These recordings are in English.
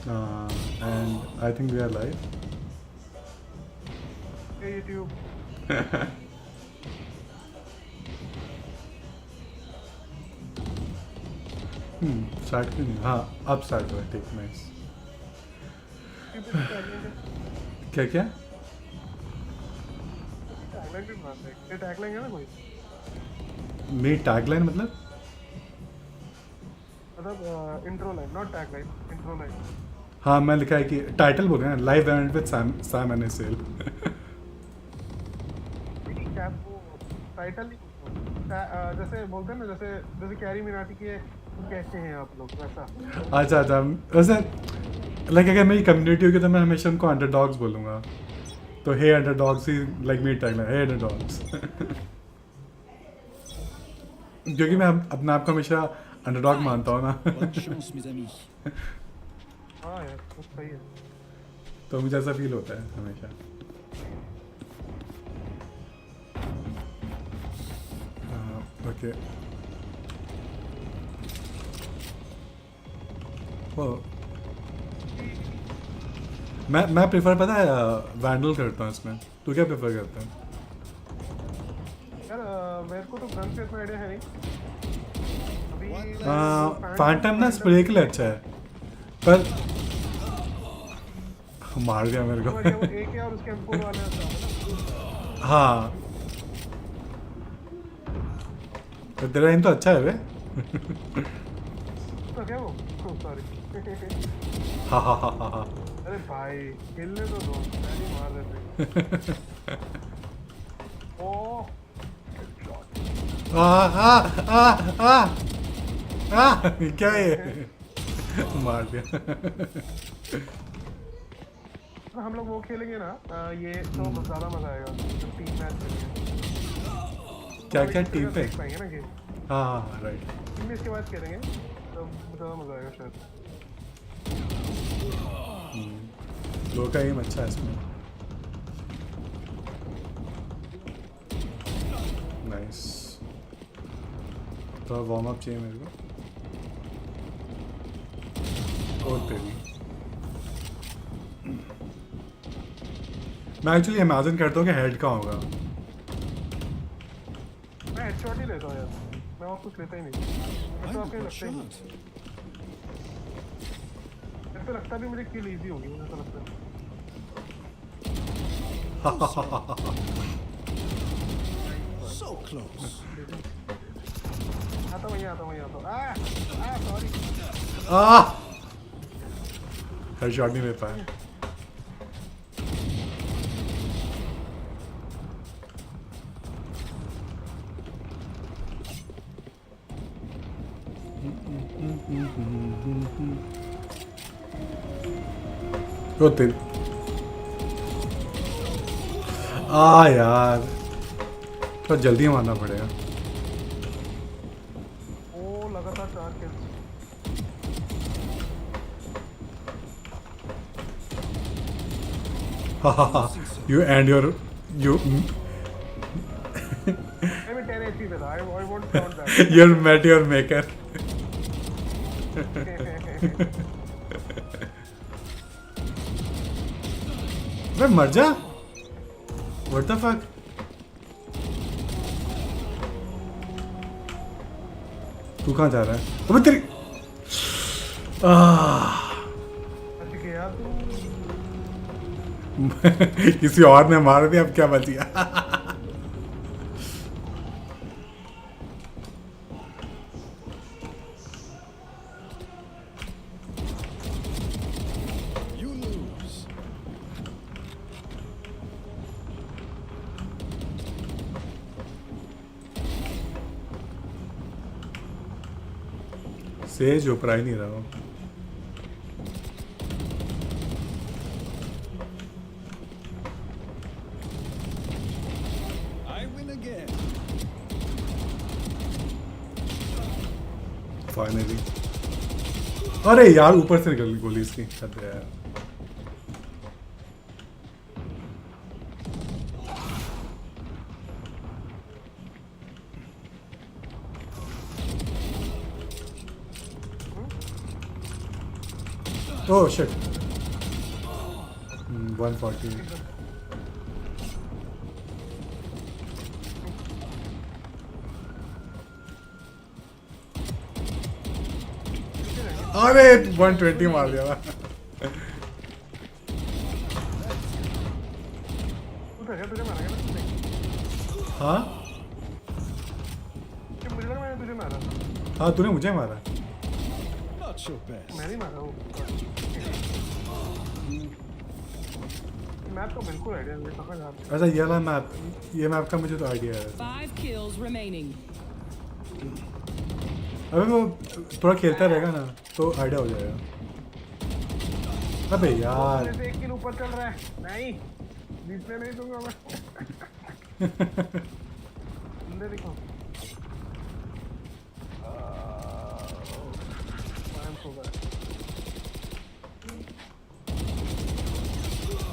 And I think we are live. Hey YouTube. Start क्यों नहीं? हाँ अब स्टार्ट हुआ. ठीक, नाइस. क्या क्या? टैगलाइन भी बनाते हैं. ये टैगलाइन है ना कोई? मेरी टैगलाइन मतलब intro line, not tagline, intro line. हाँ मैं लिखा है कि टाइटल बोल रहे हैं live event with SamNaCL. Cap वो टाइटल नहीं जैसे बोलते हैं ना, जैसे कैरी मिनाटी के कैसे हैं आप लोग वैसा. अच्छा अच्छा. वैसे लाइक अगर मेरी कम्युनिटी होगी तो मैं हमेशा उनको अंडरडॉग्स बोलूँगा. तो हे अंडरडॉग्स ही लाइक मेरी टैगलाइन, हे अंडरडॉग्स. क्योंकि मैं अपने आप को हमेशा अंडरडॉग मानता हूँ ना. हाँ यार वो सही है. तो मुझे ऐसा फील होता है हमेशा. ओके. मैं प्रेफर पता है वैंडल करता हूँ इसमें. तू क्या प्रेफर करता है? यार मेरे को तो गन से इतना आइडिया है नहीं अभी. फैंटम ना स्प्रे के लिए अच्छा है पर मार दिया मेरे को. वो एक है और उसके M4 वाले होता है ना. हाँ तो तेरा इन तो अच्छा है वे. तो क्या वो सॉरी. हाँ हाँ हाँ हाँ. अरे भाई खेलने तो दो, नहीं मार रहे थे. ओह क्या है? मार दिया. हम लोग वो खेलेंगे ना ये तो ज्यादा मजा आएगा. टीम मैच खेलेंगे. क्या क्या टीम पे? देख पाएंगे ना कि हाँ राइट. टीम में इसके बाद खेलेंगे तो ज्यादा मजा आएगा शायद. लोग का एम अच्छा है इसमें. नाइस. तो वार्म अप चाहिए मेरे को. और तेरी मैं एक्चुअली इमेजिन करता हूँ कि हेड का होगा. मैं हेडशॉट ही लेता हूँ यार, मैं और कुछ लेता ही नहीं. मैं तो आपके लगता ही नहीं. ऐसा लगता भी मुझे किल इजी होगी, मुझे ऐसा लगता है. So close. आता हूँ. सॉरी. हेडशॉट नहीं ले पाया. तो तेरी यार तो जल्दी मारना पड़ेगा. ओ लगातार 4 kills. You and your you मैं 10 HP पे था. I won't count that. you met your maker. अबे मर जा. What the fuck? तू कहाँ जा रहा है? अबे तेरी बच गया तू. किसी और ने मार दिया. अब क्या बच गया? You lose. सेज ऊपर ही नहीं रहा हूँ. I win again. फाइनली. अरे यार ऊपर से निकल गई गोली इसकी. अरे यार Oh shit. 140. अरे 120 मार दिया। तुझे मारा क्या ना? हाँ मुझे लगा मैंने तुझे मारा। हाँ तूने मुझे मारा। Not your best. मैं नहीं मारा वो। मैप तो बिल्कुल आइडिया नहीं कहाँ जा रहा है। अच्छा ये वाला मैप, ये मैप का मुझे तो आइडिया है। 5 kills remaining. अबे वो थोड़ा खेलता रहेगा ना तो आइडिया हो जाएगा। अबे यार जैसे एक किल ऊपर चल रहा है। नहीं बीच में नहीं दूंगा मैं। बंदे देखो।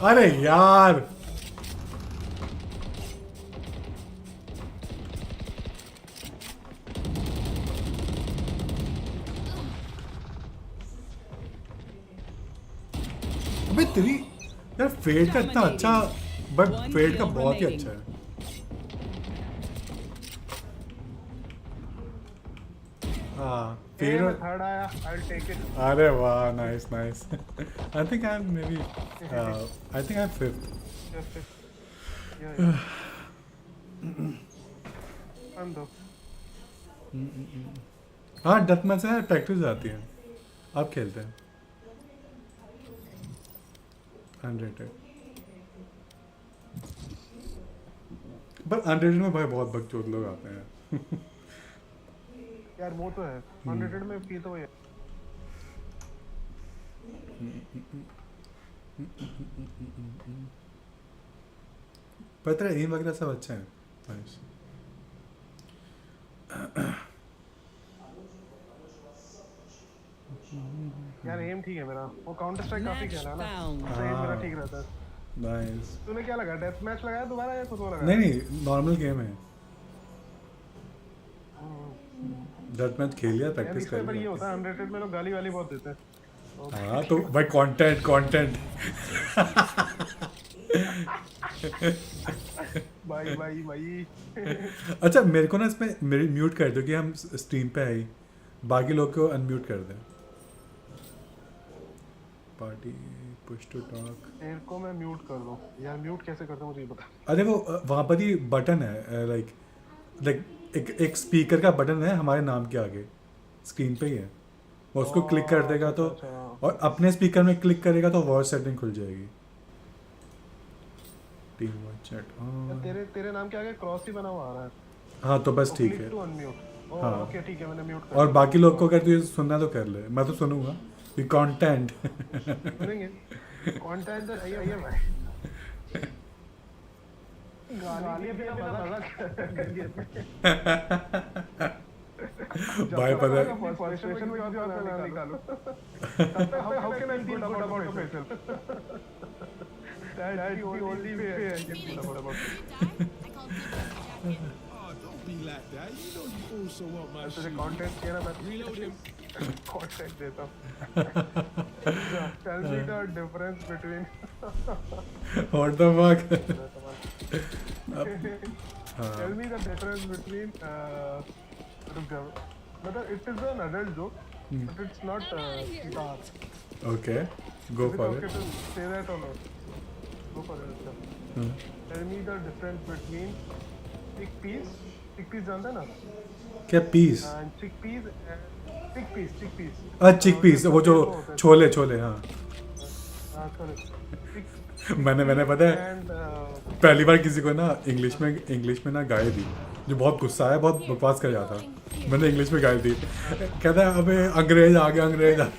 अरे यार अबे तेरी यार फेड का इतना अच्छा, बट फेड का बहुत ही अच्छा है। हाँ फेड थर्ड आया। I'll take it. अरे वाह nice nice. I think I am maybe I think I am 5th। हाँ डेथ मैच से प्रैक्टिस आती है। अब खेलते हैं अनरेटेड, पर अनरेटेड में भाई बहुत बकचोद लोग आते हैं। यार वो तो है 100 में की तो ये पर तेरा एम वगैरह सब अच्छा है। नाइस। यार एम ठीक है मेरा। वो काउंटर स्ट्राइक काफी खेला है ना, Found. तो एम मेरा ठीक रहता है। नाइस। तूने क्या लगा डेथ मैच लगाया दोबारा या खुद को लगाया? नहीं नहीं नॉर्मल गेम है। डेथ मैच खेल लिया, प्रैक्टिस कर पर ये लिया। होता है अनरेटेड में लोग गाली वाली बहुत देते हैं। हाँ तो भाई कंटेंट कंटेंट। भाई भाई भाई। अच्छा मेरे को ना इसमें मेरी म्यूट कर दो कि हम स्ट्रीम पे आई, बाकी लोग को अनम्यूट कर दें। Party push to talk. तेरे को मैं म्यूट कर दूं यार? म्यूट कैसे करता हूं मुझे ये बता। अरे वो वहाँ पर ही बटन है, लाइक एक स्पीकर का बटन है हमारे नाम के आगे, स्क्रीन पे ही है। वो उसको क्लिक कर देगा तो, और अपने स्पीकर में क्लिक करेगा तो वॉइस सेटिंग खुल जाएगी। Team voice chat. हाँ तेरे नाम के आगे क्रॉस ही बना हुआ आ रहा है। हाँ तो बस ठीक है। हाँ ओके ठीक है मैंने म्यूट कर और बाकी लोग को अगर तुझे सुनना तो कर ले, मैं तो सुनूंगा कि कंटेंट। सुनेंगे कंटेंट तो सही है भाई। गाली भी पता लगा। भाई पता है फ्रस्ट्रेशन में जो आपका नाम निकालो तब तक how can I feel about myself? That's the only way I can feel about Oh, don't be like that. You know you also want my तुझे shit. कंटेंट चाहिए ना, मैं Reload him. कंटेंट देता हूं। Tell me the difference between what the fuck. Tell me the difference between मतलब it is an adult joke but it's not dark. Okay go Is it for okay it. to say that or not? Go for it. Tell me the difference between chickpeas जानते हैं ना? क्या piece? chickpeas chickpeas वो जो छोले छोले। हाँ हाँ sorry. मैंने पता है And पहली बार किसी को ना इंग्लिश में ना गाली दी, जो बहुत गुस्सा है, बहुत बकवास कर जाता। मैंने इंग्लिश में गाली दी, कहता है अबे अंग्रेज आ गया अंग्रेज आ गया।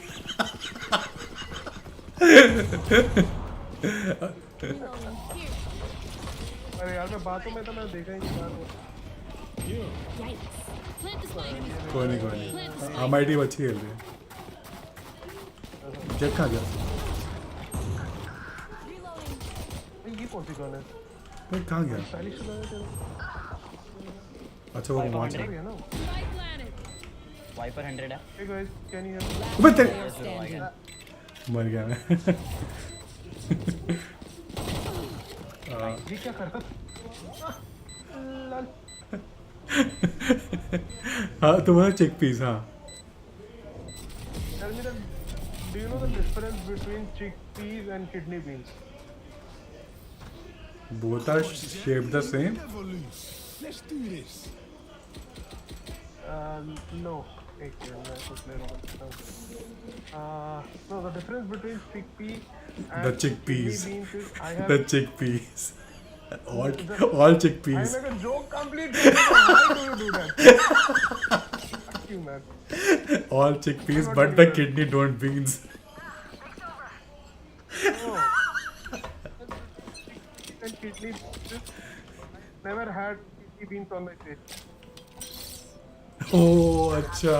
अरे यार मैं बातों में तो मैं देखा ही नहीं बात। कोई नहीं हमारी टीम अच्छी खेल रही है। जेट कहाँ गया? ये कौन सी गन है? भाई कहाँ गया? स्टाइलिश लग रहा है तेरा। अच्छा वो वहाँ चला। है ना? Planet. वाइपर 100 है। Hey guys, can you hear me? अबे तेरे Player standing. मर गया मैं। ये क्या करता? लल। हाँ तो वो चिक पीस हाँ। Tell me the, do you know the difference between chickpeas and kidney beans? both are shaped the same. Never lose. Let's do this. No. एक मिनट, मैं कुछ ले रहा हूँ। No, the difference between chickpea and The chickpeas. kidney beans is I have. The chickpeas. All I chickpeas. make a joke complete. Why do you do that? Fuck you, man. All chickpeas, but the kidney don't beans. Oh. And kidney beans. Never had kidney beans on my face. Oh अच्छा।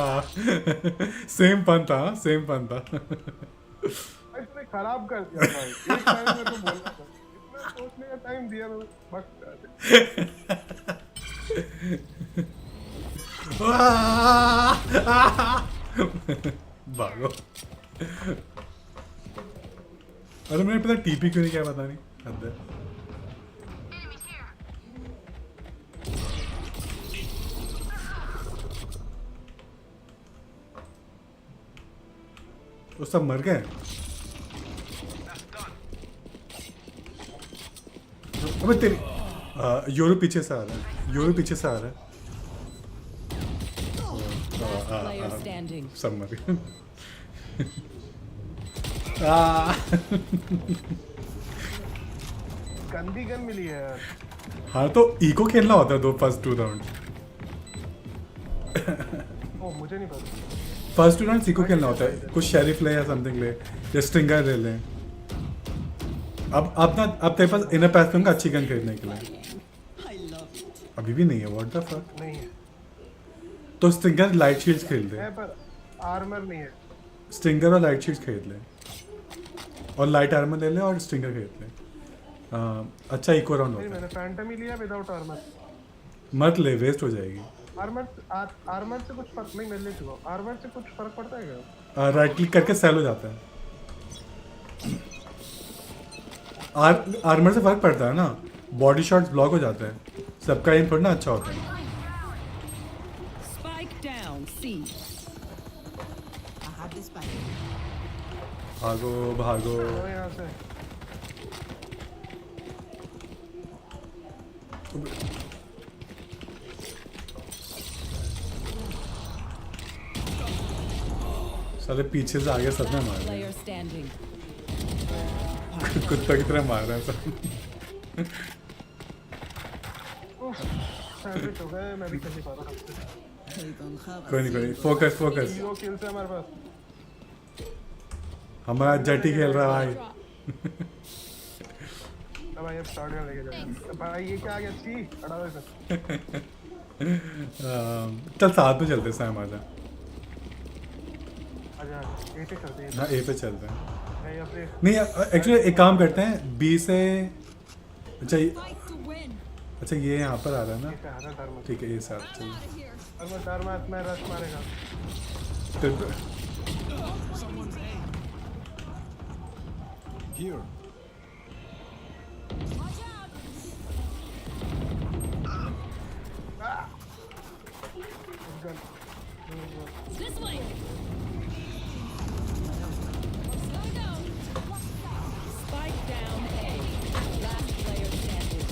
Same पन था, same पन था। भाई तूने खराब कर दिया भाई। एक टाइम मेरे को बोलना था। इतना सोचने का टाइम दिया तो बक कर दे। भागो। अरे मैंने पता टीपी क्यों नहीं किया पता नहीं। हद है। वो सब मर गए। अबे तेरी यूरो पीछे से आ रहा है, यूरो पीछे से आ रहा है। Player standing. सब मर गए। गंदी गन मिली है यार। हाँ तो इको खेलना होता है दो फर्स्ट 2 राउंड। ओ मुझे नहीं पता। फर्स्ट 2 राउंड इको खेलना होता है। कुछ शेरिफ ले या समथिंग ले या स्ट्रिंगर ले लें। अब तेरे पास इनर पैथ का अच्छी गन खरीदने के लिए अभी भी नहीं है। What the fuck. नहीं है। तो स्ट्रिंगर लाइट शील्ड्स खरीद ले। है पर आर्मर नहीं है। स्ट्रिंगर और लाइट शील्ड्स खरीद ले और लाइट आर्मर ले ले और स्ट्रिंगर खरीद ले। अच्छा इको राउंड नहीं होता है। मैंने फैंटम ही लिया विदाउट आर्मर। मत ले, वेस्ट हो जाएगी। आर्मर से कुछ फर्क नहीं। मैं ले चुका हूँ। आर्मर से कुछ फर्क पड़ता है क्या? राइट क्लिक करके सेल हो जाता है। आर्मर से फर्क पड़ता है ना। बॉडी शॉट्स ब्लॉक हो जाता है। सबका एम थोड़ा ना अच्छा होता है। Spike down. C. भागो भागो। तो यहाँ से साले पीछे से आगे सबने मार रहे Player standing. हैं। कुत्ता की तरह मार रहे हैं सब। सैंडविच हो गए। मैं भी कर नहीं पा रहा हूँ। कोई नहीं फोकस फोकस। 0 किल्स है हमारे पास। हमारा जटी खेल रहा है भाई। अब भाई अब स्टार्ट कर लेके जाएंगे। भाई ये क्या आ गया? सी हटा दो इसे। चल साथ में चलते हैं आजा। आजा ए पे करते हैं। हाँ ए पे चलते हैं। मैं यहाँ पे नहीं एक्चुअली एक काम करते हैं बी से। अच्छा ये यहाँ पर आ रहा है ना। इसे हरा धर्म। ठीक है ये साथ चलिए। धर्म में रश मारेगा। Here. This way. Spike down A. Last player standing.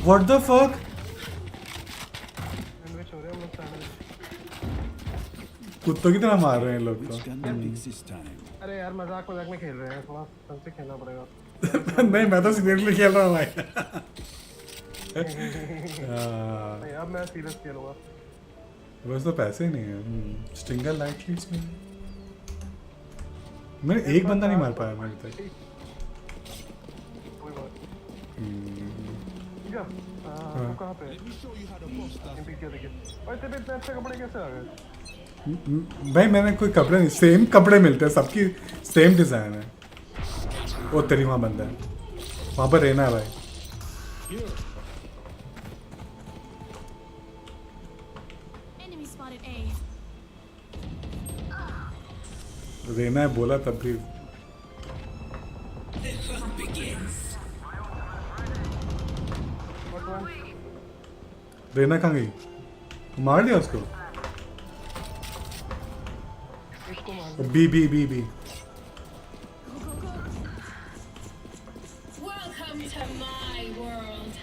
What the fuck? Sandwich हो रहे हैं हम लोग। सैंडविच। कुत्तों की तरह मार रहे हैं लोग Which gun picks this time? अरे यार मजाक में खेल रहे हैं। थोड़ा ढंग से खेलना पड़ेगा। तो। नहीं मैं तो सीरियसली खेल रहा हूँ भाई। नहीं अब मैं सीरियस खेलूंगा। बस तो पैसे ही नहीं है। स्ट्रिंगर लाइट शीट्स में मैंने एक बंदा नहीं मार पाया मैं अभी तक। कोई बात नहीं। क्या? वो कहाँ पे? Let me show you how the boss does. MP क्या देखिए। और तेरे इतने अच्छे कपड़े कैसे आ गए? भाई मैंने कोई कपड़े नहीं, सेम कपड़े मिलते हैं सबकी, सेम डिजाइन है। वो तेरी वहाँ बंदा है, वहाँ पर रहना है भाई। Here. Enemy spotted A. रहना है बोला तब भी What one? रेना कहाँ गई? मार दिया उसको? इसको मार B B B B Welcome to my world.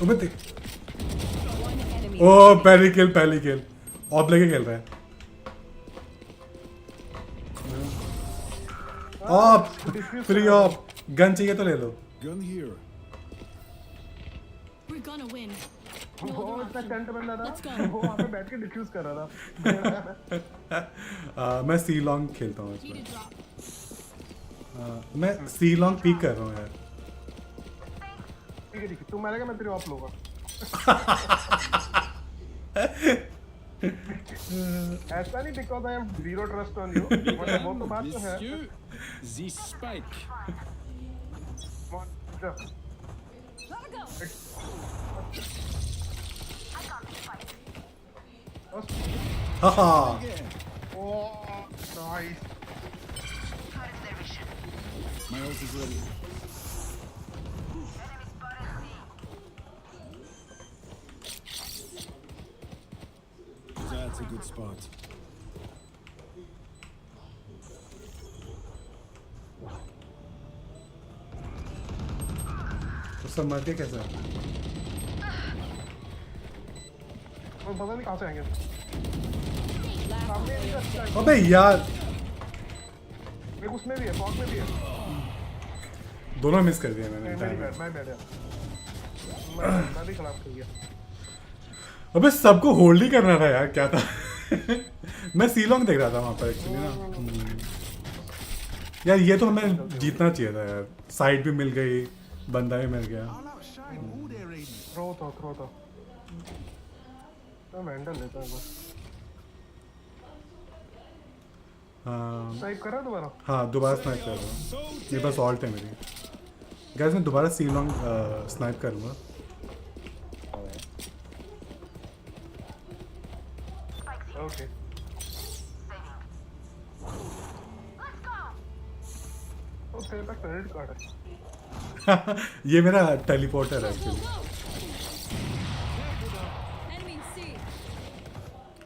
अबे ते One enemy. ओ पहली किल ऑफ लेके खेल रहा है ऑफ फ्री ऑफ गन चाहिए तो ले लो Gun here. We're gonna win. वो इतना चंट बंदा Let's था go. वो वहाँ पे बैठ के डिफ्यूज कर रहा था मैं सी लॉन्ग खेलता हूँ Need a इसमें drop. मैं सी लॉन्ग पीक कर रहा हूँ यार ठीक है तू मारेगा मैं तेरी ऑफ लूंगा ऐसा नहीं because I have zero trust on you मतलब वो तो बात तो है Monsieur, the spike. Gotta go. Haha oh nice My ult is ready. That's a good spot. तो सब मर गए कैसा वो पता नहीं कहाँ से आएंगे Last सामने player अच्छा है। अबे यार एक उसमें भी है फॉग में भी है दोनों मिस कर दिया मैंने मेरी टाइम बैट मैं बैठ गया मैं भी खराब कर गया अबे सबको होल्ड ही करना था यार क्या था मैं सी लॉन्ग देख रहा था वहाँ पर एक्चुअली ना यार ये तो हमें जीतना चाहिए था यार साइड भी मिल गई बंदा भी मिल गया थ्रो था मैं मैंडल लेता हूँ बस हाँ टाइप कर रहा है दोबारा हाँ दोबारा स्नाइप कर रहा हूँ ये बस ऑल्ट है मेरी गैस मैं दोबारा सी लॉन्ग स्नाइप करूँगा ओके तो तेरे पास क्रेडिट कार्ड है ये मेरा टेलीपोर्टर है एक्चुअली enemy C.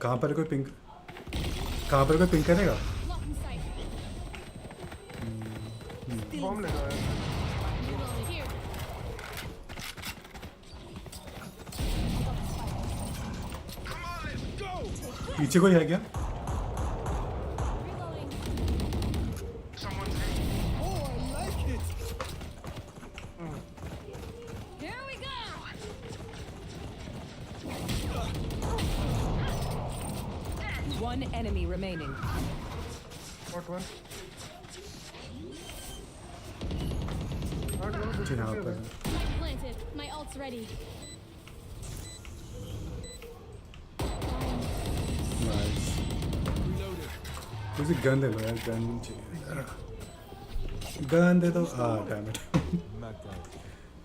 कहाँ पर कोई पिंक करेगा Lock in sight. बॉम्ब ले रहा है Reloading here. पीछे कोई है क्या Reloading. Here we go. One enemy remaining. What one? जी यहाँ पर Planted. My ult's ready. Nice किसी गन दे दो यार गन चाहिए गन दे दो डैम इट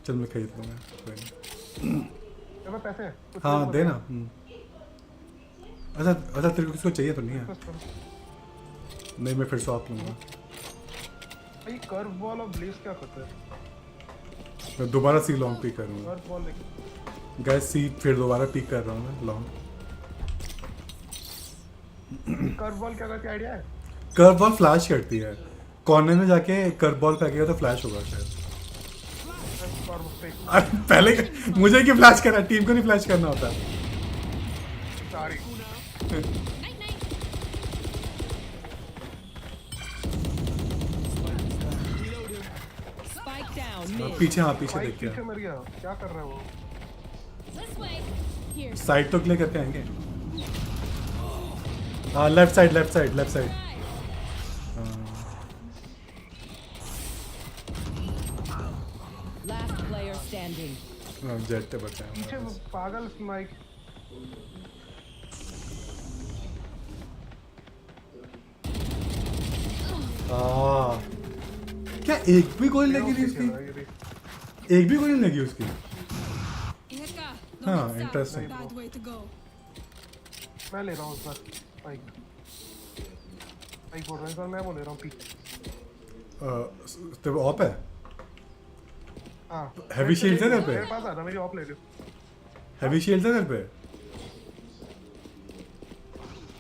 चल मैं खरीद लूँगा कोई नहीं मेरे पास पैसे हैं कुछ हाँ तो दे ना अच्छा तेरे को किसको चाहिए तो नहीं है बस करो। नहीं मैं फिर से ऑफ लूँगा भाई कर्व बॉल और ब्लेस क्या करते हैं मैं दोबारा सी लॉन्ग पिक करूँगा कर्व बॉल लेके गैस सी फिर दोबारा पिक कर रहा हूँ मैं लॉन्ग कर्व बॉल क्या करती आइडिया है कर्व बॉल फ्लैश करती है कॉर्नर में जाके कर्व बॉल फेंकेगा तो फ्लैश होगा शायद कर्व पे अरे पहले मुझे क्यों फ्लैश करना है टीम को नहीं फ्लैश करना होता सारी Night night. Spike down mid. पीछे हाँ पीछे भाई देख के पीछे मर गया क्या कर रहा है वो This way. Here. साइड तो क्लियर करके आएंगे हाँ left side Right. Last player standing. Jet पे बचा है पीछे वो पागल स्नाइक क्या एक भी गोली लगी थी उसकी एक भी गोली लगी उसकी Ineka. हाँ interesting Bad way to go. मैं ले रहा हूँ उस पर बाइक बाइक बोल रहा हूँ सर मैं बोल रहा हूँ पीछे तो ऑप है हाँ Heavy shield है तेरे पे? मेरे पास आ जा, मेरी ऑफ ले लो। हैवी शील्ड है तेरे पे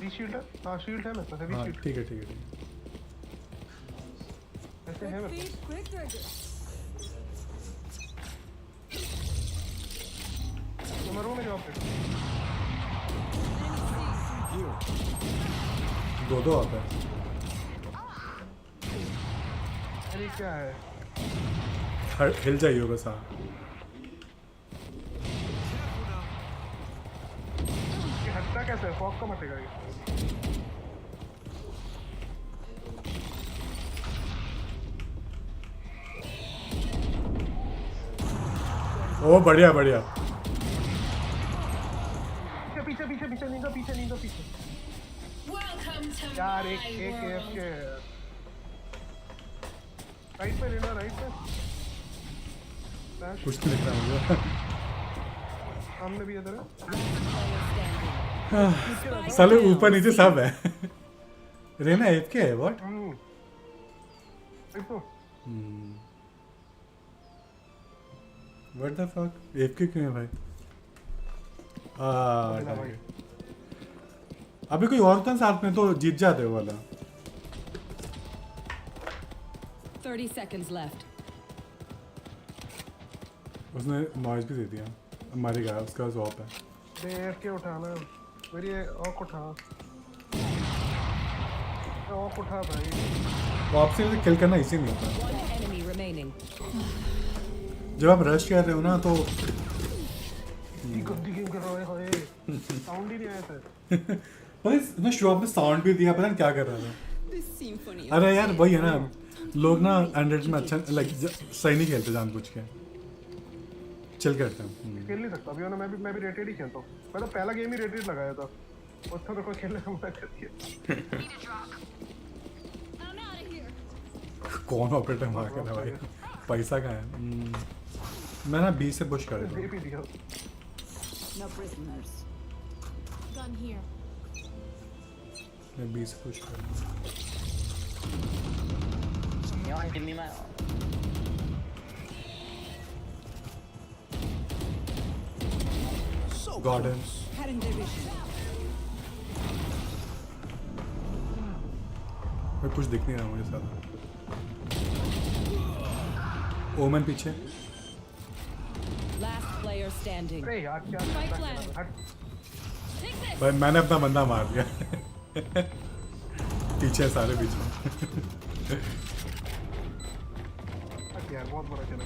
वी शील्ड है, हाँ शील्ड है मेरे पास, हेवी हाँ शील्ड ठीक है ठीक है ठीक है ऐसे है मेरे पास। Quick trigger. तो मरो मेरी ऑफ ले। दो ऑप है अरे क्या है, हिल जाइए बस हाँ ये हटता कैसे है, फॉग का मटेगा ये। ओ बढ़िया बढ़िया पीछे पीछे पीछे नींदो पीछे नींदो पीछे। Welcome to यार my एक AF world. के राइट पे लेना, राइट पे Flash, कुछ नहीं दिख रहा मुझे सामने भी इधर है। Player standing. साले ऊपर नीचे सब है रेना एफ के है व्हाट देखो व्हाट द फक एफ के क्यों है भाई बदला भाई। अभी कोई और था साथ में तो जीत जाते वो वाला 30 seconds left. उसने नॉइज भी दे दिया मारेगा उसका जॉब है AF के उठाना मेरी ऑक उठा, ऑक उठा भाई। तो आपसे किल करना इसी नहीं होता One enemy remaining. जब आप रश कर रहे हो ना तो ये गंदी गेम कर रहा है, साउंड ही नहीं आया था। पता है शो में साउंड भी दिया पता नहीं क्या कर रहा था This symphony. अरे यार वही है ना लोग ना एंड्रॉइड में अच्छा लाइक सही नहीं खेलते जानबूझ के चिल करते हैं खेल नहीं सकता अभी ना, मैं भी रेटेड ही खेलता हूँ। मैं तो पहला गेम ही रेटेड लगाया था, उससे तो कोई खेलने का मना कर दिया। I'm out of here. कौन ऑपरेटर मार कर रहा है भाई पैसा कहाँ है मैं ना बी से पुश कर दे देता भी दिया। No prisoners. Gun here. हूँ मैं बी से पुश कर देता हूँ You want to give me my garden Cutting their vision. में कुछ दिख नहीं रहा मुझे सारा ओमन पीछे Last player standing. अरे यार क्या Spike करता है? planted. हट। Take this. भाई मैंने अपना बंदा मार दिया पीछे सारे पीछे हट यार, बहुत बुरा चला।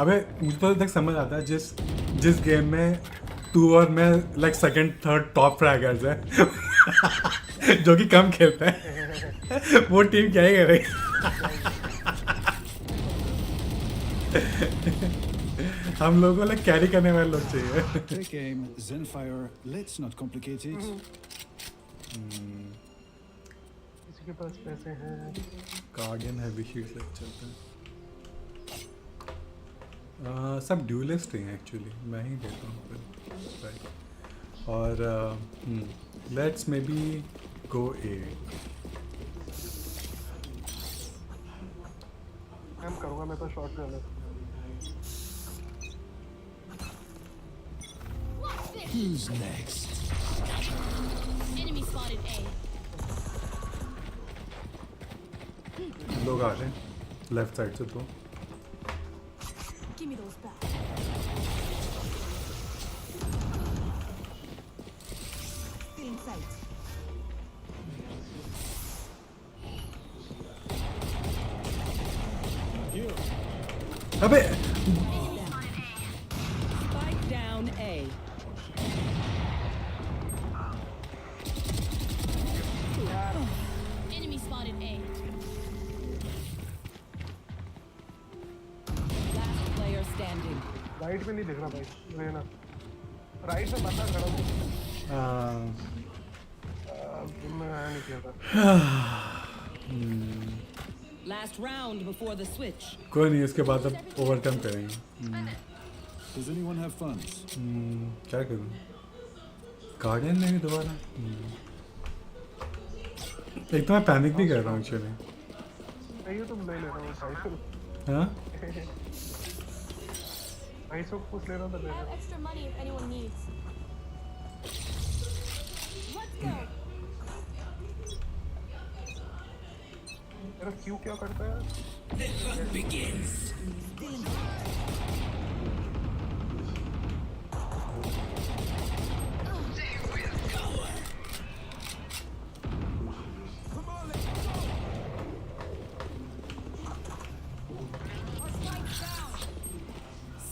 अबे मुझे तो तक समझ आता है जिस गेम में तू और मैं लाइक सेकंड थर्ड टॉप फ्रैगर्स है जो कि कम खेलते हैं वो टीम क्या ही करेगी हम लोगों को लाइक कैरी करने वाले लोग चाहिए Take aim, Zenfire. Let's not complicate it. किसी के पास पैसे हैं? गार्डियन हैवी शील्ड लग चलता है सब ड्यूलिस्ट हैं एक्चुअली मैं ही देता हूँ फिर राइट और लेट्स मे बी गो ए मैं करूँगा, मैं तो शॉर्ट कर लेता। Who's next? Enemy spotted A. लोग आ रहे हैं लेफ्ट साइड से तो Give me those back. Feeling sight. अबे Spike down A. Enemy spotted A. Last player standing. Right में नहीं दिख रहा भाई, रहना। राइट में बंदा खड़ा हूँ। मैं नहीं खेलता। Last round before the switch. कोई नहीं इसके बाद अब ओवरकम करेंगे Does anyone have funds? क्या करूँ गार्डियन नहीं दोबारा एक तो मैं पैनिक भी कर रहा हूँ एक्चुअली। नहीं तुम ले लेना वो 250 हाँ 250 कुछ लेना तो ले I have लेना। extra money if anyone needs. Let's go. तेरा क्यू क्या करता है?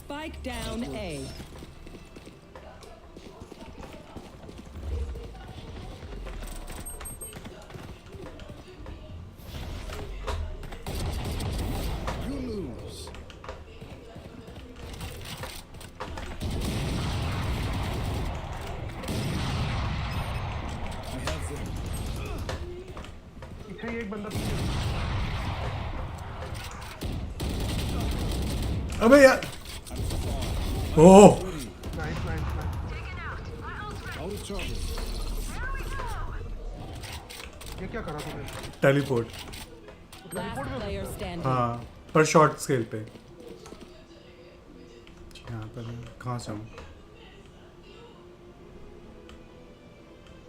Spike down A. You lose. I have them. पीछे ही एक बंदा अबे यार oh nice nice nice. Out of charges. ये क्या करा तूने? टेलीपोर्ट। Last player standing. हाँ पर शॉर्ट स्केल पे। यहाँ पर मैं कहाँ से हूँ?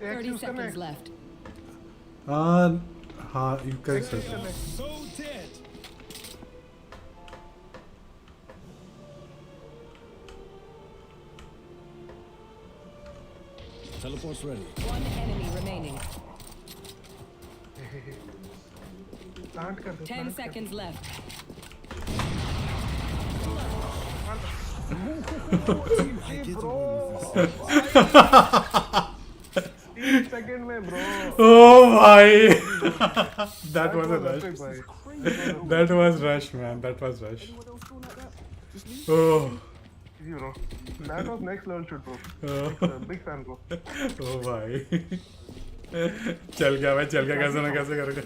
30 seconds left. हाँ यू कर सकते हो। So dead. Teleport's ready. One enemy remaining. Plant कर दो। 10 seconds left. I get Bro. away with this. 3 second में ब्रो। Oh भाई that was a rush. भाई। That was rush man. That was rush. Oh Easy bro. That was next level shit bro. Big fan bro. oh भाई चल गया भाई चल गया कैसे ना कैसे करके।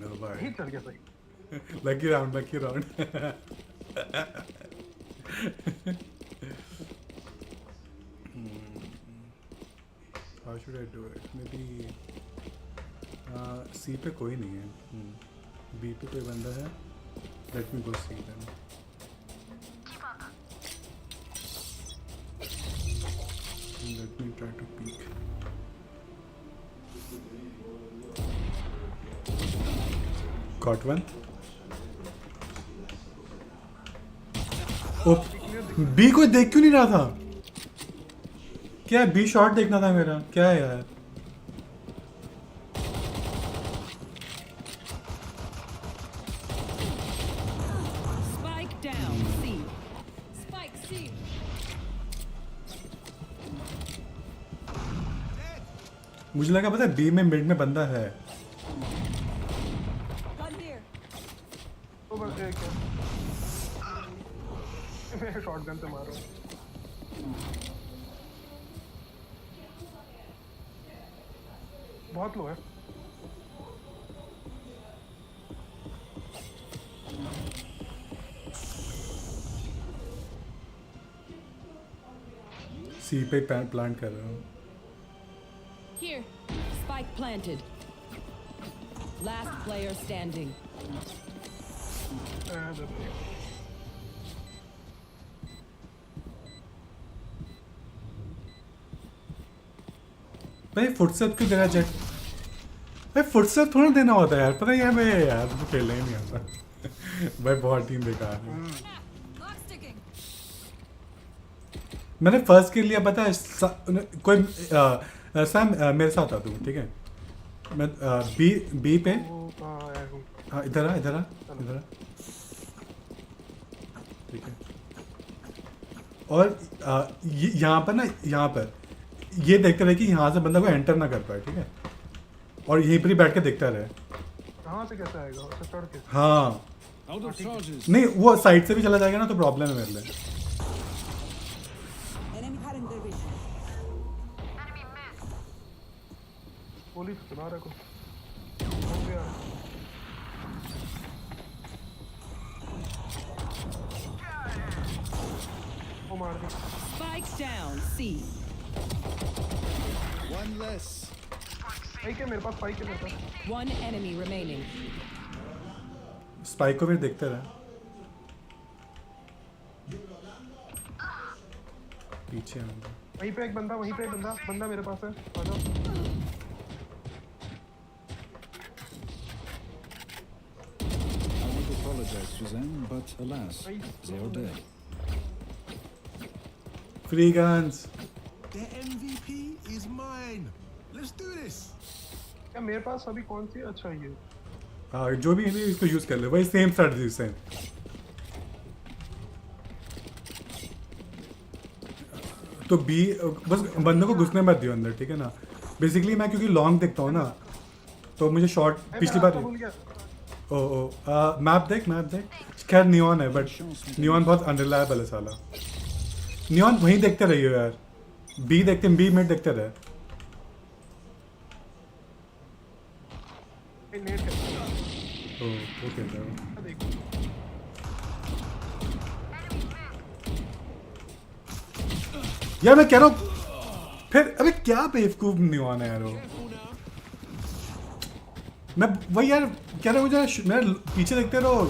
Oh भाई ही चल गया सही। lucky round lucky round. How should I do it? Maybe C पे कोई नहीं है। B पे कोई बंदा है। Let me go see then. Let me try to peek. Got one. ओ बी को देख क्यों नहीं रहा था? क्या बी शॉट देखना था मेरा? क्या है यार? Spike down C. Spike C. मुझे लगा पता है बी में मिड में बंदा है। Gun here. तो बस एक है। मैं शॉटगन से मार रहा हूँ। बहुत लो है। सी पे प्लांट कर रहा हूँ। Here. Spike planted. Last player standing. भाई फुटस्टेप क्यों देना जेट? भाई फुटस्टेप थोड़ा देना होता है यार। पता है यार मैं यार मुझे खेलना ही नहीं आता। भाई बहुत टीम बेकार है। Lock sticking. मैंने फर्स्ट के लिए पता है कोई सैम मेरे साथ आ तू ठीक है। मैं बी पे हाँ इधर आ इधर आ इधर आ ठीक है। और यहाँ पर ना यहाँ पर ये देखते रहे कि यहाँ से बंदा को एंटर ना कर पाए ठीक है। और यहीं पर ही बैठ के देखता रहे। कहाँ से कैसे आएगा? उससे चढ़ के। हाँ Out of charges. नहीं वो साइड से भी चला जाएगा ना तो प्रॉब्लम है मेरे लिए। Enemy cutting their vision. Police सुना रहा को। हो गया। वो मार दे। Spike down C. One less. Spike है मेरे पास, स्पाइक है मेरे पास। One enemy remaining. स्पाइक को फिर देखते रहे। पीछे आऊंगा। वहीं पे एक बंदा, वहीं पे एक बंदा मेरे पास है। आ जाओ। I would apologize to them, but alas, they are dead. Free guns. The MVP is mine. Let's do this. क्या मेरे पास अभी कौन सी? अच्छा ये हाँ जो भी है ना इसको यूज कर ले, वही सेम स्ट्रेटजी सेम। तो बी बस बंदों को घुसने मत दियो अंदर, ठीक है ना। बेसिकली मैं क्योंकि लॉन्ग देखता हूँ ना, तो मुझे शॉर्ट पिछली बार भूल गया। मैप देख। खैर नियॉन है, बट नियॉन बहुत अनरिलायबल है साला। नियॉन वहीं देखते रहिए यार, बी देखते बी मिड देखते रहे। नेट है। ओके देखो यार मैं कह रहा हूँ फिर, अबे क्या बेवकूफ नियॉन है यार वो। मैं वही यार कह रहा हूँ, मुझे मेरा पीछे देखते रहो।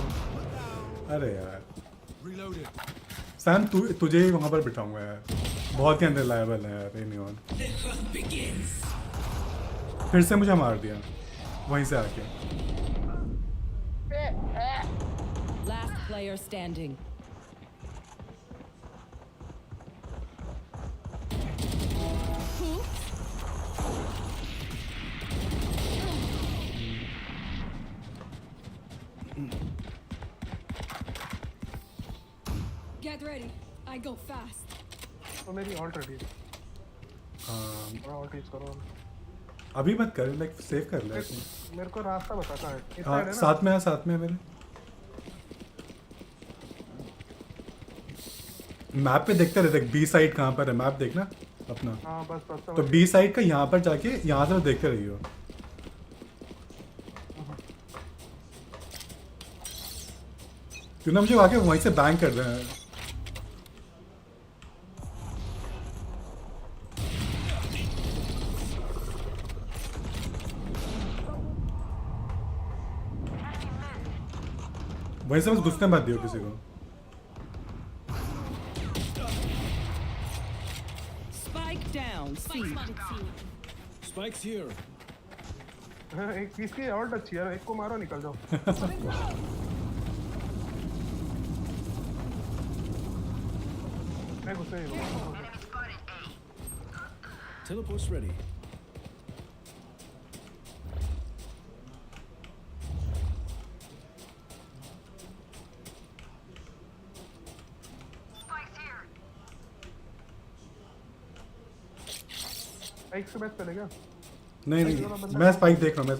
अरे यार Reloaded. सैम तुझे ही वहाँ पर बिठाऊंगा यार, बहुत ही अनरिलायबल है यार ये नियॉन। फिर से मुझे मार दिया वहीं से आके। Last player standing. Get ready. I go fast. तो मेरी ऑल्ट रेडी है। हाँ ऑल्ट यूज करो। अभी मत कर, लाइक सेव कर ले। मेरे को रास्ता बताता है। इस हाँ साइड है ना? साथ में है मेरे। मैप पे देखते रहे, देख बी साइड कहाँ पर है, मैप देखना अपना। हाँ बस तो बी साइड का यहाँ पर जाके यहाँ से देखते रहिए। क्यों ना मुझे आके वहीं से बैंक कर रहे हैं। वहीं से बस घुसने मत दियो किसी को। Spike down. C. Spikes here. एक इसकी ऑल्ट अच्छी है, एक को मारो निकल जाओ। मैं घुसे ही हूँ। Teleport's ready. एक से मैच चलेगा। नहीं मैं स्पाइक देख रहा हूँ।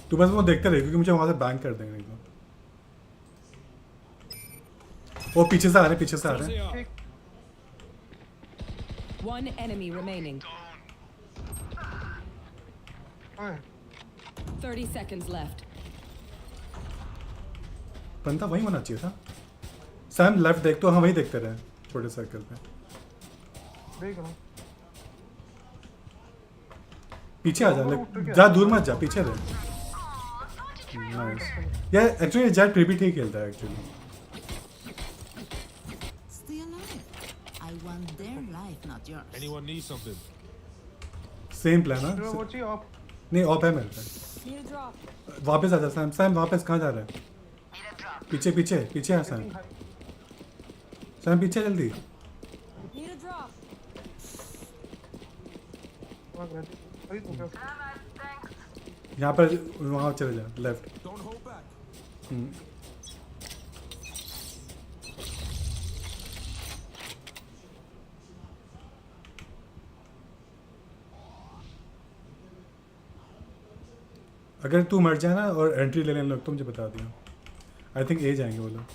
तू बस वो देखते रहे, क्योंकि मुझे वहां से बैंक कर देंगे नहीं तो। वो पीछे से आ रहे हैं। One enemy remaining. हाँ 30 seconds left. बंदा वही होना चाहिए था। सैम लेफ्ट देख, तो हाँ वही देखते रहे छोटे सर्कल पे। देख रहा हूँ। पीछे आ जा दूर मत जा, पीछे रहे। नाइस यार, एक्चुअली जेट प्रीपी ठीक खेलता है actually. Stay alive. I want their life, not yours. Anyone need something? Same plan है। वो चाहिए ऑफ। नहीं ऑफ है मेरे पे। Need a drop. वापस आ जा सैम वापस कहाँ जा रहा है? पीछे आ सैम पीछे जल्दी। Need a drop. अरे तुम क्या? यहाँ पर वहाँ चले जा लेफ्ट। Don't hold back. अगर तू मर जाए ना और एंट्री ले लेने लोग तो मुझे बता दिया। आई थिंक ए जाएंगे वो लोग।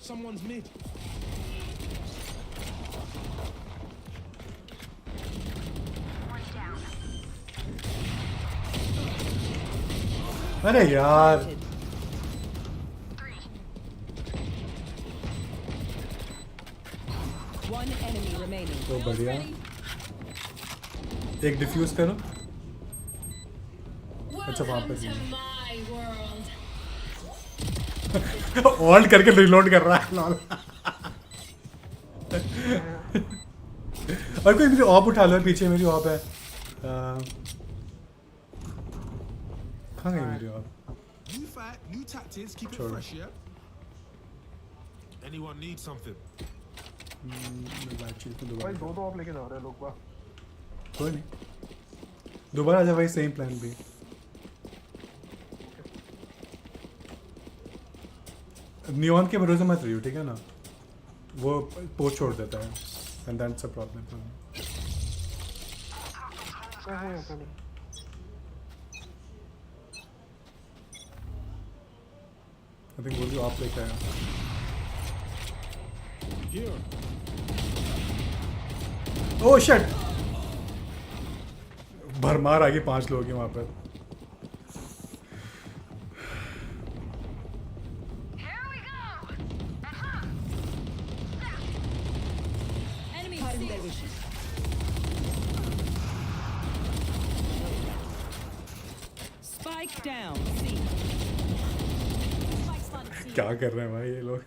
Someone's mid. अरे यार One enemy remaining. तो बढ़िया, एक डिफ्यूज करो। अच्छा वहाँ पे ऑल्ट करके रिलोड कर रहा है लॉल। और कोई मेरी ऑप उठा लो, पीछे मेरी ऑप है। कहाँ गई मेरी op? New fight, new tactics, keep it Sure. fresh, yeah? Anyone need something? भाई दो ऑफ लेके जा रहे हैं लोग बा। कोई नहीं, दोबारा आ जा भाई, सेम प्लान भी। नियॉन के भरोसे मत रहियो, ठीक है ना, वो पोस्ट छोड़ देता है and that's a problem. I think वो भी आप लेके आया। Here. ओह शिट, भरमार आ गई, 5 लोग हैं वहाँ पर। Enemy C. Spike down. C. Spike's on C. क्या कर रहे हैं भाई ये लोग?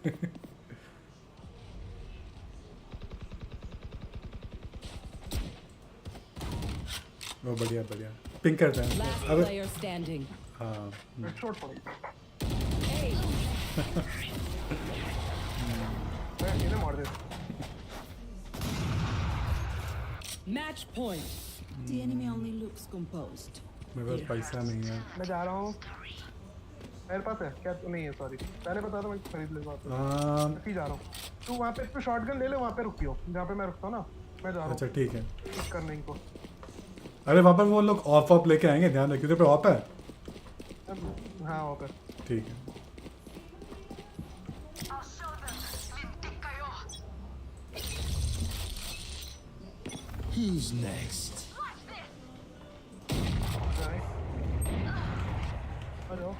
वो बढ़िया बढ़िया पिंक करते हैं। Last अबे player standing. हाँ, हेडशॉट पड़ी। Hey. मैं इन्हें मार दे। Match point. The enemy only looks composed. मेरे पास पैसा नहीं है। मैं जा रहा हूँ। मेरे पास है क्या? नहीं है, सॉरी। पहले बता दो, मैं खरीद लेता हूँ। ऐसे ही जा रहा हूँ। तू वहाँ पे तू शॉटगन ले ले, वहाँ पे रुकियो जहाँ पे मैं रुकता हूँ ना। मैं जा रहा हूँ अच्छा ठीक है। पिक करने इनको। अरे वहाँ पर वो लोग ऑफ लेके आएंगे, ध्यान रखिए। तेरे पे ऑफ है? हाँ वहाँ पे। ठीक है। Who's next? जाए। आ जाओ।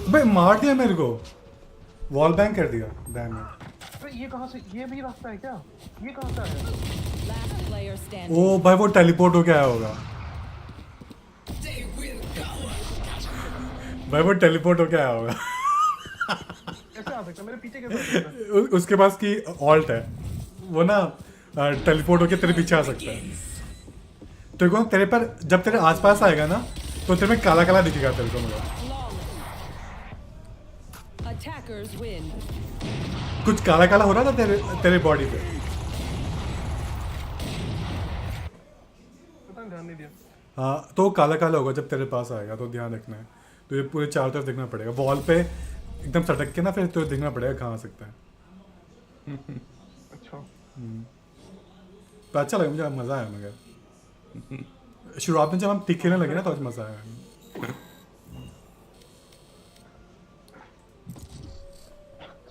भाई मार दिया मेरे को, वॉल बैंग कर दिया। Damn it. अरे ये कहाँ से? ये भी रास्ता है क्या? ये कहाँ से आया? Last player standing. ओ भाई वो टेलीपोर्ट हो गया होगा। भाई वो टेलीपोर्ट हो गया होगा। कैसे आ सकता? मेरे पीछे कैसे आ सकता? उसके पास की ऑल्ट है, वो ना टेलीपोर्ट होके तेरे पीछे आ सकता है। तेरे को तेरे पर जब तेरे आसपास आएगा ना तो तेरे में काला काला दिखेगा तेरे को। मतलब Attackers win. कुछ काला काला हो रहा था तेरे बॉडी पे। पता नहीं, ध्यान नहीं दिया। हाँ तो काला काला होगा जब तेरे पास आएगा, तो ध्यान रखना है। तो ये पूरे चारों तरफ देखना पड़ेगा, वॉल पे एकदम सटक के ना, फिर तो देखना पड़ेगा कहाँ आ सकता है। अच्छा। तो अच्छा लगा मुझे, मज़ा आया। मगर शुरुआत में जब हम टिक खेलने लगे ना तो आज मज़ा आया।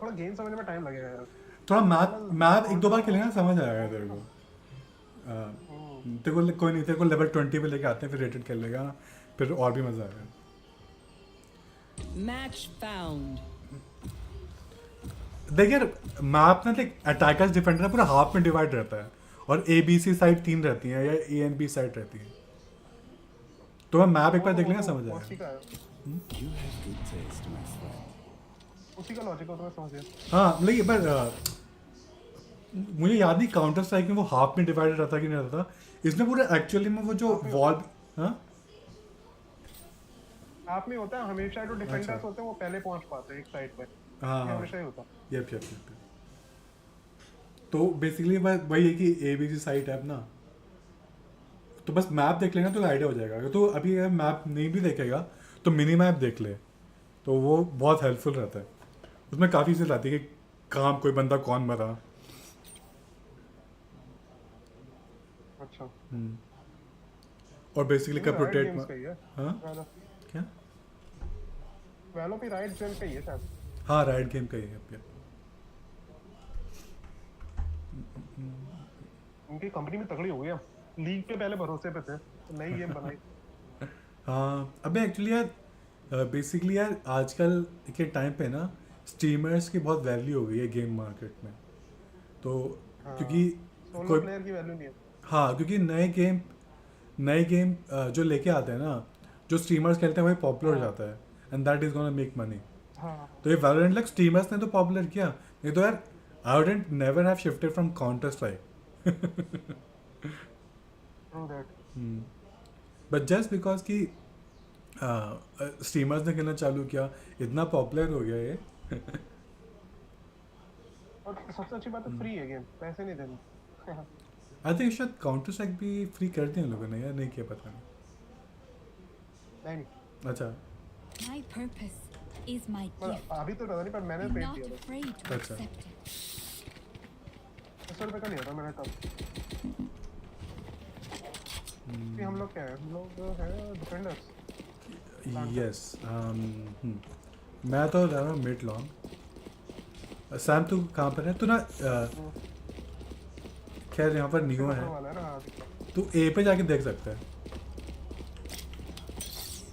थोड़ा गेम समझने में टाइम लगेगा यार। थोड़ा मैथ 1-2 बार खेलेगा समझ आएगा तेरे को। तेरे को कोई नहीं, तेरे को लेवल 20 पे लेके आते हैं, फिर रेटेड खेल लेगा ना, फिर और भी मज़ा आएगा। Match found. देख यार, मैप ना देख, अटैकर्स डिफेंडर ना पूरा हाफ में डिवाइड रहता है, और ABC साइड 3 रहती हैं, या ANB साइड रहती है। तो मैं मैप एक बार देख लेंगे समझ उसी आएगा। का है। You have good taste, my friend. उसी का लॉजिक होता है, समझ गया। हाँ लेकिन पर मुझे याद नहीं काउंटर स्ट्राइक में वो हाफ में डिवाइडेड रहता कि नहीं रहता। इसमें पूरा एक्चुअली में वो जो वॉल, हाँ आप में होता है हमेशा, जो डिफेंडर्स अच्छा। होते हैं वो पहले पहुंच पाते हैं एक साइड पे। हाँ ये हाँ, हमेशा ही होता है। यप। तो बेसिकली वही है कि ABC साइट है अपना। तो बस मैप देख लेना तो आइडिया हो जाएगा। तो अभी अगर मैप नहीं भी देखेगा तो मिनी मैप देख ले, तो वो बहुत हेल्पफुल रहता है। उसमें काफ़ी चीज़ आती है कि कहाँ कोई बंदा कौन मरा। अच्छा। और बेसिकली कब राइट रोटेट। गेम्स का ही है। हाँ क्या? वैलो भी राइट गेम का ही है शायद। हाँ राइट गेम का ही है। उनकी कंपनी में तगड़ी हो गई है। लीग के पहले भरोसे पे थे, तो नई गेम बनाई। हाँ अबे एक्चुअली यार बेसिकली यार आजकल के टाइम पे ना स्ट्रीमर्स की बहुत वैल्यू हो गई है गेम मार्केट में। तो क्योंकि सोलो कोई प्लेयर की वैल्यू नहीं है। हाँ क्योंकि नए गेम जो लेके आते हैं ना, जो स्ट्रीमर्स खेलते हैं वही पॉपुलर हो जाता है and that is gonna make money. हाँ तो ये वैलोरेंट लाइक स्ट्रीमर्स ने तो पॉपुलर किया, नहीं तो यार I wouldn't never have shifted from counter strike. True that. But just because कि स्ट्रीमर्स ने खेलना चालू किया, इतना पॉपुलर हो गया ये। और सबसे अच्छी बात है फ्री है गेम, पैसे नहीं देने। आई थिंक शायद काउंटर स्ट्राइक भी फ्री कर दिए लोगों ने, यार नहीं किया पता नहीं। नहीं अच्छा My purpose is my पर gift. अभी तो पता नहीं, पर मैंने Be पेड not किया था। afraid to अच्छा। accept it. 10 रुपए का लिया था मैंने तब। कि हम लोग क्या है, हम लोग है डिफेंडर्स। यस मैं तो जा रहा हूँ मिड लॉन्ग। सैम तू कहाँ पर है तू ना? खैर यहाँ पर न्यू है, वाला है ना। हाँ, तू ए पे जाके देख सकता है।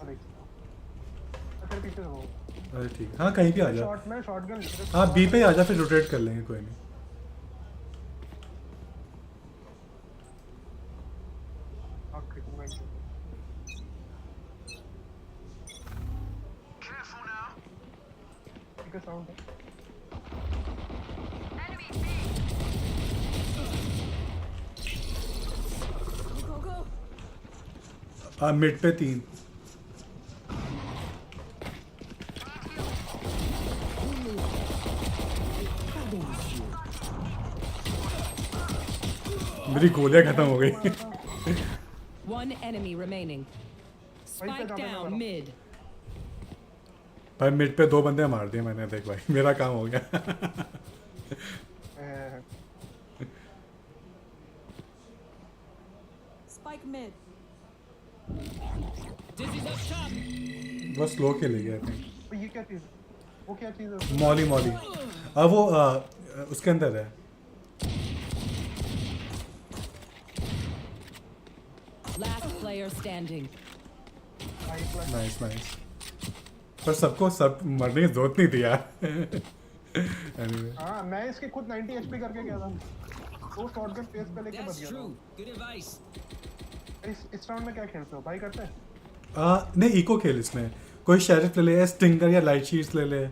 देख। तेरे पीछे से वो। अरे ठीक है, हाँ कहीं भी आ जा। शॉट में शॉटगन। हाँ बी पे ही आ जा, फिर रोटेट कर लेंगे, कोई नहीं। साउंड है। Go, go. मिड पे 3। मेरी गोलियां खत्म हो गई। One enemy remaining. Spike down mid. भाई मिड पे 2 बंदे मार दिए मैंने, देख भाई मेरा काम हो गया। Spike mid. बहुत स्लो खेलेगी आई थिंक। तो ये क्या चीज है? वो क्या चीज है? मॉली मॉली अब वो उसके अंदर है। Last player standing. Nice nice, पर सबको सब मरने की जरूरत नहीं थी यार। Anyway, हाँ मैं इसके खुद 90 एचपी करके गया था। वो शॉटगन फेस पे लेके बच गया था। Good advice. इस राउंड में क्या खेलते हो भाई? करते हैं नहीं इको खेल, इसमें कोई शेरिफ ले ले, स्टिंगर या लाइट शीट्स ले ले,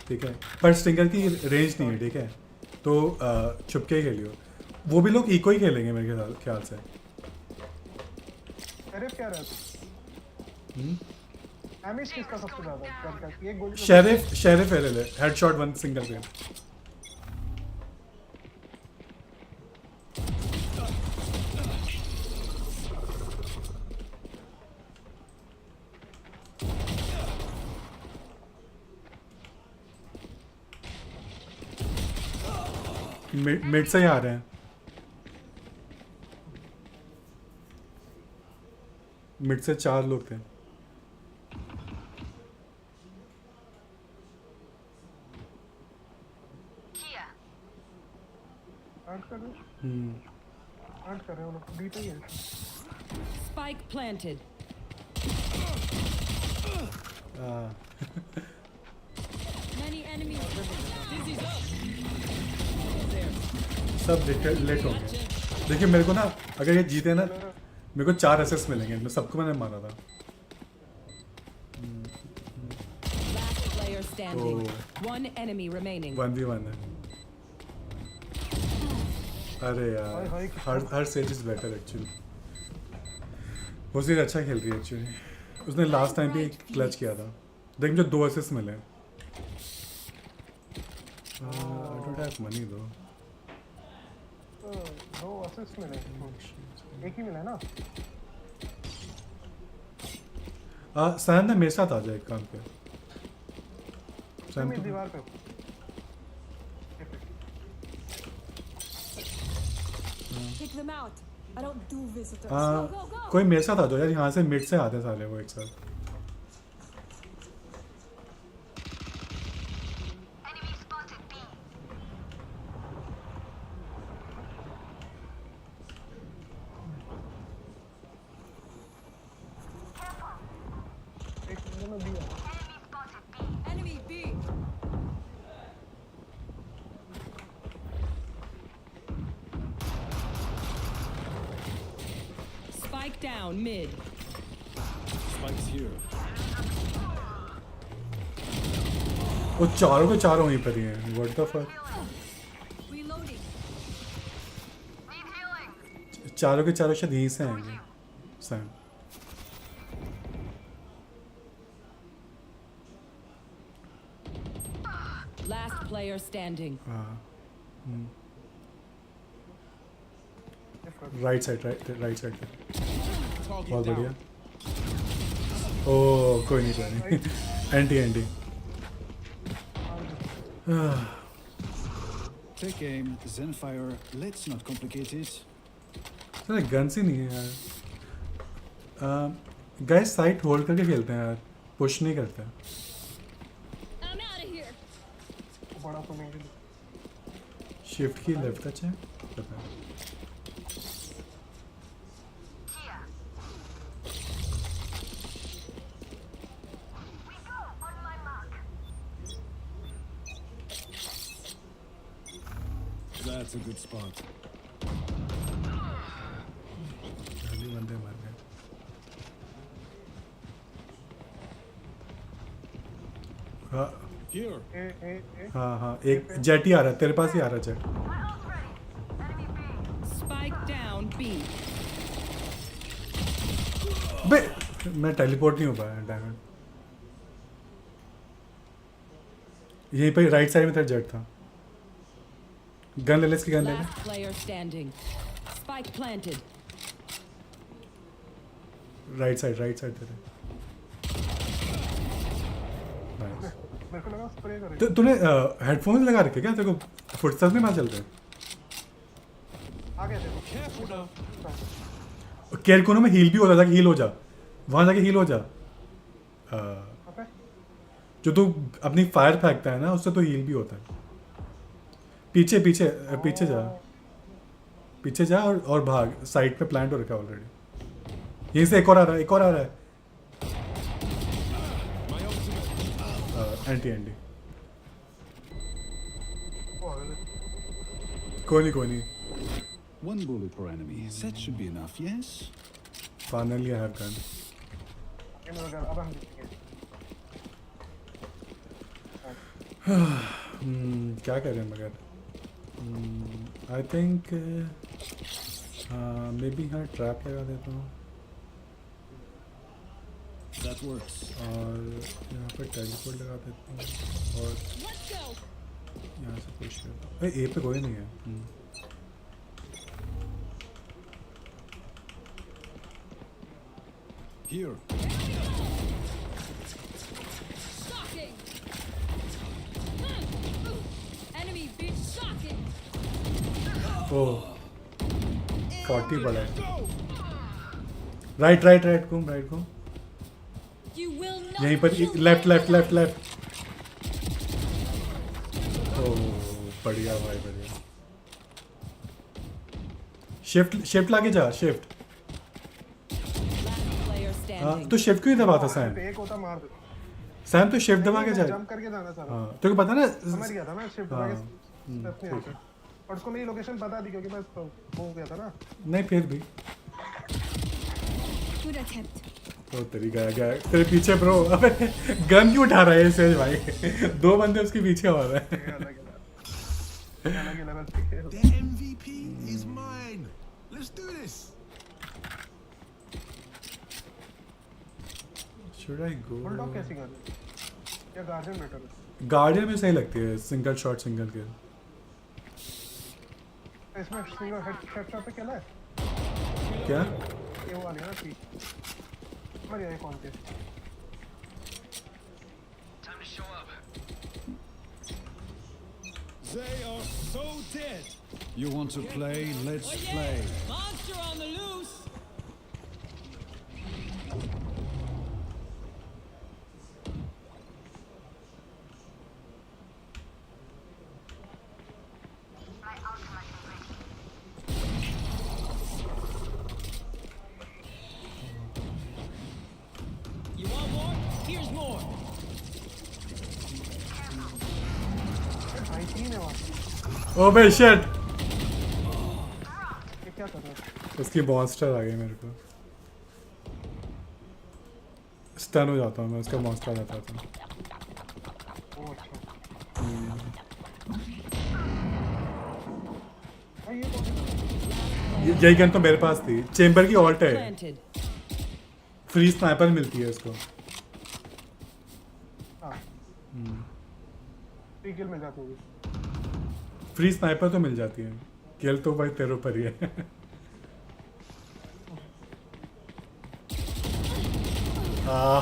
ठीक है, पर स्टिंगर की रेंज नहीं है, ठीक है, तो छुपके ही खेलियो। वो भी लोग इको ही खेलेंगे मेरे ख्याल से। शेरिफ क्या रहता? डैमेज किसका सबसे ज्यादा है? एक गोली शेरिफ ले ले, हेडशॉट 1 सिंगल पे। मिड से ही आ रहे हैं। मिड से 4 लोग थे। हर्ट कर दो। हर्ट कर रहे हो लोग, बी पे ही है। Spike planted. Many enemies. सब लेट हो गए। देखिए मेरे को ना, अगर ये जीते ना, मेरे को 4 असिस्ट मिलेंगे, मैं सबको मैंने मारा था। Last player standing. One enemy remaining. 1v1 है। अरे यार हर सेज इज बेटर एक्चुअली। वो सीज अच्छा खेल रही है एक्चुअली, उसने लास्ट टाइम भी क्लच किया था। देख मुझे 2 असिस्ट मिले। आई डोंट हैव मनी दो। 2 असिस्ट मिले, एक ही मिला है ना। सैम ने मेरे साथ आ जाए एक काम पे। सैम मैं तो दीवार पे Kick them out. I don't do visitors. हाँ, Go, go, go. कोई मेरे साथ आ जाओ यार, यहाँ से मिड से आते हैं सारे वो एक साथ। Spike down mid. Spikes here. वो चारों के चारों वहीं पर ही हैं। What the fuck. Reloading. चारों के चारों शायद यहीं से आएंगे। Sam Last player standing. हाँ राइट साइड राइट साइड पे बहुत बढ़िया। ओ कोई नहीं anti anti. Take aim, then fire. Let's not complicate it. Sir guns ही नहीं है यार। गाइस साइट होल्ड करके खेलते हैं यार, पुश नहीं करते हैं। I'm out of here. बड़ा तो नहीं। शिफ्ट की लेफ्ट टच है पता है। That's a good spot. पहले बंदे मर गए। हाँ Here. हाँ हाँ एक जेट ही आ रहा है, तेरे पास ही आ रहा है जेट। Spike down B. बे मैं टेलीपोर्ट नहीं हो पाया डायमंड। यहीं पर राइट साइड में तेरा जेट था। गन ले ले, इसकी गन ले ले। Last player standing. Spike planted. Right side तेरे। Nice. मेरे को लगा स्प्रे करेगा। तो तूने हेडफोन्स लगा रखे क्या? तेरे को फुटस्टेप्स नहीं पता चलते? आ गए थे। Careful now. केयर कोनों में हील भी होता था कि हील हो जा, वहां जाके हील हो जा। ओके। जो तू अपनी फायर फेंकता है ना, उससे तो हील भी होता है। पीछे पीछे पीछे जा, पीछे जा और भाग। साइड पे प्लांट हो रखा है ऑलरेडी। यहीं से एक और आ रहा है, एक और आ रहा है। Anti anti. वो आ गए थे। कोई नहीं। One bullet per enemy. That should be enough, yes? Finally I have gun. ये मेरा घर, अब हम जीतेंगे। क्या करें मगर? आई थिंक मे बी यहाँ ट्रैप लगा देता हूँ That works. और यहाँ पर टेलीपोर्ट लगा देता हूँ और Let's go. यहाँ से पुश करता हूँ। ए पे कोई नहीं है। Here. Shocking. Enemy bitch shocking. ओह 40 पड़ा है। राइट घूम। You will not. यहीं पर kill left my left killer. Left left. Oh बढ़िया भाई बढ़िया। शिफ्ट लाके जा शिफ्ट। Last player हाँ standing. तो शिफ्ट क्यों दबाता सैम? एक होता मार दे। सैम तो शिफ्ट दबा के जा। जंप करके जाना सारा। हाँ तेरे को पता ना। समझ गया था मैं शिफ्ट हाँ, दबा के स्टेप नहीं आते। और उसको मेरी लोकेशन पता थी क्योंकि मैं वो हो गया था ना। नहीं फिर भी Good attempt. तो तेरी गया तेरे पीछे ब्रो। अबे गन क्यों उठा रहा है सेज भाई? दो बंदे उसके पीछे आ रहे हैं। ये अलग लेवल पे खेल। The MVP is mine. Let's do this. Should I go? Bulldog कैसी कर रही है? या गार्डियन बेटर है? गार्डियन में सही लगती है, सिंगल शॉट सिंगल किल। इसमें सिंगल हेडशॉट पे खेला है? क्या? ये वो वाली है ना थ्री। मर गया कौन के? They are so dead. You want to play? Let's play. Monster on the loose. You want more? Here's more. भाई तीन है वहाँ। ओ बे शिट। ये क्या कर रहा है? उसकी मॉन्स्टर आ गई मेरे को। स्टन हो जाता हूँ मैं, उसका मॉन्स्टर आ जाता था। ओ अच्छा भाई ये कौन सा यही गन तो मेरे पास थी, चेम्बर की ऑल्ट है, Planted. फ्री स्नाइपर मिलती है इसको। हां किल मिल जाती होगी फ्री स्नाइपर तो मिल जाती है, किल तो भाई तेरे ऊपर ही है।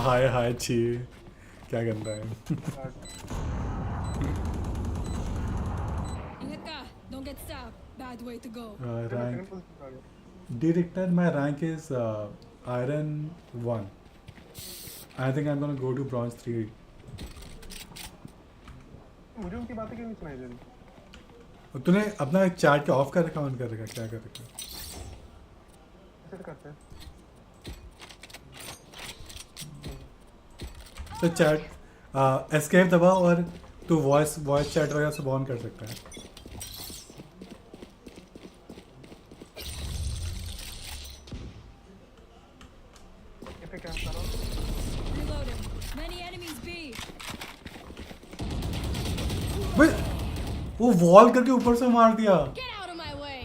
हाय हाय छी, क्या गंदा है। Ingeka, don't get stabbed. Bad way to go. Rank Director, my rank is Iron 1. I think I'm gonna go to Bronze 3. मुझे उनकी बातें क्यों नहीं सुनाई दे रही तूने अपना चैट के ऑफ कर रखा, ऑन कर रखा, क्या कर रखा? कैसे करते हैं तो चैट एस्केप दबा और तू वॉइस चैट वगैरह सब ऑन कर सकता है। कैसे क्या करो Reloading. Many enemies B. भाई वो वॉल करके ऊपर से मार दिया Get out of my way.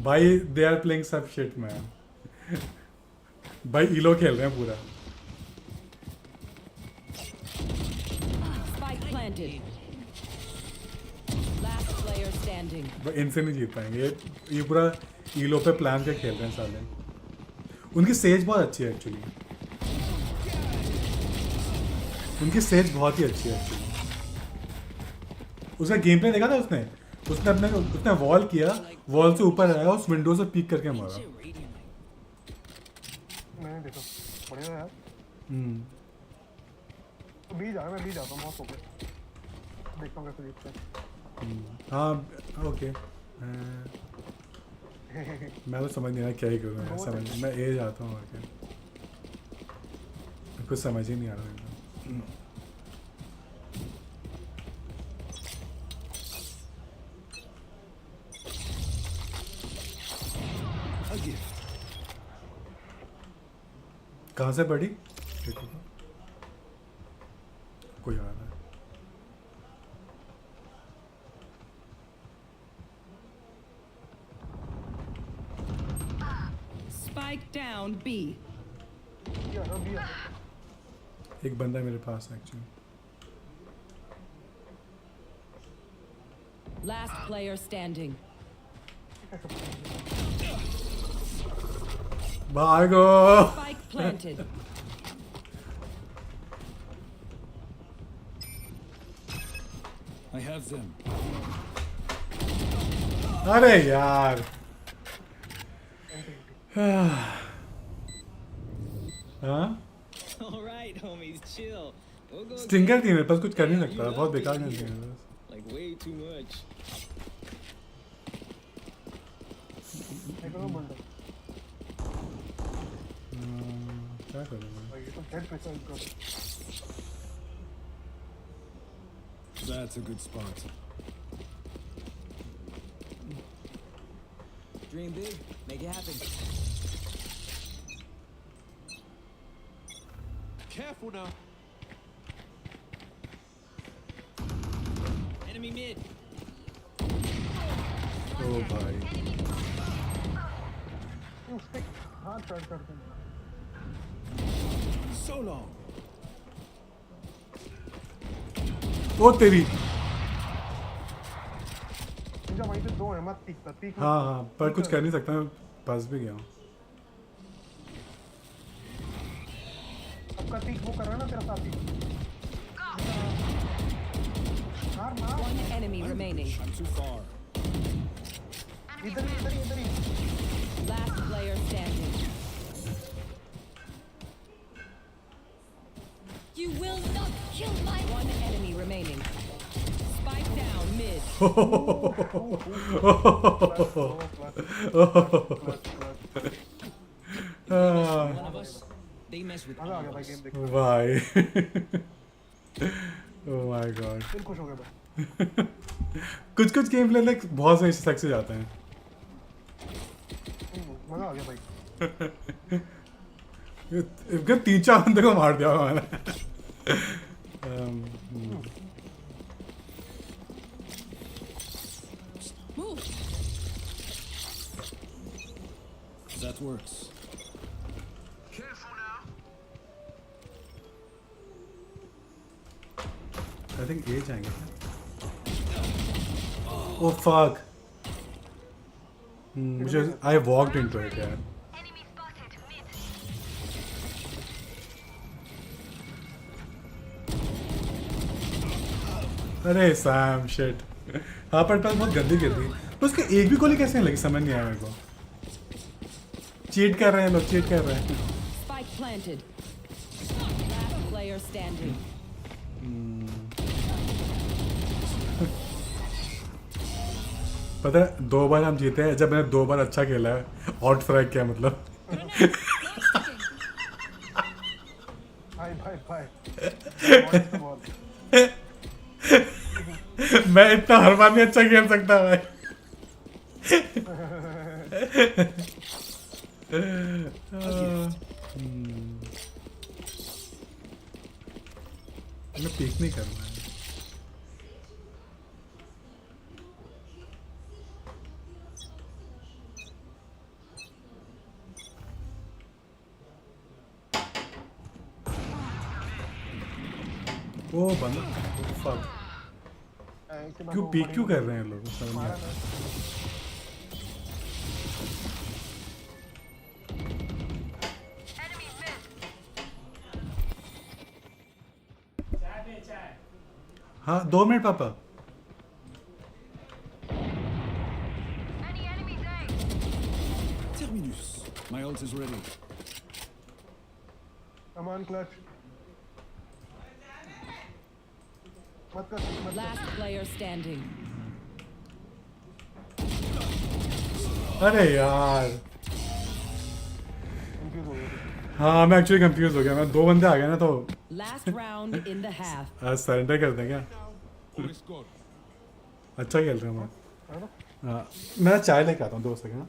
भाई। दे आर प्लेइंग सब शिट मैन। भाई इलो खेल रहे हैं पूरा। Spike planted. Last player standing. भाई इनसे नहीं जीत पाएंगे, ये पूरा इलो पे प्लान के खेल रहे हैं साले। उनकी सेज बहुत अच्छी है एक्चुअली, उनकी सेज बहुत ही अच्छी है एक्चुअली। उसका गेम प्ले देखा था उसने उसने वॉल किया, वॉल से ऊपर आया, उस विंडो से पीक करके मारा। मैंने देखा बढ़िया यार तो बी जा मैं बी जाता हूँ मौत हो गया देखता हूँ कैसे जीतते हैं हाँ ओके। मैं तो समझ नहीं रहा क्या ही करूँ, मैं ए जाता हूँ और क्या, कुछ समझ ही नहीं आ रहा एकदम। A gift. कहाँ से पड़ी? देखो तो। कोई आ रहा है। Spike down B. बी आ रहा बी आ रहा एक बंदा मेरे पास एक्चुअली। Last player standing. भागो। Spike planted. I have them. अरे यार। हाँ? All right, homies, chill. We'll go stinger थी मेरे पास, कुछ कर नहीं सकता, बहुत बेकार गन थी मेरे पास। like way too much. देखो बंडल क्या करूँ मैं? भाई ये तो हेड पे चल कर That's a good spot. Dream big, make it happen. Careful now. Enemy mid. ओ भाई। उसके हाथ चढ़ करते हैं So long. ओ तेरी। निंजा वहीं पे दो है मत पीक पर पीक हाँ हाँ, पर कुछ कर नहीं सकता, मैं फंस भी गया हूँ। सबका पीक वो कर रहा है ना तेरा साथी मार मार One enemy remaining. I'm too far. इधर ही इधर ही इधर ही Last player standing. You will not kill my One enemy remaining. Spike down mid. One of us, they mess with मजा आ all गया of भाई us. गेम देख भाई। Oh my God. दिल खुश हो गया भाई कुछ गेम प्ले लाइक बहुत सही सक्सेस जाते हैं। मजा आ गया भाई इनके 3-4 बंदे को मार दिया होगा मैंने। Move. That works. I think A जाएंगे। Oh fuck. मुझे I walked into it यार। अरे सैम शिट। हाँ पर बहुत गंदी गिर दी। तो उसके एक भी गोली कैसे नहीं लगी समझ नहीं आया मेरे को। चीट कर रहे हैं लोग, चीट कर रहे हैं। Spike planted. Last player standing. पता है 2 बार हम जीते हैं जब मैंने 2 बार अच्छा खेला है। आउट फ्रैग क्या मतलब? भाई मैं इतना हर बार नहीं अच्छा खेल सकता भाई। मैं पीक नहीं करना है। वो बंद फक क्यों पीक क्यों कर रहे हैं लोग समझ नहीं आता। हाँ 2 मिनट पापा। Terminus. My ult is ready. Come on, clutch. मत कर, मत कर। Last player standing. अरे यार Confuse हो गया। हाँ मैं एक्चुअली कंफ्यूज हो गया। मैं 2 बंदे आ गए ना तो Last round in the half. Surrender कर दें क्या? Oh, it's gone. अच्छा खेल रहे हैं हम। है ना? हाँ मैं चाय लेके आता हूँ 2 second.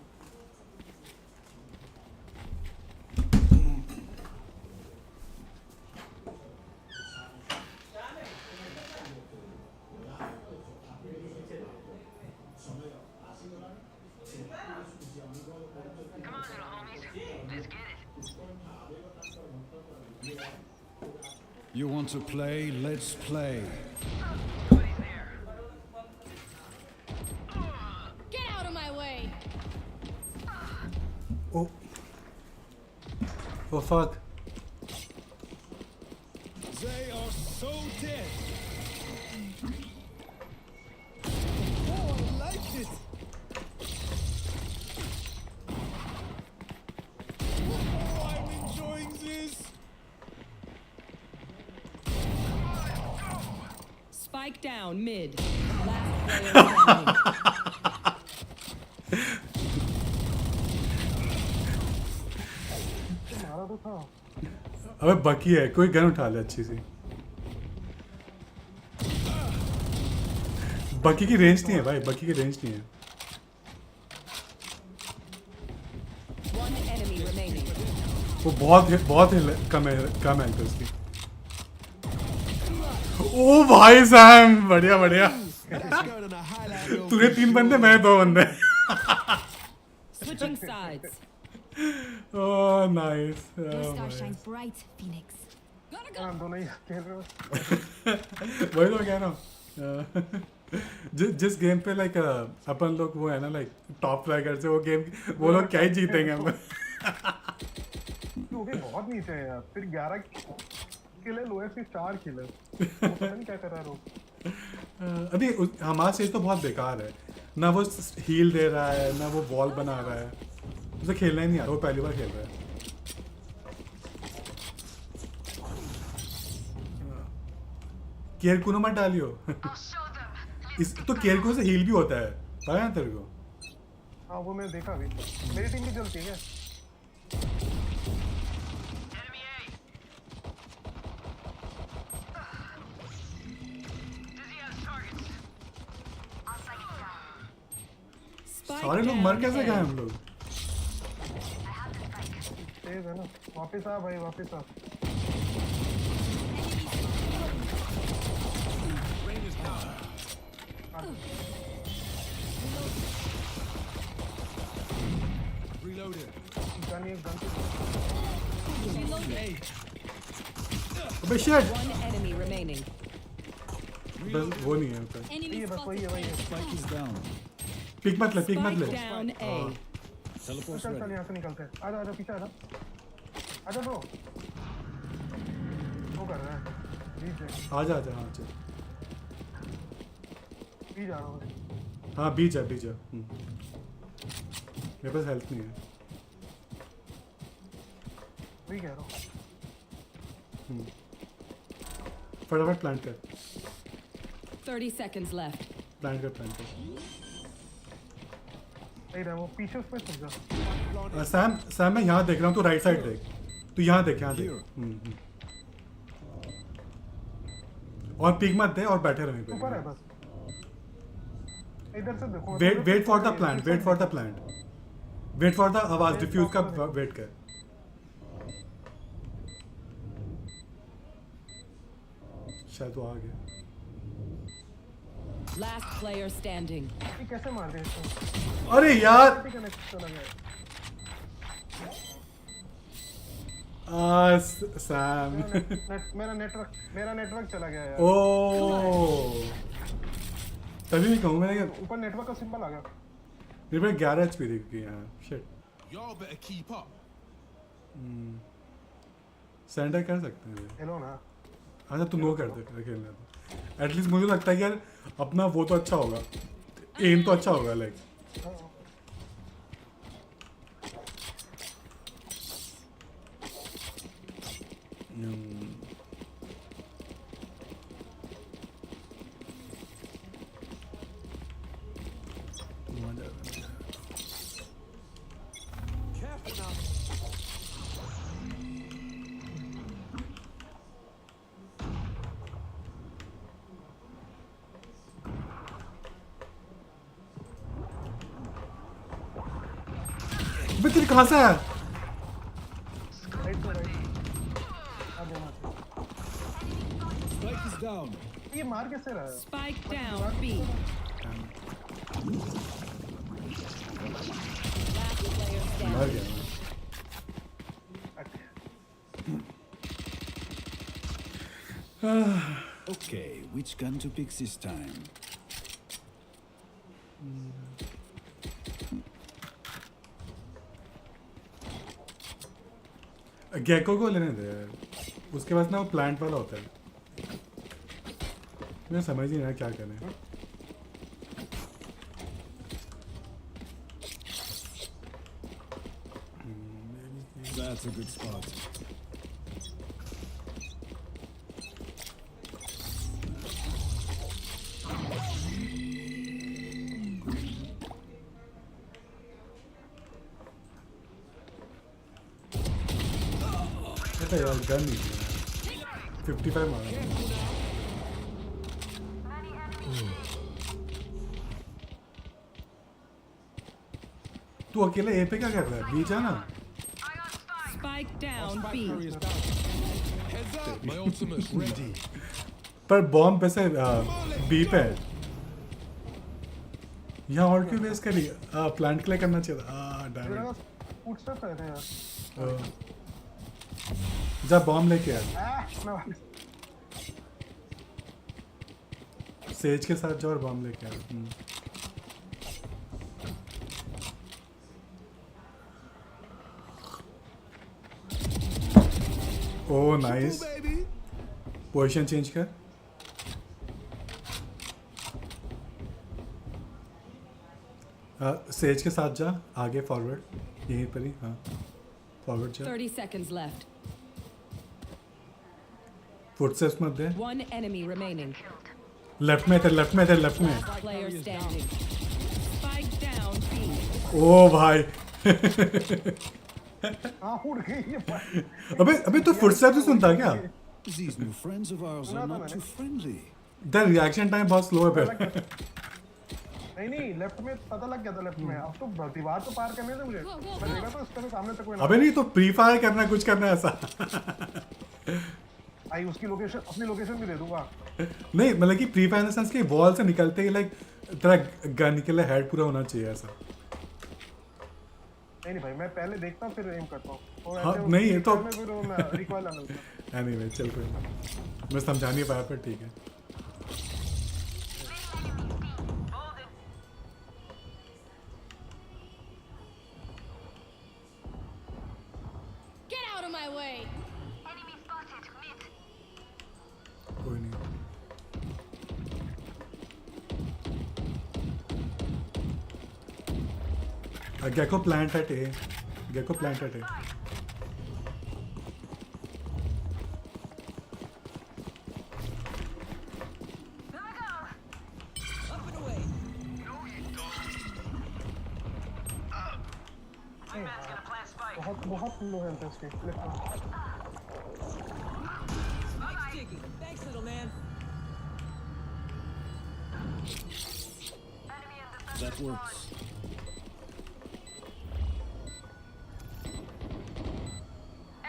You want to play? Let's play. Get out of my way! Oh. Oh fuck. They are so dead. Oh, I like it. Oh, I'm enjoying this. Spike down mid. Last player standing. मारा तो था। अबे बकी है कोई gun उठा ले अच्छी सी। बकी की रेंज नहीं है भाई, बकी की रेंज नहीं है। One enemy remaining. वो बहुत कम है उसकी। ओ भाई सैम बढ़िया बढ़िया। Let's go to the highlight reel. तूने 3 बंदे मैं 2 बंदे। Switching sides. Oh nice. Your star shines bright, Phoenix. Gotta go! हम दोनों ही खेल रहे हो। वही तो कह रहा हूँ। जिस गेम पे लाइक अपन लोग वो है ना लाइक टॉप फ्लैगर से वो गेम वो लोग क्या ही जीतेंगे हम। तू भी बहुत नीचे है यार। फिर 11 किले लोएस्ट से 4 किले। वो पता नहीं क्या कर रहा है लोग। अभी हमारा स्टेज तो बहुत बेकार है। ना वो हील दे रहा है ना वो बॉल बना रहा है। उसे खेलना ही नहीं आ रहा। वो पहली बार खेल रहा है। केयरकू मत डालियो। इस तो केयरकू से हील भी होता है पता है तेरे को? हाँ वो मैंने देखा अभी। मेरी टीम भी चलती है। Spike सारे लोग मर down कैसे गए A. हम लोग? तेज है ना, वापस आ भाई, वापस आ। Reloading. जानिए गन अबे शिट, One enemy remaining. बस वो नहीं है ऊपर। Enemy बस वही है, वही है। Spike is down. पिक मत ले, पिक मत Spike ले। down A. Teleport's चल चल ready. यहाँ से निकलते हैं। आजा आजा पीछे आजा। आजा ब्रो। वो कर रहा है। बीच है। आजा आजा, हाँ चल। बीच आ रहा हूँ। हाँ बीच है, बीच है। मेरे पास हेल्थ नहीं है। वही कह रहा हूँ। फटाफट प्लांट कर, 30 seconds left. प्लांट कर, प्लांट कर। नहीं रहा, वो पीछे उसमें चल जा। सैम, सैम मैं यहाँ देख रहा हूँ, तू राइट साइड देख। तू यहाँ देख, यहाँ देख। और पिक मत दे और बैठे रहो यहीं ऊपर है पे। बस। इधर से देखो। Wait for the plant, wait for the plant, wait for the आवाज डिफ्यूज का वेट कर। शायद वो आ गया। Last player standing. ये कैसे मार दिया इसको? अरे यार, कनेक्ट चला गया। सैम। मेरा नेटवर्क चला गया यार। ओ तभी मैं कहूँ मैंने ऊपर नेटवर्क का सिंबल आ गया। मेरे पास 11 HP दिख गई यहाँ। Shit, Y'all better keep up. Surrender कर सकते हैं। हेलो ना। अच्छा तू नो कर दे खेलने तो। एटलीस्ट मुझे लगता है कि यार अपना वो तो अच्छा होगा, एम तो अच्छा होगा लाइक। अबे तेरी कहाँ से आया? Right to right. आ जाना। Spike is down. ये मार कैसे रहा है? Spike down B. Last player standing. मर गया। Okay, which gun to pick this time? Gecko को लेने दे यार, उसके पास ना वो प्लांट वाला होता है। मैं समझ नहीं रहा क्या करें। That's a good spot. अरे यार गन नहीं है। 55 मारा। तू अकेले ए पे क्या कर रहा है? बी जा ना। Spike down B. Carrier's down. Heads up. My ultimate's ready. पर बॉम्ब पे से बी पे है। यहाँ और क्यों वेस्ट करी? प्लांट के लिए करना चाहिए था। डैम मेरा इट। फुटस्टेप्स आ रहे हैं यार। जा बॉम्ब लेके आ। मैं वापस। सेज के साथ जाओ और बॉम्ब लेके आ। Oh nice. Baby. Position change कर। सेज के साथ जा आगे, फॉरवर्ड यहीं पर ही। हाँ फॉरवर्ड जा। 30 seconds left. फुटस्टेप्स मत दे। One enemy remaining. लेफ्ट में थे, लेफ्ट में थे, लेफ्ट में। Last player standing. Spike down B. ओ भाई। हाँ उड़ गई ये बात। अबे तो फुटस्टेप्स ही सुनता क्या? These new friends of ours are not too friendly. The reaction time बहुत स्लो है फिर। नहीं लेफ्ट में पता लग गया था लेफ्ट में। अब तो दीवार तो पार करने दे मुझे। मैं देखा तो उसके सामने तक कोई ना। अबे नहीं तो प्री फायर करना है, कुछ करना है ऐसा। भाई उसकी लोकेशन अपनी लोकेशन भी दे दूंगा। नहीं मतलब कि pre fire in the sense कि वॉल से निकलते ही लाइक तेरा गन निकले हेड पूरा होना चाहिए ऐसा। नहीं भाई मैं पहले देखता हूँ फिर एम करता हूँ। हाँ नहीं ये तो फिर मैं रिकॉइल आना मिलता है। एनीवे चल कोई नहीं, मैं समझा नहीं पाया पर ठीक है। Get out of my way! कोई नहीं। Gecko plant at A. Gecko plant at A. Up and away. बहुत लो हेल्थ है इसकी। Spike's ticking. Thanks, little man. That works.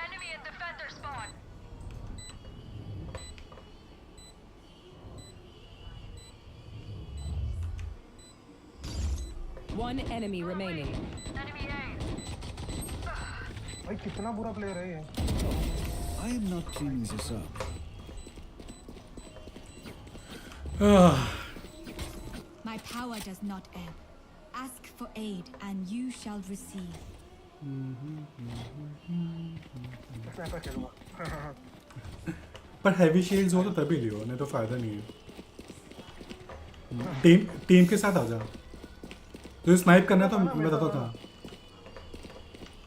Enemy and defender spawn. One enemy remaining. Enemy A. भाई कितना बुरा player है ये। I am not cleaning this up. My power does not ebb. Ask for aid and you shall receive. Sniper खेलूंगा। पर heavy shields हो तो तभी लियो, नहीं तो फायदा नहीं है। टीम के साथ आ जा। तो स्नाइप करना है तो मैं बताता हूँ कहाँ।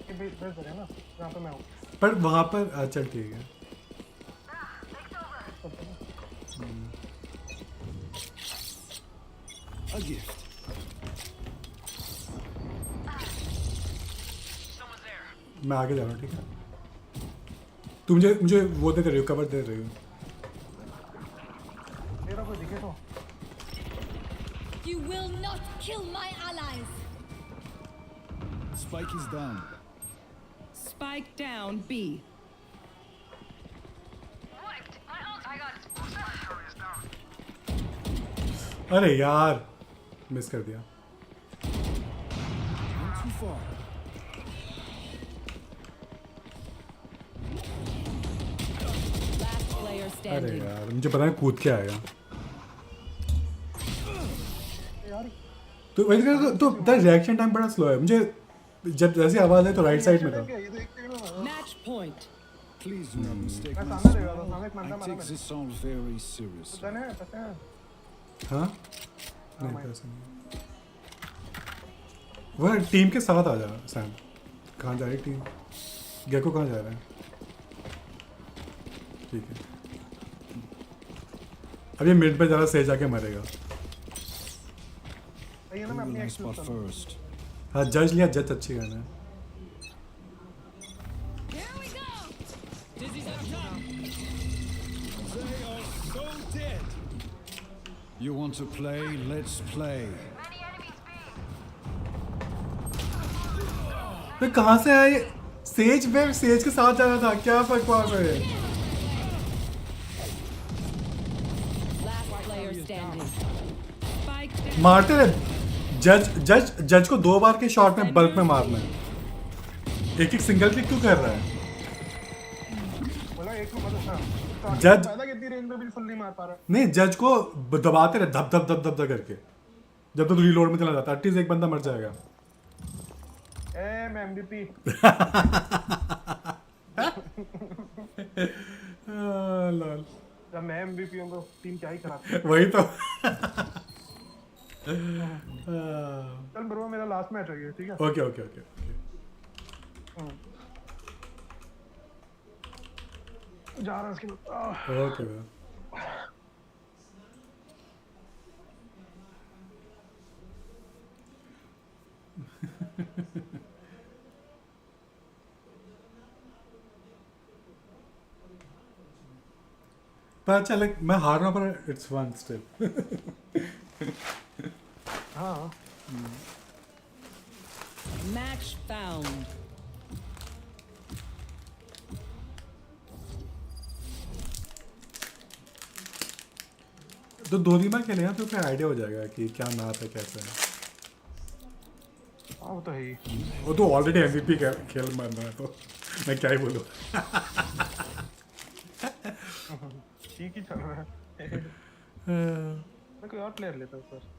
ये बेस जगह है ना जहाँ पे मैं हूँ। पर वहाँ पर चल ठीक है। A gift. मैं आगे जा रहा हूँ ठीक है। तुम मुझे वो दे रही हो, कवर दे रही हो। मेरा कोई दिखे तो। You will not kill my allies! Spike is down. Spike down B. Wiped. My ult. I got. अरे यार मिस कर दिया। Not too far. Last player अरे standing. यार मुझे पता है कूद के आएगा। तो वैसे तो रिएक्शन टाइम बड़ा स्लो है। मुझे जब जैसी आवाज है तो राइट साइड में था। ये देख के ना। Match point. Please do not mistake मैं my सामने देखा था, smile. सामने एक बंदा I मारा take मैंने। this all very seriously. Gun है पता है। हाँ नहीं पैसा नहीं। वह टीम के साथ आ जा सैम। कहाँ जा रही टीम? गेको कहाँ जा रहा है? ठीक है। अब ये मिड पे ज़रा सही जाके मरेगा। ये ना मैं अपनी Nice एक्सेस spot करूँ। first. हाँ जज लिया, जज अच्छी गन है। Here we go! Dizzy's up top. They are so dead. You want to play? Let's play. Many enemies B. तो कहाँ से आए? सेज पे सेज के साथ जाना था, क्या बकवास है? Last player standing. Spike down. मारते रहे। जज को 2 बार के शॉट में बल्क में मारना है। एक सिंगल क्लिक क्यों कर रहा है? बोला एक मतलब हाँ। जज- फायदा कितनी रेंज में भी फुल नहीं मार पा रहा। नहीं जज को दबाते रहे धप धप धप धप धप करके, जब तक रीलोड में चला जाता एटलीस्ट एक बंदा मर जाएगा। मैं MVP। लॉल जब मैं MVP हूँ तो टीम क्या ही खराब। वही तो। चल ब्रो मेरा लास्ट मैच है ये, ठीक है? ओके ओके ओके जा रहा है इसके बाद। ओके पर अच्छा लाइक मैं हार रहा हूँ पर इट्स फन स्टिल। हाँ Match found. तो 2 बार खेलेगा तो फिर आइडिया हो जाएगा कि क्या मैप है कैसे है। हाँ वो तो है ही। वो तो ऑलरेडी एमवीपी खेल मर रहा है तो मैं क्या ही बोलूँ। ठीक ही चल रहा है। मैं कोई और प्लेयर लेता हूँ सर।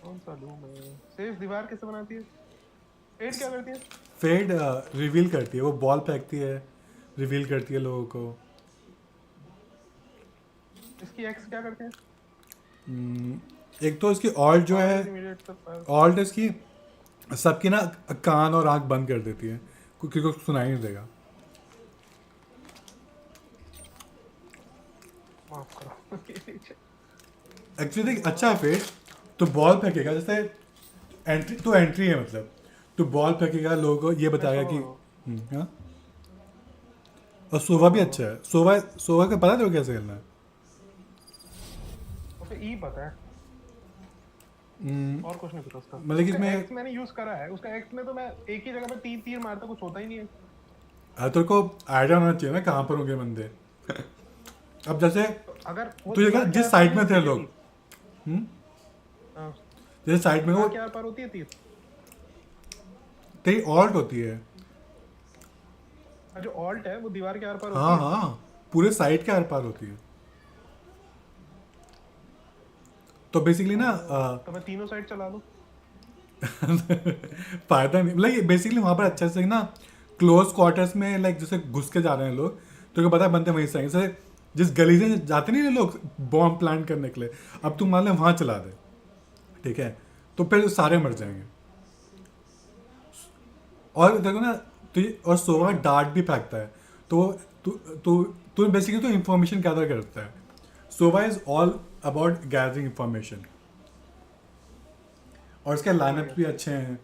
कौन सा लूँ मैं? सेज दीवार कैसे बनाती है? फेड क्या करती है? फेड रिवील करती है, वो बॉल फेंकती है, रिवील करती है लोगों को। इसकी एक्स क्या करते हैं? एक तो इसकी ऑल्ट जो है, ऑल्ट इसकी सबकी ना कान और आंख बंद कर देती है क्योंकि को सुनाई नहीं देगा। माफ करो। एक्चुअली देख अच्छा है फेड, तो बॉल फेंकेगा जैसे एंट्री तो एंट्री है, मतलब तो बॉल फेंकेगा लोगों को ये बताएगा कि हाँ। और सोवा भी अच्छा है, सोवा सोवा का पता है तो कैसे खेलना है। उसे ई पता है और कुछ नहीं पता उसका। मतलब कि इसमें एक्स मैंने यूज करा है, उसका एक्स में तो मैं एक ही जगह पे 3 तीर मारता, कुछ होता ही नहीं है। तेरे को आइडिया होना चाहिए ना कहाँ पर होंगे बंदे। अब जैसे अगर तुझे क्या जिस साइड में थे लोग, हाँ जैसे साइड में वो क्या पार होती है तीर? तेरी ऑल्ट होती है। जो ऑल्ट है वो दीवार के आर पार हाँ होती है। हाँ पूरे साइड के आर पार होती है। तो बेसिकली ना तो मैं तीनों साइड चला लूं। फायदा नहीं, लाइक बेसिकली वहाँ पर अच्छे से ना क्लोज क्वार्टर्स में लाइक जैसे घुस के जा रहे हैं लोग, तो क्या पता है बनते वहीं से आएंगे। जैसे जिस गली से जाते नहीं लोग बॉम्ब प्लांट करने के लिए, अब तुम मान लो वहाँ चला दे, ठीक है, तो फिर सारे मर जाएंगे। और देखो ना और सोवा डार्ट भी फेंकता है, तो तू बेसिकली तो इंफॉर्मेशन गैदर करता है। Sova is all about gathering information, और इसके लाइनअप भी अच्छे हैं।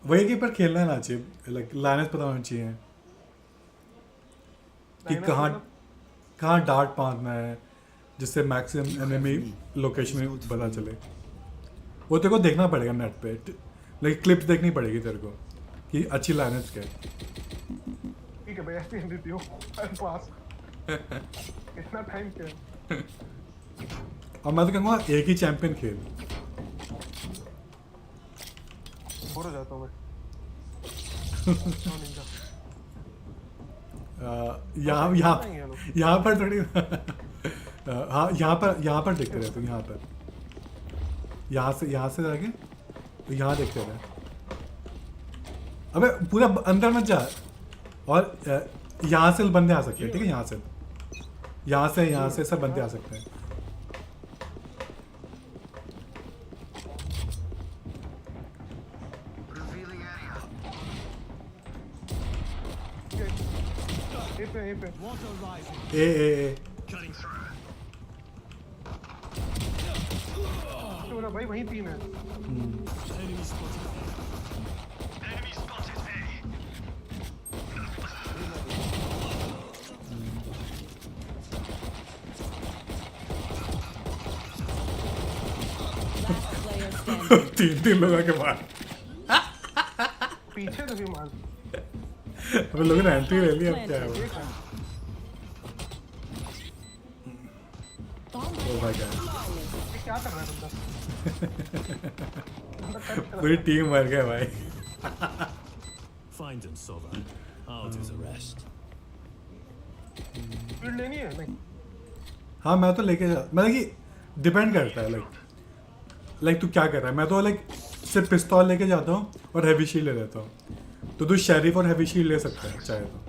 वही के पर खेलना ना चाहिए, लाइक लाइनअप पता होना चाहिए कि कहाँ डार्ट मारना है जिससे मैक्सिमम एनिमी लोकेशन में पता चले। वो तेरे को देखना पड़ेगा नेट पे, लाइक क्लिप्स देखनी पड़ेगी तेरे को कि अच्छी लाइनअप्स क्या है। ठीक है भाई, ऐसे ही देती हूँ पास। इतना टाइम क्या? और मैं तो कहूँगा एक ही चैंपियन खेल। बोर हो जाता हूँ मैं। यहाँ पर थोड़ी हाँ यहाँ पर देखते रहते हैं। यहाँ पर यहाँ से जाके तो यहाँ देखते रहे। अबे पूरा अंदर मत जा। और यहाँ से बंदे आ सकते हैं, ठीक है, यहाँ से सब बंदे आ सकते हैं। ए तो भाई वहीं 3 है। तीन लोगों के बाद पीछे तो भी मार। अब लोगों ने एंट्री ले ली, अब क्या है वो। ओ भाई गॉड, क्या कर रहा है बंदा? पूरी टीम मर गया भाई। Find him, Sova. I'll do the rest. Field लेनी है नहीं? हाँ मैं तो लेके जा, मतलब कि डिपेंड करता है लाइक तू क्या कर रहा है। मैं तो लाइक सिर्फ पिस्तौल लेके जाता हूँ और हैवी शील्ड ले लेता हूँ, तो तू शेरिफ और हैवी शील्ड ले सकता है चाहे तो।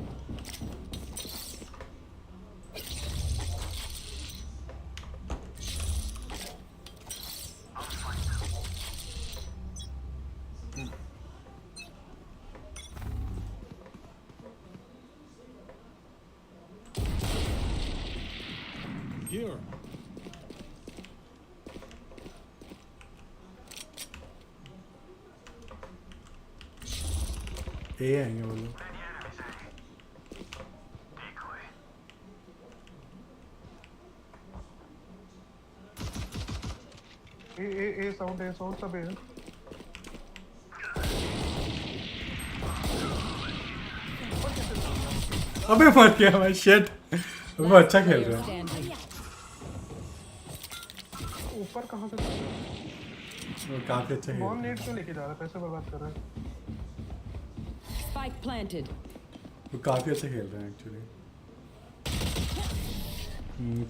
Here. ए आएंगे वो लोग। ए साउंड सब है। अबे मर गया भाई, शिट। वो अच्छा खेल Player रहा है। standing. ऊपर कहाँ से वो काफी अच्छा खेल बॉम्ब रहा नेट क्यों लेके जा रहा है? पैसे बर्बाद कर रहा है। Spike planted. है। वो काफी अच्छा खेल रहा है एक्चुअली।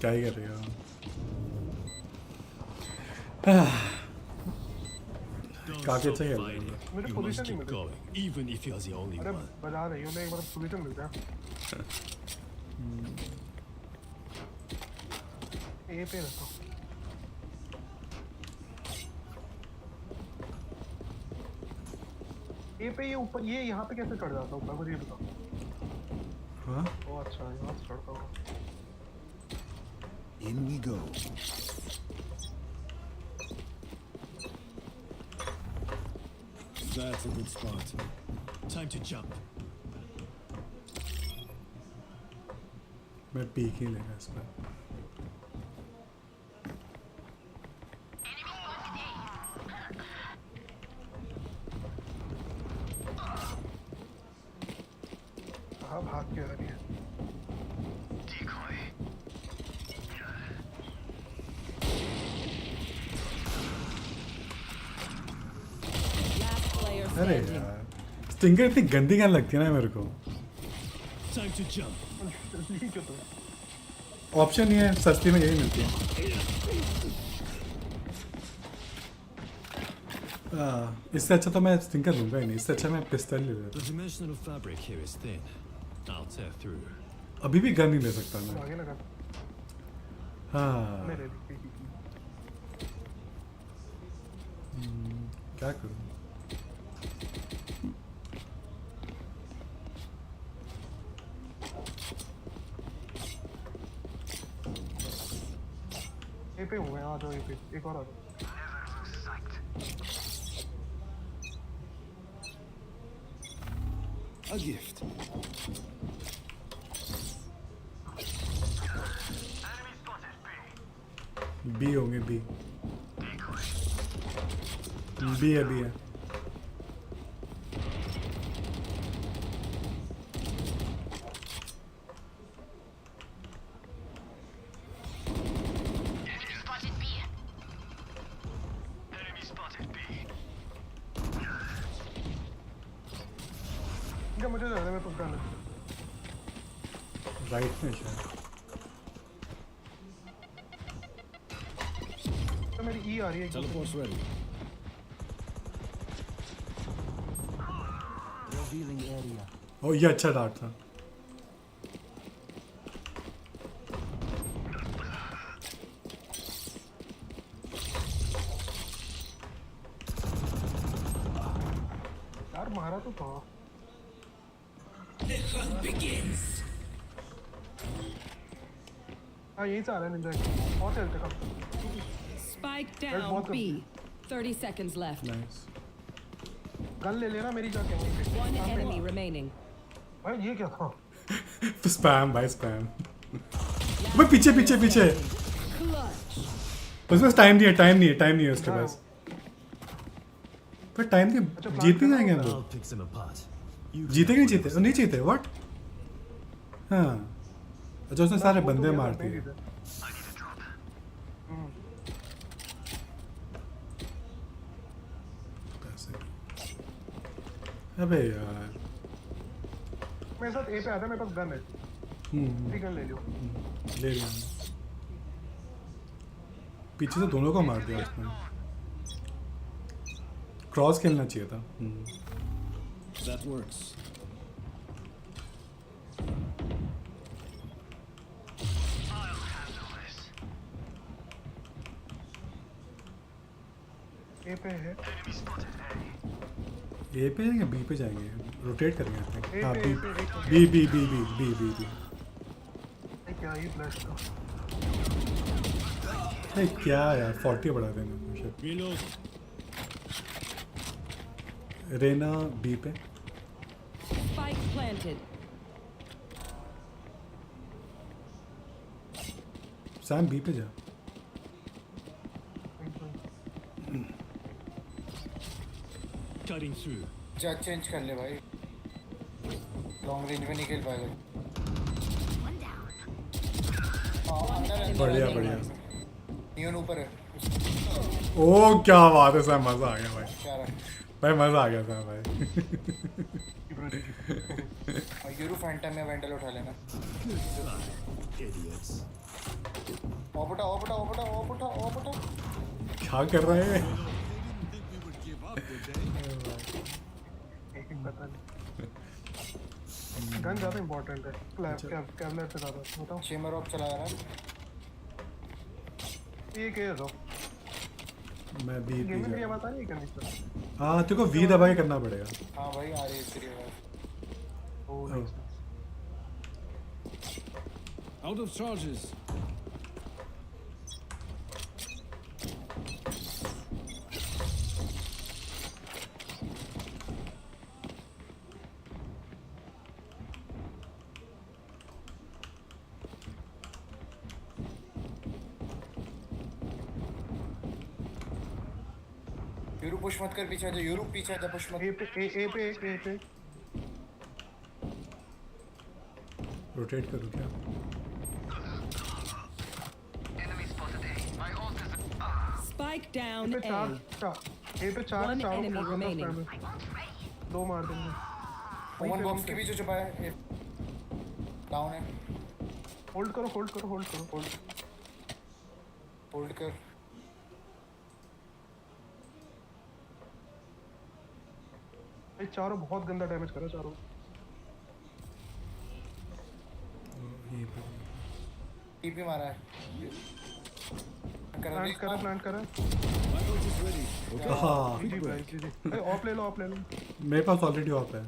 क्या ही करेगा। काफी अच्छा खेल रहा है। मुझे You पोजीशन must नहीं keep मिल रही। going, even if you're the only अरे one. बजा रही हूँ मैं, एक बार पोजीशन मिल जाए। ए पे रखो। ए पे ये ऊपर, ये यहाँ पे कैसे चढ़ जाता ऊपर, मुझे ये बताओ। हाँ? ओ अच्छा, यहाँ से चढ़ता हूँ। In we go. That's a good spot. Time to jump. मैं पीक ही लेगा इस पर। कहाँ भाग के आ रही है? Last player अरे standing. यार, स्टिंगर इतनी गंदी गन लगती है ना मेरे को। Time to jump. जल्दी क्यों तो? ऑप्शन नहीं है, सस्ती में यही मिलती है। इससे अच्छा तो मैं स्टिंगर लूंगा ही नहीं, इससे अच्छा मैं पिस्तौल ले लेता। The dimensional fabric here is thin. I'll tear through. अभी भी गन नहीं ले सकता मैं। आगे लगा। हाँ, मेरे क्या करूँ? ए पे हूँ मैं, आ जाओ ए पे, एक और आ जाओ। A gift. बी होंगे, बी। बी है, बी है। क्या मुझे जा रहा है, मैं पक्का नहीं। राइट में शायद। तो मेरी ई आ रही है। Teleport's ready. ओ ये अच्छा डार्ट था। यार मारा तो था। हाँ यही से आ रहा है निंजा। और चलते का। Spike बहुत down कम। B. 30 seconds left. Nice. Gun ले लेना मेरी जाके वहीं पे। One enemy remaining. भाई ये क्या था? तो स्पैम भाई, स्पैम। भाई पीछे पीछे पीछे। Clutch. उसके पास टाइम नहीं है, टाइम नहीं है, टाइम नहीं है उसके पास। पर टाइम नहीं, जीत नहीं जाएंगे हम I'll लोग। pick them apart. You जीतेंगे नहीं जीते? नहीं जीते, व्हाट? हाँ, अच्छा उसने सारे बंदे मार दिए। अबे यार। मेरे साथ ए पे आता है, मेरे पास गन है। ठीक गन ले लो। ले लिया। पीछे से दोनों को मार दिया उसने। क्रॉस खेलना चाहिए था। That works. ए पे है। ए पे जाएंगे, बी पे जाएंगे, रोटेट करेंगे अपने। हाँ, पे, बी पे, पे। B B B B B B B. ये क्या ही फ्लैश था? अरे क्या यार, 40 बढ़ा देना मुझे। reload. रेना बी पे। Spike planted. सैम बी पे जा। Cutting through. जज चेंज कर ले भाई, लॉन्ग रेंज में नहीं खेल पाएगा। हाँ अंदर है। बढ़िया बढ़िया। नियॉन ऊपर है। ओ क्या बात है सर, मजा आ गया भाई। क्या रहा? भाई मजा आ गया सर भाई। और यूरो फैंटम में वेंडल उठा लेना। Idiots. ओपटा। क्या कर रहे हैं? पता नहीं। गन ज़्यादा इम्पोर्टेंट है, कैवलर से ज़्यादा। बताओ। शिमर ऑफ चला रहा है। ये क्या है? मैं बी गेम में ये बात आ रही है करनी चाहिए। हाँ तेरे को वी दबा के करना पड़ेगा। हाँ भाई आ रही है तेरी आवाज। Oh nice. Out of charges. Euro push मत कर, पीछे आ जा। यूरो पीछे आ जा, पुश मत। ए पे। रोटेट करूँ क्या? Spike down ए पे A. ए पे 4 One चारों enemy को remaining. 2 मार देंगे। ओवन बॉक्स के बीच छुपा है। डाउन है। होल्ड करो। होल्ड कर। ये चारों बहुत गंदा डैमेज करा चारों। टीपी मारा है। प्लांट करा। My ult is ready. Okay. हाँ जी भाई जी। अरे ऑफ ले लो। मेरे पास ऑलरेडी ऑफ है।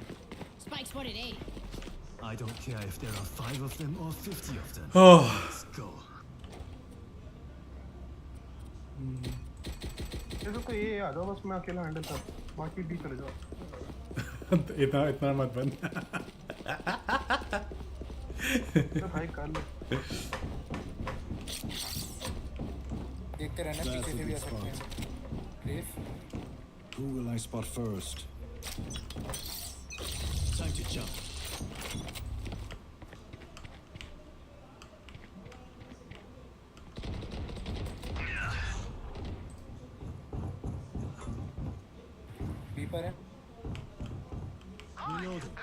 Spike spotted A. I don't care if there are 5 of them or 50 of them. Oh Let's go. जैसे तो ये आ जाओ, बस मैं अकेला हैंडल कर, बाकी डी चले जाओ। इतना मत बन। तो भाई कर ले। देखते रहना, पीछे से भी आ सकते हैं। Brave. Who will I spot first? Time to jump. B पर है। Reloading.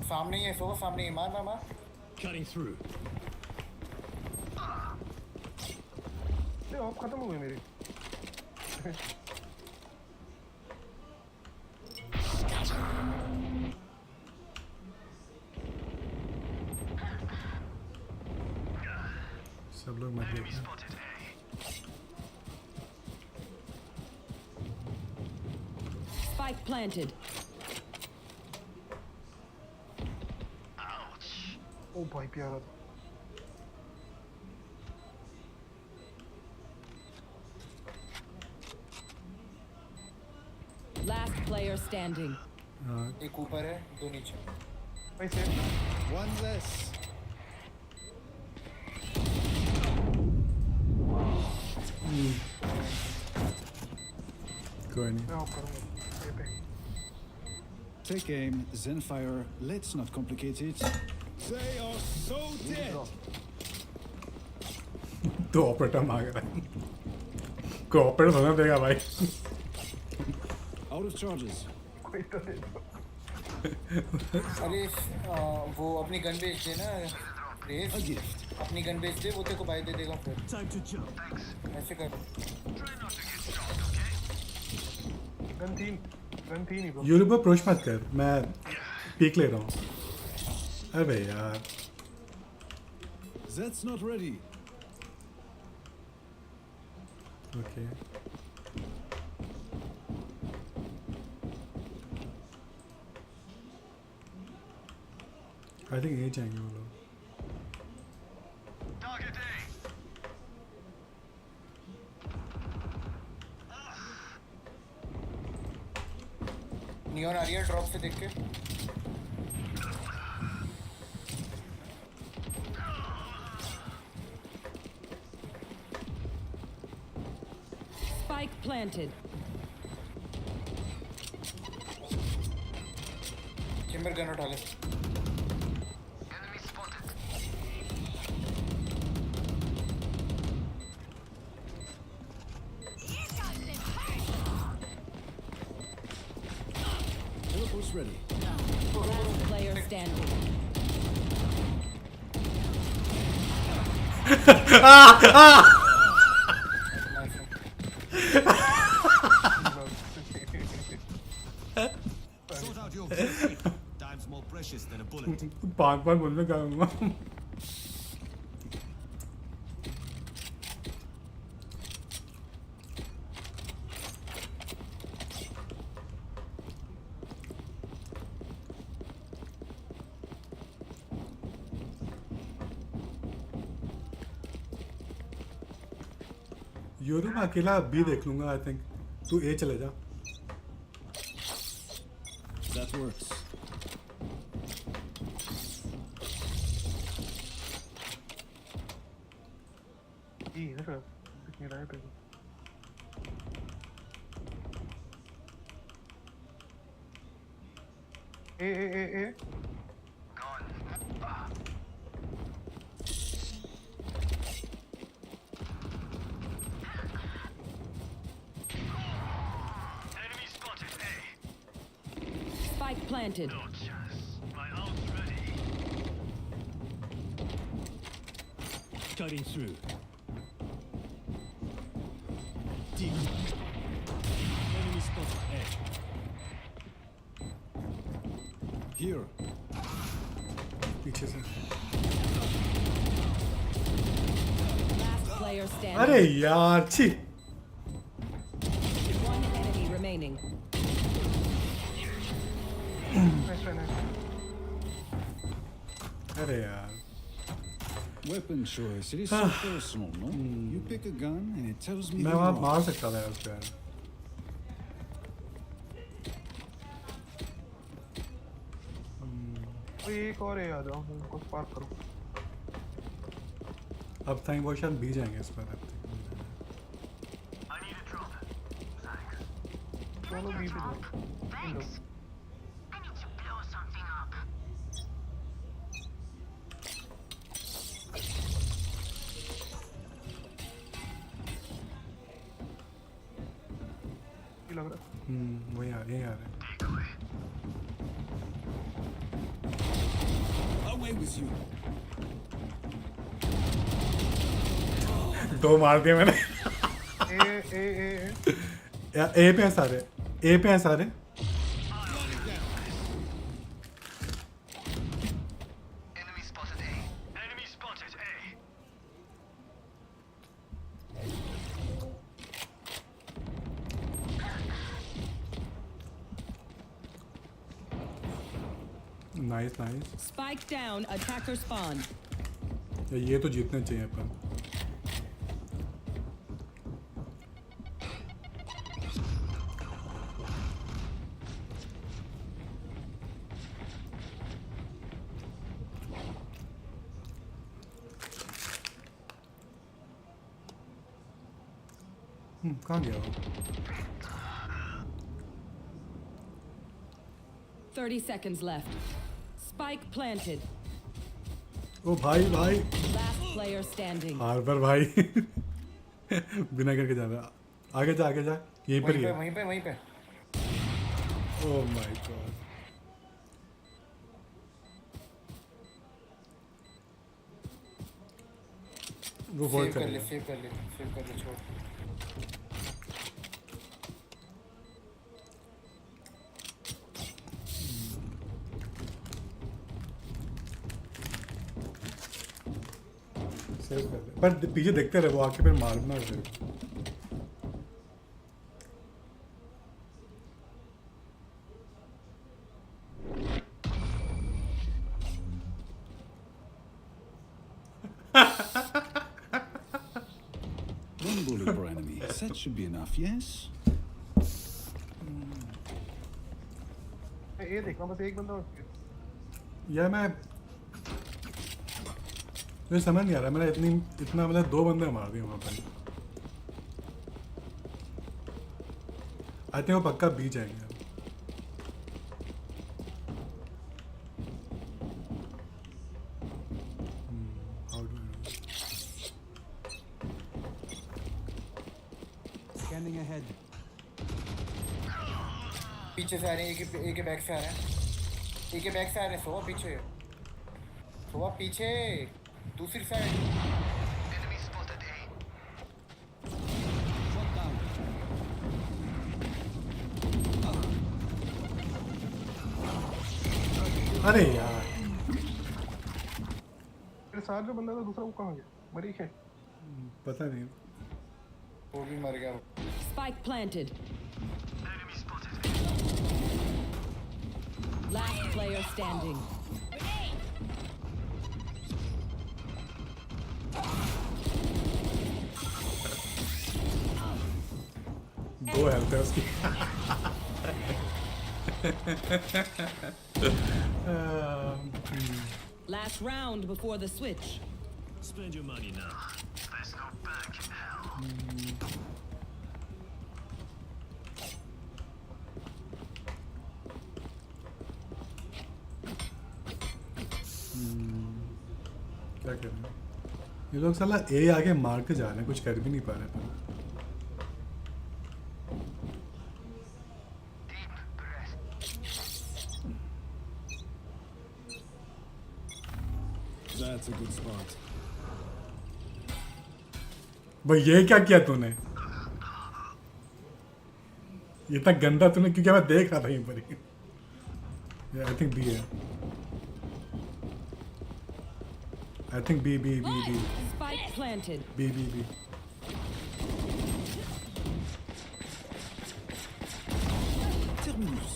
सामने ही है, सोवा सामने ही। मार। Cutting through. नहीं ऑफ खत्म हो गई मेरी। सब लोग मत देखना। Spike planted. ओ भाई प्यारा। Last player standing. हाँ एक ऊपर है, 2 नीचे। भाई सेफ। One less. कोई नहीं। मैं ऑफ करूंगा। ए पे। Take aim, Zenfire. Let's not complicate it. They are so dead. तो ऑपरेटर मांग रहा है। कोई ऑपरेटर होना देगा भाई। Out of charges. कोई तो दे दो। अरे वो अपनी गन बेच दे ना। रेस A gift. अपनी गन बेच दे, वो तेरे को बाय दे देगा फिर। Time to jump. ऐसे कर। गन थी नहीं ब्रो। यूरोप पर अप्रोच मत कर, मैं पीक ले रहा हूँ। अबे यार That's not ready. Okay I think यही जाएंगे वो लोग। नियॉन आ रही है ड्रॉप से, देख के। Spike planted. चेम्बर गन उठा ले Teleport's ready. Last player standing. Sort out your kill. Time's more precious than a bullet. 5 बोलने का हूँ यूरो मैं अकेला बी देख लूंगा आई थिंक तू ए चले जा That works. ई है सर कितनी राइट है ए Spike planted. Cutting through. Deep. Enemy spotted A. Here. पीछे से Last player standing. अरे यार छी One enemy remaining. नाइस अरे यार Weapon choice. It is so personal, no? You pick a gun and it tells me मैं who वहाँ you are. मार सकता था यार उसको यार कोई एक और है आ जाओ उनको स्पार्क करो अब टाइम वो शायद भी जाएंगे इस पर चलो बी पे जाओ इन लो ये लग रहा वही आ रहे हैं Away with you. दो मार दिए मैंने ए यार ए पे हैं सारे ए पे हैं सारे nice nice Spike down. Attacker spawn. ये तो जीतने चाहिए अपन कहाँ गया वो 30 seconds left. Spike planted. ओ भाई भाई Last player standing. हार्बर भाई बिना करके जा रहा आगे जा यहीं पर ही है वहीं पे ओह माय गॉड वो बहुत सेव कर ले चलेगा छोड़ सेव कर ले पर पीछे देखते रहे वो आके फिर मारना है One bullet per enemy. That should be enough, yes? ये देखना बस एक बंदा यार मैं मुझे समझ नहीं आ रहा मैंने इतना मतलब 2 बंदे मार दिए वहाँ पर आई थिंक वो पक्का बी जाएंगे पीछे से आ रहे हैं, एक के बैक से आ रहे हैं, एक के बैक से आ रहे हैं। सोवा पीछे, सोवा पीछे, दूसरी साइड। अरे यार मेरे साथ जो बंदा था दूसरा वो कहाँ गया? मरी है? पता नहीं। वो भी मर गया। Spike planted. Last player standing. दो हेल्थ है उसकी। Last round before the switch. Spend your money now. There's no bank in hell. क्या कर रहे हैं ये लोग? साला ए आगे मार के जा रहे हैं, कुछ कर भी नहीं पा रहे हैं। That's a good spot. भाई ये क्या किया तूने? ये इतना गंदा तूने, क्योंकि मैं देख रहा था यहीं पर ही। आई थिंक बी है। I think B B B B Spike planted. B B B. Terminus.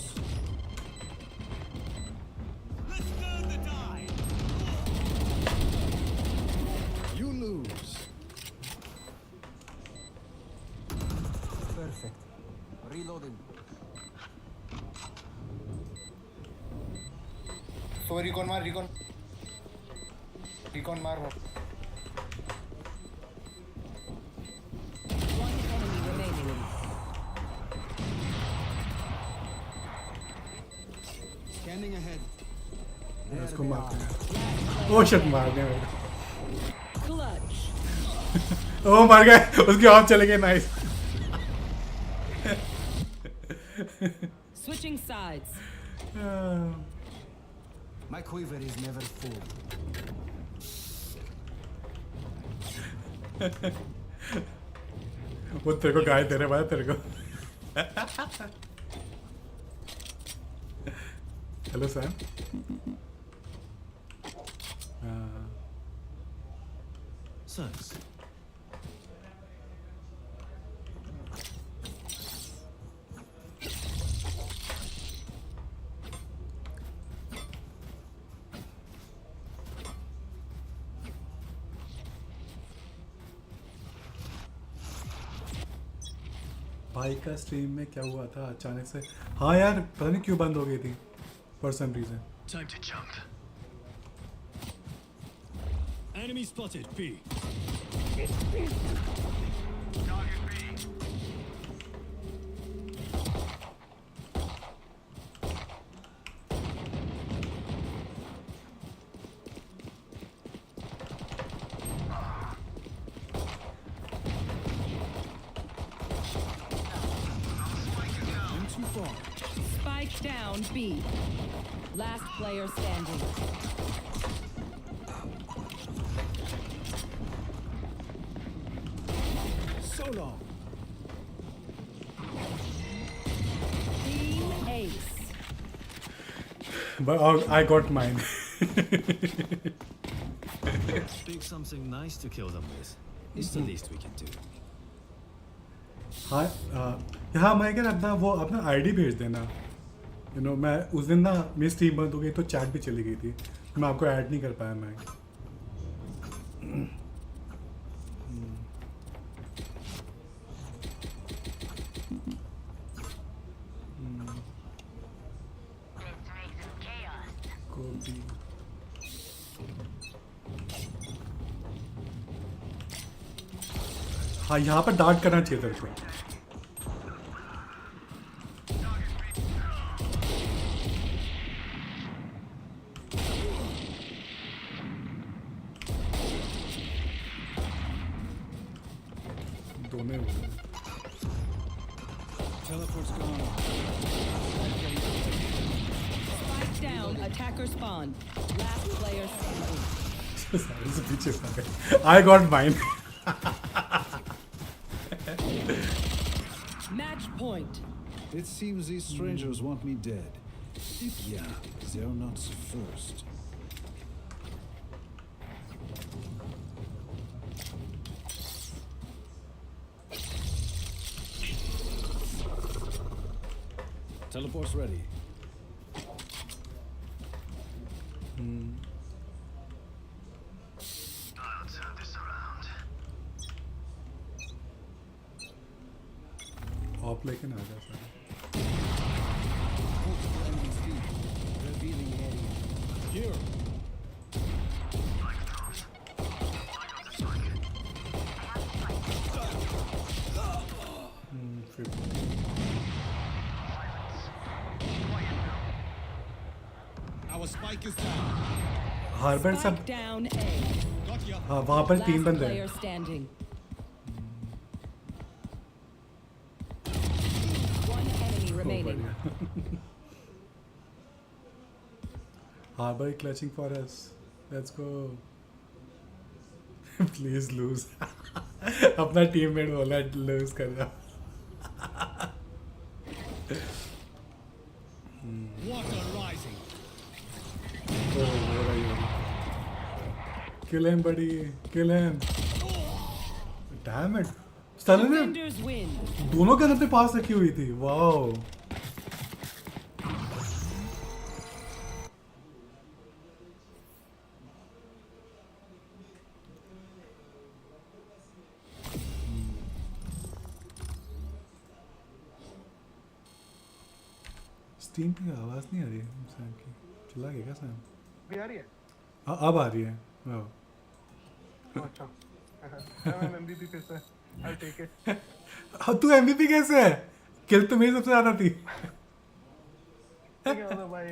You lose. Perfect. Reloading. So recon मार, रिकॉन मार। One enemy remaining. Scanning ahead. उसको मारते हैं। ओ शिट, मार दिया मेरे को। Clutch. ओ मर गए, उसकी ऑफ चले गए। Nice. Switching sides. My quiver is never full. वो तेरे को गाय दे रहे भाई, तेरे को। Hello sir. Thanks. भाई का स्ट्रीम में क्या हुआ था अचानक से? हाँ यार, पता नहीं क्यों बंद हो गई थी, for some reason. Time to jump. Enemy spotted. B. Spike down B. Last player standing. So long. Team Ace. But I got mine. Pick something nice to kill them with. It's the least we can do. हाँ यहाँ मैं क्या अपना वो अपना ID भेज देना। You know मैं उस दिन ना मेरी स्ट्रीम बंद हो गई तो चैट भी चली गई थी, मैं आपको ऐड नहीं कर पाया मैं। कॉपी। हाँ यहाँ पर डार्ट करना चाहिए तेरे को। Teleport's gone. Spike down. Attacker spawn. Last player standing. सारे से पीछे भाग गए. I got mine. Match point. It seems these strangers want me dead. Yeah, they're not the first. Teleport's ready. I'll turn this around. Op लेके ना आ जा सारे. Revealing area. Here. फिर Our spike is down. Harbor सब. Spike down A. Got ya. हाँ वहाँ पर 3 Last बंदे player हैं. standing. One enemy remaining. Harbor clutching for us. Let's go. Please lose. अपना टीममेट बोला लूज कर रहा. Water rising. Kill him, buddy. Kill him. Damn it. Strainer ने Defenders win. दोनों गन अपने पास रखी हुई थी. वाओ. स्टीम पे आवाज नहीं आ रही है सैम की. चला गया क्या सैम? भी आ रही है? अब आ रही है. वाओ. अच्छा. मैं MVP पे से. I'll take it. हाँ तू MVP कैसे है? किल तो मेरी सबसे ज्यादा थी. क्या होता भाई?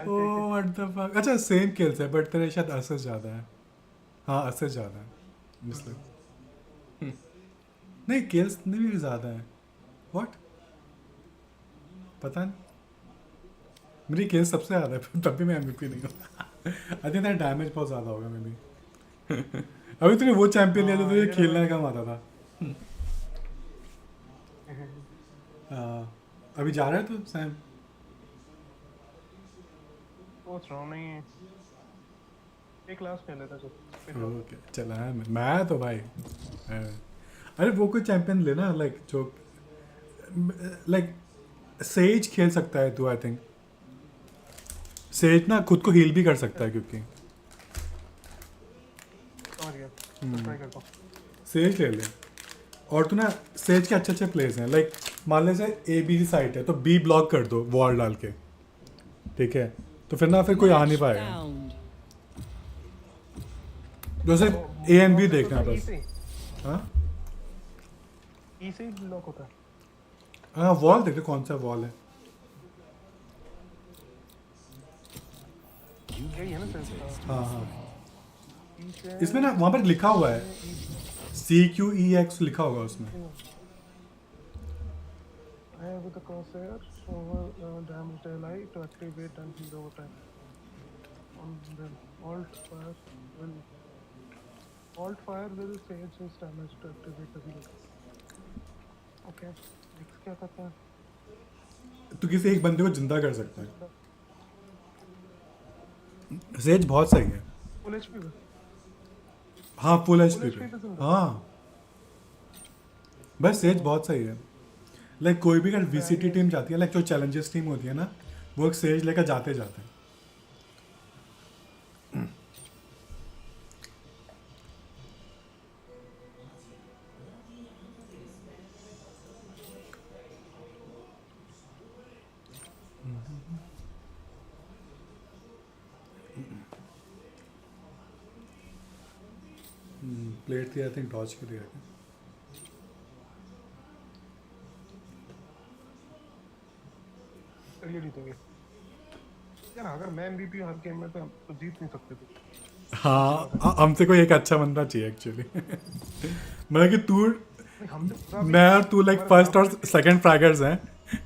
Oh what the fuck. अच्छा सेम किल्स है बट तेरे शायद असर ज्यादा है. हाँ असर ज्यादा है इसलिए. नहीं किल्स नहीं भी ज्यादा है. व्हाट? पता नहीं. मेरी किल्स सबसे ज्यादा है तब भी मैं MVP नहीं हूँ. आई थिंक दैट डैमेज बहुत ज्यादा होगा मे बी. अभी तूने वो चैंपियन लिया तो तुझे खेलने का मजा था. अभी जा रहा है तू सैम? सोच रहा हूँ नहीं. एक क्लास खेल लेता चल. ओके चला है. मैं तो भाई अरे वो कोई चैंपियन लेना लाइक जो लाइक सेज खेल सकता है तू. आई थिंक सेज ना खुद को हील भी कर सकता है क्योंकि समझ गया. ट्राई करता हूँ. सेज ले ले. और तू ना सेज के अच्छे अच्छे प्लेस हैं लाइक मान ले से ए बी साइट है तो बी ब्लॉक कर दो वॉल डाल के. ठीक है तो फिर ना फिर कोई आ नहीं पाएगा. Found. जो सिर्फ ए एंड बी देखना बस. हाँ ई से लॉक होता है. हाँ वॉल देख लो कौन सा वॉल है. यही है ना सर. हाँ हाँ इसमें ना वहाँ पर लिखा हुआ है CQEX लिखा होगा उसमें. I have the crosshair over damage ally to activate and heal over time. On then alt fire will save his damage to activate the heal. Okay. Next क्या करते हैं? तू किसी एक बंदे को जिंदा कर सकता है. सेज बहुत सही है. Full HP पे. हाँ फुल एचपी HP पे. पे जिंदा. हाँ बस सेज बहुत सही है. लाइक कोई भी अगर VCT टीम जाती है लाइक जो चैलेंजेस टीम होती है ना वो एक सेज लेकर जाते हैं. प्लेट थी आई थिंक डॉज के लिए. चलिए जीतेंगे. यार अगर मैं MVP हर गेम में तो हम तो जीत नहीं सकते थे. हाँ हमसे कोई एक अच्छा बंदा चाहिए एक्चुअली. मतलब कि तू मैं और तू लाइक फर्स्ट और सेकंड फ्रैगर्स हैं,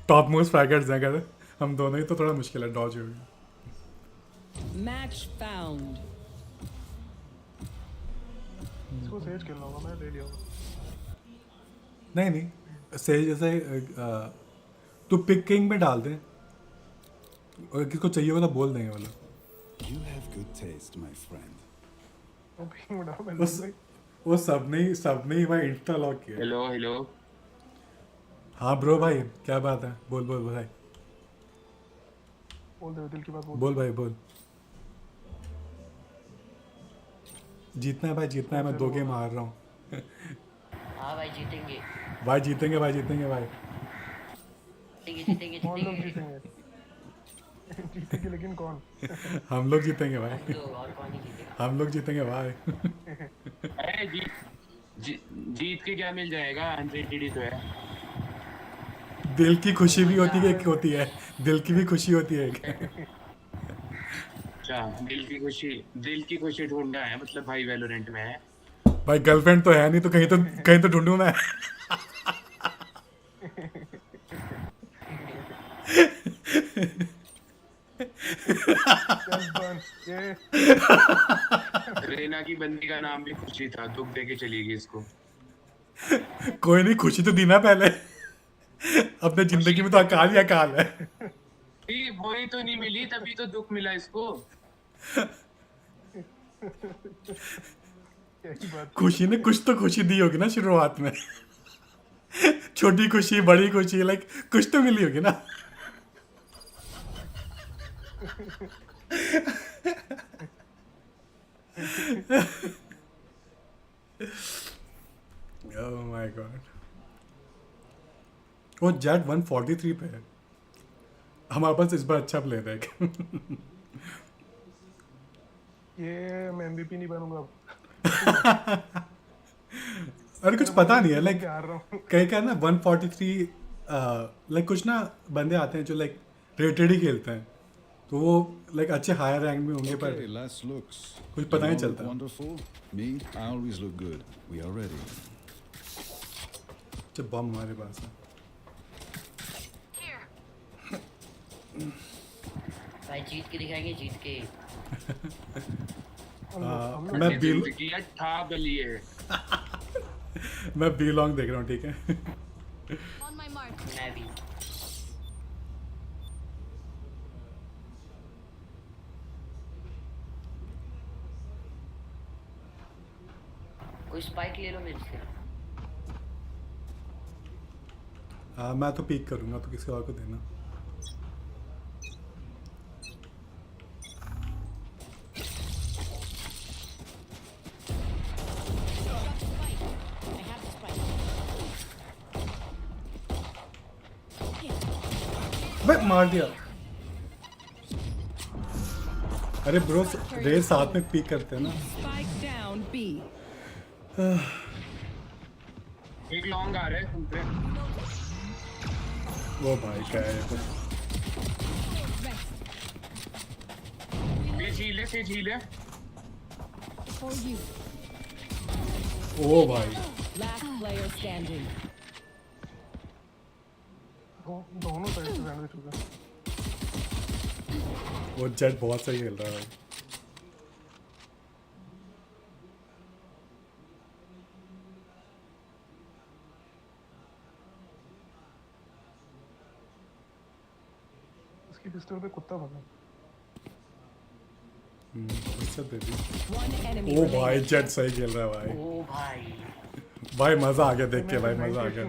टॉप मोस्ट फ्रैगर्स हैं। अगर हम दोनों ही तो थोड़ा मुश्किल है, डॉज होगी। Match found. इसको सेज खेलना होगा, मैं ले लिया होगा। नहीं नहीं, सही जैसे तू पिक किंग में डाल दे, और किसको चाहिए होगा तो बोल देंगे वो लोग। You have good taste, my friend. वो पिंग में डाल, मैं उस वो सबने ही भाई इंस्टा लॉक किया। हेलो हाँ ब्रो भाई, क्या बात है? बोल बोल भाई, बोल दे दिल की बात, बोल भाई बोल। जीतना है भाई, जीतना है। मैं 2 गेम हार रहा हूँ। हाँ भाई जीतेंगे। भाई जीतेंगे भाई, जीतेंगे भाई। जीतेंगे कौन लोग जीतेंगे? जीतेंगे लेकिन कौन? हम लोग जीतेंगे भाई, तो और कौन ही जीतेगा? हम लोग जीतेंगे भाई। अरे जीत के क्या मिल जाएगा? अनरेटेड ही तो है। दिल की खुशी भी होती है, दिल की भी खुशी होती है। अच्छा, दिल की खुशी ढूंढना है मतलब भाई वैलोरेंट में है। भाई गर्लफ्रेंड तो है नहीं, तो कहीं तो ढूंढूं मैं। ये रेना की बंदी का नाम भी खुशी था, दुख दे के चली गई इसको। कोई नहीं, खुशी तो दी ना पहले। अपने जिंदगी में तो अकाल ही अकाल है। वही तो नहीं मिली, तभी तो दुख मिला इसको। खुशी ने कुछ तो खुशी दी होगी ना शुरुआत में। छोटी खुशी, बड़ी खुशी, लाइक कुछ तो मिली होगी ना। Oh my god. वो जेट 143 पे है। हमारे पास इस बार अच्छा प्लेयर है। ये मैं MVP नहीं बनूंगा अब। अरे कुछ पता नहीं है, लाइक हार रहा हूँ। कहीं का ना 143, लाइक कुछ ना बंदे आते हैं जो लाइक रेटेड ही खेलते हैं, तो वो लाइक अच्छे हायर रैंक में होंगे, पर Okay, last looks. कुछ पता नहीं You all look चलता। wonderful. Me, I always look good. We are ready. जब बम हमारे पास है। भाई जीत के दिखाएंगे, जीत के। मैं बी लॉन्ग देख रहा हूँ, ठीक है। On my mark. मैं भी। कोई स्पाइक ले लो मेरे से। मैं तो पीक करूंगा, तो किसी और को देना। बे मार दिया। अरे ब्रो, रेस साथ में पीक करते हैं ना। Spike down B. एक लॉन्ग आ रहा है तुम पे। वो भाई क्या है ये? से झीले। For you. ओ भाई, Last player standing. दोनों साइड से सैंडविच हो गया। वो जेट बहुत सही खेल रहा है भाई। इसकी पिस्टल पे कुत्ता बना। दे दी। One enemy ओ remaining. भाई, जेट सही खेल रहा है भाई। ओ भाई। भाई मजा आ गया देख के, भाई मजा आ गया।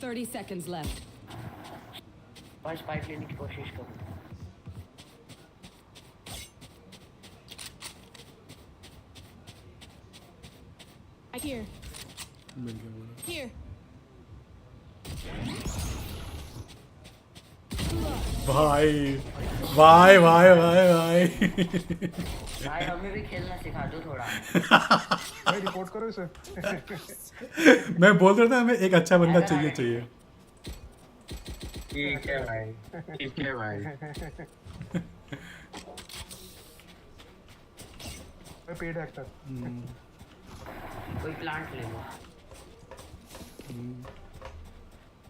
30 seconds left. और स्पाइक लेने की कोशिश करो। Here. मिल गया बोला। Here. भाई भाई भाई भाई भाई भाई हमें भी खेलना सिखा दो थोड़ा। भाई रिपोर्ट करो इसे। मैं बोल रहा था हमें एक अच्छा बंदा चाहिए। ठीक है भाई, ठीक है भाई। Paid actor. कोई प्लांट ले लो।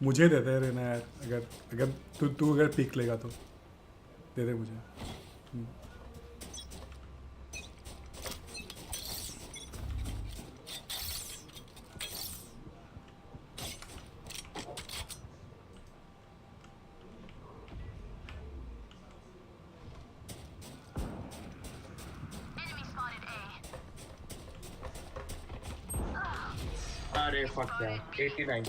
मुझे दे दे रहना यार, अगर अगर तू अगर पिक लेगा तो दे दे मुझे। Enemy spotted A. अरे fuck यार 89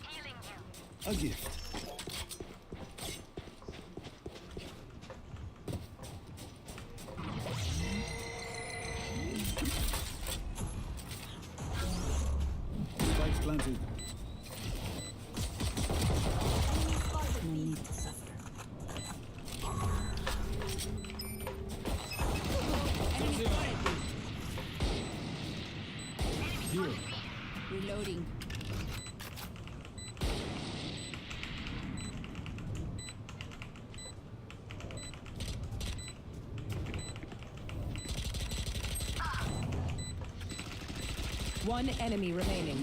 Healing you. A gift. Spikes planted. No need to suffer. Here. Reloading. One enemy remaining.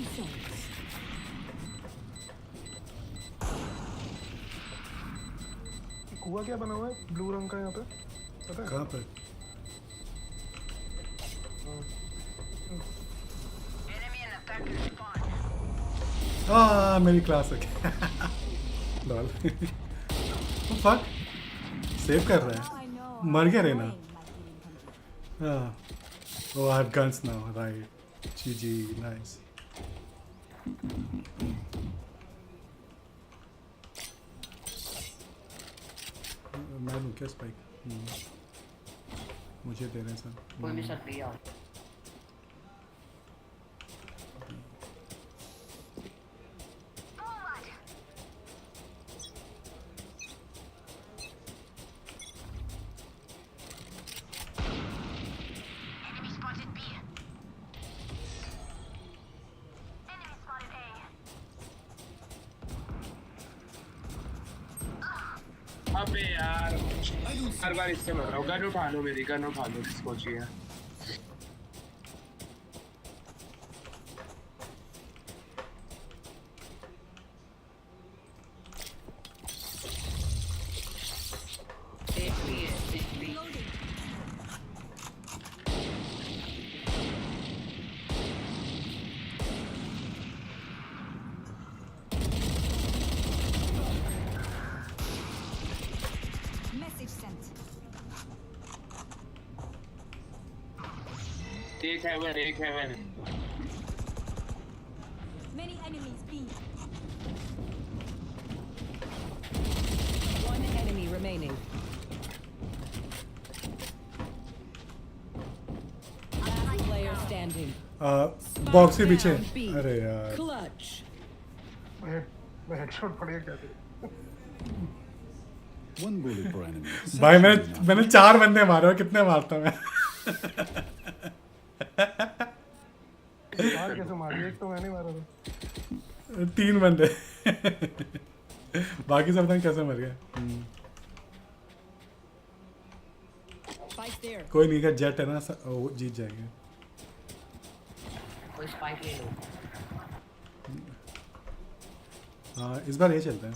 कुआं क्या बना हुआ है ब्लू रंग का यहाँ पे, पता है? कहाँ पर? Enemy in attacker spawn. मेरी क्लास है। लॉल। फक सेव कर रहा Now है। I know. मर गया रे ना। Knowing my feeling complete. Oh, I have guns now, right? GG, nice. मैं लूँ क्या स्पाइक? मुझे दे रहे हैं सर। कोई भी शर्ट लिया Forward. Enemy spotted B. Enemy spotted A. अबे यार हर बार इससे मर रहा हूँ। गन उठा लो मेरी, गन उठा लो किसको चाहिए। Message sent. एक heaven Many enemies B. One enemy remaining. Last player standing. Box के पीछे। Down B. अरे यार। Clutch. मैं हेडशॉट पड़ गया क्या? One bullet per enemy. भाई Enough. मैंने 4 बंदे मारे और कितने मारता मैं? बाहर कैसे मारी? एक तो मैंने मारा था। 3 बंदे। बाकी सब तक कैसे मर गए? Spike there. कोई नहीं का जेट है ना, वो जीत जाएंगे। कोई स्पाइक ले लो हाँ इस बार ये चलता है।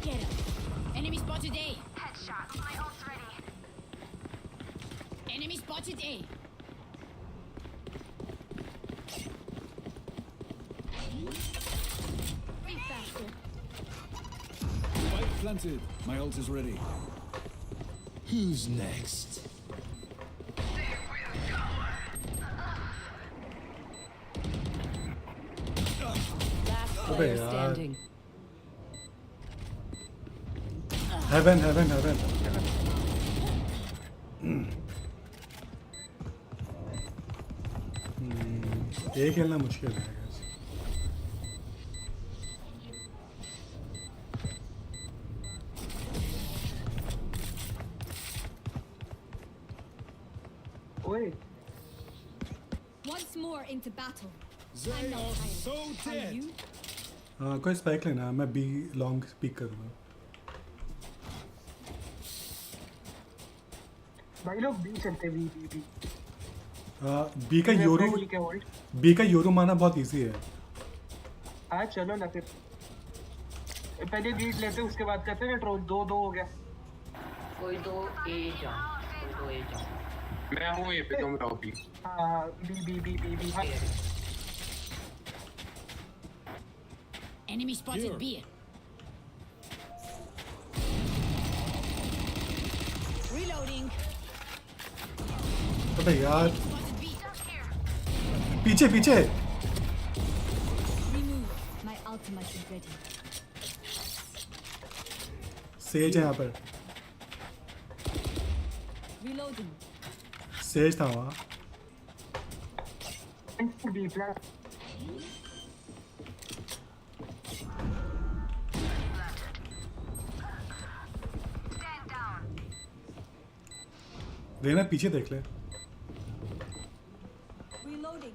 Get up. Enemy spotted A. Headshot. My ult's ready. Enemy spotted A. Be faster. Spike planted. My ult is ready. Who's next? Last player yaar. standing. Heaven. ये खेलना मुश्किल है guys. ओए Once more into battle. They I'm not are tired. so Are dead. you? हाँ कोई spike लेना, मैं B long pick करूँगा। भाई लोग बी चलते बी बी बी बी का योरू, ठीक है होल्ड। बी का योरू मारना बहुत इजी है। हाँ चलो ना फिर पहले बीट लेते उसके बाद करते हैं ट्रोल। 2-2 हो गया। कोई तो ए जाओ, कोई तो ए जाओ। मैं हूँ ये पे, तुम रहो भी। हाँ B B B B B हाँ। Enemy spotted B. Reloading. अबे यार पीछे पीछे। Remove. My ultimate is ready. Says है यहाँ पर, Reloading. सेज था वहाँ। बी प्लस रेना पीछे देख ले। Reloading.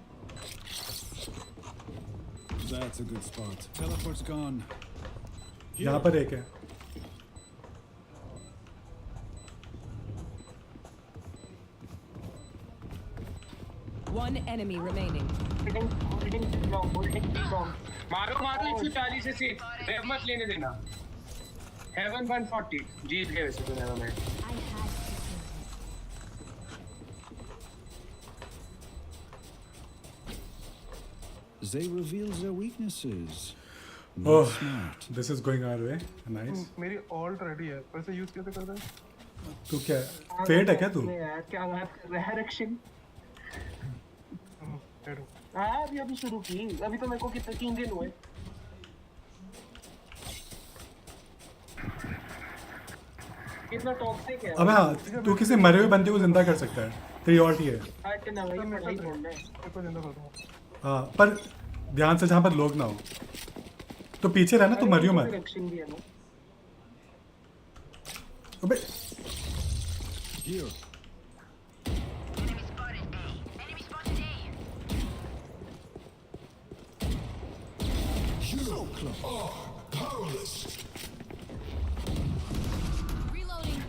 That's a good spot. Teleport's gone. यहाँ पर एक है। One enemy remaining. Holding long holding long. मारो मारो 140 से रेव मत लेने देना। हेवन 140 जीत गए वैसे तो हेवन में। I had to kill him. They reveal their weaknesses. Oh, Not smart. this is going our way. Nice. मेरी ऑल्ट रेडी है, वैसे यूज कैसे करते हैं? तू क्या फेट है क्या तू? यार क्या बात कर रहा है रक्षण। हाँ अभी शुरू की, अभी तो मेरे को कितने 3 दिन हुए। कितना टॉक्सिक है। अबे हाँ, तू किसी मरे हुए बंदे को जिंदा कर सकता है, तेरी ऑल्ट ही है। हट ना भाई पढ़ाई करना है। को जिंदा कर दूंगा। हाँ पर ध्यान से, जहाँ पर लोग ना हो तो पीछे रहना, तू मरियो मत। रक्षण भी है ना। अबे Here. Enemy spotted A. Enemy spotted A. So close. Reloading.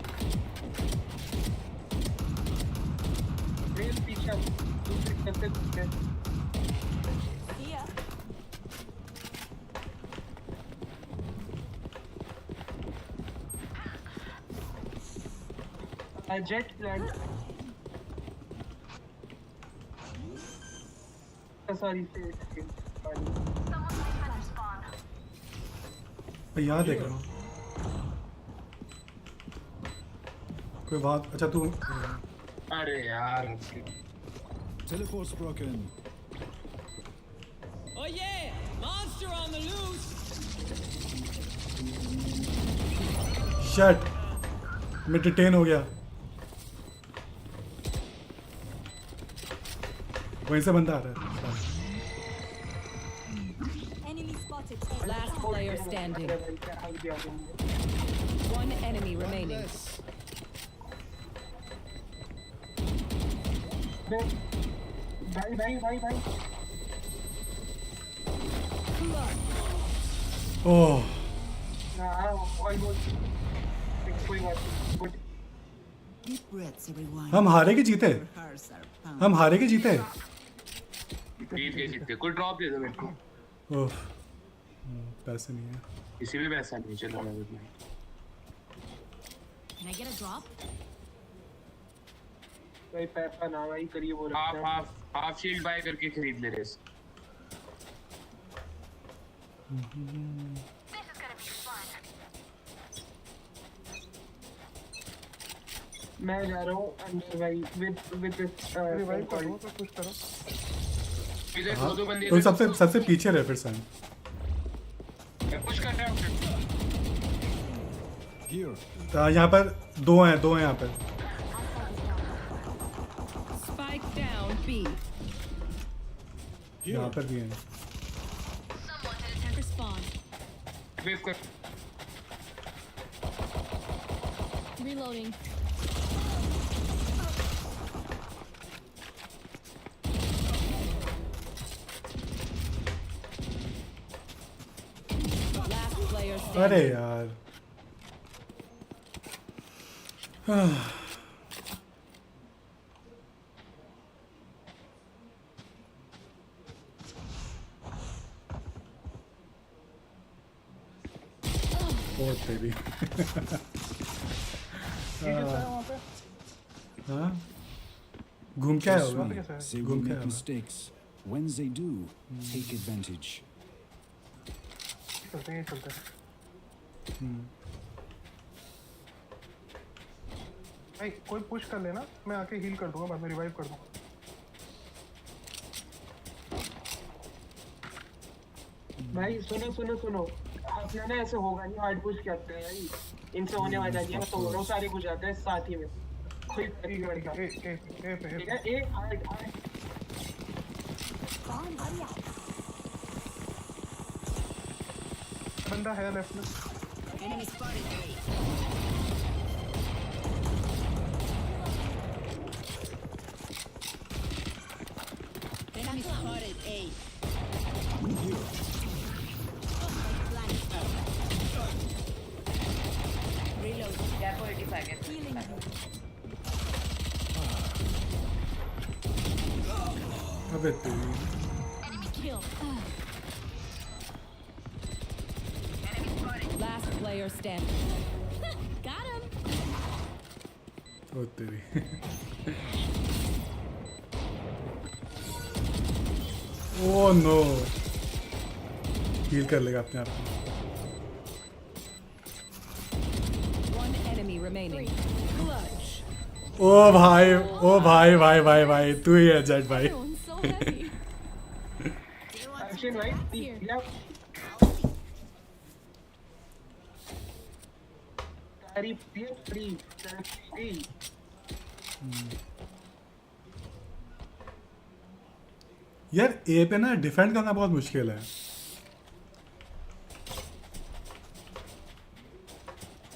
Rail पीछे दूसरी तरफ से पीछे। Here. जेट प्लांट सॉरी मैं यहाँ देख रहा हूँ कोई बात। अच्छा तू अरे यार Teleport's broken. Oh yeah! Monster on the loose! Shut, मैं डिटेन हो गया। वहीं से बंदा आ रहा है। Enemy spotted. Last player standing. One enemy remaining. भाई ओह कोई बात नहीं। Deep breaths, everyone. हम हारे के जीते, Hearts are pounding. हम हारे के जीते। जीत गए। कोई ड्रॉप दे दो मेरे को। ओह पैसे नहीं है। किसी भी पैसा नहीं चल रहा है। Can I get a drop? भाई पैसा ना भाई करिए वो हाफ शील्ड बाय करके खरीद ले race. This is gonna be fun. मैं जा रहा हूँ अंदर भाई विद रिवाइव करो तो कुछ करो। इधर हाँ, दो बंदे तो सबसे पीछे रहे फिर सैम। पुश कर रहा हूँ। Here. यहाँ पर दो हैं यहाँ पर। Spike down B. यहाँ पर भी हैं। Attacker spawn. वेव कर। Reloading. अरे standing. यार ओ तेरी ये किसका है वहाँ पे? हाँ घूम क्या Trust होगा me, they will घूम क्या make होगा mistakes. When they do, take advantage. चलते हैं, चलते हैं। भाई कोई पुश कर लेना, मैं आके हील कर दूंगा, बाद में रिवाइव कर दूंगा। भाई सुनो सुनो सुनो, अपना ना ऐसे होगा नहीं, हार्ड पुश करते हैं भाई, इनसे होने वाला नहीं है, मैं तो बोल रहा हूँ सारे पुश आते हैं साथ ही में, कोई ठीक है, ठीक है, ए पे, ठीक है, ए हार्ड हार्ड बंदा है लेफ्ट में। Enemy spotted A. Enemy spotted A. Reload. Gap 85 है। अबे तेरी Last player standing. Got him. ओ तेरी ओ नो हील कर लेगा अपने आप को One enemy remaining. Clutch. ओ भाई भाई भाई तू ही है जेट भाई So heavy. एक्शन भाई, या तारीफ ये फ्री यार ए पे ना डिफेंड करना बहुत मुश्किल है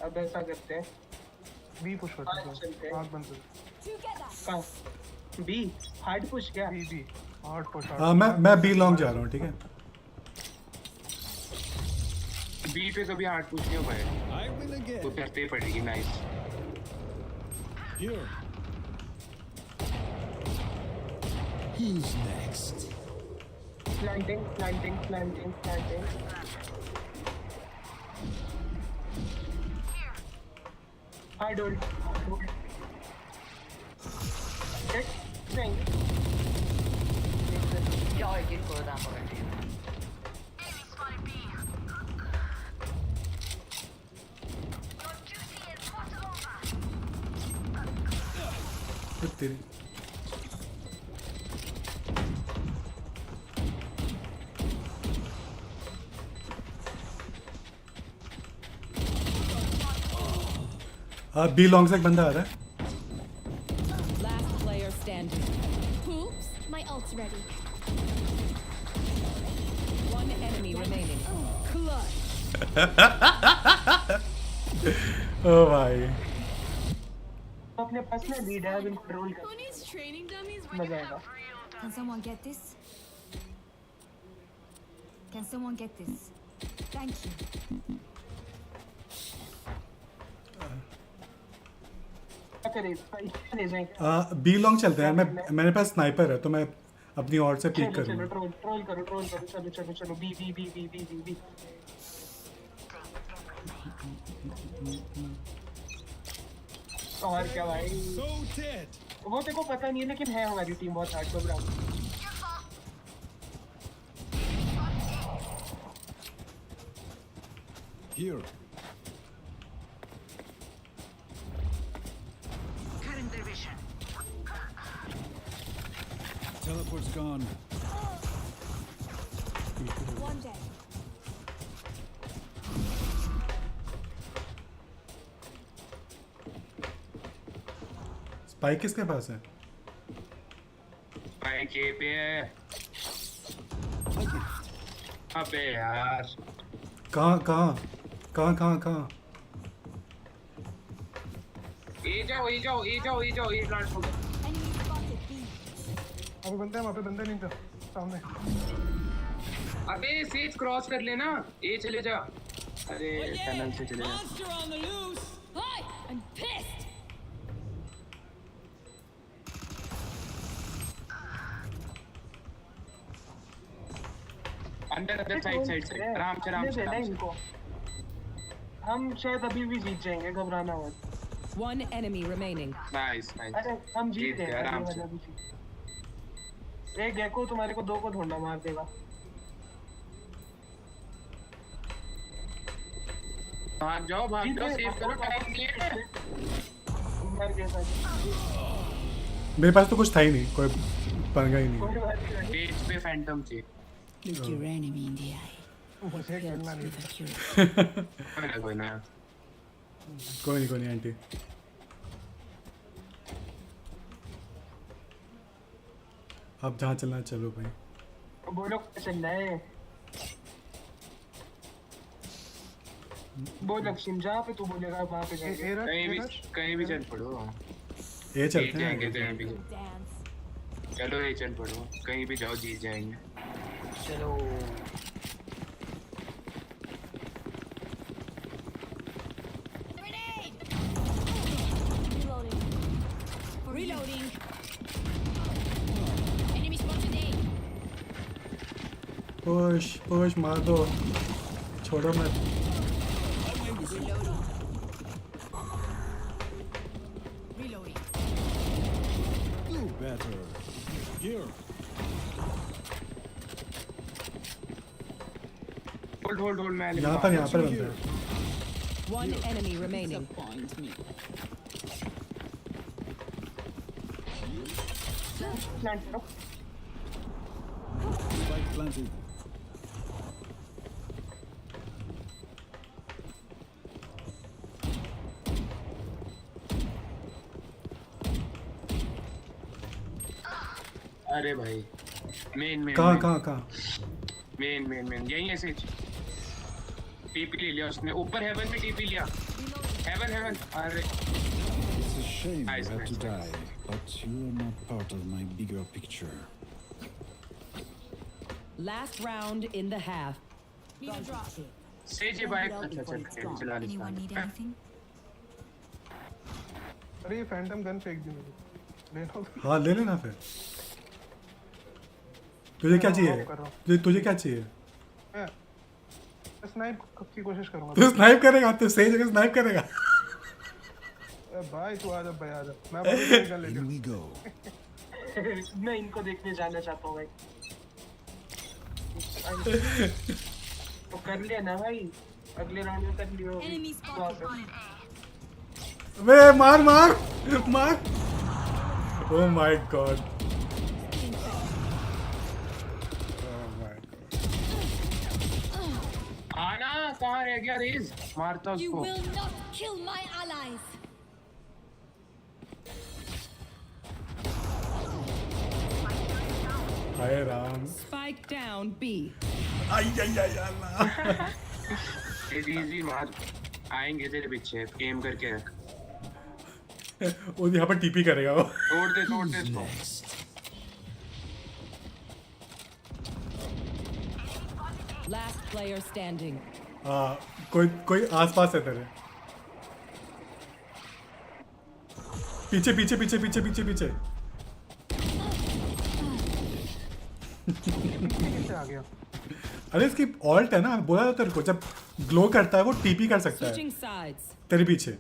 अब ऐसा करते हैं, बी पुश करते हाँ, चलते हैं, हैं। आग बंद कर। कहाँ बी हार्ड पुश क्या बी हार्ड पुश। हाँ मैं बी लॉन्ग जा रहा हूँ ठीक है बी पे कभी हार्ड पुश नहीं हो पाएगा, I win again. तो करते ही पड़ेगी। Nice. Here. Who's next? Planting planting planting planting hard hold नहीं Ja, ich gehe kurz an, aber ओ तेरी बी लॉन्ग से एक बंदा आ रहा है Last player standing. Oops, my ult's ready. One enemy remaining. Clutch. ओ भाई अपने पास ना लीड है, अब इनको रोल कर Who needs training dummies when मजा you आएगा। have real Can someone get this? Can someone get this? Thank you. क्या करे, ले जाएंगे। बी लॉन्ग चलते हैं मेरे पास स्नाइपर है तो मैं अपनी और से पिक चलो चलो करूँगा ट्रोल ट्रोल करो चलो चलो चलो B B B B B B B और क्या भाई, So dead. वो तेरे को पता नहीं है लेकिन है हमारी टीम बहुत hard ground. Here. cutting their vision. Teleport's gone. one day. Spike किसके पास है भाई के पे है। अबे यार कहाँ ए जाओ ये प्लांट हो गया। Enemy spotted B. अभी बंदे हैं वहाँ पे, बंदे नहीं थे सामने। अबे सेज क्रॉस कर लेना, ए चले जा। अरे टनल से चले जाओ। Monster on the loose. Hi, I'm pissed. अंदर साइड आराम से इनको हम शायद अभी भी जीत जाएंगे, घबराना मत। One enemy remaining. नाइस अरे हम जीत गए आराम से। एक गेको तुम्हारे को 2 को ढूंढा मार देगा। भाग जाओ सेव करो, टाइम नहीं है। मर गया था। मेरे पास तो कुछ था ही नहीं, कोई पंगा ही नहीं। पेज पे फैंटम थी। Look your enemy in the eye. मुझे खेलना नहीं था। कोई नहीं आंटी। अब जहाँ चलना है चलो भाई। बोलो चलना है। बोल लक्ष्म, जहाँ पे तू बोलेगा वहाँ पे जाएंगे। कहीं भी चल पड़ो। ये चलते हैं कहीं भी। चलो ये चल पड़ो, कहीं भी जाओ जीत जाएंगे। चलो Reloading. Enemy spotted A. Push मार दो, छोड़ो मत। Reloading. Do better. Here. Hold मैं यहाँ पर बनता है। One enemy remaining. प्लांट करो। Spike planted. अरे भाई मेन कहाँ मेन यहीं ऐसे टीपी ले लिया उसने, ऊपर हेवन में टीपी लिया। हेवन अरे It's a shame you had to die, but you are not part of my bigger picture. Last round in the half. Need a drop. Says भाई अच्छा चला ले। Anyone need anything? अरे ये Phantom gun फेंक दी मुझे, ले लो। हाँ ले लेना फिर। तुझे क्या चाहिए? तुझे क्या चाहिए? मैं स्नाइप की कोशिश करूंगा। तू स्नाइप करेगा? तू सही जगह स्नाइप करेगा? भाई तू आजा भाई आजा, मैं अपनी गन ले Here we go. मैं इनको देखने जाना चाहता हूँ भाई। तो कर लिया ना भाई, अगले राउंड में कर लियो। Enemy spotted. वे मार ओह माय गॉड। आना कहाँ रह गया रेज? मारता You उसको। will not kill my allies. Hi Ram. Spike down B. I Allah. Easy मार, आएंगे तेरे पीछे, एम करके रख। वो यहाँ पर टीपी करेगा वो। तोड़ दे इसको। Last player standing. कोई आसपास है तेरे। पीछे। कैसे आ गया? अरे इसकी ऑल्ट है ना, बोला था तेरे को, जब ग्लो करता है वो टीपी कर सकता है Switching sides. तेरे पीछे।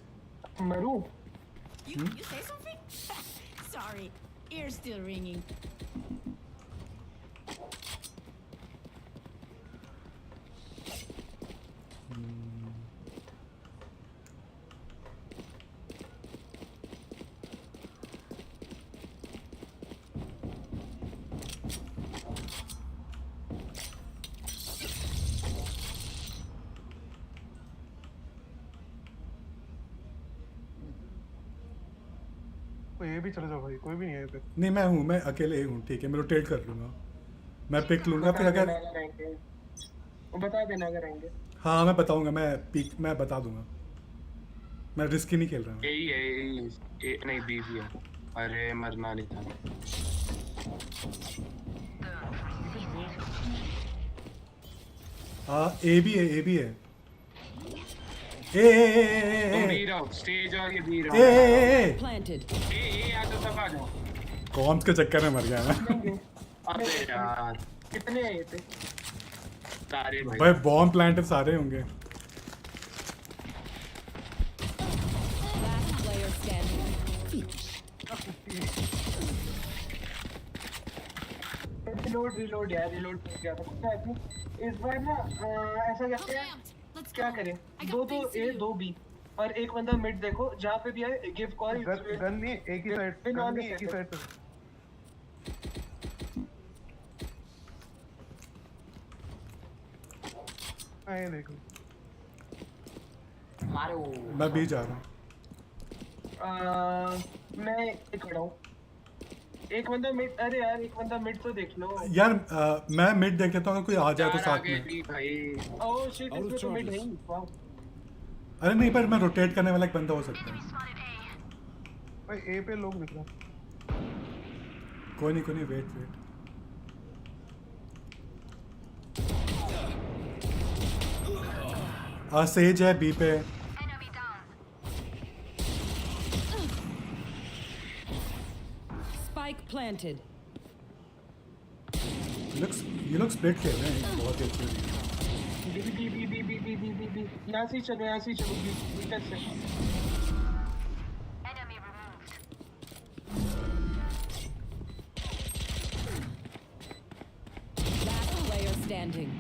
मरू। You say something? Sorry, ears still ringing. ये भी चले जाओ भाई, कोई भी नहीं है पे। नहीं मैं अकेले ही हूँ, ठीक है, मैं रोटेट कर लूँगा, मैं पिक लूँगा फिर अगर वो बता देना अगर आएंगे। हाँ मैं बताऊँगा, मैं बता दूँगा, मैं रिस्की नहीं खेल रहा हूँ। यही नहीं बी भी है। अरे मरना नहीं था। हाँ ए भी है। तुम भी रहो स्टेज और ये भी रहो Planted. ए आ तो सब आ जाओ कॉम्स के चक्कर में मर गया मैं। अबे यार कितने आए थे? सारे भाई भाई बॉम्ब प्लांट सारे होंगे। Last player standing. रिलोड यार, रिलोड कर गया था। क्या है इस बार ना ऐसा करते हैं, क्या करें, दो तो ए दो बी और एक बंदा मिड देखो जहाँ पे भी है गिव कॉल। गन नहीं एक ही साइड, गन नहीं एक ही साइड पे। आए देखो मारो मैं भी जा रहा हूँ। मैं खड़ा हूँ। एक बंदा मिड, अरे यार एक बंदा मिड तो देख लो यार मैं मिड देख लेता हूँ, कोई आ जाए तो साथ में। भाई ओह शिट, इसमें तो मिड है ही। वाह अरे नहीं, पर मैं रोटेट करने वाला एक बंदा हो सकता है। भाई ए पे लोग दिख रहे हैं। कोई नहीं वेट। सेज है बी पे। Spike planted. ये लोग स्प्लिट खेल रहे हैं बहुत ही अच्छे। बी यहाँ से ही चलो, यहाँ से ही चलो, बी से। Last player standing.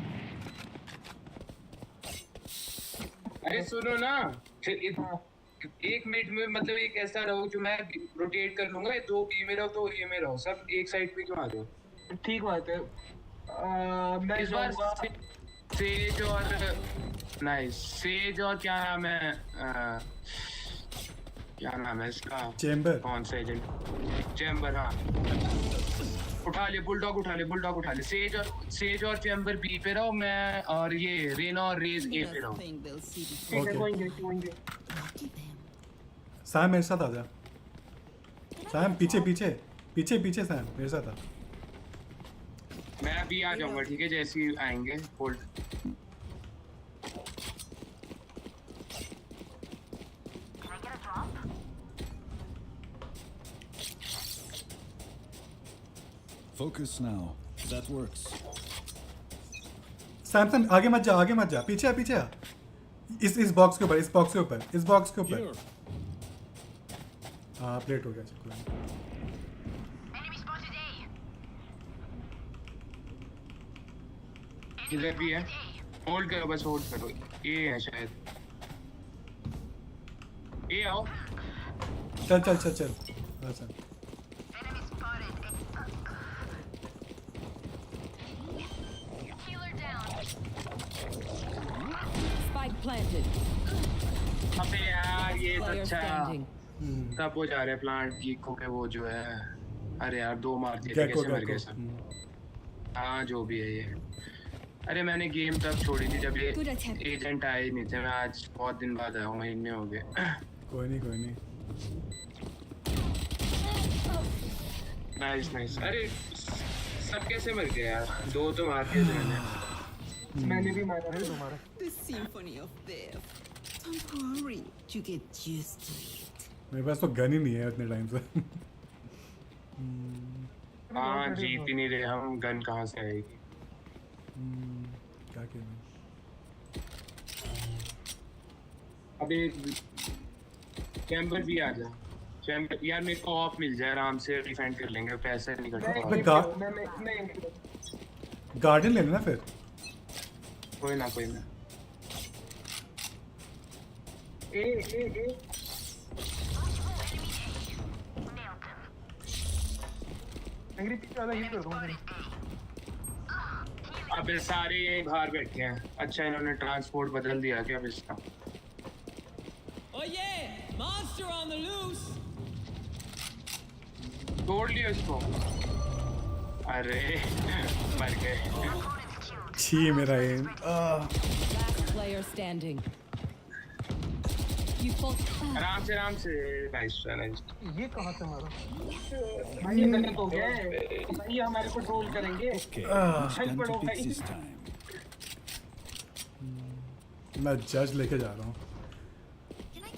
अरे सुनो ना एक मिनट में मतलब एक ऐसा रहो जो मैं रोटेट कर लूंगा, दो बी में रहो तो ए में रहो, सब एक साइड पे क्यों आ जाओ? ठीक बात है। मैं इस बार सेज और नाइस सेज और क्या नाम है क्या नाम है इसका? चेंबर। कौन सा एजेंट? चेंबर। हाँ उठा ले बुलडॉग, उठा ले सेज और चेंबर बी पे रहो, मैं और ये रेना और रेज ए पे रहो। सैम मेरे साथ आ जा। सैम पीछे सैम मेरे साथ आ। मैं अभी आ जाऊंगा, ठीक है, जैसे ही आएंगे hold. Focus now. That works. Sam आगे मत जा, पीछे आ। इस बॉक्स के ऊपर, हाँ प्लेट हो गया। इधर भी है, होल्ड करो, बस होल्ड करो। ये है शायद, ये आओ। चल। हाँ सर Spike planted. अबे यार ये Player अच्छा standing. तब हो जा रहे प्लांट गीको के वो जो है। अरे यार दो मार दिए थे, कैसे मर गए सब? हाँ जो भी है ये। अरे मैंने गेम तब छोड़ी थी जब ये एजेंट आए ही नहीं थे, मैं आज बहुत दिन बाद आया हूँ, महीने हो गए। कोई नहीं। नाइस। अरे सब कैसे मर गए यार? दो तो मार दिए थे मैंने भी मारा। The symphony of death. Don't worry, you get used to it. मेरे पास तो गन ही नहीं है इतने टाइम से। हाँ जीत ही नहीं रहे हम, गन कहाँ से आएगी? क्या खेलना? अबे चैम्बर भी आ जा। चैम्बर यार मेरे को ऑफ मिल जाए, आराम से डिफेंड कर लेंगे, पैसे नहीं कटेगा। गार्डन ले लेना फिर। कोई ना ए एंग्री पीछे वाला हील कर दूंगा। अबे सारे यहीं बाहर बैठे हैं। अच्छा इन्होंने ट्रांसपोर्ट बदल दिया क्या अब इसका? Oh yeah, monster on the loose. तोड़ लिया इसको। अरे मर गए। छी मेरा M. Last player standing. You fought. आराम से नाइस। ये कहाँ से मारा? भाई ये गलत हो गया है, भाई हमारे को ट्रोल करेंगे। Okay. छल पड़ो भाई। This time. मैं जज लेके जा रहा हूँ।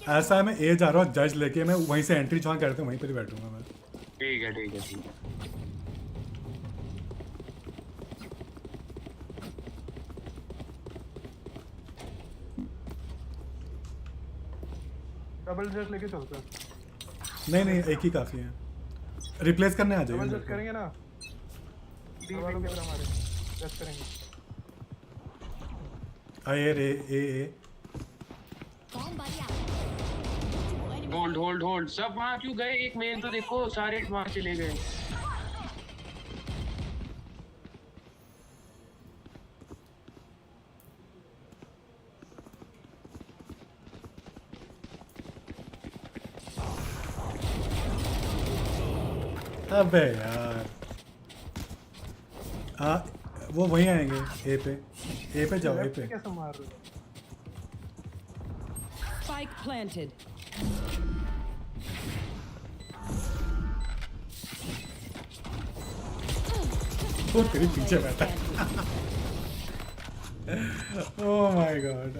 ऐसा है मैं ए जा रहा हूँ जज लेके, मैं वहीं से एंट्री जहाँ करते हैं वहीं पर ही बैठूंगा मैं। ठीक है ठीक है ठीक है। डबल जस्ट लेके चलते हैं। नहीं नहीं एक ही काफ़ी है, रिप्लेस करने आ डबल जाइए। जस्ट करेंगे ना, डी वालों के तरह हमारे जस्ट करेंगे। आए रे ए होल्ड होल्ड होल्ड, सब वहाँ क्यों गए? एक मेन तो देखो, सारे वहाँ चले गए। अबे यार वो वहीं आएंगे ए पे जाओ, ए पे। कैसे मार रहे हो? Spike planted. वो तेरे पीछे बैठा। Oh my God.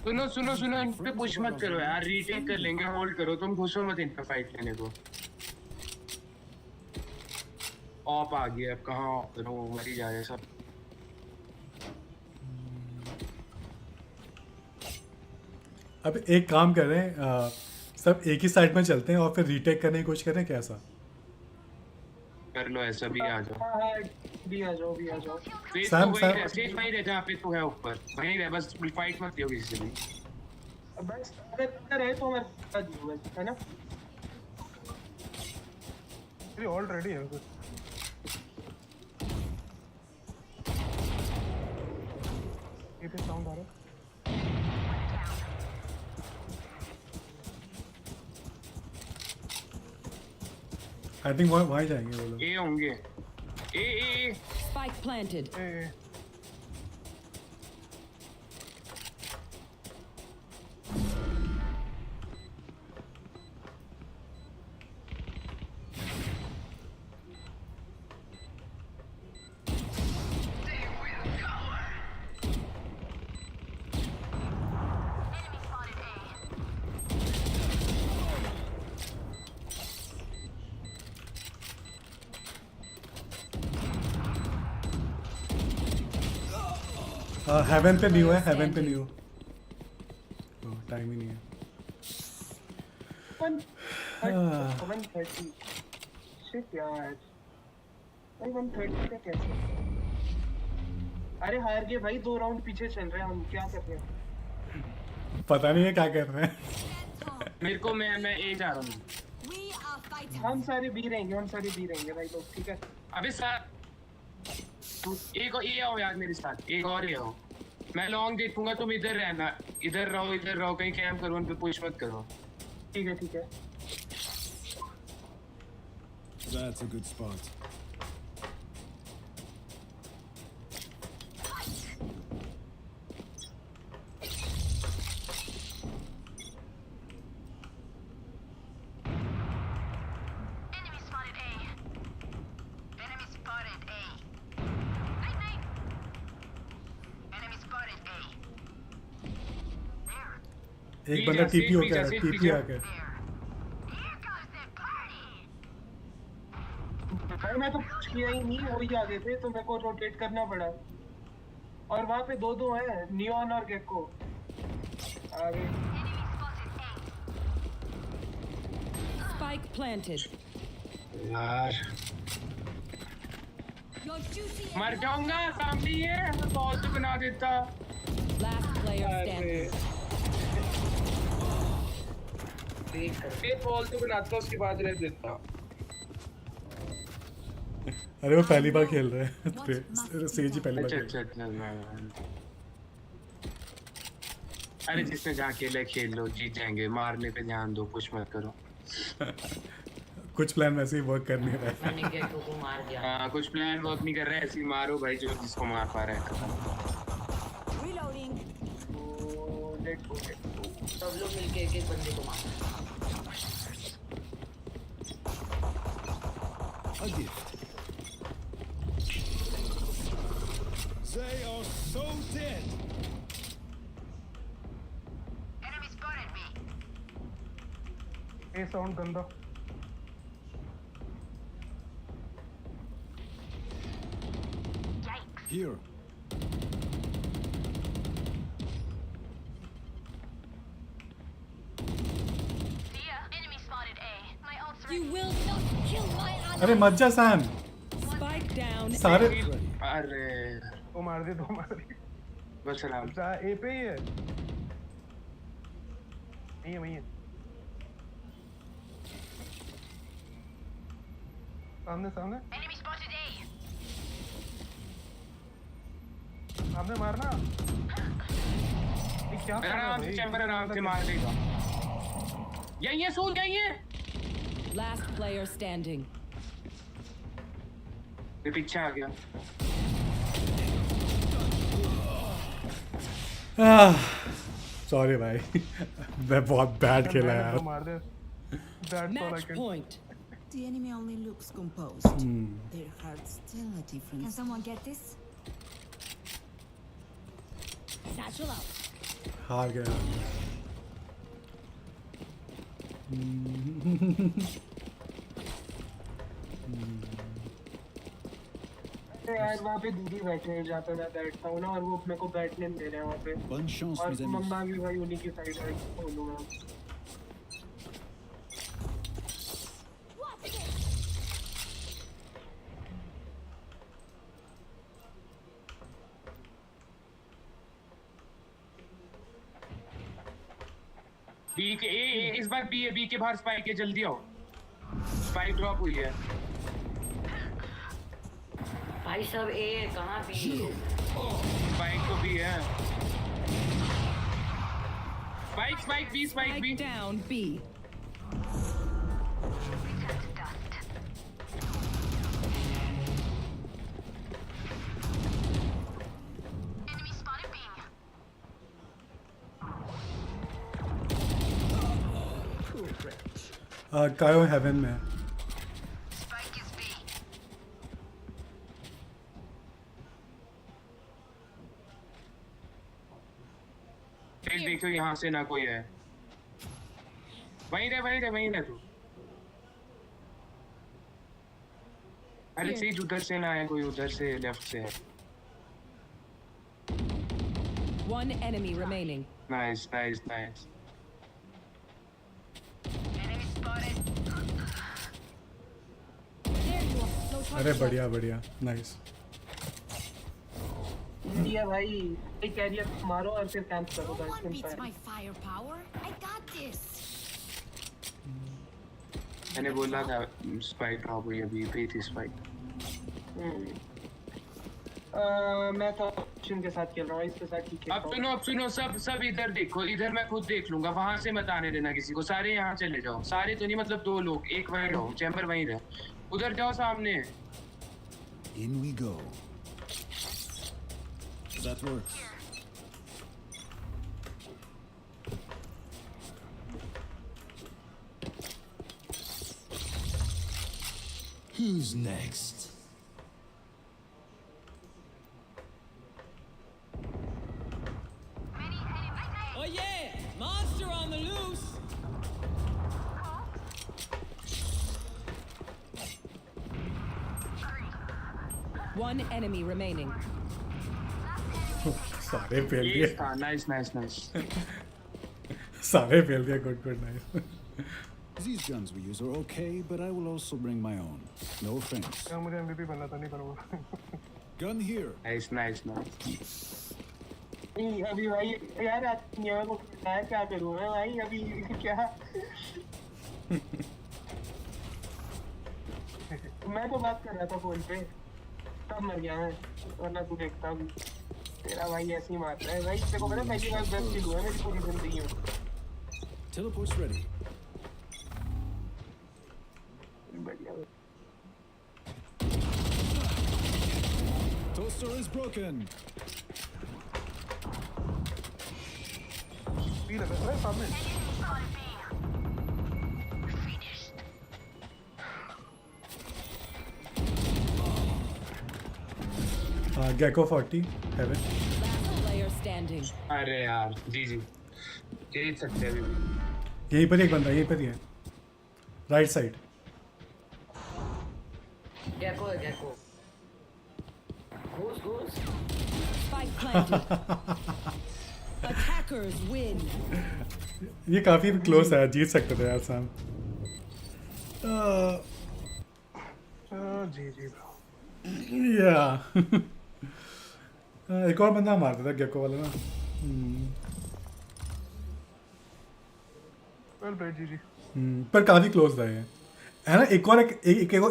सुनो सुनो सुनो, इन पे पुश मत करो यार, रीटेक कर लेंगे, होल्ड करो, तुम घुसो मत इन पे फाइट लेने को। ऑप आ गया, अब कहाँ ऑप करो, मर ही जा रहे सब। अब एक काम कर रहे हैं, सब एक ही साइड में चलते हैं और फिर रीटेक करने की कोशिश करें, कैसा? कर लो ऐसा, भी आ जाओ। भी आ जाओ, भी आ जाओ। सैम स्टेज वहीं रह जहाँ पे तू है, ऊपर वहीं रह, बस फाइट मत दियो किसी से भी। बस अगर है तो मैं बता दूंगा, है ना? ये ऑलरेडी है कुछ। ये पे साउंड आ रहा है। आई थिंक वहाँ जाएंगे वो लोग। ए होंगे, ए Spike planted. हेवन पे न्यू है, हेवन पे न्यू। टाइम ही नहीं है। 130 शिट यार, भाई 130 पे कैसे? अरे हार गए भाई, 2 राउंड पीछे चल रहे हैं हम, क्या कर रहे हैं? पता नहीं है क्या कर रहे हैं। मेरे को मैं ए जा रहा हूँ। हम सारे बी रहेंगे, हम सारे बी रहेंगे भाई लोग, ठीक है? अबे साथ एक और ये आओ यार मेरे साथ, एक और ये आओ। मैं लॉन्ग देखूंगा, तुम इधर रहना, इधर रहो, कहीं कैंप करो, उन पे पुश मत करो। ठीक है ठीक है। That's a good spot. एक बंदा टीपी हो गया, टीपी आ गया। भाई मैं तो कुछ किया ही नहीं, वही आ गए थे तो मेरे को रोटेट करना पड़ा। और वहाँ पे दो हैं, नियॉन और गेको आगे। Spike planted. यार मर जाऊंगा, सामने ही है, मैं बॉल तो बना देता। Last player standing. एक बॉल तो बनाता, उसके बाद रह देता। अरे वो पहली बार खेल रहे हैं, सेजी पहली बार। अच्छा। अरे जिसने जहाँ खेला खेल लो, जीत जाएंगे, मारने पे ध्यान दो, पुश मत करो। कुछ प्लान वैसे ही वर्क कर नहीं रहा है। हाँ कुछ प्लान वर्क नहीं कर रहा है, ऐसे ही मारो भाई, जो जिसको मार पा रहा है। सब लोग मिलके एक बंदे को मारो। A gift. They are so dead. A sound गंदा Here. You will not kill my ally. अरे मत जा सैम Spike down. सारे अरे दो मार दे बस सलाम ए पे ही है वही है सामने सामने सामने मारना क्या आराम से चैम्बर आराम से मार देगा यही है सूट यही है Last player standing. ये पीछे आ गया सॉरी भाई मैं बहुत बैड खेला यार मार दे Match point. The enemy only looks composed. Their hearts tell a difference. Can someone get this? Satchel out. हार गया यार वहाँ पे दीदी बैठे हैं जहाँ पे मैं बैठता हूँ ना और वो मेरे को बैठने नहीं दे रहे हैं वहाँ पे Bonne chance, और mes amis. मम्मा भी भाई उन्हीं की साइड है बोलूँगा बी के इस बार बी के बाहर स्पाइक है जल्दी आओ स्पाइक ड्रॉप हुई है भाई सब ए कहाँ भी स्पाइक तो भी है spike B Spike down B. Kayo Haven में देखो यहाँ से ना कोई है वहीं रह तू अरे सीट उधर से ना है कोई उधर से लेफ्ट से है One enemy remaining. नाइस अरे बढ़िया नाइस इंडिया भाई एक कैरियर मारो और फिर कैंप करो No one beats my firepower. I got this. मैंने बोला था स्पाइक ड्रॉप हुई अभी पे थी स्पाइक मैं तो ऑप्शन के साथ खेल रहा हूँ इसके साथ ठीक है अब सुनो सब इधर देखो इधर मैं खुद देख लूंगा वहां से मत आने देना किसी को सारे यहाँ चले जाओ सारे तो नहीं मतलब 2 लोग एक वहीं रहो चैम्बर वहीं रहे उधर जाओ सामने In we go. That works. Who's next? Oh yeah! Monster on the loose! One enemy remaining. सारे फेल दिए नाइस सारे फेल दिए good nice These guns we use are okay, but I will also bring my own. No offense. यार मुझे MVP बनना था नहीं करूँगा Gun here. नाइस नहीं अभी भाई यार मैं को क्या करूँ मैं भाई अभी क्या मैं तो बात कर रहा था फोन पे तब मर गया मैं वरना तू देखता भी तेरा भाई ऐसे ही मारता है भाई तेरे को पता है पहली बार बेस्ट किल हुआ है मेरी पूरी जिंदगी में Teleport's ready. बढ़िया Toaster is broken. स्पीड है अरे सामने Gecko 40 heaven Last player standing. अरे यार जी जीत सकते हैं अभी यहीं पर एक बंदा यहीं पर ही है राइट साइड. Gecko है gecko. Goose. Spike planted. Attackers win. ये काफी क्लोज है, जीत सकते थे यार सैम. जी ब्रो. या एक और बंदा मारता था गेको वाला ना. वेल प्लेड जी. पर काफी क्लोज था ये, है ना.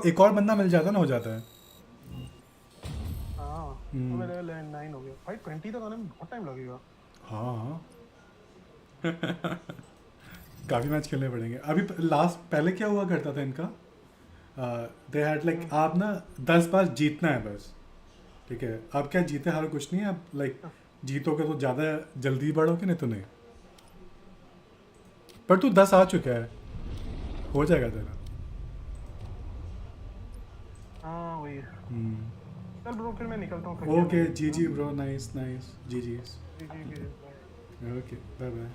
एक और बंदा मिल जाता ना, हो जाता है. हाँ मेरे लेवल 9 हो गया भाई. 20 तक आने में बहुत टाइम लगेगा. हाँ काफी मैच खेलने पड़ेंगे अभी. लास्ट पहले क्या हुआ करता था इनका, दे हैड लाइक आप ना 10 बार जीतना है बस, ठीक है. अब क्या जीते हारो कुछ नहीं है. अब लाइक जीतोगे तो ज़्यादा जल्दी बढ़ोगे, नहीं तो नहीं. पर तू 10 आ चुका है, हो जाएगा तेरा. हाँ वही. चल ब्रो फिर मैं निकलता हूँ. Okay ji bro. Nice G. G. Okay bye bye.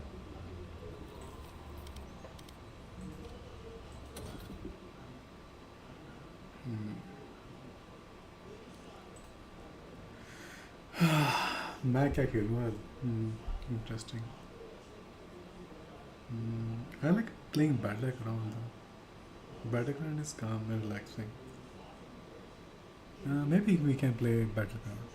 मैं क्या खेलूँ यार. Interesting. I like playing BattleGrounds. BattleGround is calm and relaxing. Maybe we can play BattleGround.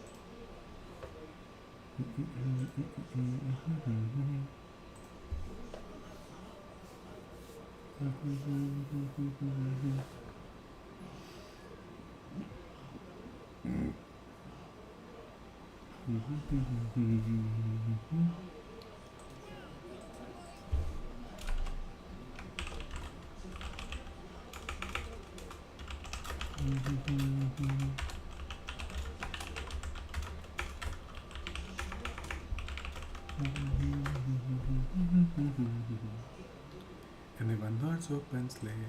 Anyone hearts open sleigh.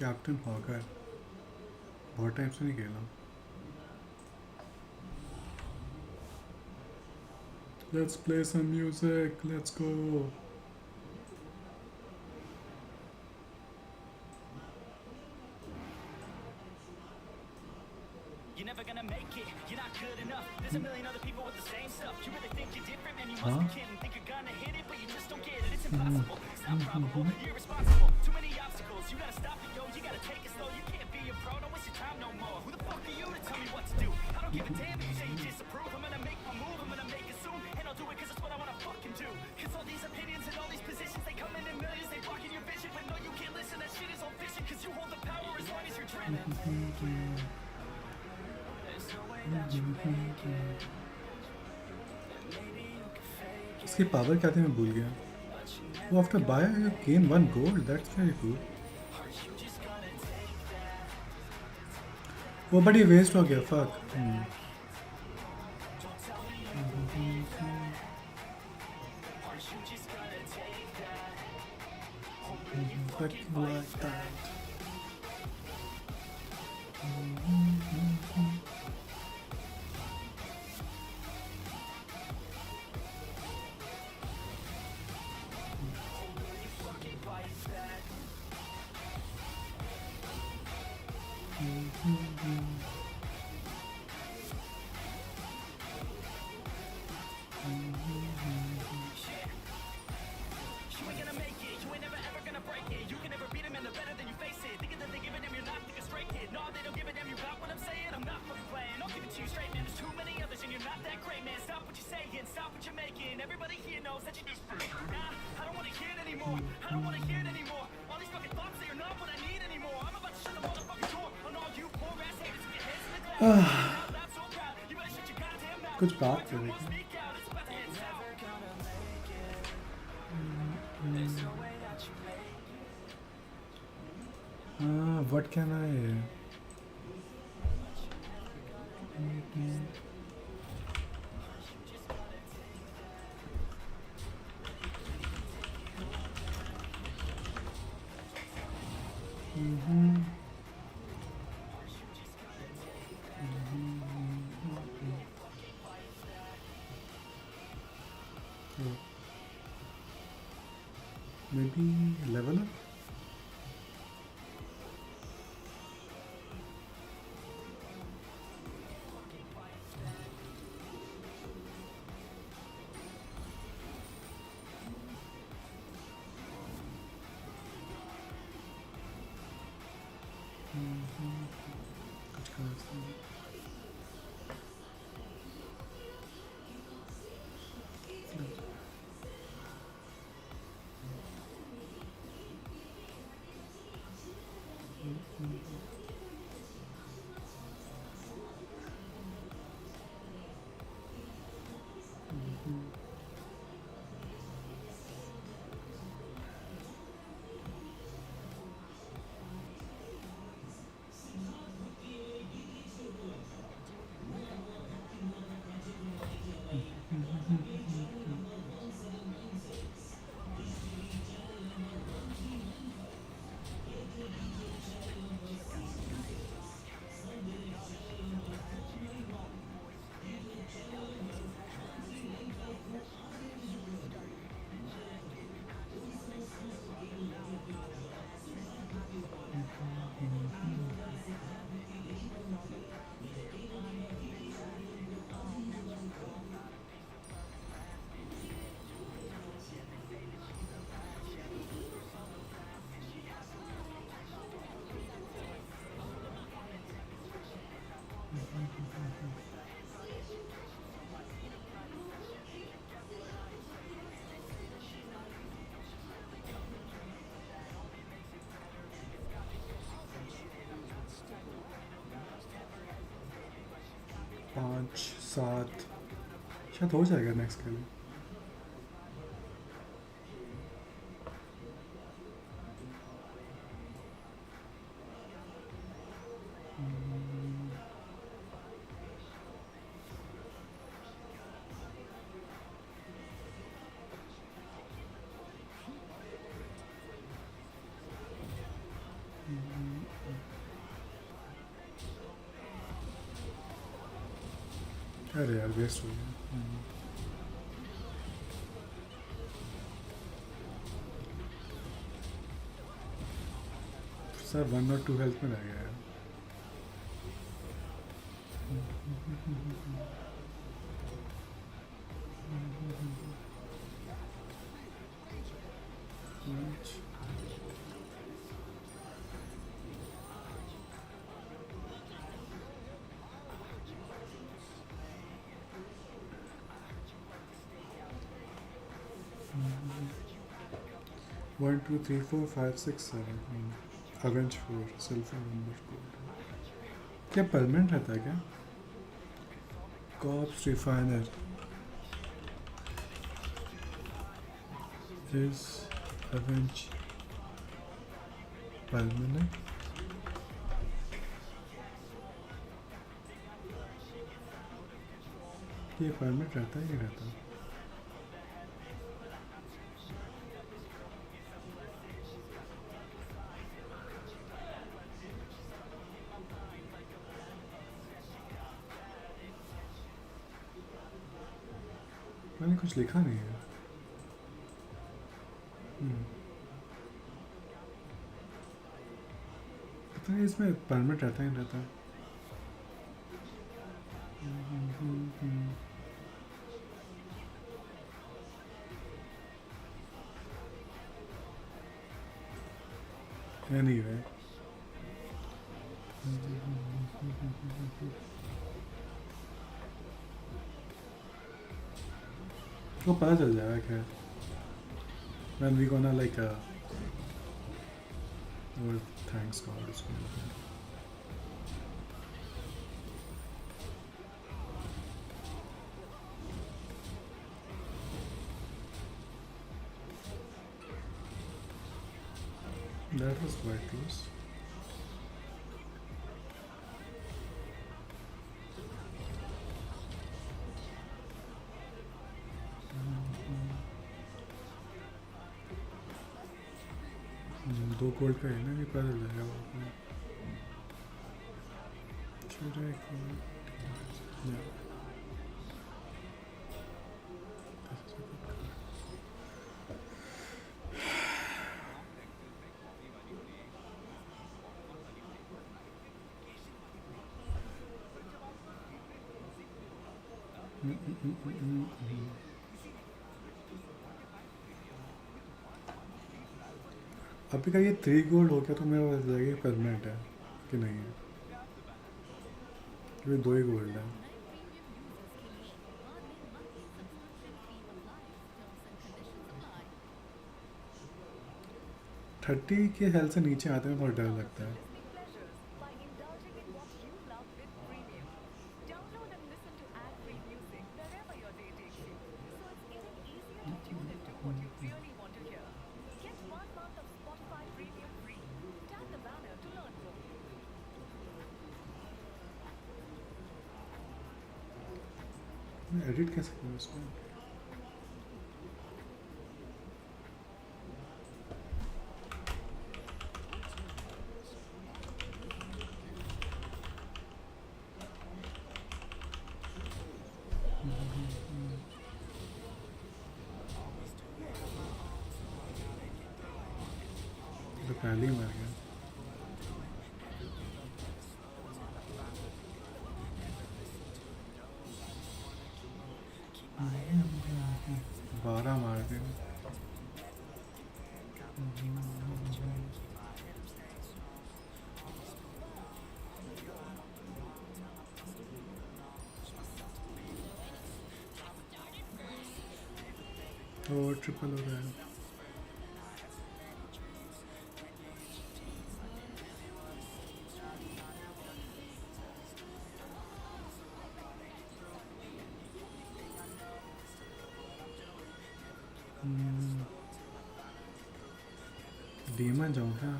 Captain hawker बहुत टाइम से नहीं खेला. Let's play some music. Let's go. You're never gonna make it. You're not good enough. There's a million other people with the same stuff. You really think you're different, man? You must be kidding. Think you're gonna hit it, but you just don't get it. It's impossible. It's not probable. You're irresponsible. Too many obstacles. You gotta stop it, yo. You gotta take it slow. You can't be a pro. Don't waste your time no more. Who the fuck are you to tell me what to do? I don't give a damn if you say you disapprove. I'm gonna make my move. I'm gonna make it soon, and I'll do it 'cause it's what I wanna fucking do. 'Cause all these opinions and all these positions, they come in millions. They blocking your vision, but no, you can't listen. That shit is all fiction 'cause you hold the power as long as you're driven. इसकी power क्या थी मैं भूल गया. वो after bye you gain 1 gold. That's very good. वो बड़ी waste हो गया. Fuck. Say faking. Stop what you're making. Everybody here knows that you just nah, I don't wanna hear it anymore. I don't wanna hear it anymore. All these fucking thoughts, they are not what I need anymore. I'm about to shut the motherfucking door on all you poor ass haters with your heads in the clouds. I'm so proud. You better shut your goddamn mouth. कुछ बात कर रही थी. Speak out. It's about to end south. What can I? Maybe level up. कुछ खास नहीं. पाँच सात शायद हो जाएगा नेक्स्ट के लिए. अरे यार वेस्ट हो गया. सर 1 और 2 हेल्थ में रह गया यार. One, two, three, four, five, six, seven. Avenge 4, silver number gold. क्या परमानेंट रहता है क्या? Corpse refiner is avenge permanent. ये परमानेंट रहता है या रहता है? मैंने कुछ लिखा नहीं है. पता नहीं इसमें परमानेंट रहता है नहीं रहता. Anyway. उसको पता चल जाएगा खैर when we gonna like thanks God उसको that was quite close. दो गोल्ड का है ना ये पता चल जाएगा अभी का ये 3 गोल्ड हो गया तो मेरा बता जाएगा परमानेंट है कि नहीं है क्योंकि 2 ही गोल्ड है. थर्टी के हेल्थ से नीचे आते में बहुत डर लगता है. एडिट कैसे करूँ इसमें? तो पहले ही मर गया. बारह मार दे. और ट्रिपल हो रहा है. डीमन जाऊँ क्या?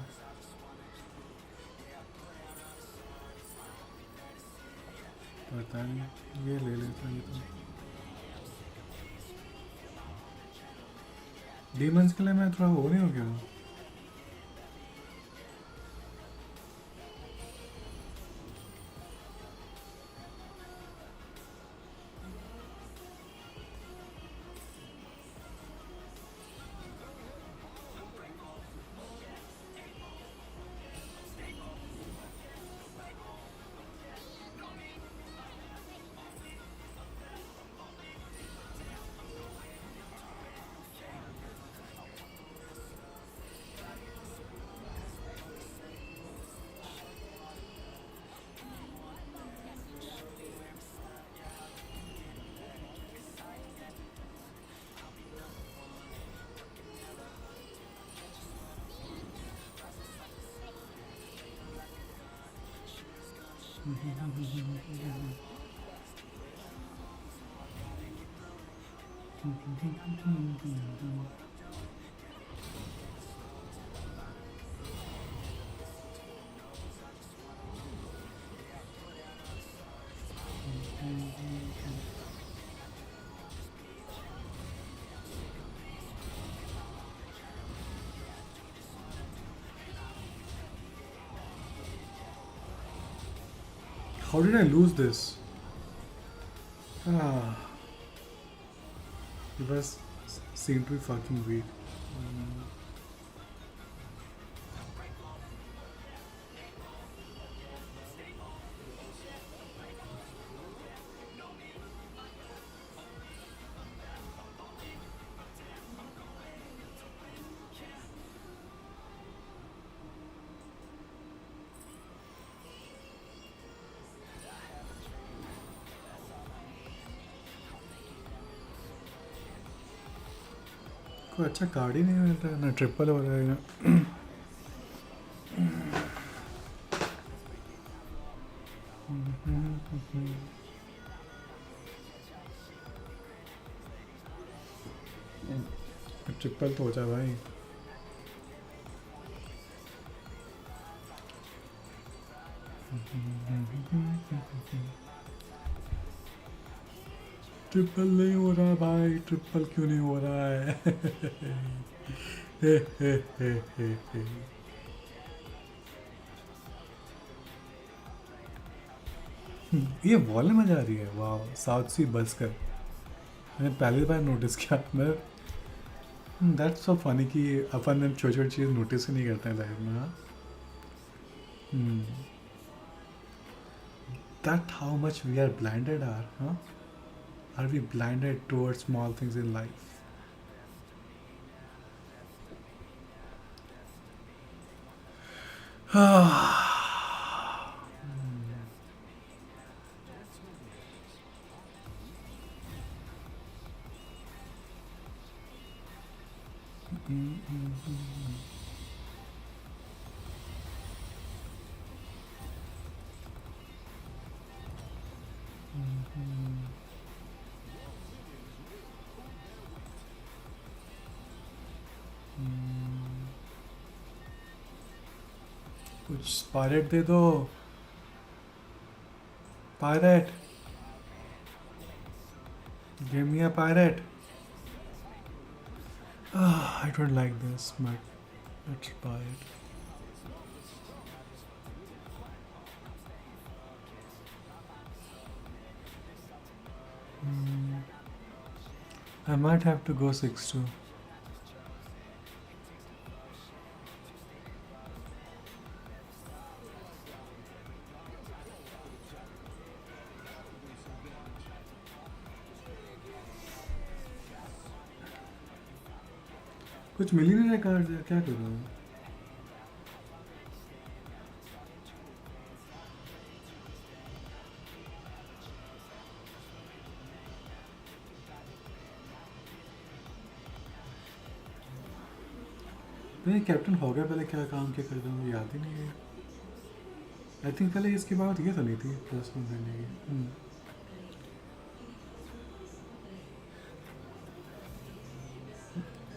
पता नहीं ये ले लेता हूँ. तो डीमंस के लिए मैं थोड़ा वो नहीं हो गया हूँ. How did I lose this? It was seemed to be fucking weak. कोई अच्छा कार्ड ही नहीं मिलता है, ना ट्रिपल हो रहा है ना। ट्रिपल तो हो जाए भाई। ट्रिपल नहीं हो रहा भाई, ट्रिपल क्यों नहीं हो रहा है? हे। ये वॉल में जा रही है, वाह। साउथ सी बस कर, मैंने पहली बार नोटिस किया। मैं दैट्स सो फनी कि अपन छोटी छोटी चीज़ नोटिस ही नहीं करते हैं लाइफ में। हाँ, that how much we are blinded are, हाँ। Are we blinded towards small things in life? कुछ पायरेट दे दो, pirate, give me a pirate. I don't like this, but let's buy it. I might have to go 6-2. कुछ मिल ही नहीं रहा card, क्या कर रहा हूँ? नहीं, कैप्टन हो गया, पहले क्या काम क्या कर रहा हूँ याद ही नहीं है। आई थिंक पहले इसकी बात ये तो नहीं थी प्लस वन करने की।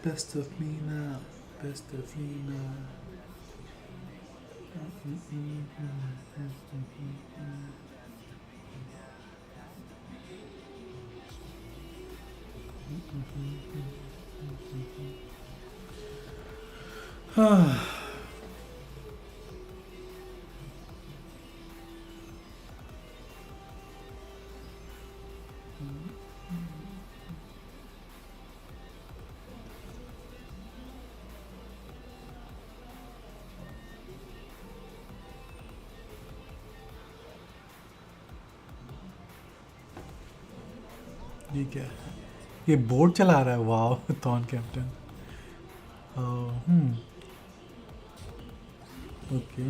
Best of me now, best of me now. ये क्या है? ये बोर्ड चला रहा है, वाह। टॉन captain. Okay,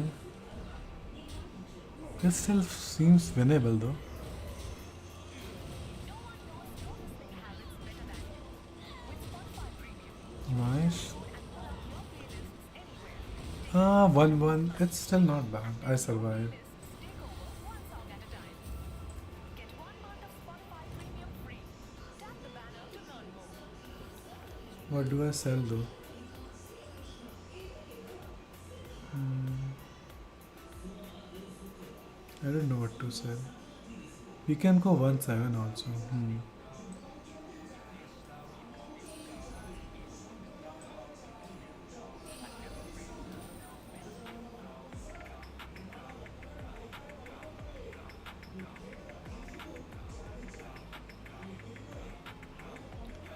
this still seems winnable though. Nice. 1-1, it's still not bad. I survived. What do I sell though? I don't know what to sell. We can go 1-7 also.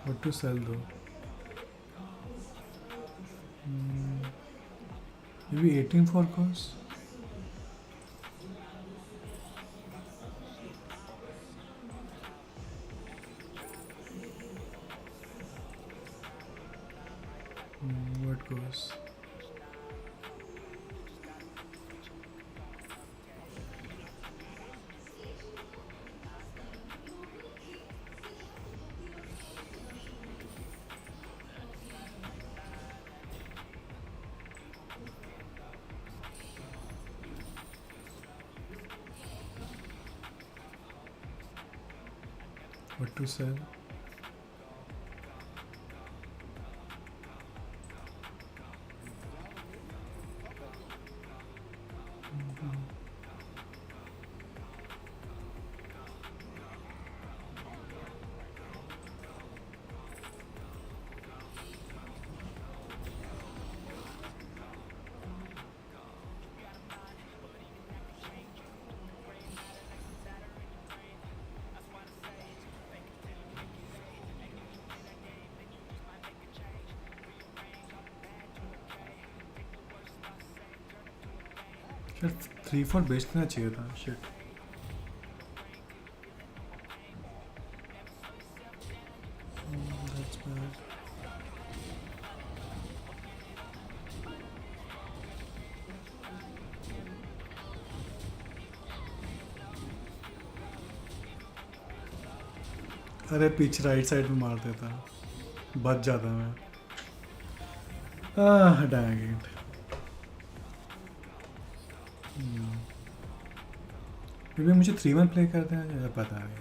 What to sell though? Maybe 18 for course. What goes? What to sell? शायद 3-4 बेचना चाहिए था shit. That's bad. अरे पीछे right side में मार देता, बच जाता मैं. Dang it. फिर भी मुझे 3-1 प्ले करते हैं या पता नहीं.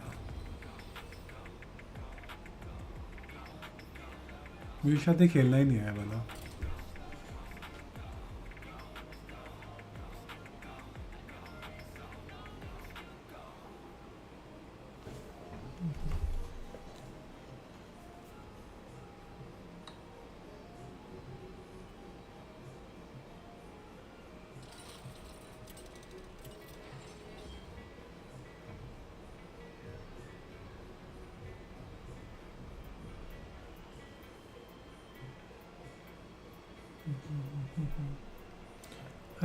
मुझे शायद ये खेलना ही नहीं आया वाला.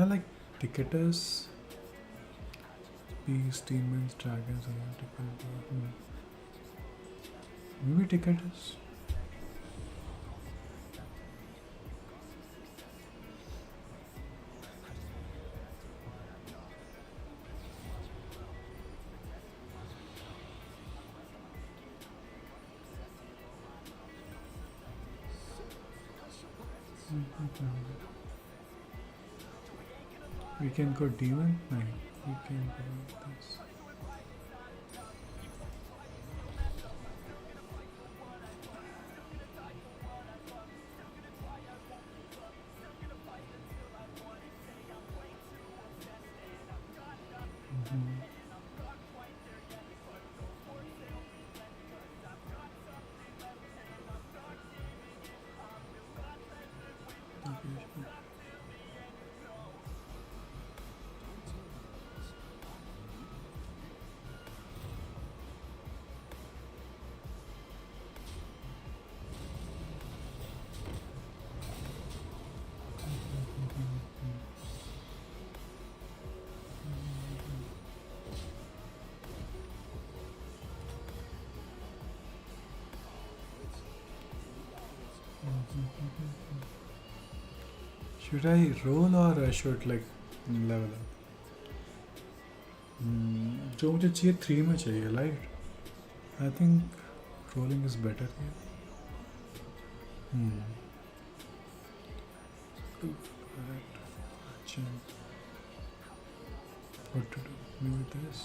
I like Ticketers, Beast, Demons, Dragons, maybe Ticketers. We can go demon? No, we can go with this. Should I roll or I should like level up? जो मुझे चाहिए 3 में चाहिए right? I think rolling is better here. What to do with this?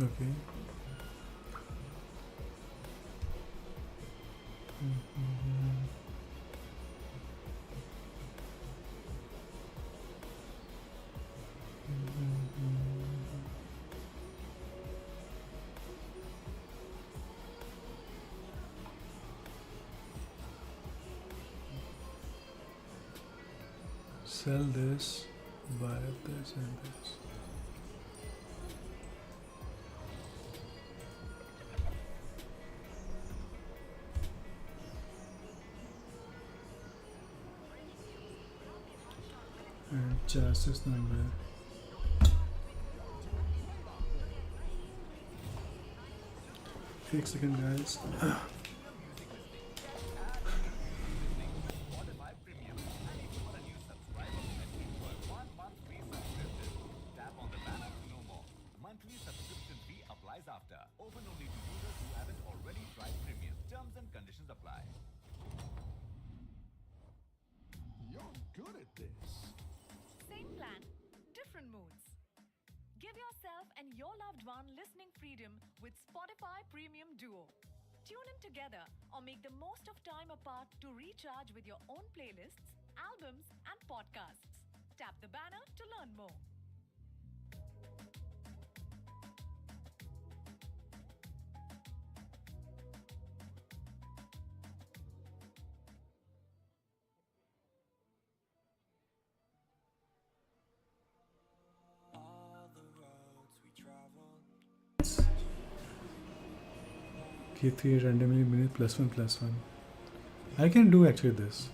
Okay. Sell this, buy this and this. chassis number. Take a second, guys. Monthly subscription fee applies after. Open only to users who haven't already tried premium. Terms and conditions apply. You're good at this. Same plan, different moods. Give yourself and your loved one listening freedom with Spotify Premium Duo. Tune in together or make the most of time apart to recharge with your own playlists, albums, and podcasts. Tap the banner to learn more. K3 randomly minute +1/+1. I can do actually this.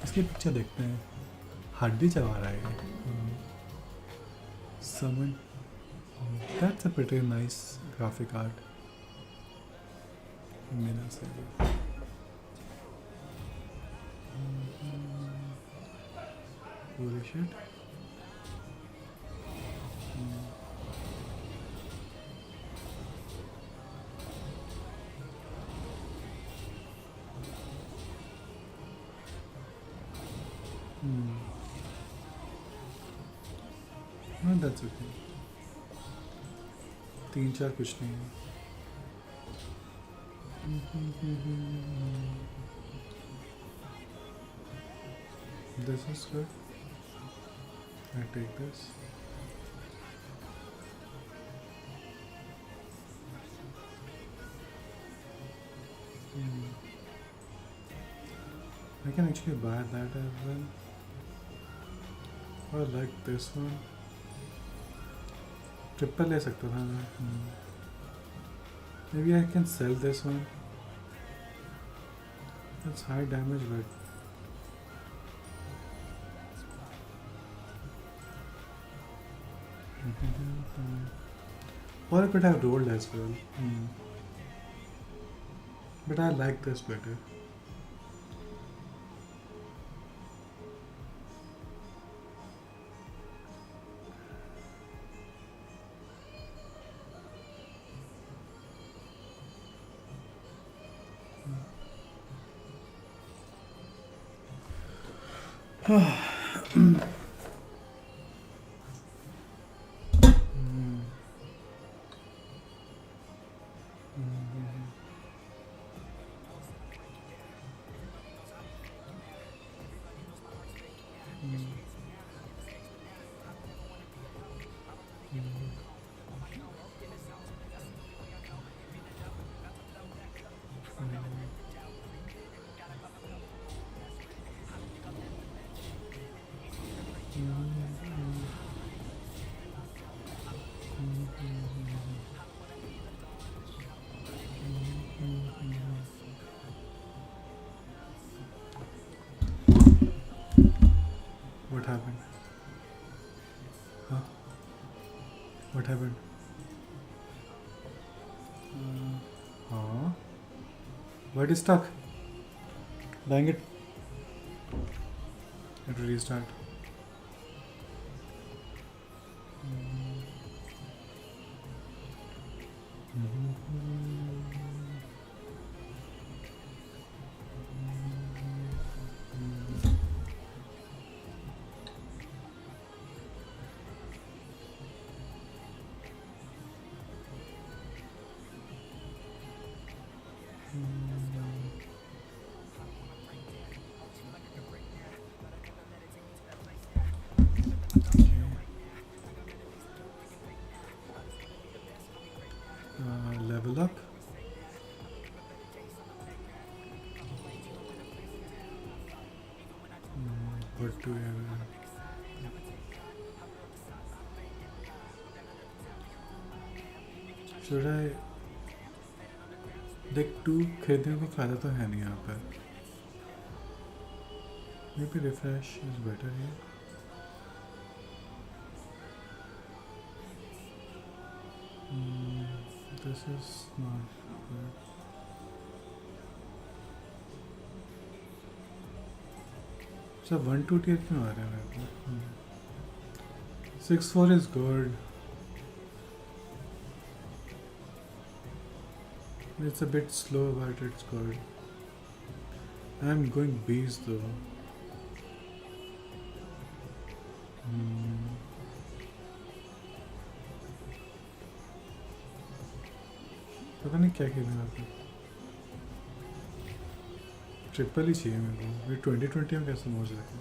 इसके पीछे देखते हैं, हड्डी चबा रहा है। Summon. That's a pretty nice graphic art. मेरा से holy shit. No, that's okay. 3-4 कुछ नहीं है. This is good. I take this. I can actually buy that as well. Or like this one. Triple ले सकता था मैं. Maybe I can sell this one. That's high damage, but or I could have rolled as well. But I like this better. What happened? What is stuck? Dang it. Have to restart. Level up. What do we have? Should I? देख 2 खरीदने को फायदा तो है नहीं यहाँ पर. Maybe refresh is better here. This is not good. So 1-2 tier क्यों आ रहे हैं मेरे को? 6-4 is good. It's a bit slow, but it's good. I'm going bees though. पता नहीं क्या खेलना था. ट्रिपल ही चाहिए मेरे को. ये 2020 में कैसे मौज रखें.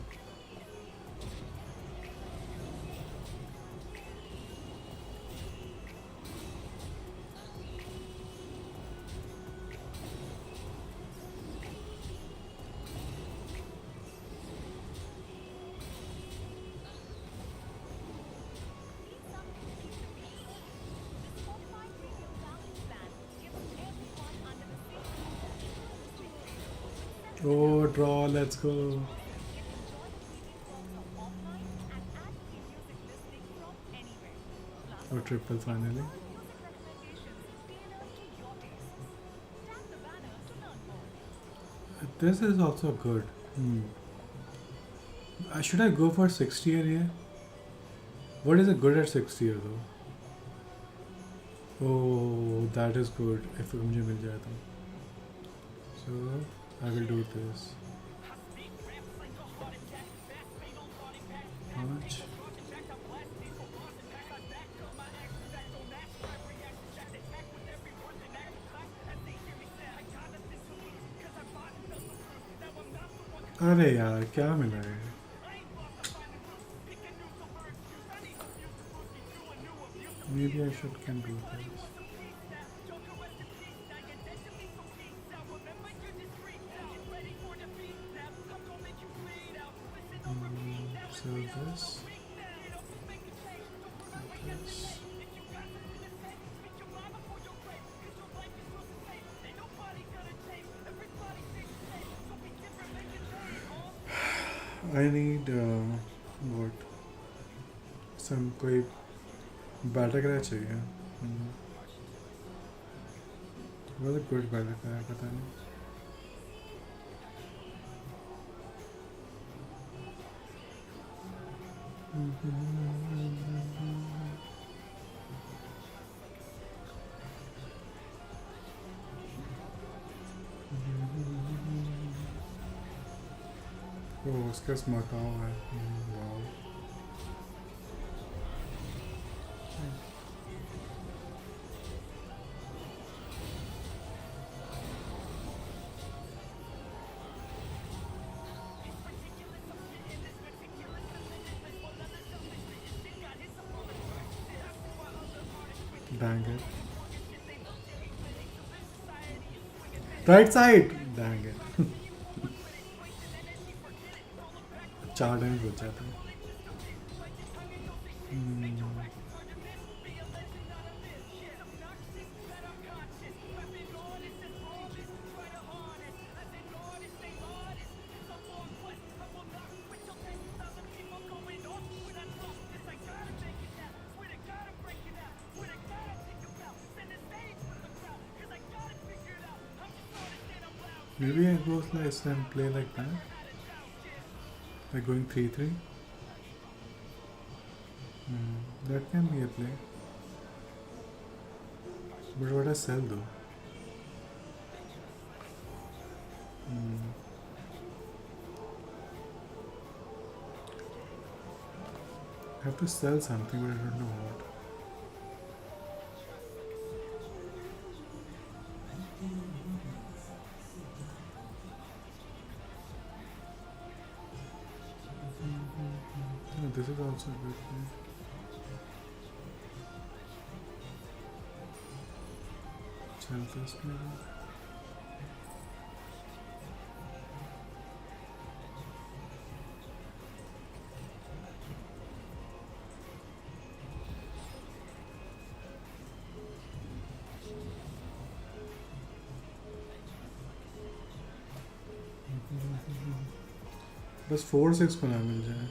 Oh, draw, let's go. Oh, triple finally. This is also good. Should I go for 60 here? What is it good at 60 though? Oh, that is good. If मुझे मिल जाए तो. So I will do this. How much? अरे यार क्या मिला है? Maybe I can do this. So this. I need what? Some कोई BattleGrounds चाहिए. What a good BattleGrounds पता नहीं. Oh, उसका स्मार्टाव है. Wow. Dang it. Right side. Dang it. 4 damage बच जाता है. Maybe I go slice and play like that. Like going 3-3. That can be a play. But what I sell though? I have to sell something, but I don't know what. Oh, this is also a good thing. Sell this maybe. बस 4-6 को ना मिल जाए.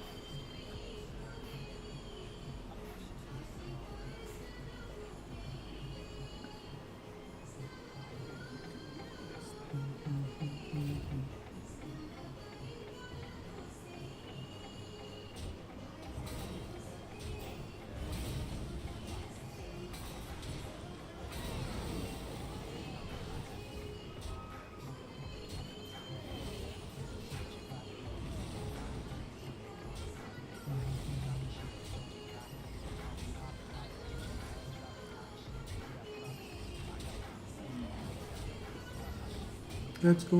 Let's go,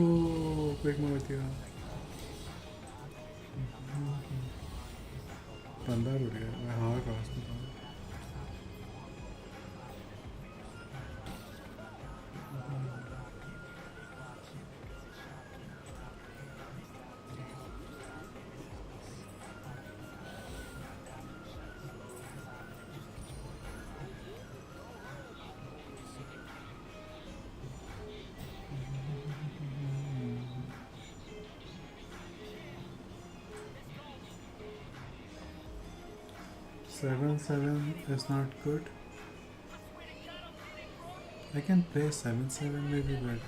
quick Mavatya. 15 हो गया. मैं हार cross में था. Seven is not good. I can play 7-7 maybe, but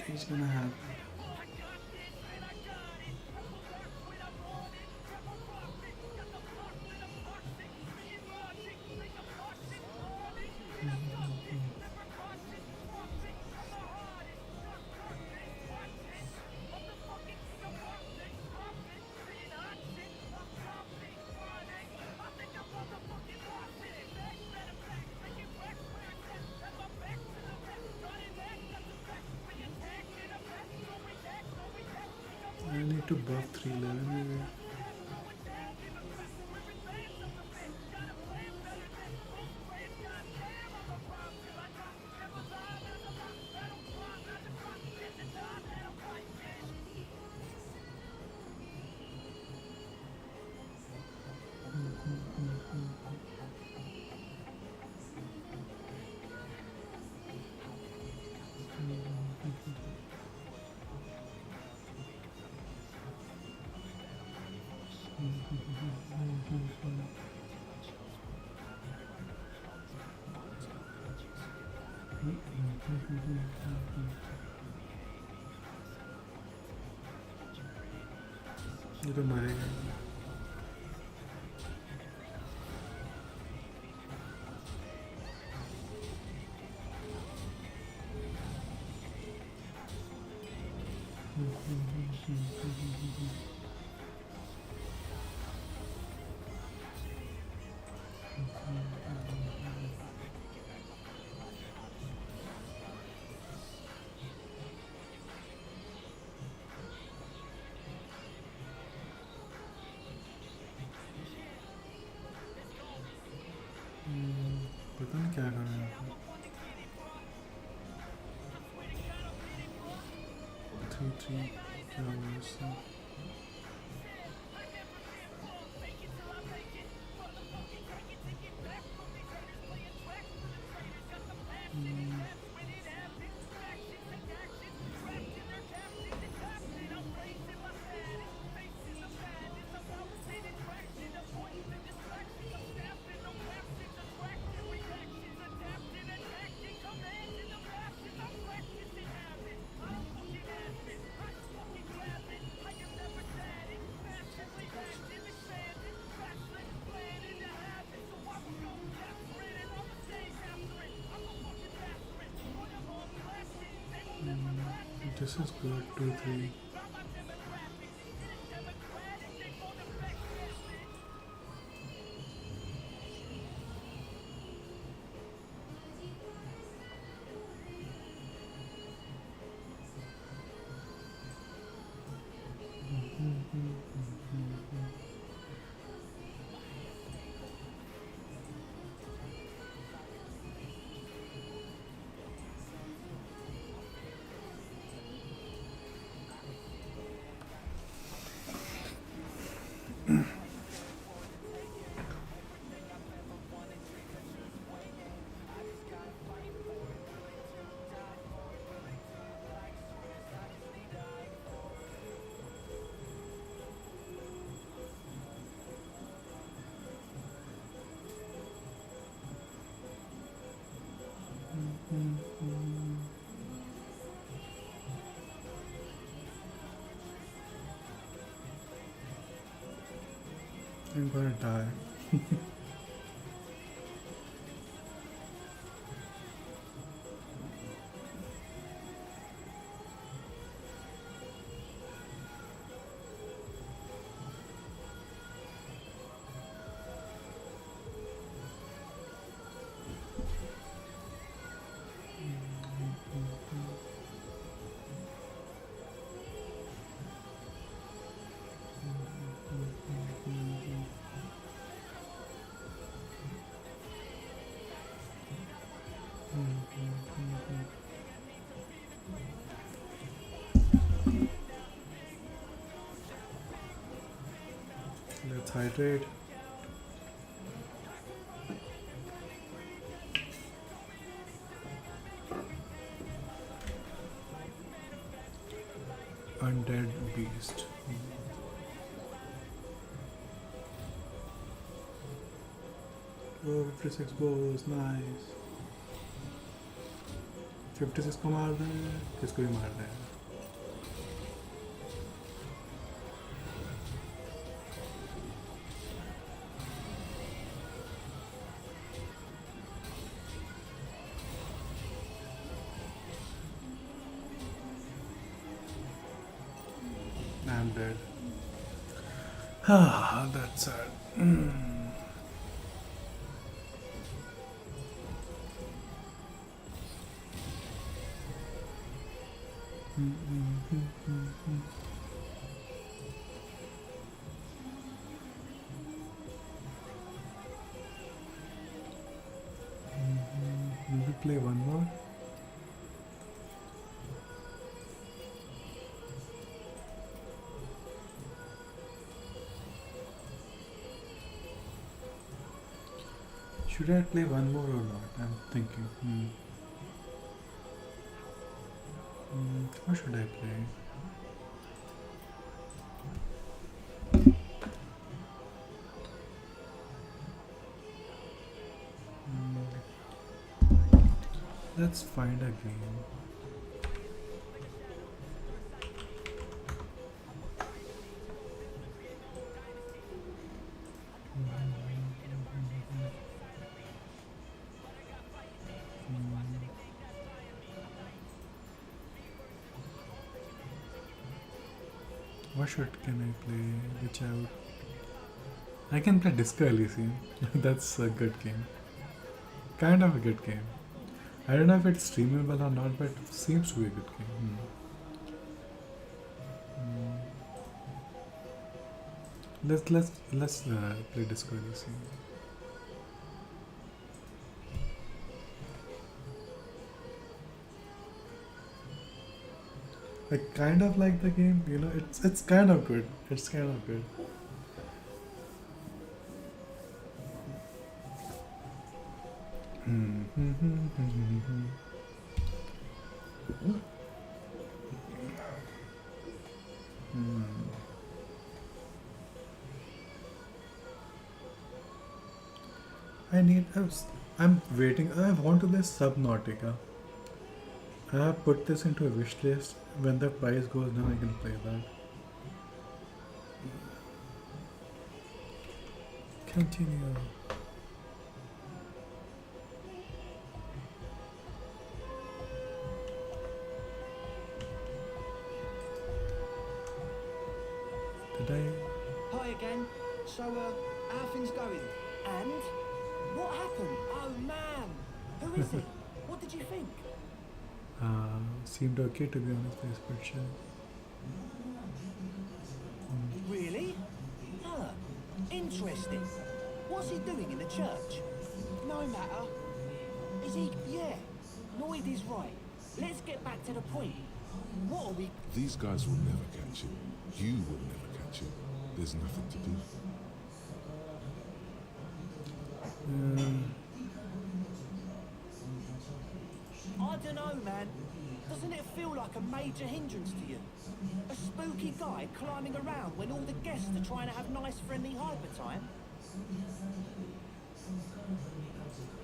it's gonna happen. I need to buff 311 maybe. ये तो मरेगा. पता नहीं क्या कर रहे हैं. 3-3 क्या हुआ इससे? This is good. 2, 3. I'm gonna die. Let's hydrate. Undead beast. Oh, 56 bows, nice. 56 को मार दे, किसको भी मार दे. I'm dead. Ah, that's sad. Will we play one more? Should I play one more or not? I'm thinking. What should I play? Let's find a game. What can I play? Which I can play Disco Elysium. That's a good game. Kind of a good game. I don't know if it's streamable or not, but it seems to be a good game. Let's play Disco Elysium. I kind of like the game, you know, it's kind of good. It's kind of good. I'm waiting. I want to play SamNaCL. I have put this into a wish list. When the price goes down, I can play that. Continue. घंटा है Hi again. So, how are things going? And? What happened? Oh man! Who is it? What did you think? seemed okay to be honest with this picture. Really? Huh. Interesting. What's he doing in the church? No matter. Is he? Yeah. Lloyd is right. Let's get back to the point. What are we? These guys will never catch you. You will never catch you. There's nothing to do. I don't know, man. Doesn't it feel like a major hindrance to you? A spooky guy climbing around when all the guests are trying to have nice, friendly hyper time?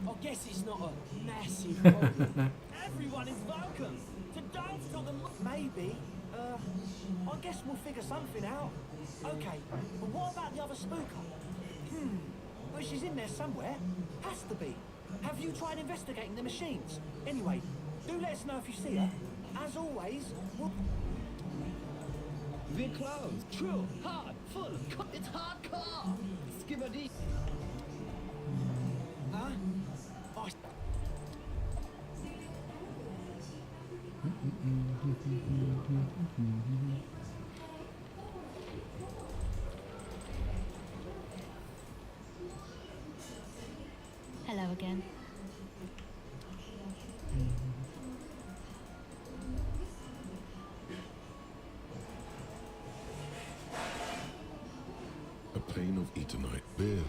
I guess it's not a massive problem. Everyone is welcome to dance till the... Maybe. I guess we'll figure something out. Okay, but what about the other spooker? Well, she's in there somewhere. Has to be. Have you tried investigating the machines? Anyway, do let us know if you see her. As always, we'll... We're closed. True. Hard. Full. It's hardcore. Skibberdy. Huh? Oh, Hello again. A pane of Eternite, barely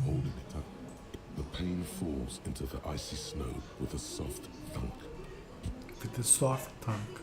holding it up. The pane falls into the icy snow with a soft thunk. With a soft thunk.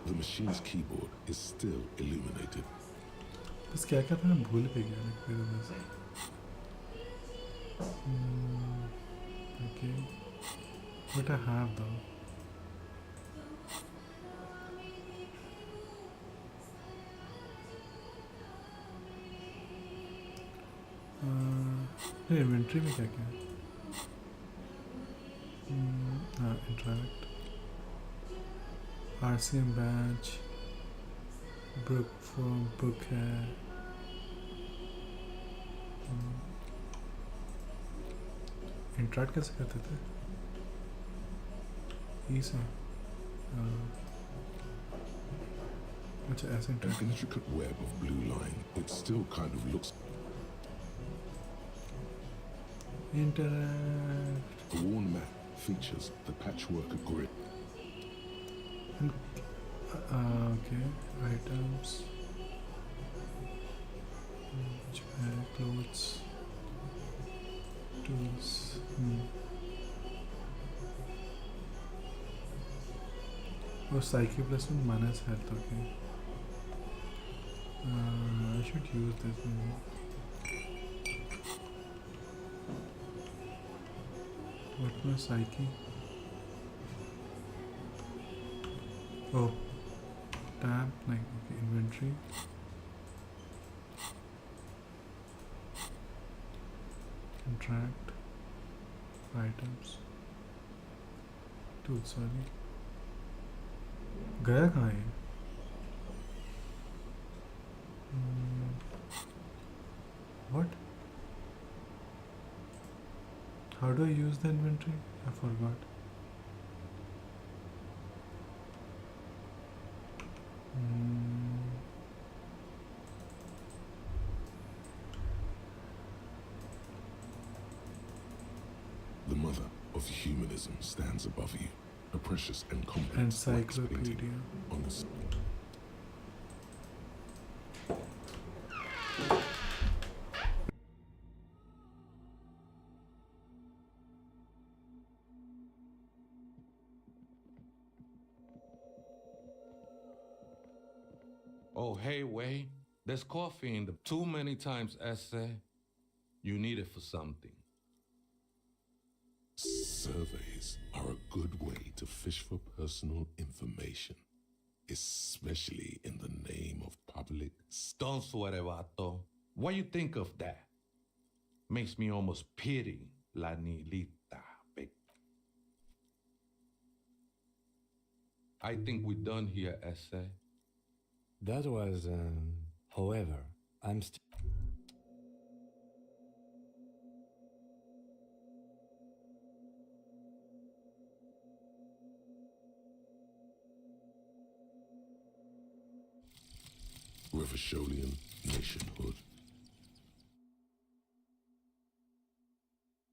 The machine's keyboard is still illuminated. बस क्या क्या था मैं भूल भी गया एक बार बस. Okay. What I have though. Inventory में क्या क्या है? हाँ, interact, RCM batch, book form book है, इंटरैक्ट कैसे करते थे? ई से अच्छा ऐसे An intricate web of blue line. It still kind of looks. Interact. A worn map features the patchwork grid. Okay, items. Clothes. Tools. Oh, Psyche plus one minus health, okay. I should use this maybe. What was Psyche? Oh, tab, like, okay, inventory. Contract. Items. Tools, sorry. गया कहाँ है? What? How do I use the inventory? I forgot. The mother of humanism stands above you. A precious and complex Encyclopedia. On the Oh, hey, Way. There's coffee in the too many times essay. You need it for something. Surveys are a good way to fish for personal information, especially in the name of public. Don't sweat it, vato. What do you think of that? Makes me almost pity La Nilita, babe. I think we're done here, essay. That was, however, I'm still... Revacholian nationhood.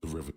The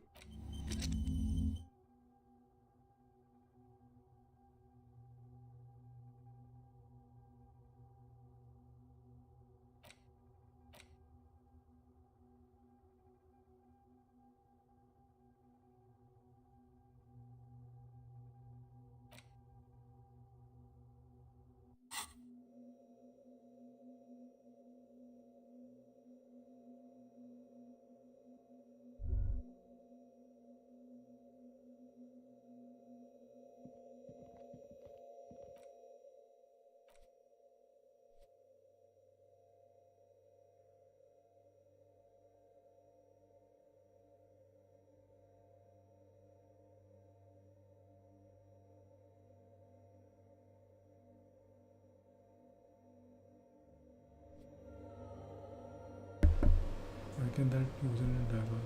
Why can that user in driver?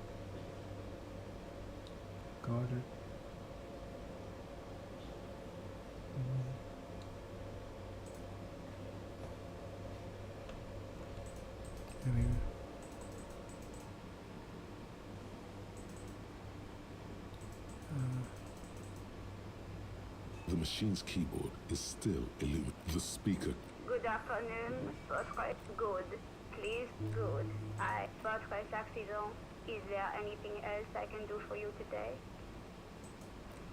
Got it. Anyway. The machine's keyboard is still illuminated. The speaker. Good afternoon. Votre good. Please, good. Votre accident. Is there anything else I can do for you today?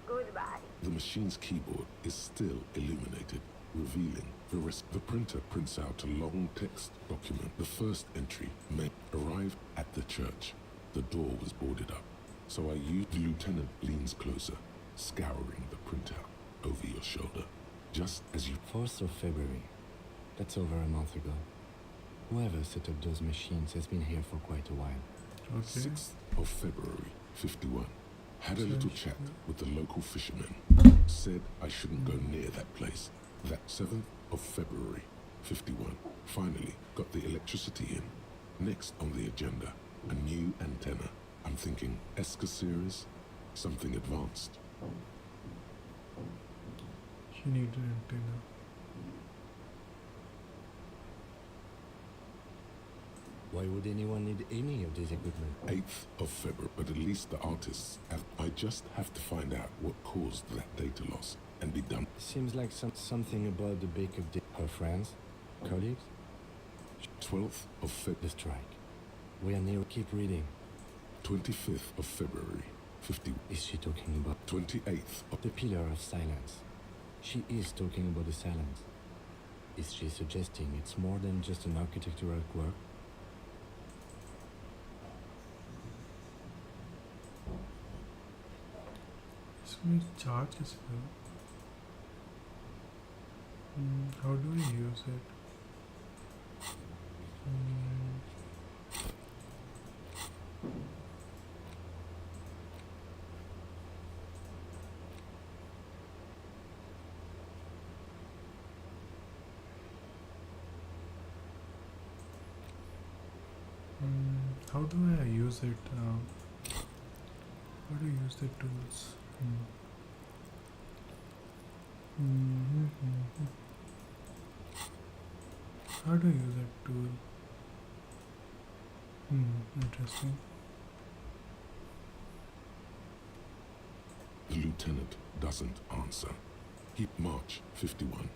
Goodbye. The machine's keyboard is still illuminated, revealing the rest. The printer prints out a long text document. The first entry may arrive at the church. The door was boarded up, so I used. The lieutenant leans closer, scouring the printout over your shoulder. Just as you... 4th of February. That's over a month ago. Whoever set up those machines has been here for quite a while. Okay. 6th of February, 51. Had a little chat with the local fishermen. Said I shouldn't go near that place. That 7th of February, 51. Finally got the electricity in. Next on the agenda, a new antenna. I'm thinking ESCA series, something advanced. She needed an antenna. Why would anyone need any of this equipment? 8th of February, but at least the artists have... I just have to find out what caused that data loss and be done. Seems like something about the Baker her friends, colleagues. 12th of February. The strike. We are near. Keep reading. 25th of February, 50. Is she talking about 28th of the pillar of silence? She is talking about the silence. Is she suggesting it's more than just an architectural quirk? इसमें charge कैसे करूँ? How do I use it? How do I use it? How do I use the tools? How do I use that tool? Interesting. The lieutenant doesn't answer. He March 51.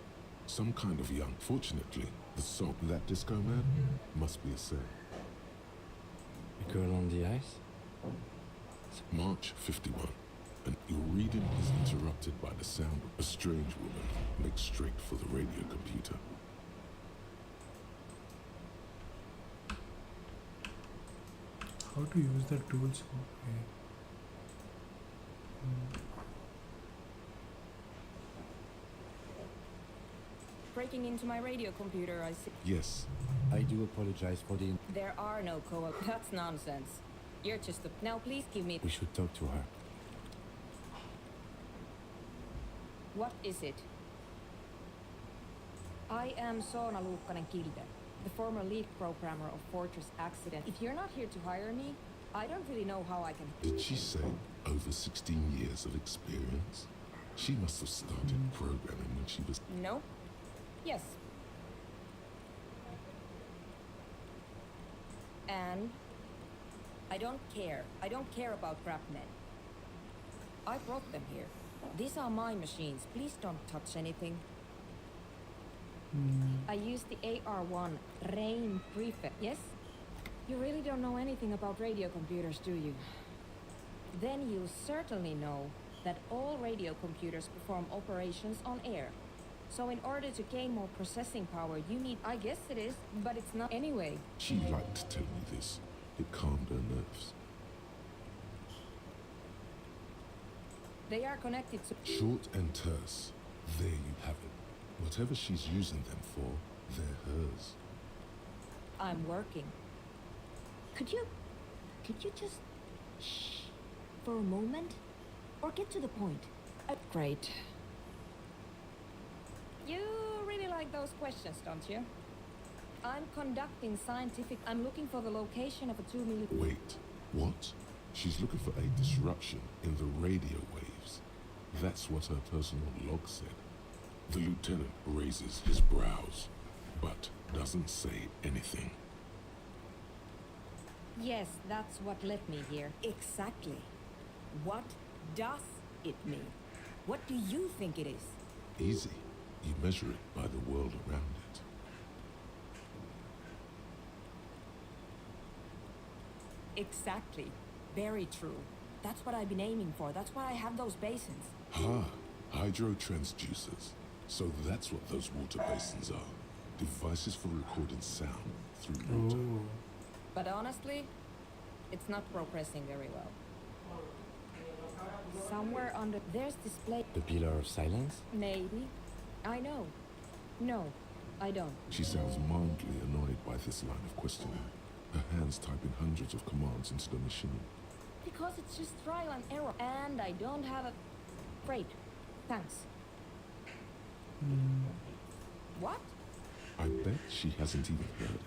Some kind of young. Fortunately, the song that disco man must be a sir. A girl on the ice? March 51. And your reading is interrupted by the sound of a strange woman makes straight for the radio computer. How to use the tools? Okay. Breaking into my radio computer, I see. Yes. I do apologize for the... There are no co-op. That's nonsense. You're just a... Now please give me... We should talk to her. What is it? I am Soona Luukkanen-Kilde, the former lead programmer of Fortress Accident. If you're not here to hire me, I don't really know how I can... Did she say over 16 years of experience? She must have started programming when she was... No? Yes. And I don't care. I don't care about crap men. I brought them here. These are my machines. Please don't touch anything. I use the AR1 Rain Prefect. Yes? You really don't know anything about radio computers, do you? Then you certainly know that all radio computers perform operations on air. So in order to gain more processing power, you need... I guess it is, but it's not anyway. She liked to tell me this. It calmed her nerves. They are connected to... Short and terse. There you have it. Whatever she's using them for, they're hers. I'm working. Could you just shh for a moment? Or get to the point? Great. You really like those questions, don't you? I'm conducting scientific... I'm looking for the location of a 2 million... Wait, what? She's looking for a disruption in the radio waves. That's what her personal log said. The lieutenant raises his brows, but doesn't say anything. Yes, that's what led me here. Exactly. What does it mean? What do you think it is? Easy. You measure it by the world around it. Exactly. Very true. That's what I've been aiming for. That's why I have those basins. Hydrotransducers. So that's what those water basins are. Devices for recording sound through water. But honestly, it's not progressing very well. Somewhere under... There's display... The pillar of silence? Maybe. I know. No, I don't. She sounds mildly annoyed by this line of questioning. Her hands typing hundreds of commands into the machine. Because it's just trial and error. And I don't have a... Great. Thanks. What? I bet she hasn't even heard it.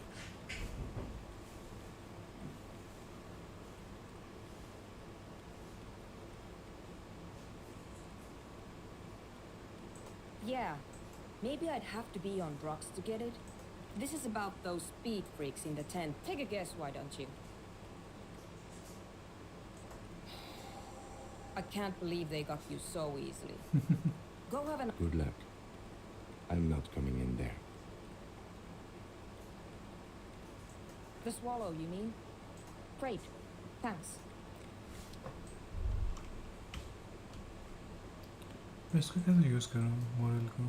Yeah. Maybe I'd have to be on drugs to get it. This is about those speed freaks in the tent. Take a guess, why don't you? I can't believe they got you so easily. Go have an... Good luck. I'm not coming in there. The swallow, you mean? Great. Thanks. मैं इसको कैसे use कर रहा हूँ model को?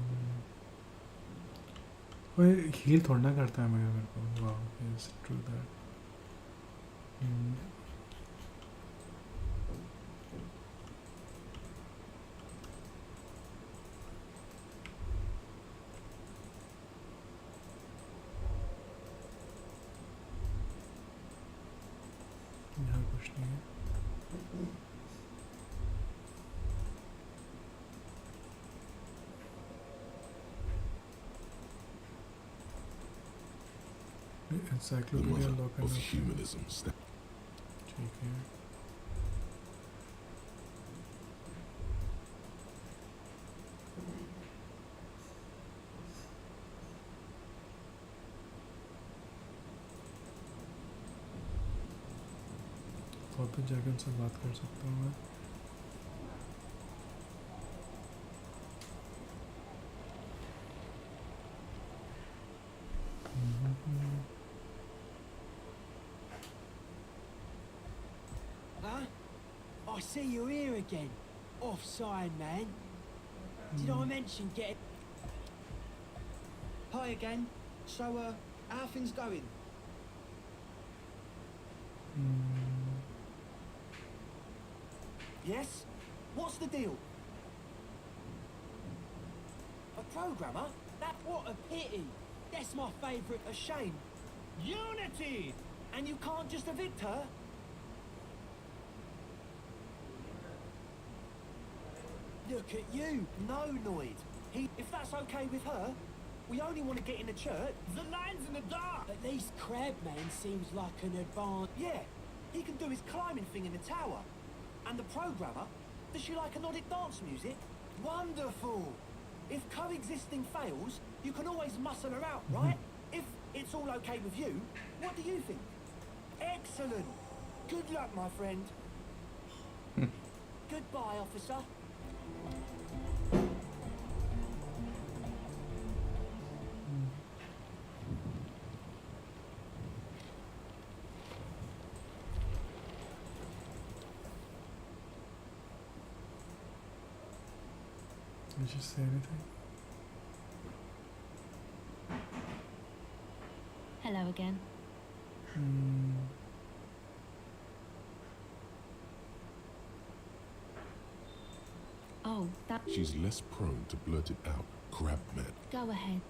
वो heal थोड़ा ना करता है मेरे को. वाह, yes, true that. यहाँ कुछ नहीं है. The mother of humanism. ठीक है. और तो जाकर उनसे बात कर सकता हूँ मैं. Huh? I see you're here again. Offside, man. Did I mention getting... Hi again. So, how are things going? Yes? What's the deal? A programmer? That what a pity. That's my favourite. A shame. Unity! And you can't just evict her? Look at you, no Noid. If that's okay with her, we only want to get in the church. The line's in the dark! At least Crabman seems like an advanced... Yeah, he can do his climbing thing in the tower. And the programmer, does she like Nordic dance music? Wonderful! If coexisting fails, you can always muscle her out, right? If it's all okay with you, what do you think? Excellent! Good luck, my friend. Goodbye, officer. Did you say anything? Hello again. Oh, that... She's less prone to blurt it out. Crabman. Go ahead.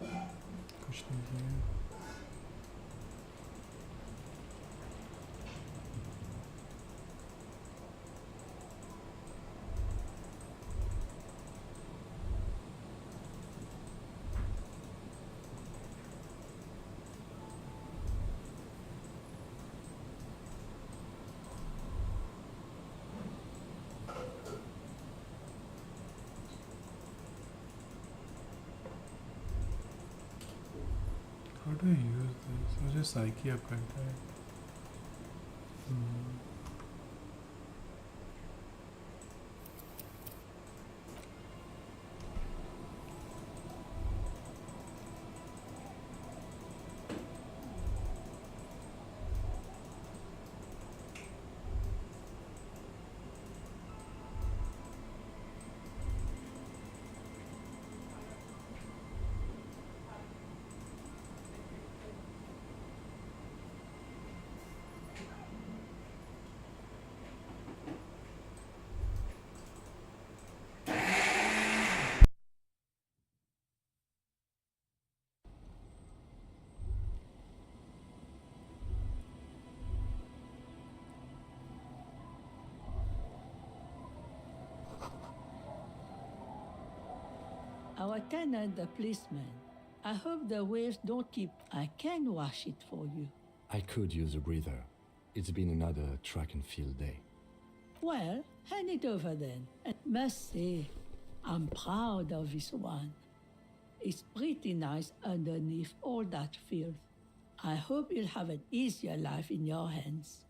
कुछ नहीं किया. How do I use this? मुझे psyche up करता है. Our tenant, the policeman. I hope the waves don't keep... I can wash it for you. I could use a breather. It's been another track and field day. Well, hand it over then. I must say, I'm proud of this one. It's pretty nice underneath all that filth. I hope you'll have an easier life in your hands.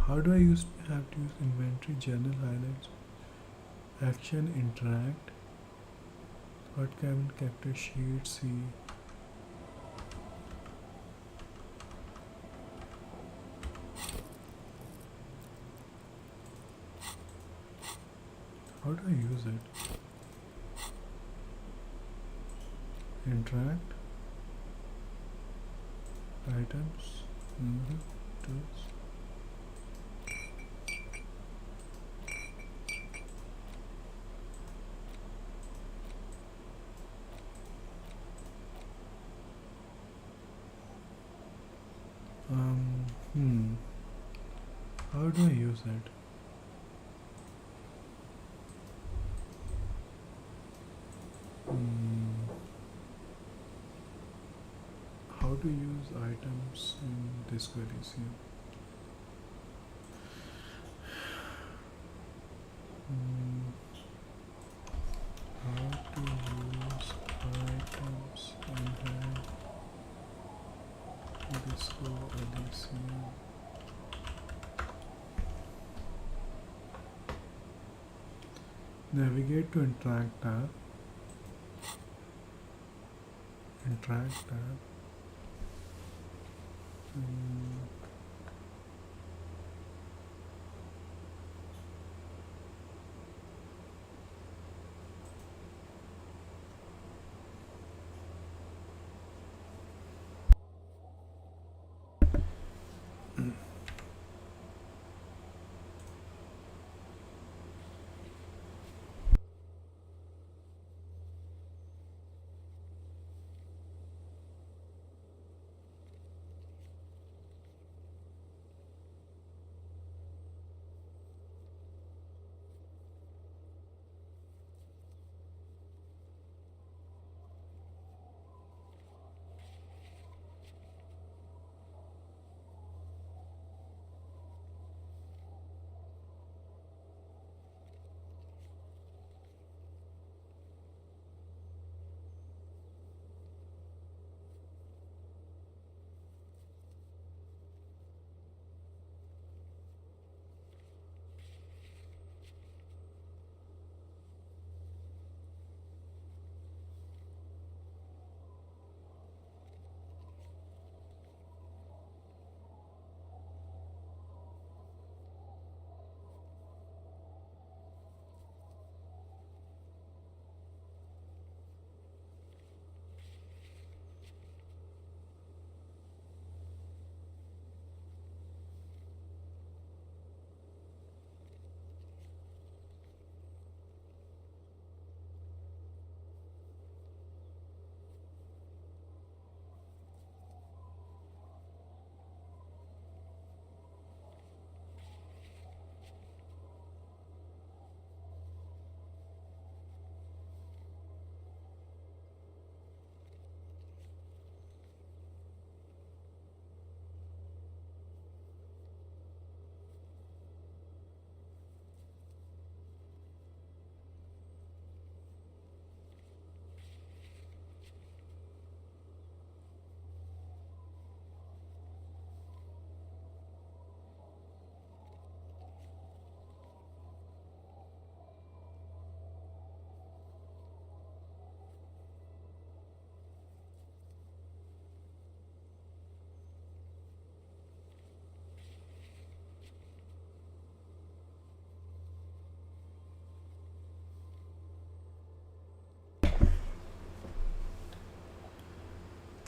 How do I have to use inventory, journal, highlights, action, interact, thought cabin, character sheet, see. How do I use it? Interact, items, tools. How do I use it? How to use items in this Elysium? How to use items in this Elysium? Navigate to interact tab. Interact tab.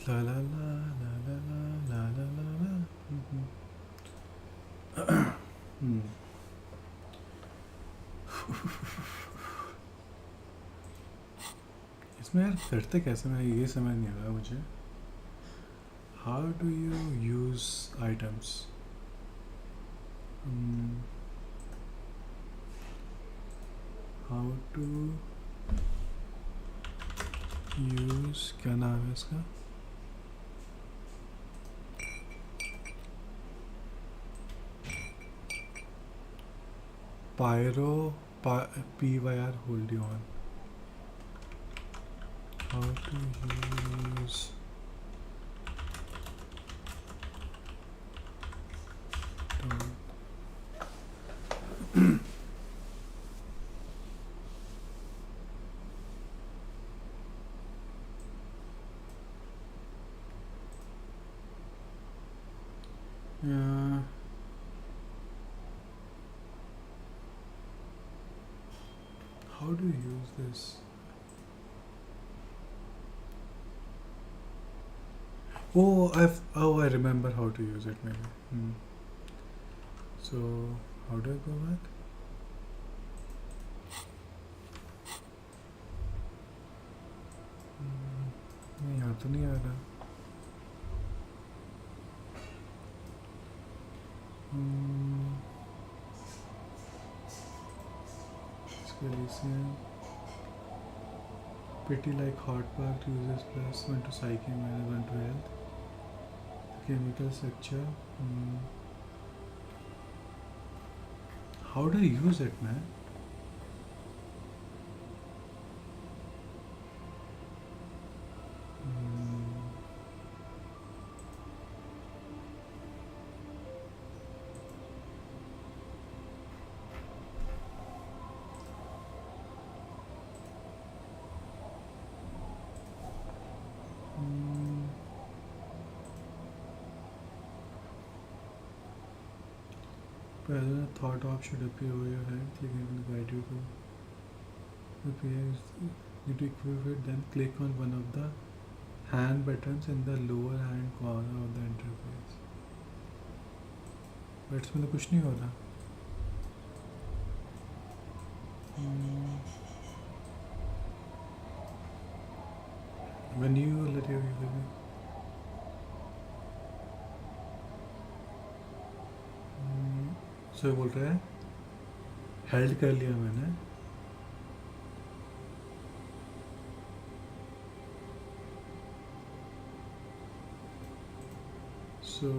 La la la la la la la la la. इसमें यार करते कैसे, मैं ये समझ नहीं आ रहा मुझे. How do you use items? How to use, क्या नाम है इसका? Pyro, PYR, hold you on. How to use how do you use this? I remember how to use it maybe. So how do I go back? यहाँ तो नहीं आ रहा. Elysium. Pity like hot pack uses +1 to psyche -1 to health. Chemical structure. How do I use it, man? Present thought op should appear over your head. Clicking will guide you to appear. You to equip it, then click on one of the hand buttons in the lower hand corner of the interface. But इसमें तो कुछ नहीं हो रहा. When you let your सो बोल रहा है held कर लिया मैंने. सो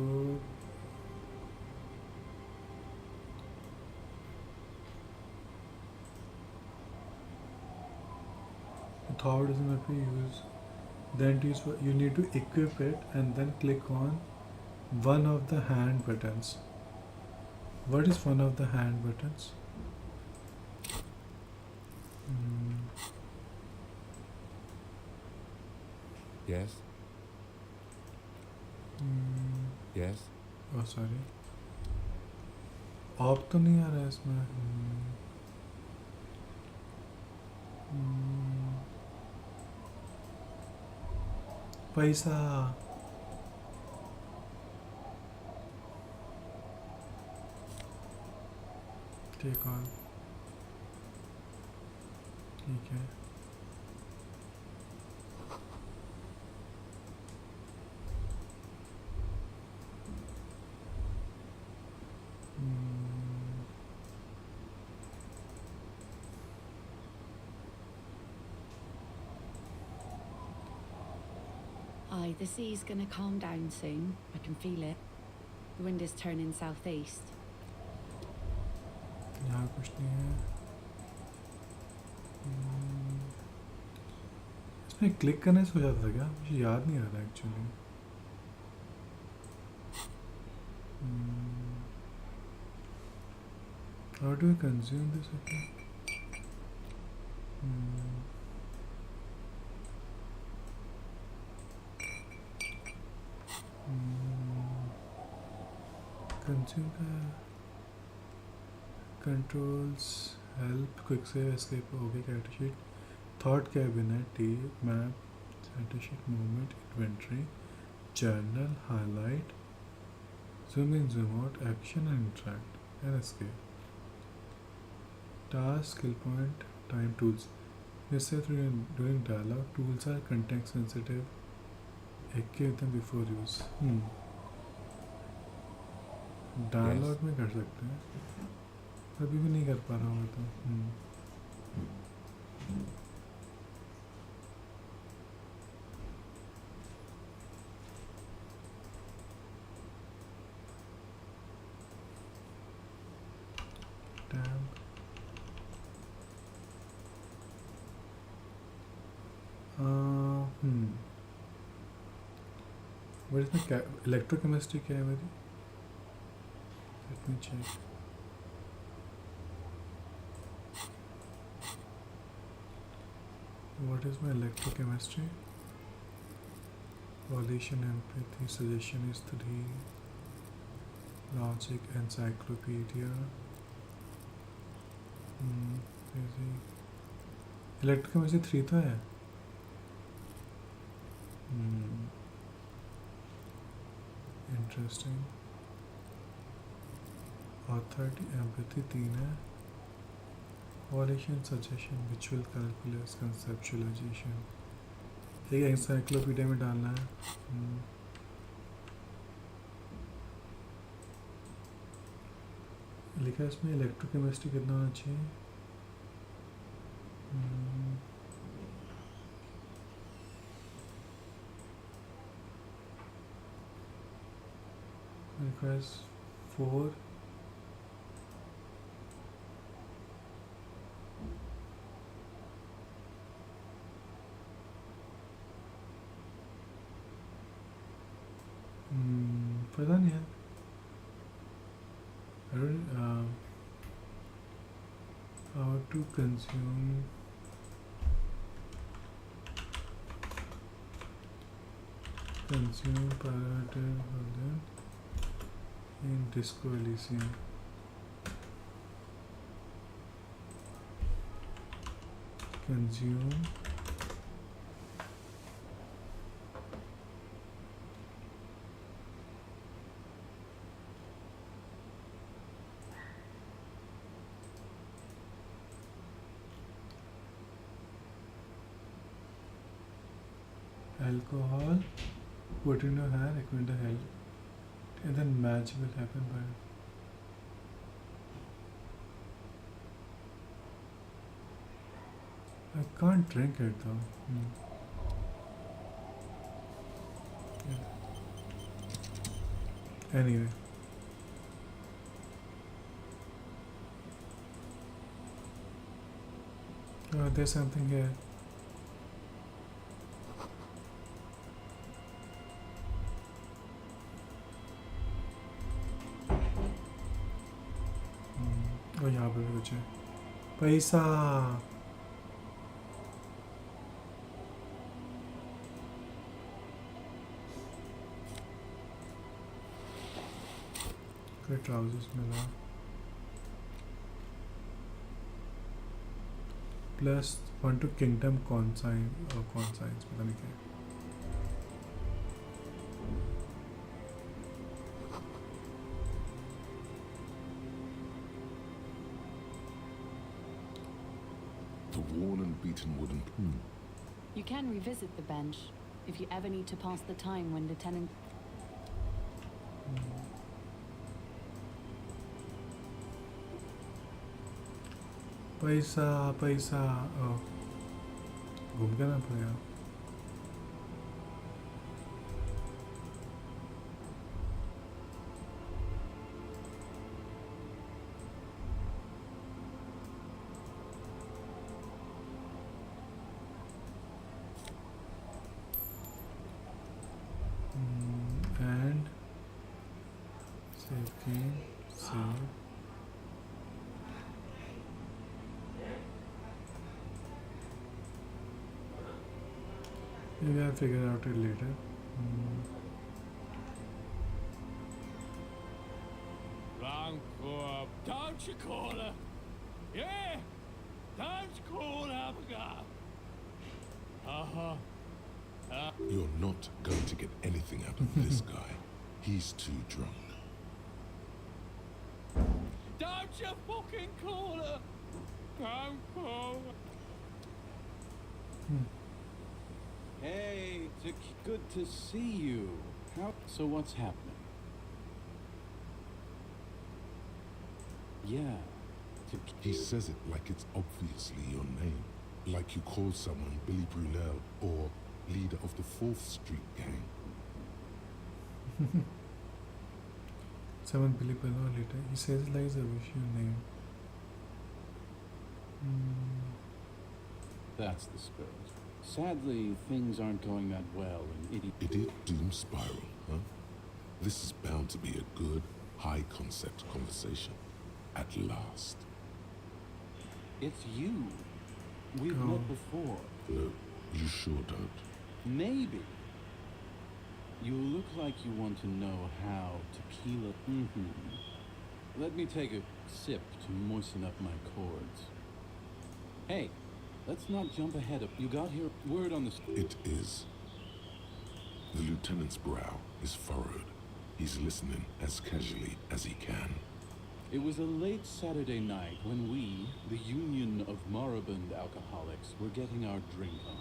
thought doesn't have to use, then you need to equip it and then click on one of the hand buttons. What is one of the hand buttons? Yes. Yes. Oh, sorry. Op तो नहीं आ रहा है इसमें. पैसा. Take on. ठीक है. Aye, the sea's gonna calm down soon. I can feel it. The wind is turning southeast. यहाँ कुछ नहीं है. इसमें क्लिक करने से हो जाता था क्या? मुझे याद नहीं आ रहा actually. How do I consume this again? Consume the controls, help, quick save, escape, okay, character sheet, thought cabinet, T, map, character sheet, movement, inventory, journal, highlight, zoom in, zoom out, action and interact, and escape. Task, skill point, time, tools. This is during dialogue, tools are context sensitive. Equip them before use. Dialogue में कर सकते हैं. अभी भी नहीं कर पा रहा हूँ तो. What is my electrochemistry क्या है मेरी? Let me check. What is my electrochemistry? Volition, empathy, suggestion is 3. Logic, encyclopedia. Easy. Electrochemistry 3 तो है। इंटरेस्टिंग। ऑथोरिटी एम्पैथी 3 है। Violation suggestion visual calculus conceptualisation एक एनसाइक्लोपीडिया में डालना है। लिखा है इसमें इलेक्ट्रोकेमिस्ट्री कितना होना चाहिए। requires 4 पता नहीं है। How to consume parameter in Disco Elysium. Consume alcohol, put in your hand, recommend the hell, and then match will happen by. I can't drink it though. Yeah. Anyway. Oh, there's something here. यहाँ पे भी कुछ है। पैसा trousers मिला +1 to kingdom conscience पता नहीं क्या। Worn and beaten wooden. You can revisit the bench if you ever need to pass the time when Lieutenant. पैसा पैसा घूम के ना पड़ेगा। Maybe I'll figure out it later. Don't you call her? Yeah! Don't call her, You're not going to get anything out of this guy. He's too drunk. Don't you fucking call her! Don't call her. Hey, good to see you. So what's happening? Yeah. He says it like it's obviously your name. Like you call someone Billy Brunel or leader of the 4th Street gang. Someone Billy Brunel later. He says it like it's a your name. That's the spirit. Sadly, things aren't going that well in Idiot Doom Spiral, huh? This is bound to be a good, high-concept conversation. At last. It's you. We've met before. No, you sure don't. Maybe. You look like you want to know how tequila... Let me take a sip to moisten up my chords. Hey, Let's not jump ahead of... You got here word on the... It is. The lieutenant's brow is furrowed. He's listening as casually as he can. It was a late Saturday night when we, the Union of Moribund Alcoholics, were getting our drink on.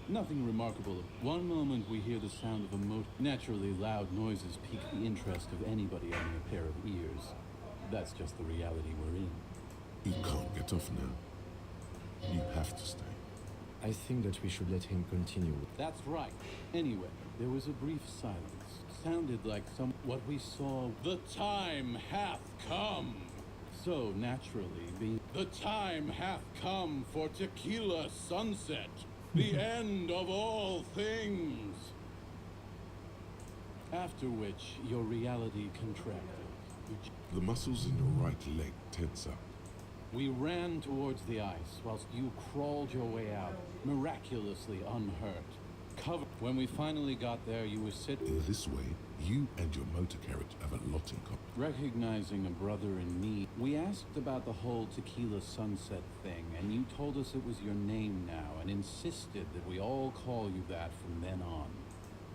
Nothing remarkable. One moment we hear the sound of a motor. Naturally, loud noises pique the interest of anybody owning a pair of ears. That's just the reality we're in. You can't get off now. You have to stay. I think that we should let him continue. That's right. Anyway, there was a brief silence. Sounded like what we saw. The time hath come. So naturally, the time hath come for tequila sunset. The end of all things. After which, your reality contracted. The muscles in your right leg tense up. We ran towards the ice whilst you crawled your way out, miraculously unhurt. Covered. When we finally got there, you were sitting. In this way, you and your motor carriage have a lot in common. Recognizing a brother in need, we asked about the whole tequila sunset thing, and you told us it was your name now, and insisted that we all call you that from then on.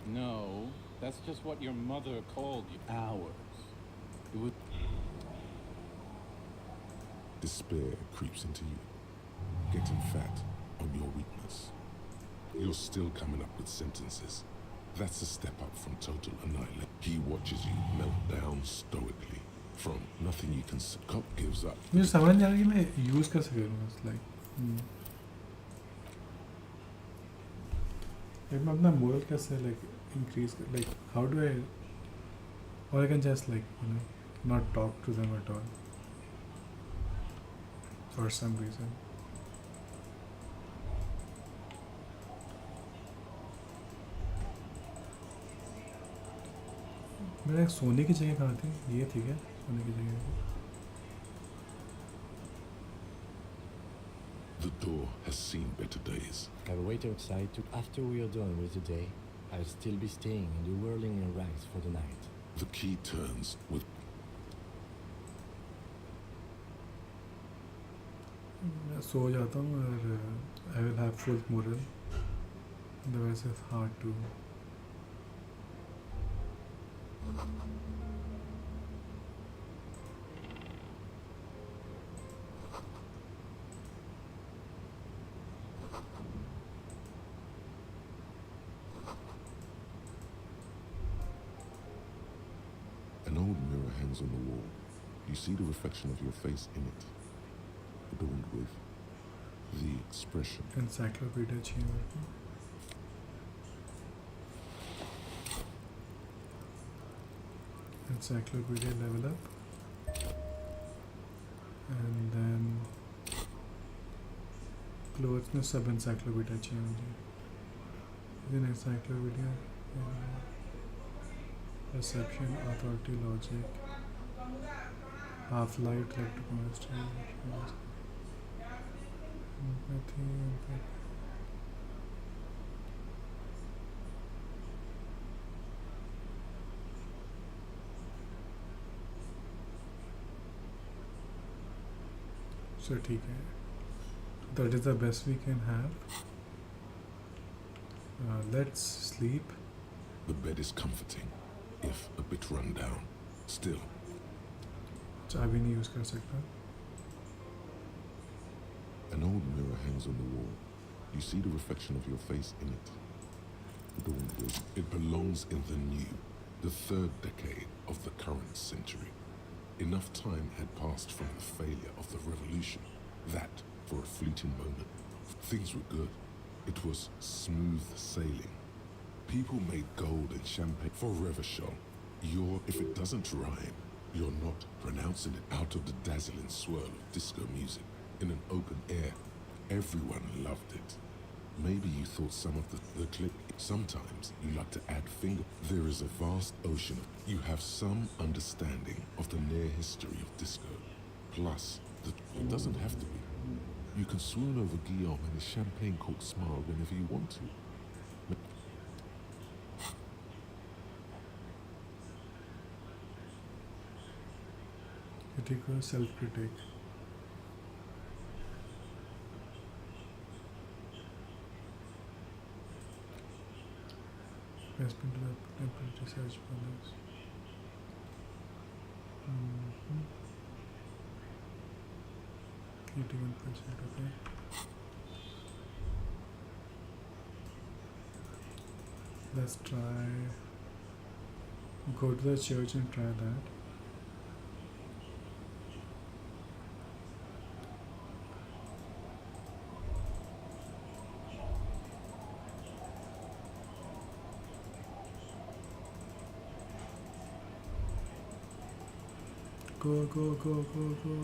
No, that's just what your mother called you. Ours. It was... Despair creeps into you, getting fat on your weakness. You're still coming up with sentences. That's a step up from total annihilation. He watches you melt down stoically from nothing you can say. Cop gives up. मुझे समझ नहीं आ रहा कि मैं use कैसे करूँ it's like मैं अपना moral कैसे like increase like how do I or I can just like not talk to them at all for some reason. मेरा एक सोने की जगह कहाँ थी ये थी क्या सोने की जगह The door has seen better days. I'll wait outside after we are done with the day. I'll still be staying in the whirling rags for the night. The key turns with... मैं सो जाता हूँ और I will have full moral. Otherwise it's hard to. An old mirror hangs on the wall. You see the reflection of your face in it, adorned with the expression. Encyclopedia chamber. Encyclopedia level up. And then clothes में सब encyclopedia चाहिए मुझे. Then encyclopedia, perception, authority, logic, half-life, electrochemistry, empathy. So ठीक है. That is the best we can have. Let's sleep. The bed is comforting, if a bit run down. Still. चाबी नहीं use कर सकता. An old mirror hangs on the wall. You see the reflection of your face in it. Adorned with it belongs in the new, the third decade of the current century. Enough time had passed from the failure of the revolution that, for a fleeting moment, things were good. It was smooth sailing. People made gold and champagne for Revachol. If it doesn't rhyme, you're not pronouncing it out of the dazzling swirl of disco music in an open air. Everyone loved it. Maybe you thought some of the clip. Sometimes you like to add finger. There is a vast ocean. You have some understanding of the near history of disco. Plus, it doesn't have to be. You can swoon over Guillaume and his champagne cork smile whenever you want to. Critic or self-critic. has been to the research for this. 81%, okay. Let's try. Go to the church and try that. Go, go, go, go, go.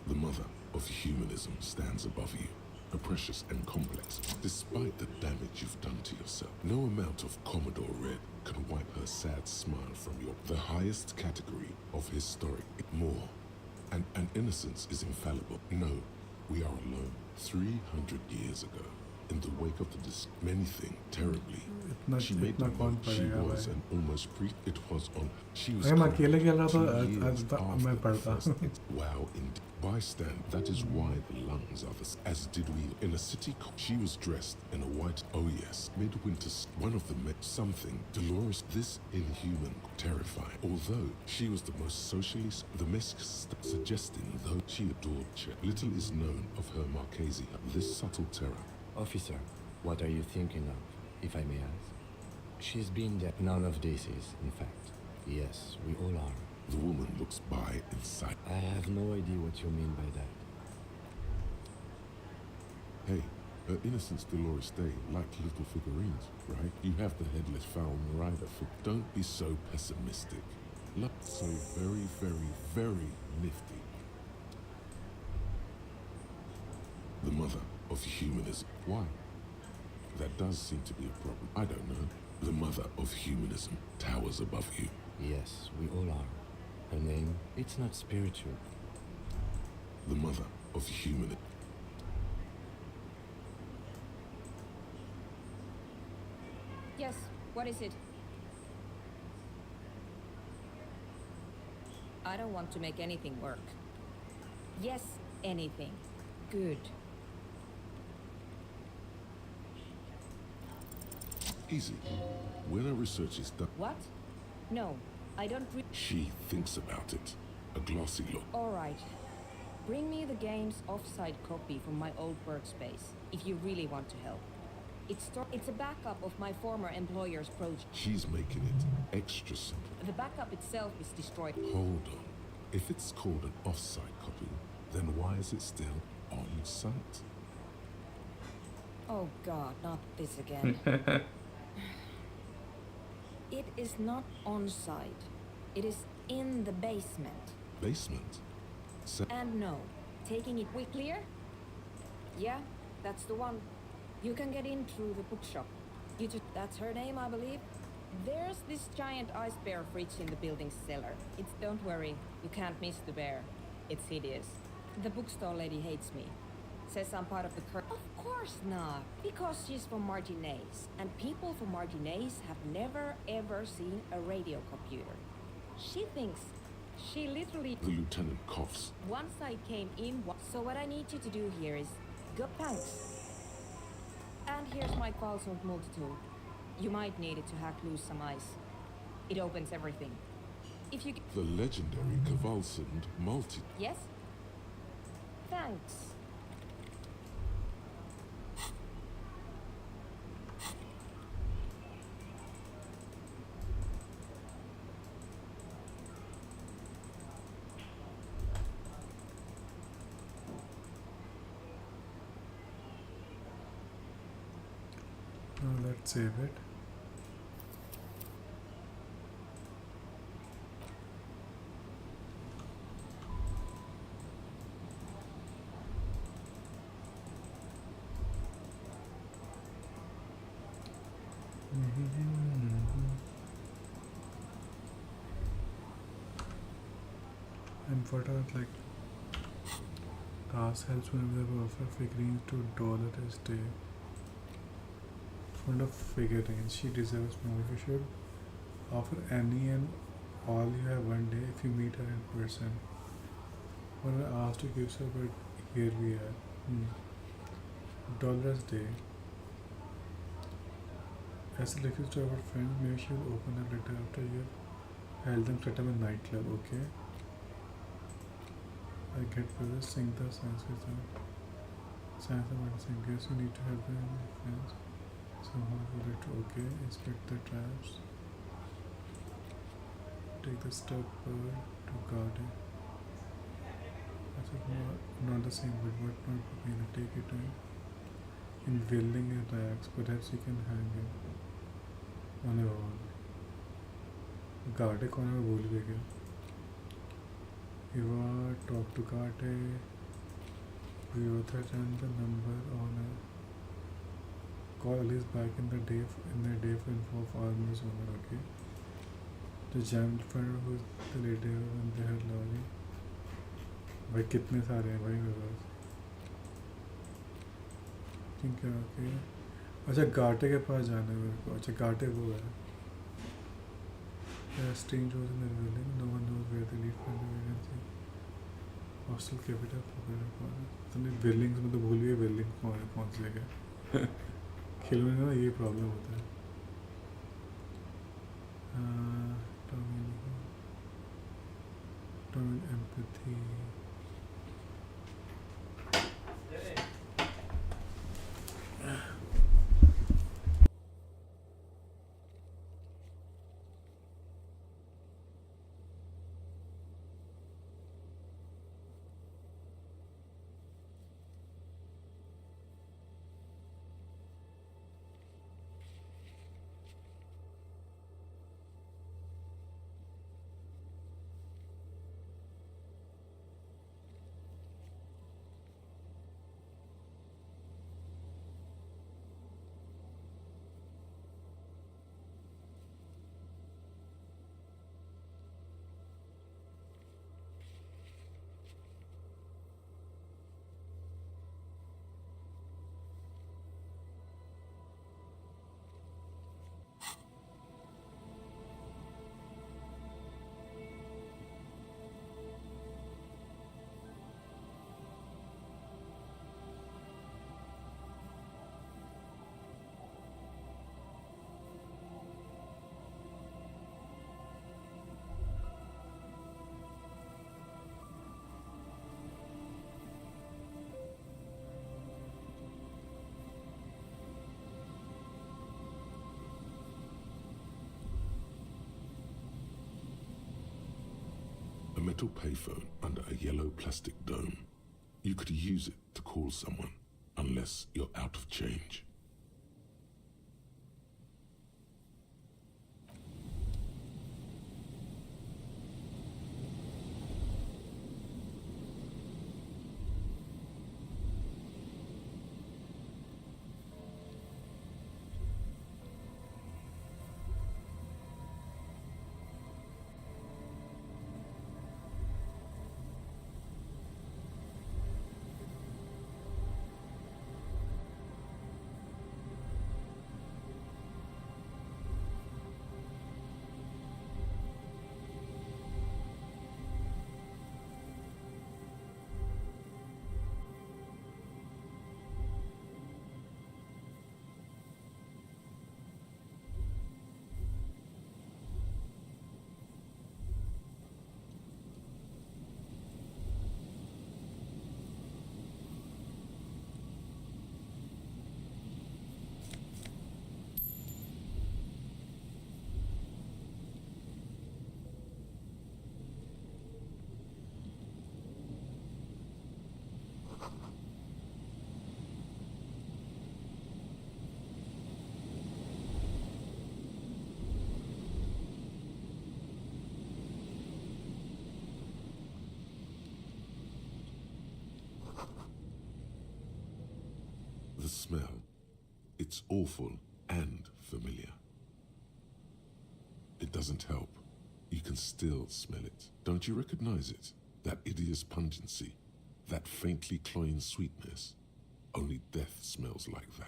The mother of humanism stands above you, a precious and complex, despite the damage you've done to yourself. No amount of Commodore Red can wipe her sad smile from your the highest category of historic. More. And innocence is infallible. No, we are alone. 300 years ago, in the wake of the many things terribly, she made the note she was an almost it was on. She was I'm अकेले खेल रहा था, 2 years आज मैं पढ़ता. Wow, indeed. Bystand, that is why the lungs are the as did we in a city. She was dressed in a white, oh yes, midwinter, one of the something, Dolores, this inhuman, terrifying. Although she was the most socially, the suggesting, though she adored little is known of her Marquesia, this subtle terror. Officer, what are you thinking of, if I may ask? She's been there. None of this is, in fact. Yes, we all are. The woman looks by inside. I have no idea what you mean by that. Hey, her Innocence Dolores Day like little figurines, right? You have the headless foul rider. Don't be so pessimistic. Look so very, very, very nifty. The mother of humanism. Why? That does seem to be a problem. I don't know. The mother of humanism towers above you. Yes, we all are. Her name, it's not spiritual. The mother of humanism. Yes, what is it? I don't want to make anything work. Yes, anything. Good. Easy. When a research is done. What? No, I don't She thinks about it. A glossy look. All right. Bring me the game's offsite copy from my old workspace, if you really want to help. It's a backup of my former employer's project. She's making it extra simple. The backup itself is destroyed. Hold on. If it's called an offsite copy, then why is it still on site? Oh God, not this again. It is not on site. It is in the basement. Basement? And no, taking it clear? Yeah, that's the one. You can get in through the bookshop. That's her name, I believe. There's this giant ice bear fridge in the building's cellar. Don't worry, you can't miss the bear. It's hideous. The bookstore lady hates me. Says I'm part of the Of course not, because she's from Martinez, and people from Martinez have never ever seen a radio computer. She thinks she literally... The lieutenant coughs. Once I came in, so what I need you to do here is go thanks. And here's my Qualsund multi-tool. You might need it to hack loose some ice. It opens everything. If you... The legendary Kvalsund multi... Yes? Thanks. Now let's save it. And what are like Task helps whenever they offer figurines to dollar a day. Fund of figurines. She deserves more. You should offer any and all you have one day if you meet her in person. When I asked to give her, but here we are. $1 day. As a request to our friends, maybe she'll open a letter after you held them set up a nightclub, okay? I get brothers sing the science with them. Science about the same case, you need to help them friends. Somehow go to okay, inspect the traps. Take the step to garden. That's not the same, but what not being take it in building a racks, perhaps you can hang it on a wall. Garde corner में भूल भी गया. Eva talk to Garde. We author and the number on a call Alice back in the day for info of armors owner. Okay. The jammed fire who's the lady when they had lorry. भाई कितने सारे हैं भाई मेरे पास. ठीक है okay. अच्छा गाटे के पास जाना है मेरे को. अच्छा गाटे वो है. Strange was in the building. No one knows where they lead from the vacancy. Hostel capital for तुमने बिल्डिंग्स में तो भूल गए बिल्डिंग कौन सी जगह. खेलने में ना ये प्रॉब्लम होता है. Total empathy. A metal payphone under a yellow plastic dome. You could use it to call someone, unless you're out of change. The smell. It's awful and familiar. It doesn't help. You can still smell it. Don't you recognize it? That hideous pungency. That faintly cloying sweetness. Only death smells like that.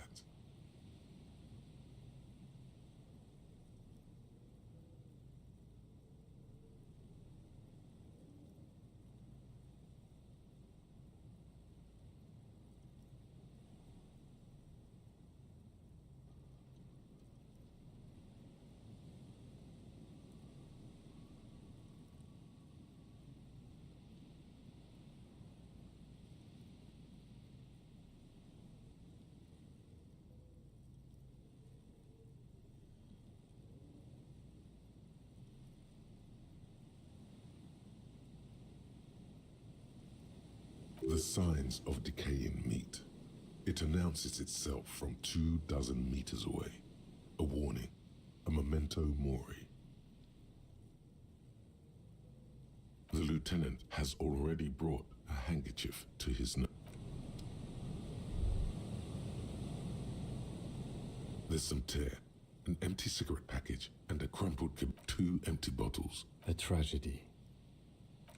The signs of decaying meat. It announces itself from 24 meters away. A warning, a memento mori. The lieutenant has already brought a handkerchief to his nose. There's some tear, an empty cigarette package, and a crumpled 2 empty bottles. A tragedy.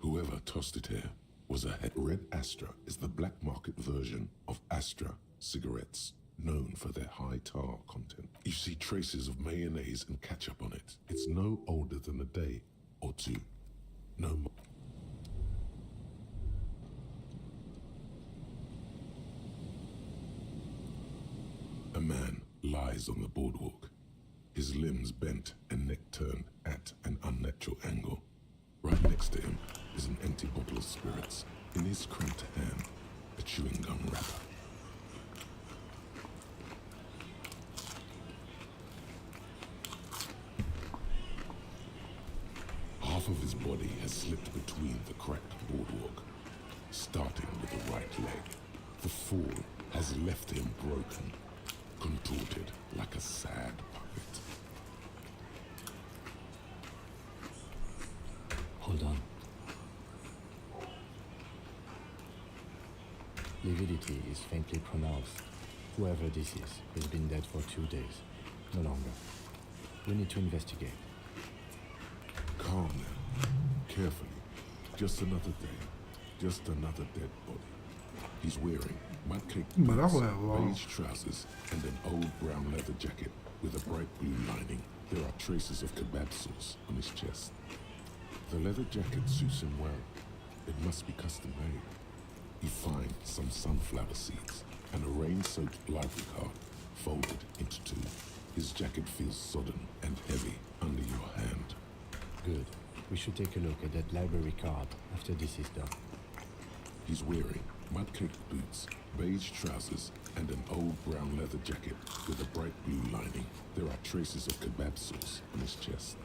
Whoever tossed it here was a head. Red Astra is the black market version of Astra cigarettes, known for their high tar content. You see traces of mayonnaise and ketchup on it. It's no older than a day or two. No more. A man lies on the boardwalk, his limbs bent and neck turned at an unnatural angle. Right next to him is an empty bottle of spirits. In his cramped hand, a chewing gum wrapper. Half of his body has slipped between the cracked boardwalk, starting with the right leg. The fall has left him broken, contorted like a sad puppet. Hold on. Lividity is faintly pronounced. Whoever this is has been dead for 2 days. No longer. We need to investigate. Calm now. Carefully. Just another day. Just another dead body. He's wearing mud-caked boots, beige trousers, and an old brown leather jacket with a bright blue lining. There are traces of kebab sauce on his chest. The leather jacket suits him well. It must be custom made. You find some sunflower seeds and a rain-soaked library card folded into 2. His jacket feels sodden and heavy under your hand. Good. We should take a look at that library card after this is done. He's wearing mud-caked boots, beige trousers, and an old brown leather jacket with a bright blue lining. There are traces of kebab sauce on his chest.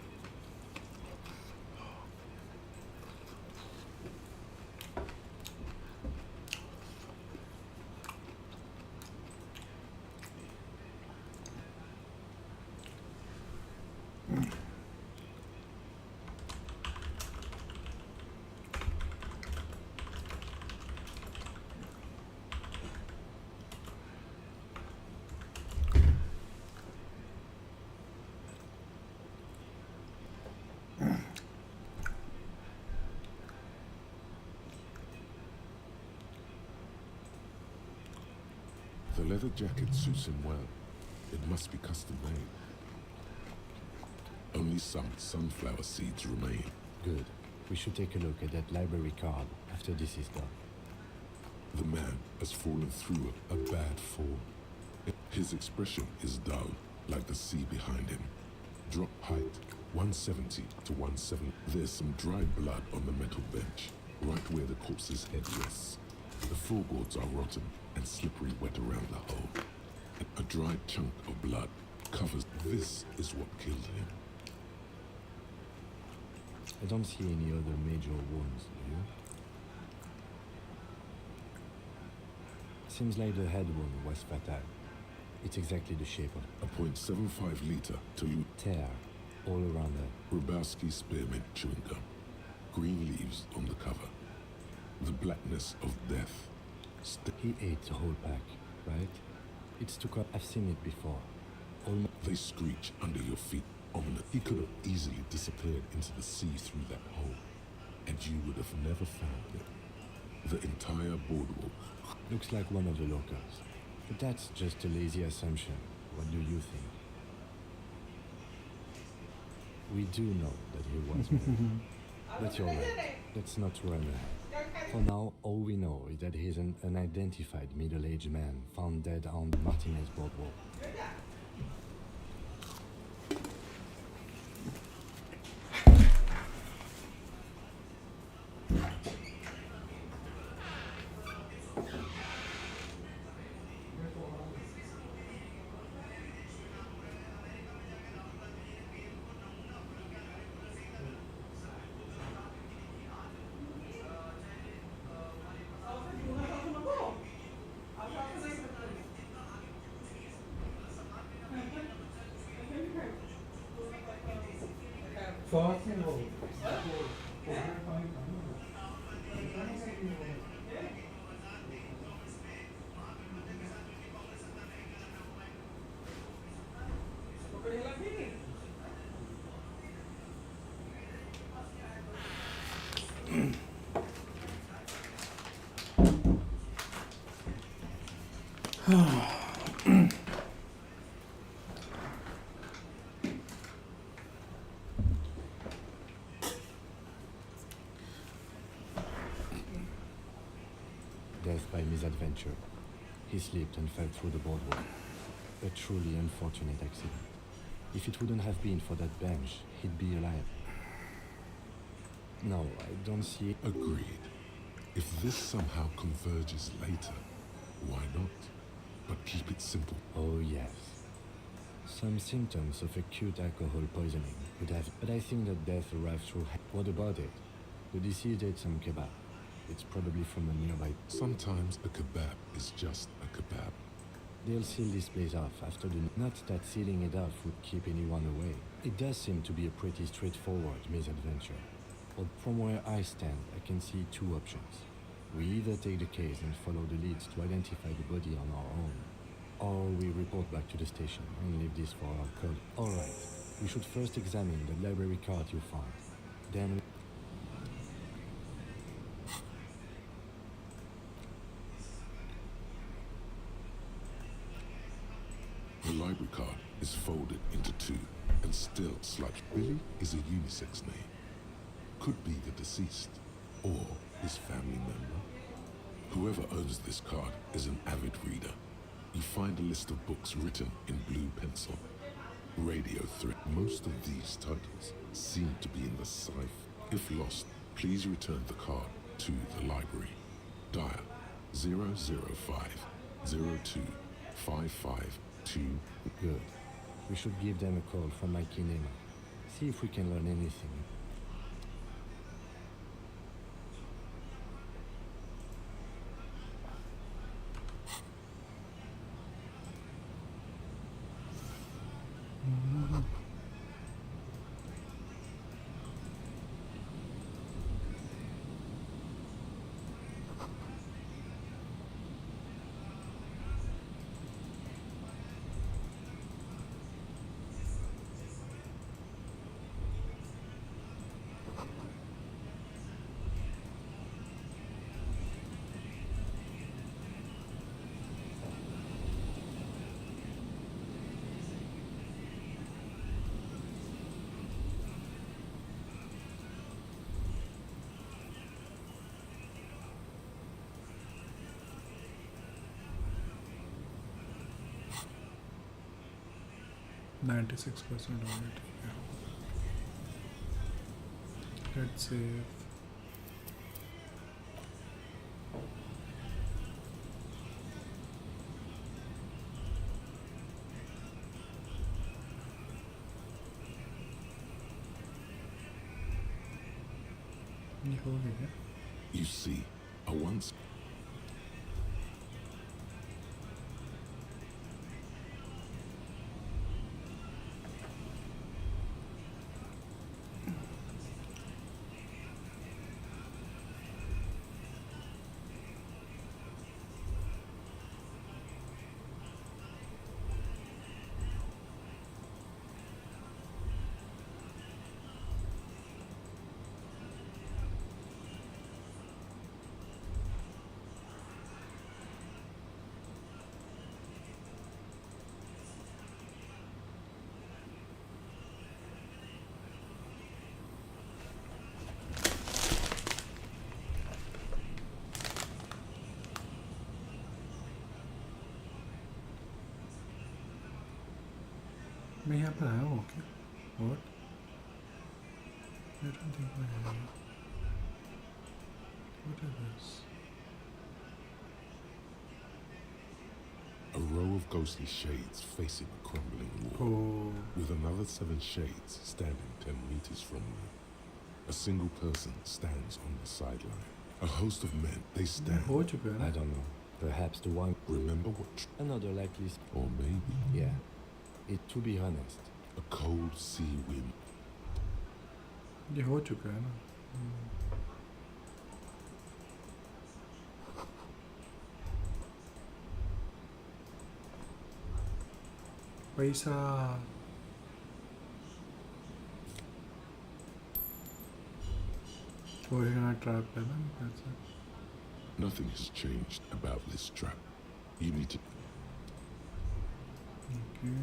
The leather jacket suits him well. It must be custom made. Only some sunflower seeds remain. Good. We should take a look at that library card after this is done. The man has fallen through a bad fall. His expression is dull, like the sea behind him. Drop height, 170 to 170. There's some dry blood on the metal bench, right where the corpse's head rests. The floorboards are rotten and slippery wet around the hole. A dry chunk of blood covers. This is what killed him. I don't see any other major wounds, do you? Seems like the head wound was fatal. It's exactly the shape of a .75 liter tear all around her. Rubowski spearmint chewing gum. Green leaves on the cover. The blackness of death. He ate the whole pack, right? It's too cut. I've seen it before. They screech under your feet. Ominous. He could have easily disappeared into the sea through that hole, and you would have never found him. The entire boardwalk. Looks like one of the locals. But that's just a lazy assumption. What do you think? We do know that he was married. But you're right. Let's not run ahead. For now, all we know is that he's an unidentified middle-aged man found dead on Martinez Boardwalk. Death by misadventure. He slipped and fell through the boardwalk. A truly unfortunate accident. If it wouldn't have been for that bench, he'd be alive. No, I don't see... Agreed. If this somehow converges later, why not? But keep it simple. Oh, yes. Some symptoms of acute alcohol poisoning could have... But I think that death arrived through... What about it? The deceased ate some kebab. It's probably from a nearby... Sometimes a kebab is just a kebab. They'll seal this place off after the... Not that sealing it off would keep anyone away. It does seem to be a pretty straightforward misadventure. But from where I stand, I can see two options. We either take the case and follow the leads to identify the body on our own, or we report back to the station and leave this for our code. Alright, we should first examine the library card you found. Then... The library card is folded into two and still sludged. Billy is a unisex name. Could be the deceased or his family member. Whoever owns this card is an avid reader. You find a list of books written in blue pencil. Radio threat. Most of these titles seem to be in the cipher. If lost, please return the card to the library. Dial 005 02 552. Good. We should give them a call from my kinema. See if we can learn anything. %, 96% on it. Yeah. Let's save. You see, I once... मैं यहाँ पर आया हूँ क्या? What? I don't think I am. What is this? A row of ghostly shades facing a crumbling wall, Oh. with another 7 shades standing 10 meters from me. A single person stands on the sideline. A host of men, they stand. I don't know. Perhaps the one. Remember what? Another likely. Or maybe. Yeah. To be honest. A cold sea wind. ये हो चुका है ना. पैसा. Trap है ना. Nothing has changed about this trap. You need to. Okay.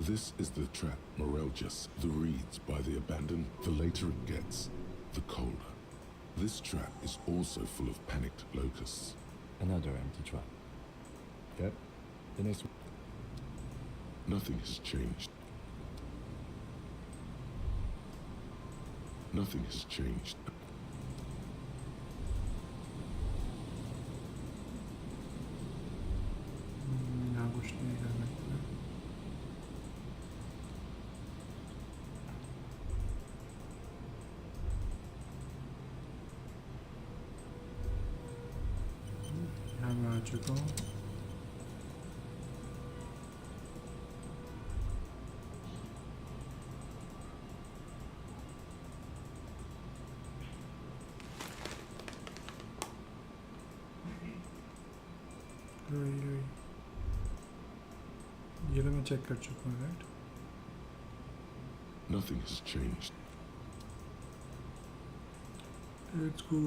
This is the trap Morel just. The reeds by the abandoned, the later it gets, the colder. This trap is also full of panicked locusts. Another empty trap. Yep. The next one. Nothing has changed. Nothing has changed. यहाँ कुछ नहीं कर सकते. यहाँ मैं आ चुका हूँ. ये तो मैं चेक कर चुका हूँ, right? Nothing has changed. Let's go.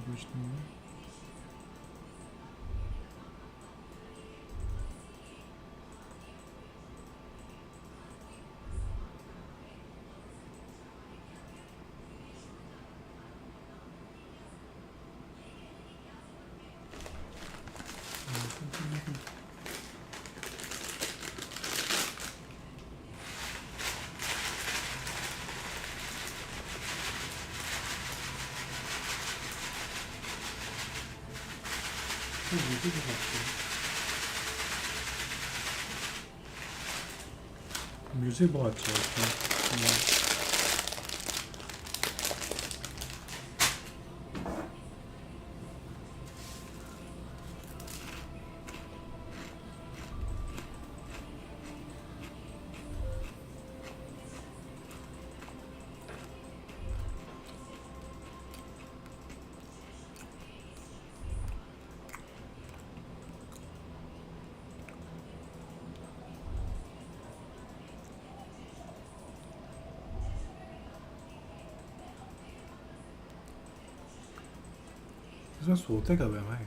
कुछ नहीं है. म्यूजिक बहुत अच्छा है इसमें. इसमें सोते कब है भाई?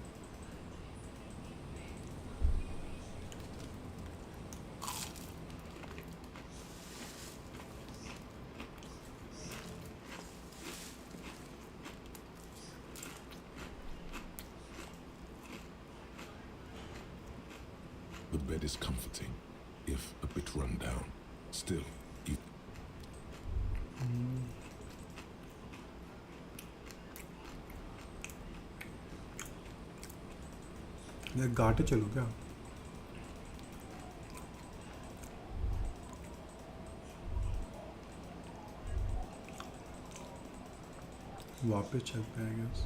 The bed is comforting, if a bit run down. Still, you. ये घाटे चलो क्या? वापस चलते हैं guess.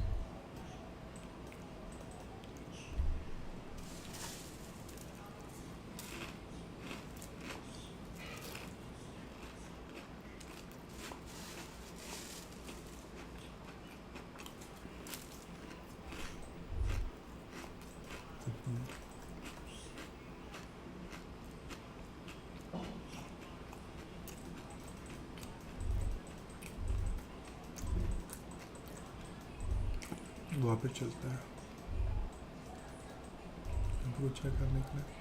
वापस चलता है इनको चेक करने के लिए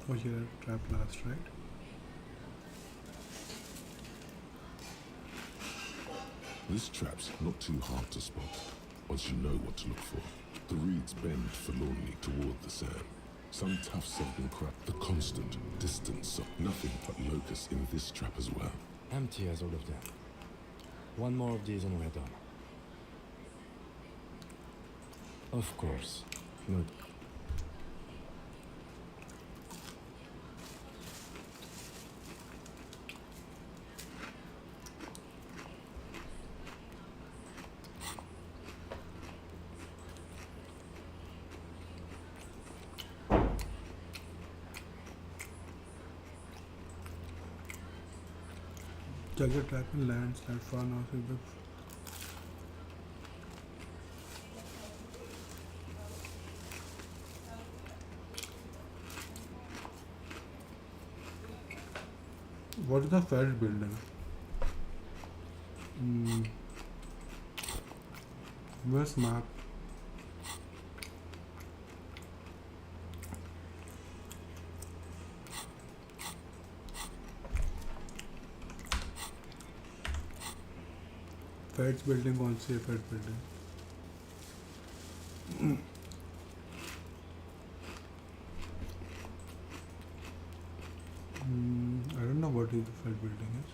Oh, you're trap last, right? This trap's not too hard to spot once you know what to look for. The reeds bend forlornly toward the sand. Some tufts have been cracked. The constant distance of nothing but locusts in this trap as well. Empty as all of them. One more of these and we're done. Of course. No. Jugger trap and landslide far north of the What is the first building? Where's map? Feds building कौन सी है Fed building? I don't know what is the Fed building is.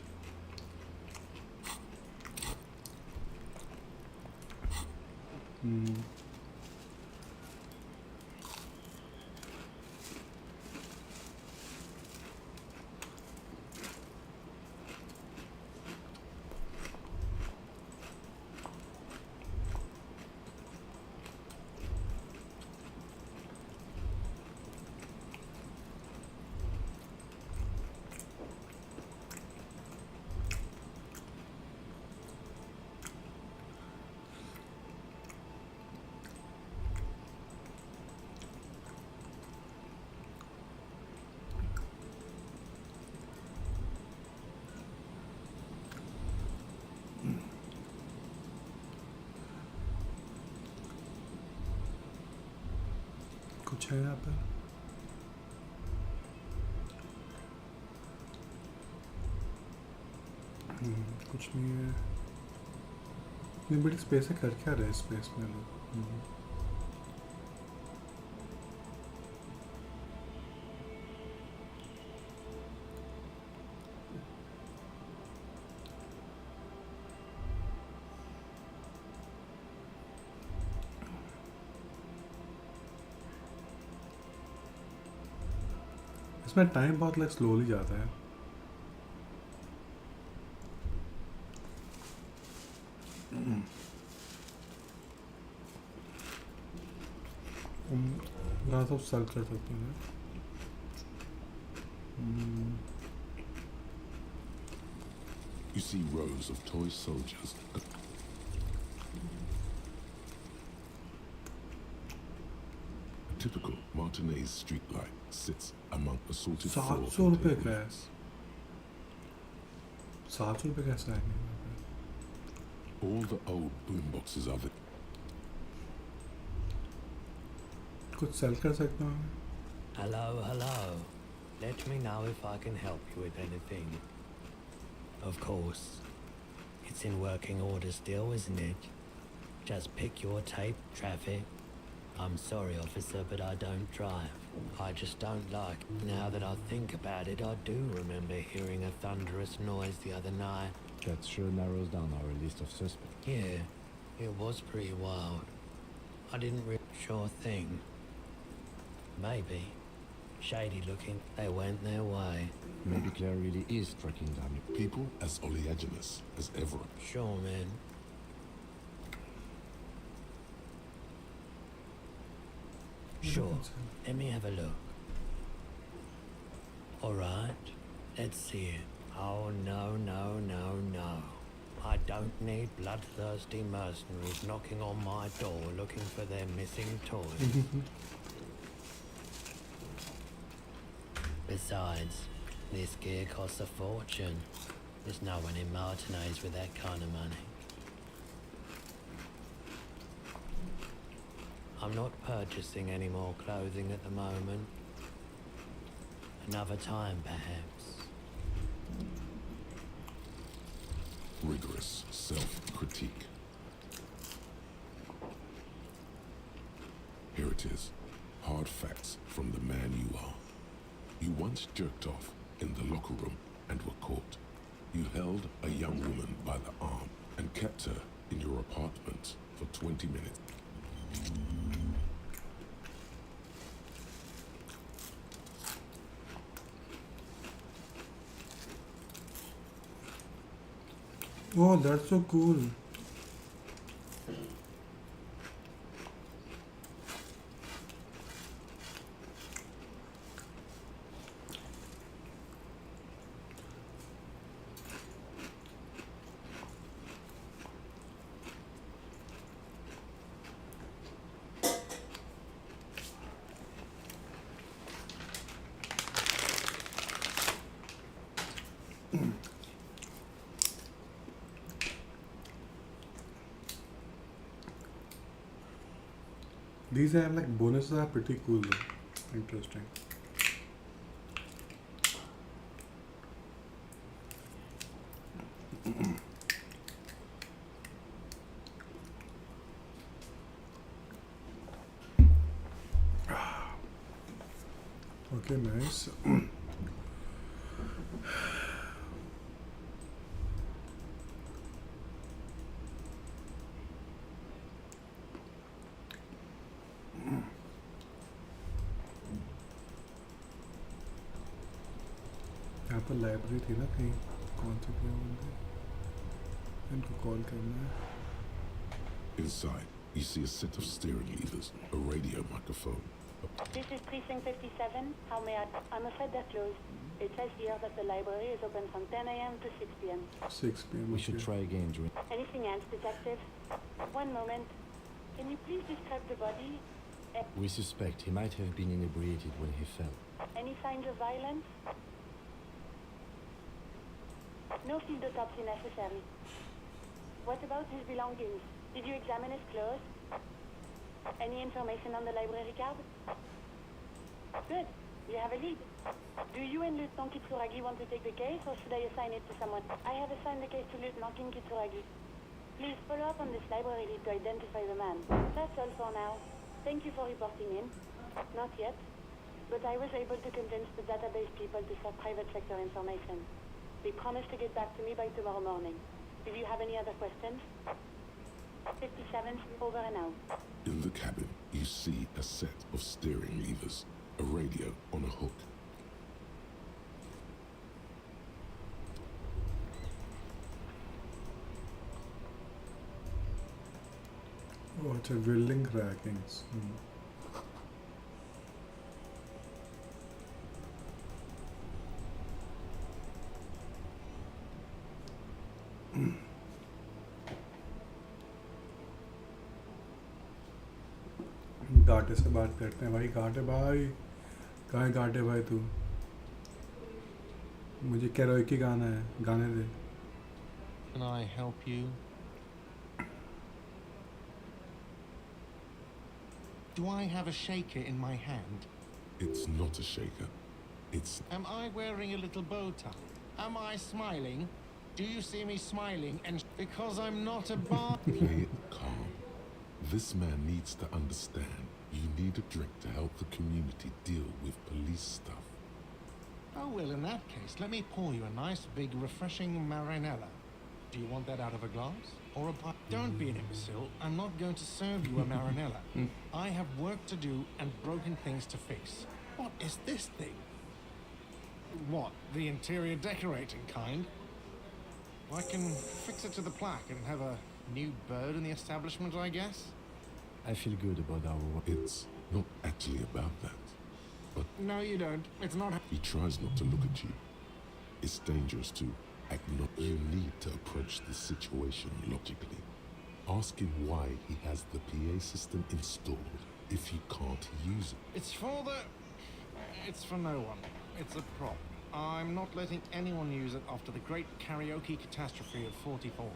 कुछ है यहाँ पर कुछ नहीं है इतनी बड़ी स्पेस है कर क्या रहे स्पेस में लोग इसमें टाइम बहुत लाइक स्लोली जाता है यहाँ सब सेल कर सकते हैं You see rows of toy soldiers. A typical Martinez streetlight sits among assorted 700 रुपए का है 700 रुपए कैसा है All the old boomboxes are there. कुछ सेल कर सकता हूँ Hello, hello. Let me know if I can help you with anything. Of course. It's in working order still, isn't it? Just pick your tape, traffic. I'm sorry, officer, but I don't drive. I just don't like. Now that I think about it, I do remember hearing a thunderous noise the other night. That sure narrows down our list of suspects. Yeah, it was pretty wild. I didn't really sure thing. Maybe. Shady looking. They went their way. Maybe Claire really is tracking down people as oleaginous as ever. Sure, man. Sure. Let me have a look. Alright. Let's see it. Oh, no, no, no, no. I don't need bloodthirsty mercenaries knocking on my door looking for their missing toys. Besides, this gear costs a fortune. There's no one in Martinez with that kind of money. I'm not purchasing any more clothing at the moment. Another time, perhaps. Rigorous self-critique. Here it is. Hard facts from the man you are. You once jerked off in the locker room and were caught. You held a young woman by the arm and kept her in your apartment for 20 minutes. Oh, that's so cool. These have like bonuses are pretty cool though. Interesting. Okay, nice. यहाँ पर library थी ना कहीं कौन सी थी इनको call करना है. Inside, you see a set of steering levers, a radio microphone. This is Precinct 57. How may I? I'm afraid they're closed. It says here that the library is open from 10 a.m. to 6 p.m. 6 p.m. We should try again during. Anything else, Detective? One moment. Can you please describe the body? We suspect he might have been inebriated when he fell. Any signs of violence? No field autopsy necessary. What about his belongings? Did you examine his clothes? Any information on the library card? Good. You have a lead. Do you and Lieutenant Kitsuragi want to take the case, or should I assign it to someone? I have assigned the case to Lieutenant King Kitsuragi. Please follow up on this library lead to identify the man. That's all for now. Thank you for reporting in. Not yet, but I was able to convince the database people to share private sector information. They promised to get back to me by tomorrow morning. Do you have any other questions? 57, over and out. In the cabin, you see a set of steering levers, a radio on a hook. Oh, it's a welding rackings. गाटे से बात करते हैं भाई. गाटे भाई कहाँ है गाटे भाई तू? मुझे कैरोकी गाना है, गाने दे. Can I help you? Do I have a shaker in my hand? It's not a shaker. It's... Am I wearing a little bow tie? Am I smiling? Do you see me smiling? And because I'm not a bar... Play it calm. This man needs to understand you need a drink to help the community deal with police stuff. Oh, well, in that case, let me pour you a nice, big, refreshing marinella. Do you want that out of a glass? Or a pipe? Don't be an imbecile. I'm not going to serve you a marinella. I have work to do and broken things to fix. What is this thing? What, the interior decorating kind? I can fix it to the plaque and have a new bird in the establishment, I guess? I feel good about our work. It's not actually about that. But No, you don't. It's not. he tries not to look at you. It's dangerous to acknowledge. You need to approach the situation logically. Ask him why he has the PA system installed if he can't use it. It's for no one. It's a prop. I'm not letting anyone use it after the great karaoke catastrophe of 44.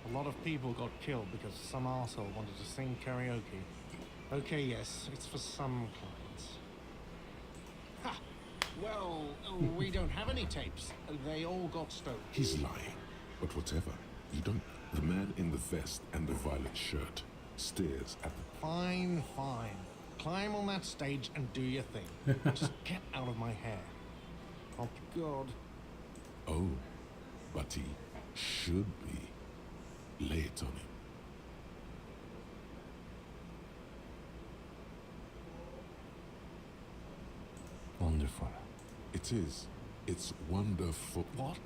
A lot of people got killed because some arsehole wanted to sing karaoke. Okay, yes, it's for some clients. Ha! Well, we don't have any tapes. They all got stolen. He's lying. But whatever. You don't. The man in the vest and the violet shirt stares at the... Fine, fine. Climb on that stage and do your thing. Just get out of my hair. Oh, God. Oh, but he should be. Lay it on him. Wonderful. It is. It's wonderful. What?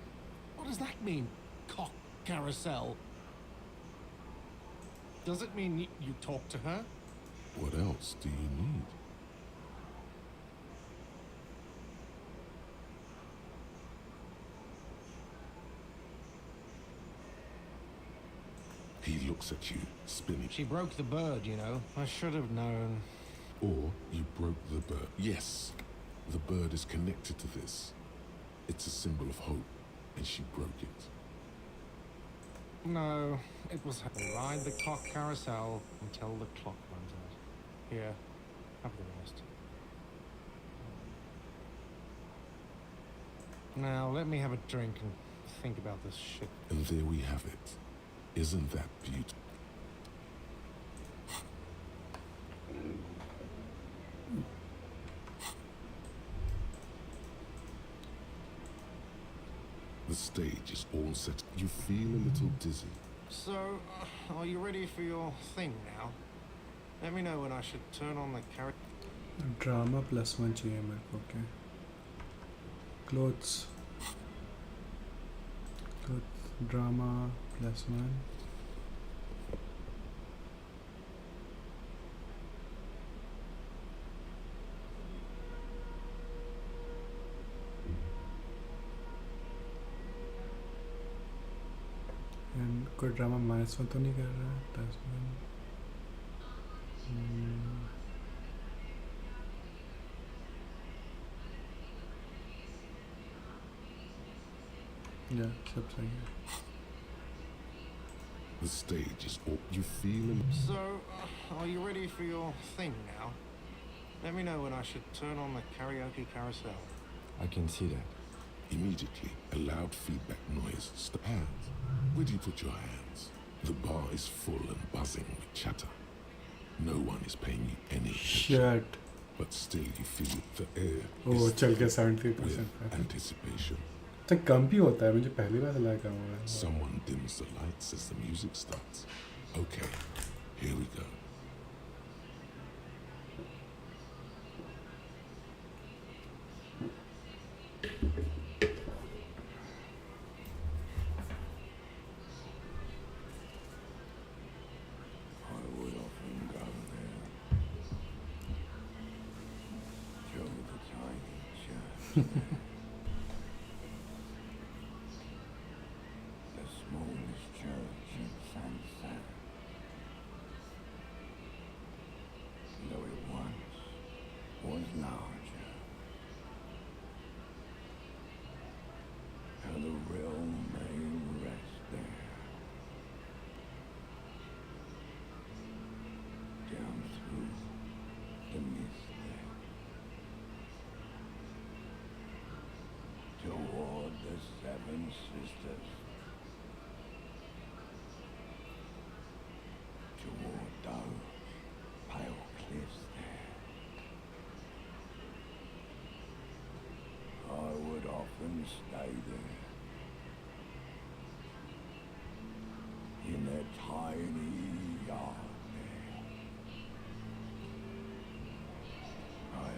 What does that mean? Cock carousel? Does it mean you talk to her? What else do you need? He looks at you, spinning. She broke the bird, you know. I should have known. Or you broke the bird. Yes, the bird is connected to this. It's a symbol of hope, and she broke it. No, it was her. Ride the cock carousel until the clock runs out. Here, have the rest. Now, let me have a drink and think about this shit. And there we have it. Isn't that beautiful? The stage is all set. You feel a little dizzy. So, are you ready for your thing now? Let me know when I should turn on the character. Drama +1 चाहिए मेरे को. Okay. Clothes. Drama +1. And कोई drama -1 तो नहीं कर रहा है. +1. Yeah, सब सही है. The stage is all you feel. So, are you ready for your thing now? Let me know when I should turn on the karaoke carousel. I can see that. Immediately, a loud feedback noise. Hands. Where do you put your hands? The bar is full and buzzing with chatter. No one is paying you any attention. Shit. But still, you feel the air. Oh, चल के 73%. With anticipation. तो कम भी होता है. मुझे पहली बार लगा कम हो रहा है. Someone dims the lights as the music starts. Okay, here we go. The smallest church in sunset. Though it once was larger. How the realm may rest there. Down through the mist there. Toward the Seven Sisters. Toward those pale cliffs there. I would often stay there. In that tiny yard there. I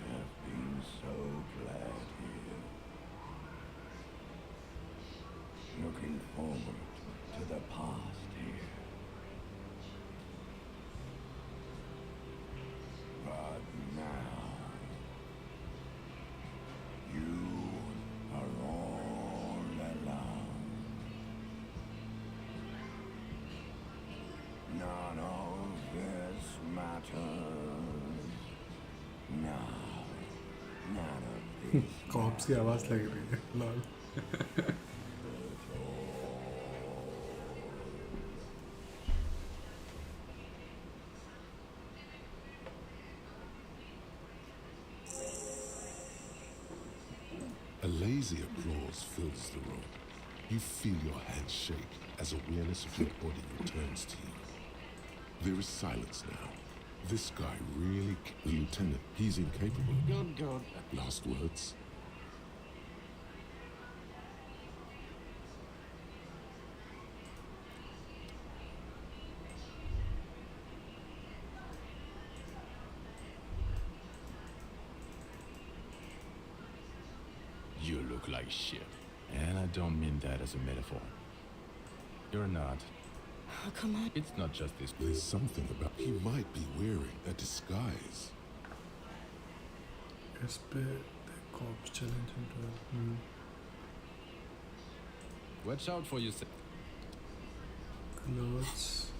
cops की आवाज़ लग रही है lol A lazy applause fills the room. You feel your hands shake as awareness of your body returns to you. There is silence now. This guy really... The lieutenant, he's incapable. Good. Last words? You look like shit. And I don't mean that as a metaphor. You're not. Oh, come on. It's not just this. There's something about... He might be wearing a disguise. इस पे cops challenge interval Watch out for yourself. clothes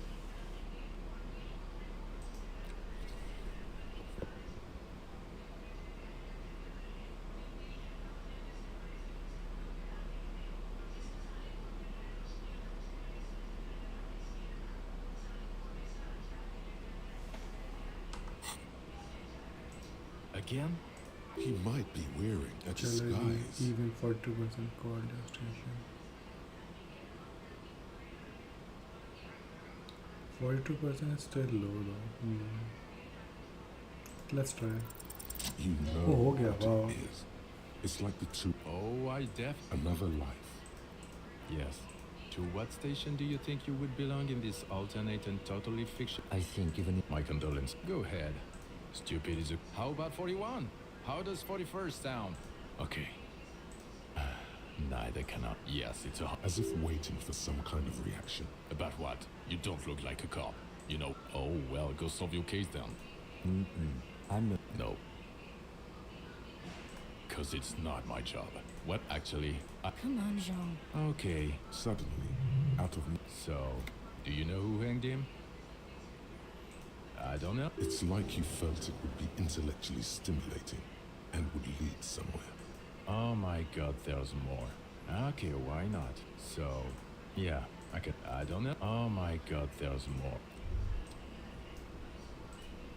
Again? He might be wearing a disguise. Even 42% coordination. 42% is still low though. Let's try. You know Oh, what yeah, wow. it is. It's like the two... Oh, I Another life. Yes. To what station do you think you would belong in this alternate and totally fiction? I think even if... My condolences. Go ahead. Stupid is a... How about 41? How does 41st sound? Okay. Neither cannot. Yes, it's a... As if waiting for some kind of reaction. About what? You don't look like a cop. You know... Oh, well, go solve your case then. I'm not... No. Because it's not my job. What actually... Come on, Jean. Okay. Suddenly, out of... So, do you know who hanged him? I don't know. It's like you felt it would be intellectually stimulating and would lead somewhere. Oh my god, there's more. Okay, why not? So, yeah, I don't know. Oh my god, there's more.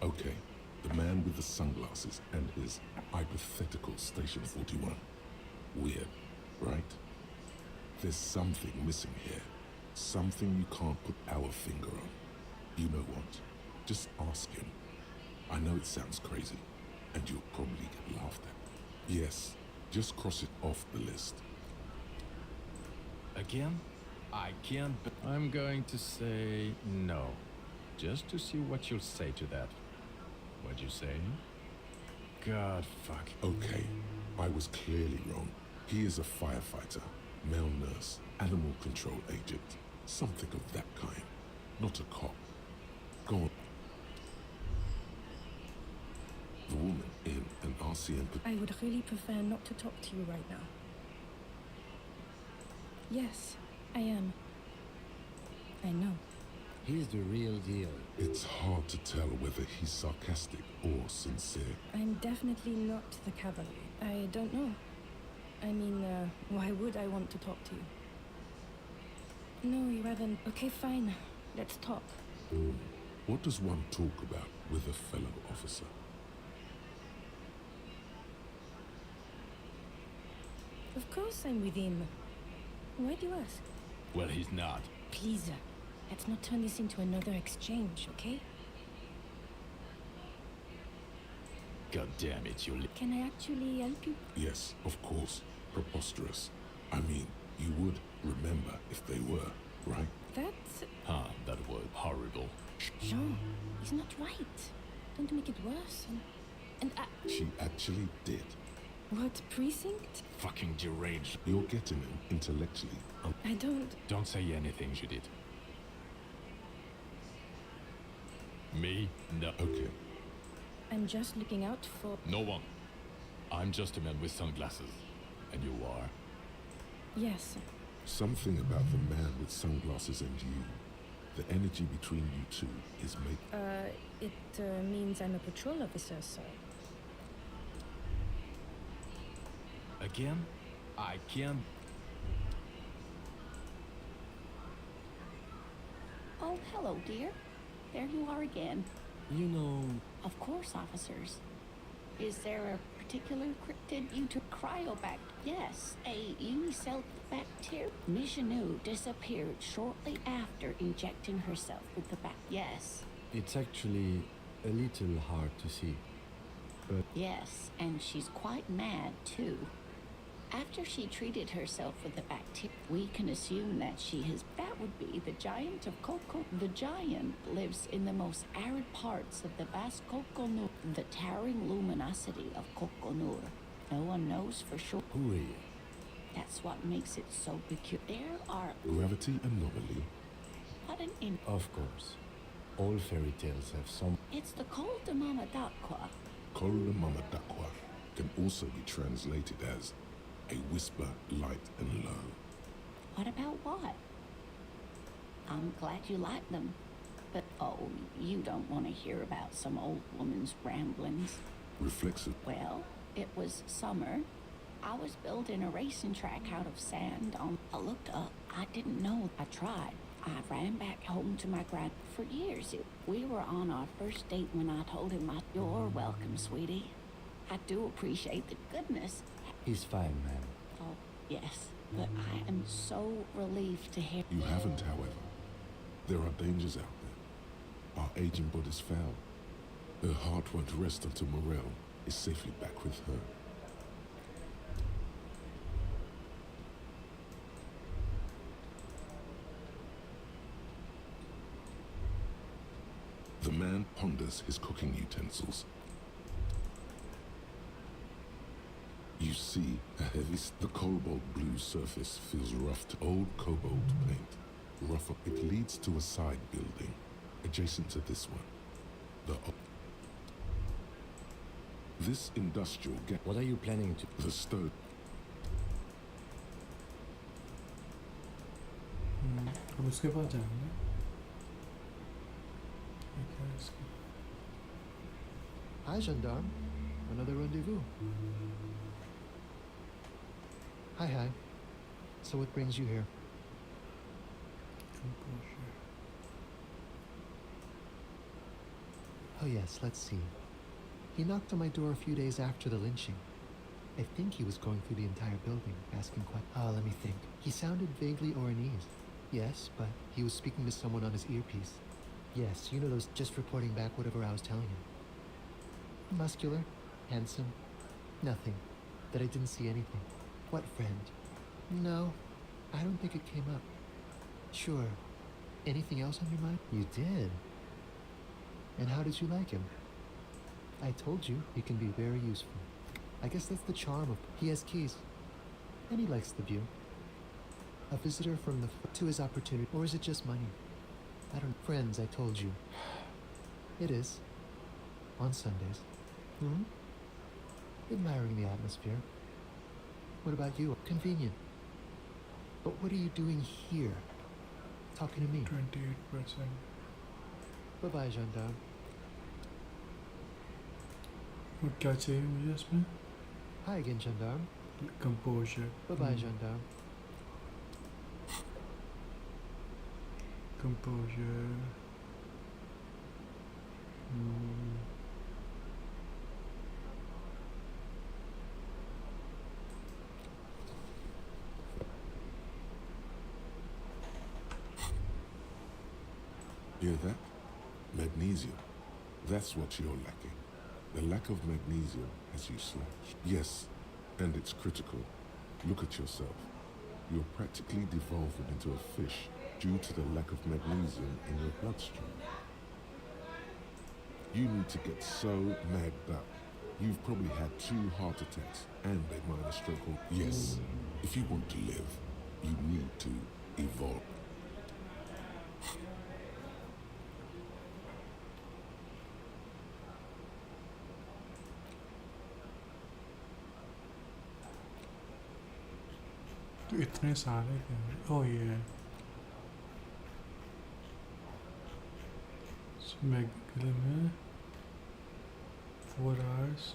Okay, the man with the sunglasses and his hypothetical Station 41. Weird, right? There's something missing here. Something you can't put our finger on. You know what? Just ask him. I know it sounds crazy, and you'll probably get laughed at. Yes, just cross it off the list. Again? I can't... I'm going to say no. Just to see what you'll say to that. What'd you say? God, fuck. Okay, I was clearly wrong. He is a firefighter, male nurse, animal control agent. Something of that kind. Not a cop. Go on. The woman in an RCM... I would really prefer not to talk to you right now. Yes, I am. I know. He's the real deal. It's hard to tell whether he's sarcastic or sincere. I'm definitely not the cavalry. I don't know. I mean, why would I want to talk to you? No, you haven't. Okay, fine. Let's talk. What does one talk about with a fellow officer? Of course I'm with him. Why do you ask? Well, he's not. Please, let's not turn this into another exchange, okay? God damn it, you... Can I actually help you? Yes, of course. Preposterous. I mean, you would remember if they were, right? That's... that was horrible. Jean, he's not right. Don't make it worse. And She actually did. What precinct? Fucking deranged. You're getting him intellectually. I don't... Don't say anything, Judith. Me? No. Okay. I'm just looking out for... No one. I'm just a man with sunglasses. And you are? Yes. Something about the man with sunglasses and you. The energy between you two is It means I'm a patrol officer, sir. Again? I can't. Oh, hello, dear. There you are again. You know, Of course, officers. Is there a particular cryptid you took cryobac? Yes, a unicell bacteria. Michanu disappeared shortly after injecting herself with the bac. Yes. it's actually a little hard to see. But Yes, and she's quite mad, too. After she treated herself with the bacteria, we can assume that she has. That would be the giant of Coco. The giant lives in the most arid parts of the vast Coconur, the towering luminosity of Coconur. No one knows for sure. Who are you? That's what makes it so peculiar. There are. Gravity anomaly? What an in. of course, all fairy tales have some. It's the Col de Mama d'Aqua. Mama Dakwa can also be translated as a whisper light and low. What about what? I'm glad you like them. But, oh, you don't want to hear about some old woman's ramblings. Reflexive. Well, it was summer. I was building a racing track out of sand on. I looked up. I didn't know. I tried. I ran back home to my grand. For years, we were on our first date when I told him, "You're welcome, sweetie. I do appreciate the goodness." He's fine, man. Oh, yes. But I am so relieved to hear. You haven't, however. There are dangers out there. Our aging bodies fail. Her heart won't rest until Morel is safely back with her. The man ponders his cooking utensils. You see, the cobalt blue surface feels rough to old cobalt paint. Rougher. It leads to a side building, adjacent to this one. This industrial What are you planning to? The stove. अब उसके पास जाएंगे. ठीक है इसका. Hi, gendarme. Another rendezvous. Hi, hi. So what brings you here? Oh yes, let's see. He knocked on my door a few days after the lynching. I think he was going through the entire building, asking let me think. He sounded vaguely Oranese. Yes, but he was speaking to someone on his earpiece. Yes, you know those just reporting back whatever I was telling him. Muscular, handsome, nothing. That I didn't see anything. What friend? No, I don't think it came up. Sure. Anything else on your mind? You did. And how did you like him? I told you, he can be very useful. I guess that's the charm of... He has keys. And he likes the view. A visitor from the... to his opportunity. Or is it just money? I don't... Friends, I told you. It is. On Sundays. Admiring the atmosphere. What about you? Convenient. But what are you doing here? Talking to me? 28%. Bye-bye, gendarme. और क्या चाहिए मुझे इसमें? Hi again, gendarme. Composure. Bye-bye, gendarme. Composure. Hear that? Magnesium. That's what you're lacking. The lack of magnesium has you slashed. Yes, and it's critical. Look at yourself. You're practically devolving into a fish due to the lack of magnesium in your bloodstream. You need to get so magged up. You've probably had 2 heart attacks and a minor stroke. Yes, if you want to live, you need to evolve. तो इतने सारे क्या? ओह ये मैगले में 4 hours.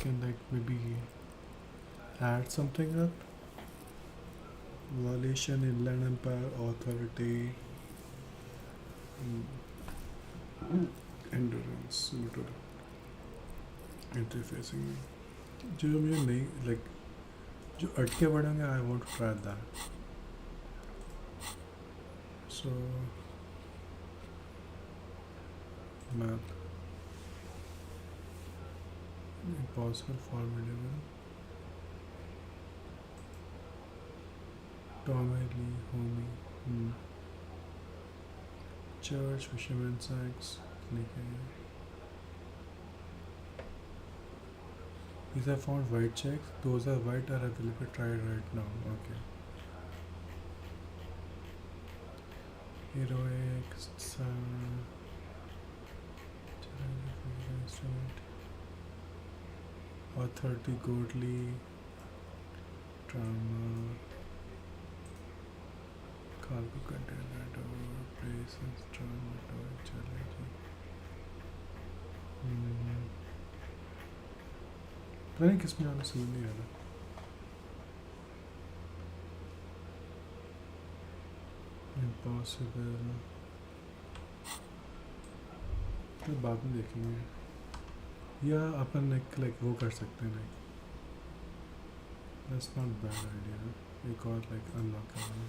can like maybe add something up. Violation, Inland Empire, Authority, Endurance, Motor, Interfacing. जो मुझे नहीं like जो अटके पड़ेंगे I want to try that. So map impossible, formidable. Tommy Lee, homie. Church, Fisherman's Axe. These are found white checks. Those are white are available. Try it right now. Okay. Heroic. Authority, Godly. Drama. Cargo container door, places, drama door, challenging. पता नहीं किस में आना समझ नहीं आ रहा. Impossible. तो बाद में देखेंगे. या अपन like वो कर सकते हैं like. That's not bad idea. एक और like unlock करना.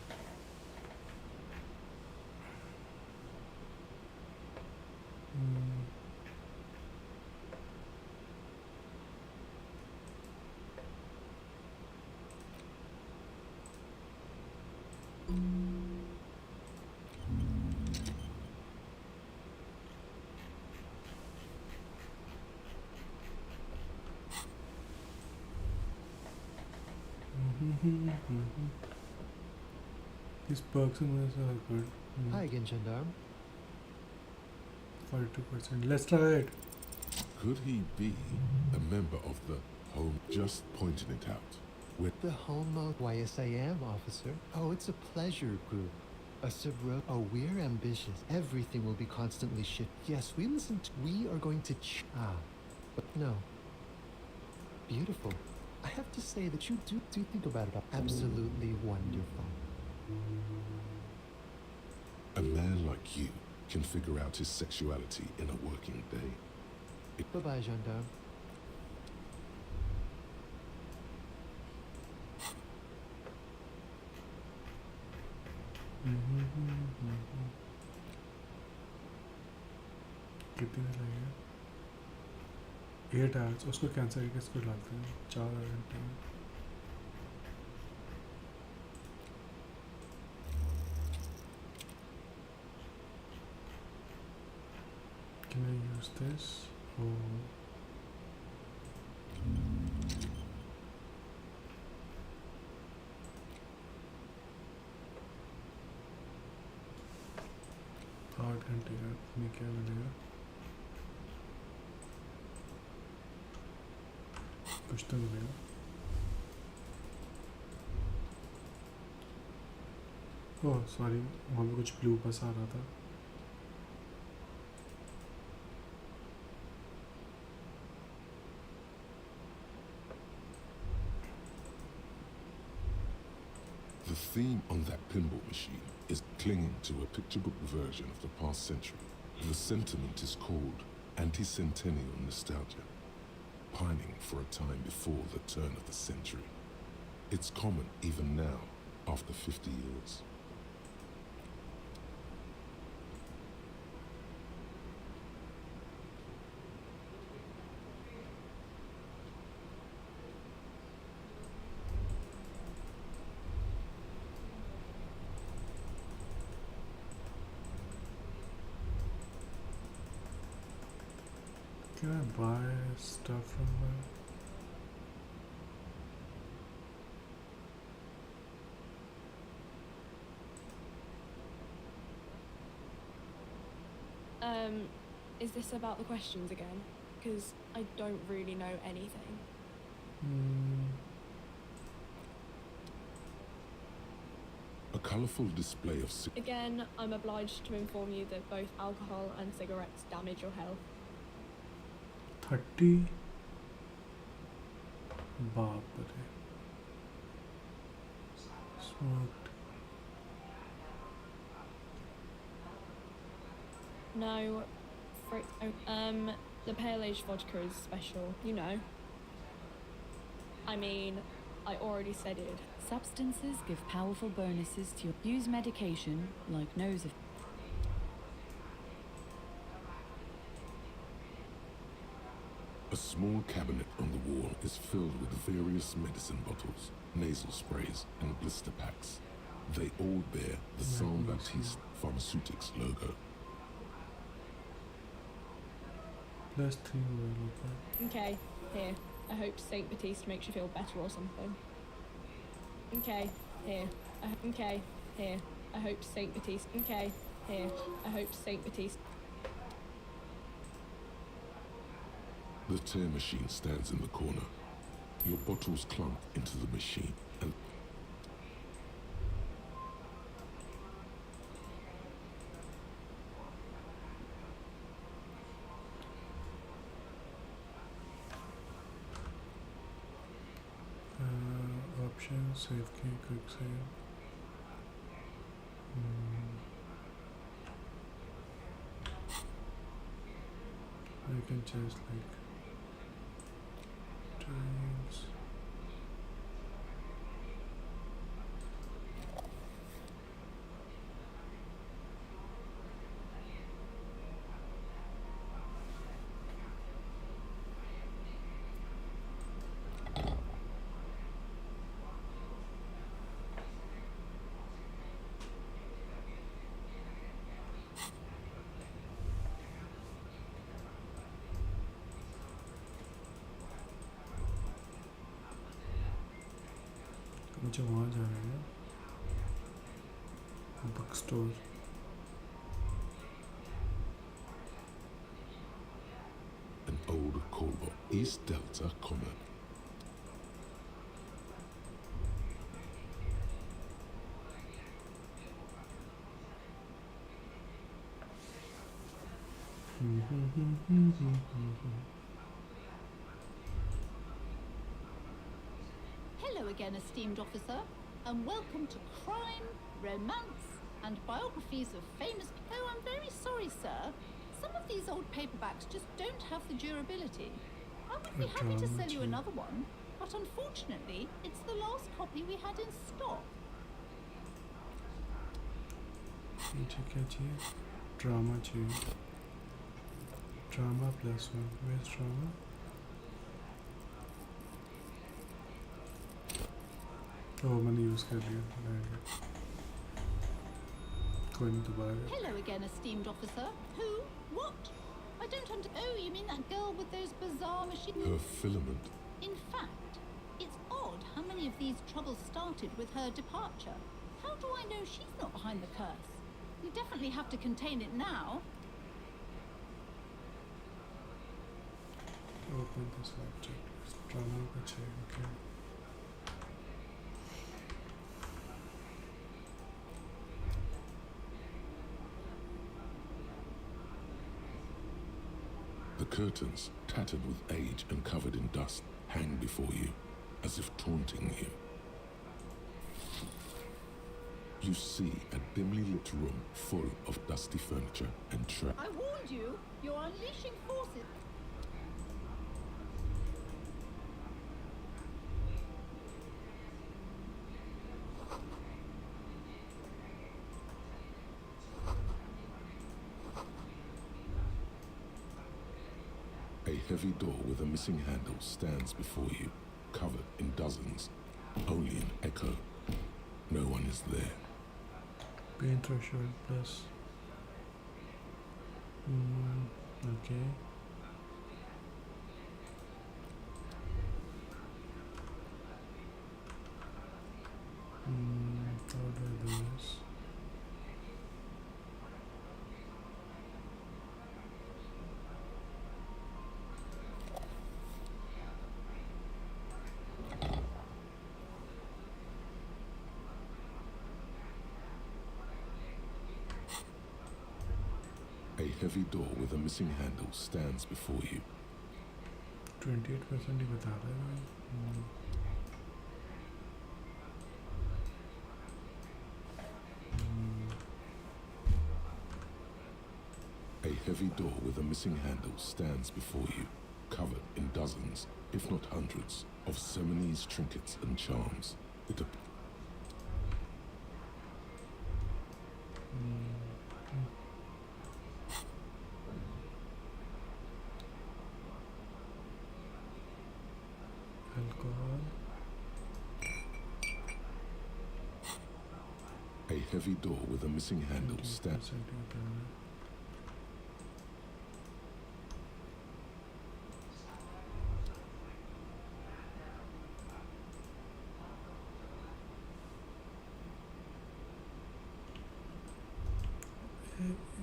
These perks and ones are good. Hi again, Gendarme. 42%. Let's try it. Could he be a member of the home? Just pointing it out. With The home of Why, yes, I am, officer. Oh, it's a pleasure group. A subro. Oh, we're ambitious. Everything will be constantly shit. Yes, we listen to. We are going to. But no. Beautiful. I have to say that you do think about it. Absolutely wonderful. a man like you can figure out his sexuality in a working day. Bye-bye, gendarme. कितने लगेगा 8 hours उसको cancel करके इसको डालते हैं 4 घंटे में Can I use this? Oh. आठ घंटे का में क्या मिलेगा कुछ तो मिलेगा ओह सॉरी वहाँ पे कुछ ब्लू बस आ रहा था The theme on that pinball machine is clinging to a picture book version of the past century. The sentiment is called anti-centennial nostalgia, pining for a time before the turn of the century. It's common even now, after 50 years. Can I buy stuff from her? Is this about the questions again? Because I don't really know anything. A colourful display of Again, I'm obliged to inform you that both alcohol and cigarettes damage your health. 30 बाप रे smoked. No, the pale age vodka is special, you know. I mean, I already said it. Substances give powerful bonuses to your use medication like nose of. A small cabinet on the wall is filled with various medicine bottles, nasal sprays, and blister packs. They all bear the SamNaCL Pharmaceutics logo. +3 हुआ होता है. Okay, here. I hope Saint Baptiste makes you feel better or something. Okay, here. Okay, here. I hope Saint Baptiste. Okay, here. I hope Saint Baptiste. The tear machine stands in the corner. Your bottles clunk into the machine and options, save key, quick save. I can just like tiles. मुझे वहाँ जाना है book store. an old callbox. East Delta Common. Hello again, esteemed officer, and welcome to Crime, Romance, and Biographies of Famous people. Oh, I'm very sorry, sir. Some of these old paperbacks just don't have the durability. I would be happy to sell you another one, but unfortunately, it's the last copy we had in stock. मुझे क्या चाहिए? Drama चाहिए. Drama +1. Where's drama? Oh, मैंने use कर लिया. कोई नहीं दोबारा. Hello again, esteemed officer. Who? What? I don't understand. Oh, you mean that girl with those bizarre machines? Her filament. In fact, it's odd how many of these troubles started with her departure. How do I know she's not behind the curse? We definitely have to contain it now. Open this object. Drama का चाहिए. Okay. The curtains, tattered with age and covered in dust, hang before you, as if taunting you. You see a dimly lit room full of dusty furniture and trash. I warned you, you're unleashing forces. A heavy door with a missing handle stands before you, covered in dozens, only an echo. No one is there. Paint threshold plus. Okay. How do I do this? A heavy door with a missing handle stands before you. 28% ही बता रहा है भाई। A heavy door with a missing handle stands before you, covered in dozens, if not hundreds, of Seminese trinkets and charms. It Alcohol. A heavy door with a missing handle stands.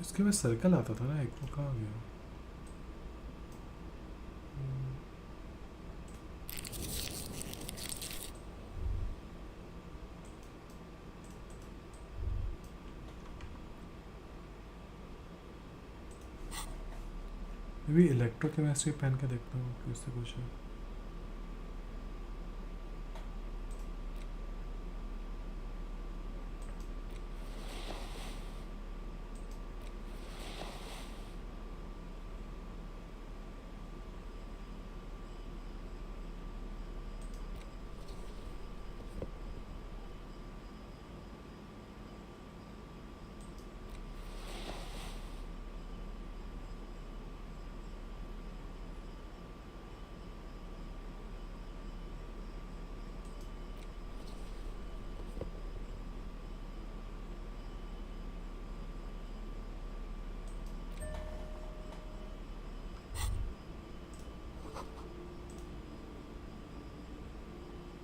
इसके में circle आता था ना एक, वो कहाँ गया? भी इलेक्ट्रोकेमिस्ट्री पहन के देखता हूँ कि उससे कुछ है।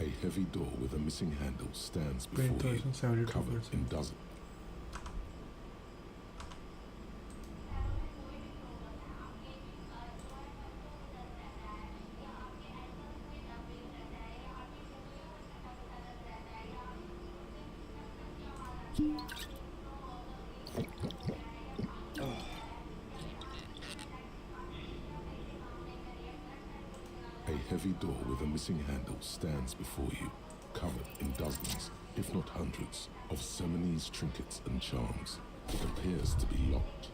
A heavy door with a missing handle stands before you, 72%. covered in dozens. A heavy door with a missing handle stands before you, covered in dozens, if not hundreds, of Seminese trinkets and charms. It appears to be locked.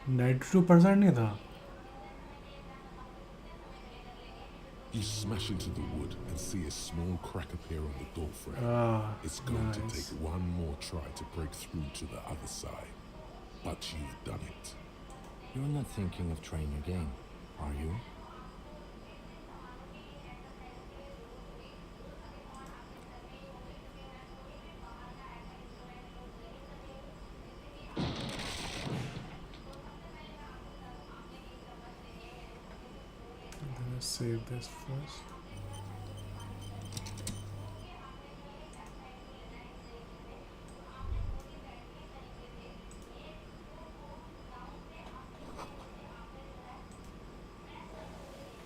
92% नहीं था। You smash into the wood and see a small crack appear on the door frame. It's going to take one more try to break through to the other side. But you've done it. You're not thinking of trying again, are you? Let's save this first.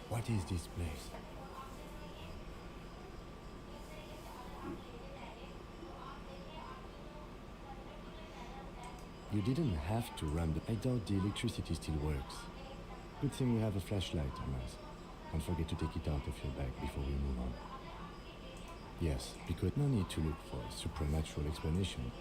What is this place? You didn't have to run the... I doubt the electricity still works. Good thing we have a flashlight on us. Don't forget to take it out of your bag before we move on. Yes, because no need to look for a supernatural explanation.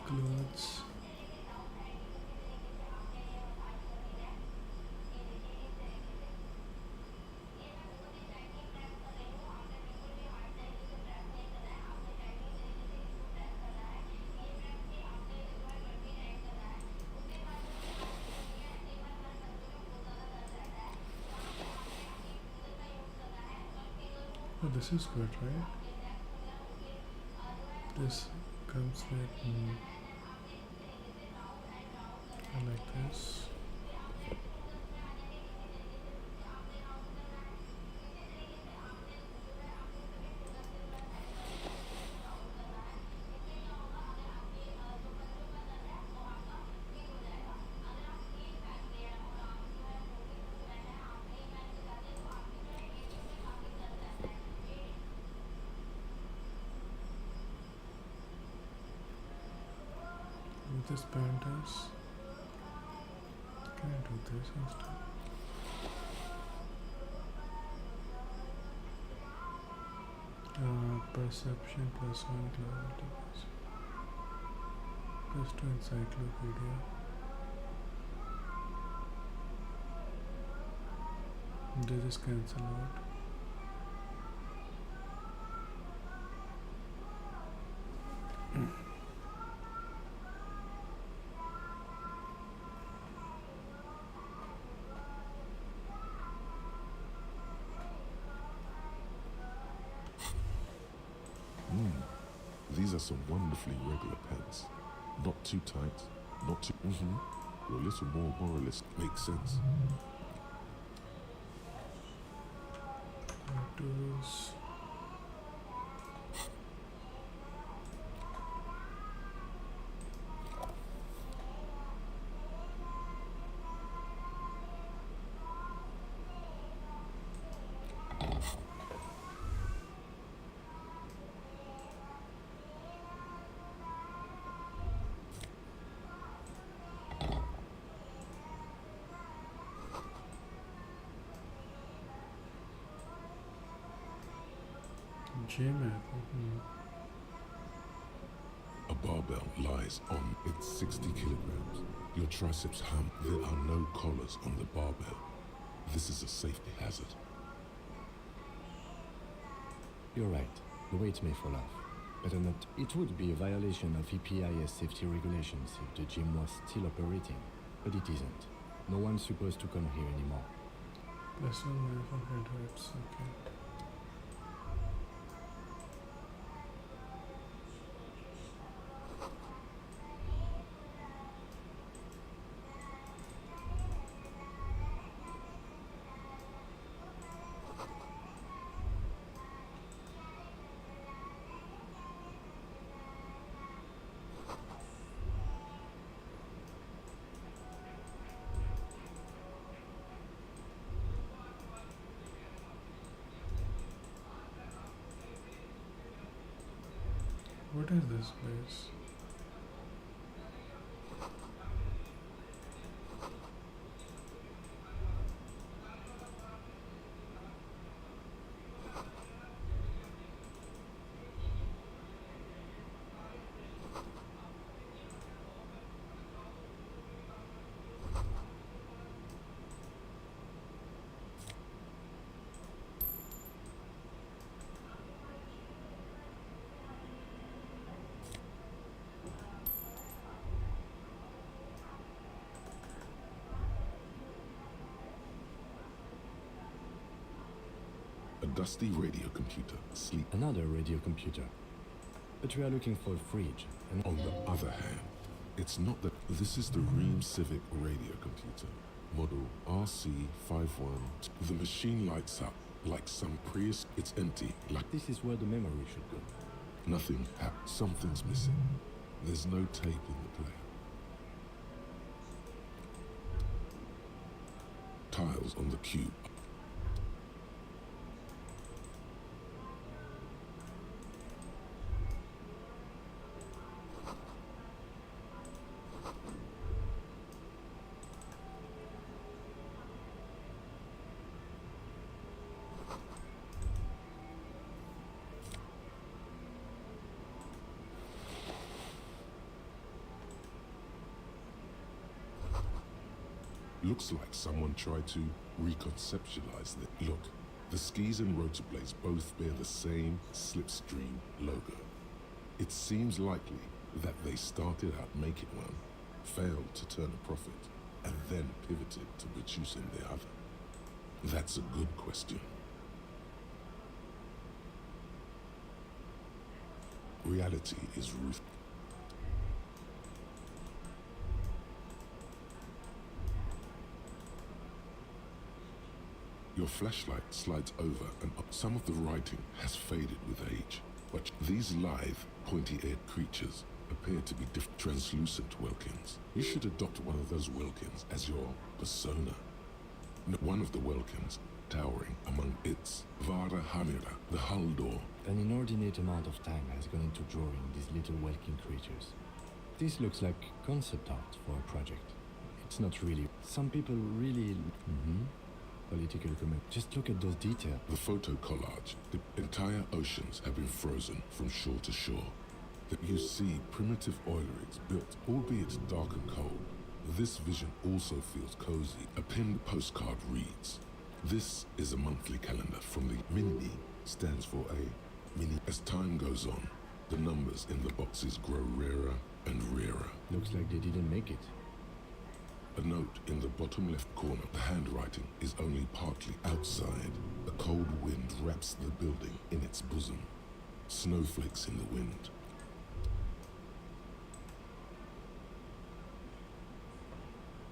Clothes. Oh, this is good, right? This comes with I like this. With this pandas. Can I do this instead? Perception plus 1 clarity plus 2 encyclopedia. They just cancel out. These are some wonderfully regular pants. Not too tight, not too... You're a little more moralist. Makes sense. Tools. A barbell lies on its 60 kilograms. Your triceps hum. There are no collars on the barbell. This is a safety hazard. You're right. The weight may fall off. Better not. It would be a violation of EPIS safety regulations if the gym was still operating, but it isn't. No one's supposed to come here anymore. Plus 1 minute for head reps, okay. What is this place? A dusty radio computer, sleep. Another radio computer. But we are looking for a fridge. And on the other hand, it's not that this is the Ream Civic radio computer, model RC51. The machine lights up like some Prius. It's empty, like this is where the memory should go. Nothing happened. Something's missing. There's no tape in the player. Tiles on the cube. Looks like someone tried to reconceptualize it. Look, the skis and rotor blades both bear the same slipstream logo. It seems likely that they started out making one, failed to turn a profit, and then pivoted to producing the other. That's a good question. Reality is ruthless. Your flashlight slides over and up. Some of the writing has faded with age, but these lithe, pointy-eared creatures appear to be translucent Welkins. You should adopt one of those Welkins as your persona. One of the Welkins towering among its Vara Hamira, the Haldor. An inordinate amount of time has gone into drawing these little Welkin creatures. This looks like concept art for a project. It's not really. Some people really. Political comment. Just look at those details. The photo collage. The entire oceans have been frozen from shore to shore. That you see primitive oil rigs built, albeit dark and cold. This vision also feels cozy. A pinned postcard reads, "This is a monthly calendar from the Mini," stands for a mini. As time goes on, the numbers in the boxes grow rarer and rarer. Looks like they didn't make it. A note in the bottom left corner. The handwriting is only partly outside. A cold wind wraps the building in its bosom. Snowflakes in the wind.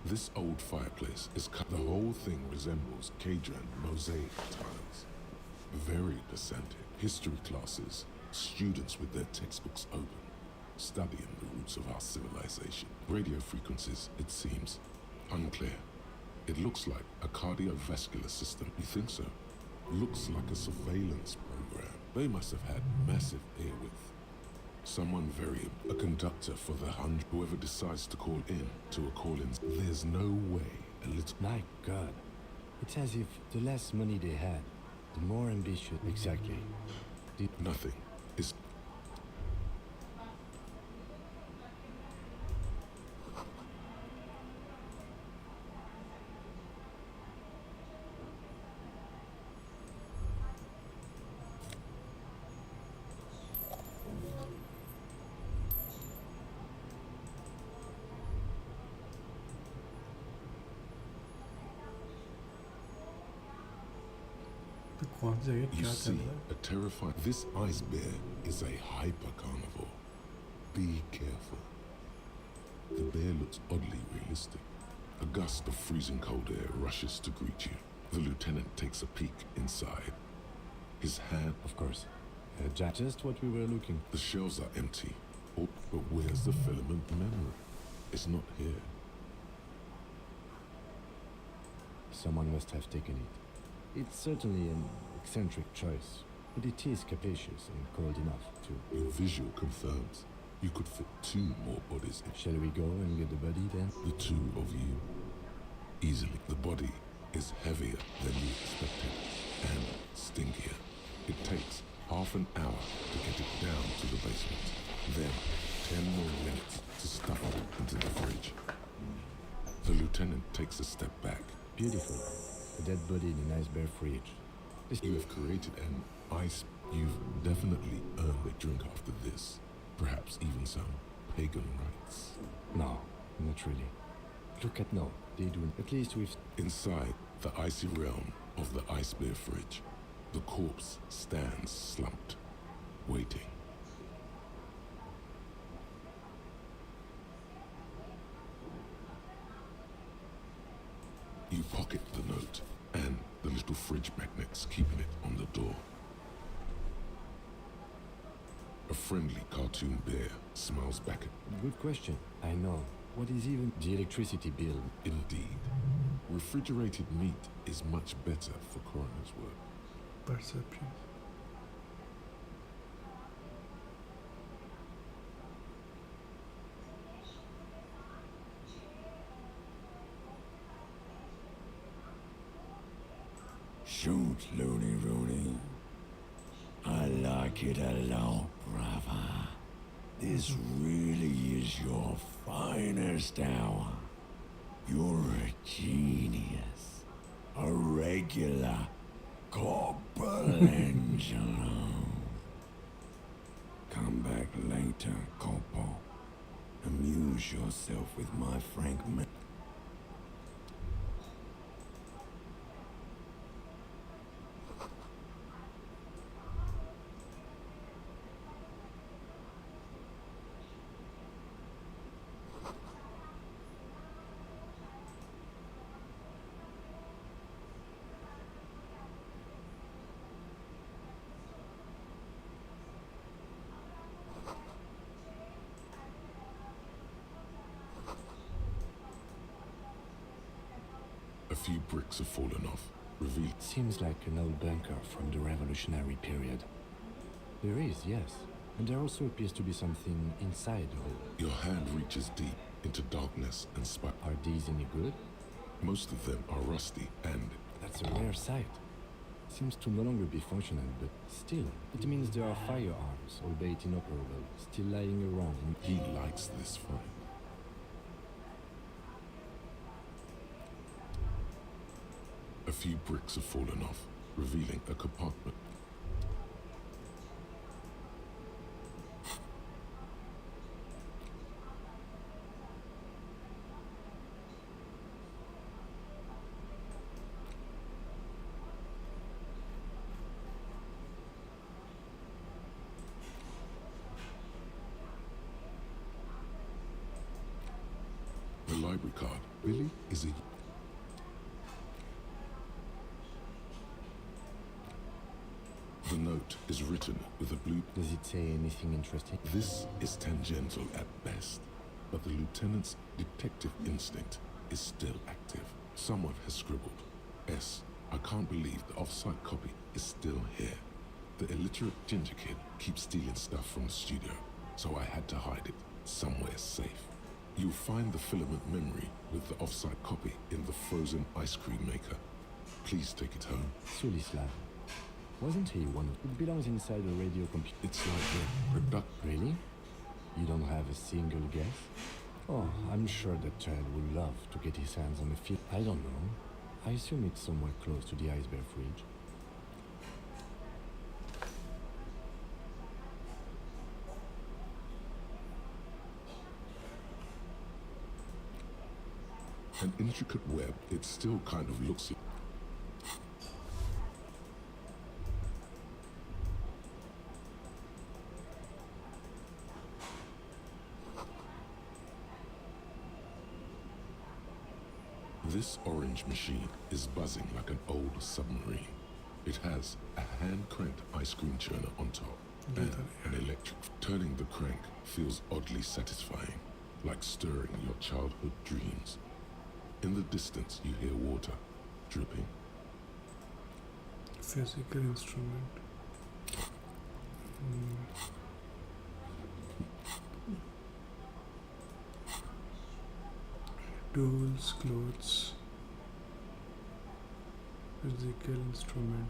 This old fireplace is cut. The whole thing resembles Cajun mosaic tiles. Very pedantic. History classes, students with their textbooks open, studying the roots of our civilization. Radio frequencies, it seems, unclear. It looks like a cardiovascular system. You think so? Looks like a surveillance program. They must have had massive airwidth. Someone a conductor for the 100. Whoever decides to call in to a call-in. There's no way a little. My God. It's as if the less money they had, the more ambitious. Exactly. Nothing is. You see a terrifying. This ice bear is a hyper carnivore. Be careful. The bear looks oddly realistic. A gust of freezing cold air rushes to greet you. The lieutenant takes a peek inside. His hand. Of course. Just what we were looking. The shelves are empty. Oh, but where's the filament memory? It's not here. Someone must have taken it. It's certainly an eccentric choice, but it is capacious and cold enough to. Your visual confirms you could fit 2 more bodies in. Shall we go and get the body then? The 2 of you. Easily. The body is heavier than you expected and stinkier. It takes half an hour to get it down to the basement. Then 10 more minutes to stuff it into the fridge. The lieutenant takes a step back. Beautiful. A dead body in an ice bear fridge. You have created an ice. You've definitely earned a drink after this. Perhaps even some pagan rites. No, not really. Look at no. They do. At least we've. Inside the icy realm of the ice bear fridge, the corpse stands slumped, waiting. You pocket the note and the little fridge magnets, keeping it on the door. A friendly cartoon bear smiles back at. Good question. I know. What is even the electricity bill? Indeed. Refrigerated meat is much better for coroner's work. Perception. Shoot, Looney Rooney. I like it a lot, brother. This really is your finest hour. You're a genius. A regular Corpelangelo. Come back later, Corpo. Amuse yourself with my Frank man. A few bricks have fallen off, revealed. Seems like an old bunker from the revolutionary period. There is, yes. And there also appears to be something inside the hole. Your hand reaches deep into darkness and Are these any good? Most of them are rusty and... That's a rare sight. Seems to no longer be functional, but still, it means there are firearms, albeit inoperable, still lying around. He likes this find. A few bricks have fallen off, revealing a compartment. The library card. Billy is a... The note is written with a blue... Does it say anything interesting? This is tangential at best, but the lieutenant's detective instinct is still active. Someone has scribbled, S. I can't believe the off-site copy is still here. The illiterate ginger kid keeps stealing stuff from the studio, so I had to hide it somewhere safe. You'll find the filament memory with the off-site copy in the frozen ice cream maker. Please take it home. Sulislav. Wasn't he one of... It belongs inside a radio computer. It's like a product. Really? You don't have a single guess? Oh, I'm sure that child would love to get his hands on a film. I don't know. I assume it's somewhere close to the iceberg fridge. An intricate web, it still kind of looks like... This orange machine is buzzing like an old submarine. It has a hand-cranked ice cream churner on top and an electric. Turning the crank feels oddly satisfying, like stirring your childhood dreams. In the distance, you hear water dripping. Physical instrument. Tools, clothes. Physical instrument.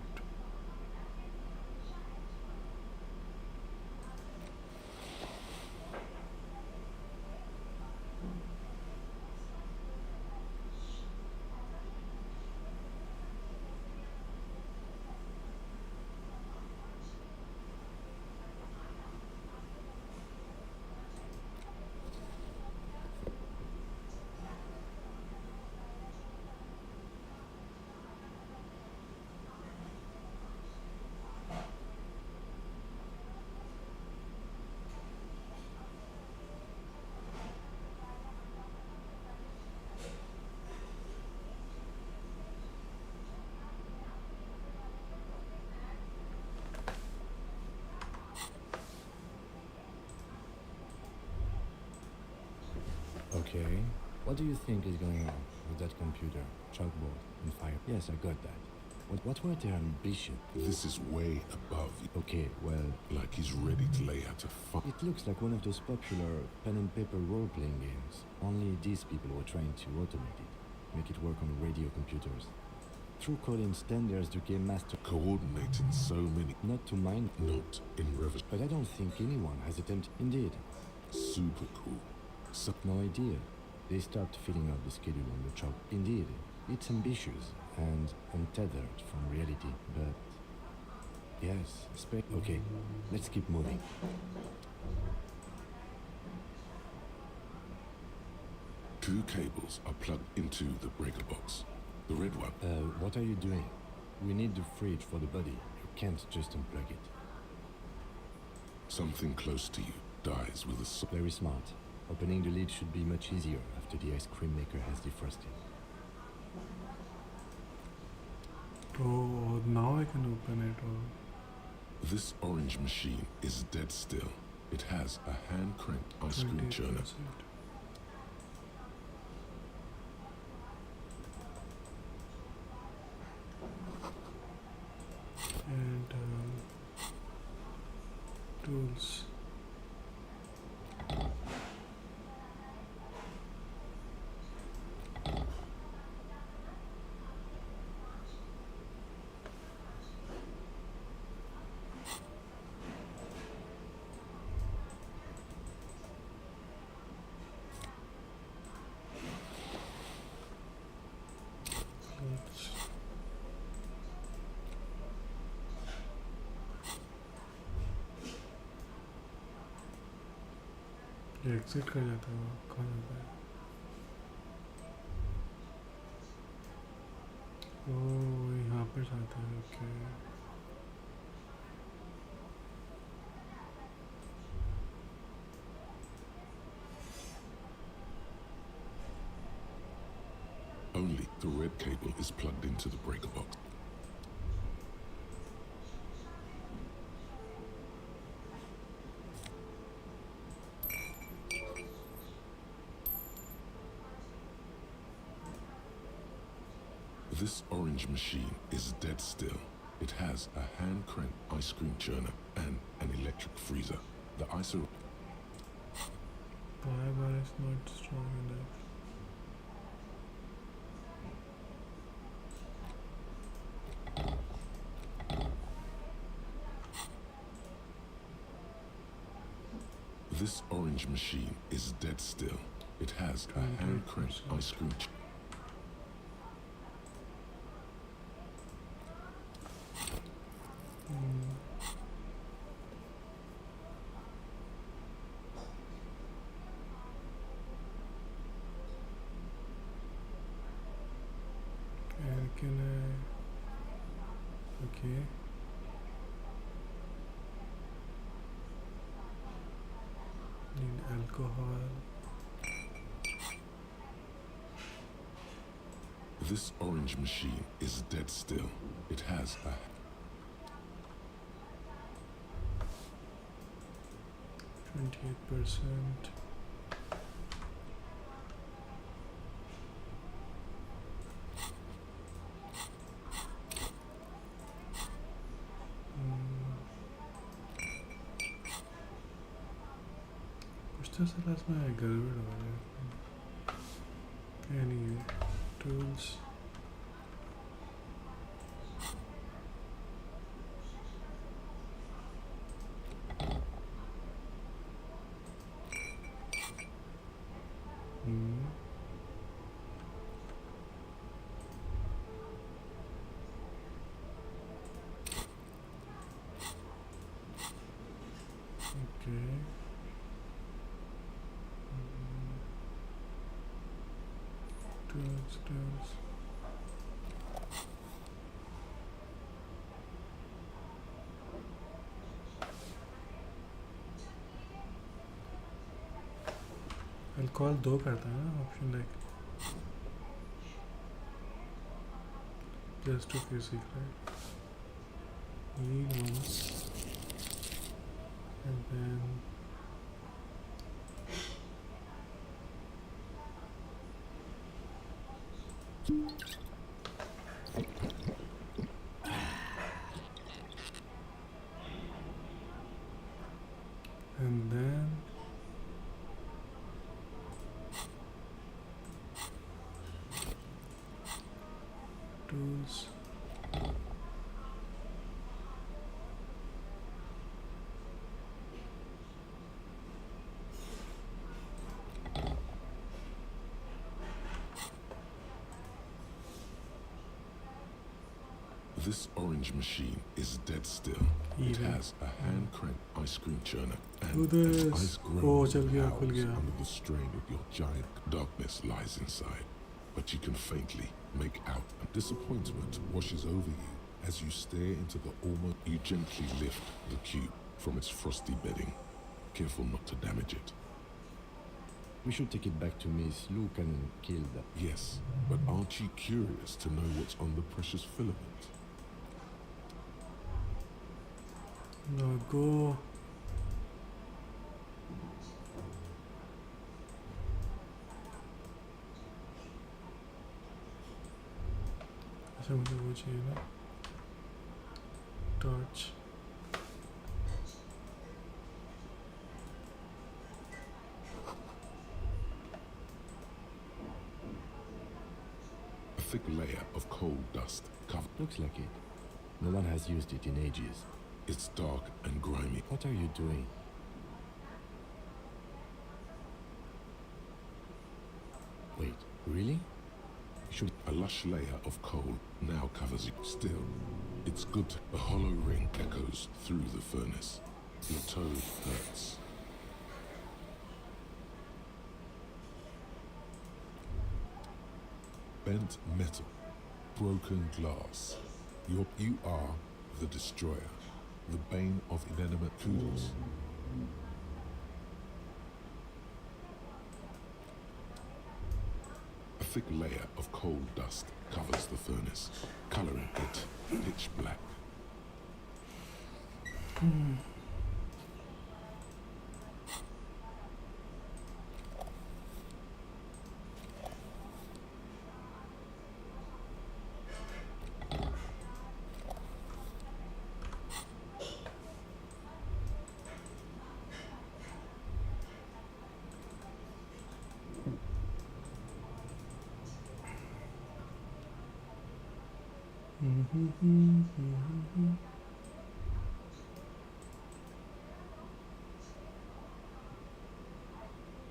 Okay. What do you think is going on with that computer, chalkboard, and fire? Yes, I got that. What were their ambitions? This is way above you. Okay, well... Like he's ready to lay out a fight. It looks like one of those popular pen and paper role-playing games. Only these people were trying to automate it, make it work on radio computers. Through coding standards, the game master... Coordinating so many... Not to mine... Not in reverse. But I don't think anyone has attempted... Indeed. Super cool. No idea. They stopped filling out the schedule on the chalk. Indeed, it's ambitious and untethered from reality, but... Yes, okay, let's keep moving. Two cables are plugged into the breaker box. The red one. What are you doing? We need the fridge for the body. You can't just unplug it. Something close to you dies with a... Very smart. Opening the lid should be much easier after the ice cream maker has defrosted. Oh, now I can open it. Oh. This orange machine is dead still. It has a hand-cranked ice cream churner. And tools. Exit कर जाता है वो, कहाँ जाता है? ओ यहाँ पर जाता है, okay. Only the red cable is plugged into the breaker box. This orange machine is dead still. It has a hand crank ice cream churner and an electric freezer. The icer. Why bar is not strong enough? This orange machine is dead still. It has a hand crank ice cream churner. Can I? Okay. Need alcohol. This orange machine is dead still. It has a 28%. कुछ तो sir इसमें गड़बड़ हो रहा है। Anyway, tools. Okay. Tools. Alcohol 2 करता है ना option like just to physics, right? Need once and then tools. This orange machine is dead still. It has a hand crank ice cream churner and as ice grows and howls under the strain of your giant. Darkness lies inside, but you can faintly make out. Disappointment washes over you as you stare into the almost. You gently lift the cube from its frosty bedding, careful not to damage it. We should take it back to Miss Luke and kill that. Yes, but aren't you curious to know what's on the precious filament? No, go. अच्छा मुझे वो चाहिए ना torch A thick layer of coal dust covered. Looks like it. No one has used it in ages. It's dark and grimy. What are you doing? Wait, really? Should a lush layer of coal now covers you. Still, it's good. A hollow ring echoes through the furnace. Your toe hurts. bent metal, broken glass. You are the destroyer, the bane of inanimate kudos. A thick layer of coal dust covers the furnace, coloring it pitch black.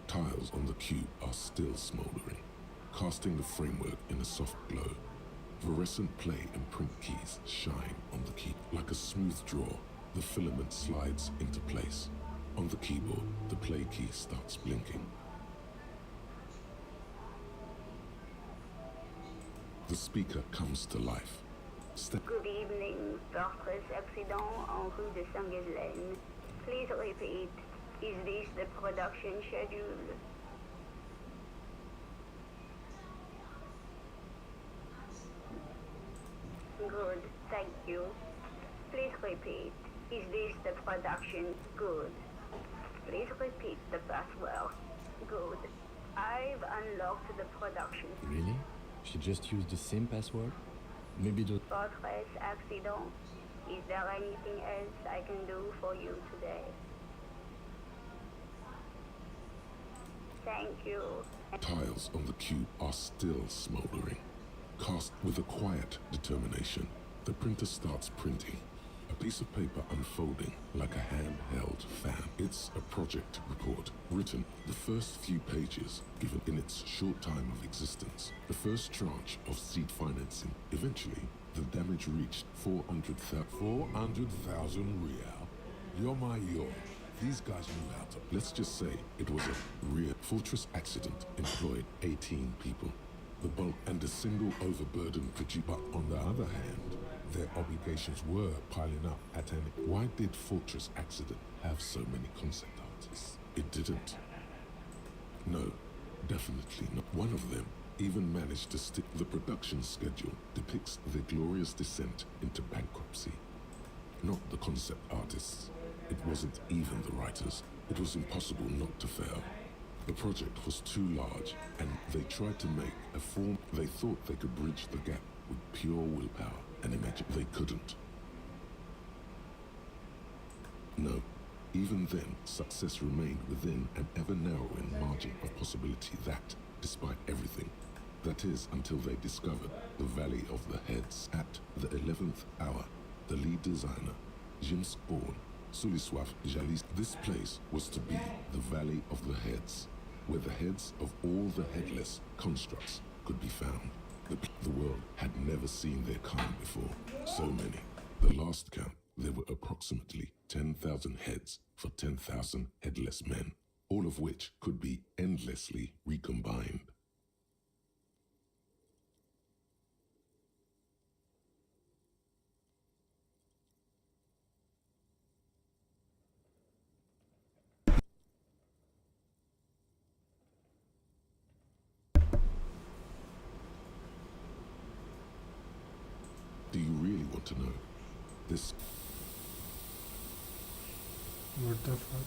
Tiles on the cube are still smoldering, casting the framework in a soft glow. Fluorescent play and print keys shine on the key. Like a smooth draw, the filament slides into place. On the keyboard, the play key starts blinking. The speaker comes to life. Good evening, Fortress Accident en rue de Saint-Ghislaine. Please repeat. Is this the production schedule? Good, thank you. Please repeat. Is this the production? Good. Please repeat the password. Good. I've unlocked the production. Really? She just used the same password? Maybe the... Fortress Accident. Is there anything else I can do for you today? Thank you. Tiles on the cube are still smoldering. Cast with a quiet determination, the printer starts printing. A piece of paper unfolding like a handheld fan. It's a project report, written the first few pages given in its short time of existence. The first tranche of seed financing. Eventually, the damage reached 400,000 real. Yo. These guys knew how to. Let's just say it was a real fortress accident employed 18 people. The bulk and a single overburdened producer. But on the other hand, their obligations were piling up at an... Why did Fortress Accident have so many concept artists? It didn't. No, definitely not. One of them even managed to stick. The production schedule depicts their glorious descent into bankruptcy. Not the concept artists. It wasn't even the writers. It was impossible not to fail. The project was too large, and they tried to make a form. They thought they could bridge the gap with pure willpower, and imagine they couldn't. No, even then, success remained within an ever-narrowing margin of possibility that, despite everything, that is, until they discovered the Valley of the Heads. At the 11th hour, the lead designer, Jim Spawn, Suliswaf Jalis. This place was to be the Valley of the Heads, where the heads of all the headless constructs could be found. The world had never seen their kind before. So many. The last count, there were approximately 10,000 heads for 10,000 headless men, all of which could be endlessly recombined. Do you really want to know? This... What the fuck?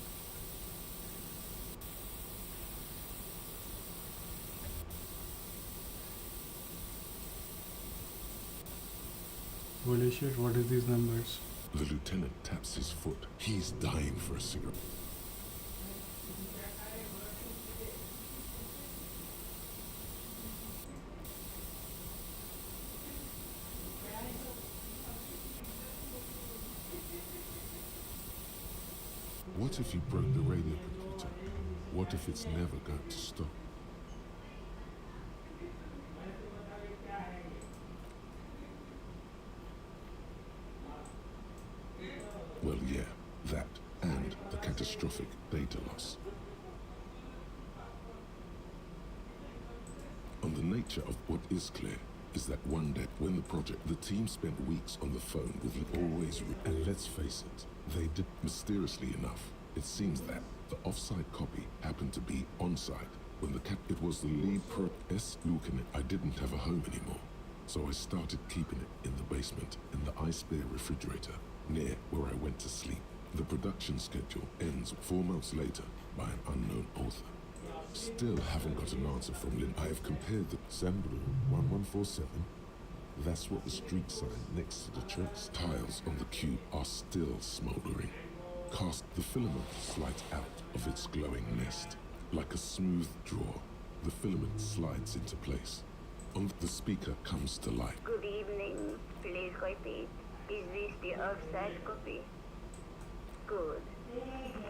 Holy shit, what is these numbers? The lieutenant taps his foot. He's dying for a cigarette. What if you broke the radio computer? What if it's never going to stop? Well, yeah, that and the catastrophic data loss. On the The nature of what is clear is that one day, when the team spent weeks on the phone with and let's face it, they did. Mysteriously enough, it seems that the offsite copy happened to be onsite when it was the lead pro S Lucan. I didn't have a home anymore, so I started keeping it in the basement in the ice bear refrigerator near where I went to sleep. The production schedule ends 4 months later by an unknown author. Still haven't got an answer from Lynn. I have compared the Sambru 1147. That's what the street sign next to the church tiles on the cube are still smoldering. The filament slides out of its glowing nest. Like a smooth draw, the filament slides into place. The speaker comes to life. Good evening. Please repeat. Is this the offside copy? Good.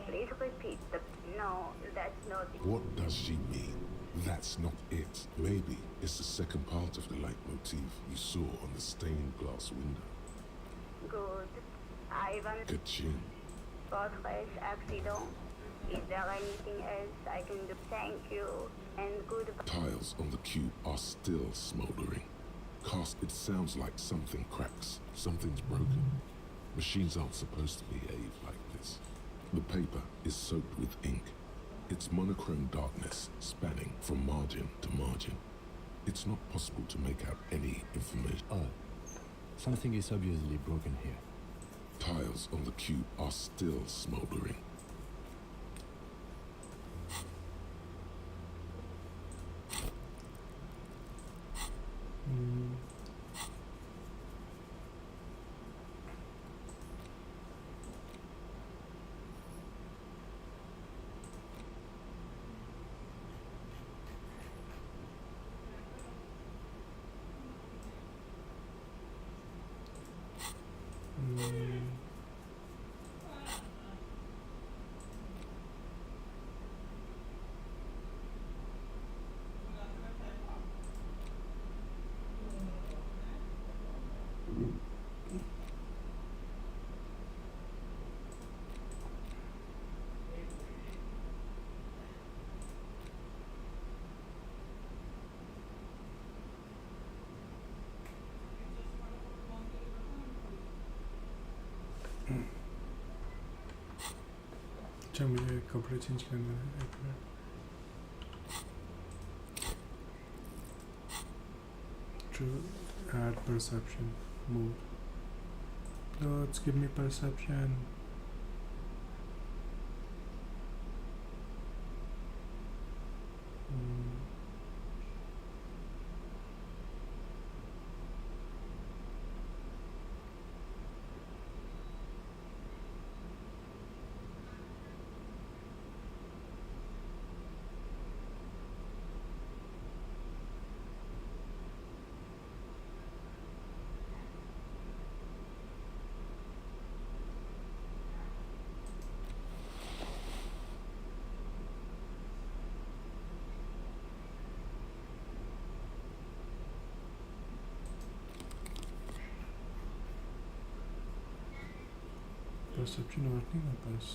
Please repeat the... No, that's not it. What does she mean? That's not it. Maybe it's the second part of the leitmotif you saw on the stained glass window. Good. Ivan... Ka-ching. Fortress accident. Is there anything else I can do? Thank you, and goodbye. Tiles on the cube are still smoldering. It sounds like something cracks. Something's broken. Machines aren't supposed to behave like this. The paper is soaked with ink. It's monochrome darkness spanning from margin to margin. It's not possible to make out any information. Something is obviously broken here. Tiles on the cube are still smoldering. अच्छा मुझे कपड़े change करना है एक minute to add perception mode. Let's give me perception. Perception और नहीं मेरे पास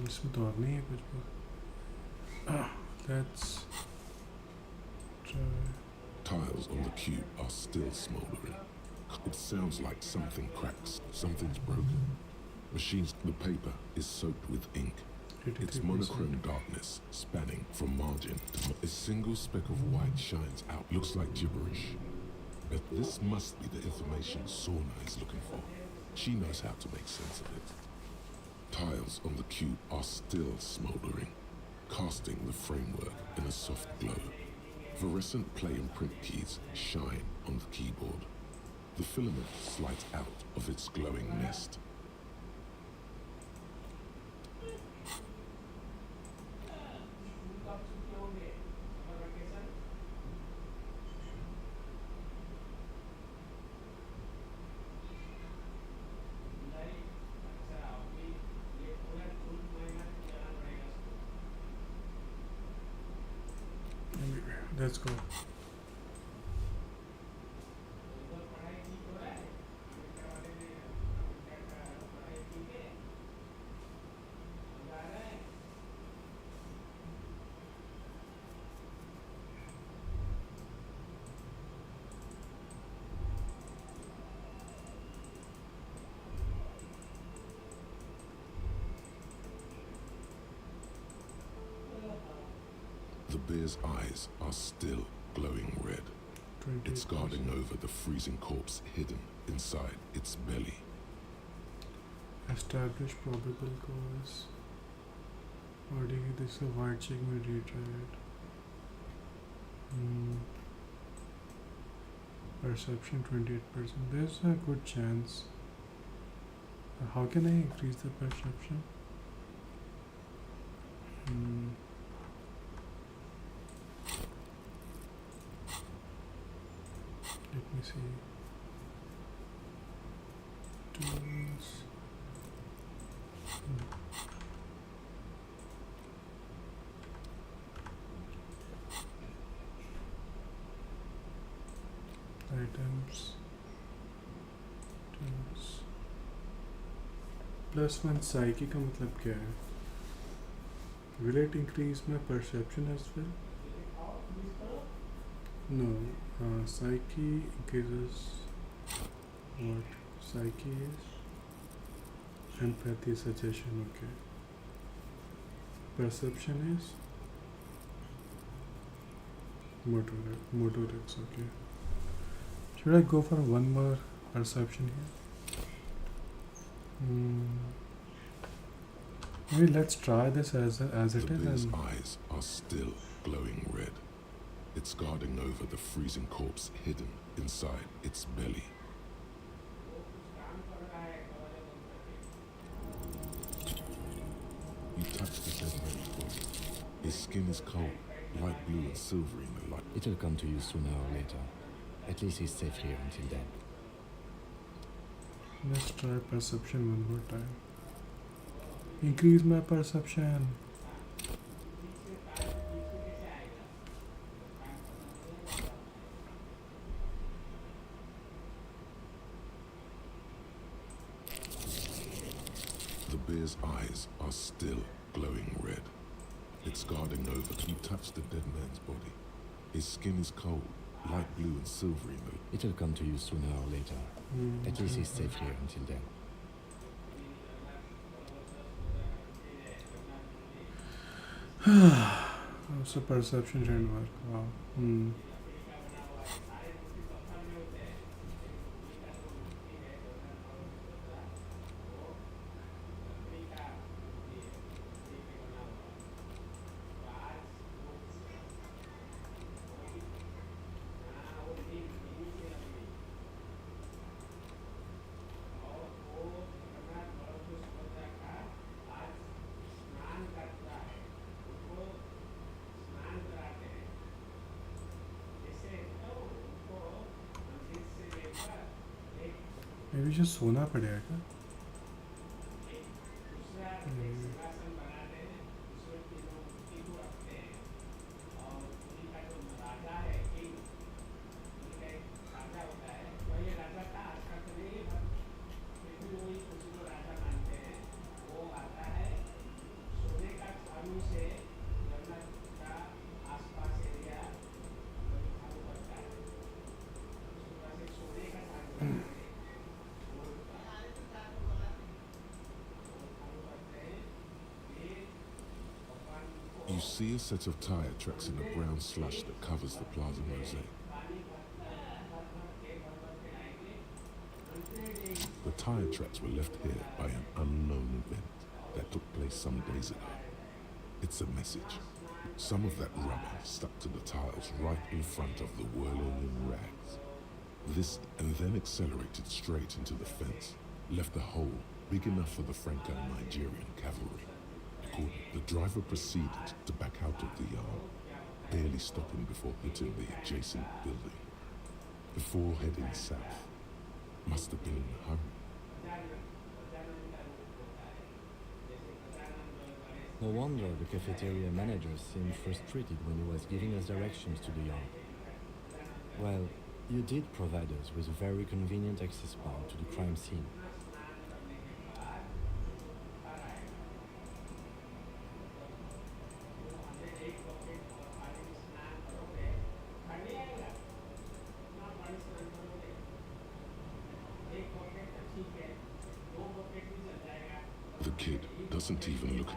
इसमें तो और नहीं है कुछ भी let's try. Tiles on the cube are still smoldering. It sounds like something cracks, something's broken. The paper is soaked with ink. It's monochrome darkness spanning from margin to a single speck of white shines out. Looks like gibberish. But this must be the information Sorna is looking for. She knows how to make sense of it. Tiles on the cube are still smoldering, casting the framework in a soft glow. Fluorescent play and print keys shine on the keyboard. The filament slides out of its glowing nest. Let's go. The bear's eyes are still glowing red. It's guarding over the freezing corpse hidden inside its belly. Establish probable cause. Already this is a white chick will retry it. Perception 28%. There's a good chance. How can I increase the perception? Let me see. Tools. Items. Tools. +1 psyche का मतलब क्या है? Will it increase my perception as well? No. Psyche increases what? Psyche is empathy, suggestion. Okay. Perception is motorics. Okay. Should I go for one more perception here? Maybe let's try this as it is. The bear's eyes are still glowing red. It's guarding over the freezing corpse hidden inside its belly. You touch the dead man's body. His skin is cold, light blue and silvery in the light. It'll come to you sooner or later. At least he's safe here until then. Let's try perception one more time. Increase my perception. The bear's eyes are still glowing red. It's guarding over. You touch the dead man's body. His skin is cold, light blue and silvery in the... It'll come to you sooner or later. At least he's safe here until then. So perception didn't work. Wow. Maybe just सोना पड़ेगा क्या? You see a set of tire tracks in the brown slush that covers the plaza mosaic. The tire tracks were left here by an unknown event that took place some days ago. It's a message. Some of that rubber stuck to the tiles right in front of the whirling rags. This and then accelerated straight into the fence, left a hole big enough for the Franco-Nigerian cavalry. The driver proceeded to back out of the yard, barely stopping before hitting the adjacent building. Before heading south, must have been in a hurry. No wonder the cafeteria manager seemed frustrated when he was giving us directions to the yard. Well, you did provide us with a very convenient access point to the crime scene. The kid doesn't even look.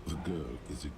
The girl is a.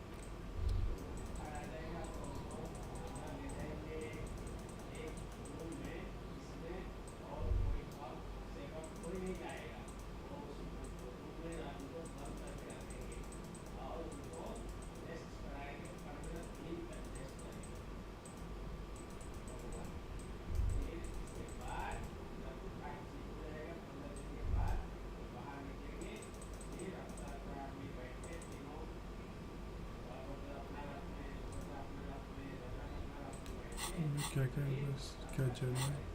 क्या क्या है बस क्या चल रहा है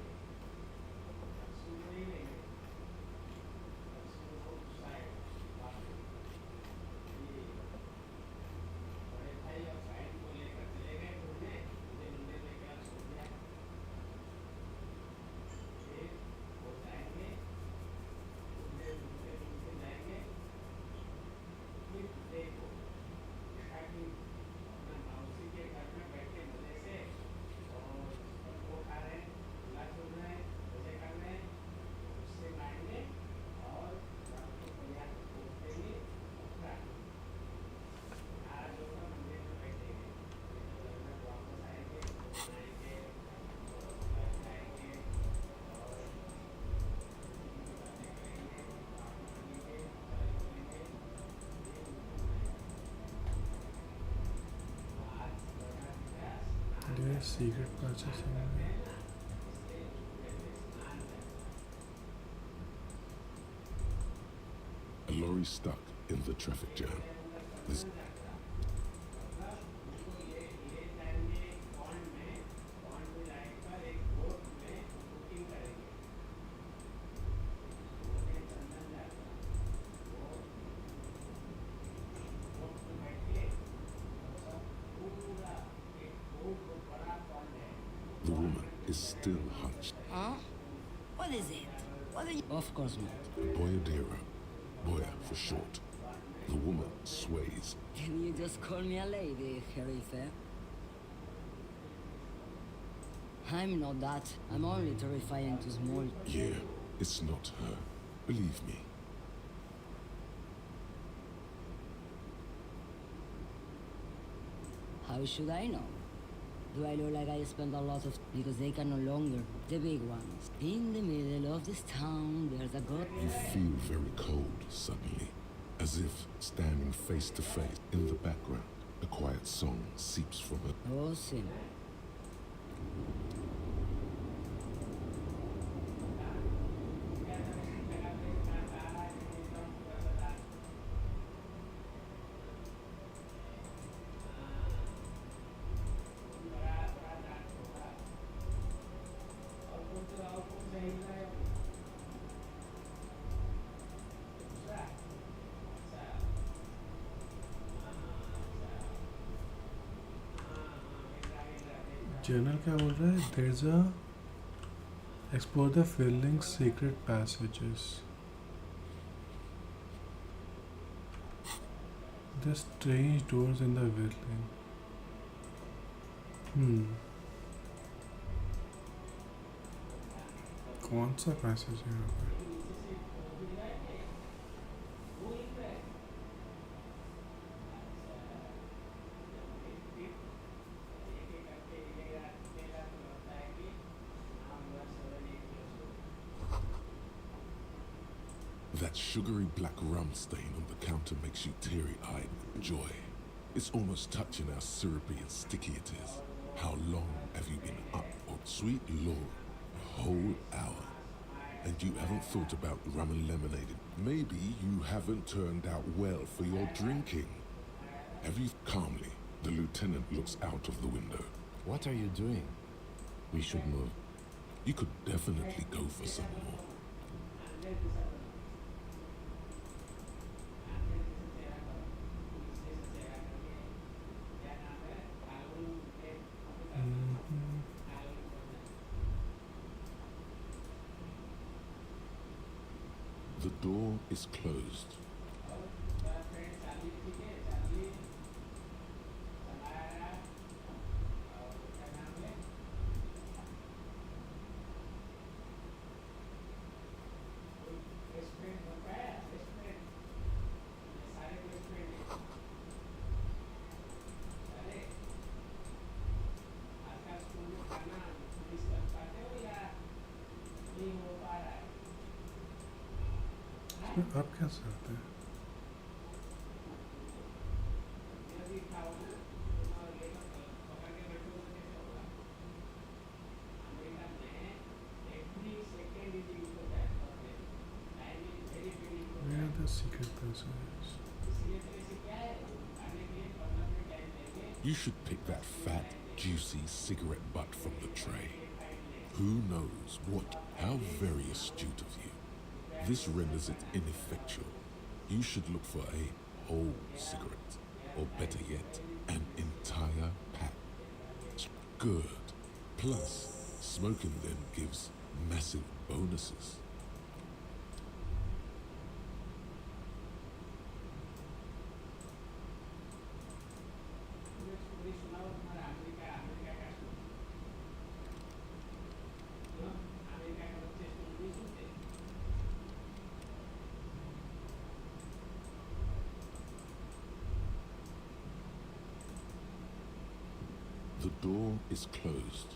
ये secret purchase है A lorry stuck in the traffic jam. This. The woman is still hunched. Huh? What is it? What are you? Of course not. Boyadera. Boya for short. The woman sways. Can you just call me a lady, Herife? I'm not that. I'm only terrifying to small. Yeah, it's not her. Believe me. How should I know? Do I look like I spend a lot of... Because they can no longer. The big ones. In the middle of this town, there's a god... You feel very cold suddenly. As if standing face to face. In the background, a quiet song seeps from her. Oh, sin. Journal क्या बोल रहा है there's a explore the filling secret passages the strange doors in the building कौन सा passage है यहाँ पे That sugary black rum stain on the counter makes you teary-eyed with joy. It's almost touching how syrupy and sticky it is. How long have you been up? Oh, sweet Lord, a whole hour. And you haven't thought about rum and lemonade. Maybe you haven't turned out well for your drinking. Have you... Calmly, the lieutenant looks out of the window. What are you doing? We should move. You could definitely go for some more. The door is closed. अब कैसे होता है? Where are the secret passages? You should pick that fat, juicy cigarette butt from the tray. Who knows what? How very astute of you. This renders it ineffectual. You should look for a whole cigarette, or better yet, an entire pack. Good. Plus, smoking them gives massive bonuses. The door is closed.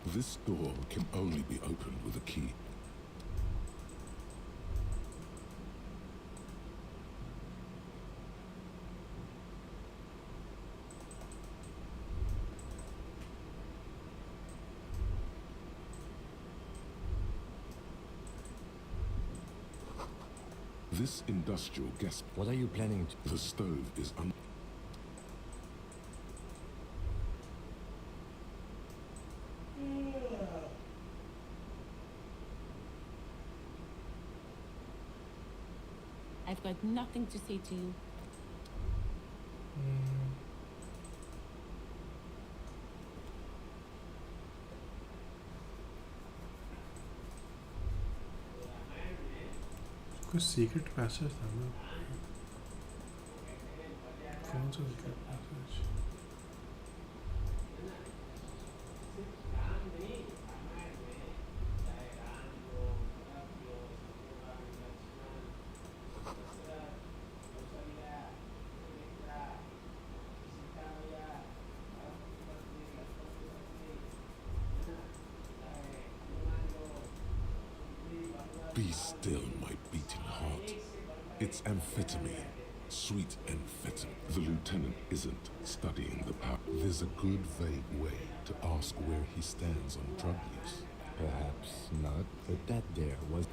This door can only be opened with a key. This industrial gas... What are you planning to... The stove is I've got nothing to say to you. कुछ secret passage था ना? कौन सा secret passage? Be still, my beating heart. It's amphetamine. Sweet amphetamine. The lieutenant isn't studying the power. There's a good vague way to ask where he stands on drug use. Perhaps not, but that there was...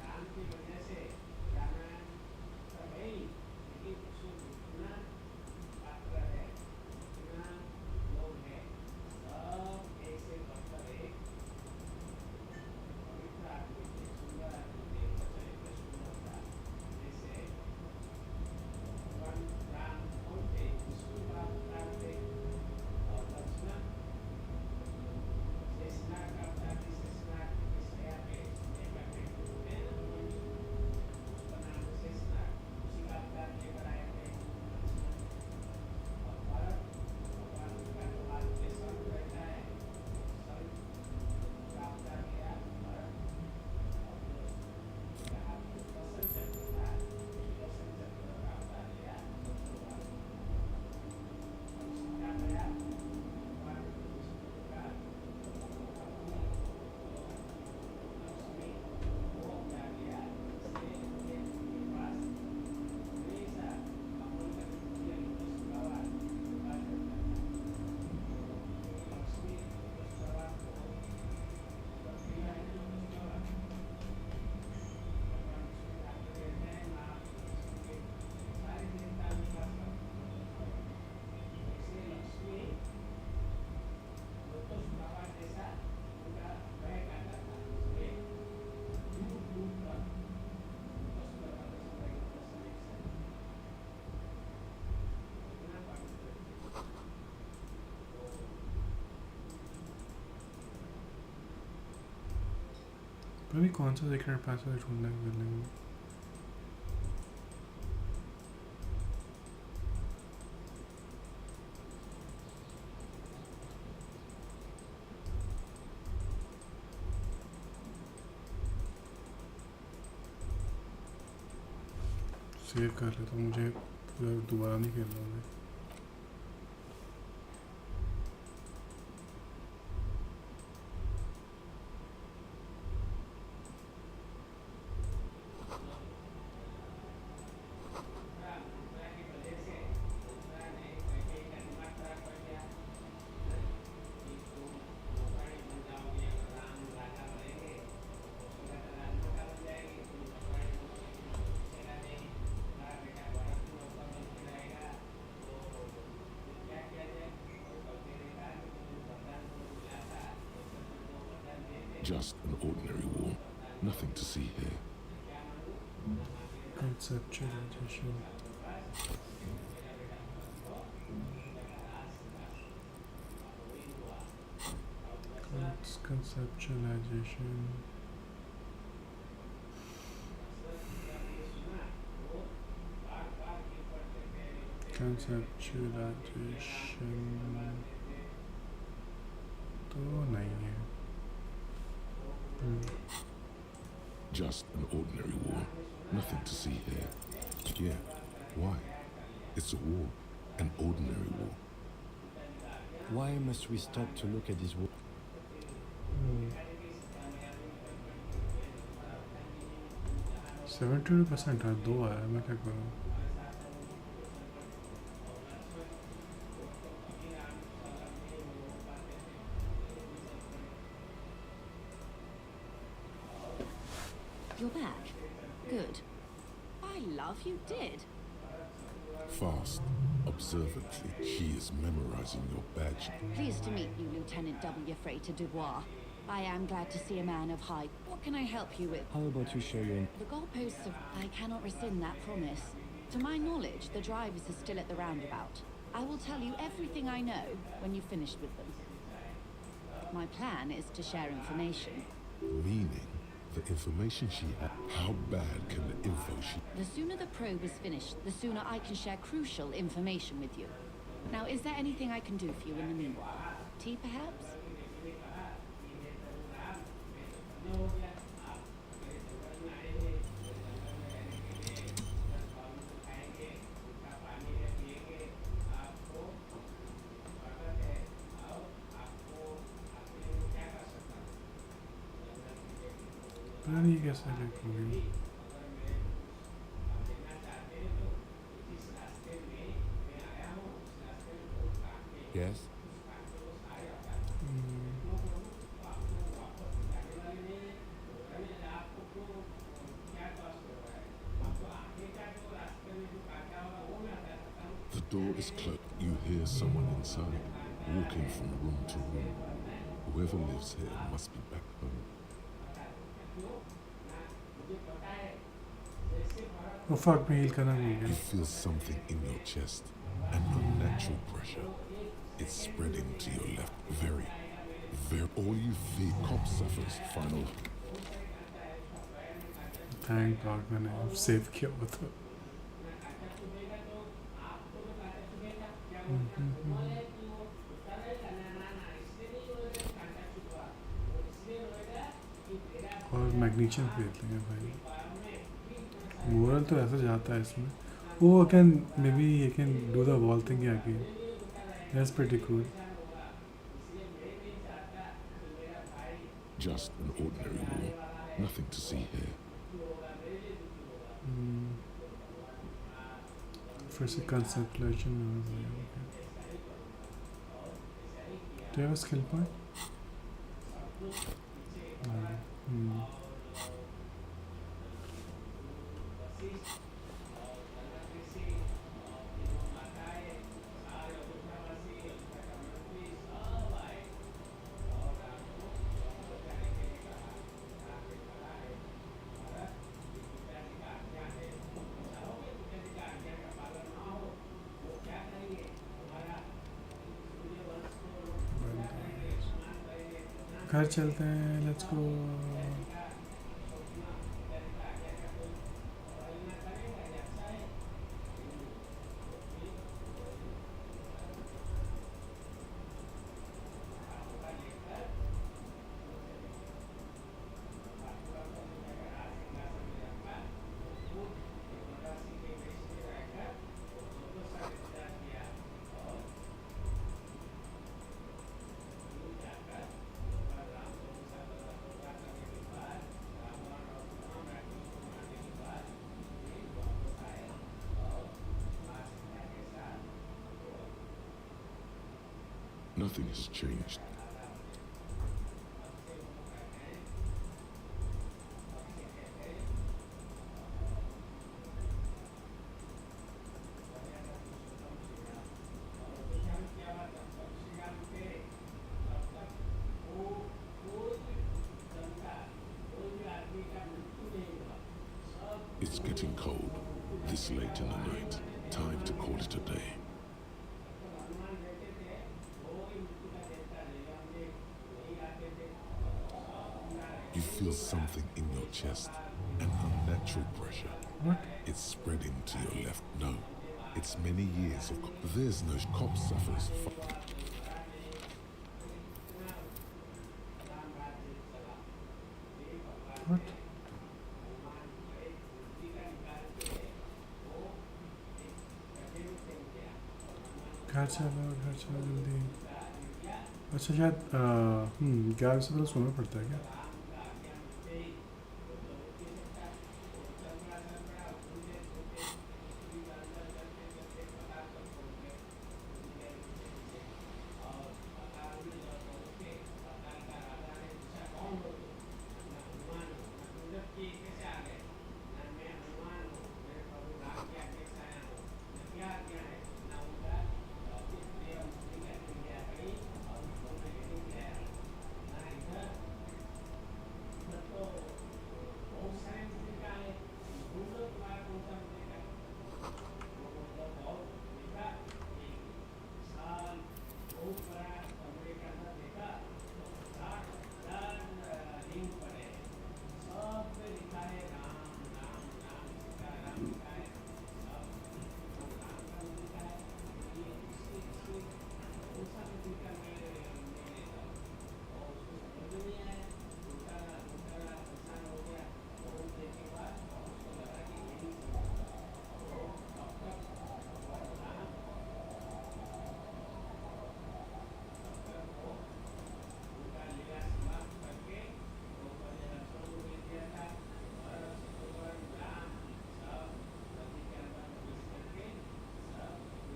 अभी कौन सा secret password ढूंढना है building में? Save कर लेता हूँ, मुझे दोबारा नहीं खेलना है। Just an ordinary war. Nothing to see here. Conceptualization. Conceptualization. Conceptualization तो नहीं है. Just an ordinary war. Nothing to see here. Yeah. Why? It's a war. An ordinary war. Why must we stop to look at this war? 72% है, 2 आया, मैं क्या करूँ? You're back. Good. I love you did. Fast. Observantly. He is memorizing your badge. Pleased to meet you, Lieutenant W. Freighter Dubois. I am glad to see a man of high. What can I help you with? How about you share your... The goalposts of... I cannot rescind that promise. To my knowledge, the drivers are still at the roundabout. I will tell you everything I know when you've finished with them. My plan is to share information. Meaning? The information she had. How bad can the info she... The sooner the probe is finished, the sooner I can share crucial information with you. Now, is there anything I can do for you in the meanwhile? Tea, perhaps? पता नहीं कैसे लिखूँगी. Yes? The door is closed. You hear someone inside, walking from room to room. Whoever lives here must be back home. Oh fuck, मैं heal करना भूल You गया. feel something in your chest, an unnatural pressure. It's spreading to your left. Very. All you feel. Cop suffers. Final. Thank God मैंने save किया हुआ था. और magnesium खरीद लेंगे भाई. मोरल तो ऐसा जाता है इसमें. Oh, maybe you can do the wall thing again. That's pretty cool. Just an ordinary war. Nothing to see here. First a conceptualization. Okay. Do you have a skill point? घर चलते हैं, let's go. Nothing has changed. It's getting cold, this late in the night. Time to call it a day. You feel something in your chest, an unnatural pressure. What? It's spreading to your left. No, it's many years of. There's no cop suffers. What? घर चलो जल्दी। अच्छा शायद 11 से पहले सोना पड़ता है क्या?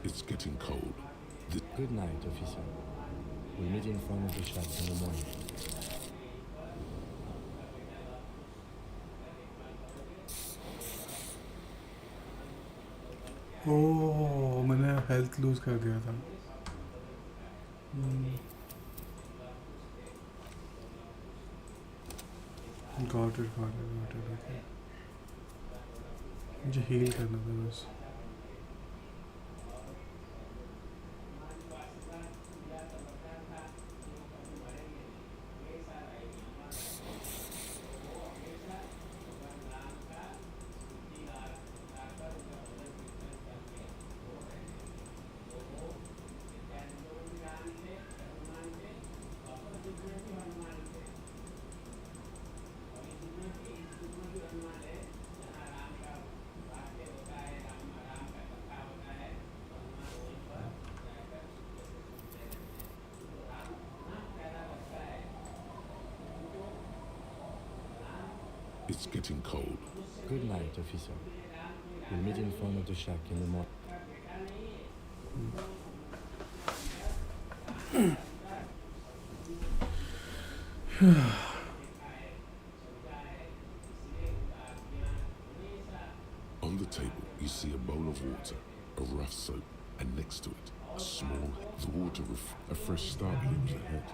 It's getting cold. Good night, officer. We'll meet in front of the shack in the morning. ओह मैंने हेल्थ लूज कर दिया था। Got it okay. मुझे हील करना था बस। It's getting cold. Good night, officer. We'll meet in front of the shack in the morning. On the table, you see a bowl of water, a rough soap, and next to it, a small. The water, a fresh start looms ahead.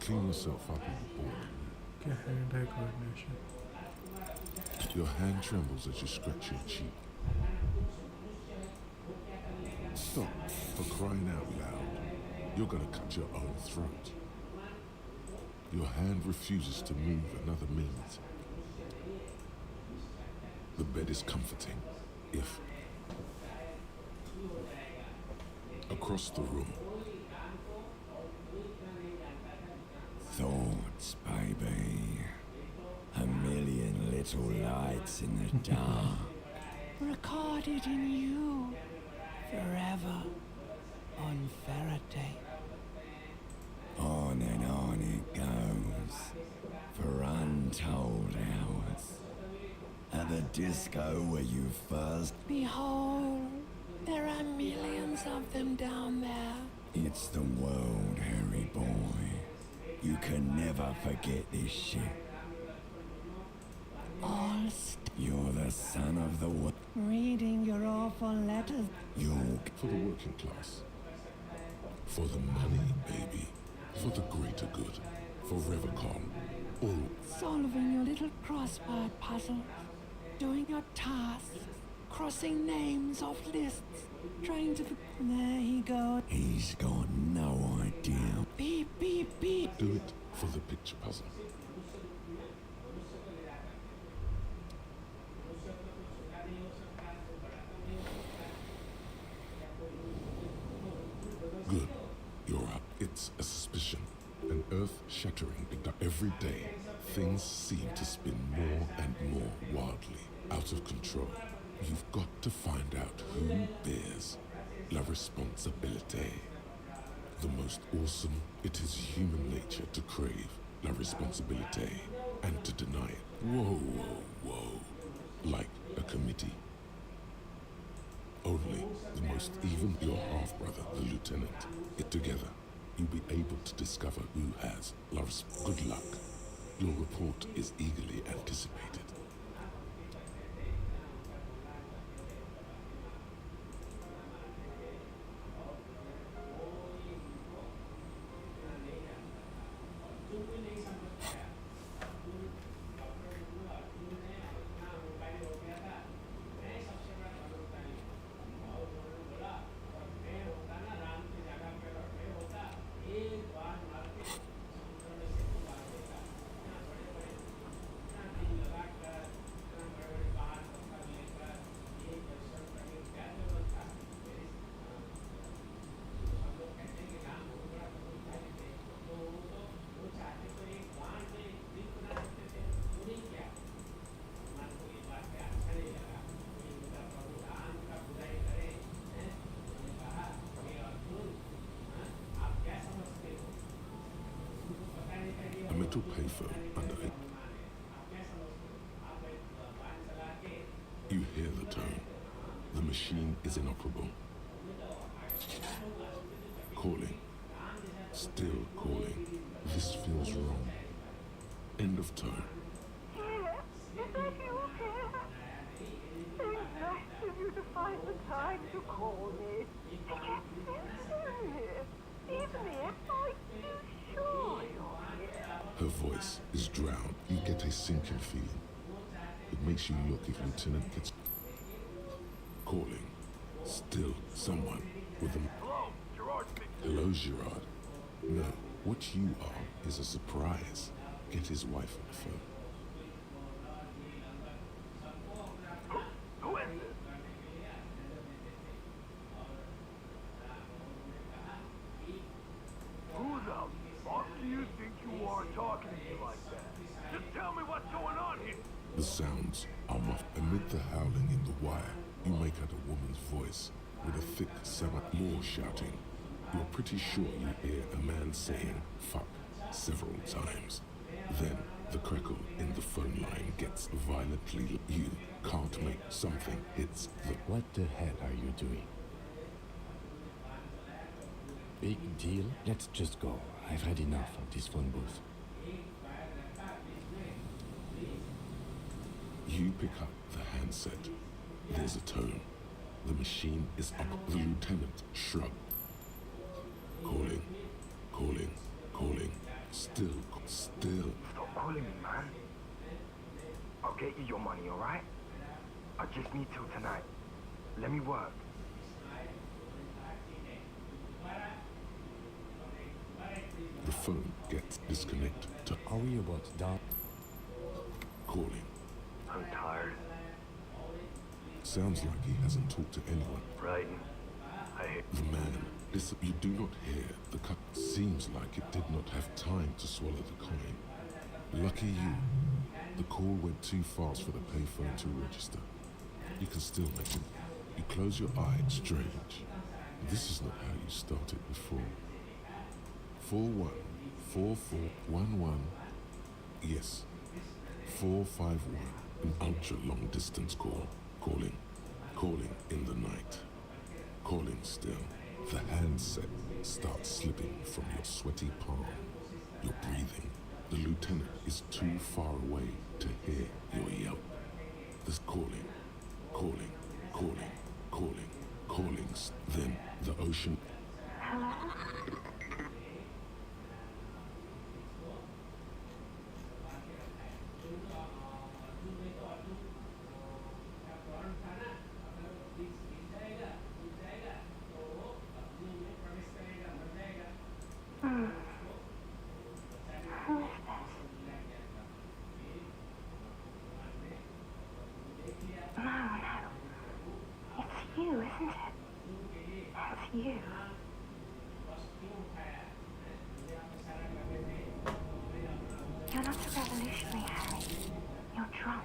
Clean yourself up in the bowl. क्या hand-eye coordination? Your hand trembles as you scratch your cheek. Stop, for crying out loud. You're gonna cut your own throat. Your hand refuses to move another minute. The bed is comforting, if... Across the room. Thoughts, baby. A million little lights in the dark. Recorded in you forever on Faraday. On and on it goes for untold hours. At the disco where you first... Behold, there are millions of them down there. It It's the world, Harry boy. You can never forget this shit. All You're the son of the world. reading your awful letters. You're For the working class. For the money, baby. For the greater good. For Revacon. All. Solving your little crossword puzzles. Doing your tasks. Crossing names off lists. Trying to... There he goes. He's got no idea. Beep, beep, beep. Do it for the picture puzzle. Good. You're up. It's a suspicion. An earth-shattering pickup. Every day, things seem to spin more and more wildly, out of control. You've got to find out who bears la responsabilité. The most awesome, it is human nature to crave la responsabilité and to deny it. Whoa, whoa, whoa. Like a committee. Only the most even your half-brother, the lieutenant. Get together. You'll be able to discover who has la Good luck. Your report is eagerly anticipated. A metal payphone under it. You hear the tone. The machine is inoperable. Calling. Still calling. This feels wrong. End of tone. Is that you here? So nice of you to find the time to call me. I can't see here. Even if I'm too sure you're here. Her voice is drowned. You get a sinking feeling. It makes you look if Lieutenant gets... Calling. Still someone with a... Hello, Gerard speaking. Hello, Gerard. No, what you are is a surprise. Get his wife on the phone. Who is this? Who the fuck do you think you are talking to me like that? Just tell me what's going on here. The sounds are muffled. Amid the howling in the wire, you make out a woman's voice with a thick, more shouting. You're pretty sure you hear a man saying fuck several times. Then the crackle in the phone line gets violently. You can't make something hits the... What the hell are you doing? Big deal? Let's just go. I've had enough of this phone booth. You pick up the handset. There's a tone. The machine is up. The lieutenant shrugged. Calling, calling, calling. Still. Stop calling me, man. I'll get you your money, alright? I just need till tonight. Let me work. The phone gets disconnected. Are we about down? Calling. I'm tired. Sounds like he hasn't talked to anyone. Right. I hate the man. You do not hear the cut. Seems like it did not have time to swallow the coin. Lucky you. The call went too fast for the payphone to register. You can still make it. You close your eye. Strange. This is not how you started before. 414411. Yes. 451. An ultra long distance call. Calling in the night. Calling still. The handset starts slipping from your sweaty palm. You're breathing. The lieutenant is too far away to hear your yelp. There's calling, calling, calling, calling, callings. Then the ocean. Hello? Hmm. Who is this? No, no. It's you, isn't it? It's you. You're not a revolutionary, Harry. You're drunk.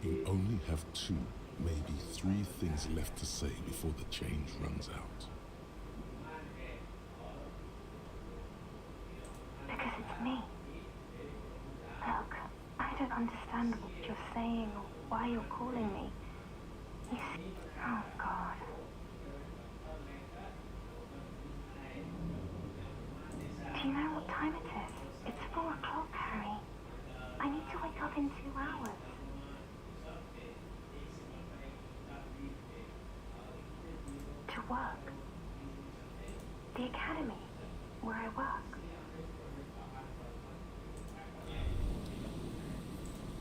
You only have 2, maybe 3 things left to say before the change runs out. Because it's me. Look, I don't understand what you're saying or why you're calling me. You see, oh God. Do you know what time it is? It's 4 o'clock, Harry. I need to wake up in 2 hours. To work. The academy, where I work.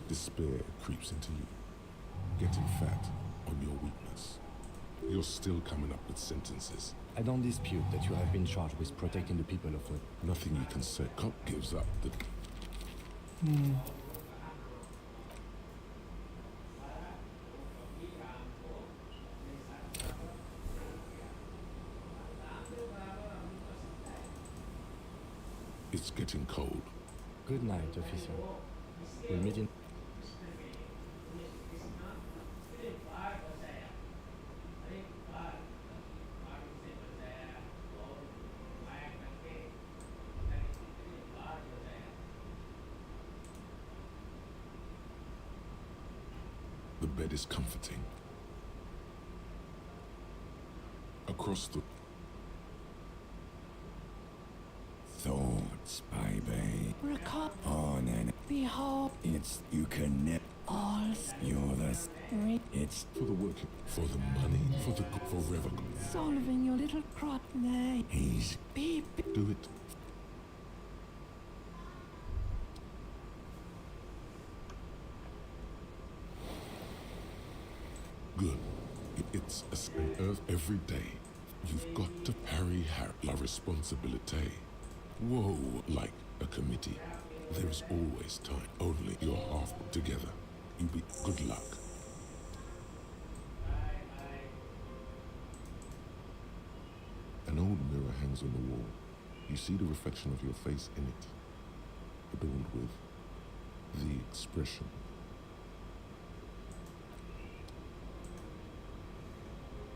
Despair creeps into you, getting fat on your weakness. You're still coming up with sentences. I don't dispute that you have been charged with protecting the people of Earth. Nothing you can say. Cop gives up the... It's getting cold. Good night, officer. We'll meet in... The bed is comforting. Across the... Thoughts, baby. Recall. On and Behold. it's you can never. All. You're the. It's for the working, for the money, for the forever. Solving your little crot nay. He's Beep. Do it. Good. It's an earth every day. You've got to Harry la responsibility. Whoa, like a committee. There's always time. Only you're half together. You be good luck. An old mirror hangs on the wall. You see the reflection of your face in it, adorned with the expression.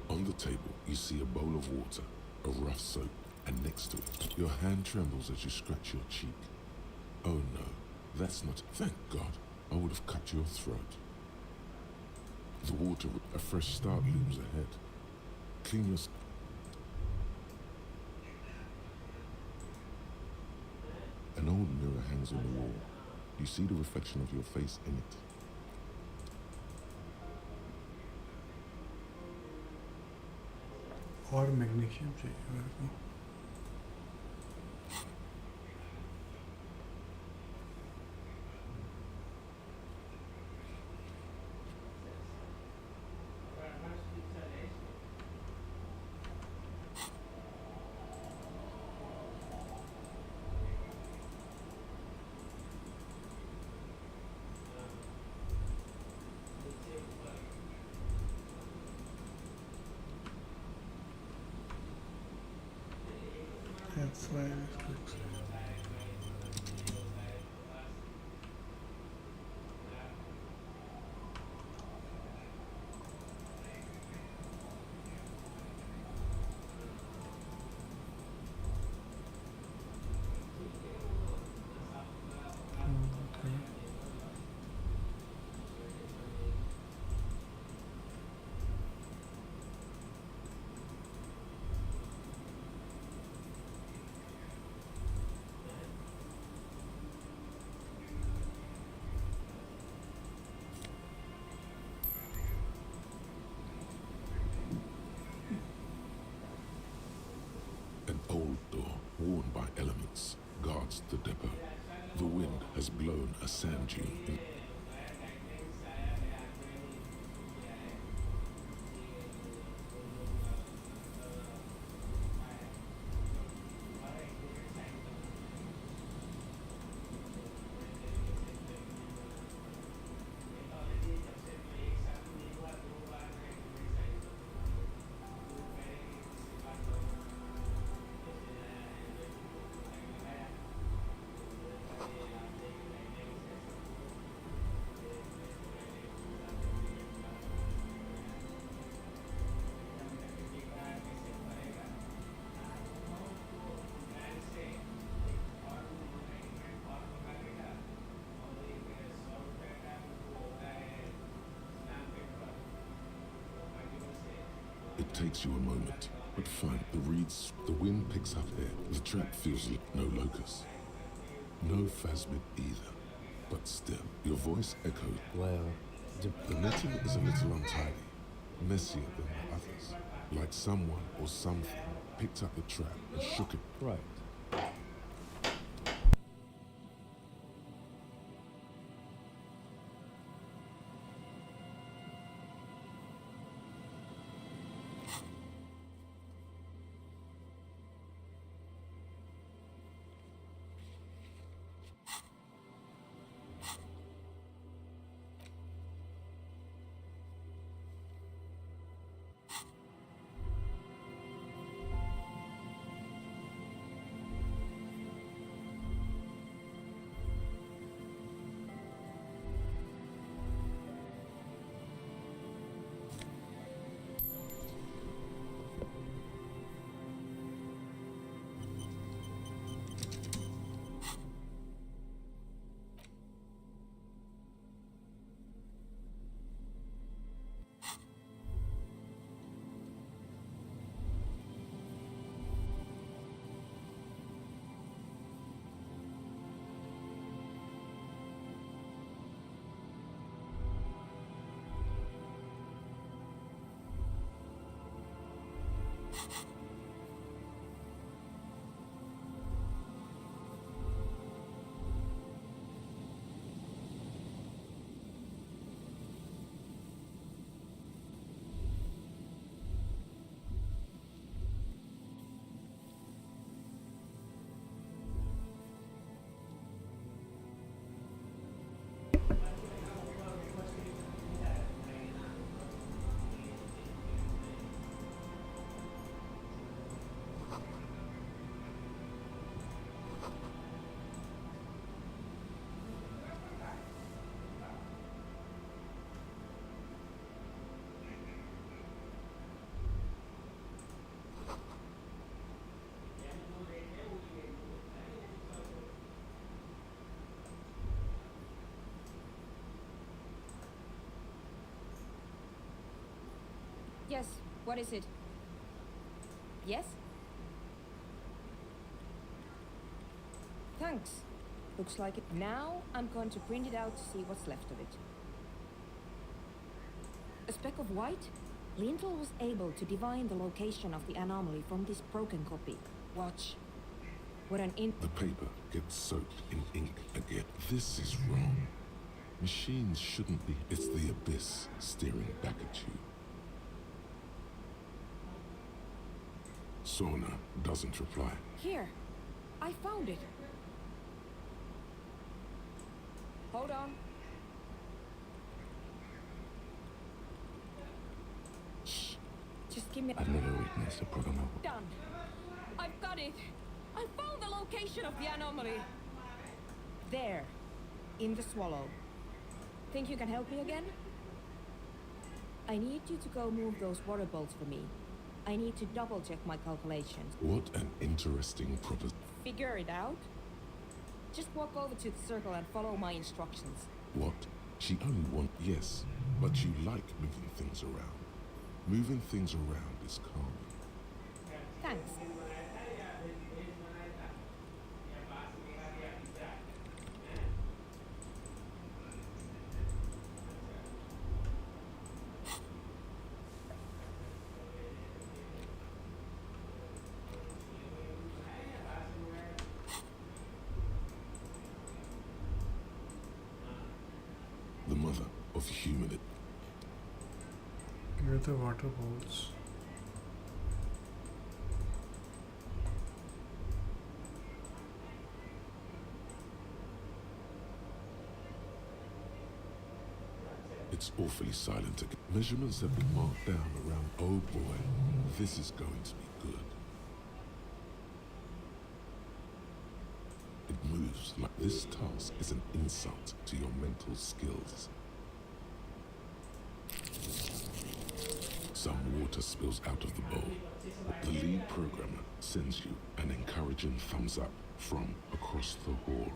On the table, you see a bowl of water, a rough soap, and next to it, your hand trembles as you scratch your cheek. Oh no, that's not... Thank God, I would have cut your throat. The water, a fresh start looms ahead. Clean your... An old mirror hangs on the wall. You see the reflection of your face in it. और magnesium चाहिए मेरे को That's why this looks. the depot. The wind has blown a sand dune in. It takes you a moment, but fine. The wind picks up air. The trap feels like no locus. No phasmid either. But still, your voice echoed. Well, the netting is a little untidy, messier than the others. Like someone or something picked up the trap and shook it. Right. Yes, what is it? Yes? Thanks. Looks like it. Now I'm going to print it out to see what's left of it. A speck of white? Lintel was able to divine the location of the anomaly from this broken copy. Watch. What an The paper gets soaked in ink again. This is wrong. Machines shouldn't be. It's the abyss staring back at you. Sauna doesn't reply. Here. I found it. Hold on. Shh. Just give me... I've never witnessed a program. Done. I've got it. I found the location of the anomaly. There. In the swallow. Think you can help me again? I need you to go move those water bolts for me. I need to double check my calculations. What an interesting proposition. Figure it out? Just walk over to the circle and follow my instructions. What? She only wants. Yes, but you like moving things around. Moving things around is calming. Thanks. of human. Here are the water balls. It's awfully silent again. Measurements have been marked down around. Oh boy, this is going to be good. It moves like this task is an insult to your mental skills. Some water spills out of the bowl. The lead programmer sends you an encouraging thumbs up from across the hall.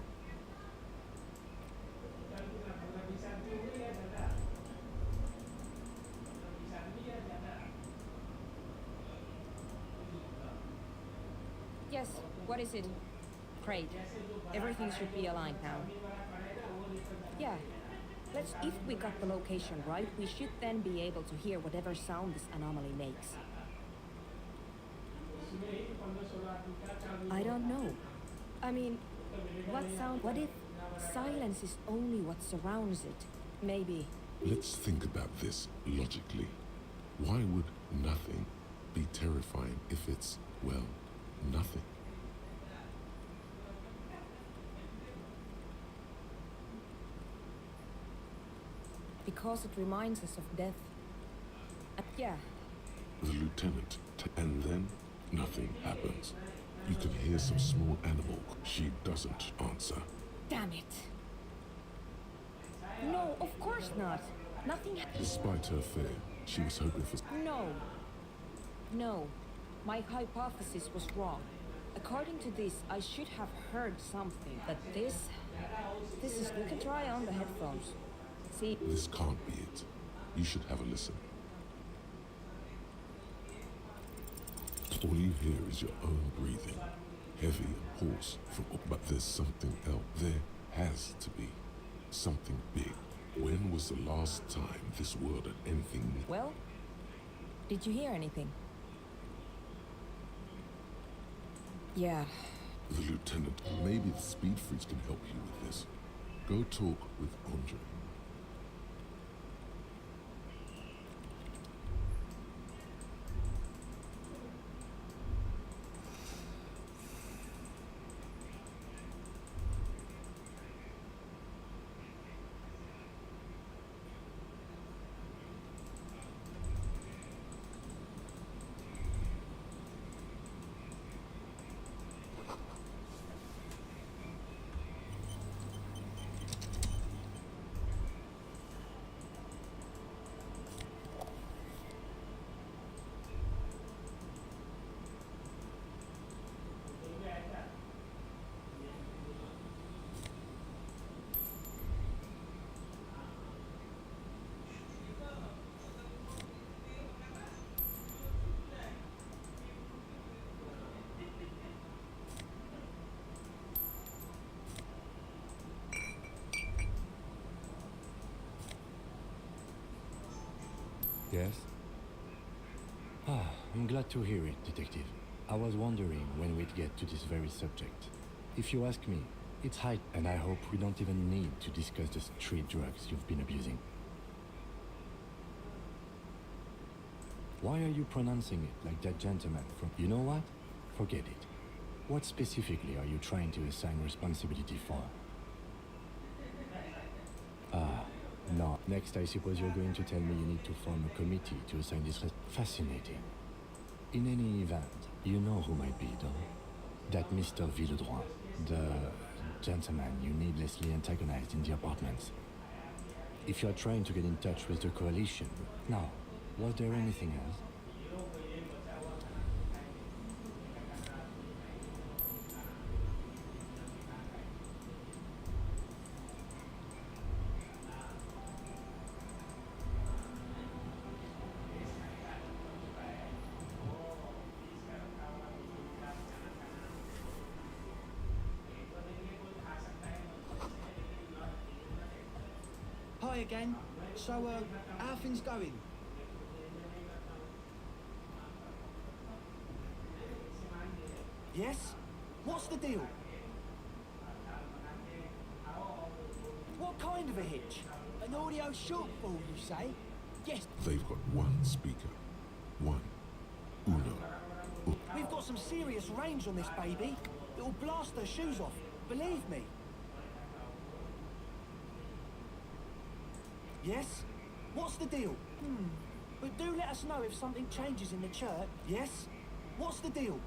Yes, what is it? Great. Everything should be aligned now. Yeah. If we got the location right, we should then be able to hear whatever sound this anomaly makes. I don't know. I mean, what if silence is only what surrounds it? Maybe. Let's think about this logically. Why would nothing be terrifying if it's, well, nothing? Because it reminds us of death. Yeah. The lieutenant, and then nothing happens. You can hear some small animal. She doesn't answer. Damn it. No, of course not. Nothing. Despite her fear, she was hoping for. No. My hypothesis was wrong. According to this, I should have heard something. But this is. You can try on the headphones. See? This can't be it. You should have a listen. All you hear is your own breathing, heavy and hoarse. But there's something else. There has to be something big. When was the last time this world had anything? Well, did you hear anything? Yeah. The lieutenant, maybe the speed freaks can help you with this. Go talk with Andre. Yes? I'm glad to hear it, Detective. I was wondering when we'd get to this very subject. If you ask me, it's high, and I hope we don't even need to discuss the street drugs you've been abusing. Why are you pronouncing it like that gentleman from... You know what? Forget it. What specifically are you trying to assign responsibility for? No. Next, I suppose you're going to tell me you need to form a committee to assign this... Fascinating. In any event, you know who might be, though? That Mr. Villedroit, the gentleman you needlessly antagonized in the apartments. If you're trying to get in touch with the coalition... Now, was there anything else? Hi again. So, how are things going? Yes? What's the deal? What kind of a hitch? An audio shortfall, you say? Yes. They've got one speaker. One. Uno. We've got some serious range on this baby. It'll blast their shoes off. Believe me. Yes? What's the deal? But do let us know if something changes in the church. Yes? What's the deal?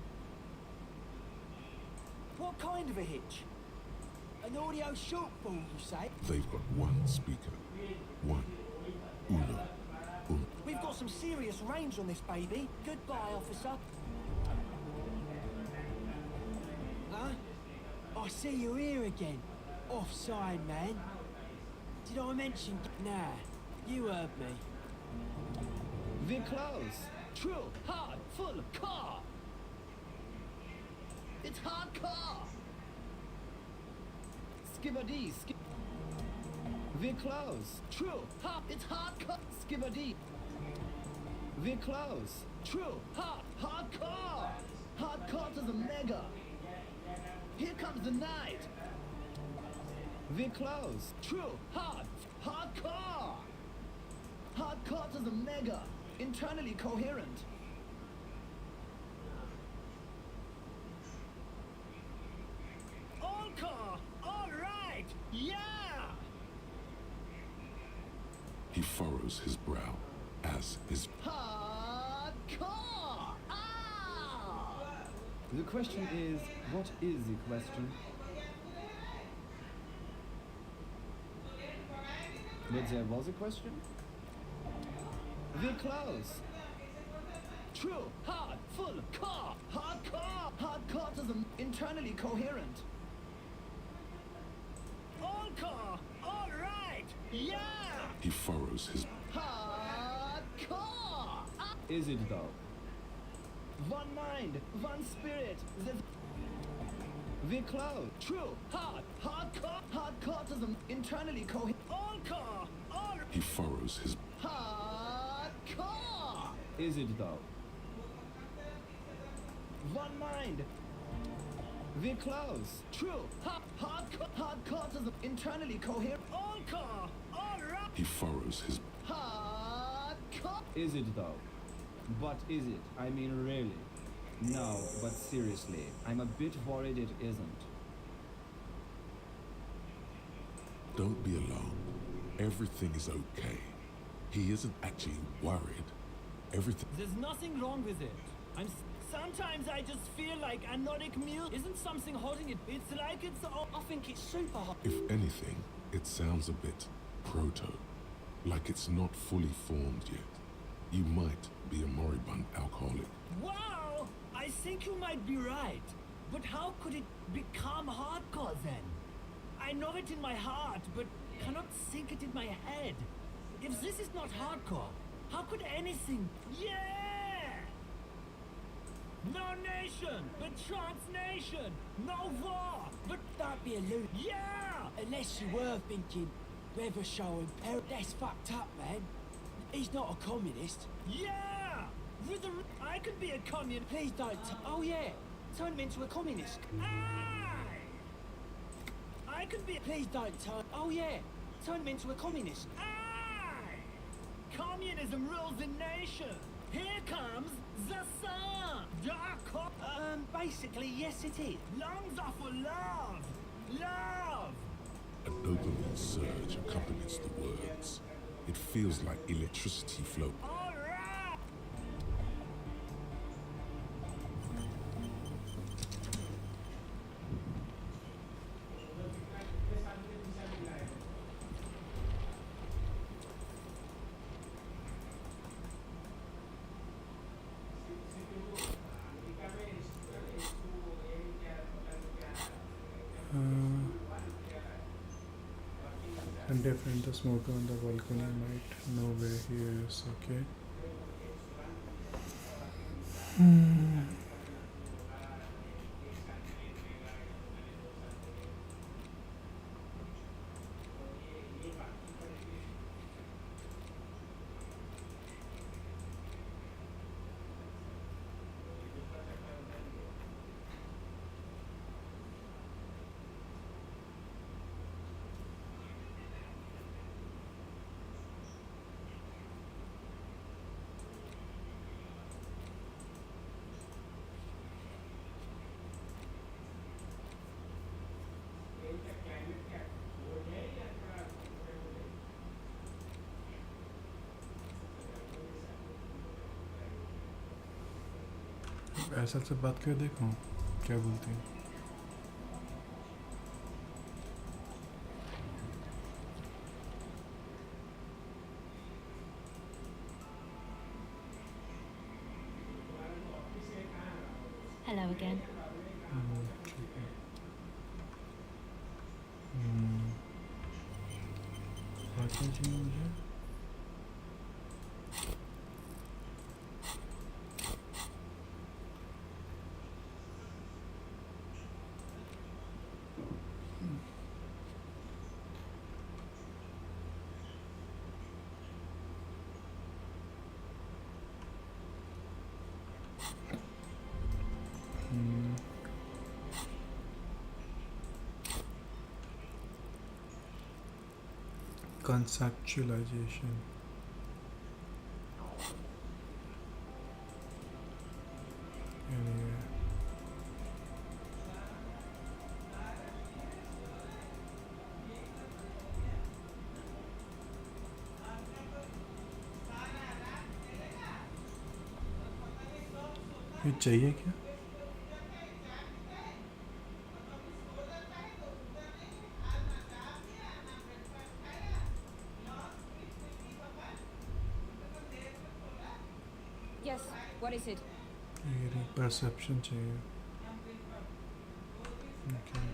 What kind of a hitch? An audio shortfall, you say? They've got one speaker. One. Uno. We've got some serious range on this baby. Goodbye, officer. Huh? I see you're here again. Offside, man. Did I mention... Nah, you heard me. We're close. True, hard, full, car. It's hardcore. Skibbity, skip. We're close. True, hard, it's hardcore. Skibbity. We're close. True, hard, hardcore. Hardcore to the mega. Here comes the night. We're close. True, hard, hardcore. Hardcore to the mega. Internally coherent. All car! All right! Yeah! He furrows his brow as his... Hardcore! Ah! The question is, what is the question? But there was a question? We're close. True, hard, full, car, hardcore. Hardcore to the internally coherent. All car! All right! Yeah! He furrows his... Hardcore! Ah. Is it though? One mind, one spirit. We're close. True, hard, hardcore. Hardcore to the internally coherent. All car! All... He furrows his... Hardcore! Is it though? One mind. We're close. True. Hardcore. Hardcore to the internally coherent. All car! All right! He furrows his... Hardcore! Is it though? But is it? I mean really. No, but seriously, I'm a bit worried it isn't. Don't be alarmed. Everything is okay. He isn't actually worried. Everything... There's nothing wrong with it. Sometimes I just feel like anodic music isn't something holding it. It's like it's... I think it's super hot. If anything, it sounds a bit proto. Like it's not fully formed yet. You might be a moribund alcoholic. Wow! I think you might be right. But how could it become hardcore then? I know it in my heart, but cannot think it in my head. If this is not hardcore, how could anything... Yeah! No nation, but transnation. No war, but... Don't be a loot. Yeah! Unless you were thinking, Weather Show and Peril. That's fucked up, man. He's not a communist. Yeah! With a... I could be a communist. Please don't... Oh, yeah. Turn him into a communist. Aye! I could be... Please don't turn... Oh, yeah. Turn him into a communist. Aye! Communism rules the nation. Here comes the sun. Dark... Basically, yes it is. Lungs are for love. Love! A dopamine surge accompanies the words. It feels like electricity flow. All right! And different the smoker on the balcony might know where he is, okay? ऐसा से बात कर देखो क्या बोलती है. Hello again. ठीक है. और क्या चाहिए मुझे? Conceptualization. Anyway. ये चाहिए क्या? Yes, what is it? ये perception चाहिए. Okay.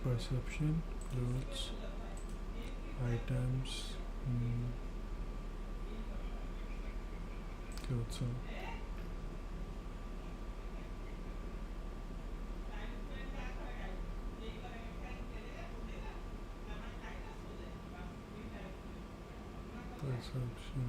Perception, clothes, items, clothes. Perception.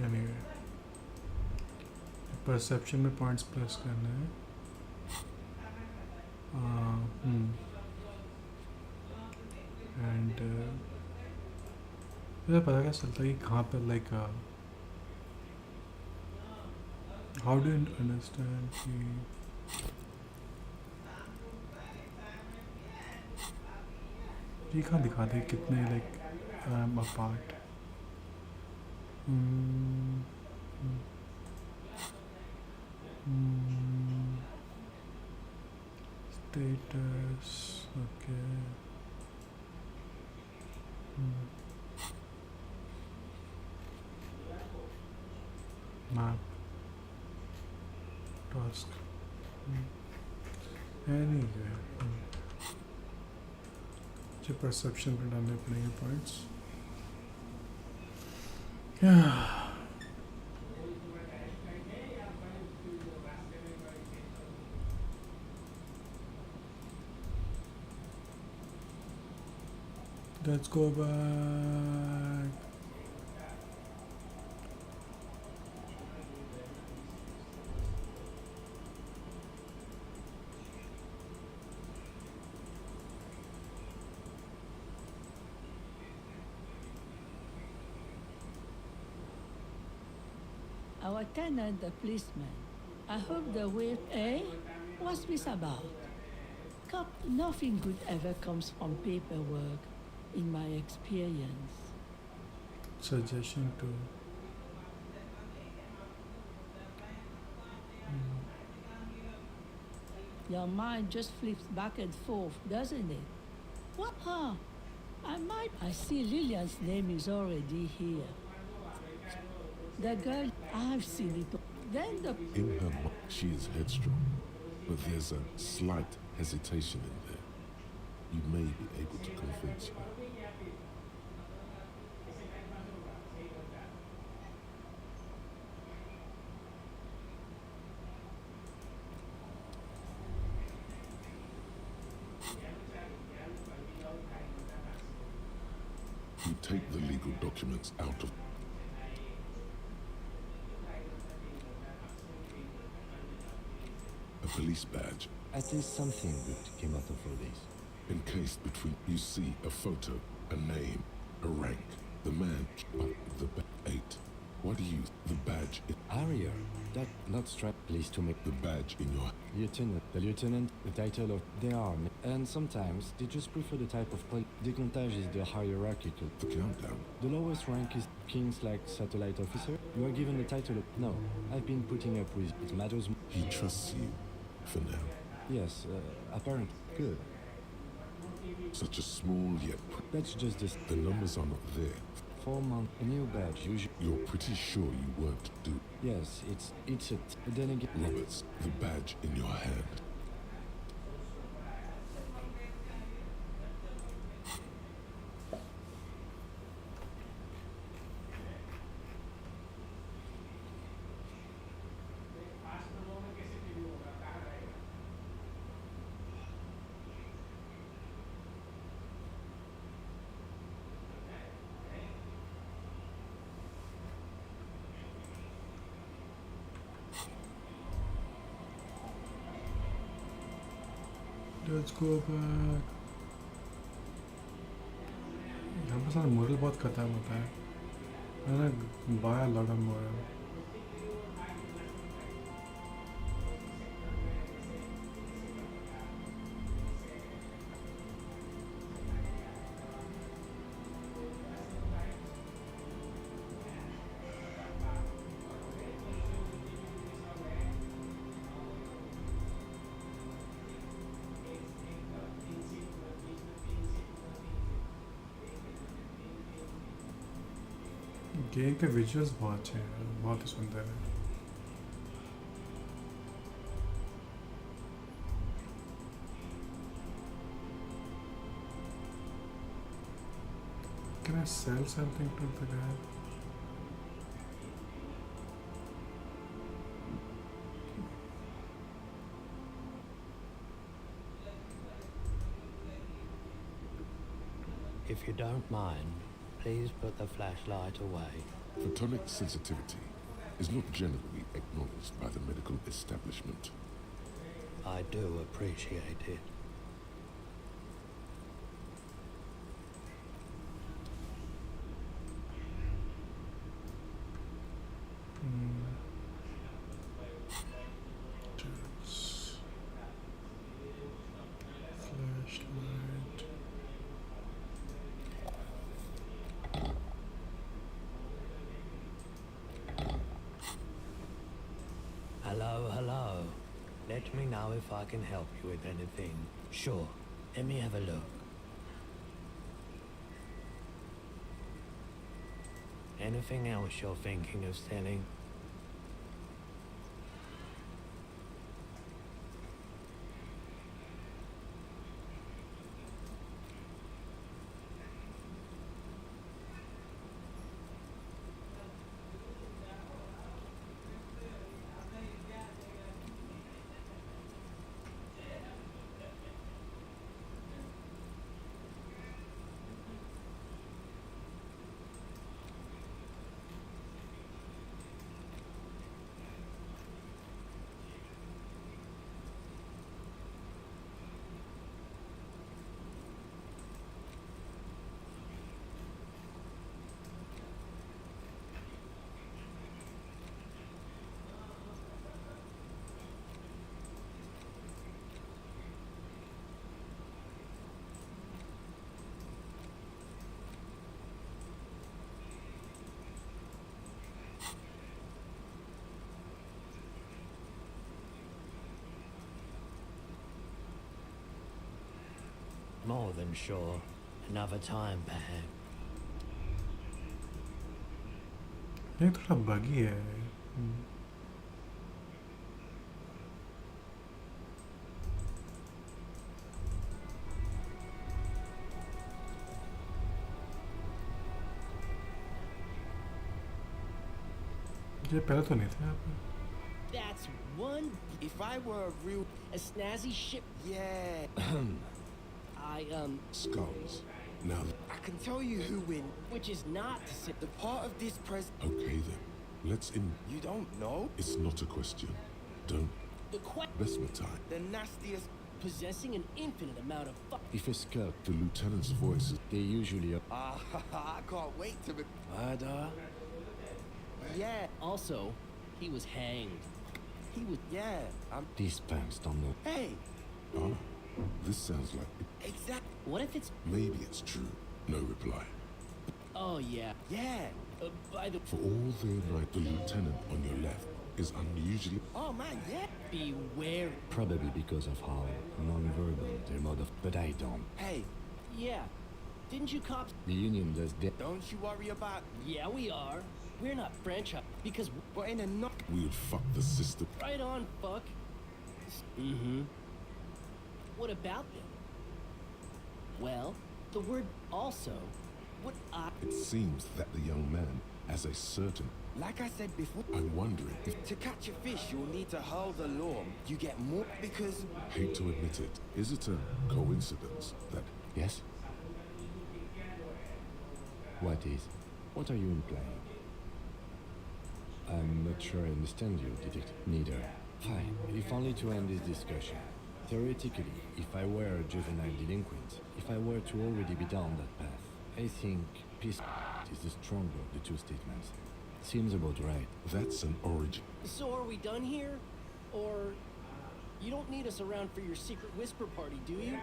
Anyway, perception में points plus करना है. And मुझे पता क्या चलता है कि कहाँ पर like how do you understand कि ये कहाँ दिखाते हैं कितने like apart. Status, okay. Map, task. Anyway, जो perception पे डालने पड़ेंगे points. Yeah. Let's go back. Our tenant, the policeman. I hope the will. Eh? What's this about? Cop, nothing good ever comes from paperwork, in my experience. Suggestion to. Your mind just flips back and forth, doesn't it? What? Huh? I see Lillian's name is already here. The girl, I've seen it. Then the... In her mind, she is headstrong, but there's a slight hesitation in there. You may be able to convince her. You take the legal documents out of a police badge. At least something good came out of all this. Encased between, you see a photo, a name, a rank. The man, the 8. What do you, the badge? Harrier. That not strap. Please to make the badge in your lieutenant. The lieutenant, the title of the army, and sometimes they just prefer the type of point. Decontage is the hierarchical. The countdown. The lowest rank is king's like satellite officer. You are given the title of no. I've been putting up with it matters. He trusts you, for now. Yes, apparently. Good. Such a small yet. That's just this. The numbers are not there. 4 months. A new badge. Usually. You're pretty sure you weren't due. Yes, it's a. But then again. Roberts, the badge in your hand. Let's go back. यहाँ पर सारा model बहुत खत्म होता है ना बाया लगा मॉडल गेम के विजुअल्स बहुत अच्छे हैं बहुत ही सुंदर है Can I sell something to the guy? If you don't mind, please put the flashlight away. Photonic sensitivity is not generally acknowledged by the medical establishment. I do appreciate it. Flashlight. Hello. Let me know if I can help you with anything. Sure. Let me have a look. Anything else you're thinking of selling? More than sure. Another time, perhaps. ये थोड़ा बगी है ये पहले तो नहीं था यहाँ पे That's one. If I were a snazzy ship, yeah. Skulls. Now, I can tell you who win, which is not to say the part of this okay then. Let's in. You don't know? It's not a question. Don't. The Best my time. the nastiest, possessing an infinite amount of fuck. If a scout, The lieutenant's voice is. they usually are. I can't wait to be. Murder? Yeah. Also, he was hanged. He was. Yeah. I'm. These punks don't know. Hey. Ah, this sounds like. Exact. What if it's? Maybe it's true. No reply. Oh yeah. Yeah. By the. For all their right, the lieutenant on your left is unusually. Oh man. Yeah. Beware. Probably because of how non-verbal their mode of. But I don't. Hey. Yeah. Didn't you cops? The Union does that. Don't you worry about. Yeah, we are. We're not franchise because we're in a not. We'd fuck the system. Right on, fuck. Mm-hmm. What about them? Well, the word also. What I. It seems that the young man has a certain. Like I said before. I'm wondering if. To catch a fish, you'll need to hurl the lure. You get more because. Hate to admit it. Is it a coincidence that. Yes? What is? What are you implying? I'm not sure I understand you, Detective. Neither. Fine, if only to end this discussion. Theoretically, if I were a juvenile delinquent, if I were to already be down that path, I think peace is the stronger of the two statements. Seems about right. That's an origin. So are we done here? Or you don't need us around for your secret whisper party, do you?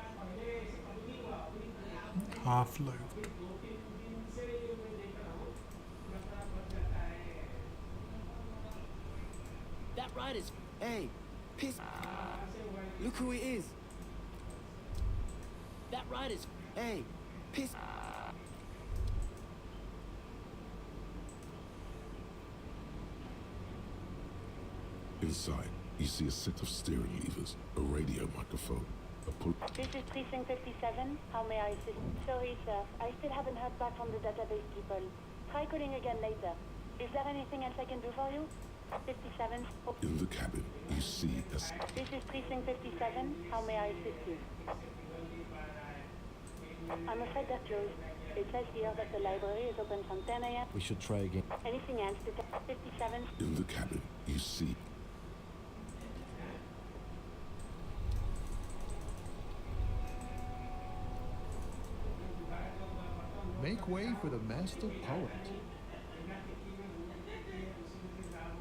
Half-Life. That ride is. Hey, piss. Look who it is. That ride is. Hey, piss. Inside, you see a set of steering levers, a radio microphone, a pull. This is Precinct 57. How may I assist? Sorry, sir. I still haven't heard back from the database people. Try calling again later. Is there anything else I can do for you? 57. Oh. In the cabin, you see a. This is Precinct 57. How may I assist you? I'm afraid they're closed. It says here that the library is open from 10 a.m. We should try again. Anything else? 57. In the cabin, you see. Make way for the master poet.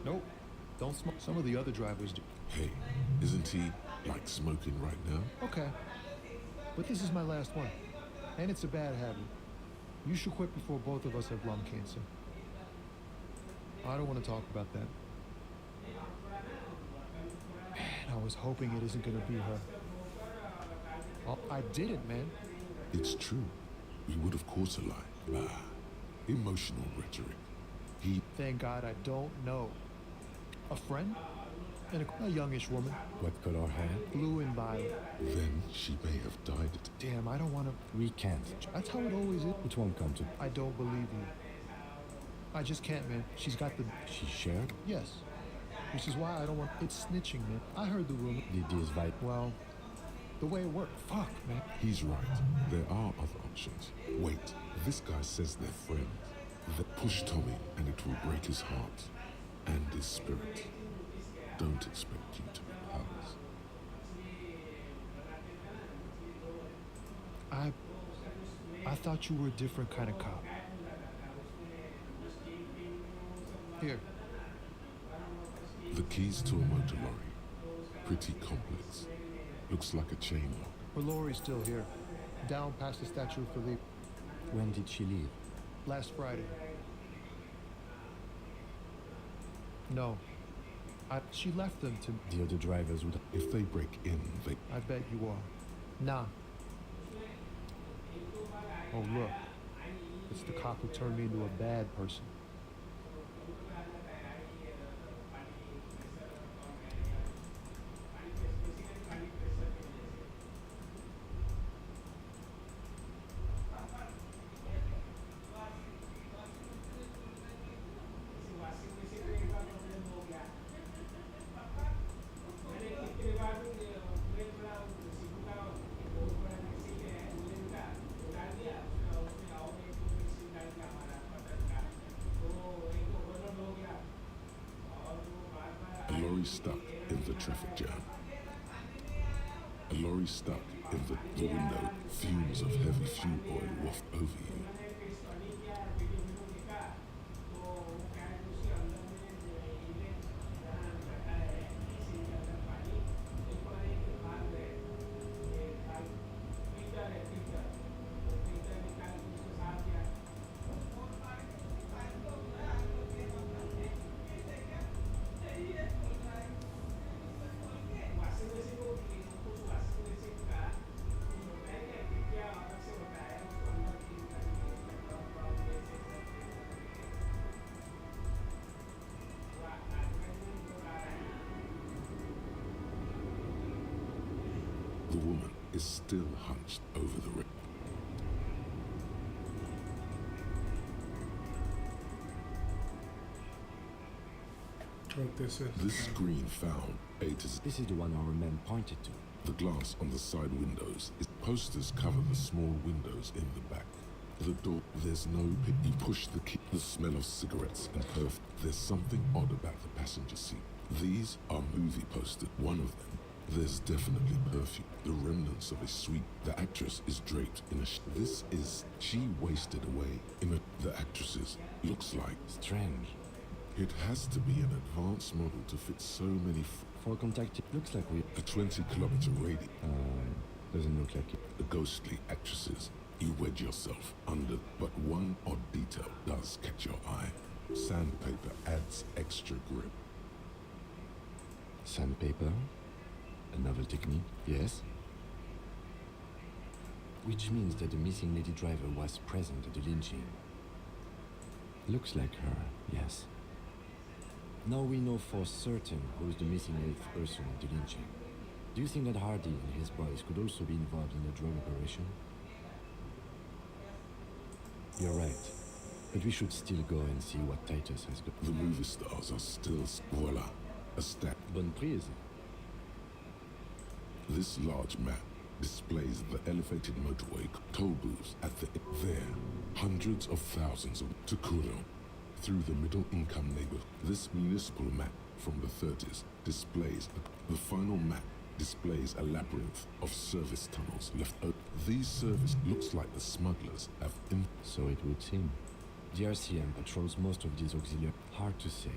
Nope, don't smoke. Some of the other drivers do. Hey, isn't he like smoking right now? Okay, but this is my last one, and it's a bad habit. You should quit before both of us have lung cancer. I don't want to talk about that. Man, I was hoping it isn't gonna be her. Oh, I didn't, man. It's true. We would have caught a lie. Bah, emotional rhetoric. He. Thank God I don't know. A friend? And a youngish woman. What color hair? Blue and violet. Then she may have died. Damn, I don't want to. We can't. That's how it always is. It won't come to. I don't believe you. I just can't, man. She's got the. She shared? Yes. Which is why I don't want. It's snitching, man. I heard the rumor. This vibe. Well, the way it worked. Fuck, man. He's right. There are other options. Wait, this guy says they're friends. That push Tommy and it will break his heart and his spirit. Don't expect you to be pals. I thought you were a different kind of cop. Here. The keys to a motor lorry. Pretty complex. Looks like a chain lock. Her lorry's still here. Down past the Statue of Philippe. When did she leave? Last Friday. No. She left them to... The other drivers would... If they break in, they... I bet you are. Nah. Oh, look. It's the cop who turned me into a bad person. lorry stuck in the traffic jam. A lorry stuck in the window. Fumes of heavy fuel oil waft over you. The woman is still hunched over the rim. This screen found This is the one our man pointed to. The glass on the side windows. Posters cover the small windows in the back. The door, there's no pit. You push the key. The smell of cigarettes and perfume. There's something odd about the passenger seat. These are movie posters. One of them. There's definitely perfume. The remnants of a suite. The actress is draped in a. This is. She wasted away in a. The actresses looks like. Strange. It has to be an advanced model to fit so many. For contact, it looks like we. A 20-kilometer radius. Doesn't look like it. The ghostly actresses. You wedge yourself under, but one odd detail does catch your eye. Sandpaper adds extra grip. Sandpaper? A novel technique, yes. Which means that the missing lady driver was present at the lynching. Looks like her, yes. Now we know for certain who's the missing eighth person at the lynching. Do you think that Hardy and his boys could also be involved in the drug operation? You're right. But we should still go and see what Titus has got. The movie stars are still, voila, a stack. Bonne prise. This large map displays the elevated motorway toll booths at the there. Hundreds of thousands of Tukuro through the middle-income neighborhood. This municipal map from the 30s displays the final map displays a labyrinth of service tunnels left open. These service looks like the smugglers have in. So it would seem. The RCM patrols most of these auxiliaries. Hard to say.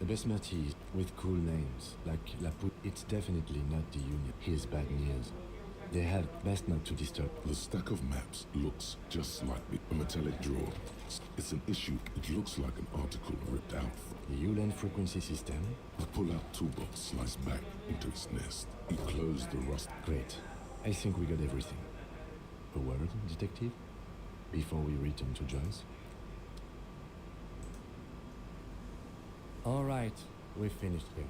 The Besmerti with cool names, like Laput, it's definitely not the Union. Here's bad news. They have best not to disturb. The stack of maps looks just like a metallic drawer. It's an issue. It looks like an article ripped out. The Ulan frequency system? The pull-out toolbox sliced back into its nest. You close the rust. Great. I think we got everything. A word, detective? Before we return to Joyce? All right, we've finished here.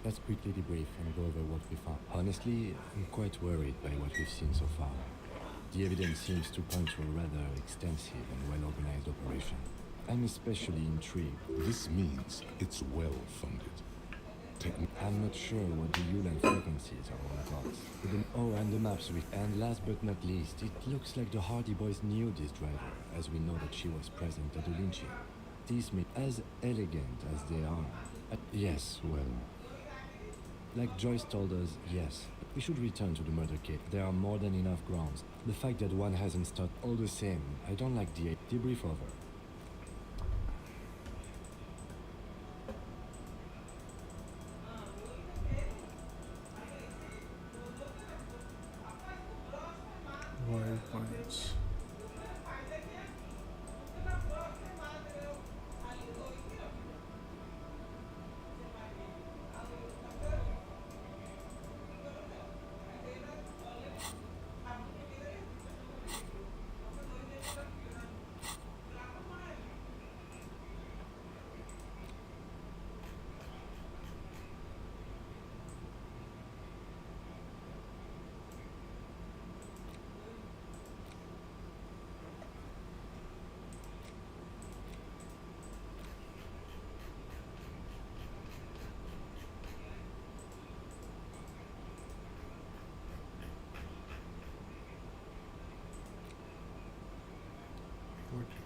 Let's quickly debrief and go over what we found. Honestly, I'm quite worried by what we've seen so far. The evidence seems to point to a rather extensive and well-organized operation. I'm especially intrigued. This means it's well-funded. I'm not sure what the Ulan frequencies are all about. Oh, and the maps and last but not least, it looks like the Hardy Boys knew this driver, as we know that she was present at the lynching. These make as elegant as they are. Yes, well... Like Joyce told us, yes, we should return to the murder case. There are more than enough grounds. The fact that one hasn't started all the same, I don't like the debrief over. Wild points.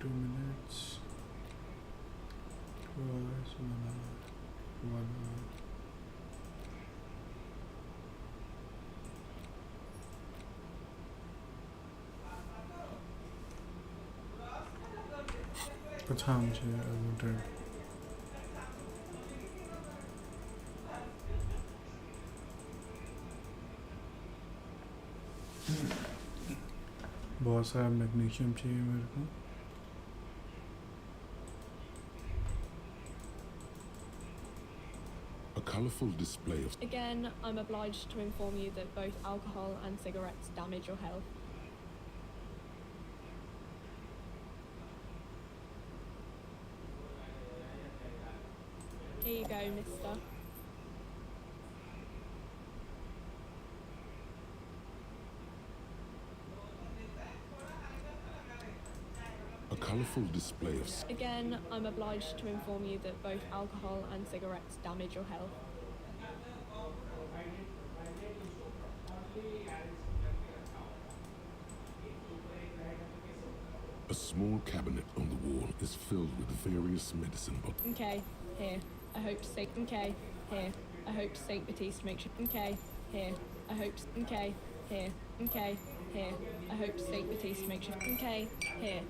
Minutes. Twice 1 hour. 1 hour. कुछ हाँ मुझे dread बहुत सारा magnesium चाहिए मेरे को. A colorful display of Again, I'm obliged to inform you that both alcohol and cigarettes damage your health. Here you go, mister. a colorful display of Again, I'm obliged to inform you that both alcohol and cigarettes damage your health. A small cabinet on the wall is filled with various medicine bottles. Okay, here. I hope Saint. Okay, here. I hope Saint Baptiste makes you. Okay, here. I hope. Okay, here. Okay, here. I hope Saint Baptiste makes you. Okay, here.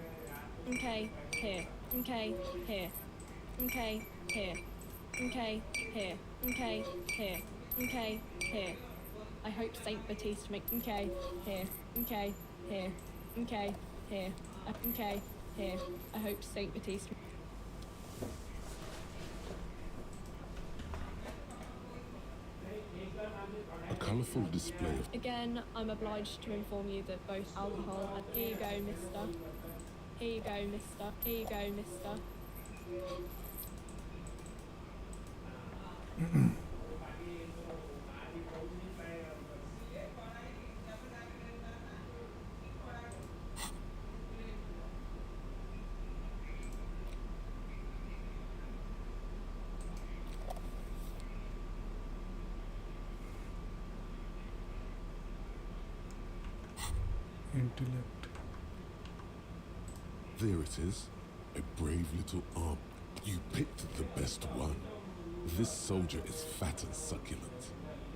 Okay, here. Okay, here. Okay, here. Okay, here. Okay, here. Okay, here. I hope Saint Baptiste make. Okay, here. Okay, here. Okay, here. Okay, here. I hope Saint Baptiste. A colorful display of Again, I'm obliged to inform you that both alcohol and here you go, mister. Here you go, mister. Here you go, mister. Intellect. There it is. A brave little arm. You picked the best one. This soldier is fat and succulent.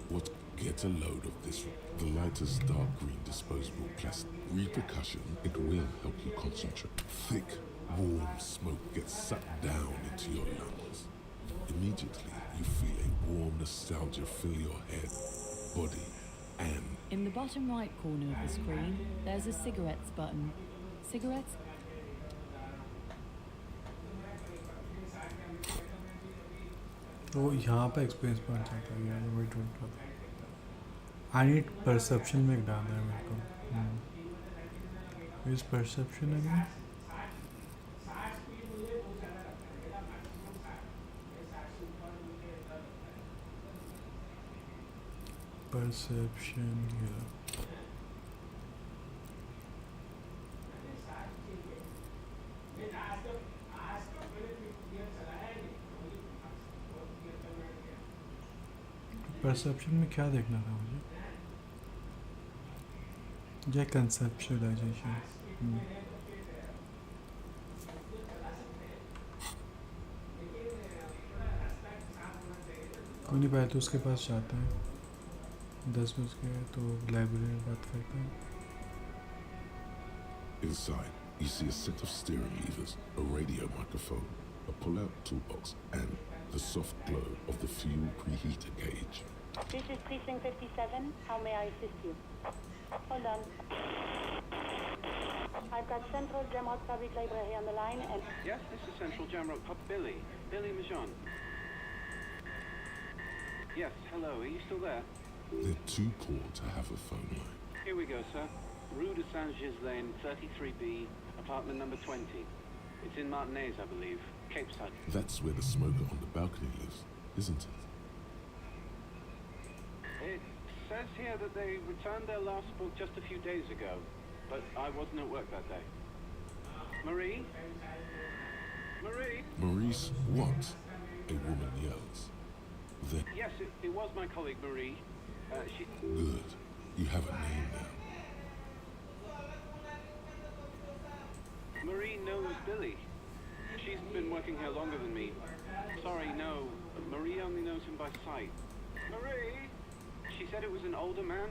What? Get a load of this. The lightest dark green disposable plastic. Repercussion, it will help you concentrate. Thick, warm smoke gets sucked down into your lungs. Immediately, you feel a warm nostalgia fill your head, body, and In the bottom right corner of the screen, there's a cigarettes button. Cigarettes? तो यहाँ पे experience point आता है यार वही ढूंढ रहा था. आई नीड परसेप्शन में डालना है मेरे को. इस perception again perception here. Perception में क्या देखना था मुझे? ये कंसेप्चुअलाइजेशन. कोई नहीं, पहले तो उसके पास जाते हैं. 10 बज गए तो लाइब्रेरी में बात करते हैं. inside, you see a set of steering levers, a radio microphone, a pull-out toolbox, and the soft glow of the fuel preheater gauge. This is Precinct 57. How may I assist you? Hold on. I've got Central Jamrock Public Library on the line and... Yes, this is Central Jamrock Pub. Billy Mijon. Yes, hello, are you still there? They're too poor to have a phone line. Here we go, sir. Rue de Saint-Ghislain, 33B, apartment number 20. It's in Martinez, I believe. Cape Side. That's where the smoker on the balcony lives, isn't it? It says here that they returned their last book just a few days ago, but I wasn't at work that day. Marie? Marie? Maurice, what? A woman yells. Then, Yes, it was my colleague Marie. She... good. You have a name now. Marie knows Billy. She's been working here longer than me. Sorry, no. Marie only knows him by sight. Marie? She said it was an older man.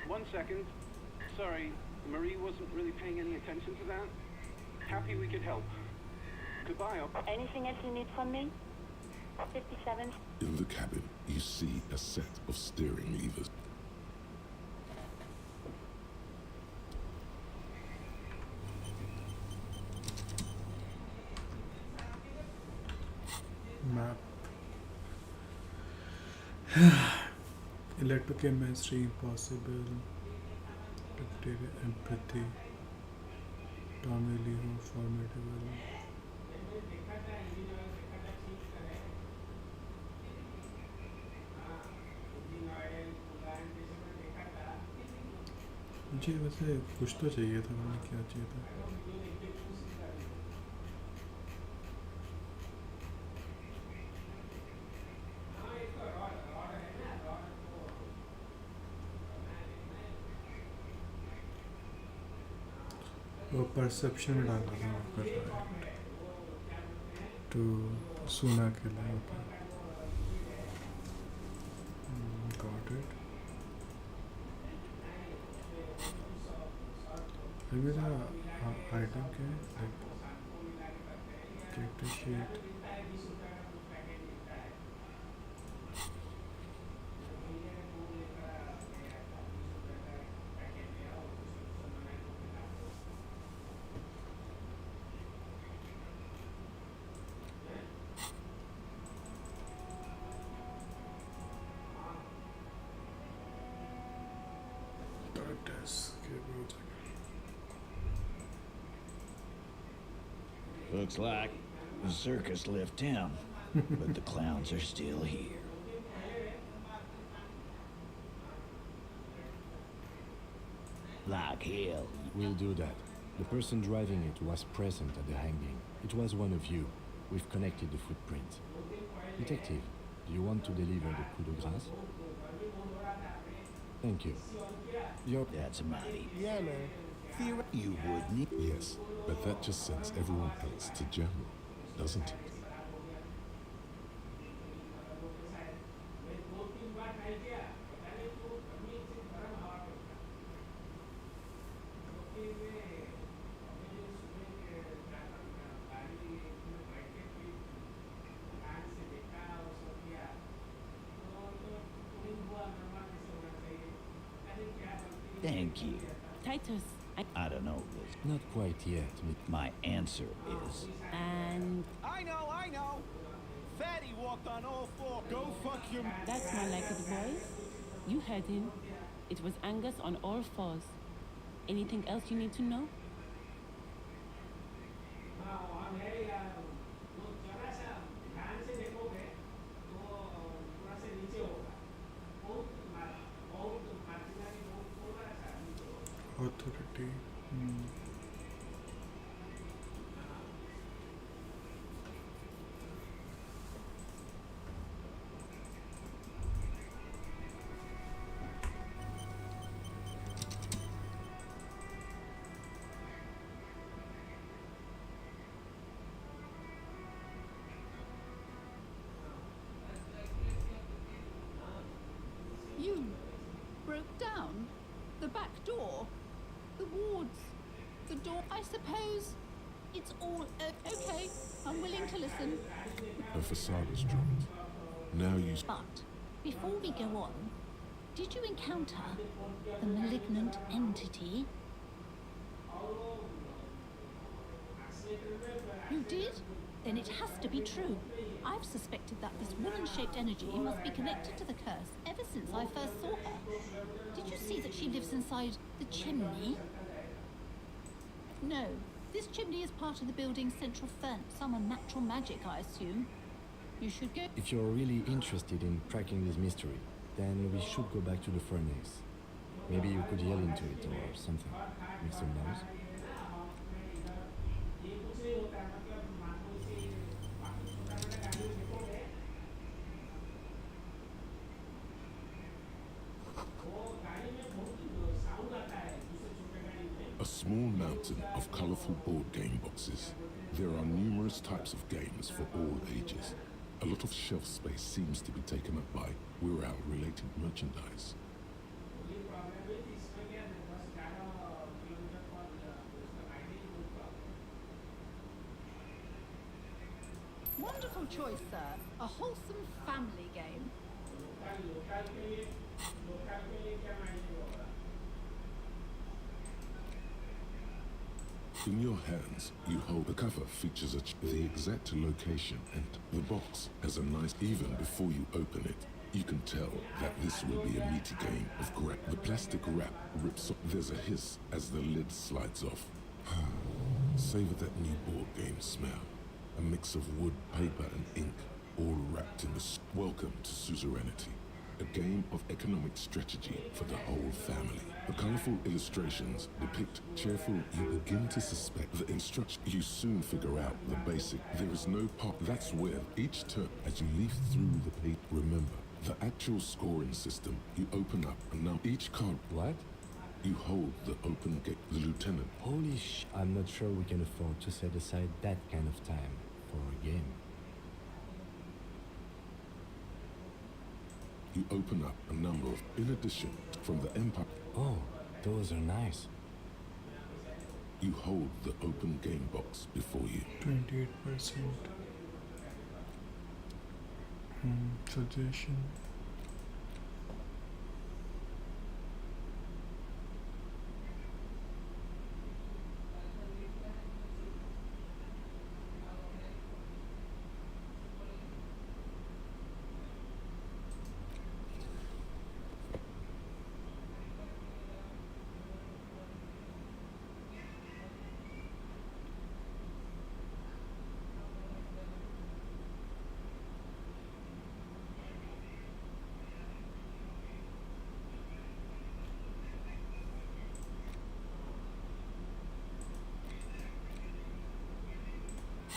1 second. Sorry, Marie wasn't really paying any attention to that. Happy we could help. Goodbye. Anything else you need from me? 57. In the cabin, you see a set of steering levers. Map. Electrochemistry impossible. Bacteria empathy. Tommy Lee formidable. मुझे वैसे कुछ तो चाहिए था, मैंने क्या चाहिए था? वो परसेप्शन में डाल रहा हूँ कर रहा है टू सुना के लिए. Got it. मेरा आइटम क्या है? Like character sheet. Looks like the circus left town, but the clowns are still here. Like hell. We'll do that. The person driving it was present at the hanging. It was one of you. We've connected the footprint. Detective, do you want to deliver the coup de grâce? Thank you. That's mighty. Yeah, man. You would need. Yes, but that just sends everyone else to jail, doesn't it? Thank you. Titus, I don't know this. Not quite yet. My answer is. And I know. Fatty walked on all four. Go fuck your. That's my like it, boys. You heard him. It was Angus on all fours. Anything else you need to know? Authority. You broke down the back door, the wards, the door. I suppose it's all okay. I'm willing to listen. Her facade is dropped. Now you. But before we go on, did you encounter the malignant entity? You did? Then it has to be true. I've suspected that this woman-shaped energy must be connected to the curse ever since I first saw her. Did you see that she lives inside the chimney? No. This chimney is part of the building's central furnace. Some unnatural magic, I assume. You should go. If you're really interested in cracking this mystery, then we should go back to the furnace. Maybe you could yell into it or something. Make some noise. A small mountain of colorful board game boxes. There are numerous types of games for all ages. A lot of shelf space seems to be taken up by We're-Out-related merchandise. Wonderful choice, sir. A wholesome family game. In your hands, you hold the cover features the exact location, and the box has a nice even before you open it. You can tell that this will be a meaty game of grab. The plastic wrap rips off. There's a hiss as the lid slides off. Savor that new board game smell. A mix of wood, paper, and ink, all wrapped in the... Welcome to Suzerainty, a game of economic strategy for the whole family. The colorful illustrations depict cheerful. You begin to suspect the instruction. You soon figure out the basic. There is no part. That's where each turn, as you leaf through the page, remember the actual scoring system. You open up and now each card. What? You hold the open gate. The lieutenant. Holy sh! I'm not sure we can afford to set aside that kind of time for a game. You open up a number of, in addition, from the Empire. Oh, those are nice. You hold the open game box before you. 28%. Suggestion.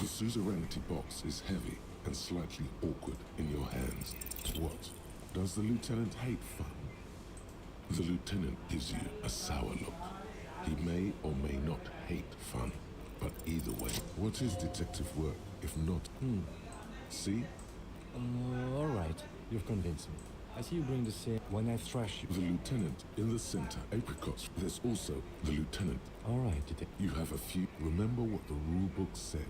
The Suzerainty box is heavy and slightly awkward in your hands. What? Does the lieutenant hate fun? The lieutenant gives you a sour look. He may or may not hate fun, but either way, what is detective work if not? See? All right, you've convinced me. I see you bring the same when I thrash you. The lieutenant in the center, apricots. There's also the lieutenant. All right, you have a few. Remember what the rule book said.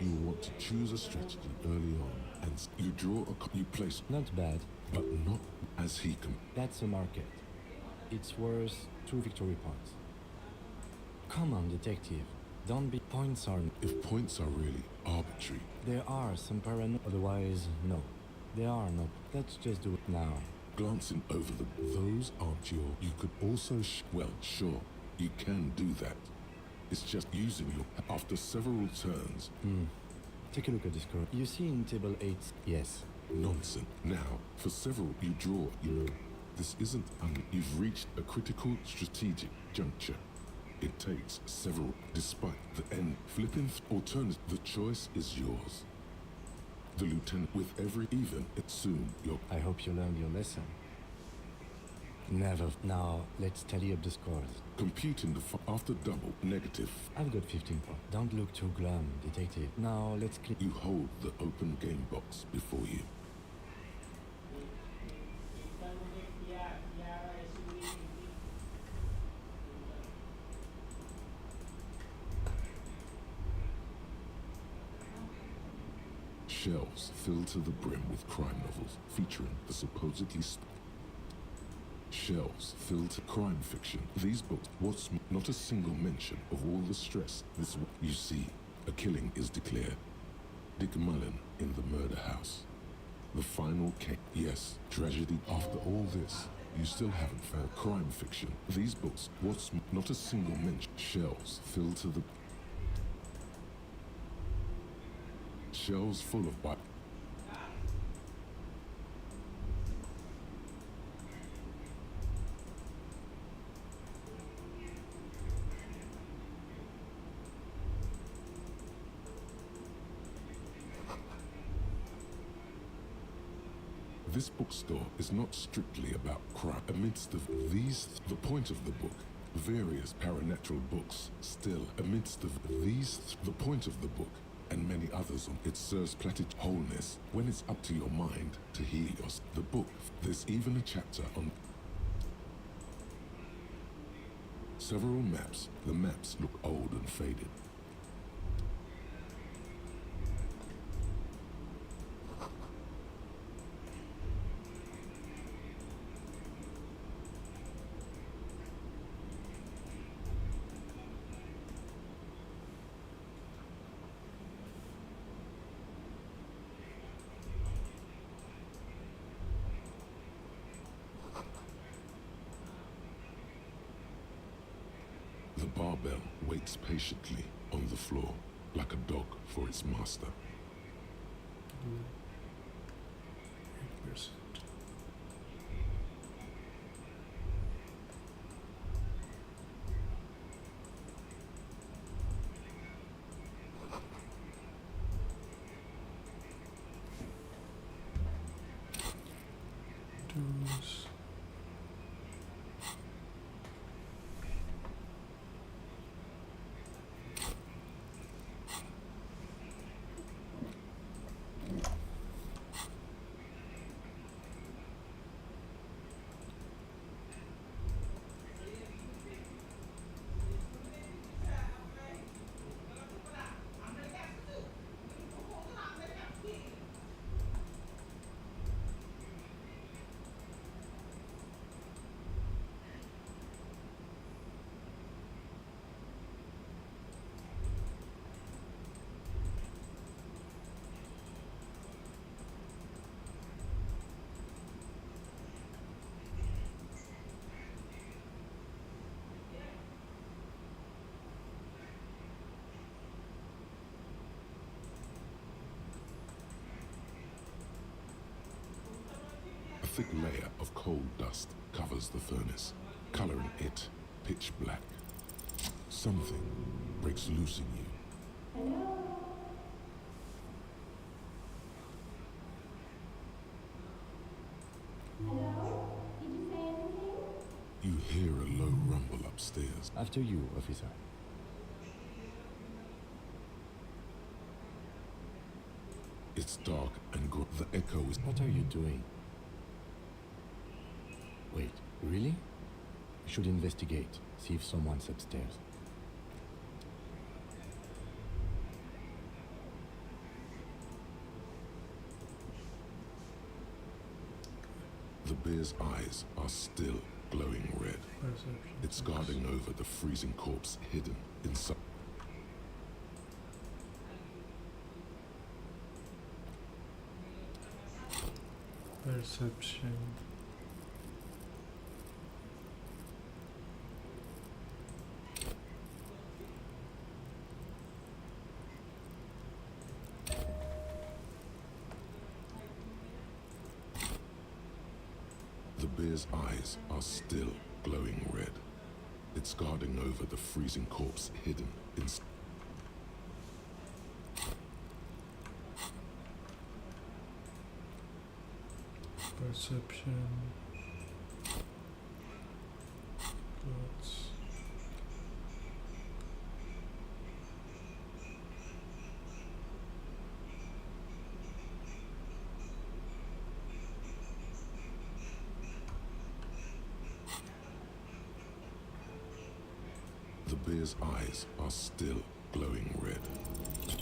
You want to choose a strategy early on, and you draw you place. Not bad, but not as he can. That's a market. It's worth 2 victory points. Come on, detective. Don't be points are. If points are really arbitrary, there are some paranoia. Otherwise, no. There are no. Let's just do it now. Glancing over them, those aren't your. You could also. Well, sure, you can do that. It's just using your. After several turns. Take a look at this card. You see in table 8. Yes. Nonsense. Now, for several, you draw. This isn't. You've reached a critical strategic juncture. It takes several, despite the end. Flipping alternative. The choice is yours. The lieutenant, with every even, it's soon your. I hope you learned your lesson. Never. Now, let's tally up the scores. Computing the after double, negative. I've got 15 points. Don't look too glum, detective. Now, let's click. You hold the open game box before you. Shelves filled to the brim with crime novels featuring the supposedly shelves filled to crime fiction. These books, not a single mention of all the stress. This, you see, a killing is declared. Dick Mullen in the murder house. The final case. Yes, tragedy. After all this, you still haven't found crime fiction. These books, not a single mention. Shelves filled to the shelves full of This bookstore is not strictly about crime. Amidst the point of the book, various paranatural books. Still, amidst the point of the book, and many others on it serves platitude wholeness when it's up to your mind to heal yours. The book, there's even a chapter on several maps. The maps look old and faded. barbell waits patiently on the floor, like a dog for its master. 8%. Twos. A thick layer of coal dust covers the furnace, coloring it pitch black. Something breaks loose in you. You hear a low rumble upstairs. After you, officer. It's dark and the echo is... What are you doing? Wait, really? We should investigate, see if someone's upstairs. The bear's eyes are still glowing red. It's guarding over the freezing corpse hidden inside. Perception. The bear's eyes are still glowing red. It's guarding over the freezing corpse hidden inside. Perception. Clothes. The bear's eyes are still glowing red.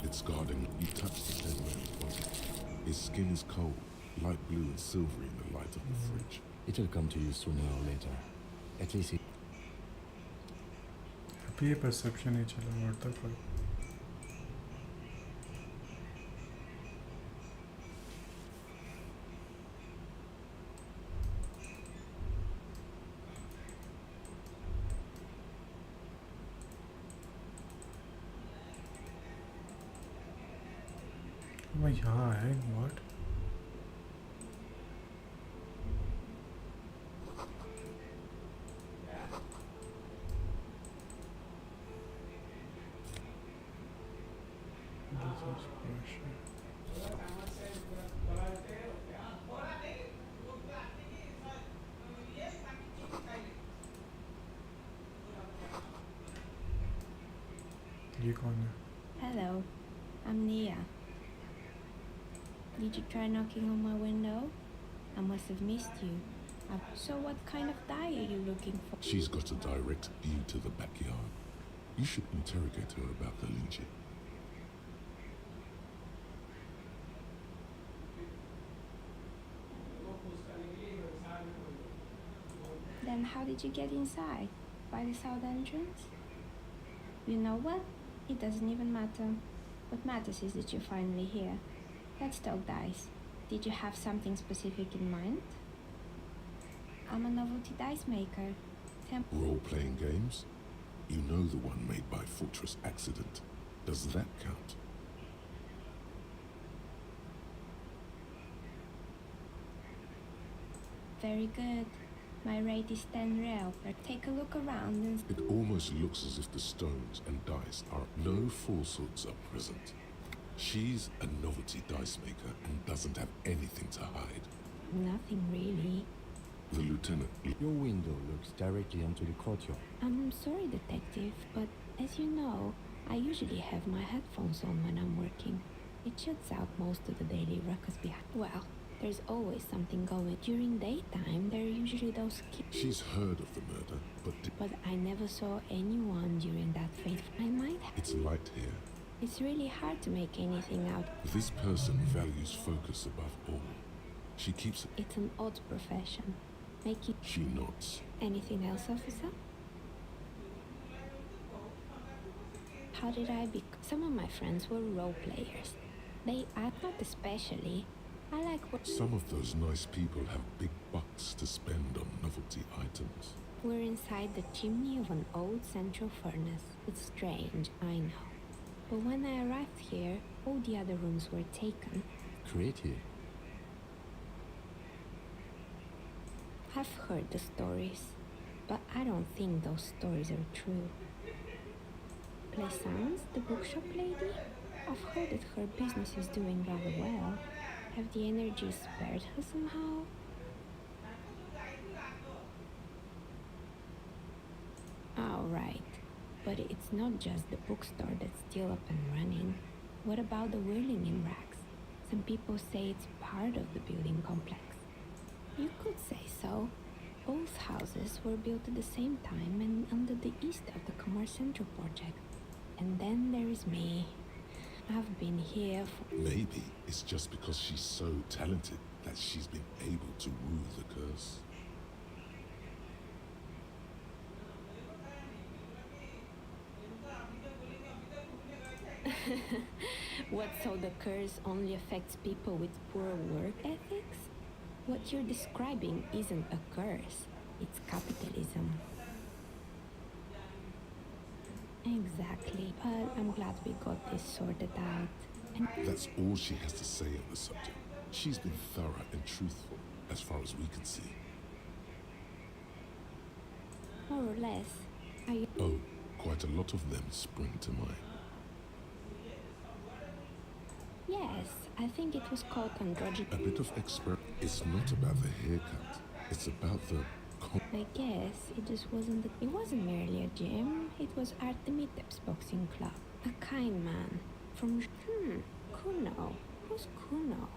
It's guarding. You touch the dead man's body. His skin is cold, light blue and silvery in the light of the fridge. It'll come to you sooner or later. At least it... अभी ये perception नहीं चला और तक कोई. मैं यहाँ है what? ये कौन है? Hello, I'm Nia. Did you try knocking on my window? I must have missed you. So what kind of dye are you looking for? She's got a direct view to the backyard. You should interrogate her about the lynching. Then how did you get inside? By the south entrance? You know what? It doesn't even matter. What matters is that you're finally here. Let's talk dice. Did you have something specific in mind? I'm a novelty dice maker. Role-playing games? You know the one made by Fortress Accident. Does that count? Very good. My rate is 10 real. Take a look around and... It almost looks as if the stones and dice are... No falsehoods are present. She's a novelty dice maker and doesn't have anything to hide. Nothing really. The lieutenant... Your window looks directly onto the courtyard. I'm sorry, detective, but as you know, I usually have my headphones on when I'm working. It shuts out most of the daily ruckus behind. Well, there's always something going. During daytime, there are usually those kids. She's heard of the murder, But I never saw anyone during that fateful... I might have... It's light here. It's really hard to make anything out. This person values focus above all. She keeps... It's an odd profession. Making... She nods. Anything else, officer? How did I Some of my friends were role players. They act not especially. I like what... Some of those nice people have big bucks to spend on novelty items. We're inside the chimney of an old central furnace. It's strange, I know. But when I arrived here, all the other rooms were taken. Creative. I've heard the stories, but I don't think those stories are true. Plaisance, the bookshop lady? I've heard that her business is doing rather well. Have the energy spared her somehow? Oh, right. But it's not just the bookstore that's still up and running. What about the whirling in racks? Some people say it's part of the building complex. You could say so. Both houses were built at the same time and under the east of the Commerce Central project. And then there is me. I've been here for... Maybe it's just because she's so talented that she's been able to woo the curse. What, so the curse only affects people with poor work ethics? What you're describing isn't a curse, it's capitalism. Exactly, but I'm glad we got this sorted out. And That's all she has to say on the subject. She's been thorough and truthful, as far as we can see. more or less, are you... Oh, quite a lot of them spring to mind. Yes, I think it was called androgyny. A bit of It's not about the haircut. It's about the... I guess it just wasn't the... It wasn't merely a gym. It was Artemidep's boxing club. A kind man from... Kuno. Who's Kuno?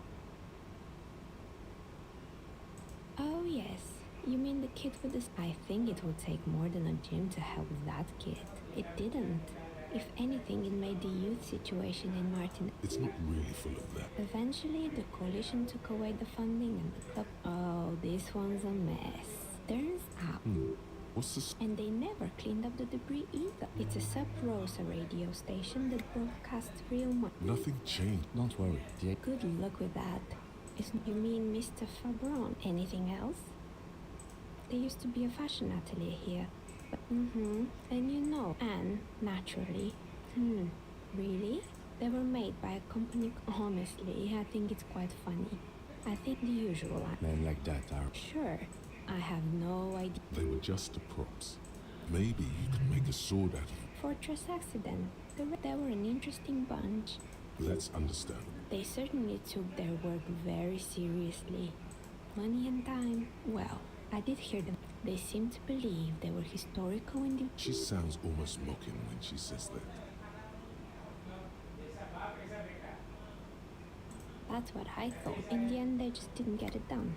Oh, yes. You mean the kid with this... I think it would take more than a gym to help that kid. It didn't. If anything, it made the youth situation in Martin... It's not really full of that. Eventually, the coalition took away the funding and the club... Oh, this one's a mess. Turns out... What's this? And they never cleaned up the debris either. It's a Sub Rosa radio station that broadcasts real money. Nothing changed. Don't worry. Good luck with that. You mean Mr. Fabron? Anything else? There used to be a fashion atelier here. But, and you know, and naturally. Really? They were made by a company. Honestly, I think it's quite funny. I think the usual. Men like that are... Sure. I have no idea. They were just the props. Maybe you could make a sword out of them. Fortress accident. They were an interesting bunch. That's understandable. They certainly took their work very seriously. Money and time, well, I did hear them. They seem to believe they were historical in the... She sounds almost mocking when she says that. That's what I thought. In the end, they just didn't get it done.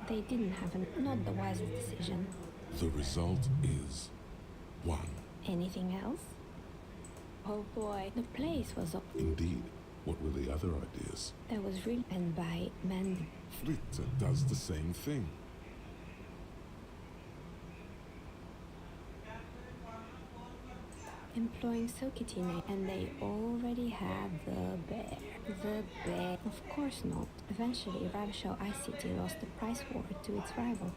They didn't have not the wisest decision. The result is 1. Anything else? Oh boy, the place was up. Indeed. What were the other ideas? There was real... And by Mandy. Fritter does the same thing. Employing Sokitine, and they already had the bear. The bear. Of course not. Eventually, Ravshaw ICT lost the price war to its rival.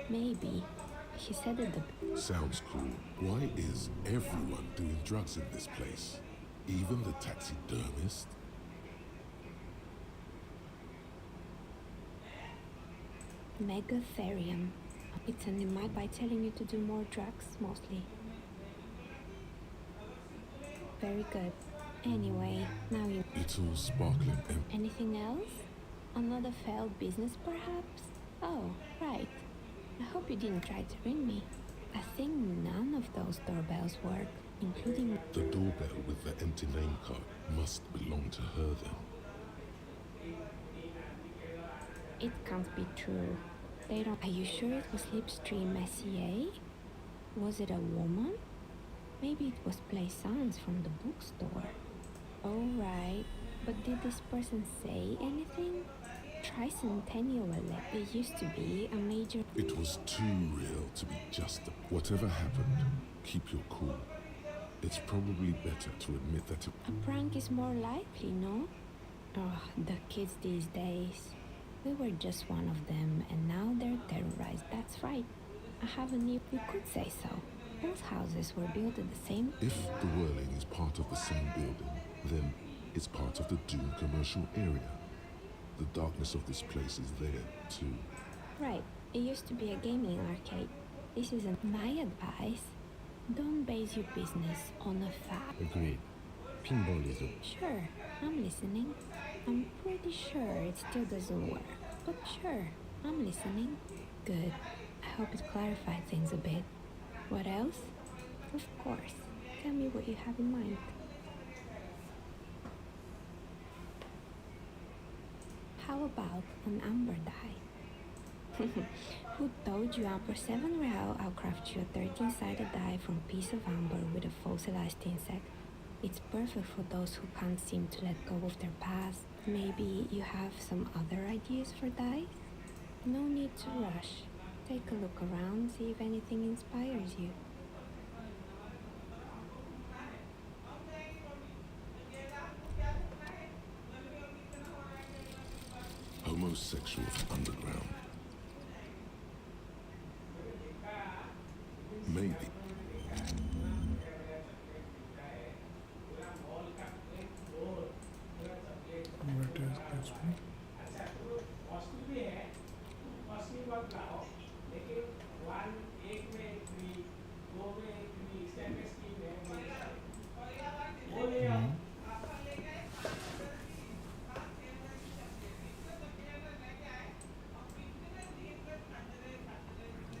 Maybe. He said that the... Sounds cool. Why is everyone doing drugs in this place? Even the taxidermist? Megatherium. It's an imite by telling you to do more drugs, mostly. Very good. Anyway, now you... It's all sparkling and... Anything else? Another failed business, perhaps? Oh, right. I hope you didn't try to ring me. I think none of those doorbells work, including... The doorbell with the empty name card must belong to her then. It can't be true. They don't... Are you sure it was Slipstream SEA? Was it a woman? Maybe it was Plaisance from the bookstore. Oh, right. But did this person say anything? Tricentennial Elect. It used to be a major... It was too real to be just a... Whatever happened, keep your cool. It's probably better to admit that it... A prank is more likely, no? Oh, the kids these days. We were just one of them, and now they're terrorized. That's right. I have a new... You could say so. Both houses were built at the same... If the whirling is part of the same building, then it's part of the Doom commercial area. The darkness of this place is there, too. Right. It used to be a gaming arcade. This isn't my advice. Don't base your business on a fact. Agreed. Pinball is a... Sure, I'm listening. I'm pretty sure it still doesn't work. But sure, I'm listening. Good. I hope it clarified things a bit. What else? Of course. Tell me what you have in mind. How about an amber die? Who told you for 7 real I'll craft you a 13-sided die from piece of amber with a fossilized insect? It's perfect for those who can't seem to let go of their past. Maybe you have some other ideas for dice? No need to rush. Take a look around, see if anything inspires you. Homosexuals underground. Maybe. What is this one?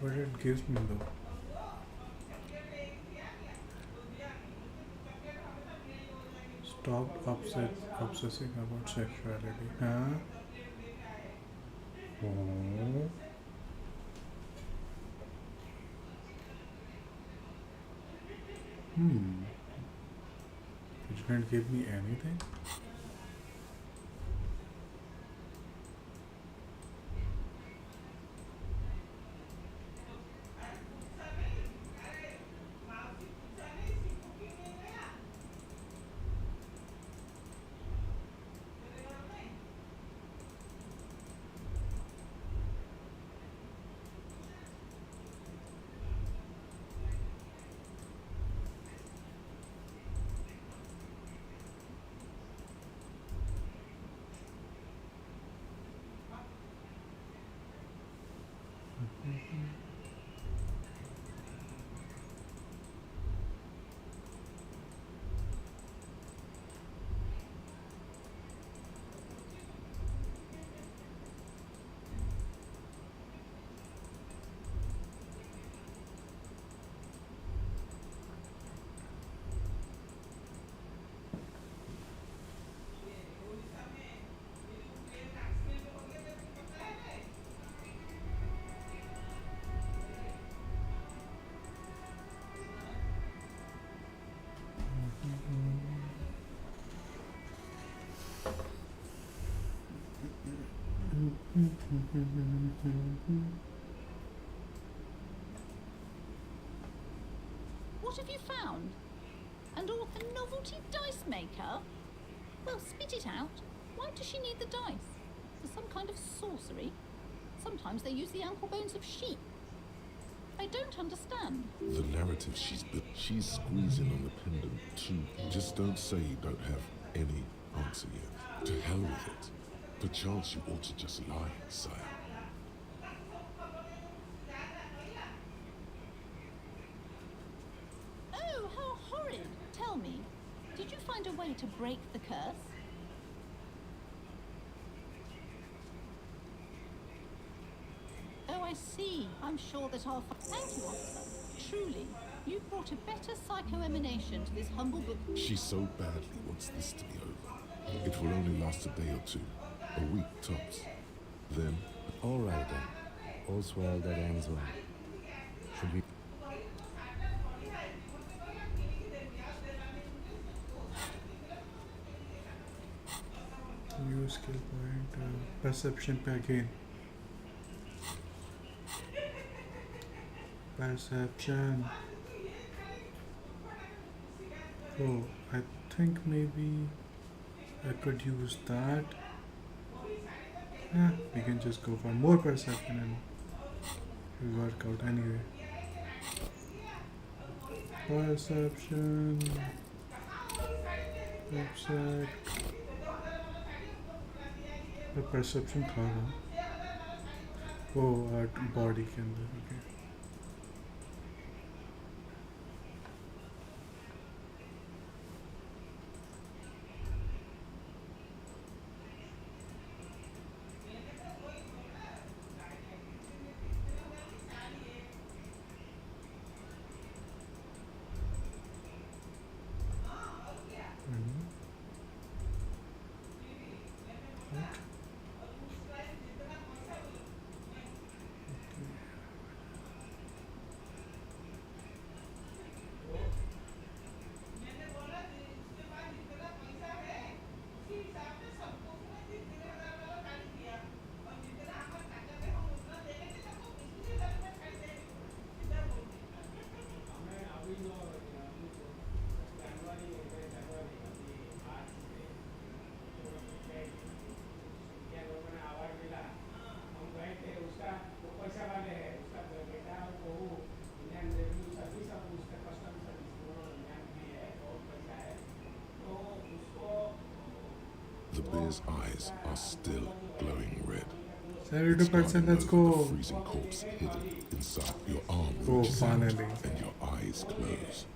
What it gives me though? Stop obsessing about sexuality. Huh? Oh. It didn't give me anything. What have you found? And all a novelty dice maker? Well, spit it out. Why does she need the dice? For some kind of sorcery? Sometimes they use the ankle bones of sheep. I don't understand. The narrative she's built, she's squeezing on the pendant too. Just don't say you don't have any answer yet. To hell with it. Perchance you ought to just lie, sire. Oh, how horrid! Tell me, did you find a way to break the curse? Oh, I see. I'm sure that I'll thank you, officer. Truly, you've brought a better psycho-emanation to this humble book. She so badly wants this to be over. It will only last a day or two. A week tops. Then... All right then. All's well that ends well. Should we... New skill point, perception पे again. Perception. Oh, I think maybe I could use that. Yeah, we can just go for more perception and it'll work out anyway. Perception. Percept. The perception था ना? Oh, our body के अंदर, okay. The bear's eyes are still glowing red. 72%, let's go. The freezing corpse hidden inside your arm. Oh, reaches out finally. And your eyes close.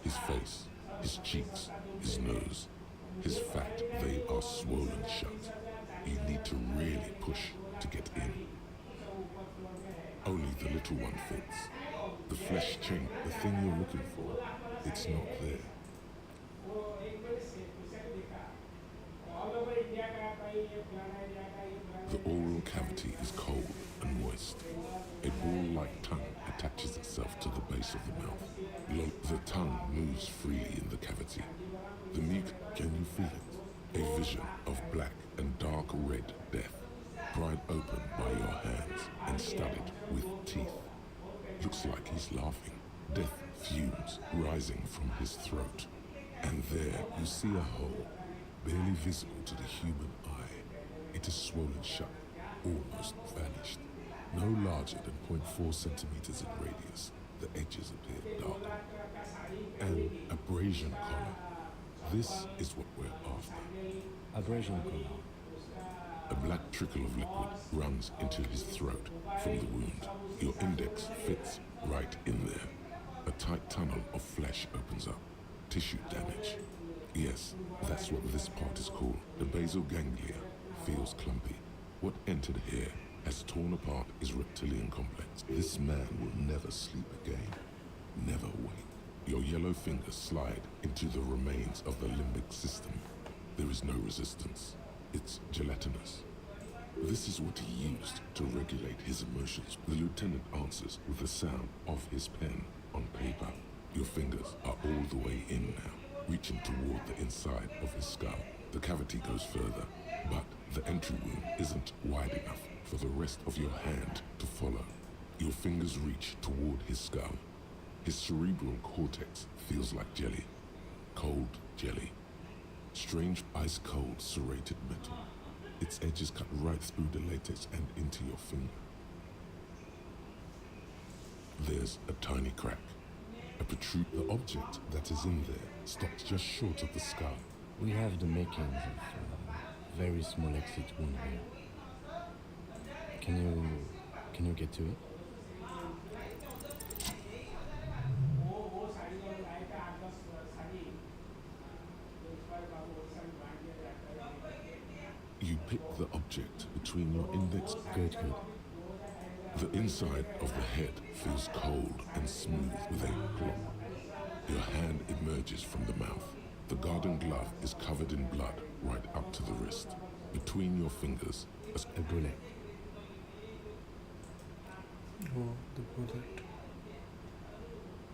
His face, his cheeks, his nose, his fat, they are swollen shut. You need to really push to get in. Only the little one fits. The flesh chain, the thing you're looking for, it's not there. The oral cavity is cold and moist. A ball-like tongue attaches itself to the base of the mouth. The tongue moves freely in the cavity. The mucus, can you feel it? A vision of black and dark red death, pried open by your hands and studded with teeth. Looks like he's laughing. Death fumes rising from his throat. And there you see a hole, barely visible to the human eye. It is swollen shut, almost vanished. No larger than 0.4 centimeters in radius, the edges appear dark. An abrasion collar. This is what we're after. Abrasion collar. A black trickle of liquid runs into his throat from the wound. Your index fits right in there. A tight tunnel of flesh opens up. Tissue damage. Yes, that's what this part is called. The basal ganglia feels clumpy. What entered here has torn apart his reptilian complex. This man will never sleep again. Never wake. Your yellow fingers slide into the remains of the limbic system. There is no resistance. It's gelatinous. This is what he used to regulate his emotions. The lieutenant answers with the sound of his pen on paper. Your fingers are all the way in now, reaching toward the inside of his skull. The cavity goes further, but the entry wound isn't wide enough for the rest of your hand to follow. Your fingers reach toward his skull. His cerebral cortex feels like jelly. Cold jelly. Strange ice-cold serrated metal. Its edges cut right through the latex and into your finger. There's a tiny crack. The object that is in there stops just short of the skull. We have the makings of a very small exit wound here. Can you get to it? You pick the object between your index. Good. The inside of the head feels cold and smooth with a plop. Your hand emerges from the mouth. The garden glove is covered in blood right up to the wrist. Between your fingers, a bullet. Oh, the bullet.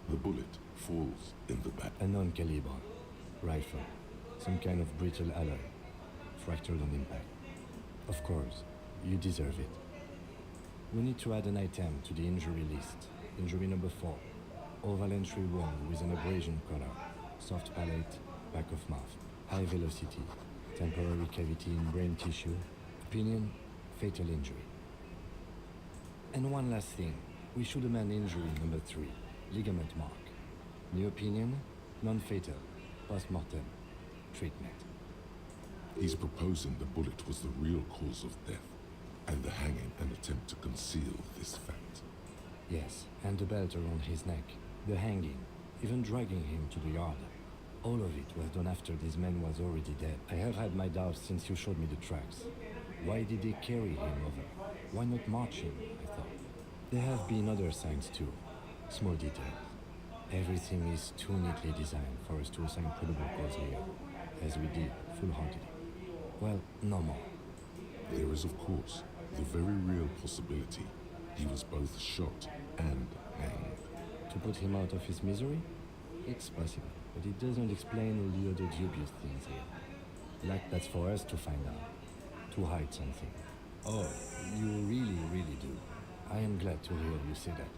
The bullet falls in the back. A non-caliber rifle. Some kind of brittle alloy. Fractured on impact. Of course, you deserve it. We need to add an item to the injury list. Injury number 4. Oval entry wound with an abrasion color. Soft palate, back of mouth. High velocity. Temporary cavity in brain tissue. Opinion, fatal injury. And one last thing. We should amend injury number 3. Ligament mark. New opinion, non-fatal. Post-mortem. Treatment. He's proposing the bullet was the real cause of death, and the hanging an attempt to conceal this fact. Yes, and the belt around his neck, the hanging, even dragging him to the yard. All of it was done after this man was already dead. I have had my doubts since you showed me the tracks. Why did they carry him over? Why not march him, I thought. There have been other signs too. Small details. Everything is too neatly designed for us to assign probable cause here, as we did, full-heartedly. Well, no more. There is, of course, the very real possibility he was both shot and hanged. To put him out of his misery? It's possible, but it doesn't explain all the other dubious things here. Like that's for us to find out. To hide something. Oh, you really do. I am glad to hear you say that.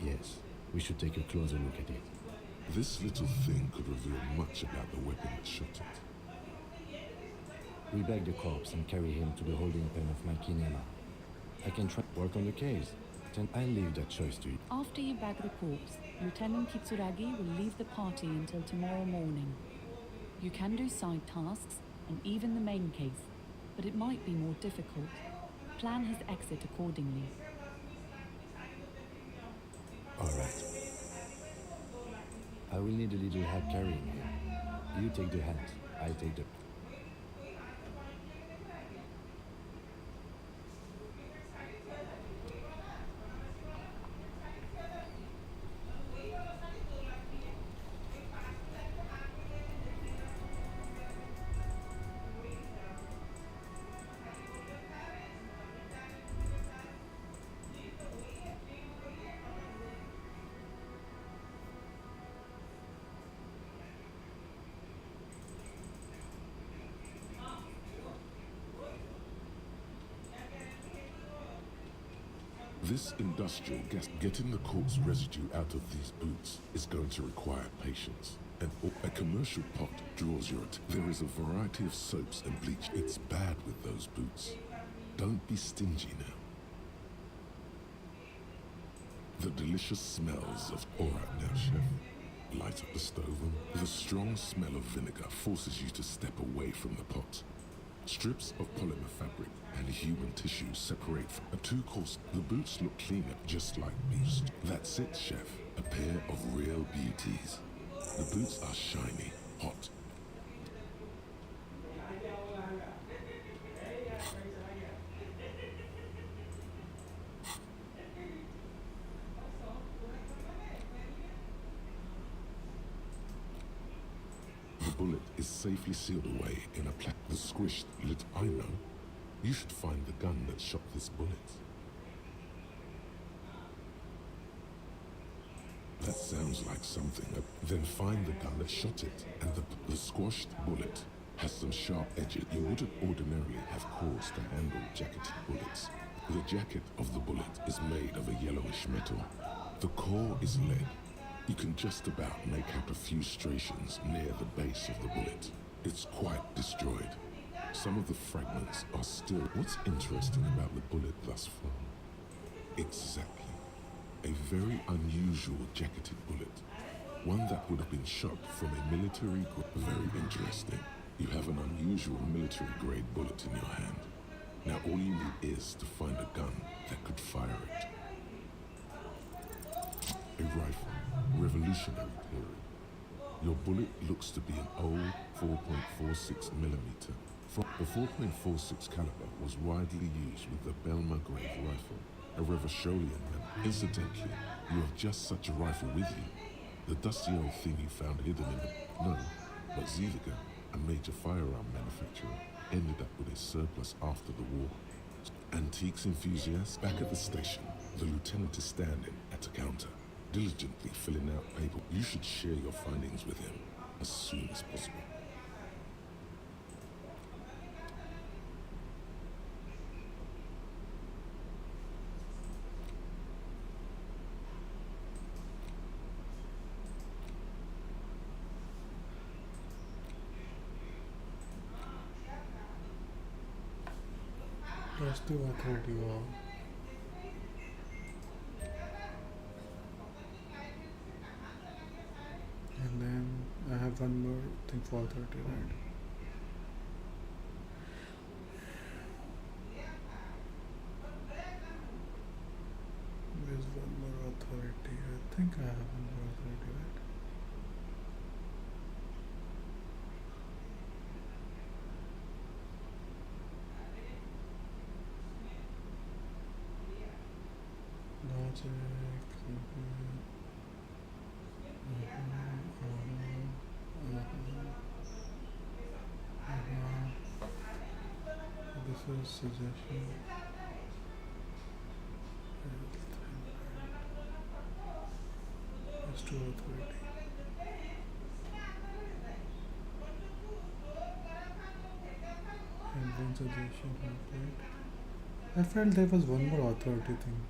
Yes, we should take a closer look at it. This little thing could reveal much about the weapon that shot it. We bag the corpse and carry him to the holding pen of my kinema. I can try work on the case. Then I leave that choice to you. After you bag the corpse, Lieutenant Kitsuragi will leave the party until tomorrow morning. You can do side tasks and even the main case, but it might be more difficult. Plan his exit accordingly. Alright. I will need a little help carrying him. You take the hat, I take the... This industrial gas, getting the corpse residue out of these boots is going to require patience. And a commercial pot draws your attention. There is a variety of soaps and bleach. It's bad with those boots. Don't be stingy now. The delicious smells of... All right now, chef. Light up the stove. The strong smell of vinegar forces you to step away from the pot. Strips of polymer fabric and human tissue separate from a two-course. The boots look cleaner, just like beast. That's it, chef. A pair of real beauties. The boots are shiny, hot. The bullet is safely sealed away in a the squished lit. I know. You should find the gun that shot this bullet. That sounds like something. Then find the gun that shot it, and the squashed bullet has some sharp edges you wouldn't ordinarily have cause to handle jacketed bullets. The jacket of the bullet is made of a yellowish metal. The core is lead. You can just about make out a few striations near the base of the bullet. It's quite destroyed. Some of the fragments are still... What's interesting about the bullet thus far? Exactly. A very unusual jacketed bullet. One that would have been shot from a military... Very interesting. You have an unusual military-grade bullet in your hand. Now all you need is to find a gun that could fire it. A rifle, revolutionary period. Your bullet looks to be an old 4.46 millimeter. The 4.46 caliber was widely used with the Belma-grade rifle, a Revacholian gun. Incidentally, you have just such a rifle with you. The dusty old thing you found hidden in the... No, but Ziliga, a major firearm manufacturer, ended up with a surplus after the war. Antiques enthusiast back at the station, the lieutenant is standing at a counter, diligently filling out paper. You should share your findings with him as soon as possible. That's the authority wall. And then I have one more thing for authority, right? There's one more authority. I think I have one more authority, right? Logic. This is suggestion. That's to authority. And one suggestion. Right? I felt there was one more authority thing.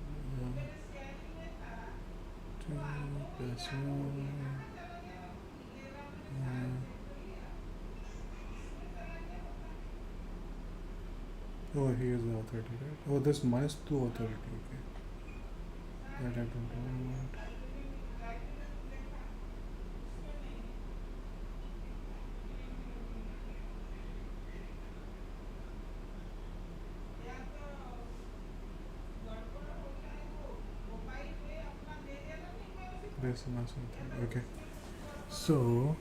Oh, here's the authority, right? Oh, there's -2 authority, okay. That I don't want. There's -1. Okay. So,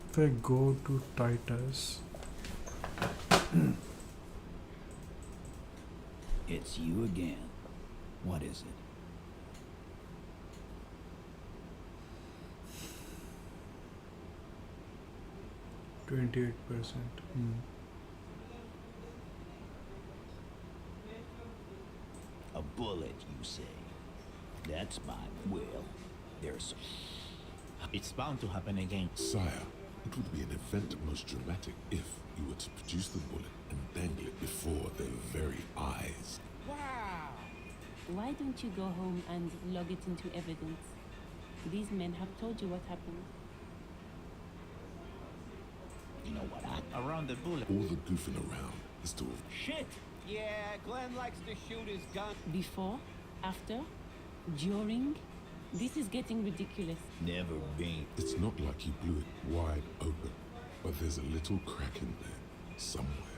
if I go to Titus. It's you again. What is it? %28%. A bullet, you say? That's my will. There's... It's bound to happen again. Sire, it would be an event most dramatic if you were to produce the bullet and dangle it before their very eyes. Wow! Why don't you go home and log it into evidence? These men have told you what happened. You know what? Around the bullet. All the goofing around is to... Shit! Yeah, Glenn likes to shoot his gun. Before? After? During? This is getting ridiculous. Never been. It's not like you blew it wide open, but there's a little crack in there, somewhere.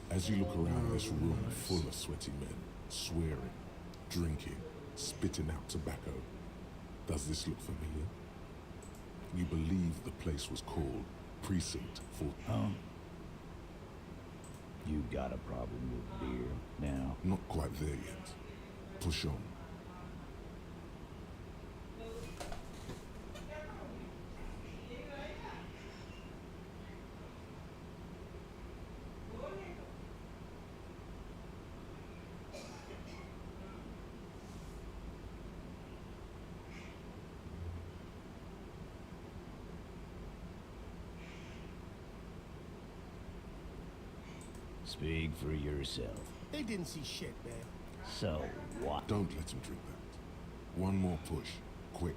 As you look around this room full of sweaty men, swearing, drinking, spitting out tobacco, does this look familiar? You believe the place was called Precinct 4. You got a problem with beer now? Not quite there yet. Push on. Speak for yourself. They didn't see shit, man. So what? Don't let him drink that. One more push. Quick.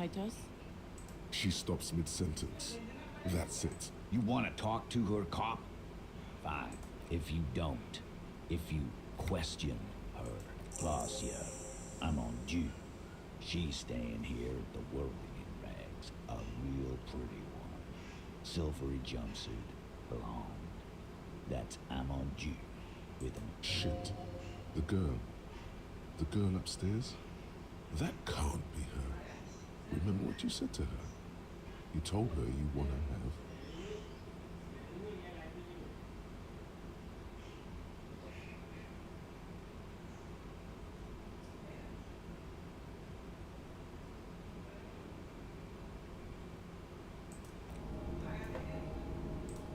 Titus? She stops mid-sentence. That's it. You want to talk to her, cop? Fine. If you don't, if you question her, Glacia, I'm on due. She's staying here at the worrying rags. A real pretty one. Silvery jumpsuit, her home. That's I'm on due with him. Shit. The girl upstairs? That can't be her. Remember what you said to her? You told her you want to have.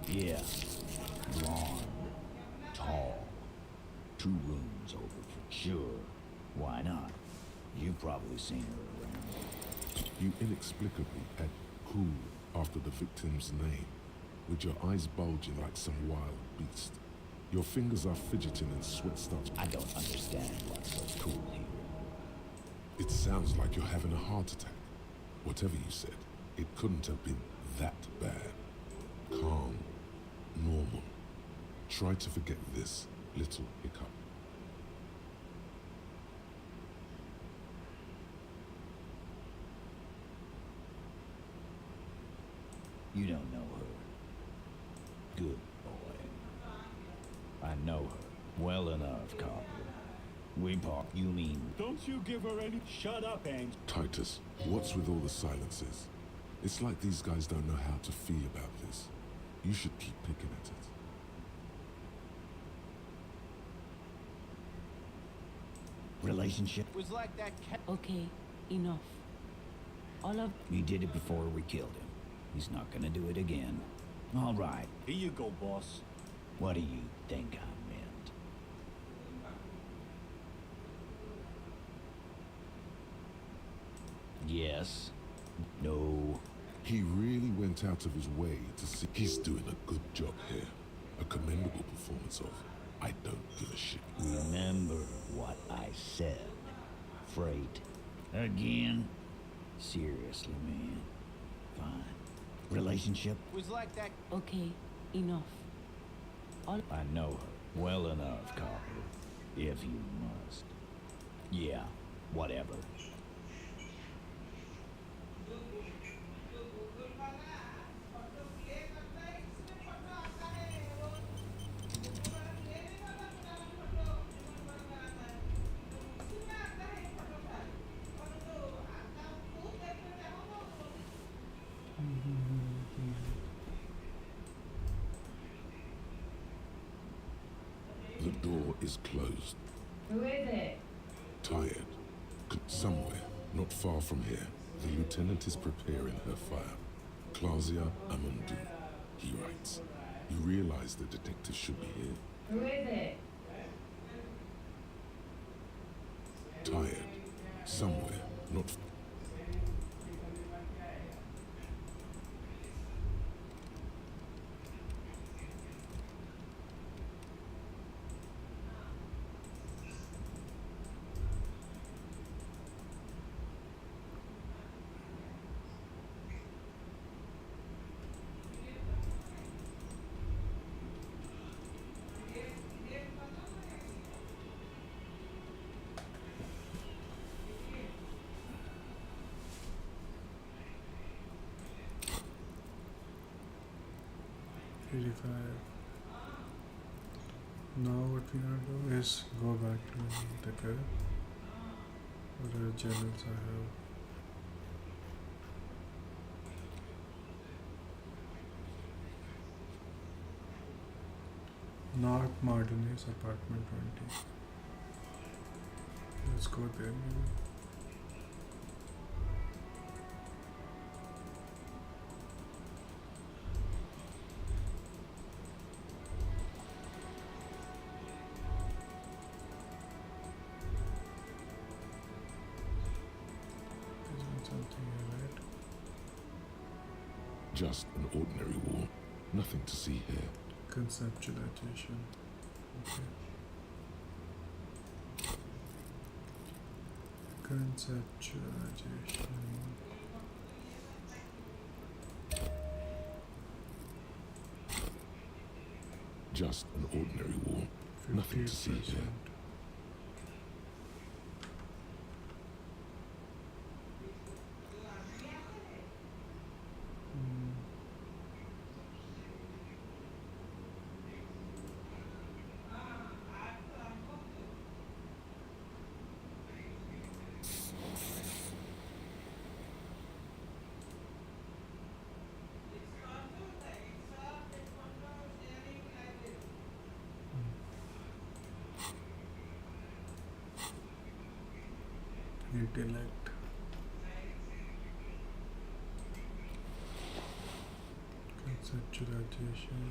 Yeah. Blonde. Tall. 2 rooms over for sure. Why not? You've probably seen her around. You inexplicably add cool after the victim's name, with your eyes bulging like some wild beast. Your fingers are fidgeting and sweat starts. I don't understand what's so cool here. It sounds like you're having a heart attack. Whatever you said, it couldn't have been that bad. Calm. Normal. Try to forget this little hiccup. You don't know her. Good boy. I know her well enough, Copper. We talk. You mean? Don't you give her any... Shut up, Ainge. Titus, what's with all the silences? It's like these guys don't know how to feel about this. You should keep picking at it. Relationship? Was like that cat... Okay, enough. All of... He did it before we killed him. He's not gonna do it again. All right. Here you go, boss. What do you think I meant? Yes. No. He really went out of his way to see. He's doing a good job here. A commendable performance of I don't give a shit. Remember what I said. Freight. Again? Seriously, man. Fine. Relationship? Was like that... Okay, enough. All... I know her well enough, Copper. If you must. Yeah, whatever. The door is closed. Who is it? Tired. Somewhere, not far from here, the lieutenant is preparing her fire. Claudia Amundu, he writes. You realize the detective should be here. Who is it? Tired. Somewhere, not... Now what we gonna do is go back to the car. Whatever journals I have. North Martinez apartment 20. Let's go there maybe. Just an ordinary wall. Nothing to see here. Conceptualization. Okay. Conceptualization. Just an ordinary wall. Nothing to see here. Intellect. Conceptualization.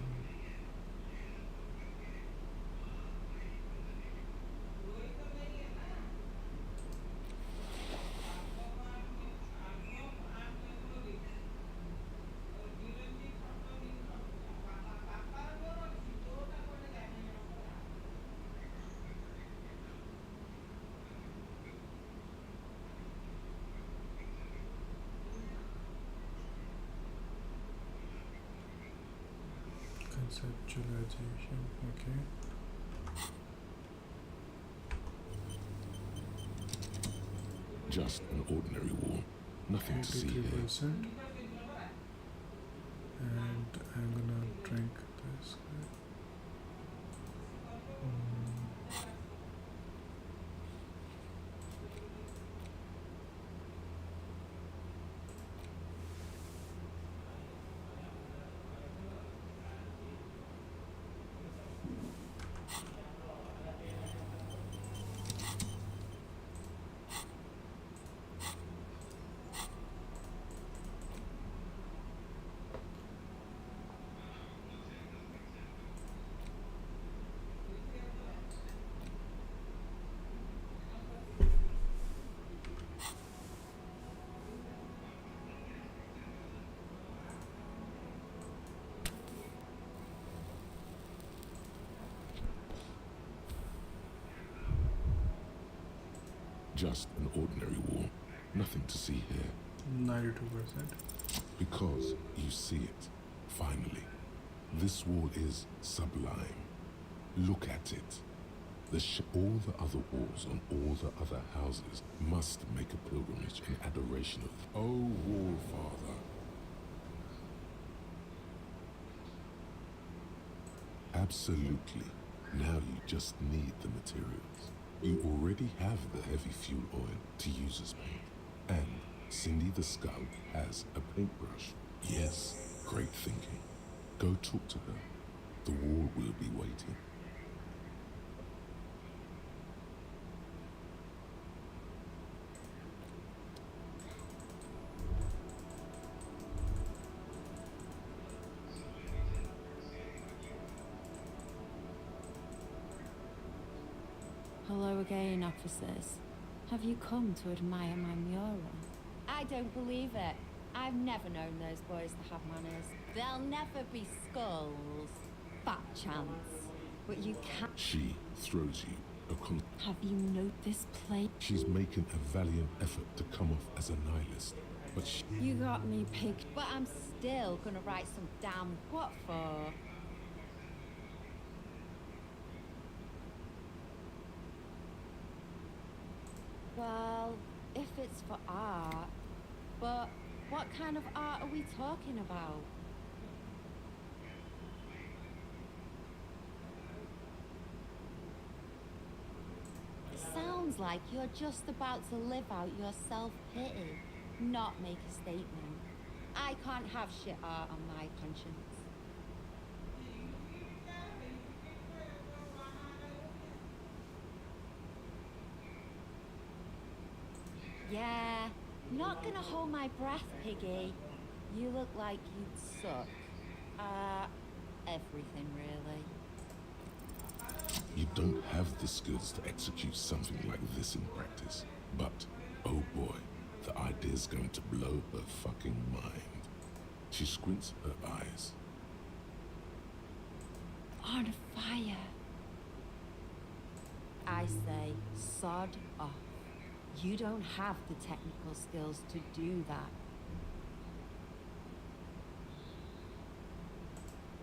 Conceptualization, okay. Just an ordinary wall. Nothing to see here. 83%. And I'm gonna drink this. Just an ordinary wall. Nothing to see here. 92%. Because you see it, finally. This wall is sublime. Look at it. All the other walls on all the other houses must make a pilgrimage in adoration of, oh, wall father. Absolutely. Now you just need the materials. You already have the heavy fuel oil to use as paint. And Cindy the Skull has a paintbrush. Yes, great thinking. Go talk to her. The wall will be waiting. Hello again, officers. Have you come to admire my mural? I don't believe it. I've never known those boys to have manners. There'll never be skulls. Fat chance. But you can't. She throws you a Have you noted this plate? She's making a valiant effort to come off as a nihilist, but she... You got me picked, but I'm still gonna write some damn what for? Well, if it's for art, but what kind of art are we talking about? Sounds like you're just about to live out your self-pity, not make a statement. I can't have shit art on my conscience. Yeah, not gonna hold my breath, Piggy. You look like you'd suck. Everything really. You don't have the skills to execute something like this in practice. But, oh boy, the idea's going to blow her fucking mind. She squints her eyes. On fire. I say, sod off. You don't have the technical skills to do that.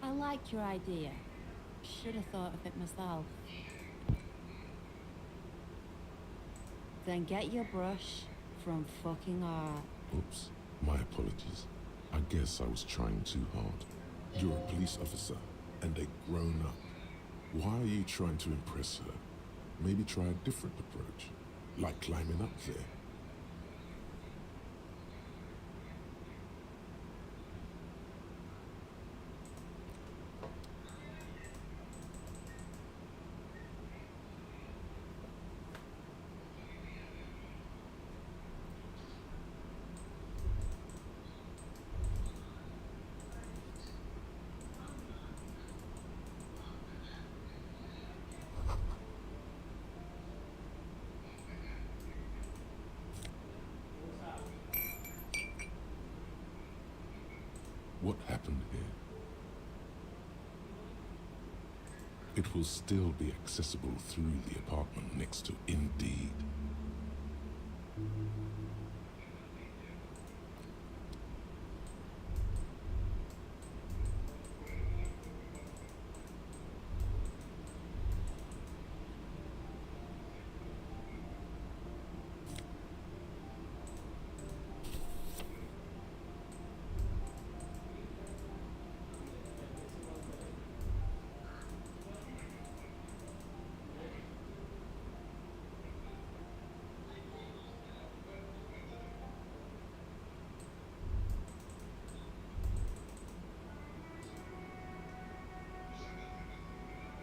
I like your idea, Should have thought of it myself. Then get your brush from fucking art. Oops, my apologies. I guess I was trying too hard. You're a police officer and a grown-up. Why are you trying to impress her? Maybe try a different approach, like climbing up there. What happened here? It will still be accessible through the apartment next to Indeed.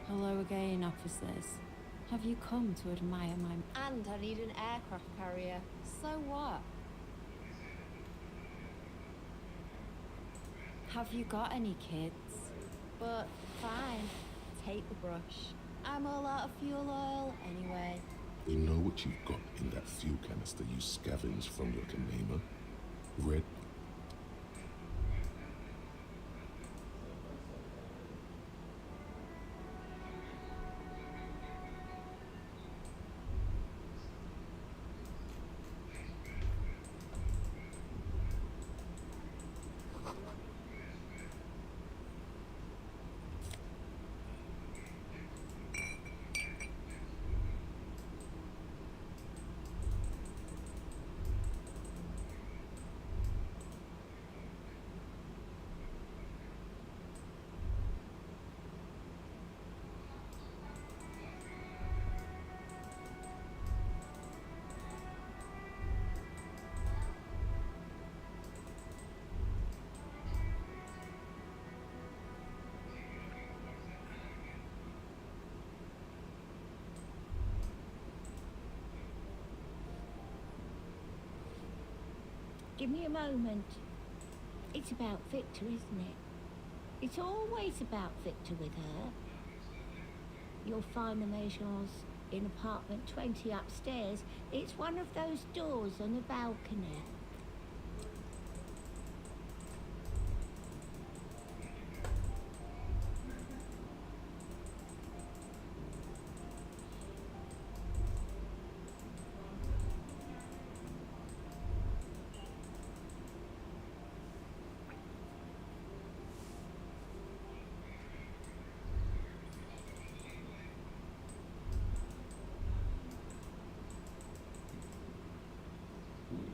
Hello again, officers. Have you come to admire my... And I need an aircraft carrier. So what? Have you got any kids? But fine, take the brush. I'm all out of fuel oil anyway. You know what you've got in that fuel canister you scavenged from your container? Red. Give me a moment. It's about Victor, isn't it? It's always about Victor with her. You'll find the Majors in apartment 20 upstairs. It's one of those doors on the balcony.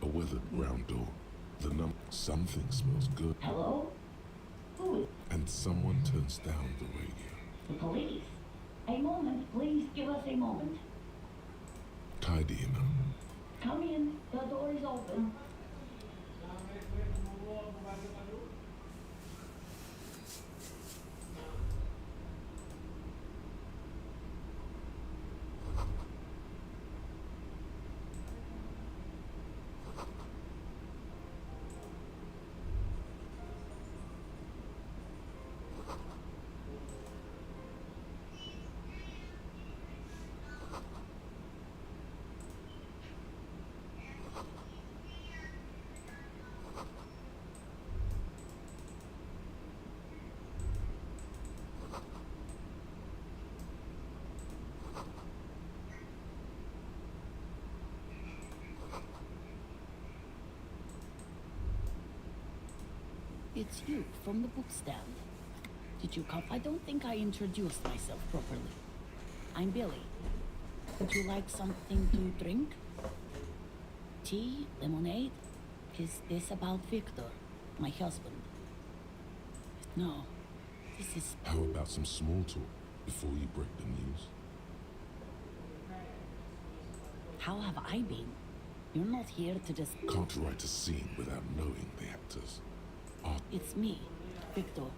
A weathered brown door. Something smells good. Hello? Who is And someone turns down the radio. the police? A moment, please give us a moment. Tidy enough. Come in, the door is open. It's you from the bookstand. Did you come? I don't think I introduced myself properly. I'm Billy. Would you like something to drink? Tea? Lemonade? Is this about Victor, my husband? No. This is... How about some small talk before you break the news? How have I been? You're not here to just... Can't write a scene without knowing the actors. It's me, Victor,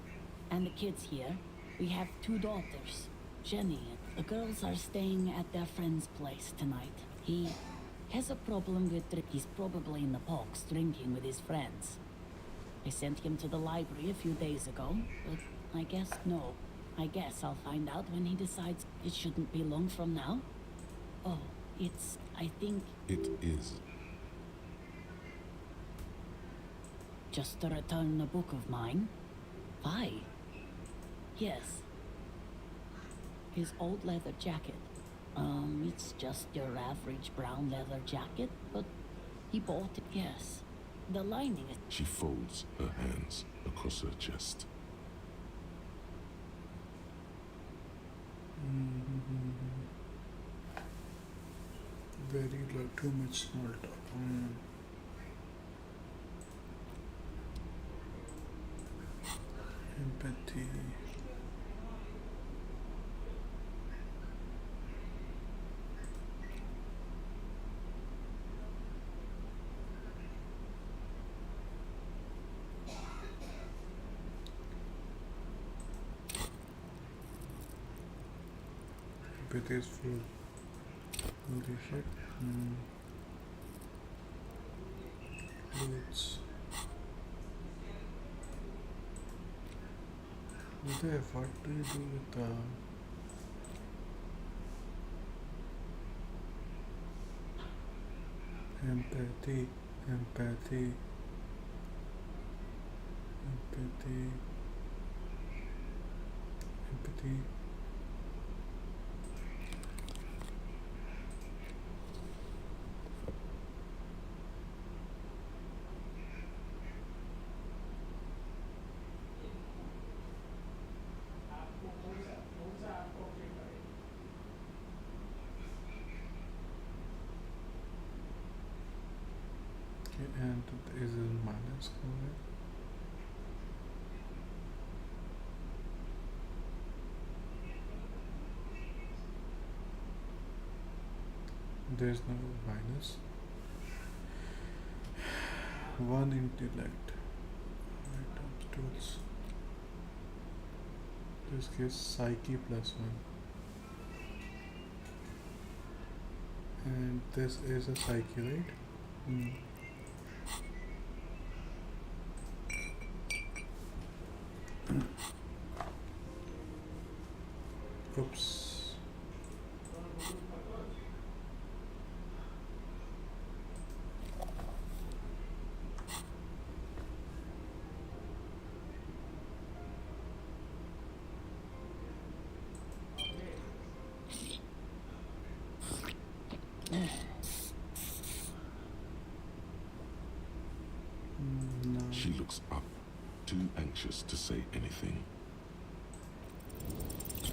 and the kids here. We have 2 daughters, Jenny. The girls are staying at their friend's place tonight. He has a problem with... He's probably in the box drinking with his friends. I sent him to the library a few days ago, but I guess no. I guess I'll find out when he decides. It shouldn't be long from now. Oh, it's... I think... It is. Just to return a book of mine. Why? Yes. His old leather jacket. It's just your average brown leather jacket, but he bought it. Yes. The lining is... She folds her hands across her chest. Very too much small talk. Empathy. Empathy is full. Holy shit. Clothes. Uday, what do you do with empathy? Empathy. Empathy. Empathy. And is a minus correct? There's no minus. 1 intellect. Right, tools. This gives psyche +1. And this is a psyche, right? Oops. She looks up, too anxious to say anything.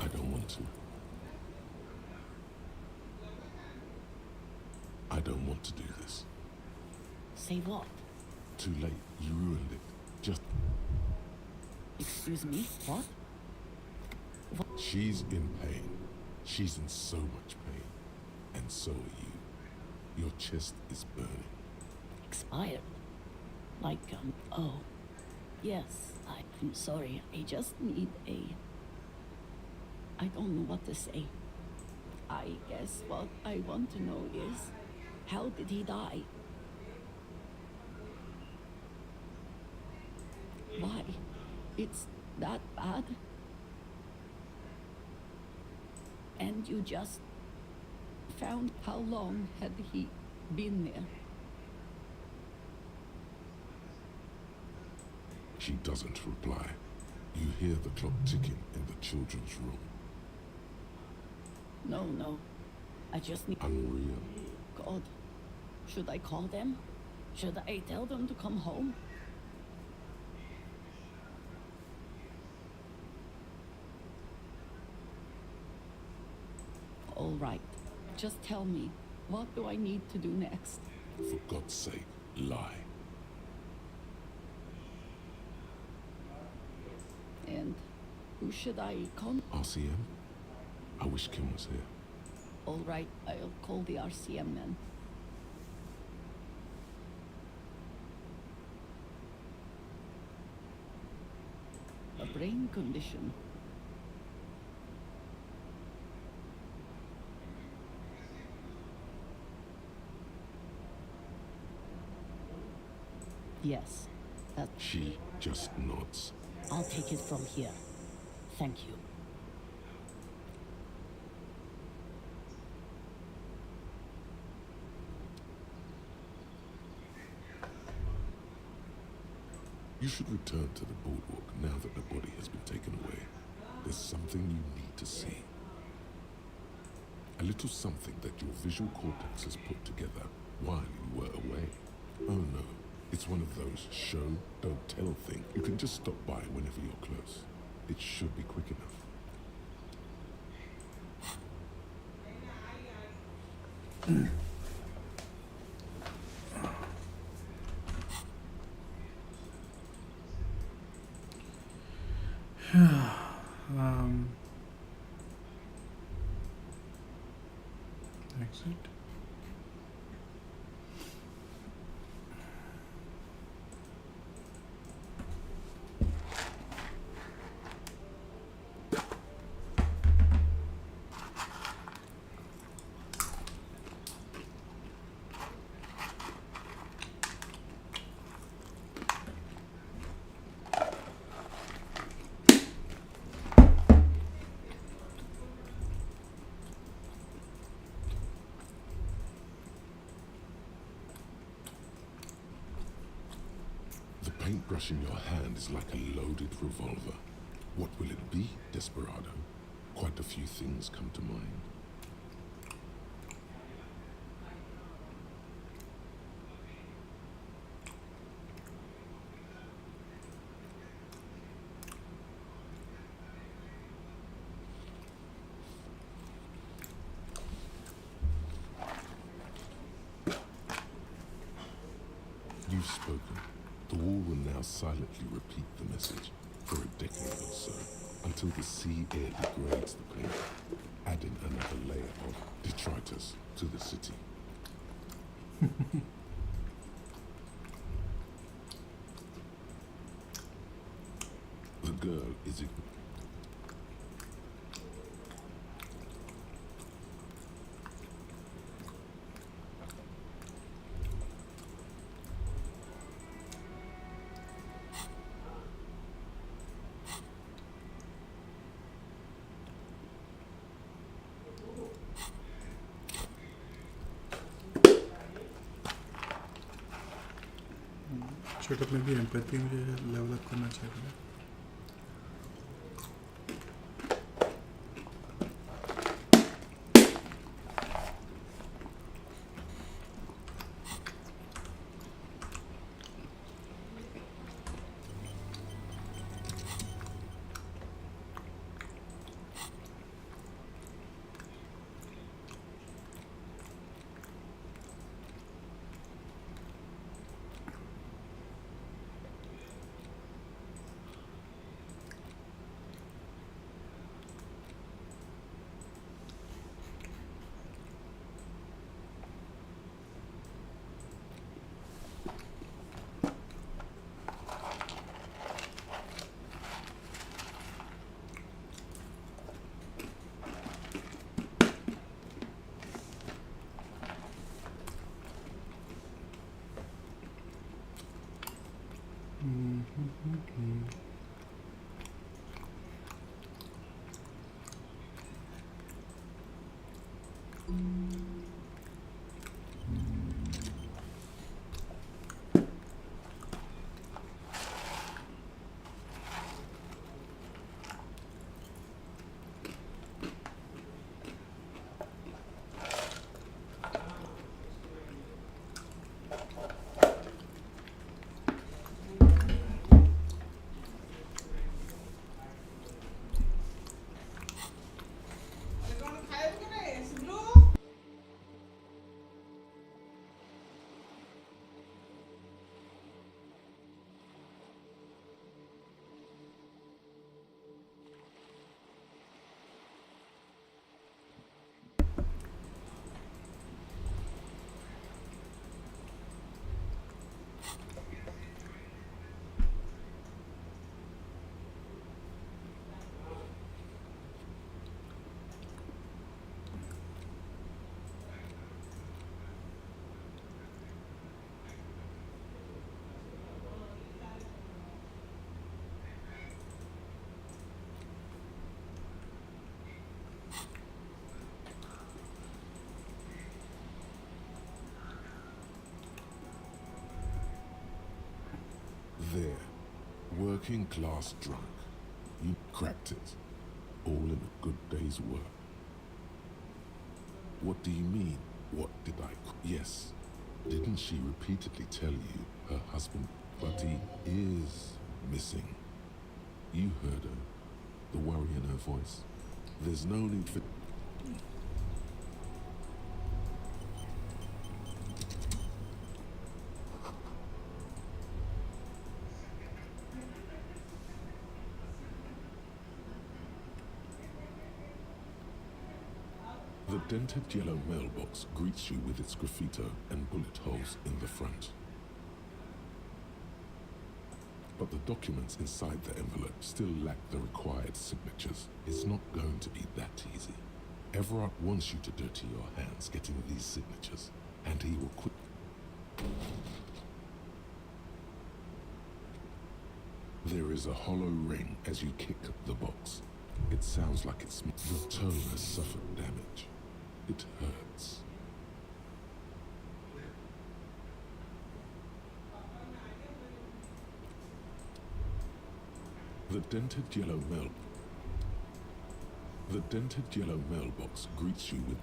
I don't want to. I don't want to do this. Say what? Too late. You ruined it. Just... Excuse me? What? She's in pain. She's in so much pain. And so are you. Your chest is burning. Expired? Like, oh. Yes, I'm sorry. I just need a... I don't know what to say. I guess what I want to know is, how did he die? Why? It's that bad? And you just found how long had he been there? She doesn't reply. You hear the clock ticking in the children's room. No. I just need... Unreal. God. Should I call them? Should I tell them to come home? right. Just tell me, what do I need to do next? For God's sake, lie. And who should I contact? RCM? I wish Kim was here. All right, I'll call the RCM then. A brain condition. Yes, that... She just nods. I'll take it from here. Thank you. You should return to the boardwalk now that the body has been taken away. There's something you need to see. A little something that your visual cortex has put together while you were away. Oh no, it's one of those show, don't tell thing. You can just stop by whenever you're close. It should be quick enough. Exit. The paintbrush in your hand is like a loaded revolver. What will it be, Desperado? Quite a few things come to mind. You've spoken. The wall will now silently repeat the message for a decade or so, until the sea air degrades the paint, adding another layer of detritus to the city. The girl is shut up में भी empathy मुझे level up करना चाहिए. working class drunk. You cracked it. All in a good day's work. What do you mean? What did I... Yes. Didn't she repeatedly tell you her husband, but he is missing? You heard her. The worry in her voice. There's no need for... The dented yellow mailbox greets you with its graffito and bullet holes in the front. But the documents inside the envelope still lack the required signatures. It's not going to be that easy. Everard wants you to dirty your hands getting these signatures, and he will quit. There is a hollow ring as you kick the box. It sounds like it's... The tone has suffered damage. It hurts. The dented yellow mailbox greets you with...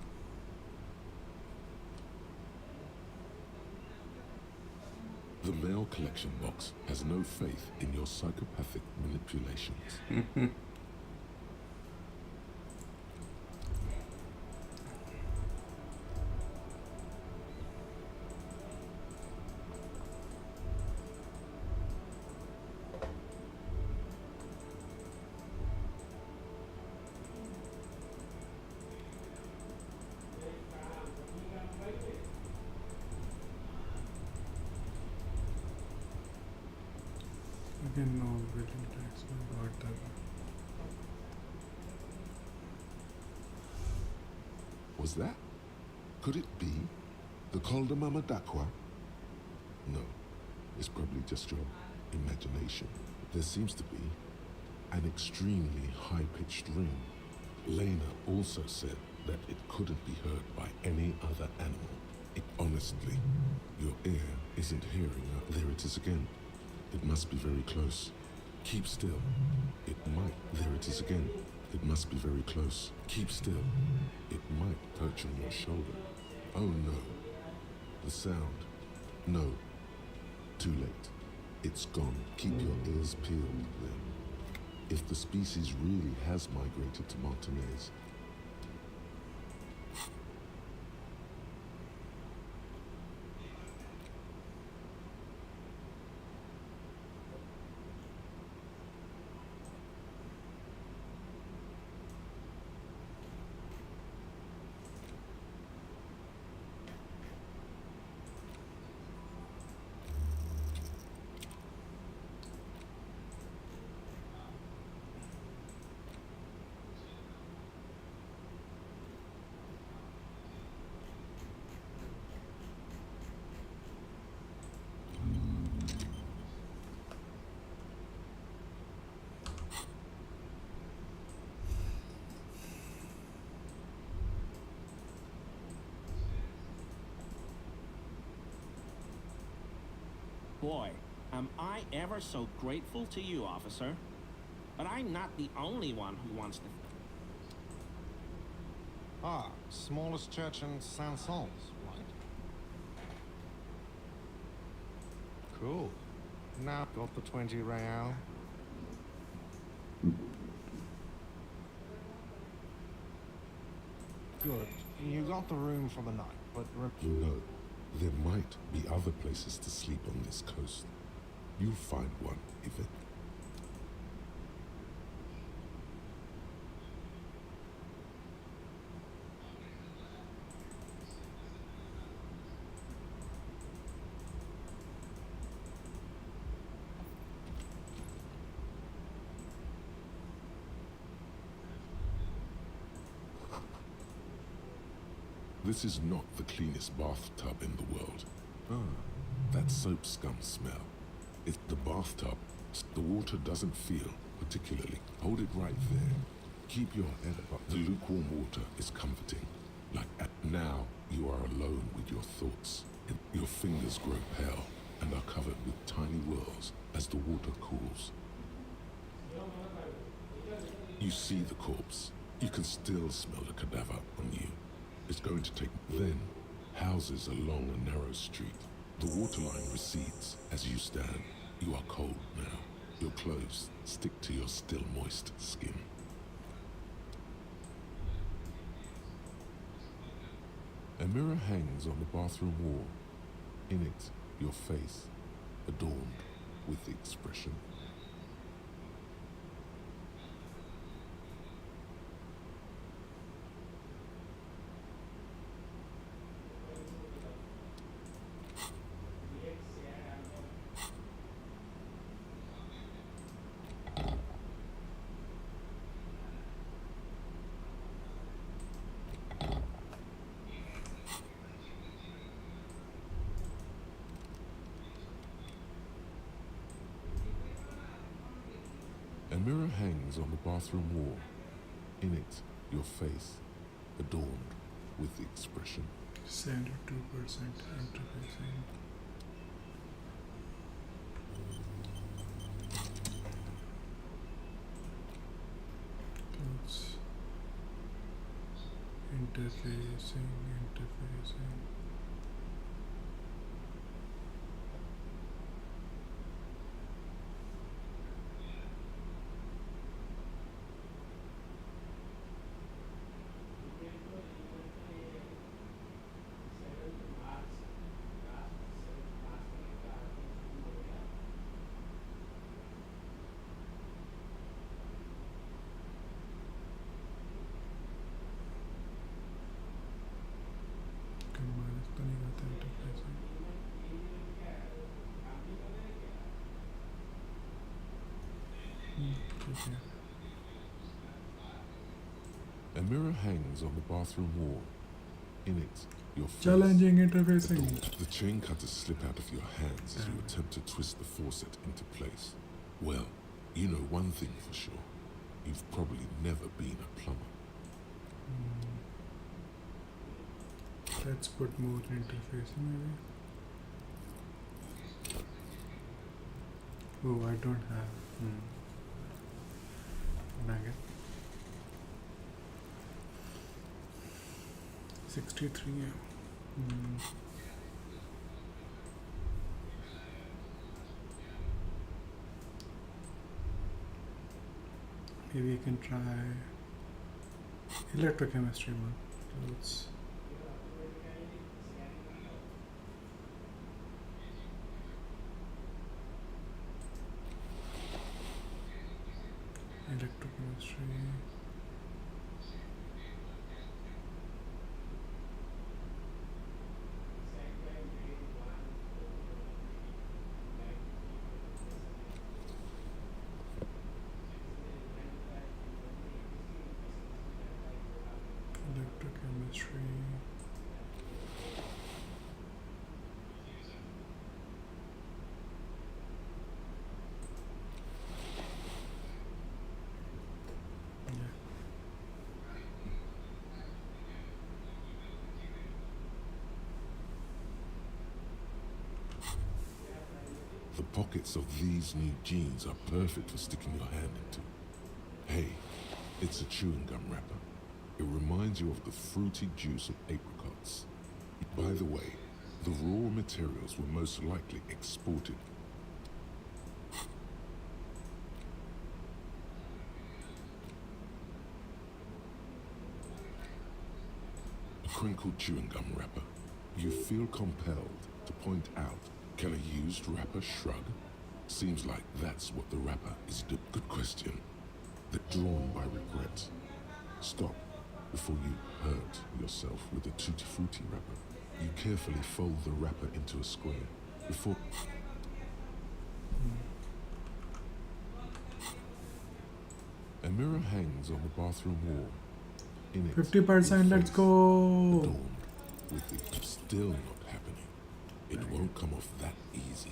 The mail collection box has no faith in your psychopathic manipulations. Again, no building tax, no hard type. Was that? Could it be the Calder Mama Dakwa? No, it's probably just your imagination. There seems to be an extremely high-pitched ring. Lena also said that it couldn't be heard by any other animal. Honestly, your ear isn't hearing. There it is again. It must be very close. Keep still. It might. There it is again. It must be very close. Keep still. It might perch on your shoulder. Oh no. The sound. No. Too late. It's gone. Keep your ears peeled then. If the species really has migrated to Martinez, Boy, am I ever so grateful to you, officer. But I'm not the only one who wants to... Ah, smallest church in Saint-Saëns, right? Cool. Now got the 20 real. Good. You got the room for the night, but... no. There might be other places to sleep on this coast. You'll find one, Yvette. This is not the cleanest bathtub in the world. Ah, that soap scum smell. It's the bathtub. The water doesn't feel particularly. Hold it right there. Keep your head up. The lukewarm water is comforting. Like now, you are alone with your thoughts. Your fingers grow pale and are covered with tiny whirls as the water cools. You see the corpse. You can still smell the cadaver on you. It's going to take... Then, houses along a narrow street. The waterline recedes as you stand. You are cold now. Your clothes stick to your still moist skin. A mirror hangs on the bathroom wall. In it, your face, adorned with the expression. A mirror hangs on the bathroom wall. In it, your face, adorned with the expression. 72% interfacing. That's interfacing. A mirror hangs on the bathroom wall. In it, your face. Challenging interfacing. adorned. The chain cutters slip out of your hands as you attempt to twist the faucet into place. Well, you know one thing for sure. You've probably never been a plumber. Let's put more interfacing maybe. Oh, I don't have. Nugget. 63. Maybe I can try electrochemistry one. Let's electrochemistry. Electrochemistry. The pockets of these new jeans are perfect for sticking your hand into. Hey, it's a chewing gum wrapper. It reminds you of the fruity juice of apricots. By the way, the raw materials were most likely exported. A crinkled chewing gum wrapper. You feel compelled to point out, can a used wrapper shrug? Seems like that's what the wrapper is doing. Good question. They're drawn by regret. Stop before you hurt yourself with a tutti frutti wrapper. You carefully fold the wrapper into a square before... A mirror hangs on the bathroom wall. In it, 50%, let's go. adorned with the still not happening. It won't come off that easy.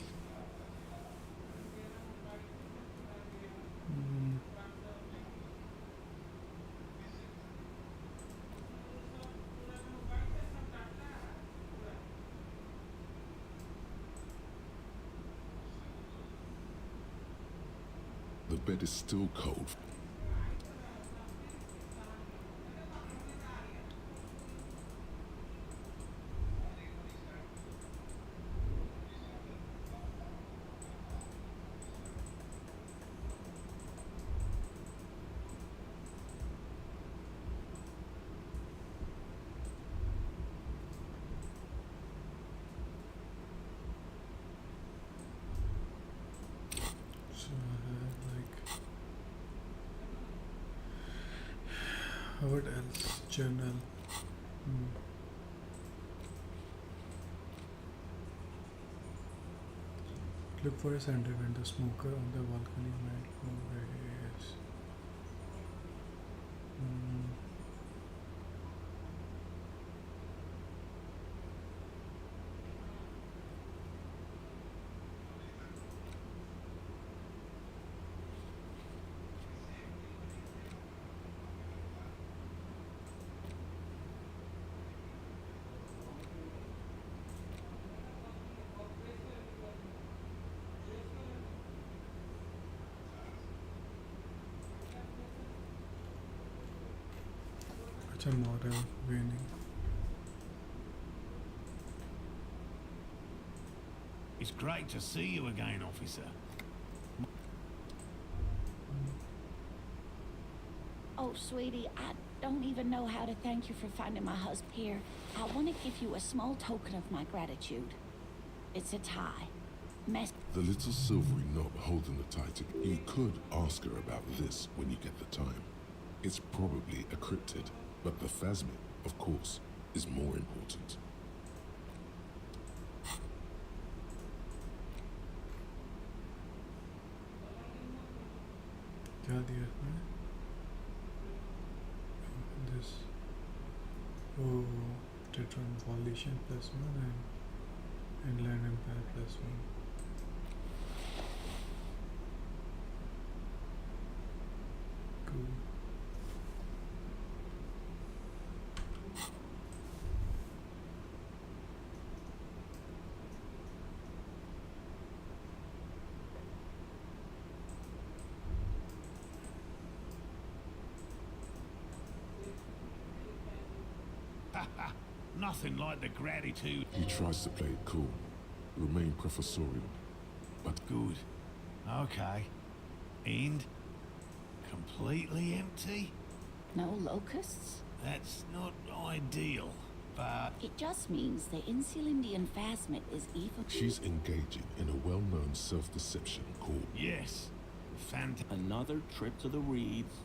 The bed is still cold. What else? Journal. Look for a sender when the smoker on the balcony might know where he is. अच्छा moral winning. It's great to see you again, officer. Oh, sweetie, I don't even know how to thank you for finding my husband here. I want to give you a small token of my gratitude. It's a tie. The little silvery knob holding the tie together. You could ask her about this when you get the time. It's probably a cryptid, but the phasmid, of course, is more important. क्या दिया इसमें? This. Oh, Tetron Volition +1 and Inland Empire +1. Cool. Nothing like the gratitude. He tries to play it cool, remain professorial, but good. Okay. And completely empty? No locusts? That's not ideal, but It just means the Insulindian phasmid is evil. she's engaging in a well-known self-deception called yes. Another trip to the reeds.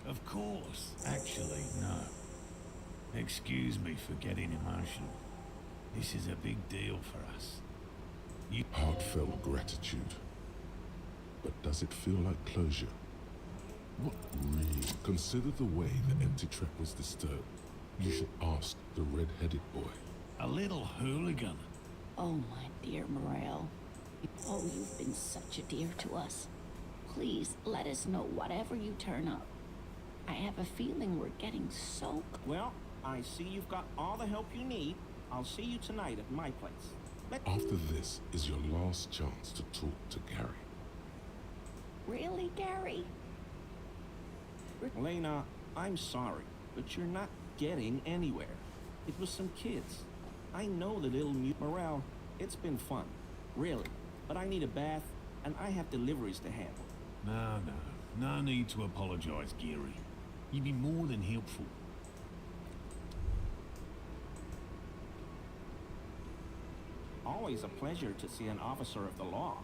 Of course. Actually, no. Excuse me for getting emotional. This is a big deal for us. heartfelt gratitude. But does it feel like closure? What really? Consider the way the empty trap was disturbed. You should ask the red-headed boy. A little hooligan. Oh, my dear Morel. Oh, you've been such a dear to us. Please, let us know whatever you turn up. I have a feeling we're getting so... Well, I see you've got all the help you need. I'll see you tonight at my place. After this is your last chance to talk to Gary. Really, Gary? Lena, I'm sorry, but you're not getting anywhere. It was some kids. I know that it'll mute morale. It's been fun, really. But I need a bath, and I have deliveries to handle. No need to apologize, Gary. You'd be more than helpful. Always a pleasure to see an officer of the law.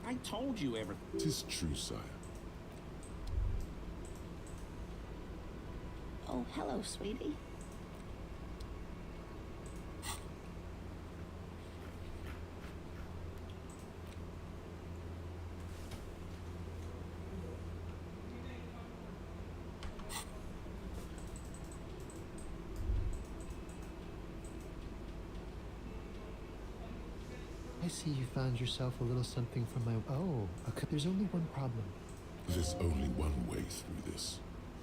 I told you everything. 'Tis true, sire. Oh, hello, sweetie. I see you found yourself a little something from my... Oh, okay. There's only one problem. There's only one way through this.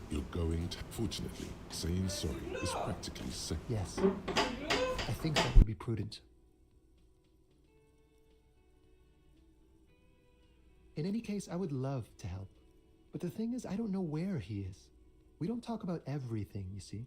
You're going to... Fortunately, saying sorry is practically safe. Yes. I think that would be prudent. In any case, I would love to help. But the thing is, I don't know where he is. We don't talk about everything, you see.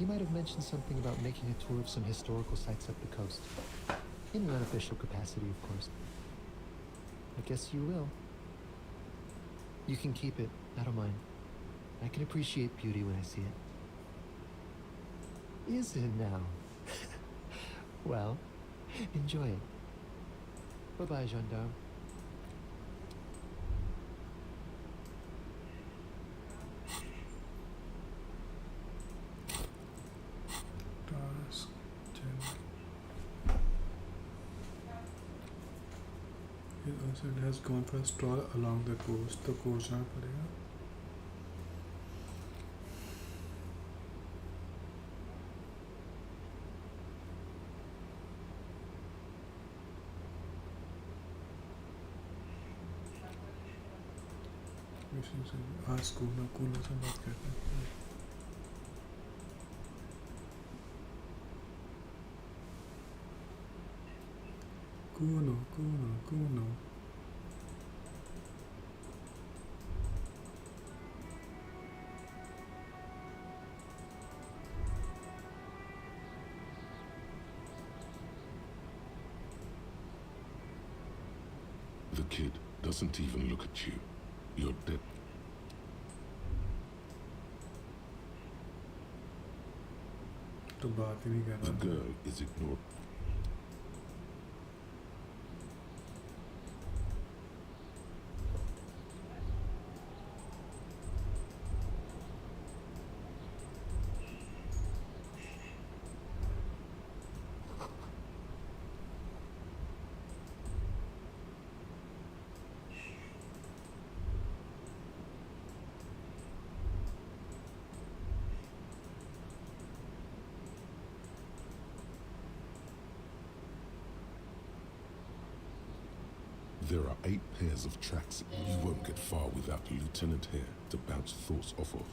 He might have mentioned something about making a tour of some historical sites up the coast. In an unofficial capacity, of course. I guess you will. You can keep it. I don't mind. I can appreciate beauty when I see it. Is it now? Well, enjoy it. Bye-bye, gendarme. Task 10. It has gone for a stroll along the coast. तो coast जाना पड़ेगा. आज cooler से बात करते हैं. Kuno. The kid doesn't even look at you. You're dead. तो बात ही नहीं कर The रहा. girl is ignored. There are 8 pairs of tracks. You won't get far without Lieutenant here to bounce thoughts off of.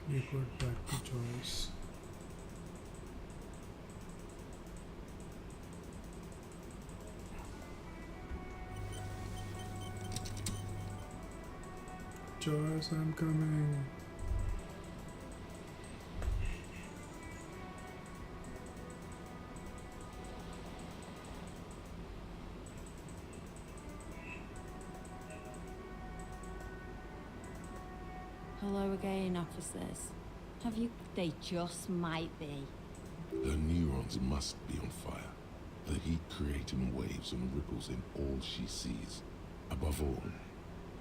You got back to choice. Choice, I'm coming. Hello again, officers. Have you... They just might be. Her neurons must be on fire. The heat creating waves and ripples in all she sees. Above all,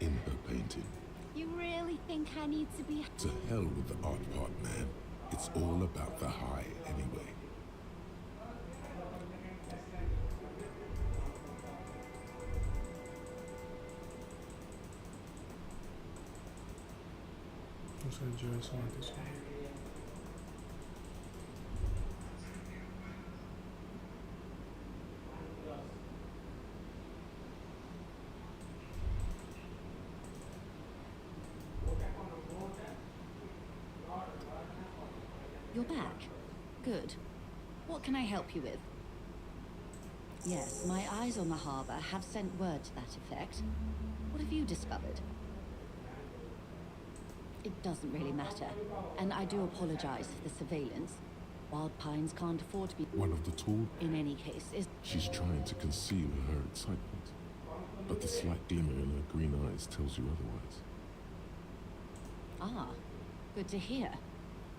in her painting. You really think I need to be... To hell with the art part, man. It's all about the high, anyway. Just enjoy some of this. You're back. Good. What can I help you with? Yes, my eyes on the harbour have sent word to that effect. What have you discovered? It doesn't really matter, and I do apologise for the surveillance. Wild Pines can't afford to be... One of the tall... In any case, is... She's trying to conceal her excitement, but the slight glimmer in her green eyes tells you otherwise. Ah, good to hear.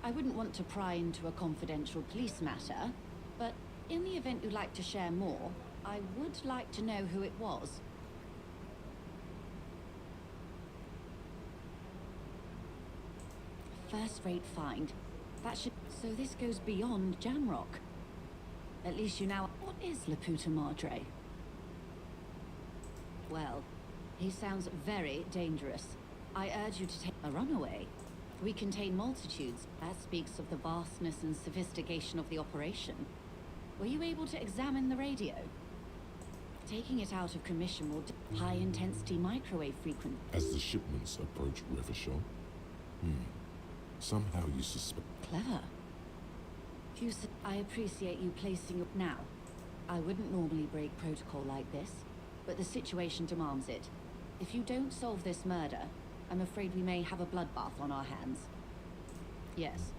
I wouldn't want to pry into a confidential police matter, but in the event you'd like to share more, I would like to know who it was. First-rate find. That should... So this goes beyond Jamrock. At least you now... What is La Puta Madre? Well, he sounds very dangerous. I urge you to take a runaway. We contain multitudes. That speaks of the vastness and sophistication of the operation. Were you able to examine the radio? Taking it out of commission will high-intensity microwave frequency. As the shipments approach Revachol? Somehow you suspect... Clever. I appreciate you placing your... Now, I wouldn't normally break protocol like this, but the situation demands it. If you don't solve this murder, I'm afraid we may have a bloodbath on our hands. Yes,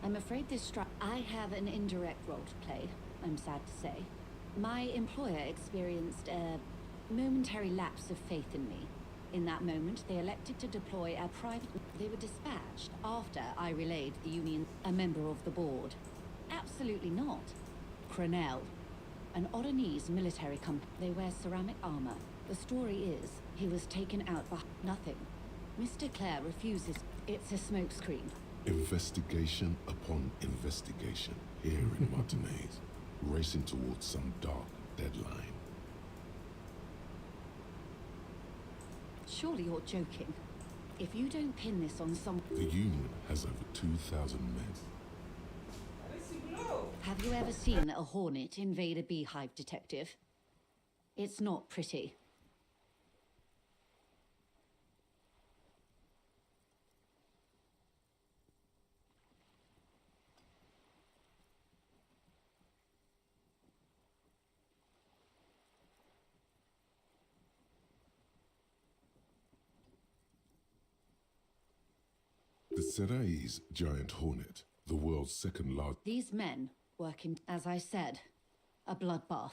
I'm afraid this I have an indirect role to play, I'm sad to say. My employer experienced a momentary lapse of faith in me. In that moment, they elected to deploy a private... They were dispatched after I relayed the Union, a member of the board. Absolutely not. Cronell, an Oranese military company. They wear ceramic armor. The story is, he was taken out by nothing. Mr. Clare refuses. It's a smokescreen. Investigation upon investigation here in Martinez, racing towards some dark deadline. Surely you're joking. If you don't pin this on some... The Union has over 2,000 men. Have you ever seen a hornet invade a beehive, detective? It's not pretty. The Serai's giant hornet, the world's second largest... These men work in, as I said, a bloodbath.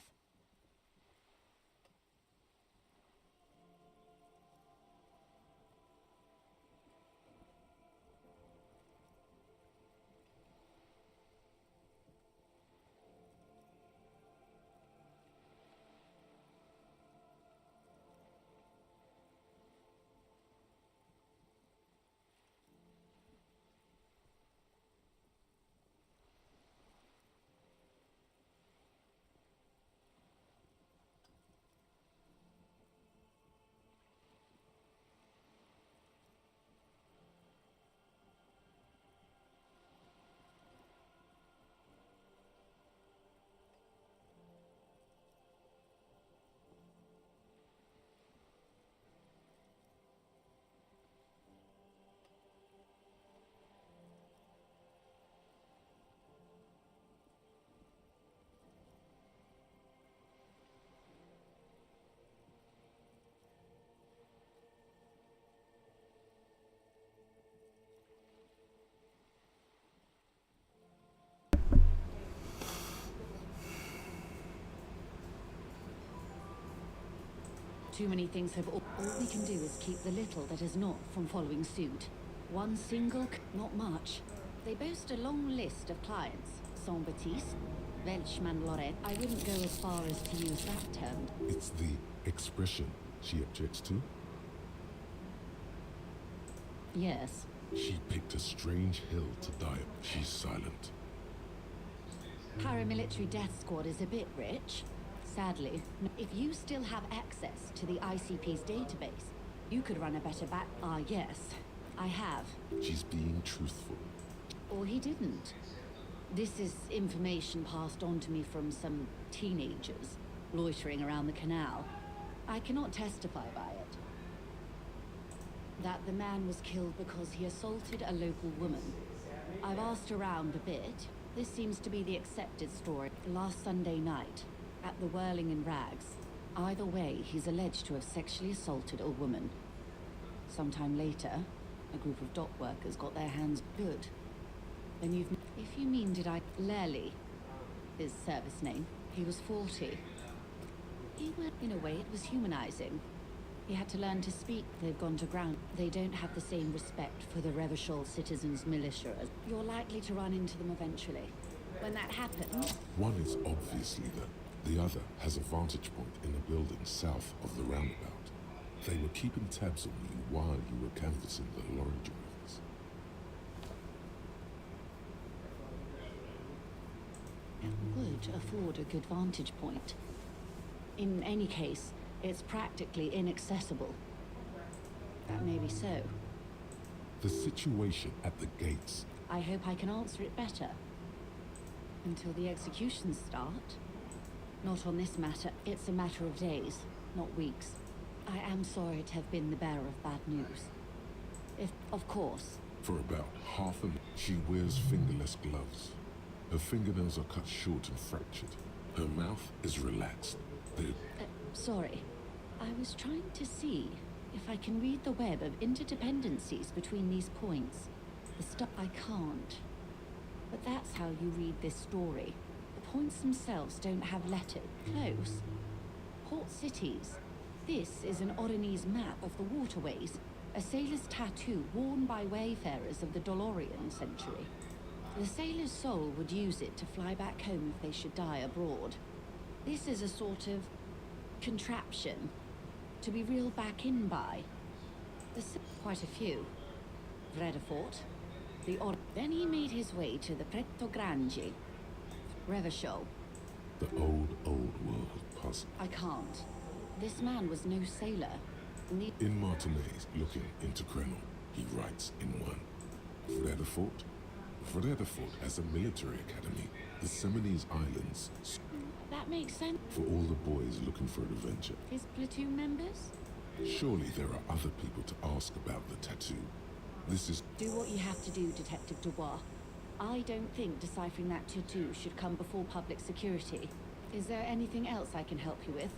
Too many things have... All we can do is keep the little that is not from following suit. One single... Not much. They boast a long list of clients. Saint-Baptiste, Welchman Lorette. I wouldn't go as far as to use that term. It's the expression she objects to? Yes. She picked a strange hill to die on. She's silent. Paramilitary death squad is a bit rich. Sadly, if you still have access to the ICP's database, you could run a better back... yes, I have. She's being truthful. Or he didn't. This is information passed on to me from some teenagers loitering around the canal. I cannot testify by it. That the man was killed because he assaulted a local woman. I've asked around a bit. This seems to be the accepted story. Last Sunday night, at the Whirling in Rags. Either way, he's alleged to have sexually assaulted a woman. Sometime later, a group of dock workers got their hands good. Then you've... If you mean did I... Lely, his service name. He was 40. He was... In a way, it was humanizing. He had to learn to speak. They've gone to ground. They don't have the same respect for the Revachol citizens' militia. You're likely to run into them eventually. When that happens... One is obviously that. The other has a vantage point in a building south of the roundabout. They were keeping tabs on you while you were canvassing the lorry drivers. Would afford a good vantage point. In any case, It's practically inaccessible. That may be so. The situation at the gates. I hope I can answer it better. Until the executions start. Not on this matter. It's a matter of days, not weeks. I am sorry to have been the bearer of bad news. If, of course. For about half a minute, she wears fingerless gloves. Her fingernails are cut short and fractured. Her mouth is relaxed. Sorry. I was trying to see if I can read the web of interdependencies between these points. I can't. But that's how you read this story. The points themselves don't have letters. Close. Port cities. This is an Oronese map of the waterways. A sailor's tattoo worn by wayfarers of the Dolorian century. The sailor's soul would use it to fly back home if they should die abroad. This is a sort of contraption to be reeled back in by. There's quite a few. Vredefort, then he made his way to the Pretto Grande, Revachol. The old world puzzle. I can't. This man was no sailor. In Martinez, looking into Krenel, he writes in one. Vredefort? Vredefort has a military academy, the Seminoles Islands. That makes sense. For all the boys looking for adventure. His platoon members? Surely there are other people to ask about the tattoo. This is... Do what you have to do, Detective Dubois. I don't think deciphering that tattoo should come before public security. Is there anything else I can help you with?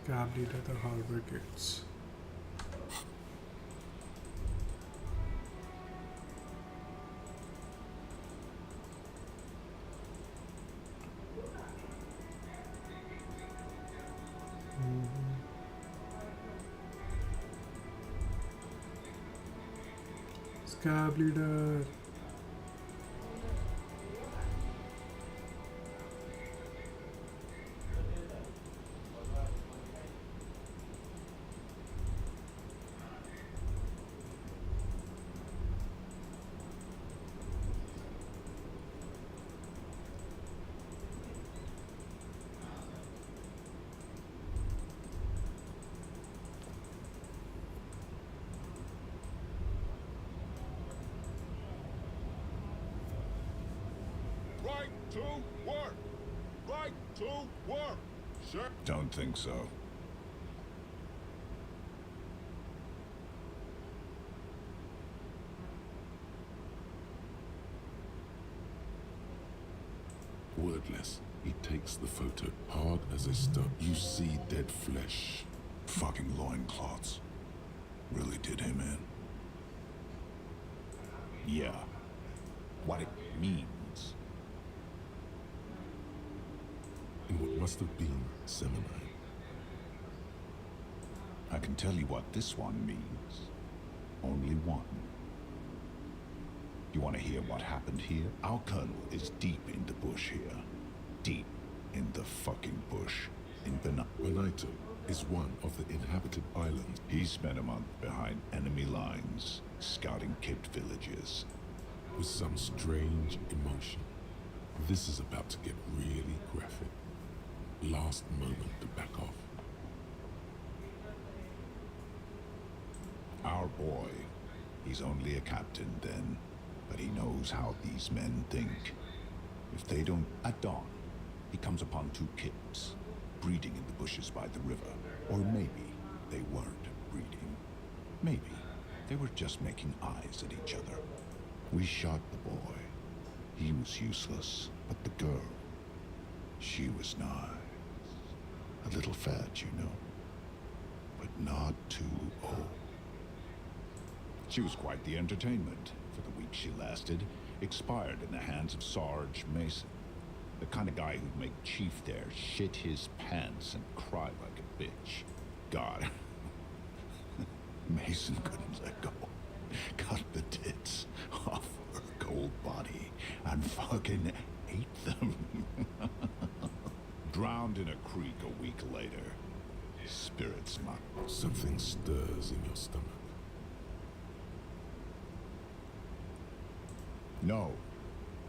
Cab leader, the harbor gates. Scab leader. Right to work! Right to work! Sure. Don't think so. Wordless, he takes the photo, hard as a stone. You see dead flesh. Fucking loincloths. Really did him in. Yeah. What it means. In what must have been Seminole. I can tell you what this one means. Only one. You want to hear what happened here? Our colonel is deep in the bush here. Deep in the fucking bush. In Benito is one of the inhabited islands. He spent a month behind enemy lines, scouting capped villages. With some strange emotion. This is about to get really graphic. Last moment to back off. Our boy, he's only a captain then, but he knows how these men think. If they don't, at dawn, he comes upon two kids, breeding in the bushes by the river. Or maybe they weren't breeding. Maybe they were just making eyes at each other. We shot the boy. He was useless, but the girl, she was nice. A little fat, you know, but not too old. She was quite the entertainment for the week she lasted. Expired in the hands of Sarge Mason, the kind of guy who'd make Chief there shit his pants and cry like a bitch. God, Mason couldn't let go. cut the tits off her cold body and fucking ate them. Drowned in a creek a week later. Spirits not. Something stirs in your stomach. No.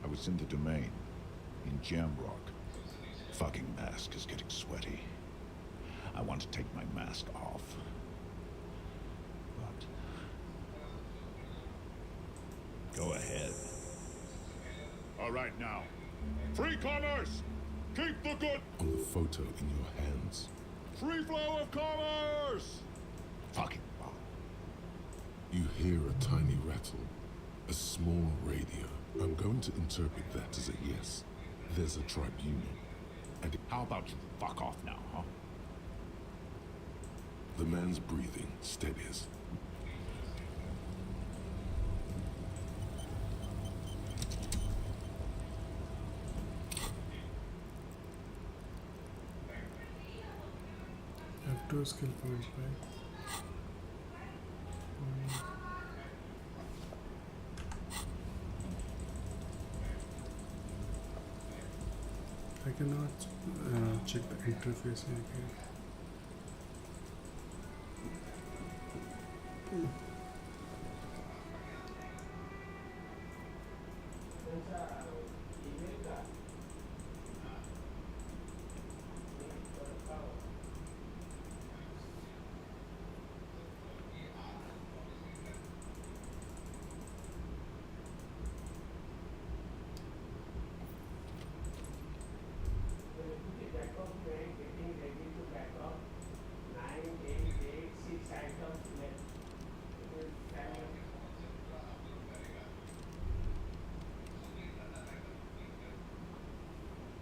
I was in the domain. In Jamrock. Fucking mask is getting sweaty. I want to take my mask off. But... Go ahead. All right now. Free commerce! Keep the good... On the photo in your hands. Free flow of commerce! Fucking bomb. You hear a tiny rattle. A small radio. I'm going to interpret that as a yes. There's a tribunal. And how about you fuck off now, huh? The man's breathing steadies. Have 2 skill points, right? I cannot check the interface again.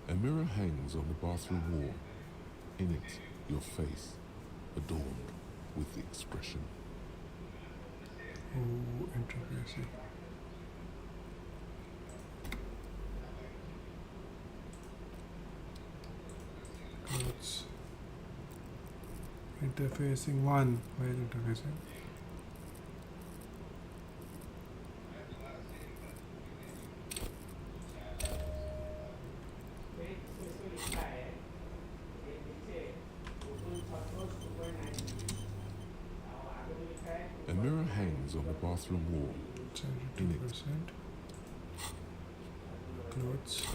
A mirror hangs on the bathroom wall. In it, your face, adorned with the expression. Oh, interfacing. Codes. Interfacing 1. Where is interfacing? A mirror hangs on the bathroom wall. 72%. Clothes.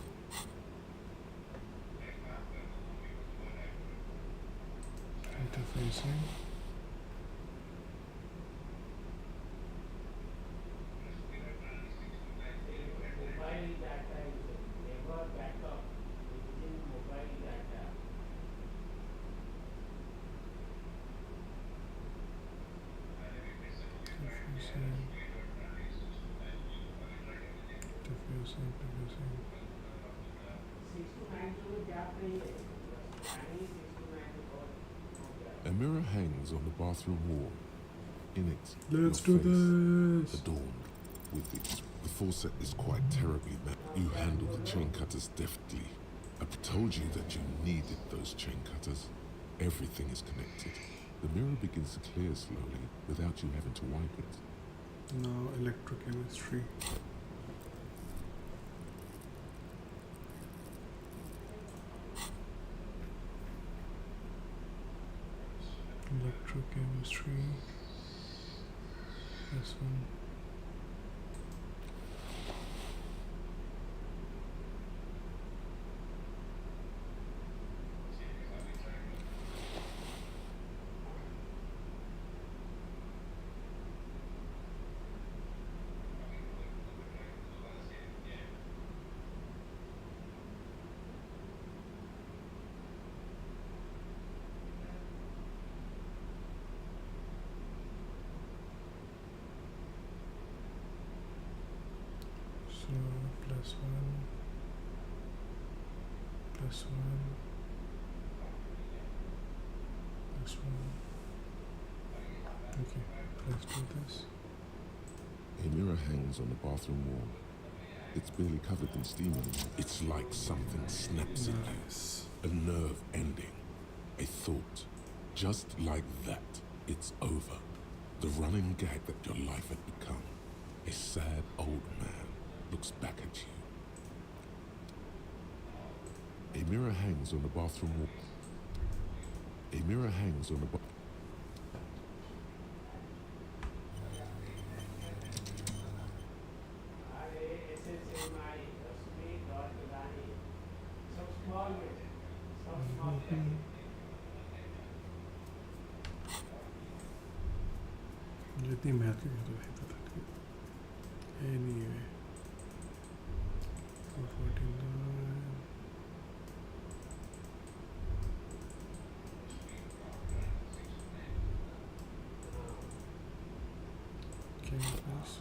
Interfacing. A mirror hangs on the bathroom wall. In it, Let's your do face, this. adorned with it. The faucet is quite terribly made. You handle the chain cutters deftly. I told you that you needed those chain cutters. Everything is connected. The mirror begins to clear slowly without you having to wipe it. Now electrochemistry. Electrochemistry. This one. So +1, +1, +1. Okay, let's do this. A mirror hangs on the bathroom wall. It's barely covered in steam anymore. It's like something snaps in you. A nerve ending. A thought. Just like that, it's over. The running gag that your life had become. A sad old man looks back at you. A mirror hangs on the bathroom wall. A mirror hangs on the जितनी मेहनत की तो है पता नहीं anyway 449 campus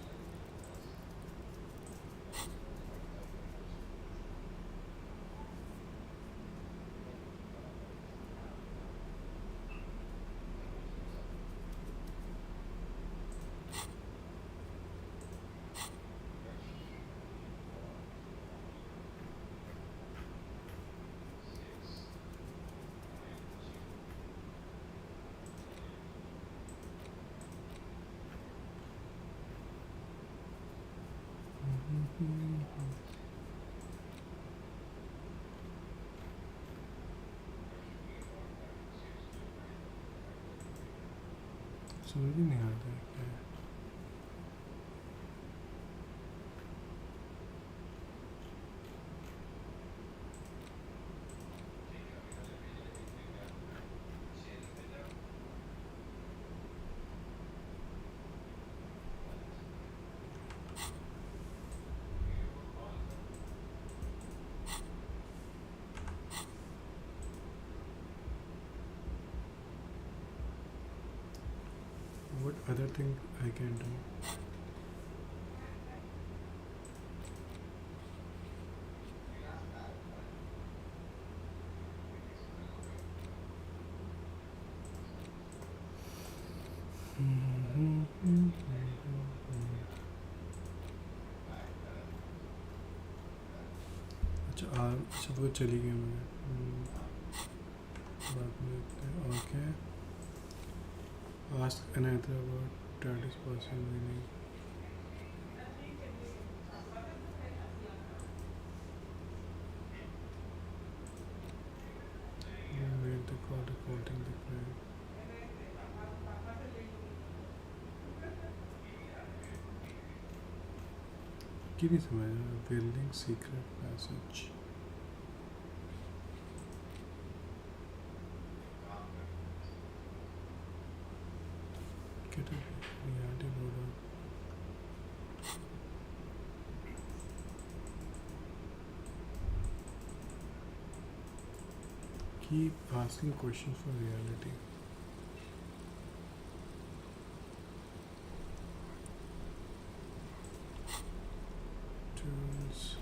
समझ ही नहीं आता है क्या है What other thing I can do? अच्छा वो चली गई मैं बाद में okay ask another about that is person meaning made the call reporting the crime कि नहीं समझ रहा building secret passage get a reality loader keep asking questions for reality tools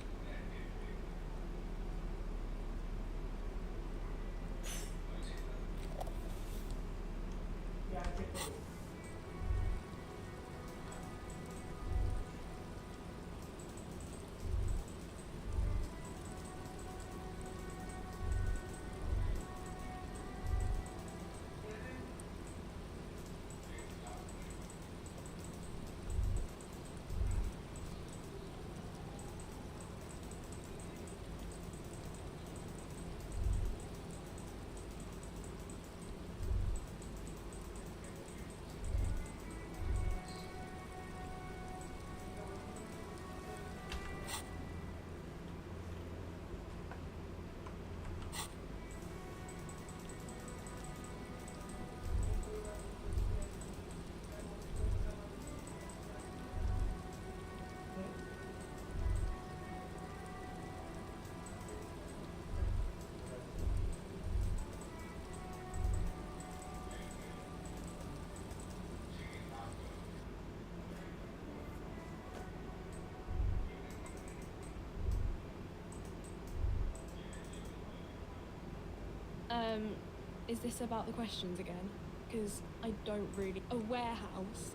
Is this about the questions again? Because I don't really... A warehouse?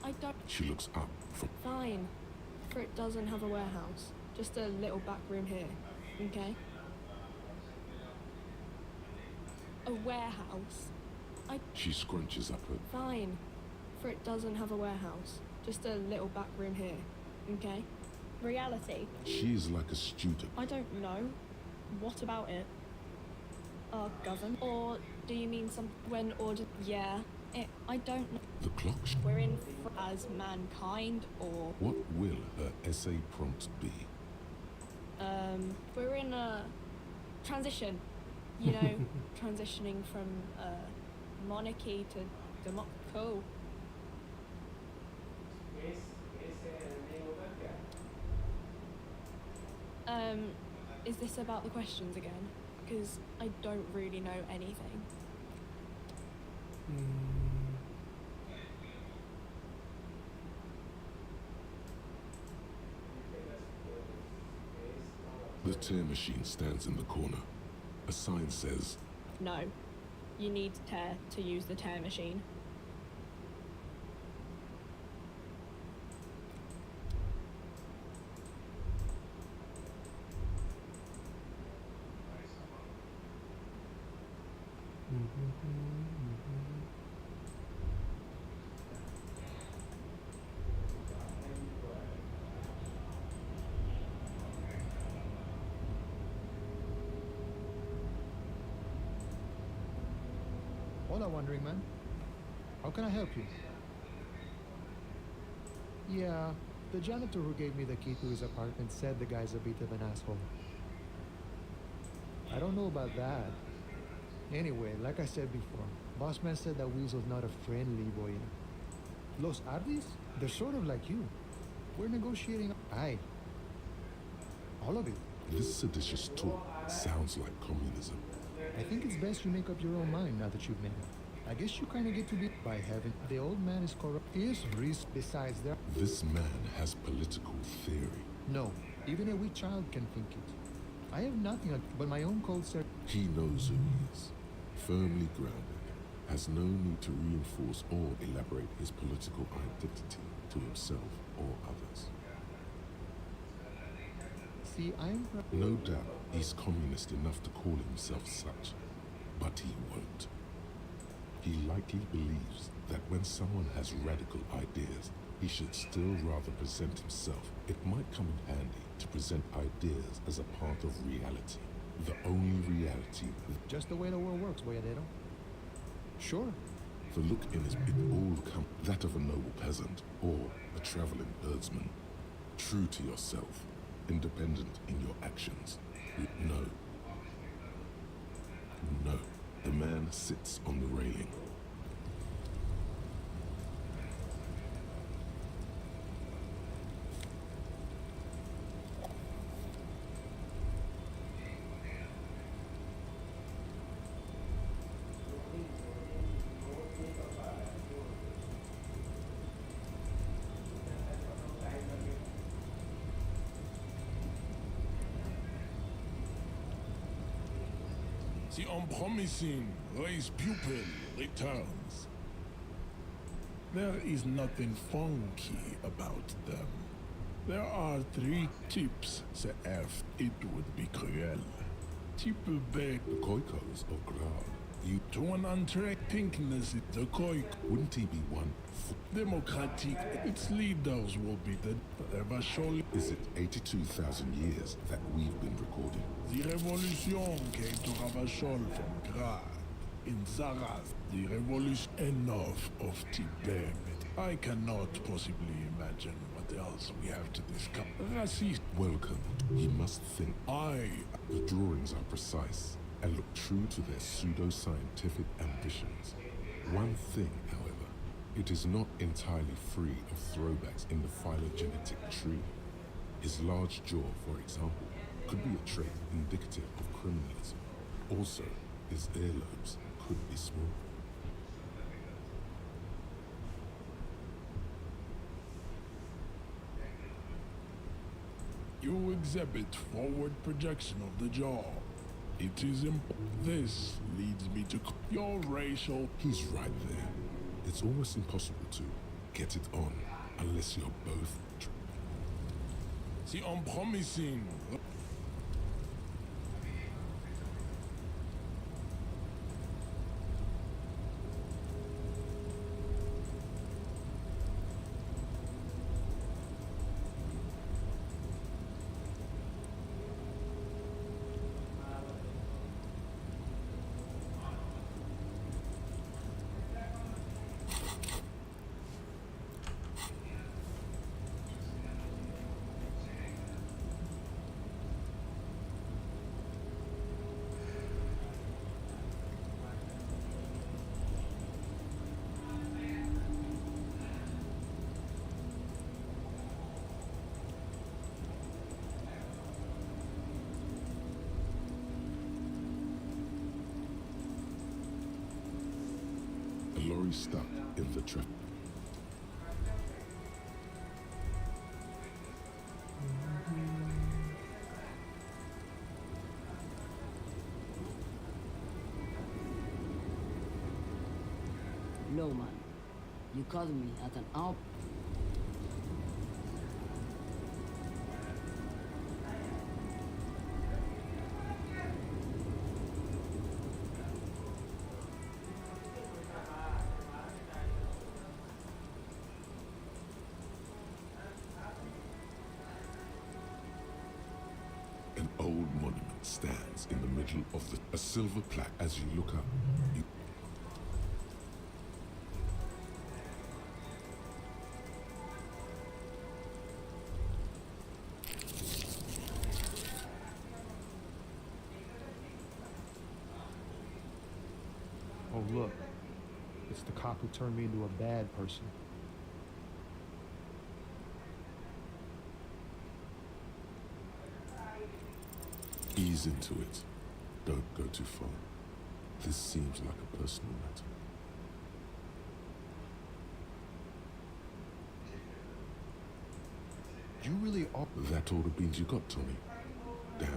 I don't... She looks up from... Fine. For it doesn't have a warehouse. Just a little back room here. Okay? A warehouse? She scrunches up her... Fine. it doesn't have a warehouse. Just a little back room here. Okay? Reality. She is like a student. I don't know. What about it? Our govern? Or do you mean some when ordered? Yeah. I don't know. The clock. We're in as mankind, or What will her essay prompt be? we're in a transition. You know, transitioning from monarchy to cool. Is this about the questions again? Because I don't really know anything. The tear machine stands in the corner. A sign says, No. You need tear to use the tear machine. Hola, Wandering Man. How can I help you? Yeah, the janitor who gave me the key to his apartment said the guy's a bit of an asshole. I don't know about that. Anyway, like I said before, Bossman said that Weasel's not a friendly boy. Los Ardis? They're sort of like you. We're negotiating. Aye. All of it. this seditious talk sounds like communism. I think it's best you make up your own mind now that you've met him. I guess you kind of get to be... By heaven, the old man is corrupt. He is risk. Besides that... This man has political theory. No, even a weak child can think it. I have nothing but my own cold set. He knows who he is. Firmly grounded. Has no need to reinforce or elaborate his political identity to himself or others. See, I'm... No doubt he's communist enough to call himself such, but he won't. He likely believes that when someone has radical ideas, he should still rather present himself. It might come in handy to present ideas as a part of reality. The only reality. Just the way the world works, Boyadero. Sure. The look in his it all come that of a noble peasant or a traveling herdsman. True to yourself, independent in your actions. No. No. The man sits on the railing. The unpromising race pupil returns. There is nothing funky about them. There are 3 tips, CF. It would be cruel. Type B. The Koikos of Graal. You to an entrée pinkness the Koik. Wouldn't he be one? Democratic. Its leaders will be the Revolution. Is it 82,000 years that we've been recording? The revolution came to Ravachol from Graal. In Zaraz, the revolution. Enough of Tibet. I cannot possibly imagine what else we have to discuss. Racist. Welcome. He must think. The drawings are precise and look true to their pseudo-scientific ambitions. One thing, however, it is not entirely free of throwbacks in the phylogenetic tree. His large jaw, for example, could be a trait indicative of criminalism. Also, his earlobes could be small. You exhibit forward projection of the jaw. It is This leads me to your racial... He's right there. It's almost impossible to get it on unless you're both... The unpromising... Or he's stuck in the traffic. No, man. You called me at an hour. An old monument stands in the middle of a silver plaque. As you look up, you Oh, look. It's the cop who turned me into a bad person. ease into it. Don't go too far. This seems like a personal matter. You really are. That all the beans you got, Tommy? Damn,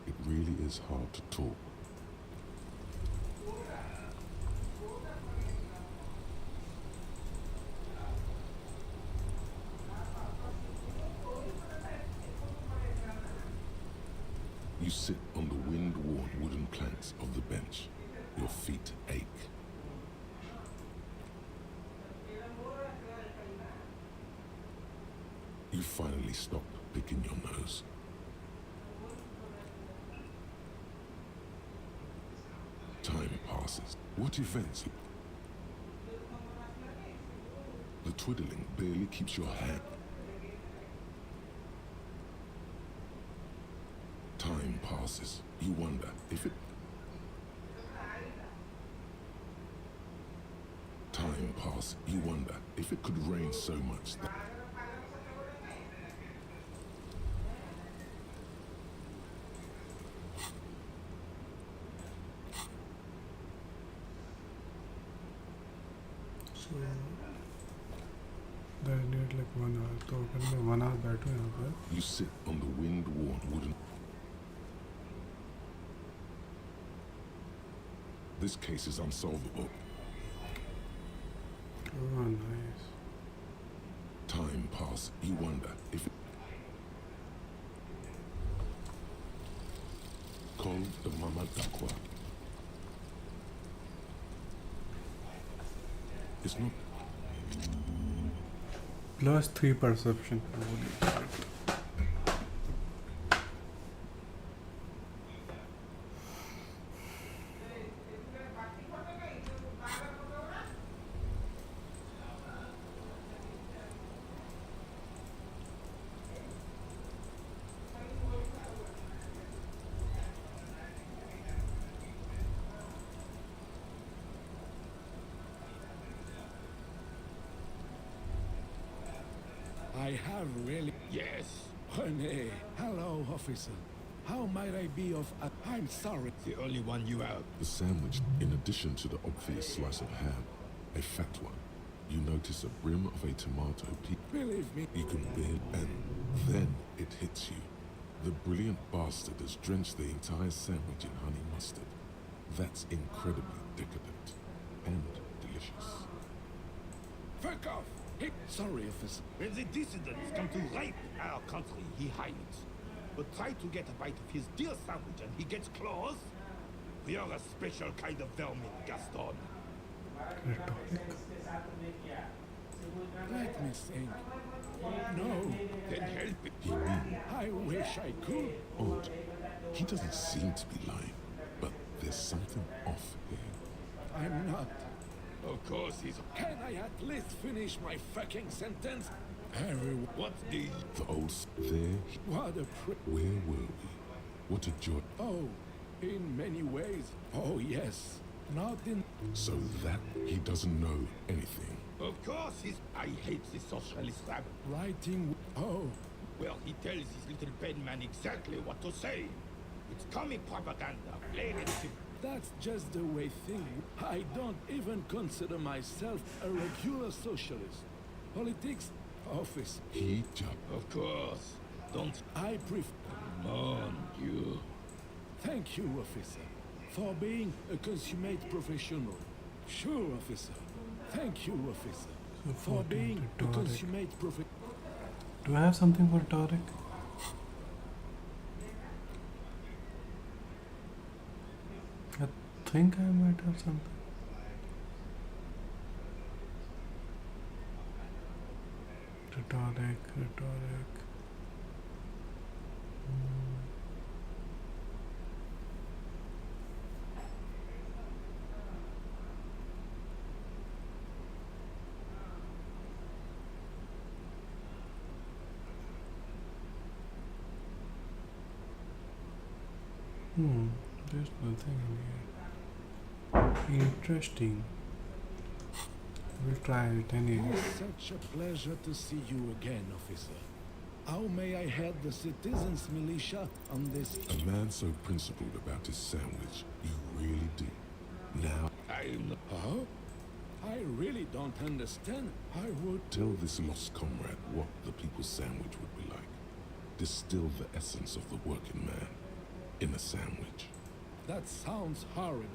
it really is hard to talk. You sit on the wind-worn wooden planks of the bench. Your feet ache. You finally stop picking your nose. Time passes. What events? The twiddling barely keeps your hand. Time passes. You wonder if it... Time passes. You wonder if it could rain so much that... So I need like 1 hour. तो अगर मैं 1 hour बैठूं यहाँ पर. You sit on the wind-worn wooden... This case is unsolvable. Oh, nice. Time passes. You wonder if it... Call the Mama Dakwa. It's not... +3 perception. I have really... Yes. René. Hello, officer. How might I be of... I'm sorry. The only one you have. The sandwich, in addition to the obvious slice of ham, a fat one. You notice a brim of a tomato Believe me. You can bear, and then it hits you. The brilliant bastard has drenched the entire sandwich in honey mustard. That's incredibly decadent and delicious. Fuck off! Hey, sorry, officer. When the dissidents come to rape our country, he hides. But try to get a bite of his dear sandwich and he gets claws? We are a special kind of vermin, Gaston. Let me think. No. Then help it. He mean, I wish I could. odd. He doesn't seem to be lying, but there's something off here. I'm not. Of course he's... Can I at least finish my fucking sentence? Everyone... What's the... The old... There... What a Where were we? What a joy. Oh, in many ways. Oh, yes. Not in... So that he doesn't know anything. Of course he's... I hate the socialist rabbit. Writing... Oh. Well, he tells his little pen man exactly what to say. It's commie propaganda. Plain and simple. That's just the way things. I don't even consider myself a regular socialist. Politics, office. He just. Of course. Don't. I prefer. Come on, you. Thank you, officer, for being a consummate professional. Sure, officer. Thank you, officer, for being a consummate professional. Do I have something for Tarek? I think I might have something. Rhetoric. There's nothing in here. Interesting. We'll try it anyway. It's such a pleasure to see you again, officer. How may I head the citizens' militia on this? A man so principled about his sandwich, you really do. Now, Huh? I really don't understand. I would tell this lost comrade what the people's sandwich would be like. Distill the essence of the working man in a sandwich. That sounds horrible.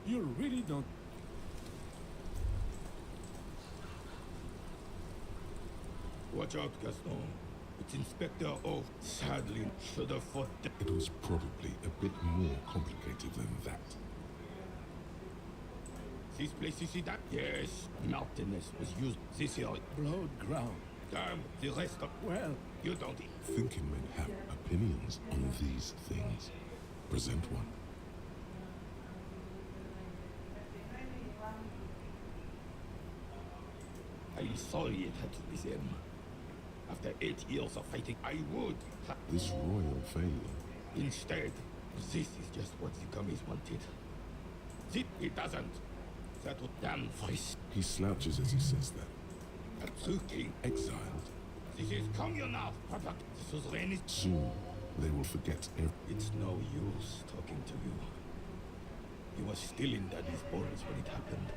You really don't. Watch out, Gaston. It's Inspector O. Sadly, should have fought. It was probably a bit more complicated than that. This place, you see that? Yes. Martinez was used this year. Blood ground. Damn, the rest of. Well, you don't. Thinking men have opinions on these things. Present one. I'm sorry it had to be them. After 8 years of fighting, I would. This royal failure. Instead, this is just what the commies wanted. It doesn't. That was damn voice. He slouches as he says that. A true king. Exiled. This is communal. This was rainy. Soon, they will forget It's no use talking to you. You were still in Daddy's balls when it happened.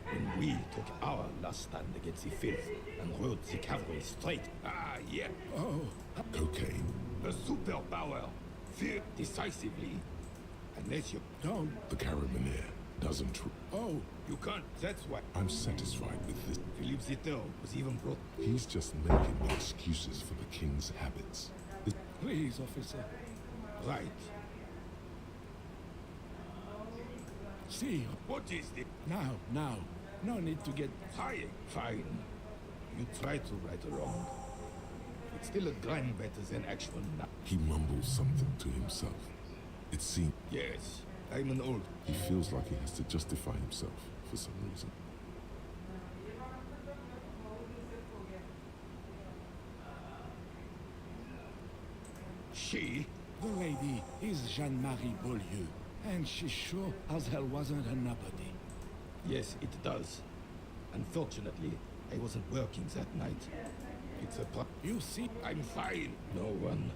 When we took our last stand against the filth and rode the cavalry straight. Ah, yeah. Oh. Cocaine. A superpower. Fear decisively. Unless you don't. The carabinier doesn't. Oh. You can't. That's why. I'm satisfied with this. Philippe Zito was even brought. He's just making excuses for the king's habits. Please, officer. Right. See. What is it? Now. No need to get... Fine. You try to right a wrong. It's still a gram better than actual now. He mumbles something to himself. It seems... Yes, I'm an old... He feels like he has to justify himself for some reason. She? The lady is Jeanne-Marie Beaulieu, and she sure as hell wasn't a nobody. Yes, it does. Unfortunately, I wasn't working that night. It's a You see? I'm fine. No one.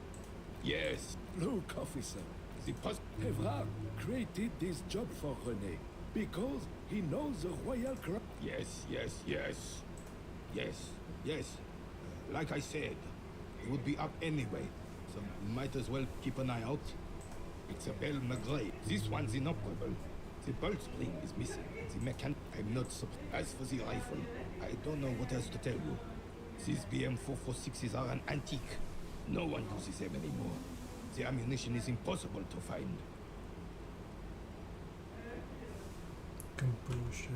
Yes. Look, officer. The post... Evrard created this job for René because he knows the royal crown. Yes. Like I said, it would be up anyway, so we might as well keep an eye out. It's a Belle Maigret. This one's inoperable. The bolt spring is missing. The mechanic... I'm not As for the rifle, I don't know what else to tell you. These BM-446s are an antique. No one uses them anymore. The ammunition is impossible to find. Composure.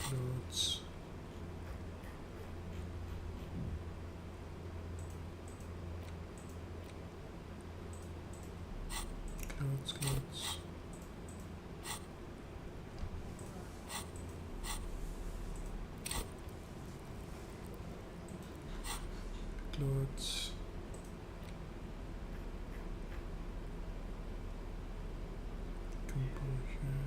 Clothes. Clothes. Clothes. Composure.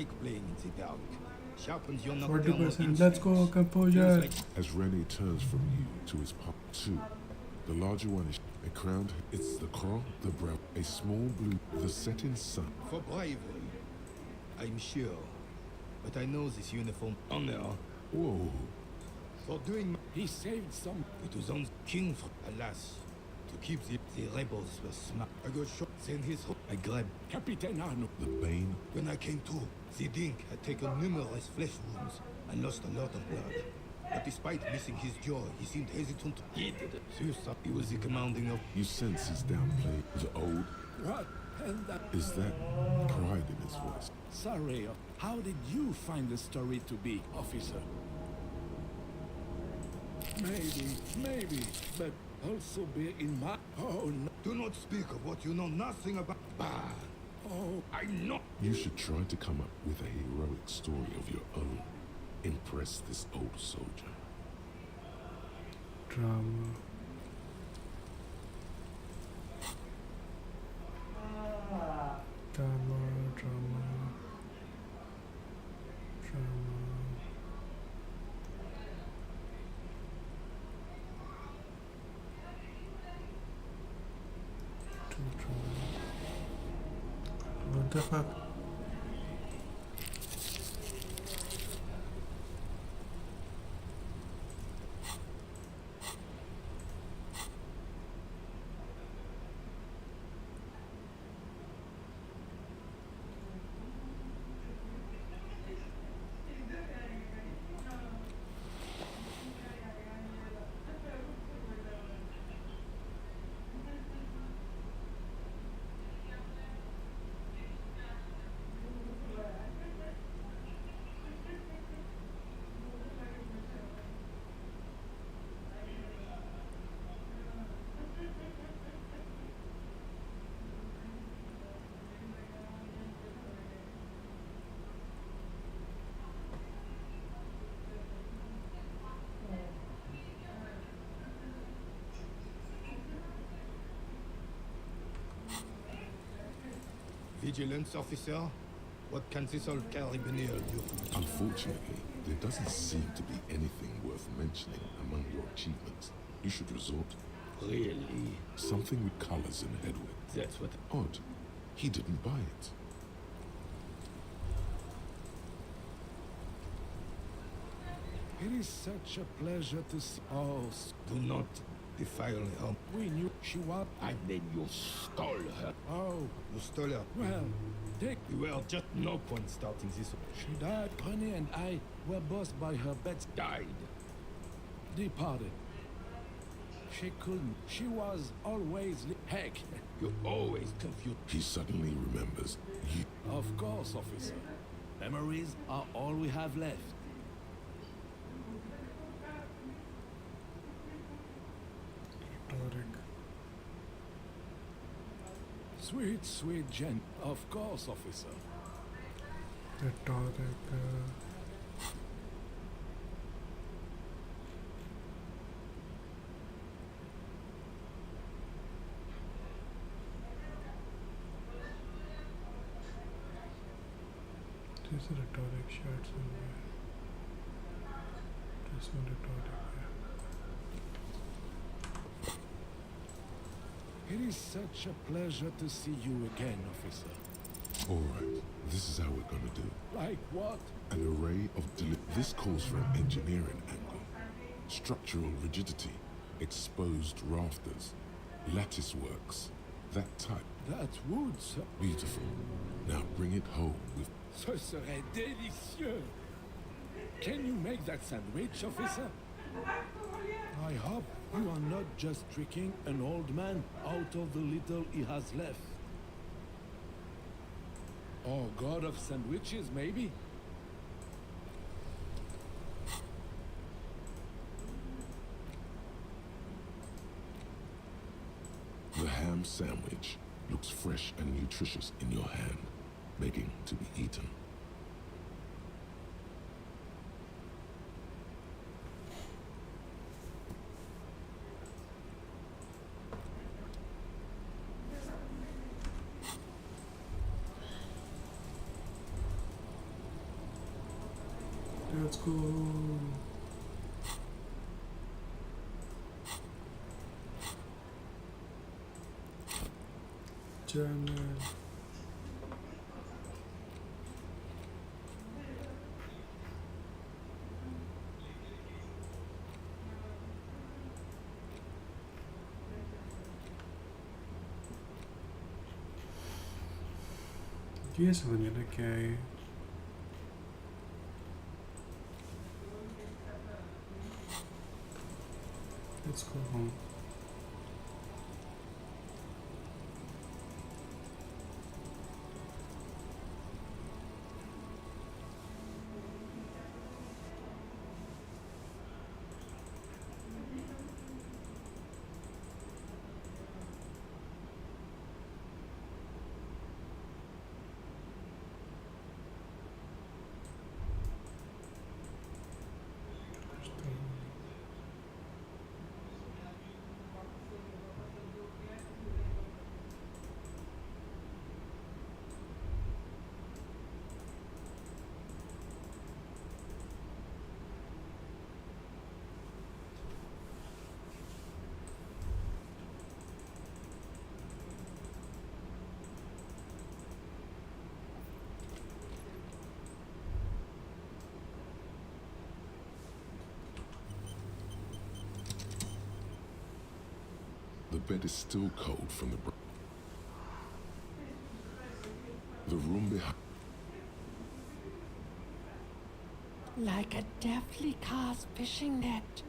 like playing in the dark. Sharpens your knockdown 40%. Let's go, composure. As Rene turns from you to his pop, two. The larger one is a crown. It's the crown, the brow, a small blue, the setting sun. For bravery, I'm sure. But I know this uniform honor. Whoa. For doing he saved some. It was on King, alas. To keep the rebels were smart. I got shot, then his I grabbed Captain Arno. The Bane. When I came to, the Dink had taken numerous flesh wounds and lost a lot of blood. But despite missing his jaw, he seemed hesitant. He did it. Suicide. He was the commanding of. You sense his downplay, the old. What? And that. Is that pride in his voice? Sorry, how did you find the story to be, officer? Maybe, but also bear in mind. Oh, no. Do not speak of what you know nothing about. Bah. Oh, I know. You should try to come up with a heroic story of your own. Impress this old soldier. Drama. Drama. What the fuck? Vigilance officer? What can this old carabinier do? Unfortunately, there doesn't seem to be anything worth mentioning among your achievements. You should resort. Really? Something with colors and headwind. That's what. Odd. He didn't buy it. It is such a pleasure to see. Oh, do not defile her. We knew she was. And then you stole her. Oh. You stole her. Well, take. You were just no point starting this. She died. Honey and I were both by her bed. Died. Departed. She couldn't. She was always. Heck. You always confused. He suddenly remembers you. Of course, officer. Memories are all we have left. Sweet, sweet gent. Of course, officer. Rhetoric. There's a rhetoric shot somewhere. This one rhetoric. It is such a pleasure to see you again, officer. All right, this is how we're gonna do it. Like what? An array of this calls for an engineering angle. Structural rigidity, exposed rafters, lattice works, that type. That's wood, sir. Beautiful. Now bring it home with... Ce serait délicieux. Can you make that sandwich, officer? I hope you are not just tricking an old man out of the little he has left. Oh, god of sandwiches, maybe? The ham sandwich looks fresh and nutritious in your hand, begging to be eaten. Let's go. Journal. ये समझ नहीं आता क्या है. Let's go home. The bed is still cold from the room behind. Like a deftly cast fishing net.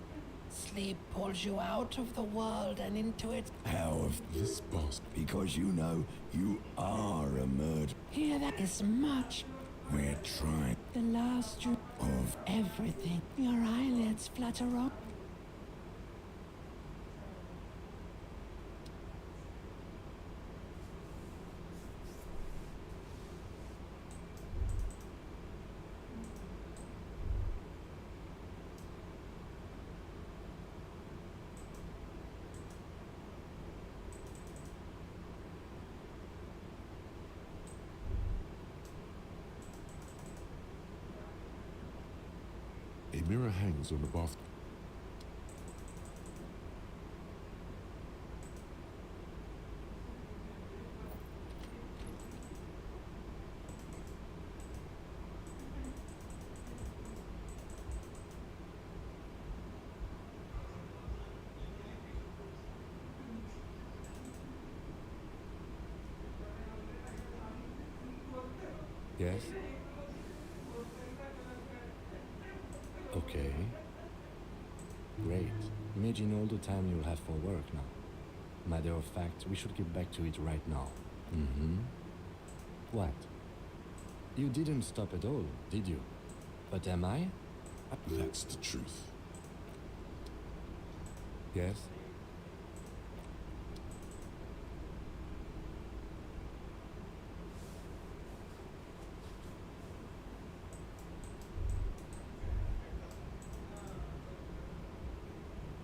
Sleep pulls you out of the world and into its... How of this boss? Because you know you are a murderer. Here that is much. We're trying The last drop of everything. Your eyelids flutter up. A mirror hangs on the bath. Yes? Okay. Great. Imagine all the time you'll have for work now. Matter of fact, we should get back to it right now. Mm-hmm. What? You didn't stop at all, did you? But am I? That's the truth. Yes?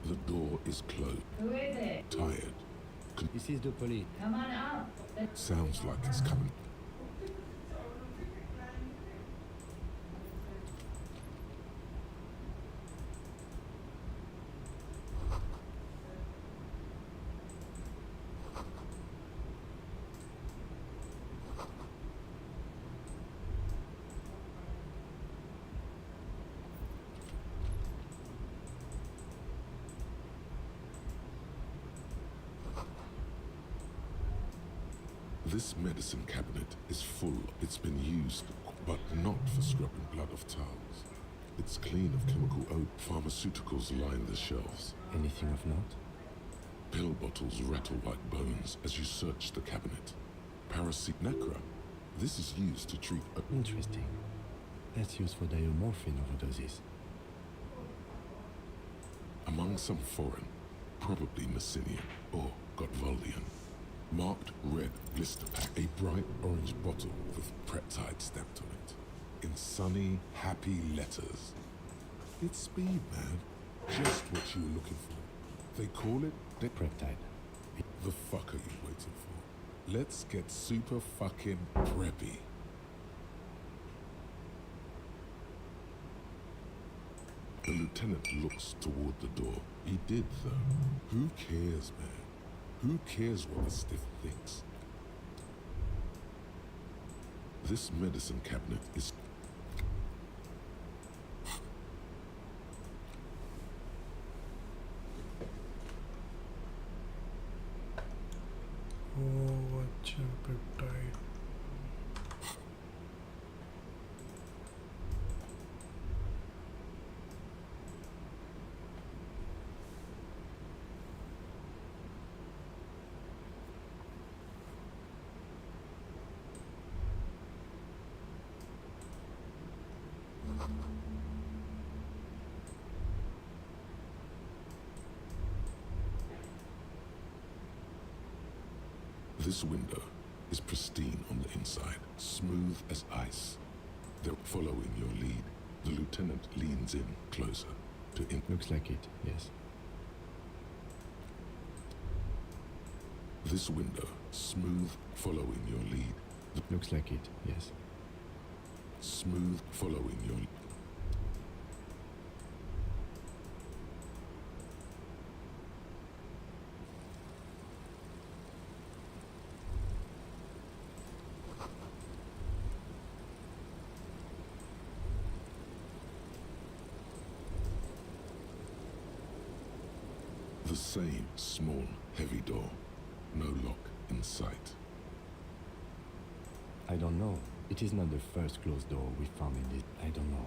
The door is closed. Who is it? Tired. This is the police. Come on out. Sounds like it's coming. This medicine cabinet is full. It's been used, but not for scrubbing blood off towels. It's clean of chemical odor. Pharmaceuticals line the shelves. Anything of note? Pill bottles rattle like bones as you search the cabinet. SamNaCL. This is used to treat Interesting. That's used for diamorphine overdoses. Among some foreign, probably Messinian or Gotvaldian. Marked red blister pack, a bright orange bottle with peptide stamped on it. In sunny, happy letters. It's speed, man. Just what you were looking for. They call it peptide. The fuck are you waiting for? Let's get super fucking preppy. The lieutenant looks toward the door. He did, though. Who cares, man? Who cares what the stiff thinks? This medicine cabinet is... Oh, अच्छा peptide. This window is pristine on the inside, smooth as ice. They're following your lead. The lieutenant leans in closer to... Looks like it, yes. This window, smooth, following your lead. Looks like it, yes. Smooth, following your... The same small, heavy door. No lock in sight. I don't know. It is not the first closed door we found in this. I don't know.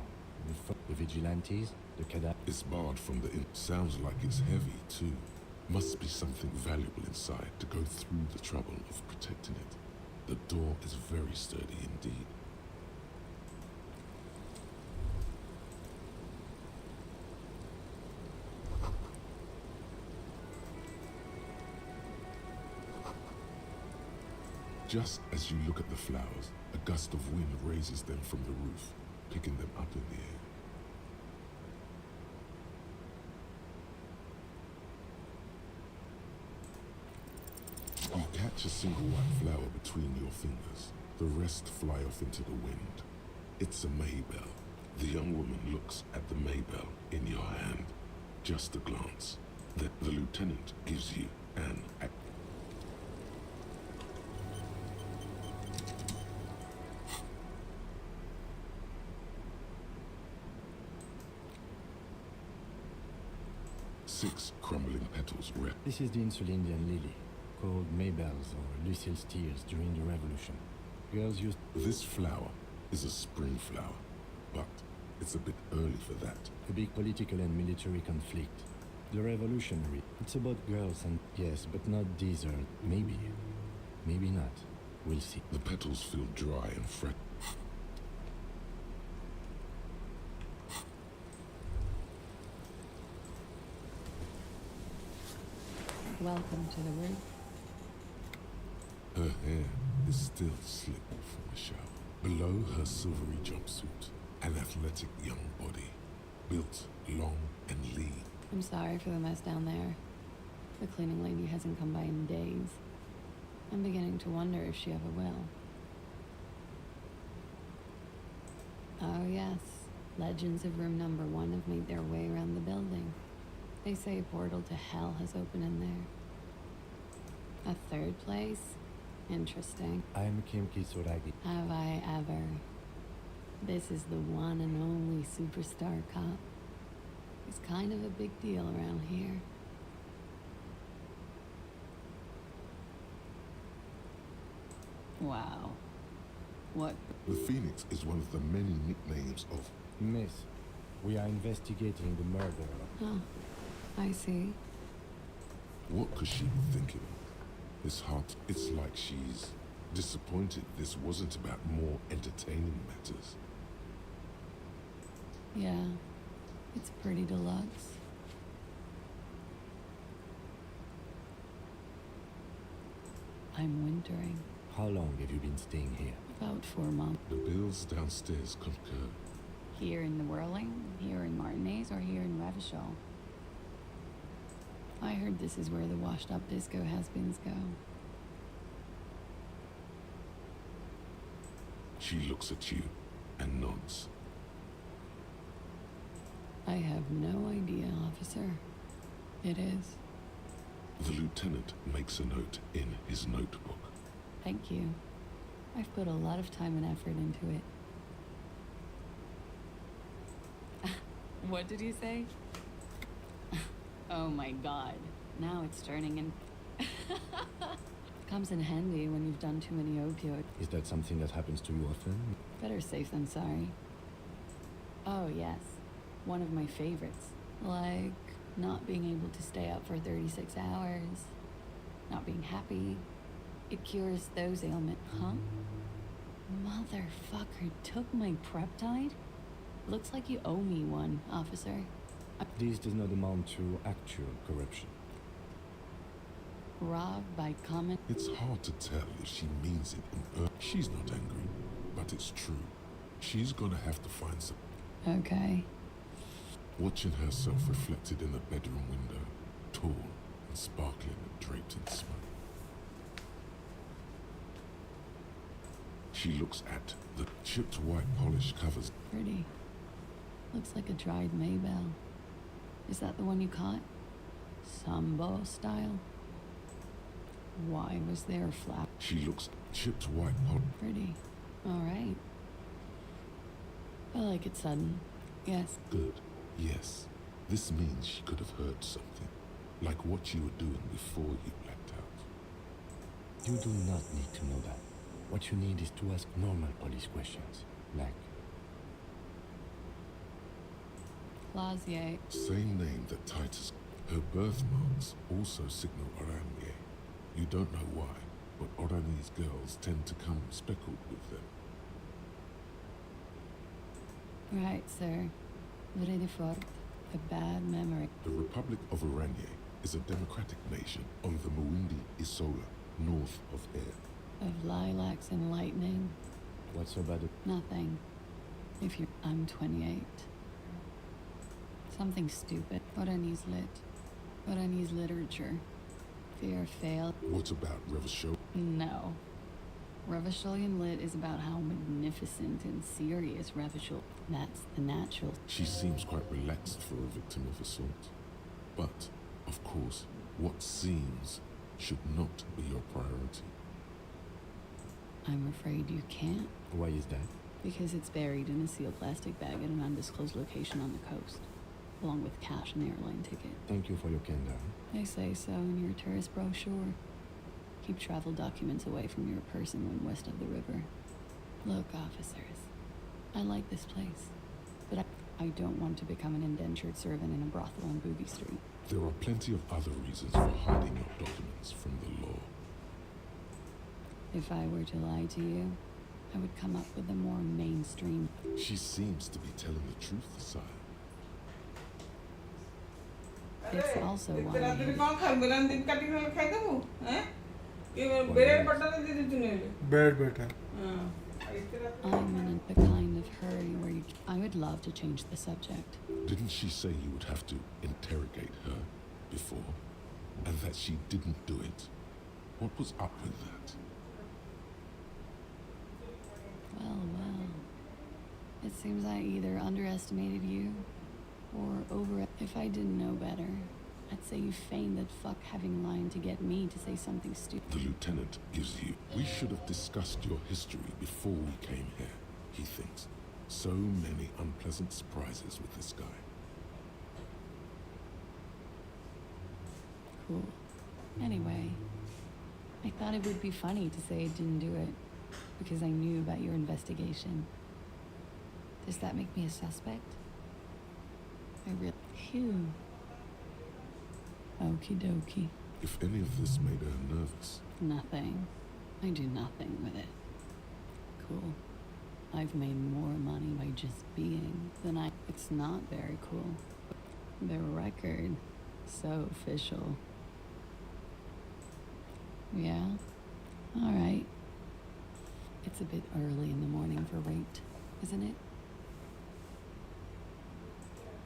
The vigilantes, the cadaver. It's barred from the in. Sounds like it's heavy, too. Must be something valuable inside to go through the trouble of protecting it. The door is very sturdy indeed. Just as you look at the flowers, a gust of wind raises them from the roof, picking them up in the air. You catch a single white flower between your fingers. The rest fly off into the wind. It's a Maybell. The young woman looks at the Maybell in your hand. Just a glance. That the lieutenant gives you an act. Six crumbling petals rest. This is the Insulindian lily, called Maybells or Lucille's tears during the Revolution. Girls used... This flower is a spring flower, but it's a bit early for that. A big political and military conflict. The revolutionary. It's about girls and... Yes, but not desert. Maybe. Maybe not. We'll see. The petals feel dry and fret. Welcome to the room. Her hair is still slick from the shower. Below her silvery jumpsuit, an athletic young body, built long and lean. I'm sorry for the mess down there. The cleaning lady hasn't come by in days. I'm beginning to wonder if she ever will. Oh yes, legends of room number 1 have made their way around the building. They say a portal to hell has opened in there. A third place? Interesting. I'm Kim Kitsuragi. Have I ever? This is the one and only superstar cop. It's kind of a big deal around here. Wow. What? The Phoenix is one of the many nicknames of... Miss, we are investigating the murder. Oh, I see. What could she be thinking? It's hot. It's like she's disappointed this wasn't about more entertaining matters. Yeah, it's pretty deluxe. I'm wintering. How long have you been staying here? About 4 months. The bills downstairs concur. Here in the Whirling, here in Martinez, or here in Revachol? I heard this is where the washed-up disco has-beens go. She looks at you and nods. I have no idea, officer. It is. The lieutenant makes a note in his notebook. Thank you. I've put a lot of time and effort into it. What did you say? Oh my god. Now it's turning in. Comes in handy when you've done too many opioids. Is that something that happens to you often? Better safe than sorry. Oh yes. One of my favorites. Like not being able to stay up for 36 hours. Not being happy. It cures those ailments. Huh? Motherfucker took my Preptide? Looks like you owe me one, officer. This does not amount to actual corruption. Robbed by common... It's hard to tell if she means it in She's not angry, but it's true. She's gonna have to find some... Okay. Watching herself reflected in the bedroom window, tall and sparkling and draped in smoke. She looks at the chipped white polish covers. Pretty. Looks like a dried Maybell. Is that the one you caught? Sambo style? Why was there a flap? She looks chipped white polish. Pretty. Alright. I like it sudden. Yes. Good. Yes. This means she could have heard something. Like what you were doing before you blacked out. You do not need to know that. What you need is to ask normal police questions. Like... Clausier. Same name that Titus. Her birthmarks also signal Oranje. You don't know why, but Oranje's girls tend to come speckled with them. Right, sir. Very fort. A bad memory. The Republic of Oranje is a democratic nation on the Muindi Isola, north of Air. Of lilacs and lightning. What's so bad? Nothing. If you're... I'm 28. Something stupid. Oranje's lit. Oranje's literature. Fear fail. What about Revolution? No. Revacholian lit is about how magnificent and serious Revachol. That's the natural. She seems quite relaxed for a victim of assault. But, of course, what seems should not be your priority. I'm afraid you can't. Why is that? Because it's buried in a sealed plastic bag at an undisclosed location on the coast, along with cash and airline ticket. Thank you for your candor. They say so in your tourist brochure. Keep travel documents away from your person when west of the river. Look, officers, I like this place, but I don't want to become an indentured servant in a brothel on Booby Street. There are plenty of other reasons for hiding your documents from the law. If I were to lie to you, I would come up with a more mainstream... She seems to be telling the truth, sire. It's also why Bed better. I'm in the kind of hurry where you... I would love to change the subject. Didn't she say you would have to interrogate her before? And that she didn't do it? What was up with that? Well, it seems I either underestimated you or over... If I didn't know better, I'd say you feigned that fuck having lied to get me to say something stupid. The lieutenant gives you... We should have discussed your history before we came here, he thinks. So many unpleasant surprises with this guy. Cool. Anyway, I thought it would be funny to say I didn't do it because I knew about your investigation. Does that make me a suspect? I really... Phew. Okie dokie. If any of this made her nervous... Nothing. I do nothing with it. Cool. I've made more money by just being than I... It's not very cool. The record. So official. Yeah? Alright. It's a bit early in the morning for raped, isn't it?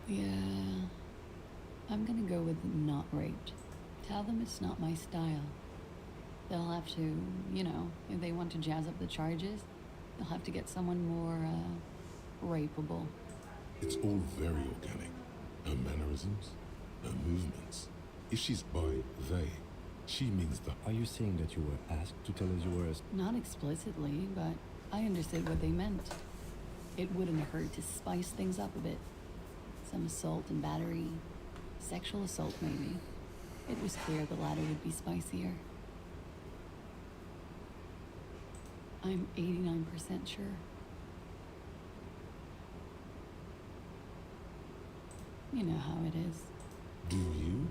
Yeah. I'm gonna go with not raped. Tell them it's not my style. They'll have to, you know, if they want to jazz up the charges, they'll have to get someone more, rapeable. It's all very organic. Her mannerisms, her movements. If she's by they, she means the... Are you saying that you were asked to tell us you were a... Not explicitly, but I understood what they meant. It wouldn't hurt to spice things up a bit. Some assault and battery. Sexual assault, maybe. It was clear the latter would be spicier. I'm 89% sure. You know how it is. Do you?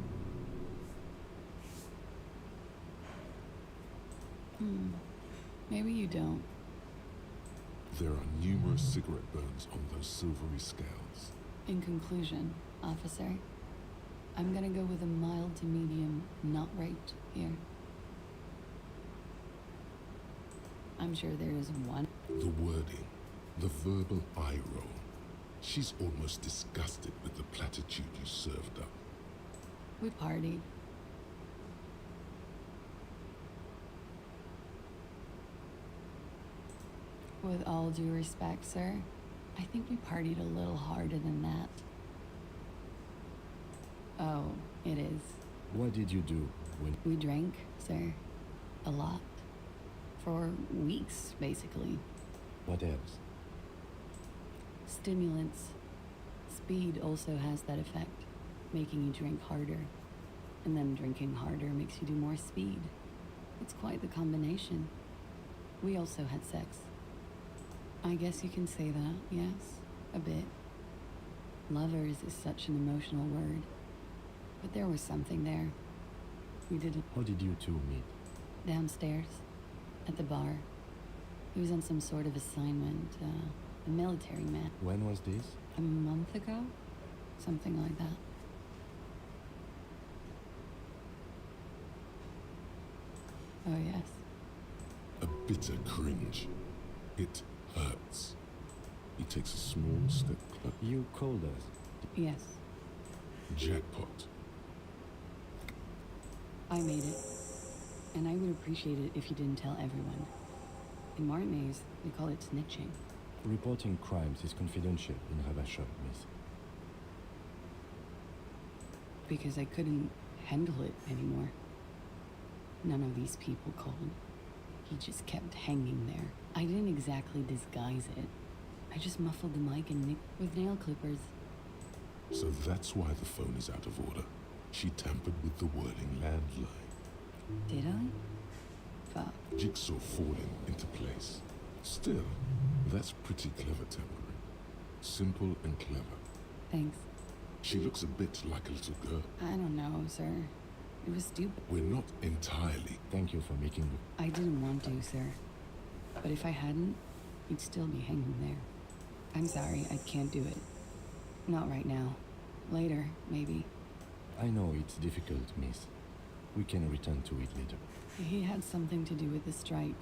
Maybe you don't. There are numerous cigarette burns on those silvery scales. In conclusion, officer, I'm gonna go with a mild to medium not raped here. I'm sure there is one. The wording, the verbal eye roll. She's almost disgusted with the platitude you served up. We partied. With all due respect, sir, I think we partied a little harder than that. Oh, it is. What did you do when... We drank, sir. A lot. For weeks, basically. What else? Stimulants. Speed also has that effect, making you drink harder. And then drinking harder makes you do more speed. It's quite the combination. We also had sex. I guess you can say that, yes, a bit. Lovers is such an emotional word. But there was something there. We did it. How did you two meet? Downstairs, at the bar. He was on some sort of assignment, a military man. When was this? A month ago? Something like that. Oh, yes. A bitter cringe. It hurts. He takes a small step closer. You called us. Yes, Jackpot. I made it. And I would appreciate it if you didn't tell everyone. In Martinez, they call it snitching. Reporting crimes is confidential in Ravachol, miss. Because I couldn't handle it anymore. None of these people called. He just kept hanging there. I didn't exactly disguise it. I just muffled the mic and nicked with nail clippers. So that's why the phone is out of order. She tampered with the wording landline. Did I? Fuck. Jigsaw falling into place. Still, that's pretty clever tampering. Simple and clever. Thanks. She looks a bit like a little girl. I don't know, sir. It was stupid. We're not entirely. Thank you for making... I didn't want to, sir. But if I hadn't, you'd still be hanging there. I'm sorry, I can't do it. Not right now. Later, maybe. I know it's difficult, miss. We can return to it later. He had something to do with the strike.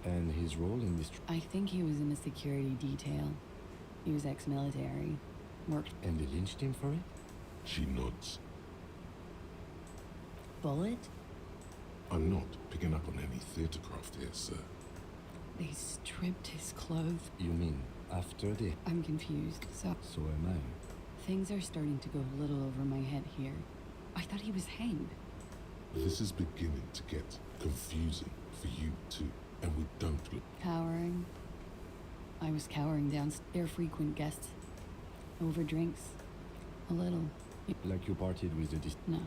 And his role in this... I think he was in the security detail. He was ex-military. Worked... And they lynched him for it? She nods. Bullet? I'm not picking up on any theatre craft here, sir. They stripped his clothes. You mean after the... I'm confused, so... So am I. Things are starting to go a little over my head here. I thought he was hanged. This is beginning to get confusing for you too, and we don't look... Cowering. I was cowering down. They're frequent guests. Over drinks. A little. Like you partied with the... No,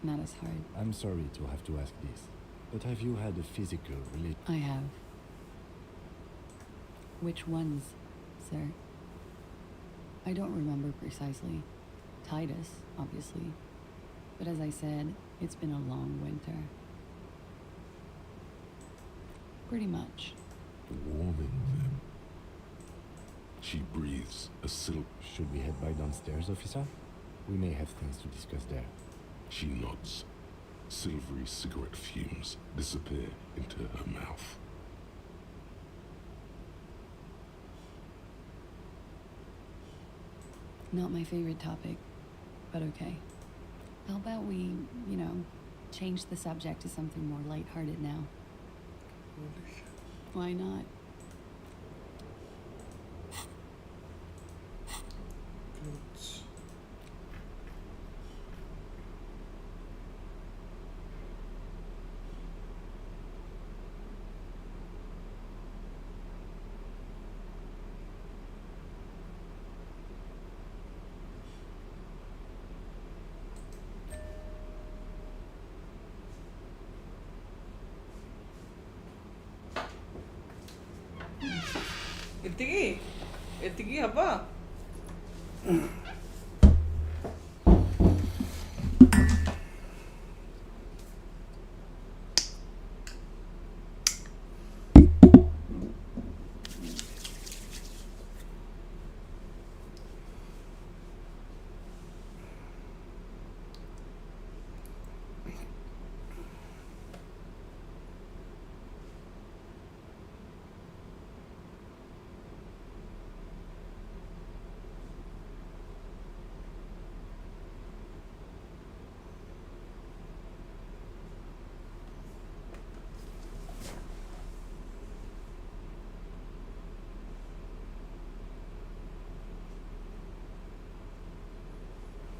not as hard. I'm sorry to have to ask this, but have you had a physical relation? I have. Which ones, sir? I don't remember precisely. Titus, obviously. But as I said, it's been a long winter. Pretty much. Warming them. She breathes a silk. Should we head back downstairs, officer? We may have things to discuss there. She nods. Silvery cigarette fumes disappear into her mouth. Not my favorite topic, but okay. How about we, change the subject to something more lighthearted now? Why not? ଏତିକି ଏତିକି ହବ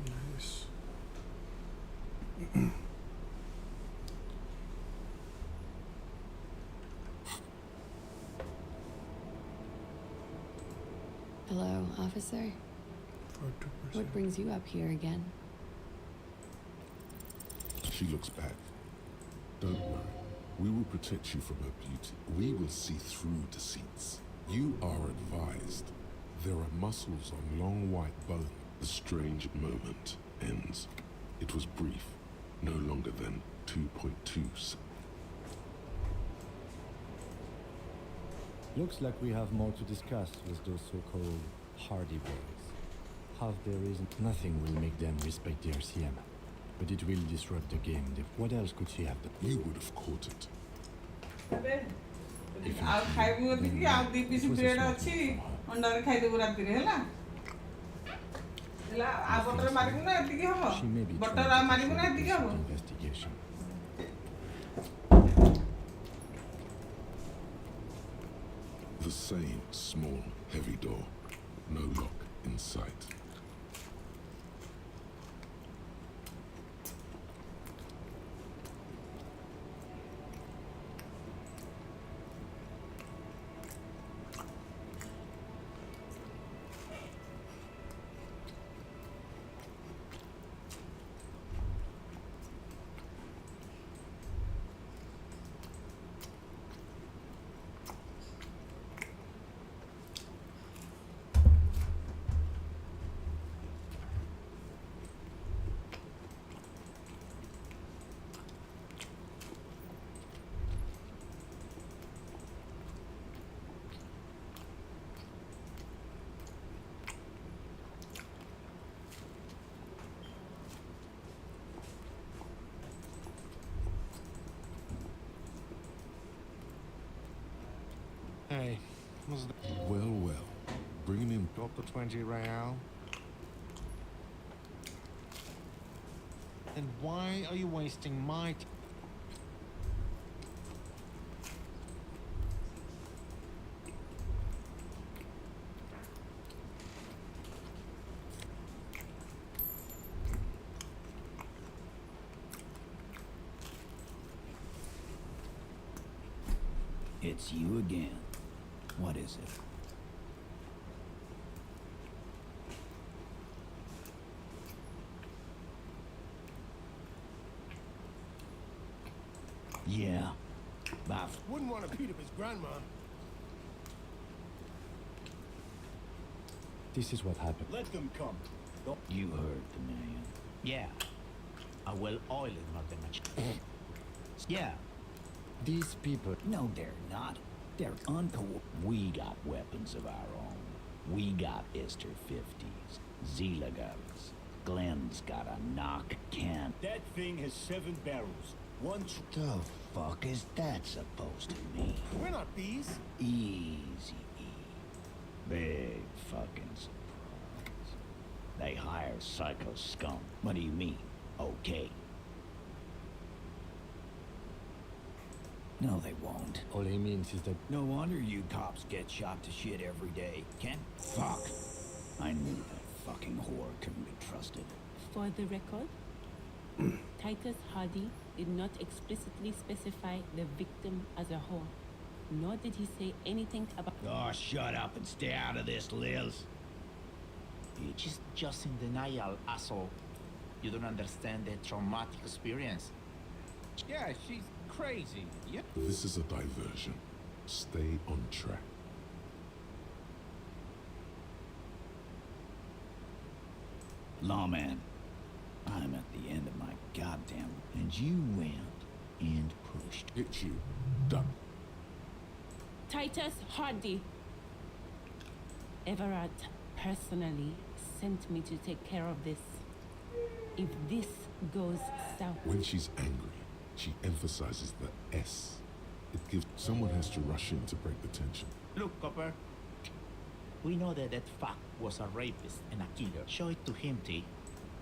Nice. Hello, officer. 42%. What brings you up here again? She looks back. Don't worry. We will protect you from her beauty. We will see through deceits. You are advised. There are muscles on long white bone. The strange moment ends. It was brief, no longer than 2.2. Looks like we have more to discuss with those so-called hardy boys. Half their reason, nothing will make them respect the RCM. But it will disrupt the game. What else could she have done? You would have caught it. ଆଉ ଖାଇବୁ ଏତିକି ଆଉ 2 piece bread ଅଛି ଅଣ୍ଡାରେ ଖାଇଦେବୁ ରାତିରେ ହେଲା ହେଲା ଆଉ ବଟର ମାରିବୁ ନା ଏତିକି ହବ ବଟର ଆଉ ମାରିବୁ ନା ଏତିକି ହବ Investigation. The same small, heavy door. No lock in sight. Hey, was the Well, well. Bring him in. drop the 20 real? Then why are you wasting my time? It's you again. What is it? Yeah. Bob. Wouldn't want to beat up his grandma. This is what happened. Let them come. You heard the man. Yeah. Well, oil is not that much. Yeah. These people... No, they're not. They're We got weapons of our own. We got Ister 50s, Zila guns. Glenn's got a knock can. That thing has 7 barrels. The fuck is that supposed to mean? We're not bees. Easy. Big fucking surprise. They hire psycho scum. What do you mean? Okay. No, they won't. All he means is that... No wonder you cops get shot to shit every day. Can't... Fuck. I knew that fucking whore couldn't be trusted. For the record, Titus Hardy did not explicitly specify the victim as a whore, nor did he say anything about... Oh, shut up and stay out of this, Liz. She's just in denial, asshole. You don't understand the traumatic experience. Yeah, she's crazy. Yeah. This is a diversion. Stay on track. Lawman, I'm at the end of my goddamn... And you went and pushed. Hit you. Done. Titus Hardy. Everard personally sent me to take care of this. If this goes south... When she's angry, she emphasizes the S. It gives... Someone has to rush in to break the tension. Look, Copper. We know that fuck was a rapist and a killer. Show it to him, T.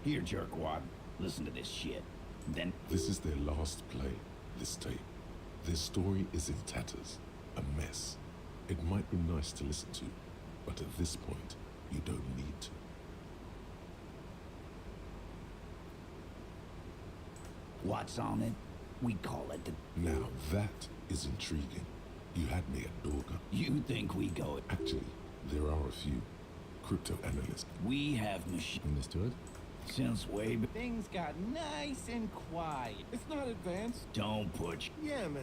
Here, jerkwad. Listen to this shit. Then... This is their last play, this tape. Their story is in tatters. A mess. It might be nice to listen to, but at this point, you don't need to. What's on it? We call it the... Now that is intriguing. You had me at Dorga. You think we go... Actually, there are a few. Crypto analysts. We have machine... Understood? Since way... Things got nice and quiet. It's not advanced. Don't push. Yeah, man.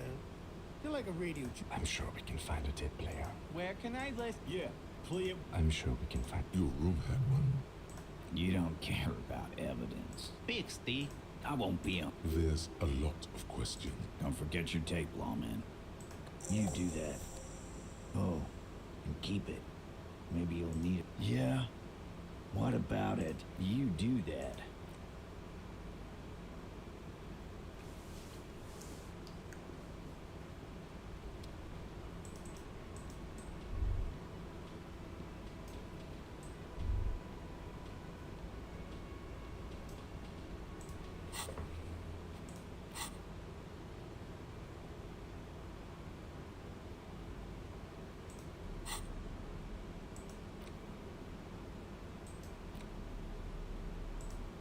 You're like a radio... I'm sure we can find a tape player. Where can I listen? Yeah, play it. I'm sure we can find... Your room had one. You don't care about evidence. Fix, T. I won't be on. There's a lot of questions. Don't forget your tape, lawman. You do that. Oh, and keep it. Maybe you'll need it. Yeah? What about it? You do that.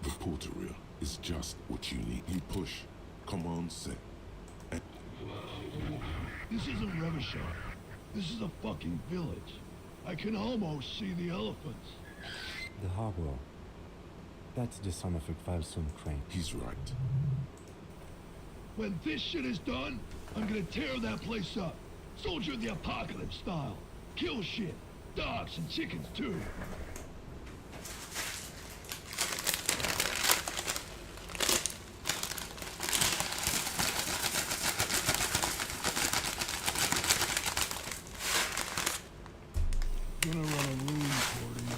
The porteria is just what you need. You push, command set, and... This isn't Revachon. This is a fucking village. I can almost see the elephants. The harbor. That's the son of a Valstone crane. He's right. When this shit is done, I'm gonna tear that place up. Soldier of the apocalypse style. Kill shit. Dogs and chickens too. Gonna run a room for you.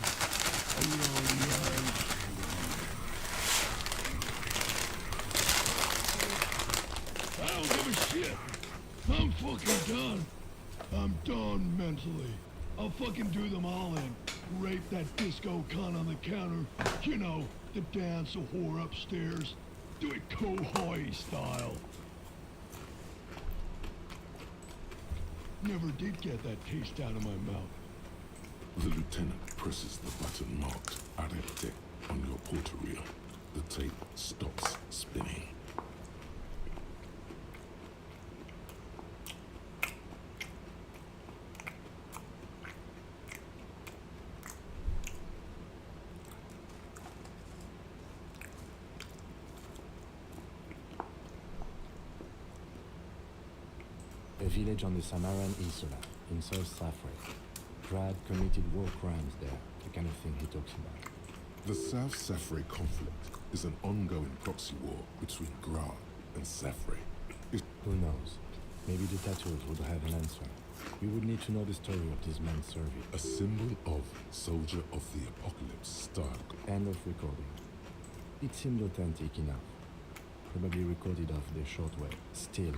Are you already hard? I don't give a shit. I'm fucking done. I'm done mentally. I'll fucking do them all in. Rape that disco cunt on the counter. You know, the dance a whore upstairs. Do it Kohoi style. Never did get that taste out of my mouth. The lieutenant presses the button marked Arete on your porteria. The tape stops spinning. A village on the Samaran Isla in South Safra. Grad committed war crimes there, the kind of thing he talks about. The South Safre conflict is an ongoing proxy war between Grad and Safre. Who knows? Maybe the tattoos would have an answer. We would need to know the story of this man's service. A symbol of Soldier of the Apocalypse style. End of recording. It seemed authentic enough. Probably recorded off the shortwave. Still,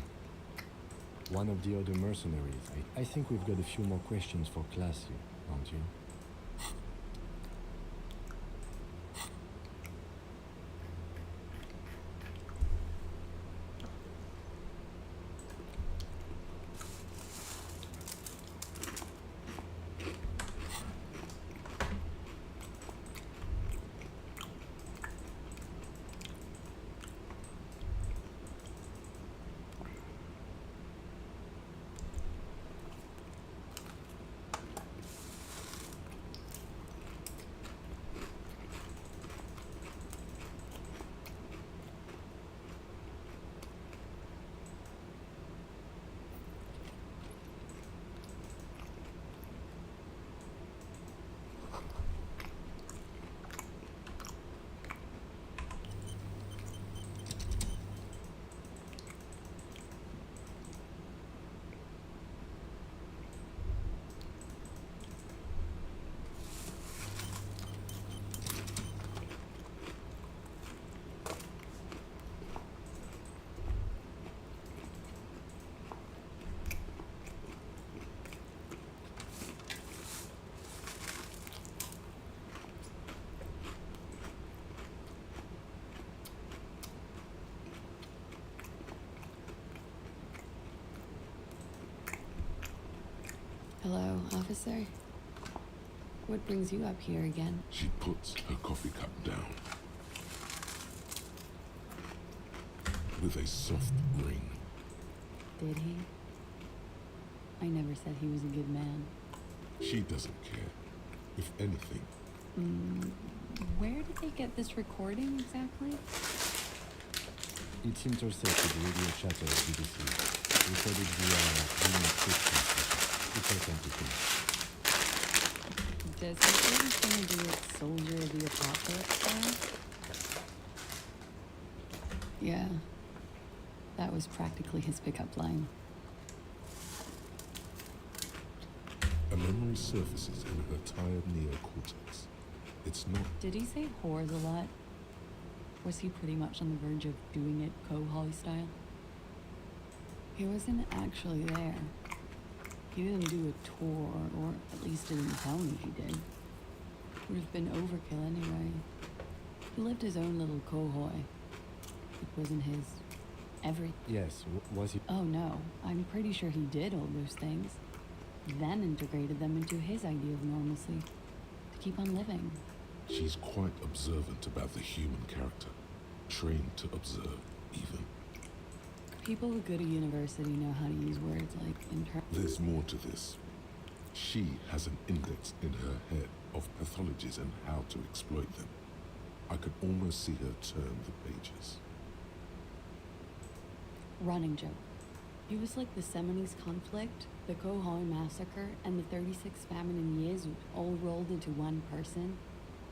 one of the other mercenaries. I think we've got a few more questions for class here, don't you? Hello, officer. What brings you up here again? She puts her coffee cup down with a soft ring. Did he? I never said he was a good man. She doesn't care. If anything, Where did they get this recording exactly? It's intercepted radio chatter at BBC. Recorded via Green Encryption. It's authentic. Does he say he's gonna do it Soldier of the Apocalypse style? Yeah. That was practically his pickup line. a memory surfaces in her tired neocortex. It's not. Did he say whores a lot? Was he pretty much on the verge of doing it Kohoi style? He wasn't actually there. He didn't do a tour, or at least didn't tell me he did. Would have been overkill anyway. He lived his own little Kohoi. It wasn't his every. Yes, was he? Oh no, I'm pretty sure he did all those things. Then integrated them into his idea of normalcy. To keep on living. She's quite observant about the human character. Trained to observe, even. People who go to university know how to use words like There's more to this. She has an index in her head of pathologies and how to exploit them. I could almost see her turn the pages. running joke. It was like the Seminoles conflict, the Kohoi massacre, and the 36 famine in Yezud all rolled into one person,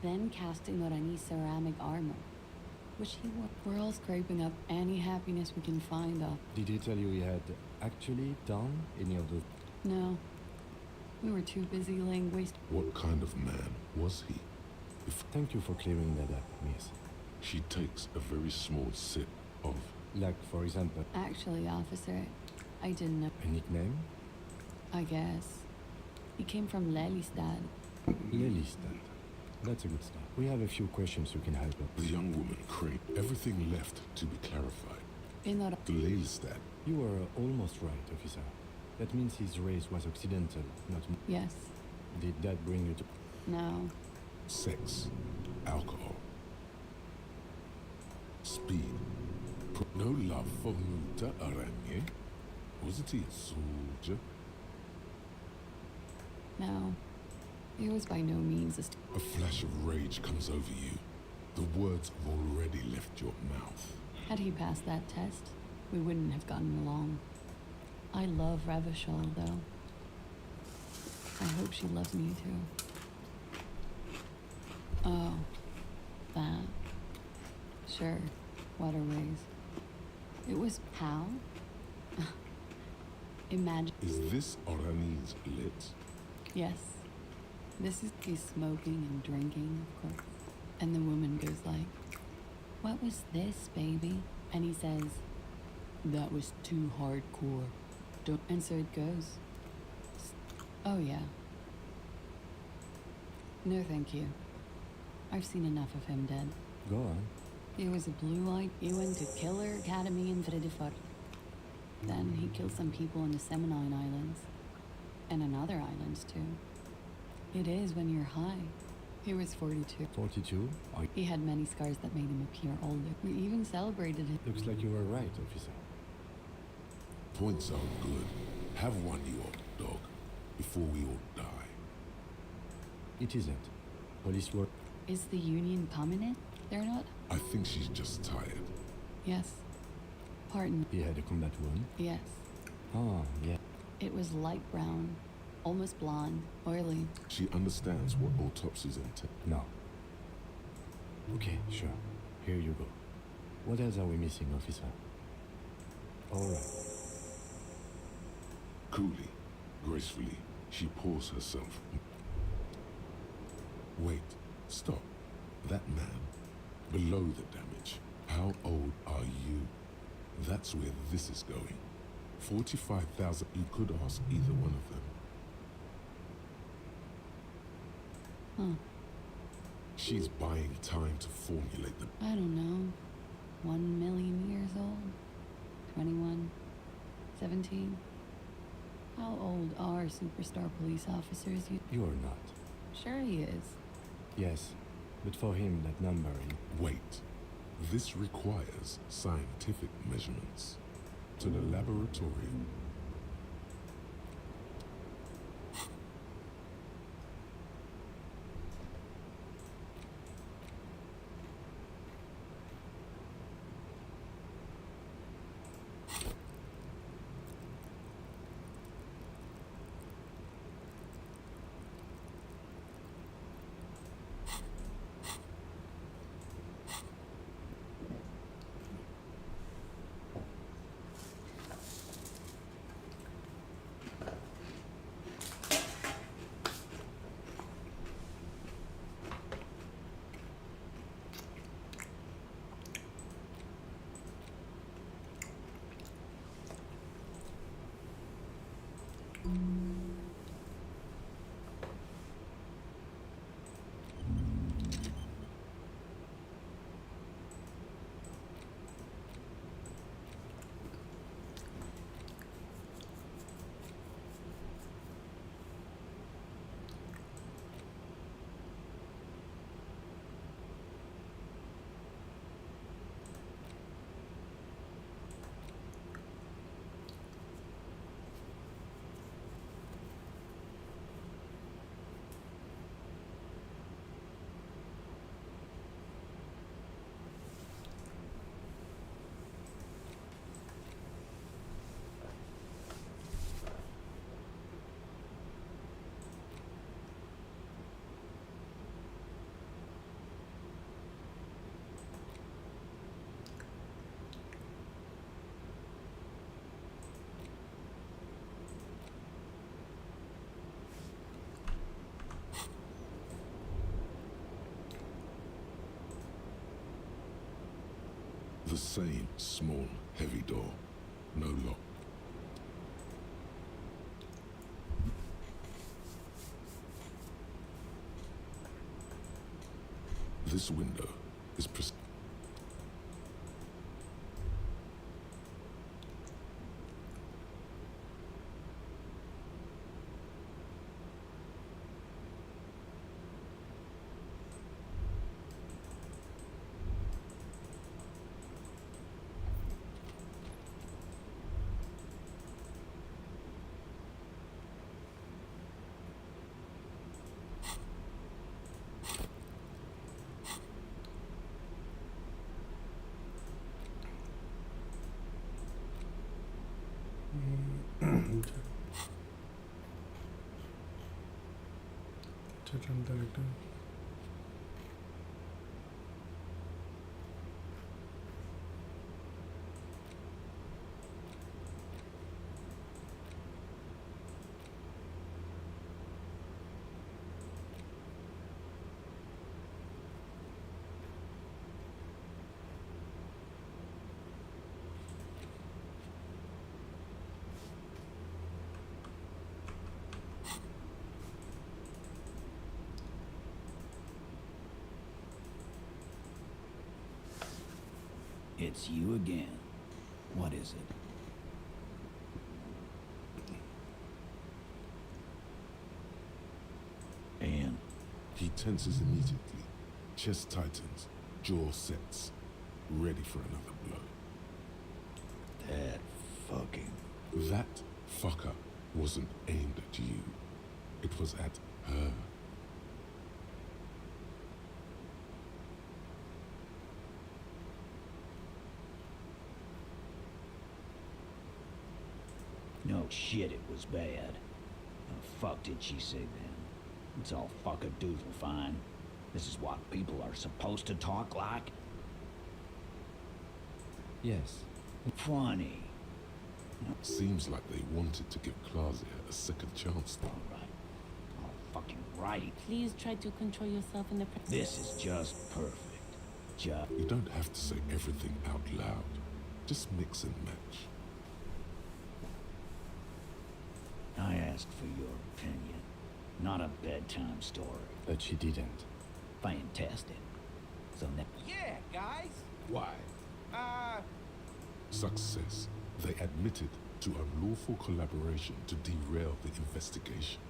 then casting Norani's ceramic armor, which he wore. We're all scraping up any happiness we can find off. Did he tell you he had actually done any of the... No. We were too busy laying waste. What kind of man was he? Thank you for clearing that up, miss. She takes a very small sip of... Like, for example... Actually, officer, I didn't know. A nickname? I guess. He came from Lelystad. Lelystad. That's a good start. We have a few questions you can help us. The young woman craved everything left to be clarified. The Lelystad. You were almost right, officer. That means his race was occidental, not... Yes. Did that bring you to... No. Sex. Alcohol. Speed. No love for Muta Aranye. Wasn't he a soldier? No. He was by no means A flash of rage comes over you. The words have already left your mouth. Had he passed that test, we wouldn't have gotten along. I love Revachol, though. I hope she loves me, too. Oh. That. Sure. Waterways. It was how? Imagine. Is this Orani's lit? Yes. This is he's smoking and drinking, of course. And the woman goes like, "What was this, baby?" And he says, "That was too hardcore." Don't. And so it goes. Oh yeah. No, thank you. I've seen enough of him dead. Go on. He was a blue-eyed. He went to Killer Academy in Vredefort. Then he killed some people in the Seminole Islands. And in other islands, too. It is when you're high. He was 42. 42? He had many scars that made him appear older. We even celebrated it. Looks like you were right, officer. Points are good. Have one, you old dog, before we all die. It isn't. Police work... Is the Union coming in? They're not? I think she's just tired. Yes. Pardon. He had a combat wound? Yes. Ah, yeah. It was light brown, almost blonde, oily. She understands what autopsies entail. No. Okay, sure. Here you go. What else are we missing, officer? All right. Coolly, gracefully, she pours herself. Wait, stop. That man, below the damage. How old are you? That's where this is going. 45,000. You could ask either one of them. Huh. She's buying time to formulate them. I don't know. 1 million years old? 21? 17? How old are superstar police officers. You are not. Sure he is. Yes, but for him, that number in... Wait. This requires scientific measurements. To the laboratorium. The same small, heavy door. No lock. This window is director. It's you again. What is it? And? He tenses immediately. Chest tightens. Jaw sets. Ready for another blow. That fucker wasn't aimed at you. It was at her. No shit, it was bad. The fuck did she say then? It's all fuck-a-doodle fine. This is what people are supposed to talk like? Yes. Funny. Seems like they wanted to give Claudia a second chance. Fucking right. Please try to control yourself in the This is just perfect. You don't have to say everything out loud. Just mix and match. I asked for your opinion, not a bedtime story. But she didn't. Fantastic. So now... Yeah, guys. Why? Success. They admitted to unlawful collaboration to derail the investigation.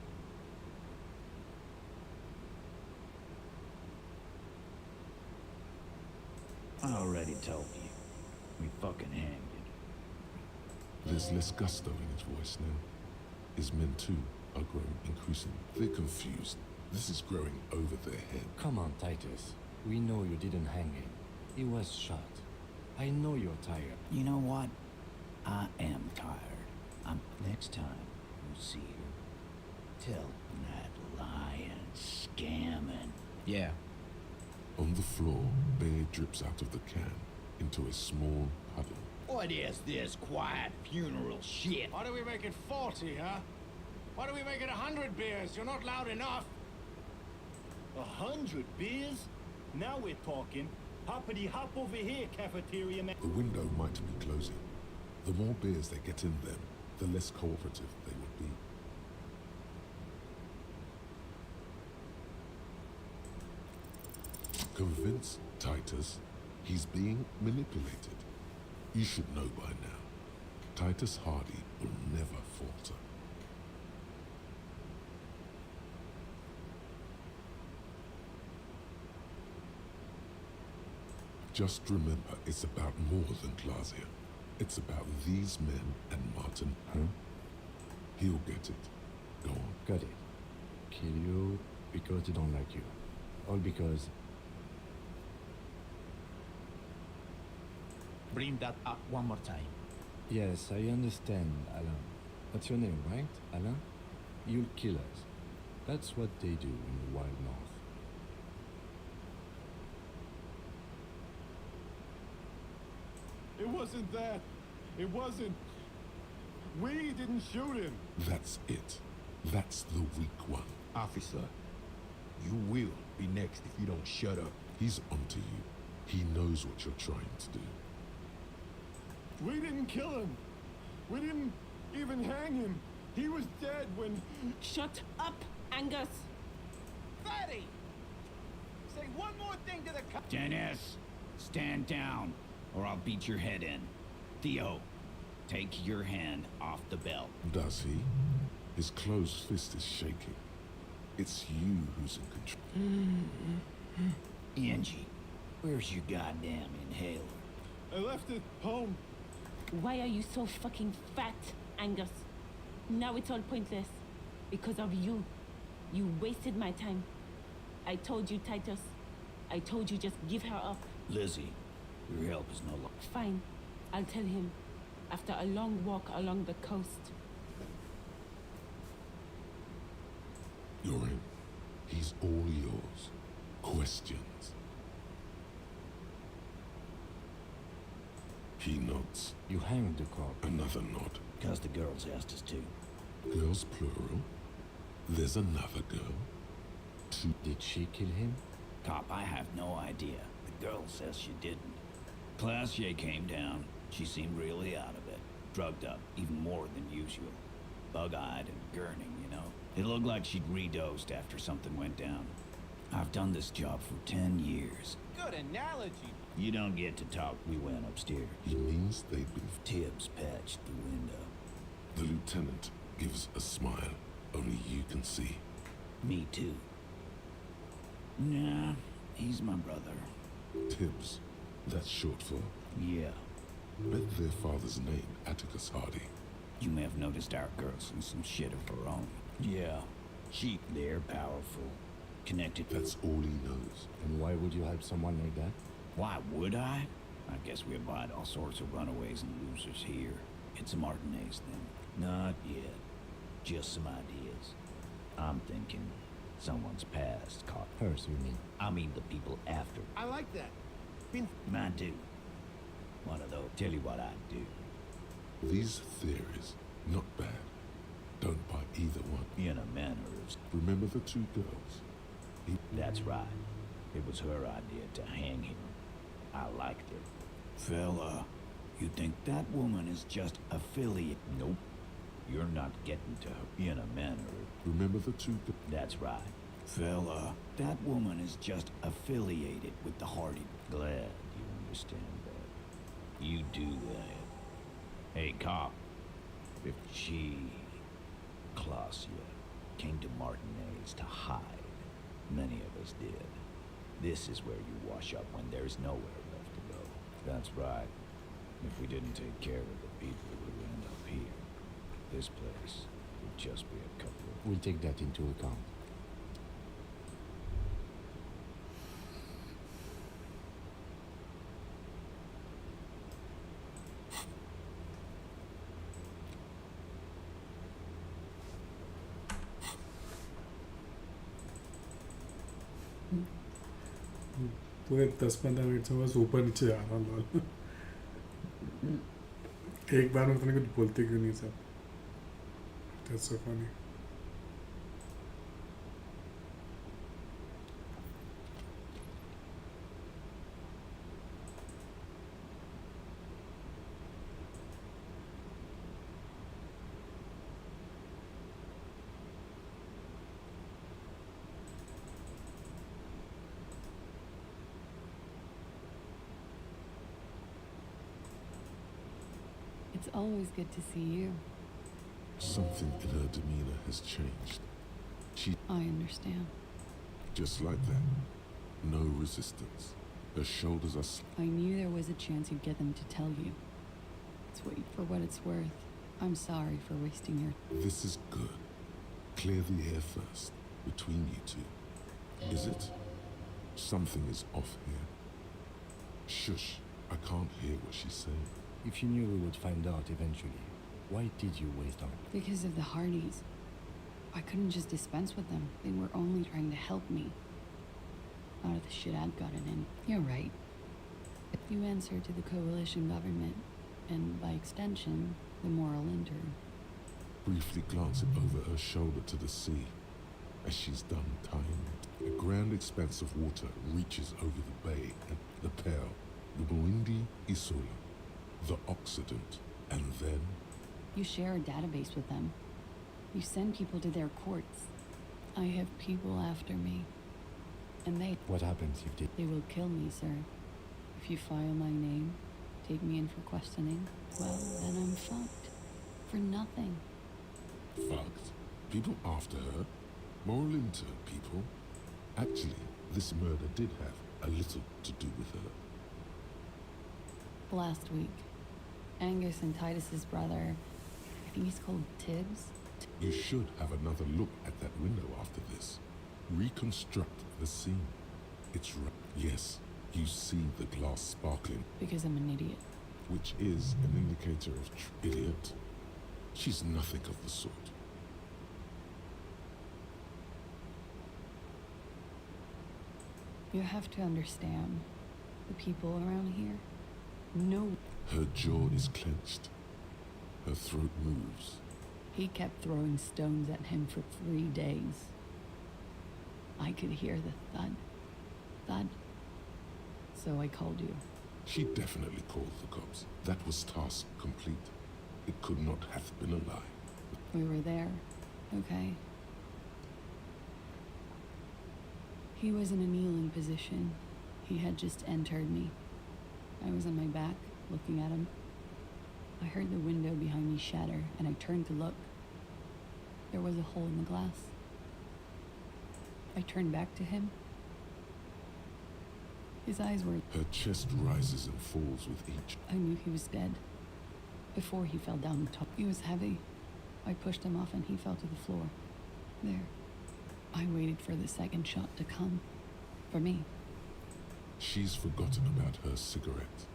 I already told you. We fucking hanged it. There's less gusto in his voice now. His men too are growing increasingly. They're confused. This is growing over their head. Come on, Titus. We know you didn't hang him. He was shot. I know you're tired. You know what? I am tired. Next time you see her, tell him that lying, scamming. Yeah. On the floor, beer drips out of the can into a small puddle. What is this quiet funeral shit? Why do we make it 40, huh? Why do we make it 100 beers? You're not loud enough. 100 beers? Now we're talking. Hoppity hop over here, cafeteria man. The window might be closing. The more beers they get in them, the less cooperative they would be. Convince Titus he's being manipulated. You should know by now. Titus Hardy will never falter. Just remember, it's about more than Glacier. It's about these men and Martin. Huh? He'll get it. Go on. Got it. Kill you because they don't like you. All because... Bring that up one more time. Yes, I understand, Alan. What's your name, right, Alan? You'll kill us. That's what they do in the Wild North. It wasn't that. It wasn't. We didn't shoot him. That's it. That's the weak one. Officer, you will be next if you don't shut up. He's onto you. He knows what you're trying to do. We didn't kill him. We didn't even hang him. He was dead when... Shut up, Angus! Fatty! Say one more thing to the cop. Dennis, stand down, or I'll beat your head in. Theo, take your hand off the belt. Does he? His closed fist is shaking. It's you who's in control. Angie, where's your goddamn inhaler? I left it home. Why are you so fucking fat, Angus? Now it's all pointless. Because of you. You wasted my time. I told you, Titus. I told you just give her up. Lizzie, your help is no longer. Fine. I'll tell him. After a long walk along the coast. You're in. He's all yours. Questions. He nods. You hanged the cop. Another nod. Because the girls asked us to. Girls plural. There's another girl. Two. Did she kill him? Cop, I have no idea. The girl says she didn't. Classier came down. She seemed really out of it. Drugged up, even more than usual. Bug-eyed and gurning, you know. It looked like she'd redosed after something went down. I've done this job for 10 years. Good analogy. You don't get to talk. We went upstairs. He means they've been... Tibbs patched the window. The lieutenant gives a smile. Only you can see. Me too. Nah, he's my brother. Tibbs. That's short for... Yeah. Bet their father's name, Atticus Hardy. You may have noticed our girl's in some shit of her own. Yeah. They're powerful. Connected. That's all he knows. And why would you help someone like that? Why would I? I guess we abide all sorts of runaways and losers here. It's a Martinez thing. Not yet. Just some ideas. I'm thinking someone's past caught. Hers, you mean? I mean the people after. I like that. I do. One of those. Tell you what I do. These theories, not bad. Don't buy either one. In a manner of... Remember the two girls? That's right. It was her idea to hang him. I liked it. Fella, you think that woman is just affiliate? Nope. You're not getting to her in a manner. Remember the two... That's right. Fella, that woman is just affiliated with the Hardy. Glad you understand that. You do that. Hey, cop. If she, Clausia, came to Martinez to hide, many of us did. This is where you wash up when there's nowhere left to go. That's right. If we didn't take care of the people who end up here, this place would just be a couple of... We'll take that into account. पूरे 10-15 minute से बस ऊपर नीचे जा रहा हूँ lol. एक बार में पता नहीं कुछ बोलते क्यों नहीं सब। That's so funny. It's always good to see you. Something in her demeanor has changed. She, I understand. just like that, no resistance. Her shoulders are I knew there was a chance you'd get them to tell you. For what it's worth, I'm sorry for wasting your... This is good. Clear the air first, between you two. Is it? Something is off here. Shush, I can't hear what she's saying. If you knew we would find out eventually, why did you waste our... Because of the Hardys. I couldn't just dispense with them. They were only trying to help me. Out of the shit I'd gotten in. You're right. You answer to the coalition government, and by extension, the moral intern. Briefly glancing over her shoulder to the sea, as she's done time. A grand expanse of water reaches over the bay and the Pearl, the Burundi Isola, the Occident, and then... You share a database with them. You send people to their courts. I have people after me. And they... What happens if they... They will kill me, sir. If you file my name, take me in for questioning, well, then I'm fucked. For nothing. Fucked? People after her? Moral intern people? Actually, this murder did have a little to do with her. Last week, Angus and Titus's brother, I think he's called Tibbs. You should have another look at that window after this. Reconstruct the scene. It's right. Yes, you see the glass sparkling. Because I'm an idiot. Which is an indicator of idiot. She's nothing of the sort. You have to understand, the people around here, no. Her jaw is clenched. Her throat moves. He kept throwing stones at him for 3 days. I could hear the thud. Thud. So I called you. She definitely called the cops. That was task complete. It could not have been a lie. We were there, okay? He was in a kneeling position. He had just entered me. I was on my back, looking at him. I heard the window behind me shatter, and I turned to look. There was a hole in the glass. I turned back to him. His eyes were... Her chest rises and falls with each. I knew he was dead. Before he fell down the top. He was heavy. I pushed him off and he fell to the floor. There. I waited for the second shot to come. For me. She's forgotten about her cigarette.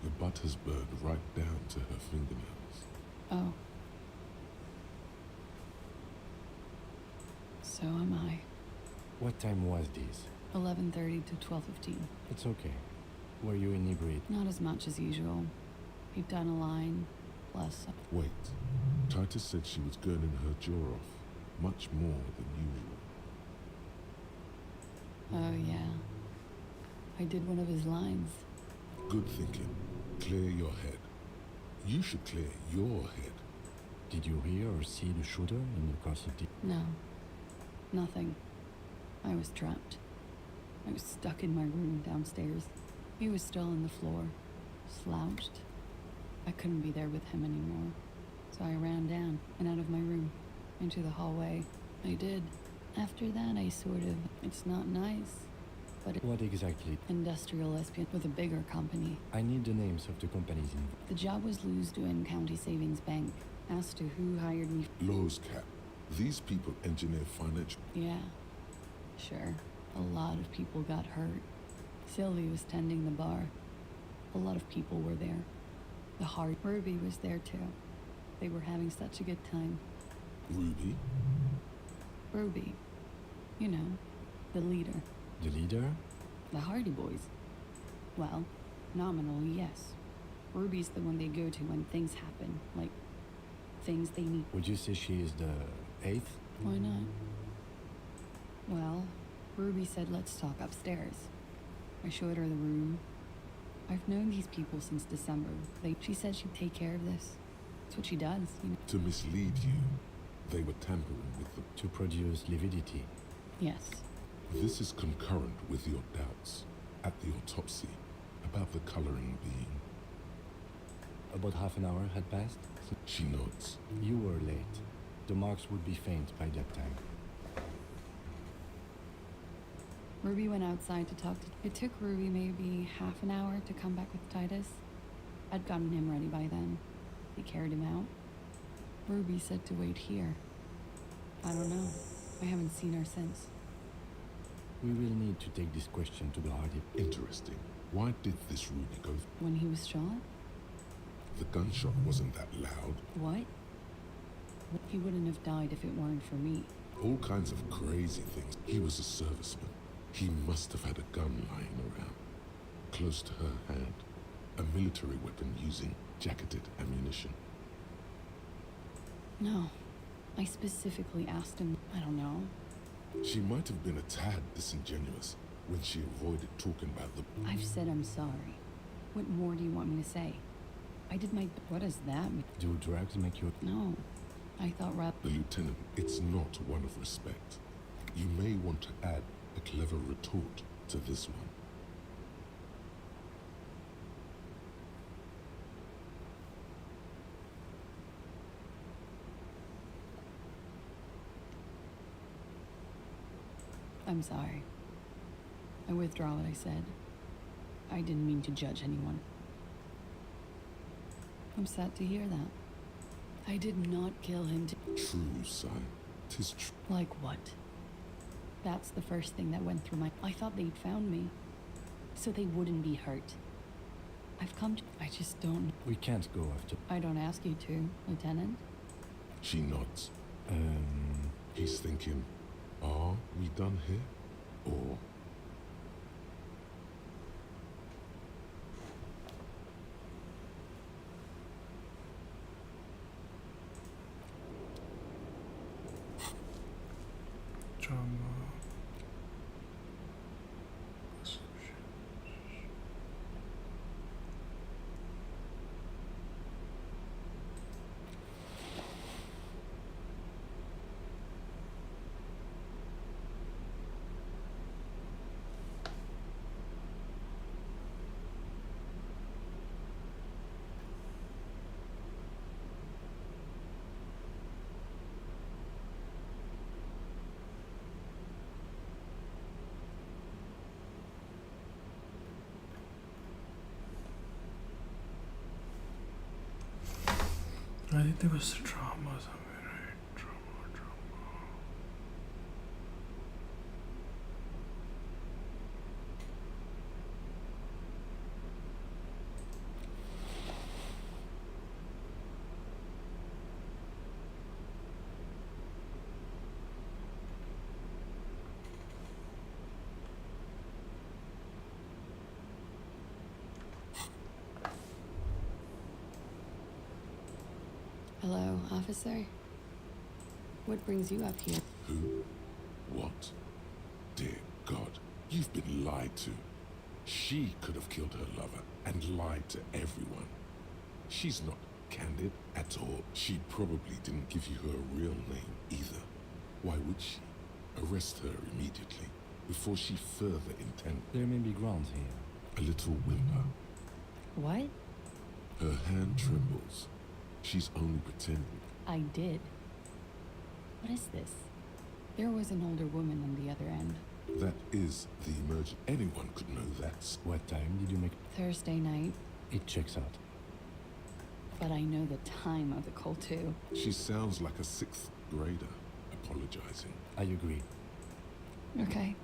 The butt has burned right down to her fingernails. Oh. So am I. What time was this? 11:30 to 12:15. It's okay. Were you inebriated? Not as much as usual. He'd done a line, plus... Wait. Titus said she was gurning her jaw off. Much more than usual. Oh, yeah. I did one of his lines. Good thinking. Clear your head. You should clear your head. Did you hear or see the shooter in the course of the... No. Nothing. I was trapped. I was stuck in my room downstairs. He was still on the floor, slouched. I couldn't be there with him anymore. So I ran down and out of my room, into the hallway. I did. After that, I sort of... It's not nice, but... What exactly? Industrial espion with a bigger company. I need the names of the companies involved. The job was Lewsdown County Savings Bank. As to who hired me... Laws cap. These people engineer financial... Yeah, sure. A lot of people got hurt. Sylvie was tending the bar. A lot of people were there. The heart... Ruby was there too. They were having such a good time. Ruby? Ruby. You know, the leader. The leader? The Hardy Boys. Well, nominally, yes. Ruby's the one they go to when things happen, like things they need. Would you say she is the 8th? Why not? Well, Ruby said let's talk upstairs. I showed her the room. I've known these people since December. She said she'd take care of this. That's what she does, you know. To mislead you, they were tampering with the... To produce lividity. Yes. This is concurrent with your doubts at the autopsy about the coloring being. About half an hour had passed? She nods. You were late. The marks would be faint by that time. Ruby went outside to talk to... It took Ruby maybe half an hour to come back with Titus. I'd gotten him ready by then. He carried him out. Ruby said to wait here. I don't know. I haven't seen her since. We will need to take this question to the Hardy. Interesting. Why did this Ruby go? When he was shot? The gunshot wasn't that loud. What? He wouldn't have died if it weren't for me. All kinds of crazy things. He was a serviceman. He must have had a gun lying around, close to her hand. A military weapon using jacketed ammunition. No. I specifically asked him, I don't know. She might have been a tad disingenuous when she avoided talking about the... I've said I'm sorry. What more do you want me to say? I did my... What does that mean? Do drugs make you... No. I thought The lieutenant, it's not one of respect. You may want to add a clever retort to this one. I'm sorry. I withdraw what I said. I didn't mean to judge anyone. I'm sad to hear that. I did not kill him to... True, son. 'Tis true. Like what? That's the first thing that went through my... I thought they'd found me, so they wouldn't be hurt. I've come to... I just don't... We can't go after... I don't ask you to, Lieutenant. She nods. He's thinking, are we done here? Or... I think there was drama somewhere, right? Drama. Hello, officer? What brings you up here? Who? What? Dear God, you've been lied to. She could have killed her lover and lied to everyone. She's not candid at all. She probably didn't give you her real name either. Why would she? Arrest her immediately, before she further intend... There may be grounds here. A little whimper. What? Her hand trembles. She's only pretending. I did. What is this? There was an older woman on the other end. That is the emergent. Anyone could know that. What time did you make? Thursday night, It checks out. but I know the time of the call too. She sounds like a 6th grader apologizing. I agree. Okay.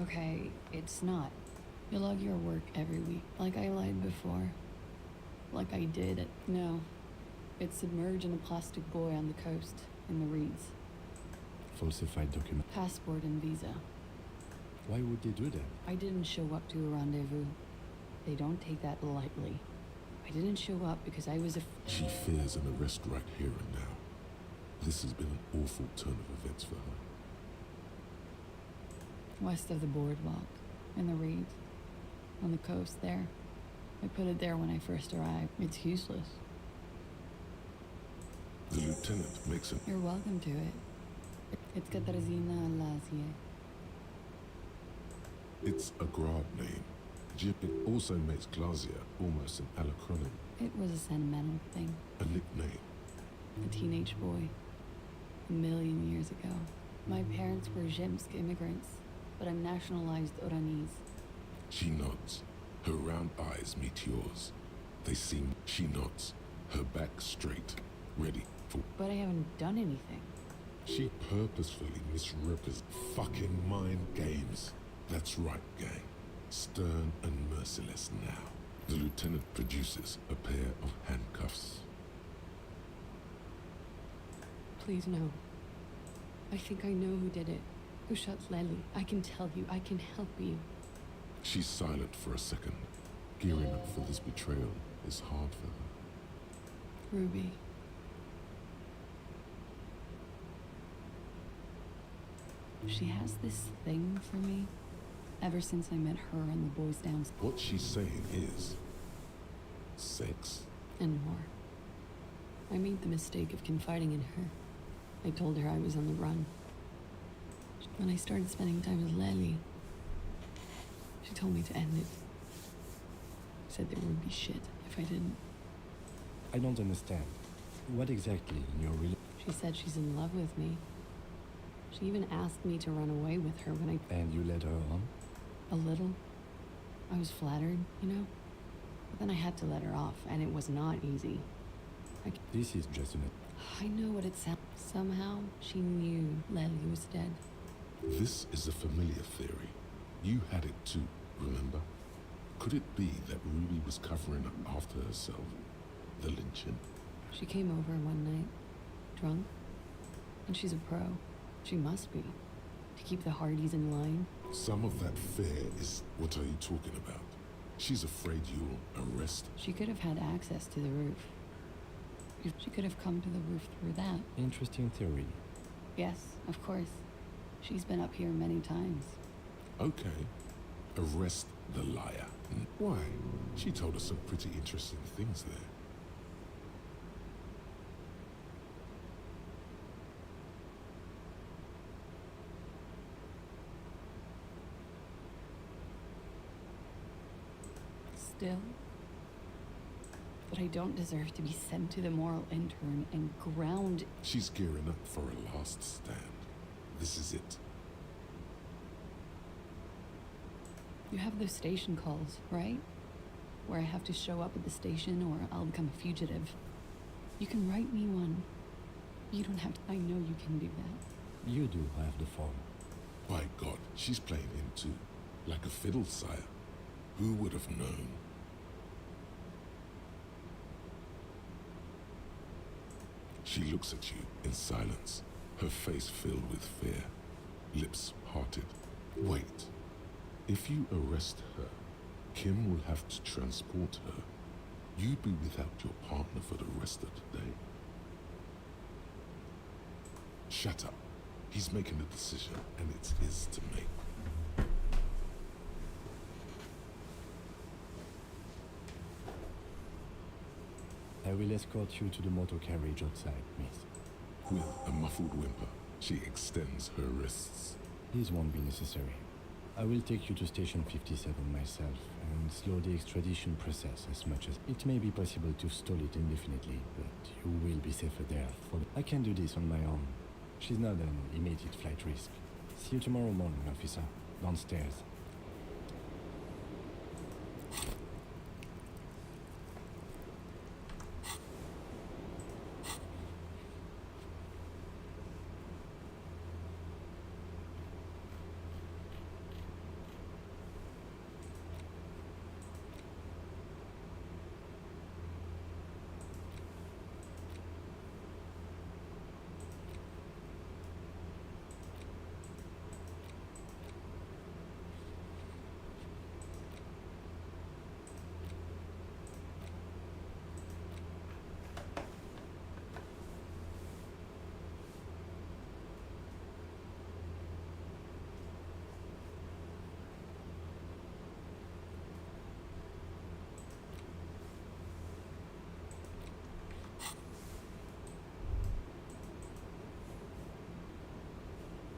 Okay, it's not. You log your work every week, like I lied before. Like I did. No. It's submerged in a plastic buoy on the coast, in the reeds. Falsified document. Passport and visa. Why would they do that? I didn't show up to a rendezvous. They don't take that lightly. I didn't show up because I was She fears an arrest right here and now. This has been an awful turn of events for her. west of the boardwalk, in the reeds, on the coast there. I put it there when I first arrived. It's useless. The lieutenant makes an... You're welcome to it. It's Katarzyna Elysium. It's a grad name. It also makes Glasia almost an acronym. It was a sentimental thing. A nickname. A teenage boy. 1,000,000 years ago. My parents were Zemsk immigrants, but I'm nationalized Oranese. She nods. Her round eyes meet yours. They seem... She nods. Her back straight. Ready for... But I haven't done anything. She purposefully misrepresents fucking mind games. That's right, gang. Stern and merciless now. The lieutenant produces a pair of handcuffs. Please no. I think I know who did it. Who shot Lely. I can tell you. I can help you. She's silent for a second. Gearing up for this betrayal is hard for her. Ruby. She has this thing for me. Ever since I met her and the boys downstairs. What she's saying is... sex. And more. I made the mistake of confiding in her. I told her I was on the run. When I started spending time with Lely, she told me to end it. Said there would be shit if I didn't. I don't understand. What exactly in your relationship? She said she's in love with me. She even asked me to run away with her when I... And you led her on? A little. I was flattered, you know? But then I had to let her off, and it was not easy. This is just an... I know what it sounds... Somehow, she knew Lely was dead. This is a familiar theory. You had it too, remember? Could it be that Ruby was covering up after herself? The lynching? She came over one night, drunk, and she's a pro. She must be, to keep the Hardys in line. Some of that fear is... What are you talking about? She's afraid you'll arrest... She could have had access to the roof. She could have come to the roof through that. Interesting theory. Yes, of course. She's been up here many times. Okay. Arrest the liar. Why? She told us some pretty interesting things there. Still. But I don't deserve to be sent to the moral intern and ground. She's gearing up for a last stand. This is it. You have those station calls, right? Where I have to show up at the station or I'll become a fugitive. You can write me one. You don't have to. I know you can do that. You do have the form. By God, she's playing him too. Like a fiddle, sire. Who would have known? She looks at you in silence, her face filled with fear, lips parted. Wait. If you arrest her, Kim will have to transport her. You'd be without your partner for the rest of the day. Shut up. He's making a decision, and it's his to make. I will escort you to the motor carriage outside, miss. With a muffled whimper, she extends her wrists. This won't be necessary. I will take you to Station 57 myself and slow the extradition process as much as it may be possible to stall it indefinitely, but you will be safer there. I can do this on my own. She's not an immediate flight risk. See you tomorrow morning, officer. Downstairs.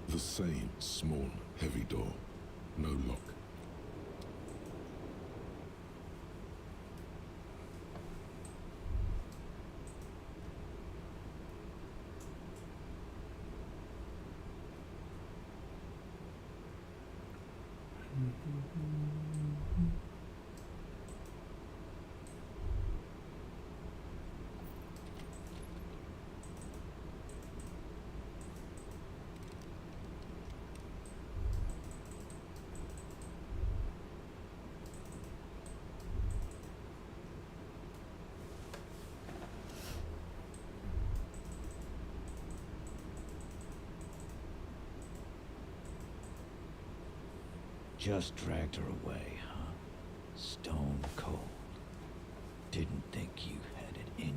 The same small, heavy door. No lock. Just dragged her away, huh? Stone cold. Didn't think you had it in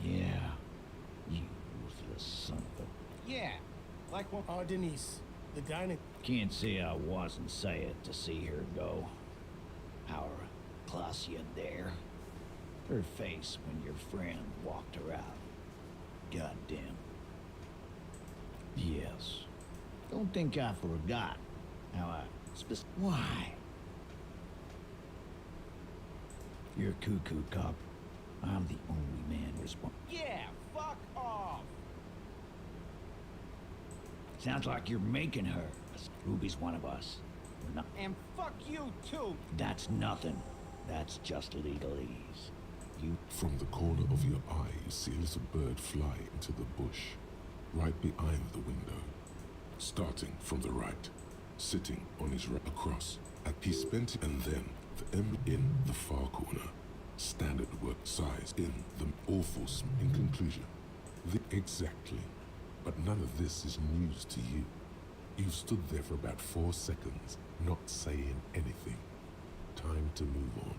you. Yeah, you ruthless son of a... Yeah, like what? Oh, Denise, the dining. Can't say I wasn't sad to see her go. Our Claudia there. Her face when your friend walked her out. Goddamn. Yes. Don't think I forgot how I Why? You're a cuckoo, cop. I'm the only man responsible. Yeah, fuck off. Sounds like you're making her. Ruby's one of us. We're not. And fuck you too. That's nothing. That's just legalese. You. From the corner of your eye, you see a little bird fly into the bush, right behind the window. Starting from the right, sitting on his right across. He spent it, and then the M in the far corner. Standard work size in the awful in conclusion. Exactly. But none of this is news to you. You stood there for about 4 seconds, not saying anything. Time to move on.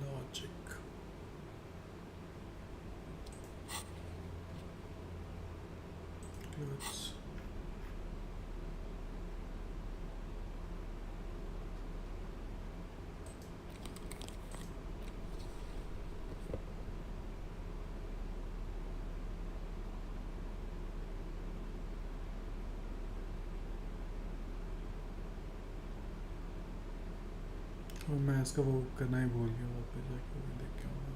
Logic. Clothes. और मैं इसका वो करना ही भूल गया वापस जाके वो देख के आऊँगा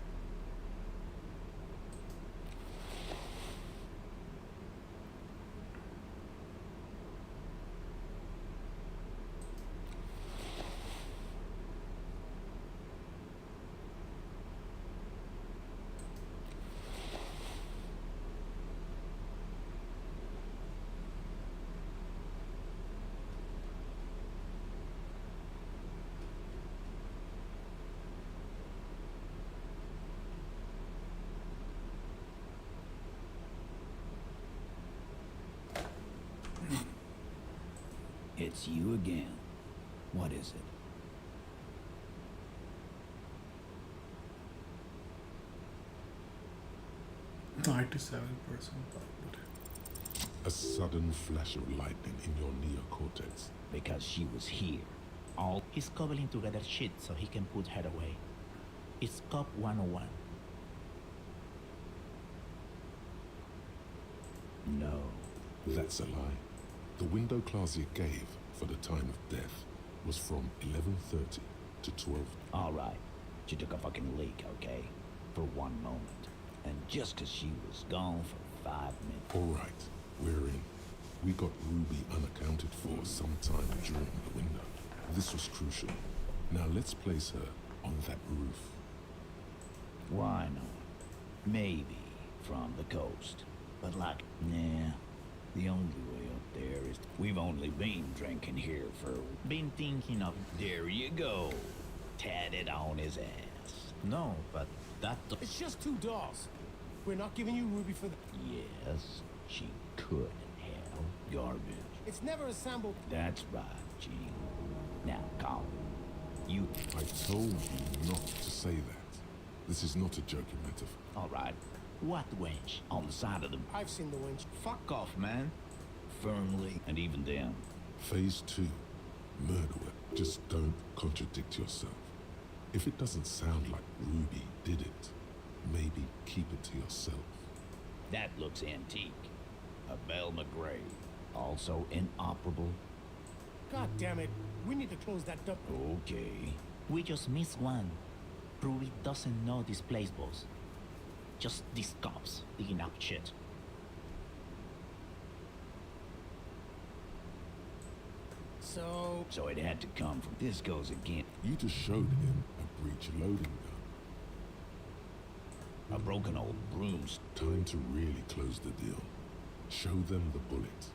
It's you again. What is it? A sudden flash of lightning in your neocortex. Because she was here. All he's cobbling together shit so he can put her away. It's Cop 101. No. That's a lie. The window Clausia gave for the time of death was from 11:30 to 12. All right. She took a fucking leak, okay? For 1 moment. And just 'cause she was gone for 5 minutes. All right, we're in. We got Ruby unaccounted for sometime during the window. This was crucial. Now let's place her on that roof. Why not? Maybe from the coast. But like, nah. The only way up there is... We've only been drinking here for... Been thinking of... There you go. Tatted on his ass. No, but that... It's just 2 dolls. We're not giving you Ruby for the... Yes, she could have garbage. It's never assembled. That's right, G. Now, Colin, you... I told you not to say that. This is not a joking metaphor. All right. What wench? On the side of the... I've seen the winch. Fuck off, man. Firmly, and even then. Phase 2. Murderer. Just don't contradict yourself. If it doesn't sound like Ruby did it, maybe keep it to yourself. That looks antique. A Belle McGray. Also inoperable. God damn it. We need to close that door. Okay. We just missed one. Ruby doesn't know this place, boss. Just these cops digging up shit. So it had to come from... This goes again. You just showed him a breech loading gun. A broken old broomstick. Time to really close the deal. Show them the bullet.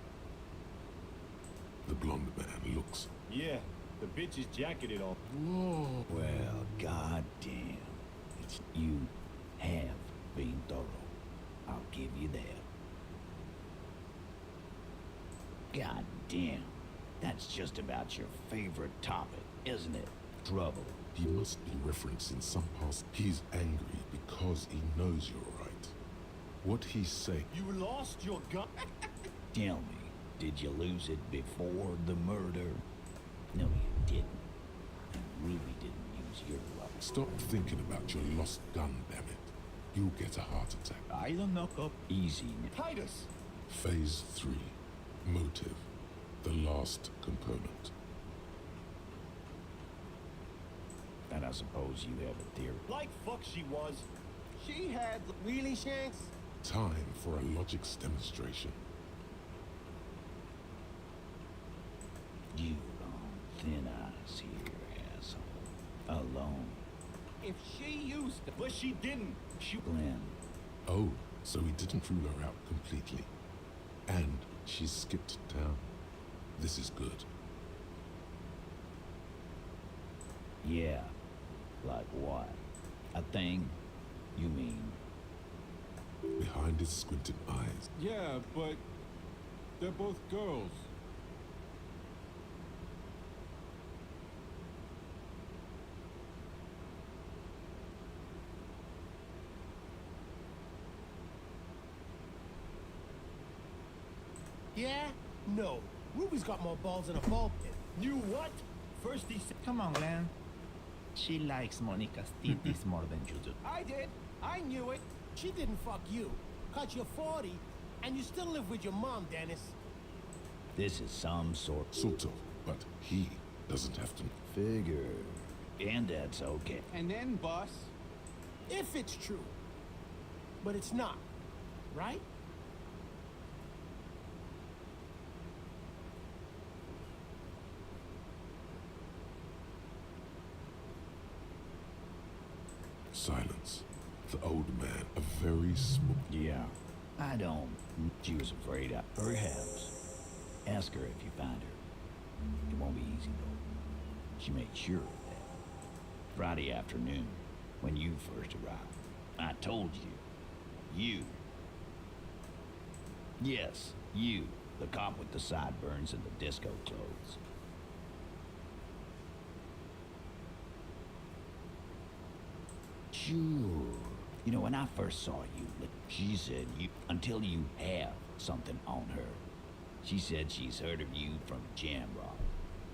The blonde man looks... Yeah, the bitch is jacketed on. Whoa. Well, goddamn. You have been thorough. I'll give you that. Goddamn. That's just about your favorite topic, isn't it? Trouble. He must be referencing some past. He's angry because he knows you're right. What he's saying... You lost your gun? Tell me, did you lose it before the murder? No, you didn't. And Ruby didn't use your weapon. Stop thinking about your lost gun, damn it. You'll get a heart attack. I don't knock up easy. Titus! Phase 3. Motive. The last component. And I suppose you have a theory. Like fuck she was. She had... Really, Shanks? Time for a logics demonstration. You on thin ice here, asshole. Alone. If she used to... But she didn't. She... Glenn. Oh, so he didn't rule her out completely. And she skipped town. This is good. Yeah. Like what? A thing? You mean? Behind his squinted eyes. Yeah, but... They're both girls. Yeah? No. Ruby's got more balls than a ball pit. You what? First he said... Come on, Glenn. She likes Monica's titties more than you do. I did. I knew it. She didn't fuck you. Cause you're 40, and you still live with your mom, Dennis. This is some sort... Sort of, but he doesn't have to... Figure. And that's okay. And then, boss... If it's true. But it's not. Right? Silence. The old man, a very small... Yeah. I don't... She was afraid of... Perhaps. Ask her if you find her. It won't be easy, though. She made sure of that. Friday afternoon, when you first arrived. I told you. You. Yes, you. The cop with the sideburns and the disco clothes. Sure. You know, when I first saw you, she said you... Until you have something on her. She said she's heard of you from Jamrock.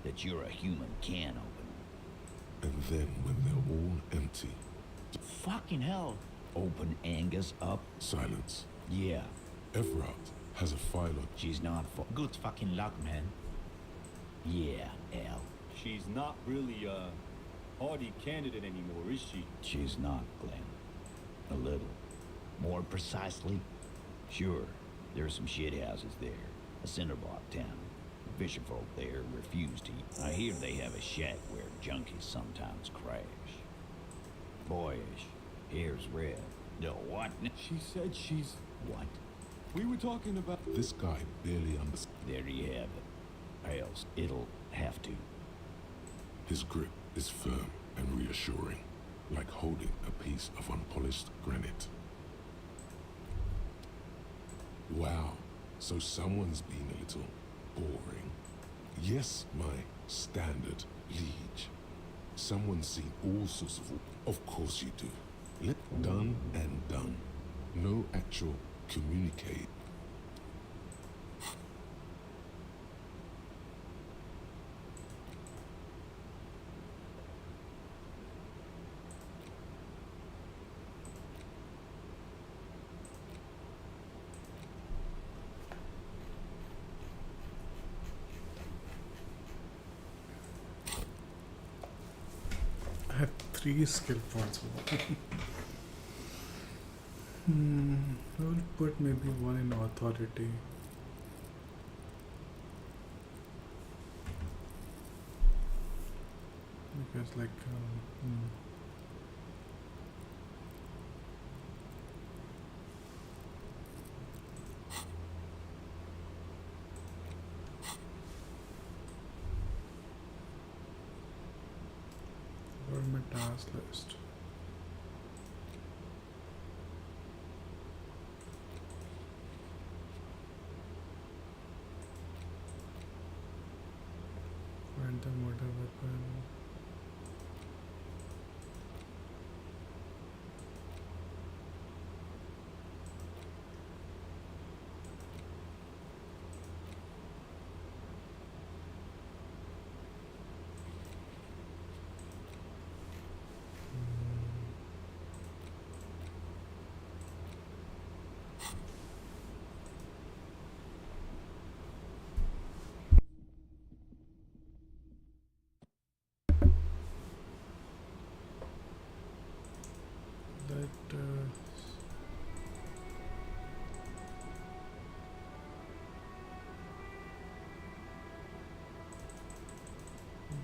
That you're a human can opener. And then when they're all empty... Fucking hell. Open Angus up. Silence. Yeah. Everard has a file on. She's not for good fucking luck, man. Yeah, Al. She's not really a party candidate anymore, is she? She's not, Glenn. A little. More precisely, sure, there are some shithouses there. A cinderblock town. The fisherfolk there refuse to eat. I hear they have a shack where junkies sometimes crash. Boyish. Hair's red. The what? She said she's... What? We were talking about... This guy barely understands. There you have it. Else, it'll have to. His grip is firm and reassuring, like holding a piece of unpolished granite. Wow, so someone's been a little boring. Yes, my standard liege. Someone's seen all sorts of course you do. Done and done. No actual communicate. I have 3 skill points. I will put maybe 1 in authority. Because like what are my task list? Random mortar weapon.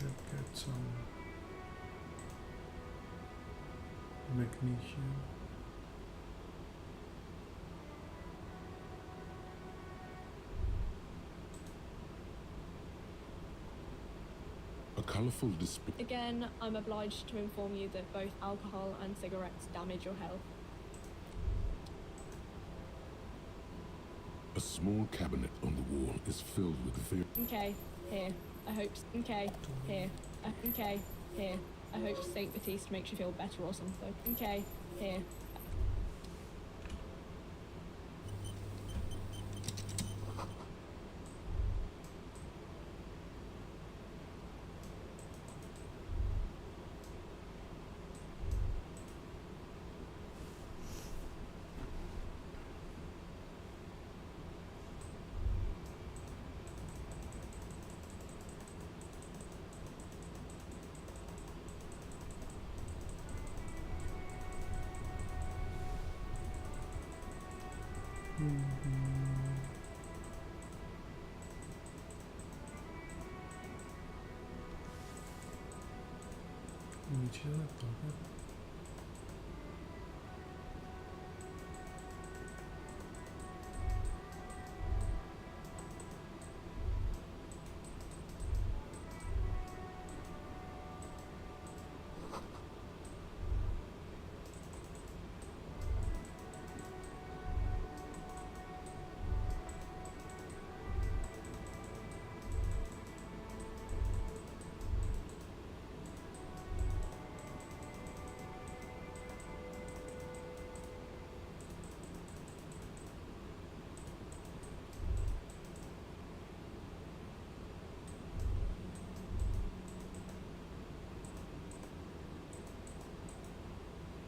Get some magnesium. A colorful display. Again, I'm obliged to inform you that both alcohol and cigarettes damage your health. A small cabinet on the wall is filled with Okay, here. I hope. Okay, here. Okay, here. I hope Saint Baptiste makes you feel better or something. Okay, here. नीचे जाता है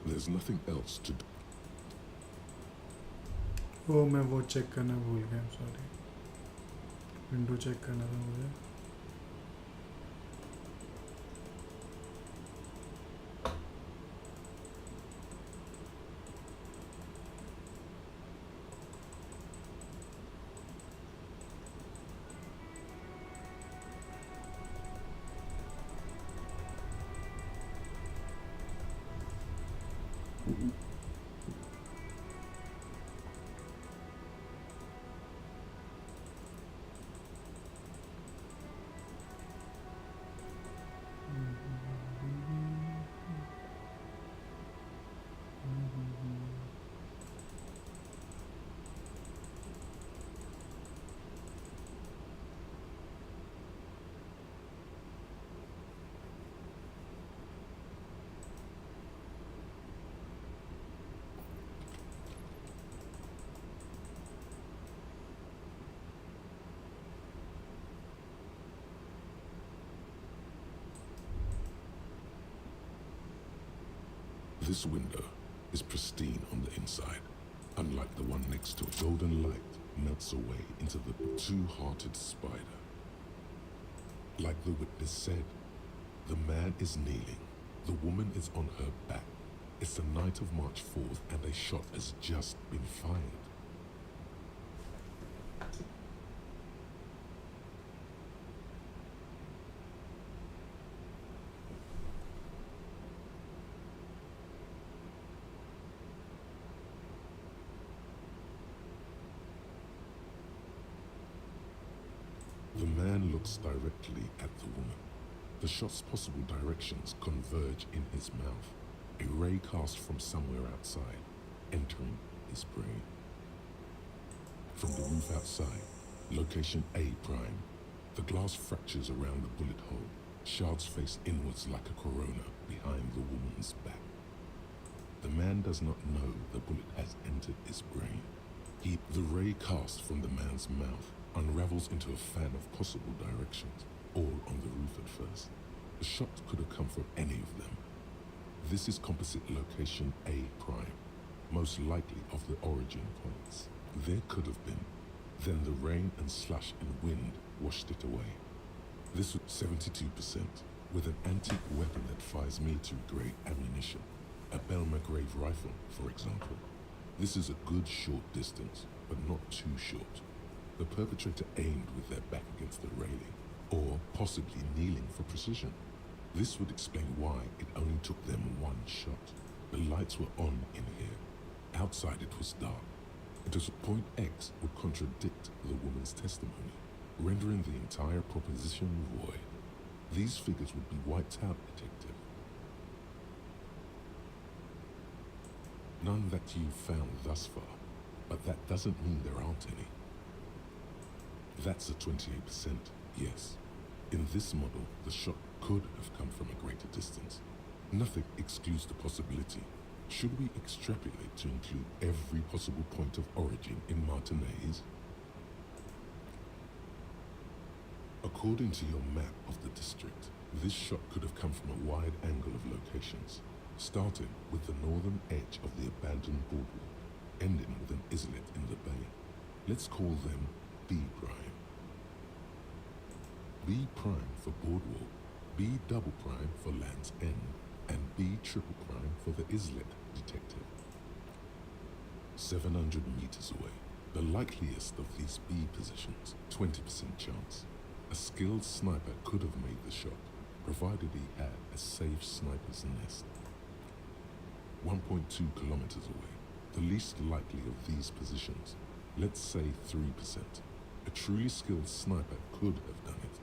There's nothing else to do. ओ मैं वो check करना भूल गया, sorry. Window check करना था मुझे। This window is pristine on the inside, unlike the one next to it. Golden light melts away into the two-hearted spider. Like the witness said, the man is kneeling, the woman is on her back. It's the night of March 4th and a shot has just been fired. The man looks directly at the woman. The shot's possible directions converge in his mouth, a ray cast from somewhere outside, entering his brain. From the roof outside, location A prime, the glass fractures around the bullet hole, shards face inwards like a corona behind the woman's back. The man does not know the bullet has entered his brain. The ray cast from the man's mouth unravels into a fan of possible directions, all on the roof at first. The shot could have come from any of them. This is composite location A prime, most likely of the origin points. There could have been. Then the rain and slush and wind washed it away. This was 72%, with an antique weapon that fires military-grade ammunition. A Belmagrave rifle, for example. This is a good short distance, but not too short. The perpetrator aimed with their back against the railing, or possibly kneeling for precision. This would explain why it only took them one shot. The lights were on in here. Outside it was dark. It was point X would contradict the woman's testimony, rendering the entire proposition void. These figures would be wiped out, detective. None that you've found thus far, but that doesn't mean there aren't any. That's a 28%, yes. In this model, the shot could have come from a greater distance. Nothing excludes the possibility. Should we extrapolate to include every possible point of origin in Martinez? According to your map of the district, this shot could have come from a wide angle of locations, starting with the northern edge of the abandoned boardwalk, ending with an islet in the bay. Let's call them B prime. B prime for boardwalk, B double prime for Land's End, and B triple prime for the islet, detective. 700 meters away, the likeliest of these B positions, 20% chance. A skilled sniper could have made the shot, provided he had a safe sniper's nest. 1.2 kilometers away, the least likely of these positions, let's say 3%. A truly skilled sniper could have done it.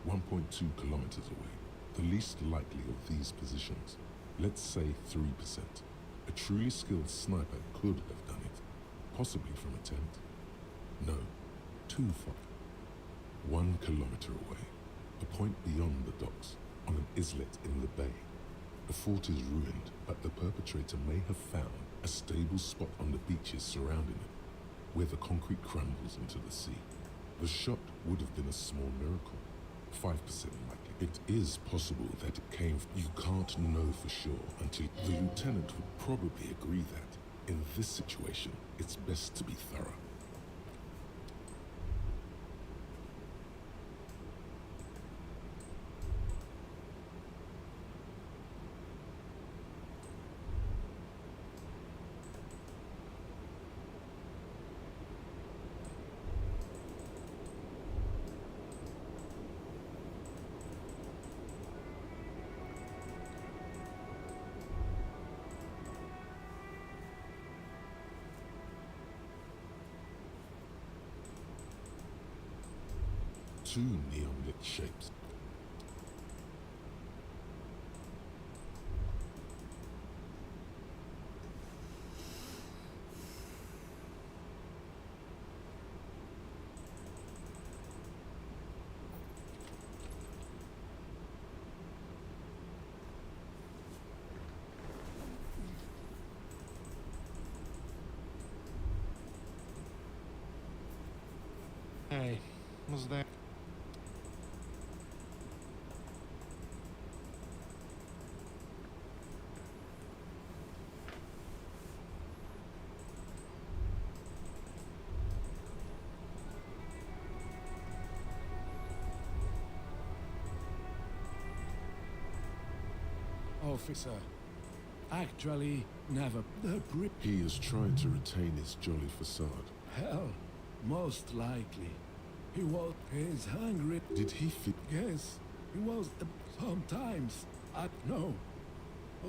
1.2 kilometers away, the least likely of these positions, let's say 3%. A truly skilled sniper could have done it, possibly from a tent. No, too far. 1 kilometer away, a point beyond the docks, on an islet in the bay. The fort is ruined, but the perpetrator may have found a stable spot on the beaches surrounding it, where the concrete crumbles into the sea. The shot would have been a small miracle, 5% likely. It is possible that it came. You can't know for sure until the lieutenant would probably agree that. In this situation, it's best to be thorough. Two neon-lit shapes. Hey, was there? Officer, actually, never. The brick. He is trying to retain his jolly facade. Hell, most likely. He was. He's hungry. Did he fit? Yes, he was. Sometimes. I know.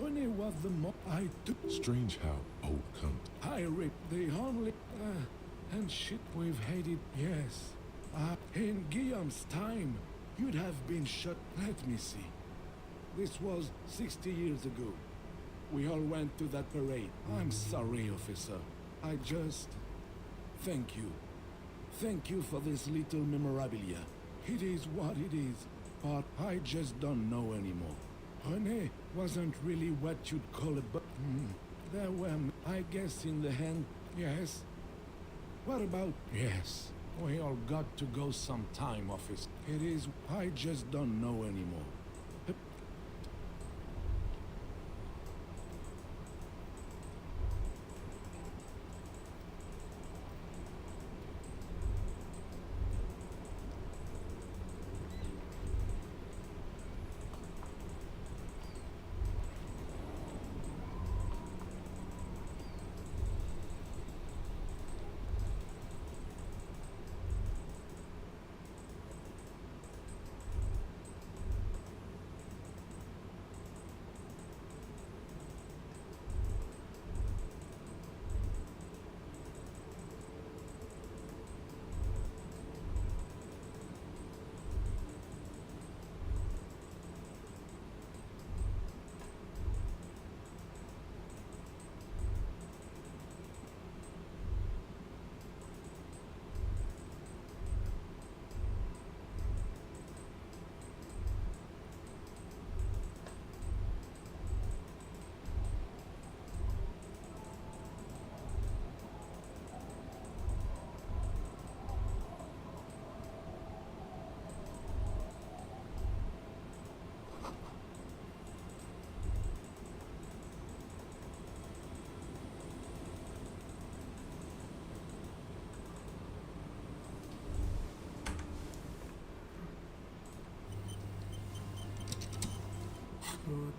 Only was the mo I took. Strange how, old cunt. I ripped the only. And shit we've hated. Yes. In Guillaume's time, you'd have been shot. Let me see. This was 60 years ago. We all went to that parade. I'm sorry, officer. I just... Thank you. Thank you for this little memorabilia. It is what it is, but I just don't know anymore. René wasn't really what you'd call it, but... there were, I guess, in the hand, yes. What about... Yes, we all got to go sometime, officer. It is, I just don't know anymore.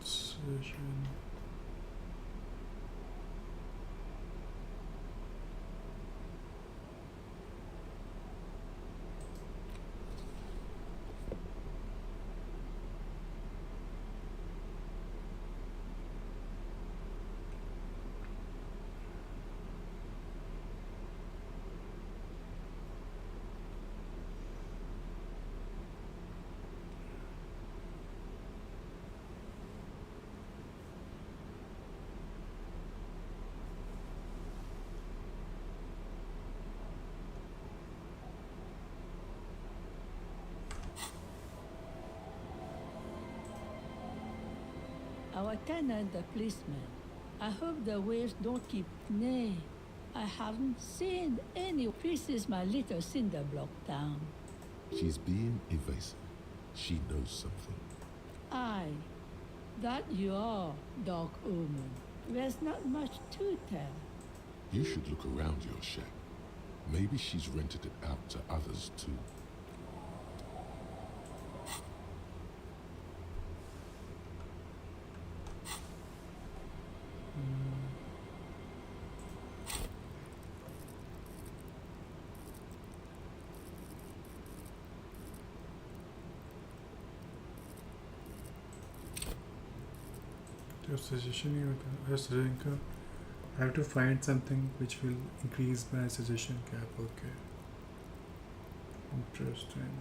Session. Our tenant, the policeman. I hope the waves don't keep... Nay, I haven't seen any... This is my little cinder block town. She's being evasive. She knows something. Aye, that you are, Dark Omen. There's not much to tell. You should look around your shack. Maybe she's rented it out to others too. तो suggestion नहीं होता suggestion का I have to find something which will increase my suggestion cap. Okay, interesting.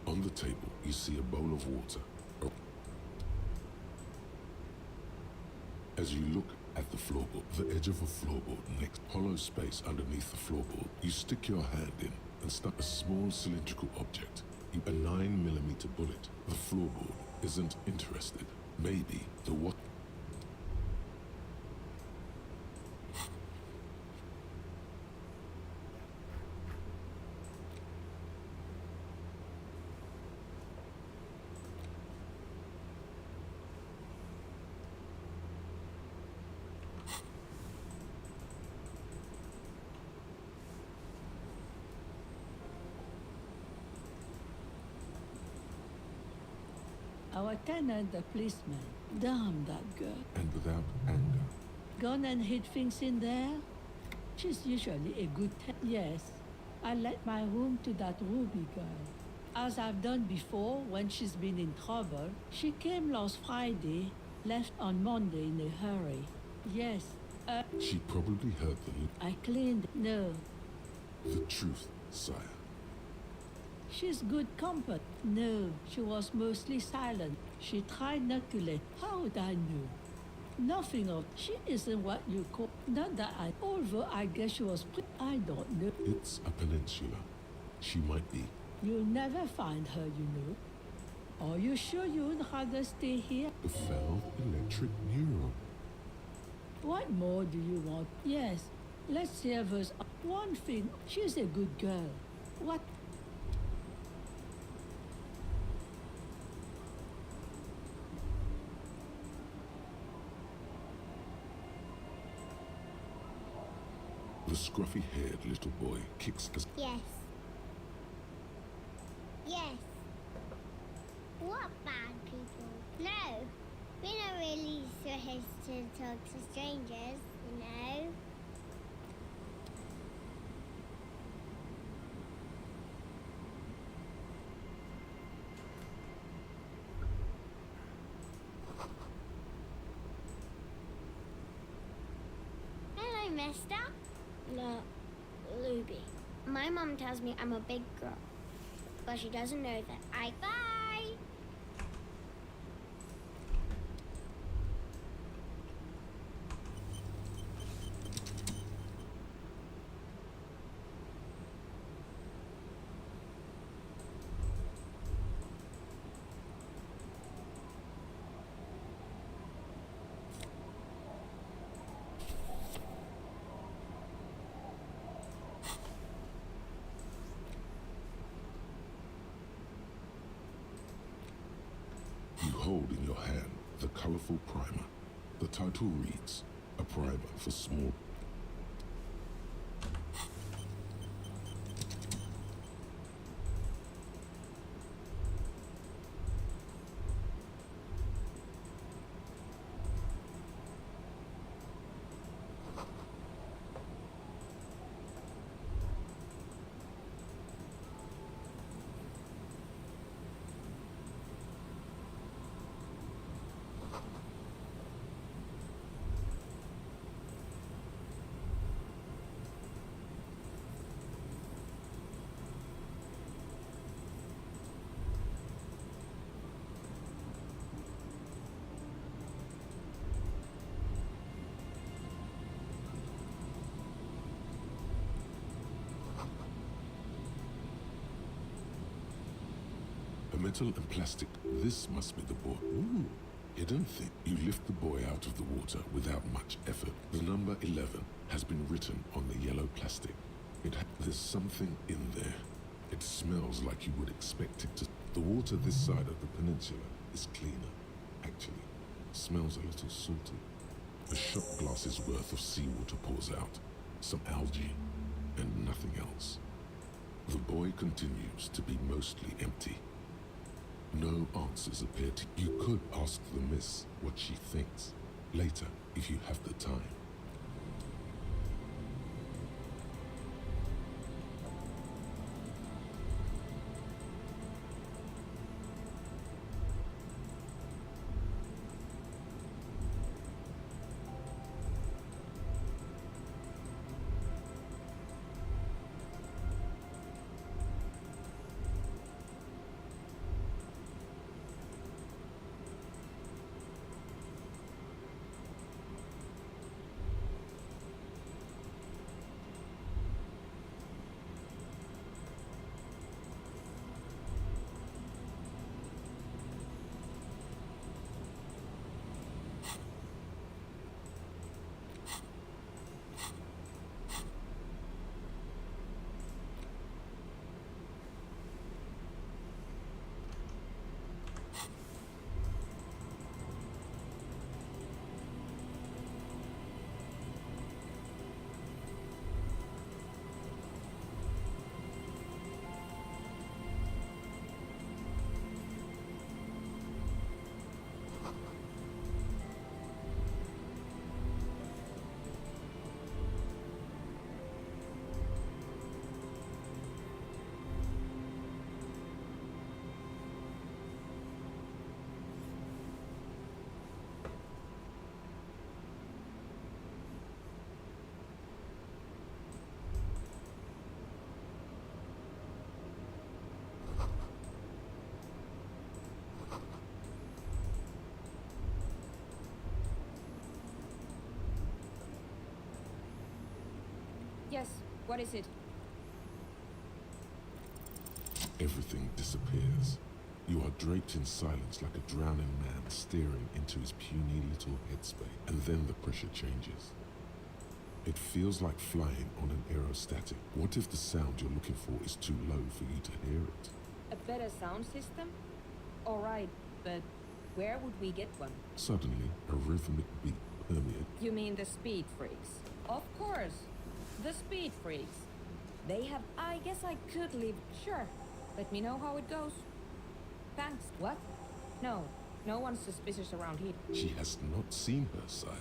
On the table, you see a bowl of water. As you look at the floorboard, the edge of a floorboard next hollow space underneath the floorboard, you stick your hand in and start a small cylindrical object. A 9mm bullet. The floorboard isn't interested. Maybe the what? Our tenant, the policeman. Damn that girl. And without anger. Gone and hid things in there? She's usually a good yes. I let my room to that Ruby girl. As I've done before when she's been in trouble. She came last Friday, left on Monday in a hurry. Yes. She probably heard the... I cleaned. No. The truth, sire. She's good company. No, she was mostly silent. She tried not to let. How would I know? Nothing of. She isn't what you call. Not that I. Although I guess she was. I don't know. It's a peninsula. She might be. You'll never find her, you know. Are you sure you'd rather stay here? The valve electric neuron. What more do you want? Yes, let's hear us. One thing. She's a good girl. What? The scruffy-haired little boy kicks us. Yes. Yes. What bad people? No. We're not really supposed to talk to strangers, you know? Mister? Luby. My mom tells me I'm a big girl, but she doesn't know that I. Bye! You hold in your hand the colorful primer. The title reads, A Primer for Small. Metal and plastic. This must be the boy. Ooh, hidden thing. You lift the boy out of the water without much effort. The number 11 has been written on the yellow plastic. There's something in there. It smells like you would expect it to. The water this side of the peninsula is cleaner. Actually, smells a little salty. A shot glass's worth of seawater pours out. Some algae and nothing else. The boy continues to be mostly empty. No answers appear to you. Could ask the miss what she thinks later if you have the time. Yes, what is it? Everything disappears. You are draped in silence like a drowning man staring into his puny little headspace. And then the pressure changes. It feels like flying on an aerostatic. What if the sound you're looking for is too low for you to hear it? A better sound system? Alright, but where would we get one? Suddenly, a rhythmic beat permeates. You mean the speed freaks? Of course. The speed freaks. They have... I guess I could leave... Sure. Let me know how it goes. Thanks. What? No. No one's suspicious around here. She has not seen her, sire.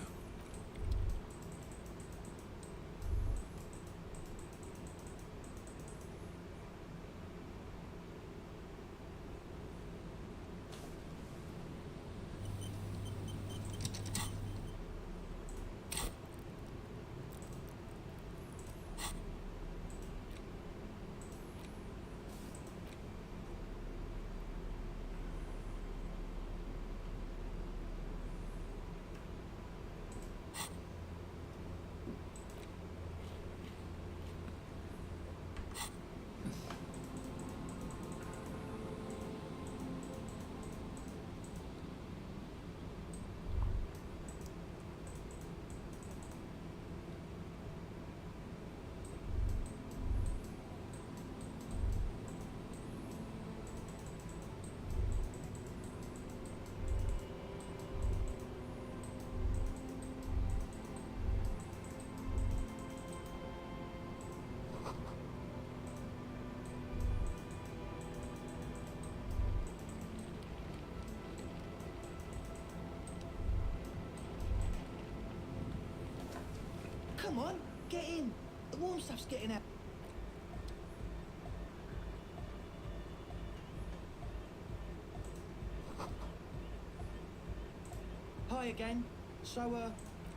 Come on, get in. The warm stuff's getting out. Hi again. So,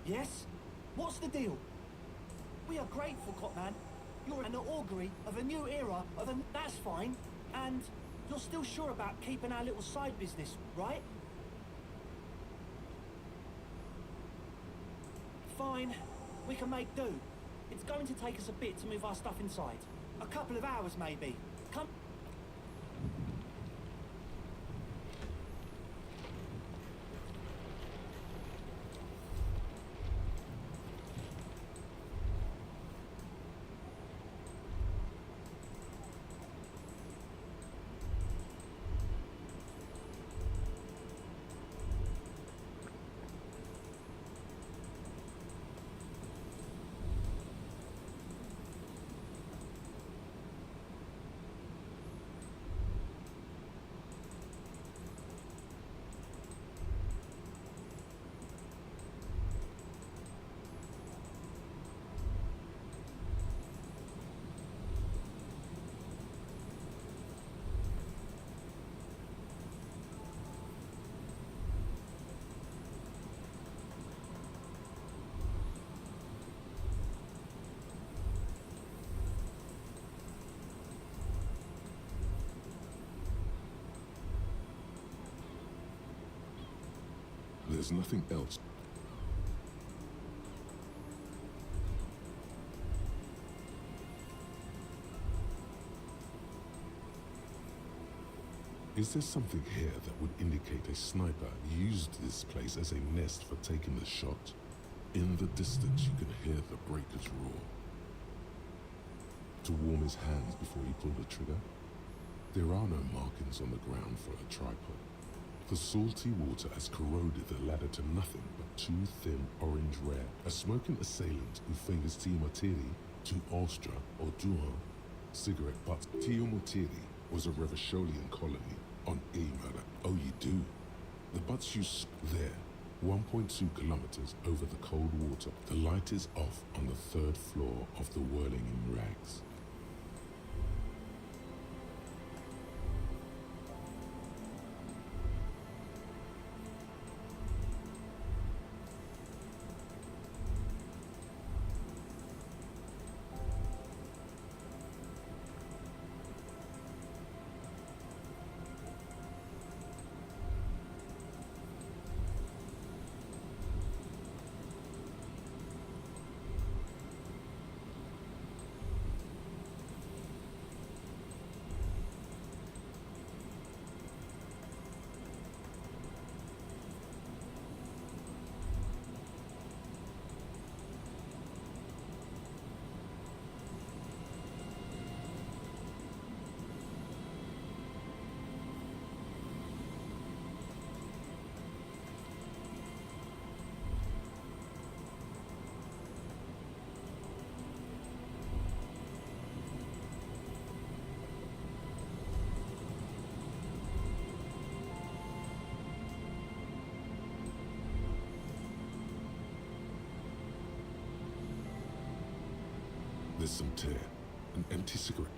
yes? What's the deal? We are grateful, Copman. You're an augury of a new era of a... That's fine. And you're still sure about keeping our little side business, right? Fine. We can make do. It's going to take us a bit to move our stuff inside. A couple of hours, maybe. Come... There's nothing else. Is there something here that would indicate a sniper used this place as a nest for taking the shot? In the distance, you can hear the breakers roar. To warm his hands before he pulled the trigger? There are no markings on the ground for a tripod. The salty water has corroded the ladder to nothing but two thin orange red. A smoking assailant who favors Tiamatiri to Austria or Duhan cigarette butts. Tiamatiri was a Revacholian colony on Imara. Oh, you do? The butts you there, 1.2 kilometers over the cold water. The light is off on the third floor of the whirling in rags. There's some tear, an empty cigarette.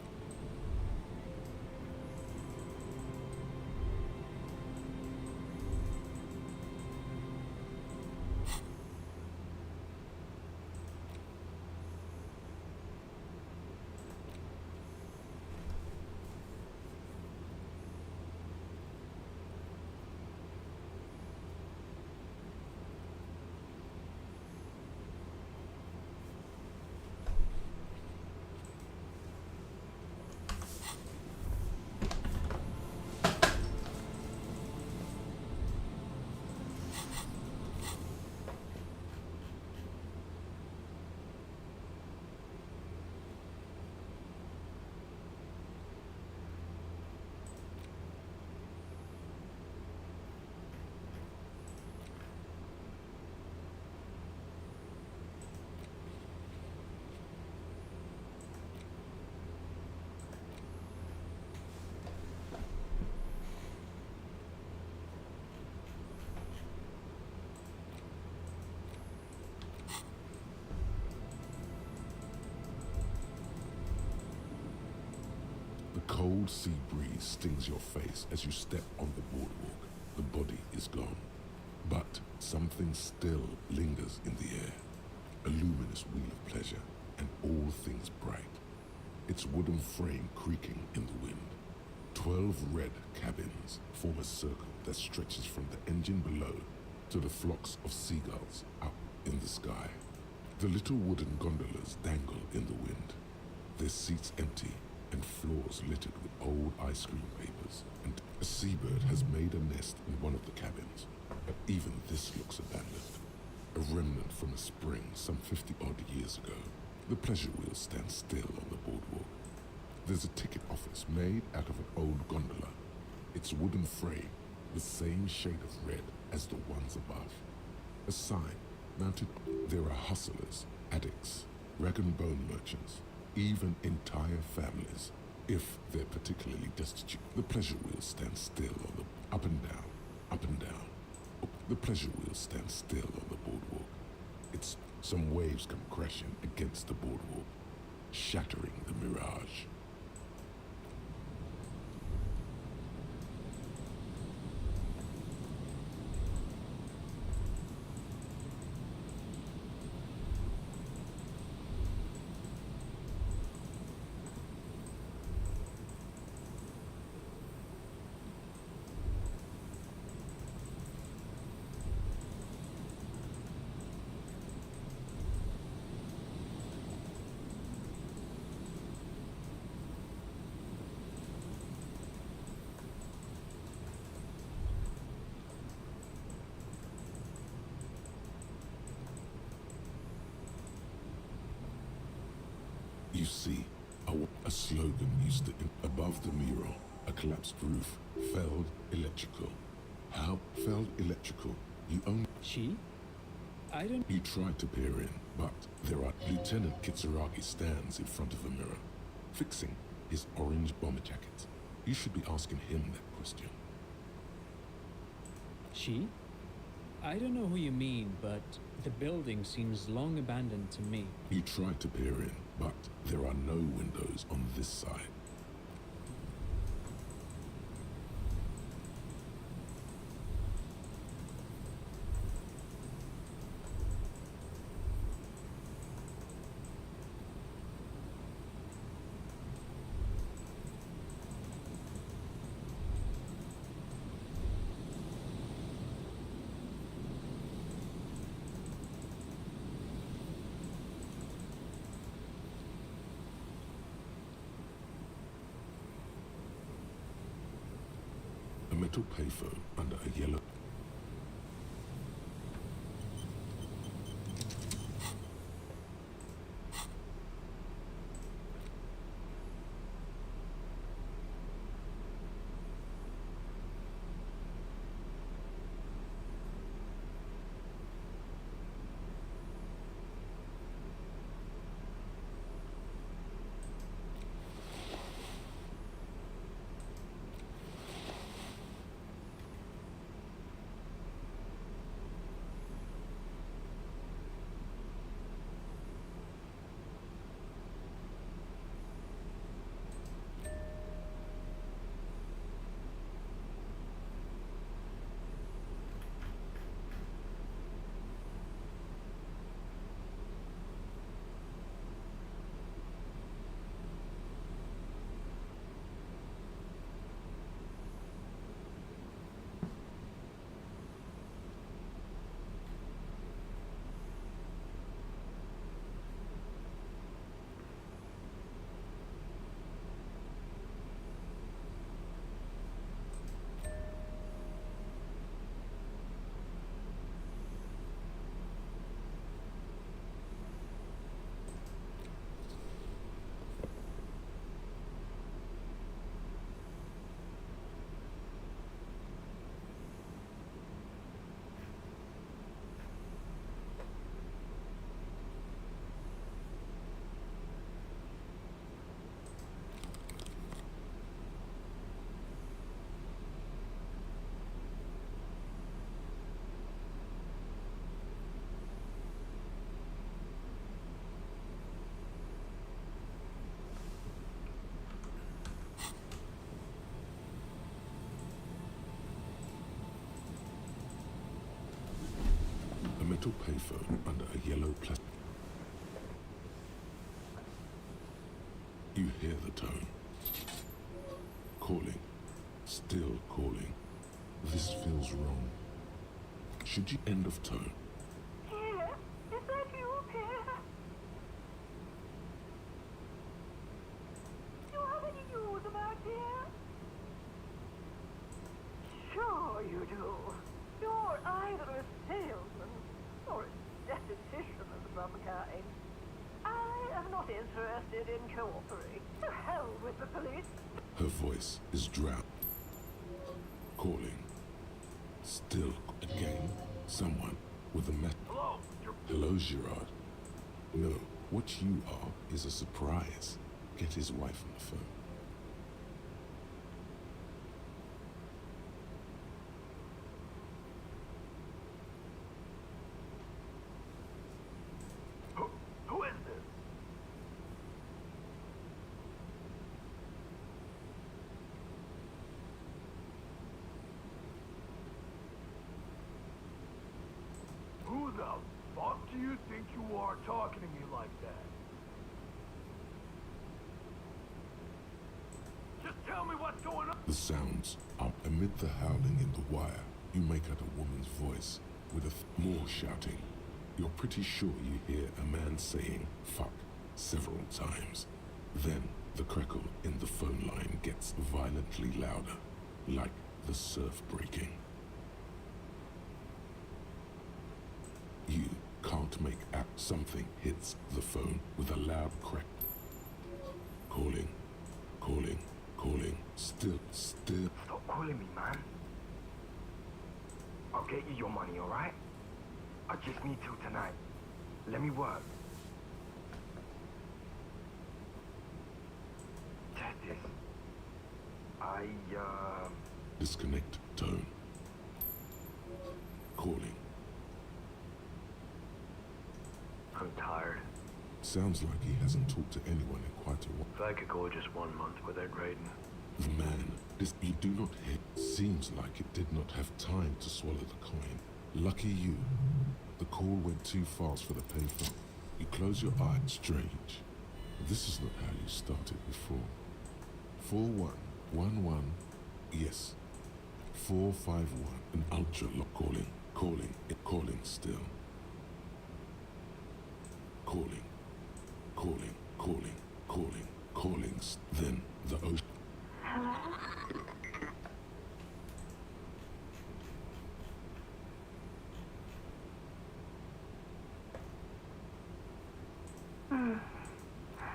cold sea breeze stings your face as you step on the boardwalk. The body is gone, but something still lingers in the air. A luminous wheel of pleasure, and all things bright. Its wooden frame creaking in the wind. 12 red cabins form a circle that stretches from the engine below to the flocks of seagulls up in the sky. The little wooden gondolas dangle in the wind, their seats empty and floors littered with old ice cream papers. And a seabird has made a nest in one of the cabins, but even this looks abandoned. A remnant from a spring some 50-odd years ago. The pleasure wheel stands still on the boardwalk. There's a ticket office made out of an old gondola, its wooden frame the same shade of red as the ones above. A sign mounted. There are hustlers, addicts, rag and bone merchants, even entire families, if they're particularly destitute. The pleasure wheel stands still on the up and down, up and down. The pleasure wheel stands still on the boardwalk. Some waves come crashing against the boardwalk, shattering the mirage. You see, a slogan used to above the mural, a collapsed roof, failed electrical. How failed electrical? You own. She? I don't. You tried to peer in, but there are Lieutenant Kitsuragi stands in front of a mirror, fixing his orange bomber jacket. You should be asking him that question. She? I don't know who you mean, but the building seems long abandoned to me. You tried to peer in, but there are no windows on this side. A metal payphone under a yellow. metal payphone under a yellow plastic. You hear the tone. Calling. Still calling. This feels wrong. Should you end of tone? Pierre, is that you, Pierre? Do you have any news about Pierre? Sure you do. You're either a salesman or a statistician of some kind. I am not interested in cooperating. To hell with the police. Her voice is drowned. Calling. Still again. Someone with a Hello? Hello, Gerard. No, what you are is a surprise. Get his wife on the phone. Who is this? Who the fuck do you think you are talking to me like that? Just tell me what's going on. The sounds are amid the howling in the wire. You make out a woman's voice with more shouting. You're pretty sure you hear a man saying fuck several times. Then the crackle in the phone line gets violently louder, like the surf breaking. You can't make out something hits the phone with a loud crack. Calling, calling, calling, still. Stop calling me, man. I'll get you your money, alright? I just need till tonight. Let me work. Check this. Disconnect tone. Calling. I'm tired. Sounds like he hasn't talked to anyone in quite a while. If I could go just 1 month without raiding. The man, this you do not hit, seems like it did not have time to swallow the coin. Lucky you. The call went too fast for the payphone. You close your eyes. Strange. This is not how you started before. 4111. Yes. 451. An ultra lock calling. Calling still. Calling. Then the ocean. Hello?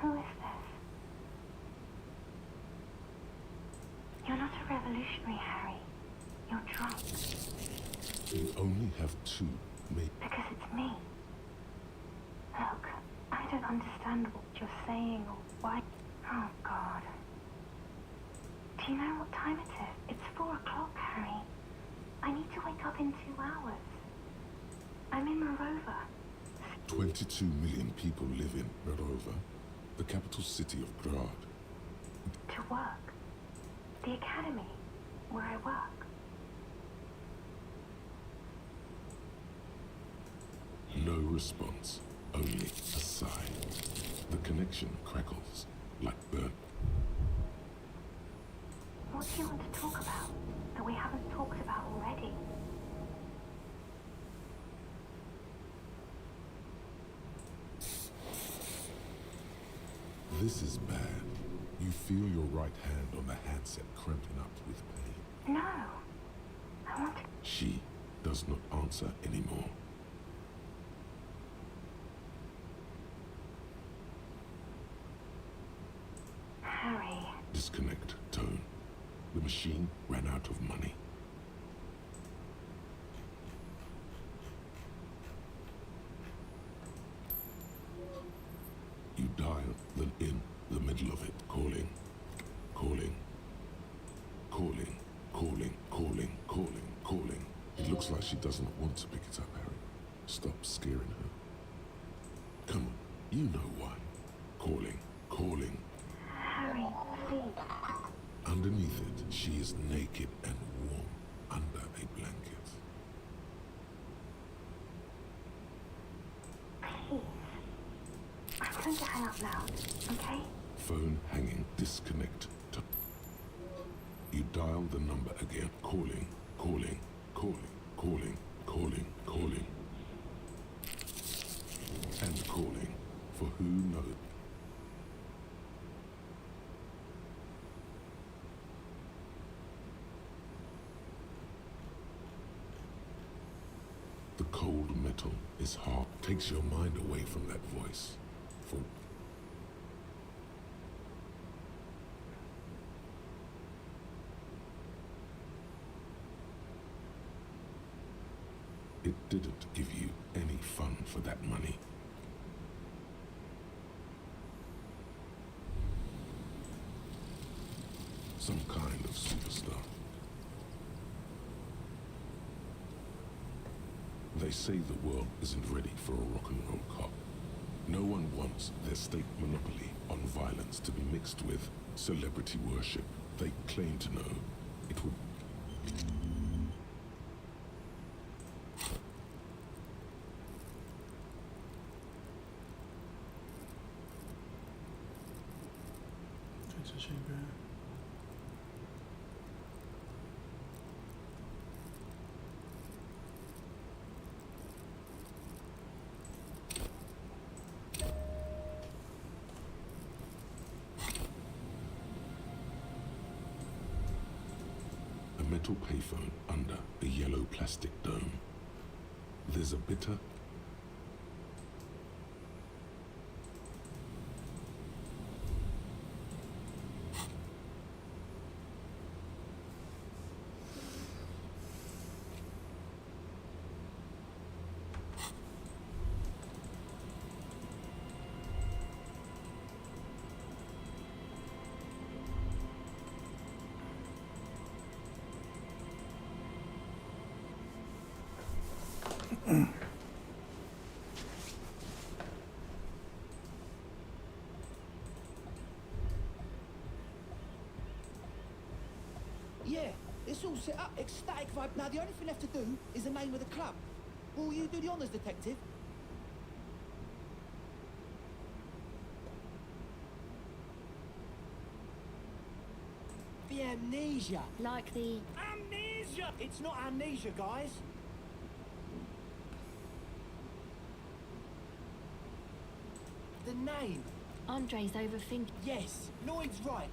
Who is this? You're not a revolutionary, Harry. You're drunk. You only have two, maybe. Because it's me. Look, I don't understand what you're saying or why. Oh, God. Do you know what time it is? It's 4 o'clock, Harry. I need to wake up in 2 hours. I'm in Morova. 22 million people live in Morova, the capital city of Grad. To work. The academy, where I work. No response, only a sigh. The connection crackles like burnt. What do you want to talk about that we haven't talked about already? This is bad. You feel your right hand on the handset cramping up with pain. No. I want to... She does not answer anymore. Harry. Disconnect tone. The machine ran out of money. You dial, then in the middle of it, calling. It looks like she doesn't want to pick it up, Harry. Stop scaring her. Come on, you know why. Calling. Harry, please. Underneath it, she is naked and warm under a blanket. out loud, okay? Phone hanging. Disconnect. You dial the number again. Calling, calling, calling, calling, calling, calling. And calling. For who knows? The cold metal is hard. Takes your mind away from that voice. For it didn't give you any fun for that money. Some kind of superstar. They say the world isn't ready for a rock and roll cop. No one wants their state monopoly on violence to be mixed with celebrity worship. They claim to know it would. A metal payphone under a yellow plastic dome. There's a bitter Yeah, it's all set up. Ecstatic vibe. Now the only thing left to do is the name of the club. Will you do the honours, detective? The amnesia. Like the... Amnesia! It's not amnesia, guys. The name. Andre's overthinking. Yes, Lloyd's right.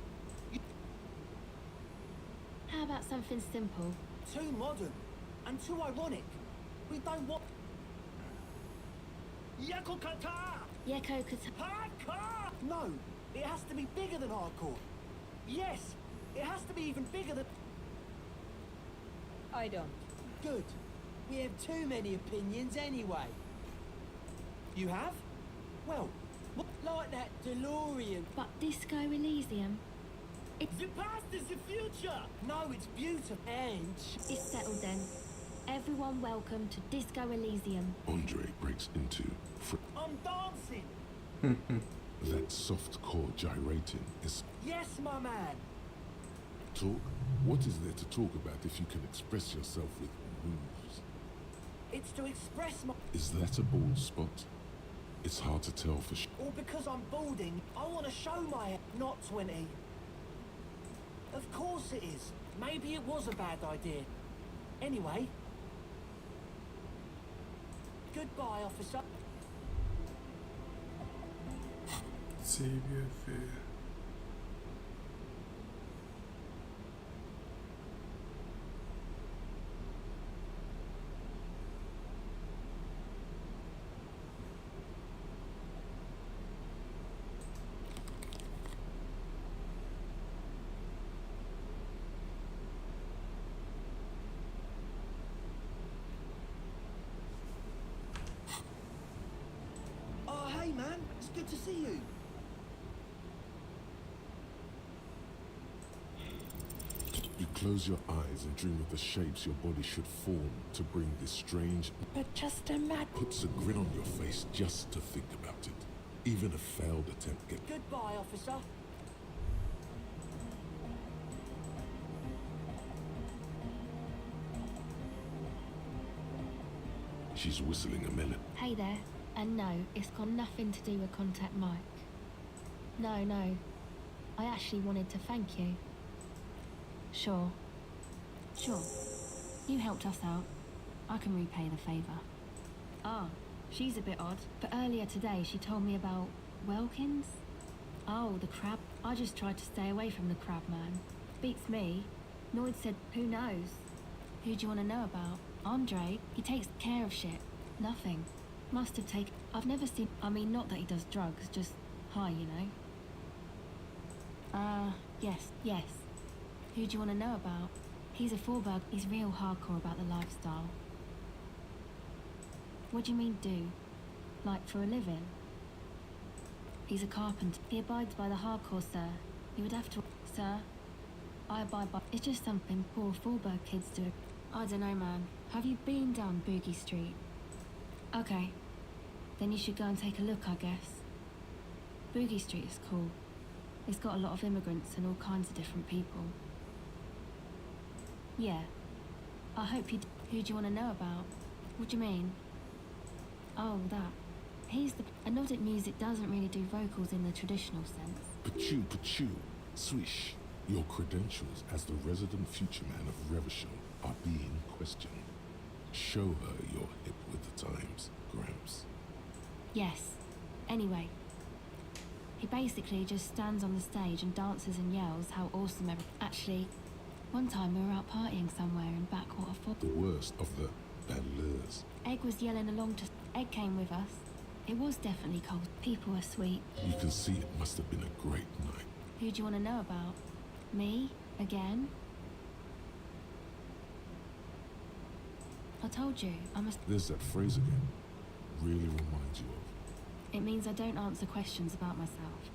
How about something simple? Too modern and too ironic. We don't want... Yakokata! Yeko Kata... Hardcore! No, it has to be bigger than hardcore. Yes, it has to be even bigger than... I don't. Good. We have too many opinions anyway. You have? Well, like that DeLorean. But Disco Elysium? It's... The past is the future! No, it's beautiful. And... It's settled then. Everyone welcome to Disco Elysium. Andre breaks into I'm dancing! that soft core gyrating is Yes, my man! talk. What is there to talk about if you can express yourself with moves? It's to express my... Is that a bald spot? It's hard to tell for sure. Or because I'm balding, I want to show my... Not 20. Of course it is. Maybe it was a bad idea. Anyway. Goodbye, officer. CBFA. Oh, hey, man. It's good to see you. You close your eyes and dream of the shapes your body should form to bring this strange... But just imagine... Puts a grin on your face just to think about it. Even a failed attempt get... Goodbye, officer. She's whistling a melody. Hey there. And no, it's got nothing to do with Contact Mike. No. I actually wanted to thank you. Sure. You helped us out. I can repay the favor. Ah, she's a bit odd. But earlier today she told me about Welkins? Oh, the crab. I just tried to stay away from the crab man. Beats me. Noid said, who knows? Who do you want to know about? Andre. He takes care of shit. Nothing. Must have taken... I've never seen... I mean, not that he does drugs, just high, you know? Yes. Who do you want to know about? He's a Forberg. He's real hardcore about the lifestyle. What do you mean, do? Like, for a living? He's a carpenter. He abides by the hardcore, sir. You would have to... Sir? I abide by... It's just something poor Forberg kids do. I don't know, man. Have you been down Boogie Street? Okay. Then you should go and take a look, I guess. Boogie Street is cool. It's got a lot of immigrants and all kinds of different people. Yeah. I hope you... Who do you want to know about? What do you mean? Oh, that. He's the... Anodic music doesn't really do vocals in the traditional sense. Pachu, swish. Your credentials as the resident future man of Revachol are being questioned. Show her you're hip with the times, Gramps. Yes. Anyway. He basically just stands on the stage and dances and yells how awesome Actually, one time we were out partying somewhere in Backwater Fall. The worst of the battlers. Egg was yelling along to... Egg came with us. It was definitely cold. People are sweet. You can see it must have been a great night. Who do you want to know about? Me? Again? I told you, I must... There's that phrase again. Really reminds you of... It means I don't answer questions about myself.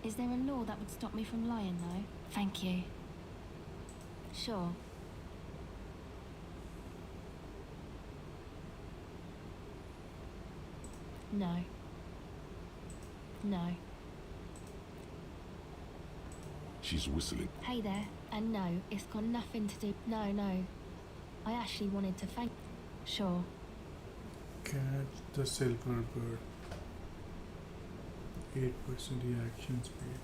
Is there a law that would stop me from lying, though? Thank you. Sure. No. She's whistling. Hey there, and no, it's got nothing to do... No. I actually wanted to thank... Sure. Catch the silver bird. 8% reaction speed.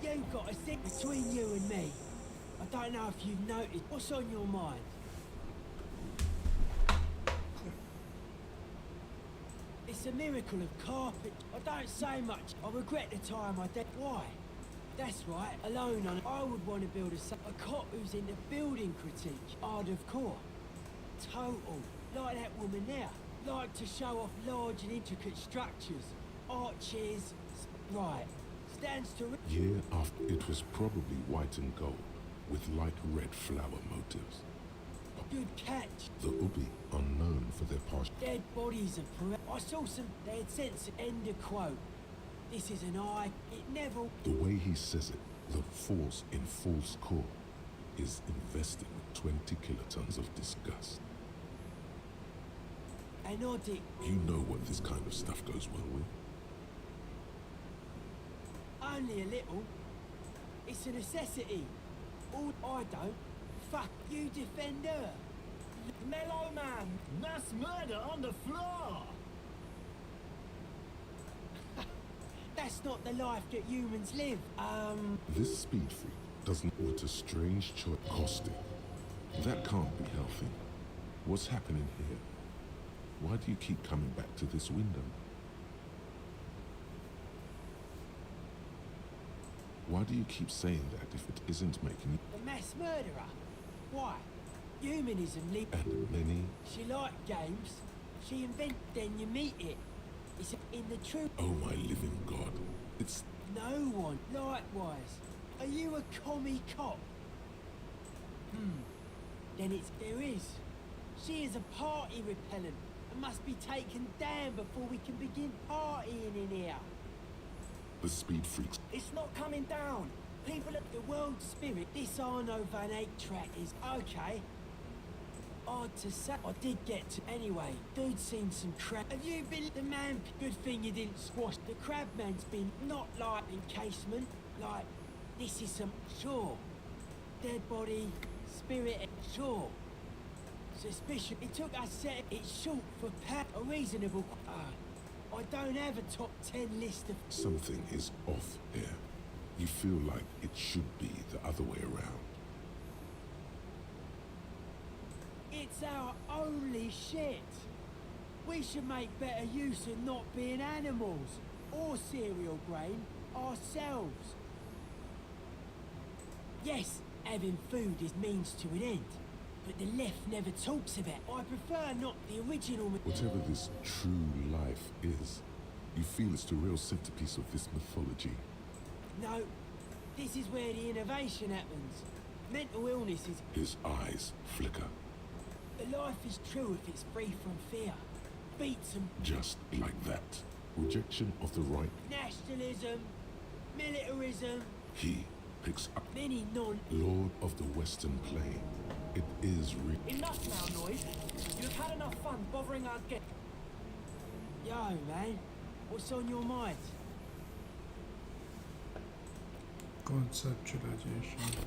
You've got a thing between you and me. I don't know if you've noticed. What's on your mind? It's a miracle of carpet. I don't say much. I regret the time I did. Why? That's right, alone on it. I would want to build a cop who's into building critique. Hardcore. Total. Like that woman there. Like to show off large and intricate structures. Arches. Right. Stands to... Year after, it was probably white and gold, with light red flower motives. Good catch. The Ubi are known for their past... Dead bodies are... I saw some... They had sent... End of quote. This is an eye. It never... The way he says it, the force in false core, is invested with 20 kilotons of disgust. Anodic. You know what this kind of stuff goes well with. Only a little. It's a necessity. All I don't. Fuck you, defender. Mellow man! Mass murder on the floor! That's not the life that humans live. This speed freak doesn't want a strange choice. Caustic. That can't be healthy. What's happening here? Why do you keep coming back to this window? Why do you keep saying that if it isn't making you... The mass murderer? Why? Humanism And many... She liked games. She invent, then you meet it. It's in the truth. Oh my living God. It's... No one. Likewise. Are you a commie cop? Then there is. She is a party repellent and must be taken down before we can begin partying in here. The speed freaks. It's not coming down. People at the world spirit. This Arno Van Eyck track is okay. Hard to say. I did get to... Anyway, dude's seen some crap. Have you been... The man... Good thing you didn't squash. The crabman's been... Not like encasement. Like... This is some... Sure. Dead body... Spirit... Sure. Suspicion. It took us set it short for a reasonable. I don't have a top 10 list of. Something is off here. You feel like it should be the other way around. It's our only shit. We should make better use of not being animals or cereal grain ourselves. Yes, having food is means to an end, but the left never talks about. I prefer not the original. Whatever this true life is, you feel it's the real centerpiece of this mythology. No, this is where the innovation happens. Mental illness is. His eyes flicker. But life is true if it's free from fear. Beats and. Just like that. Rejection of the right. Nationalism, militarism. He picks up. Many non. Lord of the Western Plain. It is real. Enough now, Noid. You've had enough fun bothering our guests. Yo, man, what's on your mind? Conceptualization.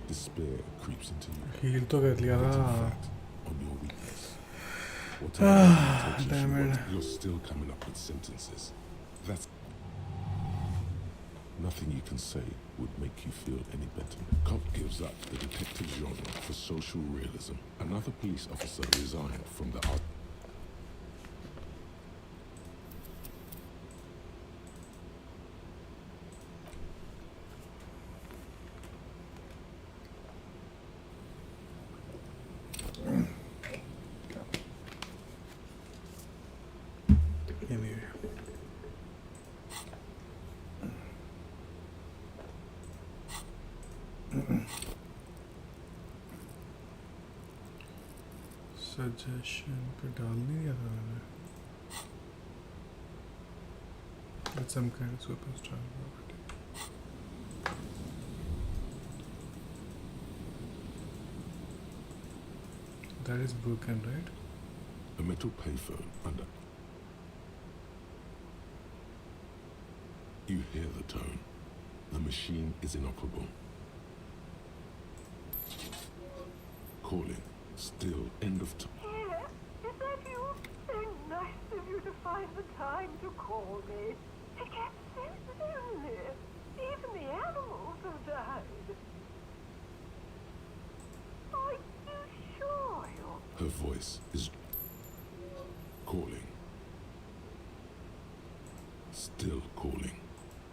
Despair creeps into you. Heal तो कर लिया था. On your weakness. Whatever intentions damn you it. want, you're still coming up with sentences. That's nothing you can say would make you feel any better. Cop gives up the detective genre for social realism. Another police officer resigned from the art. Anyway. Suggestion पे डाल नहीं दिया था मैंने. It's some kind of superstar property. That is broken, right? A metal payphone under. You hear the tone. The machine is inoperable. Calling. Still end of time. Yes, is that you? So nice of you to find the time to call me. It gets so lonely. Even the animals have died. Are you sure you're... Her voice is calling. Still calling.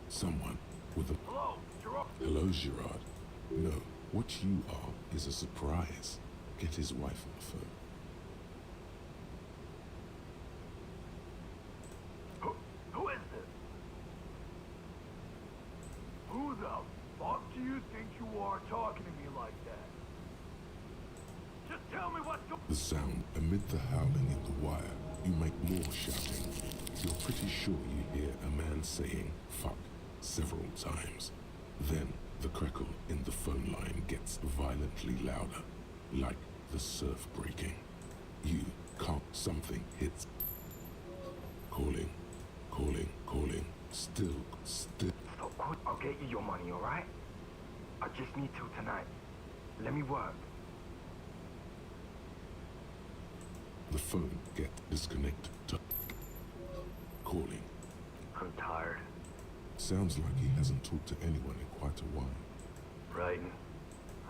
Someone with a... Hello, Gerard. Hello, Gerard. No, what you are is a surprise. Get his wife on the phone. Who is this? Who the fuck do you think you are talking to me like that? Just tell me what's going on. The sound amid the howling in the wire. You make more shouting. You're pretty sure you hear a man saying fuck several times. Then the crackle in the phone line gets violently louder, like the surf breaking. You can't. Something hits. Calling, calling, calling. Still. So quick, I'll get you your money, alright? I just need till tonight. Let me work. The phone gets disconnected. Calling. I'm tired. Sounds like he hasn't talked to anyone in quite a while. Right.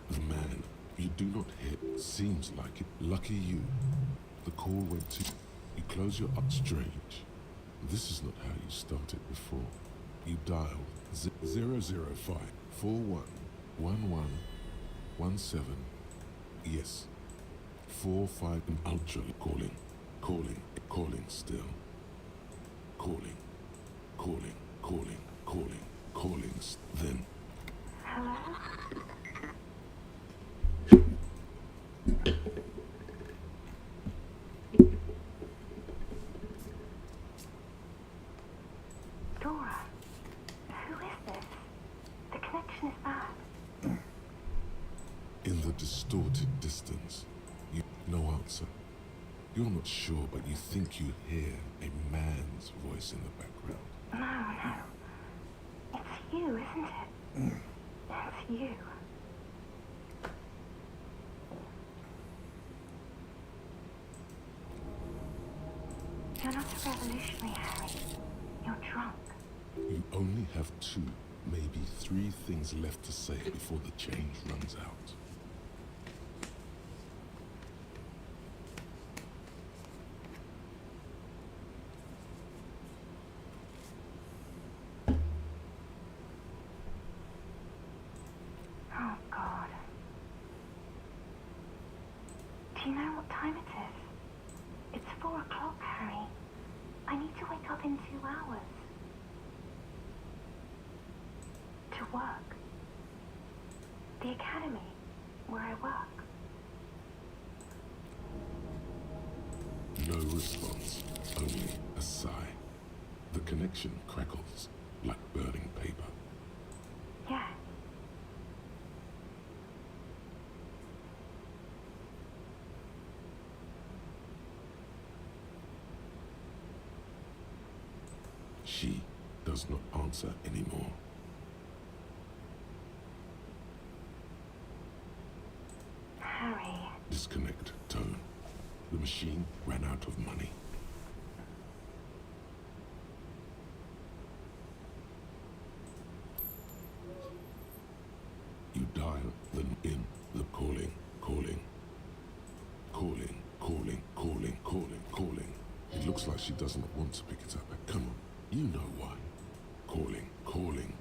The man you do not hit seems like it. Lucky you. The call went to... You close your up strange. This is not how you started before. You dialed 005 411117. Yes. 45 and ultra calling. Calling, calling still. Calling, calling, calling, calling, calling, then. Hello? Dora, who is this? The connection is bad. In the distorted distance, no answer. You're not sure, but you think you hear a man's voice in the background. No. It's you, isn't it? It's you. You're not a revolutionary, Harry. You're drunk. You only have 2, maybe 3 things left to say before the change runs out. Oh, God. Do you know what time it is? It's 4 o'clock, Harry. I need to wake up in 2 hours. To work. The academy, where I work. No response, only a sigh. The connection crackles like burning paper. Yeah. She does not answer anymore. Harry. Disconnect tone. The machine ran out of money. You dial the calling, calling, calling, calling, calling, calling, calling. It looks like she doesn't want to pick it up. Come on, you know why. Calling, calling.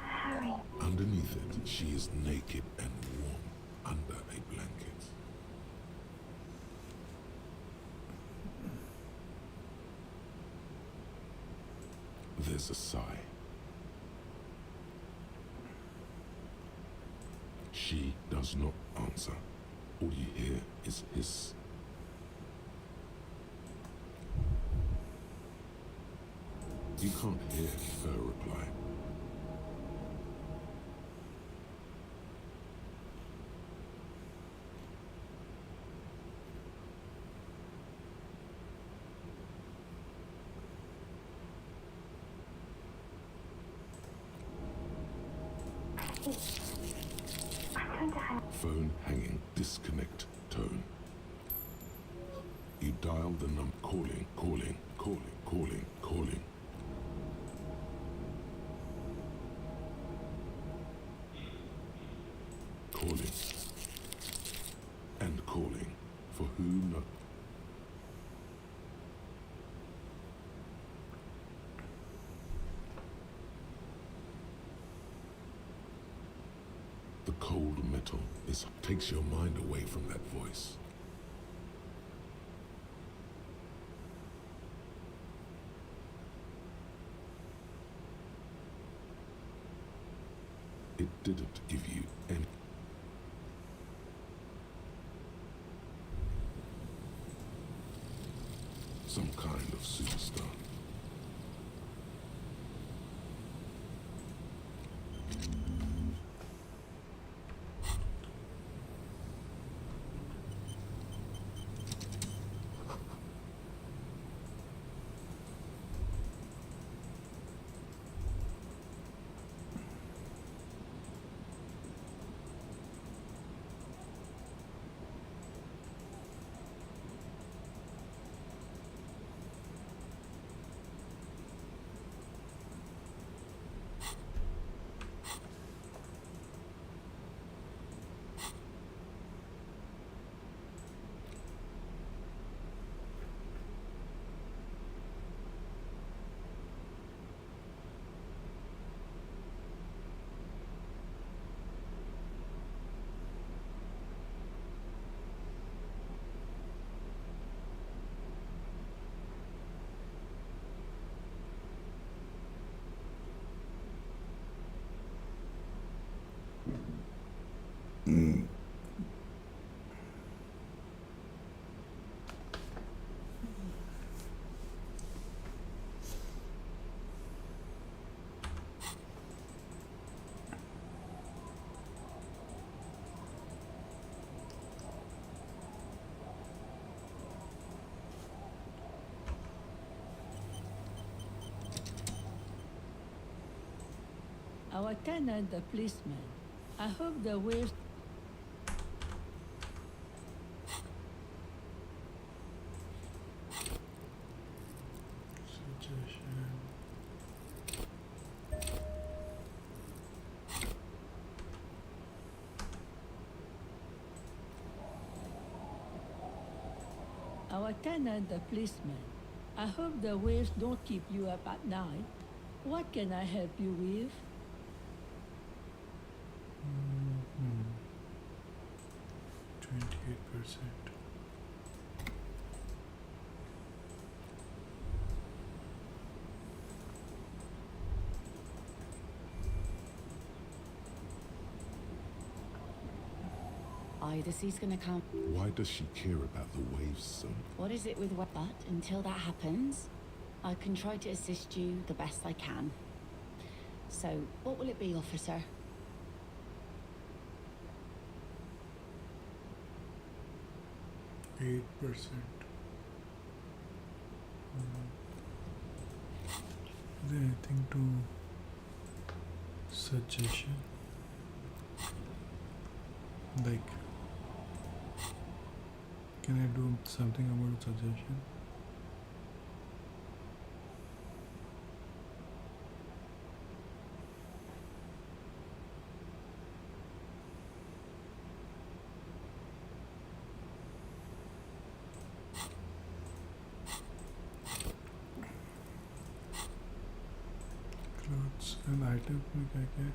Harry. Underneath it, she is naked and warm under a blanket. There's a sigh. She does not answer. All you hear is hiss. You can't hear her reply. Phone hanging, disconnect tone. You dial the number, calling, calling, calling, calling, calling. Calling. And calling. For who not? The cold metal takes your mind away from that voice. It didn't give you any. Some kind of superstar. Our tenant, the policeman. I hope the waves. Suggestion. Our tenant, the policeman. I hope the waves don't keep you up at night. What can I help you with? 28%. Either sea's gonna come. Why does she care about the waves so much? What is it with what? But until that happens, I can try to assist you the best I can. So, what will it be, officer? %8. Is there anything to suggestion? Like, can I do something about suggestion? Clothes and items में क्या क्या है?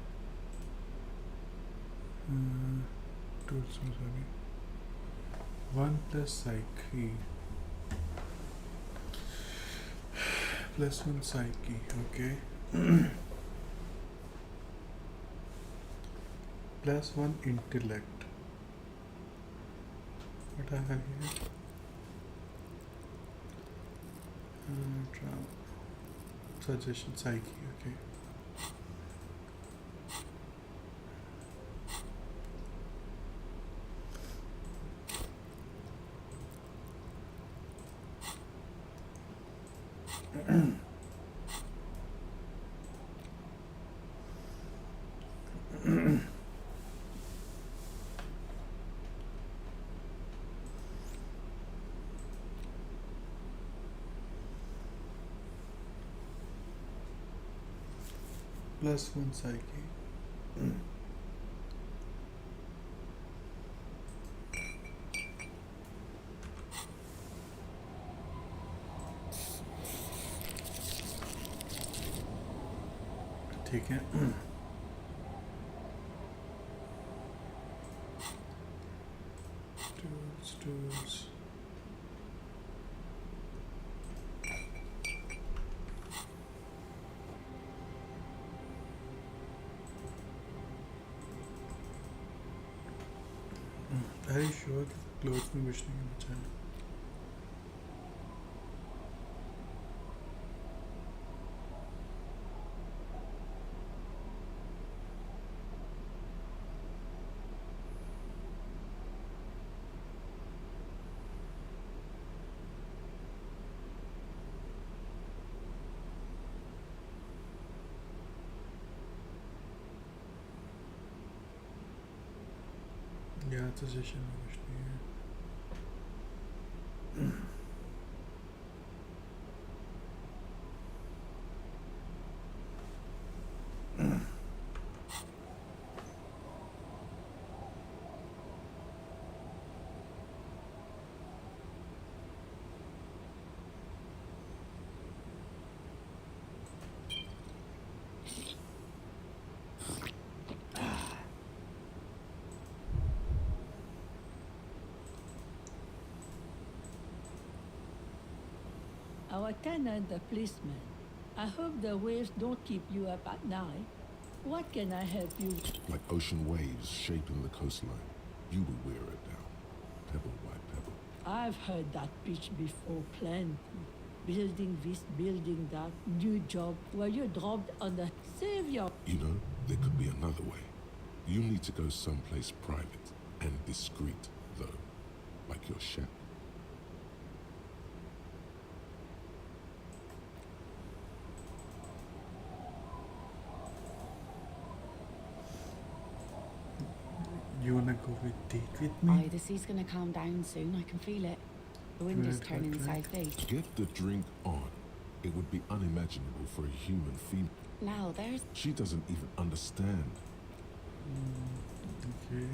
Tools में sorry. 1 plus psyche plus 1 psyche, okay. Plus 1 intellect. What I have here? Suggestion psyche, okay. Plus 1 psyche. ठीक है. Tools. Are you sure that clothes में कुछ नहीं बचा है? Yeah, suggestion में कुछ नहीं है. Our tenant, the policeman. I hope the waves don't keep you up at night. What can I help you? Like ocean waves shaping the coastline. You will wear it down, pebble by pebble. I've heard that pitch before, plenty. Building this, building that, new job where you're dropped on the savior. You know, there could be another way. You need to go someplace private and discreet, though, like your shack. go with date with me? The sea's gonna calm down soon. I can feel it. The wind is Right, turning right, right. southeast. Get the drink on. It would be unimaginable for a human female. Now there's. She doesn't even understand. Okay.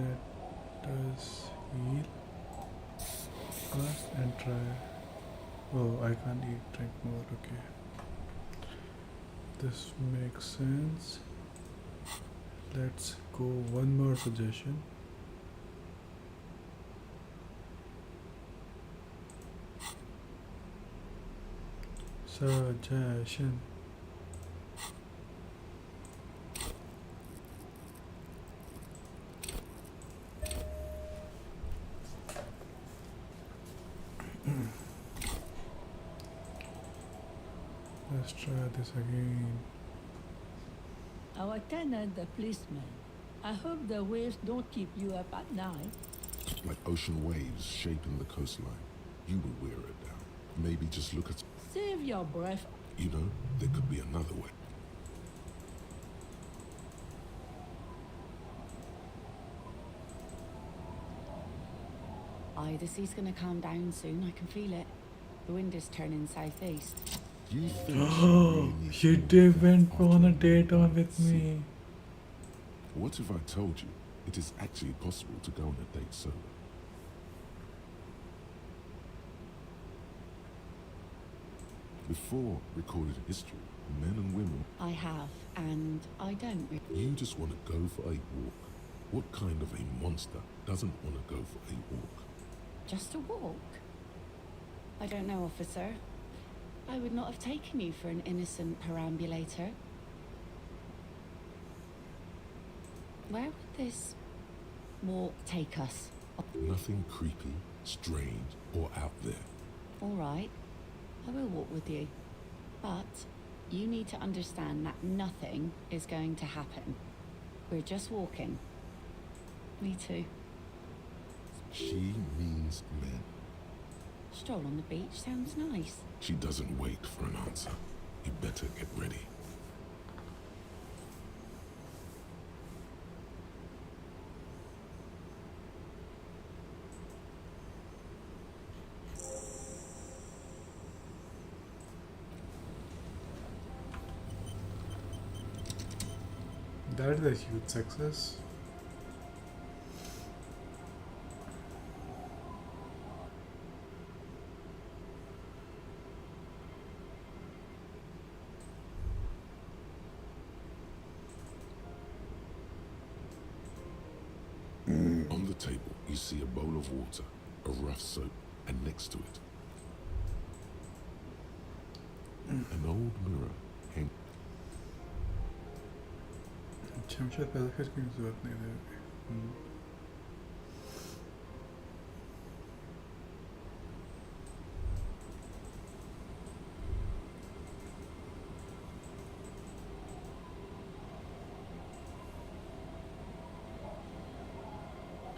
Let us heal first and try. Oh, I can't drink more. Okay. This makes sense. Let's go one more suggestion. Suggestion. Let's try this again. Our tenant, the policeman. I hope the waves don't keep you up at night. Like ocean waves shaping the coastline. You will wear it down. Maybe just look at. Save your breath. You know, there could be another way. The sea's gonna calm down soon. I can feel it. The wind is turning southeast. You think She did went on a date on with me. What if I told you it is actually possible to go on a date solo? Before recorded history, men and women. I have, and I don't. You just want to go for a walk. What kind of a monster doesn't want to go for a walk? Just a walk? I don't know, officer. I would not have taken you for an innocent perambulator. Where would this walk take us? Nothing creepy, strange, or out there. All right, I will walk with you. But you need to understand that nothing is going to happen. We're just walking. Me too. She means men. Stroll on the beach sounds nice. She doesn't wait for an answer. You better get ready. That is a huge success. On the table, you see a bowl of water, a rough soap, and next to it, an old mirror hanging. अच्छा हम शायद पैसा खर्च करने की जरूरत नहीं है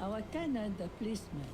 Our tenant, the policeman.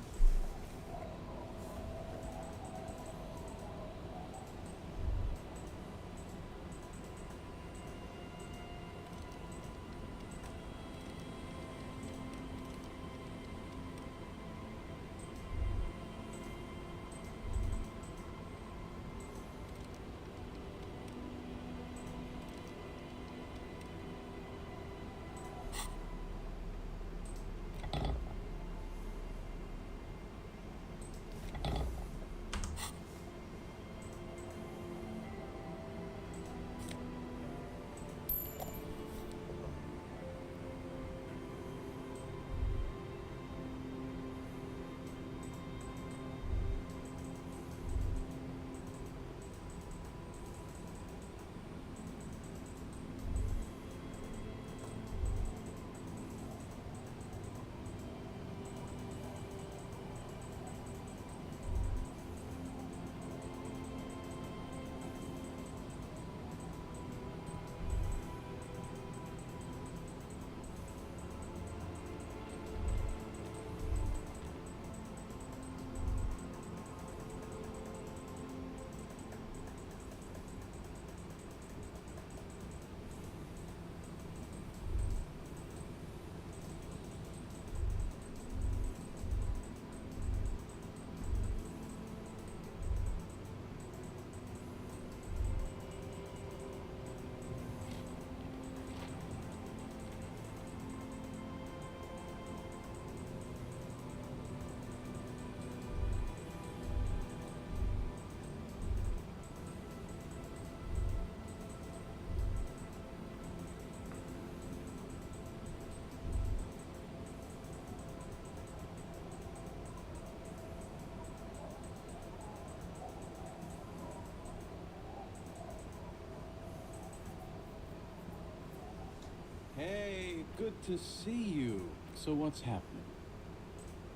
to see you. So what's happening?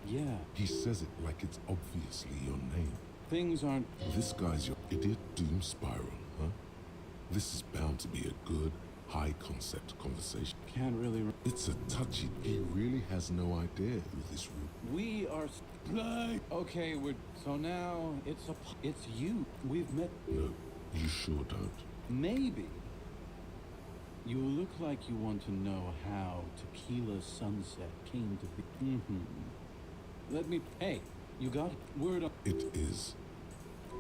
Yeah, He says it like it's obviously your name. things aren't. This guy's your idiot doom spiral, huh? This is bound to be a good, high-concept conversation. Can't really. It's a touchy. He really has no idea who this room. We are. Okay, so now it's you. We've met. No, you sure don't. Maybe. You look like you want to know how Tequila Sunset came to be. Let me. Hey, you got word on. It is.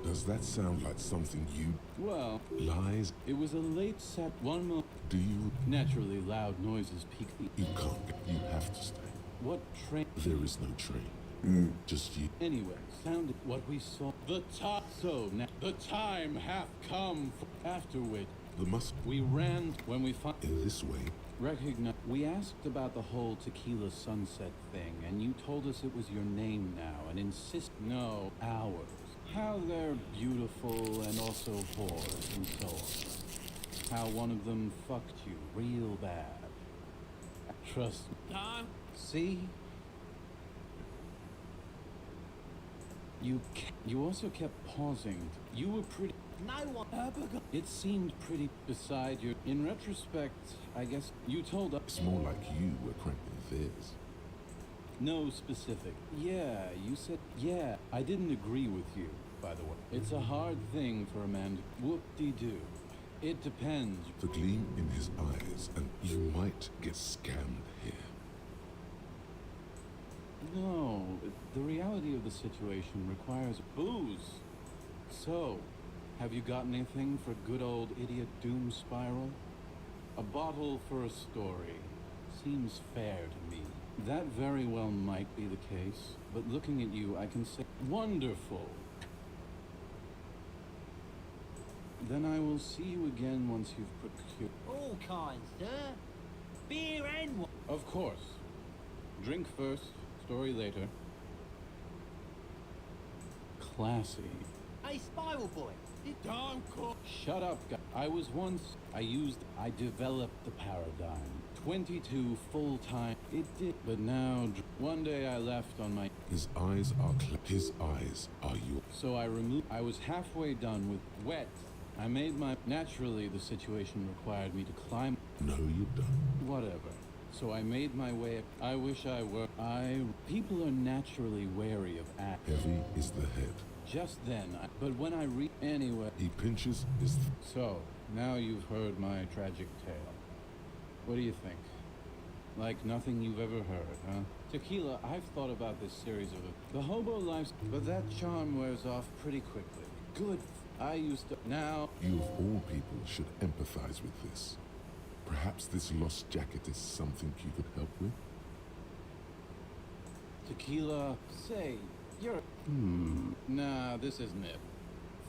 Does that sound like something you... Well, lies? it was a late set. 1 month. Do you... Naturally, loud noises peak the. You can't. You have to stay. What train? There is no train. Just you. Anyway, sounded what we saw. The time. So now the time hath come. After which The must... we ran when we found. In this way, Recognize. We asked about the whole Tequila Sunset thing, and you told us it was your name now, and insist. No, ours. How they're beautiful and also whores and so on. How one of them fucked you real bad. Trust me. No. See? You also kept pausing. You were pretty. No one. It seemed pretty beside you. In retrospect, I guess you told us. it's more like you were cramping theirs. No specific. Yeah, you said. Yeah, I didn't agree with you, by the way. It's a hard thing for a man to. Whoop-de-doo. It depends. The gleam in his eyes, and you might get scammed here. No, the reality of the situation requires booze. So, have you got anything for good old idiot Doom Spiral? A bottle for a story. Seems fair to me. That very well might be the case, but looking at you, I can say, wonderful. Then I will see you again once you've procured. All kinds, sir. Beer and wine. Of course. Drink first, story later. Classy. Hey, Spiral Boy. Don't call. Shut up, guy. I developed the paradigm. 22 full-time. It did, but now, one day I left on my. His eyes are his eyes are yours. So I was halfway done with wet. I made my. Naturally, the situation required me to climb. No, you don't. Whatever. So I made my way up. I wish I were. People are naturally wary of act. Heavy is the head. Just then, but when I anyway. He pinches his. So, now you've heard my tragic tale. What do you think? Like nothing you've ever heard, huh? Tequila, I've thought about this series of the hobo lives, but that charm wears off pretty quickly. Good. I used to. Now. You of all people should empathize with this. Perhaps this lost jacket is something you could help with? Tequila, say, you're. Nah, this isn't it.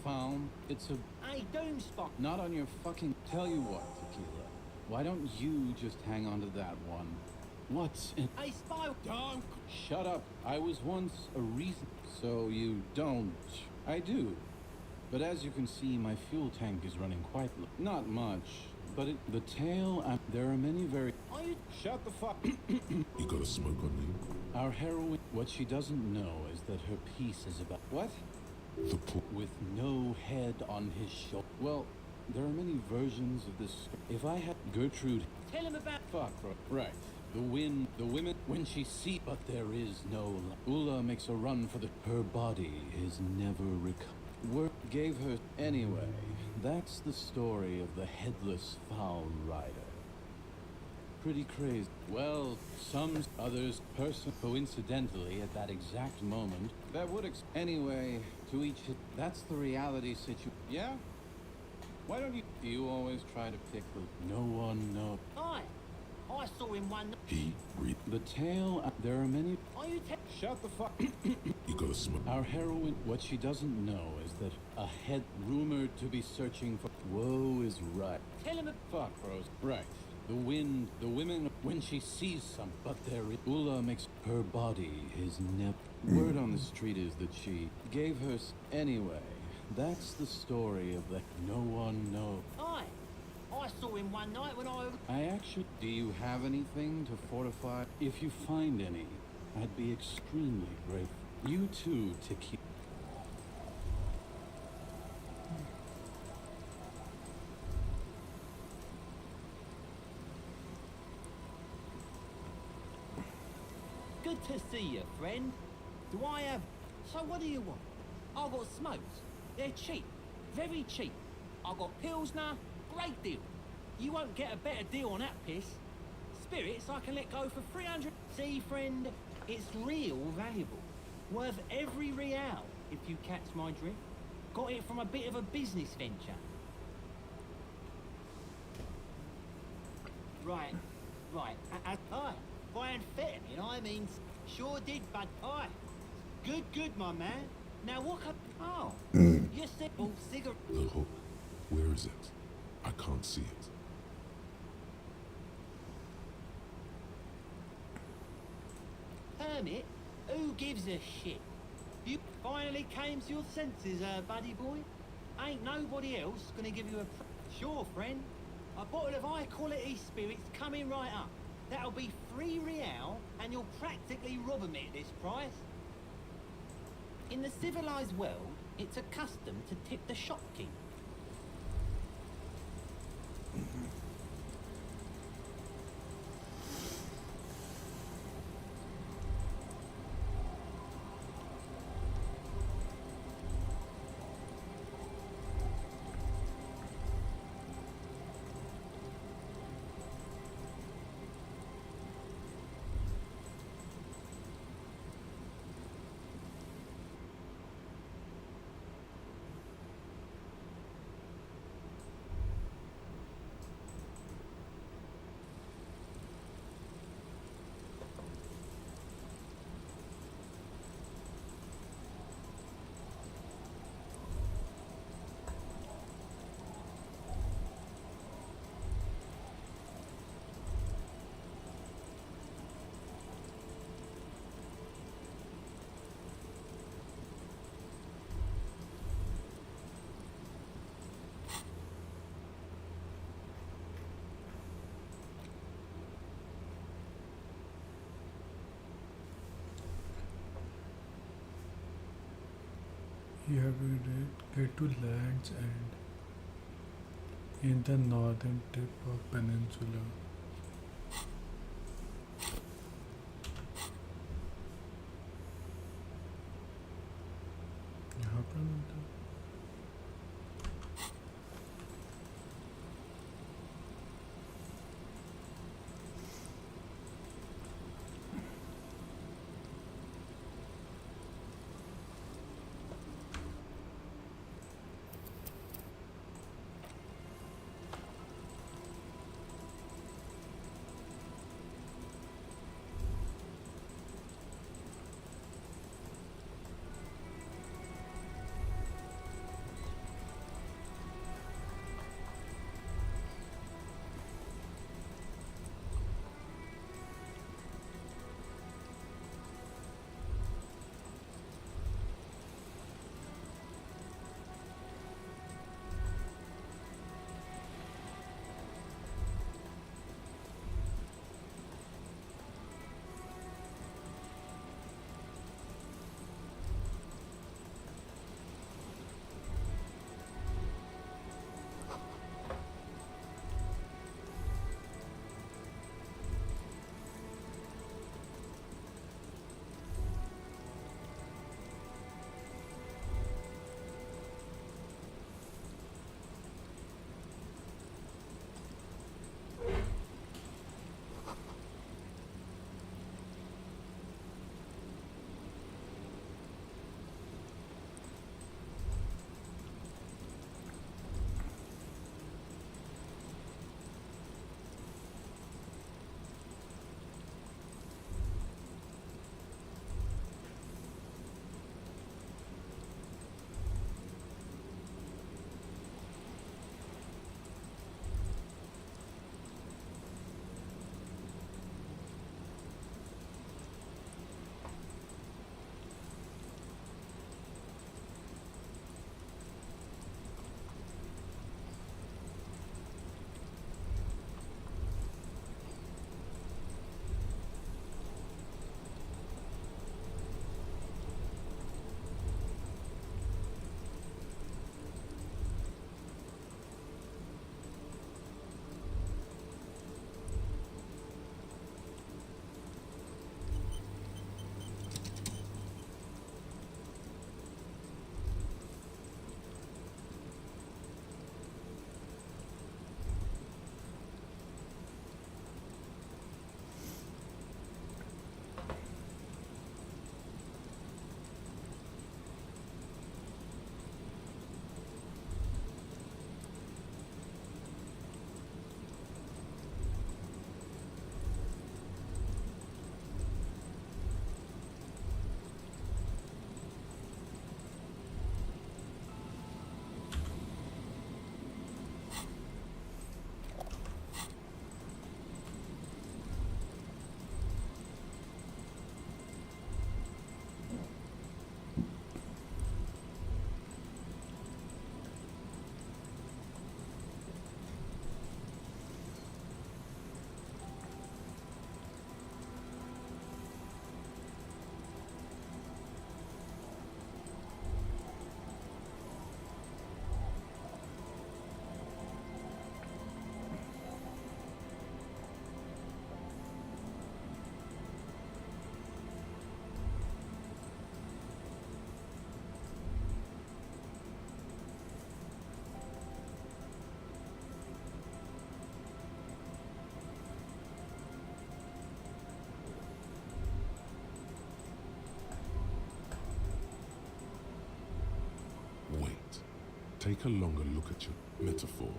Found. It's a. Hey, Doomspot. Not on your fucking. Tell you what, Tequila. Why don't you just hang on to that one? What's in. Hey, Spiral. Don't. Shut up. I was once a reason. So you don't. I do. But as you can see, my fuel tank is running quite low. Not much. But the tail. There are many very. Are you. Shut the fuck. You got a smoke on you? Our heroine. What she doesn't know is that her piece is about. What? The poor. With no head on his shoulder. Well, there are many versions of this. If I had Gertrude. Tell him about. Fuck, bro. Right. The women, when she see, but there is no. Ula makes a run for the. Her body is never recovered. Work gave her. Anyway, that's the story of the headless foul rider. Pretty crazy. Well, some others, coincidentally, at that exact moment, that would anyway, to each that's the reality situation. Yeah? Why don't you? Do you always try to pick the. No one knows. Hi. I saw him one. He read. The tale. There are many. Are you? Shut the fuck. You got a smoke. Our heroine. What she doesn't know is that a head rumored to be searching for. Whoa is right. Tell him. Fuck, bros. Right. The women, when she sees some, but there is. Ula makes her body his never. Word on the street is that she gave her. Anyway, that's the story of the. No one knows. Hi. I saw him one night when I... I actually... Do you have anything to fortify? If you find any, I'd be extremely grateful. You too, Tiki. Good to see you, friend. Do I have... So what do you want? I've got smokes. They're cheap. Very cheap. I've got Pilsner. Great deal. You won't get a better deal on that piss. Spirits I can let go for 300. See, friend, it's real valuable. Worth every real, if you catch my drift. Got it from a bit of a business venture. Right. Aye. By amphetamine, I mean, sure did, but aye. Good, my man. Now what could... Oh, you said... Oh, cigarette... The hook. Where is it? I can't see it. Hermit? Who gives a shit? You finally came to your senses, buddy boy? Ain't nobody else gonna give you a... Sure, friend. A bottle of high-quality spirits coming right up. That'll be 3 real, and you'll practically rob me at this price. In the civilized world, it's a custom to tip the shopkeeper. You have to get to Land's End in the northern tip of peninsula. यहाँ पर मिलता है। Take a longer look at your metaphor.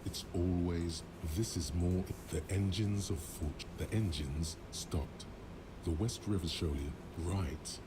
It's always, this is more, the engines of fortune. The engines stopped. The West River Sholia, right.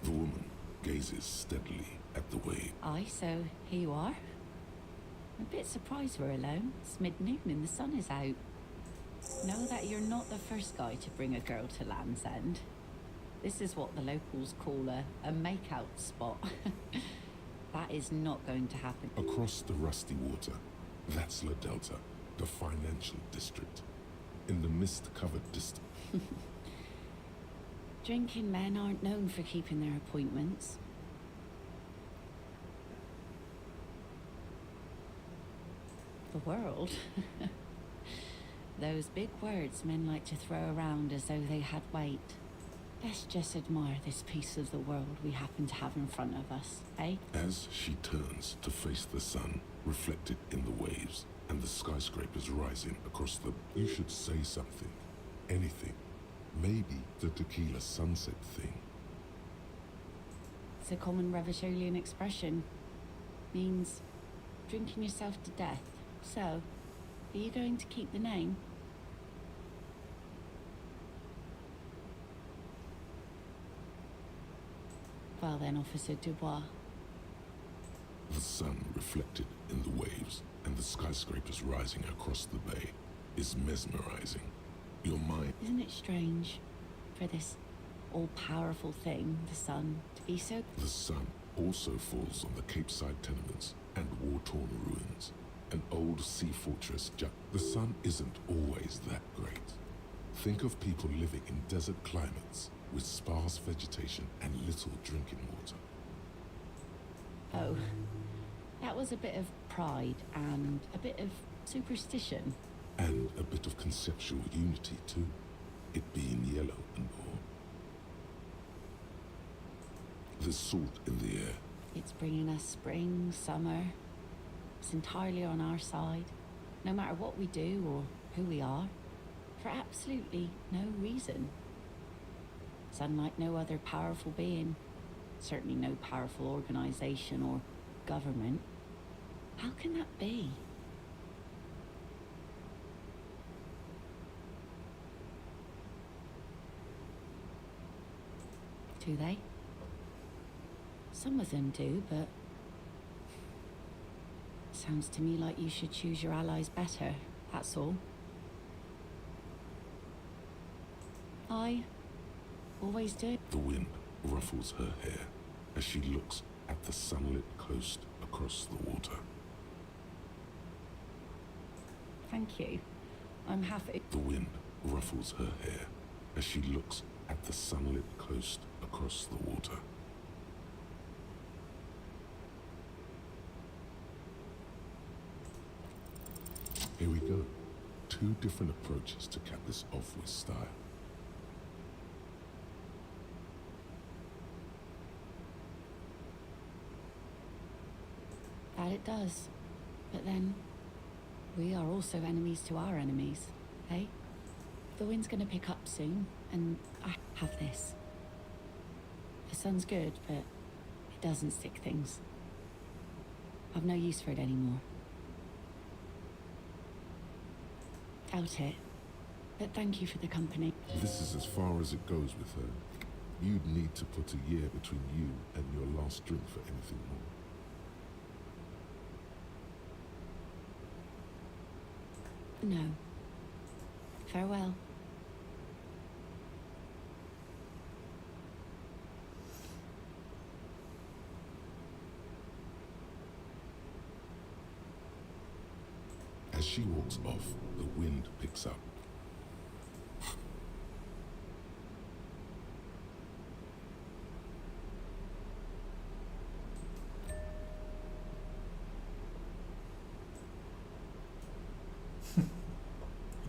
The woman gazes steadily at the wave. Aye, so here you are. I'm a bit surprised we're alone. It's mid-noon and the sun is out. Know that you're not the first guy to bring a girl to Land's End. This is what the locals call a make-out spot. That is not going to happen. Across the rusty water, that's La Delta, the financial district. In the mist-covered distance. Drinking men aren't known for keeping their appointments. The world? Those big words men like to throw around as though they had weight. Let's just admire this piece of the world we happen to have in front of us, eh? As she turns to face the sun, reflected in the waves, and the skyscrapers rising across the... You should say something. Anything. Maybe the tequila sunset thing. It's a common Revacholian expression. Means drinking yourself to death. So, are you going to keep the name? Well then, Officer Dubois. The sun reflected in the waves and the skyscrapers rising across the bay is mesmerizing. Your mind... Isn't it strange for this all-powerful thing, the sun, to be so... The sun also falls on the Capeside tenements and war-torn ruins. An old sea fortress The sun isn't always that great. Think of people living in desert climates with sparse vegetation and little drinking water. Oh, that was a bit of pride and a bit of superstition. And a bit of conceptual unity too, it being yellow and all. There's salt in the air. It's bringing us spring, summer. It's entirely on our side, no matter what we do or who we are, for absolutely no reason. It's unlike no other powerful being, certainly no powerful organization or government. How can that be? Do they? Some of them do, but... Sounds to me like you should choose your allies better, that's all. I always do. The wind ruffles her hair as she looks at the sunlit coast across the water. Thank you. I'm happy. The wind ruffles her hair as she looks at the sunlit coast across the water. Here we go. 2 different approaches to cap this off with style. That it does. But then, we are also enemies to our enemies, eh? The wind's gonna pick up soon, and I have this. The sun's good, but It doesn't stick things. I've no use for it anymore. Doubt it. But thank you for the company. This is as far as it goes with her. You'd need to put a year between you and your last drink for anything more. No. Farewell. As she walks off, the wind picks up.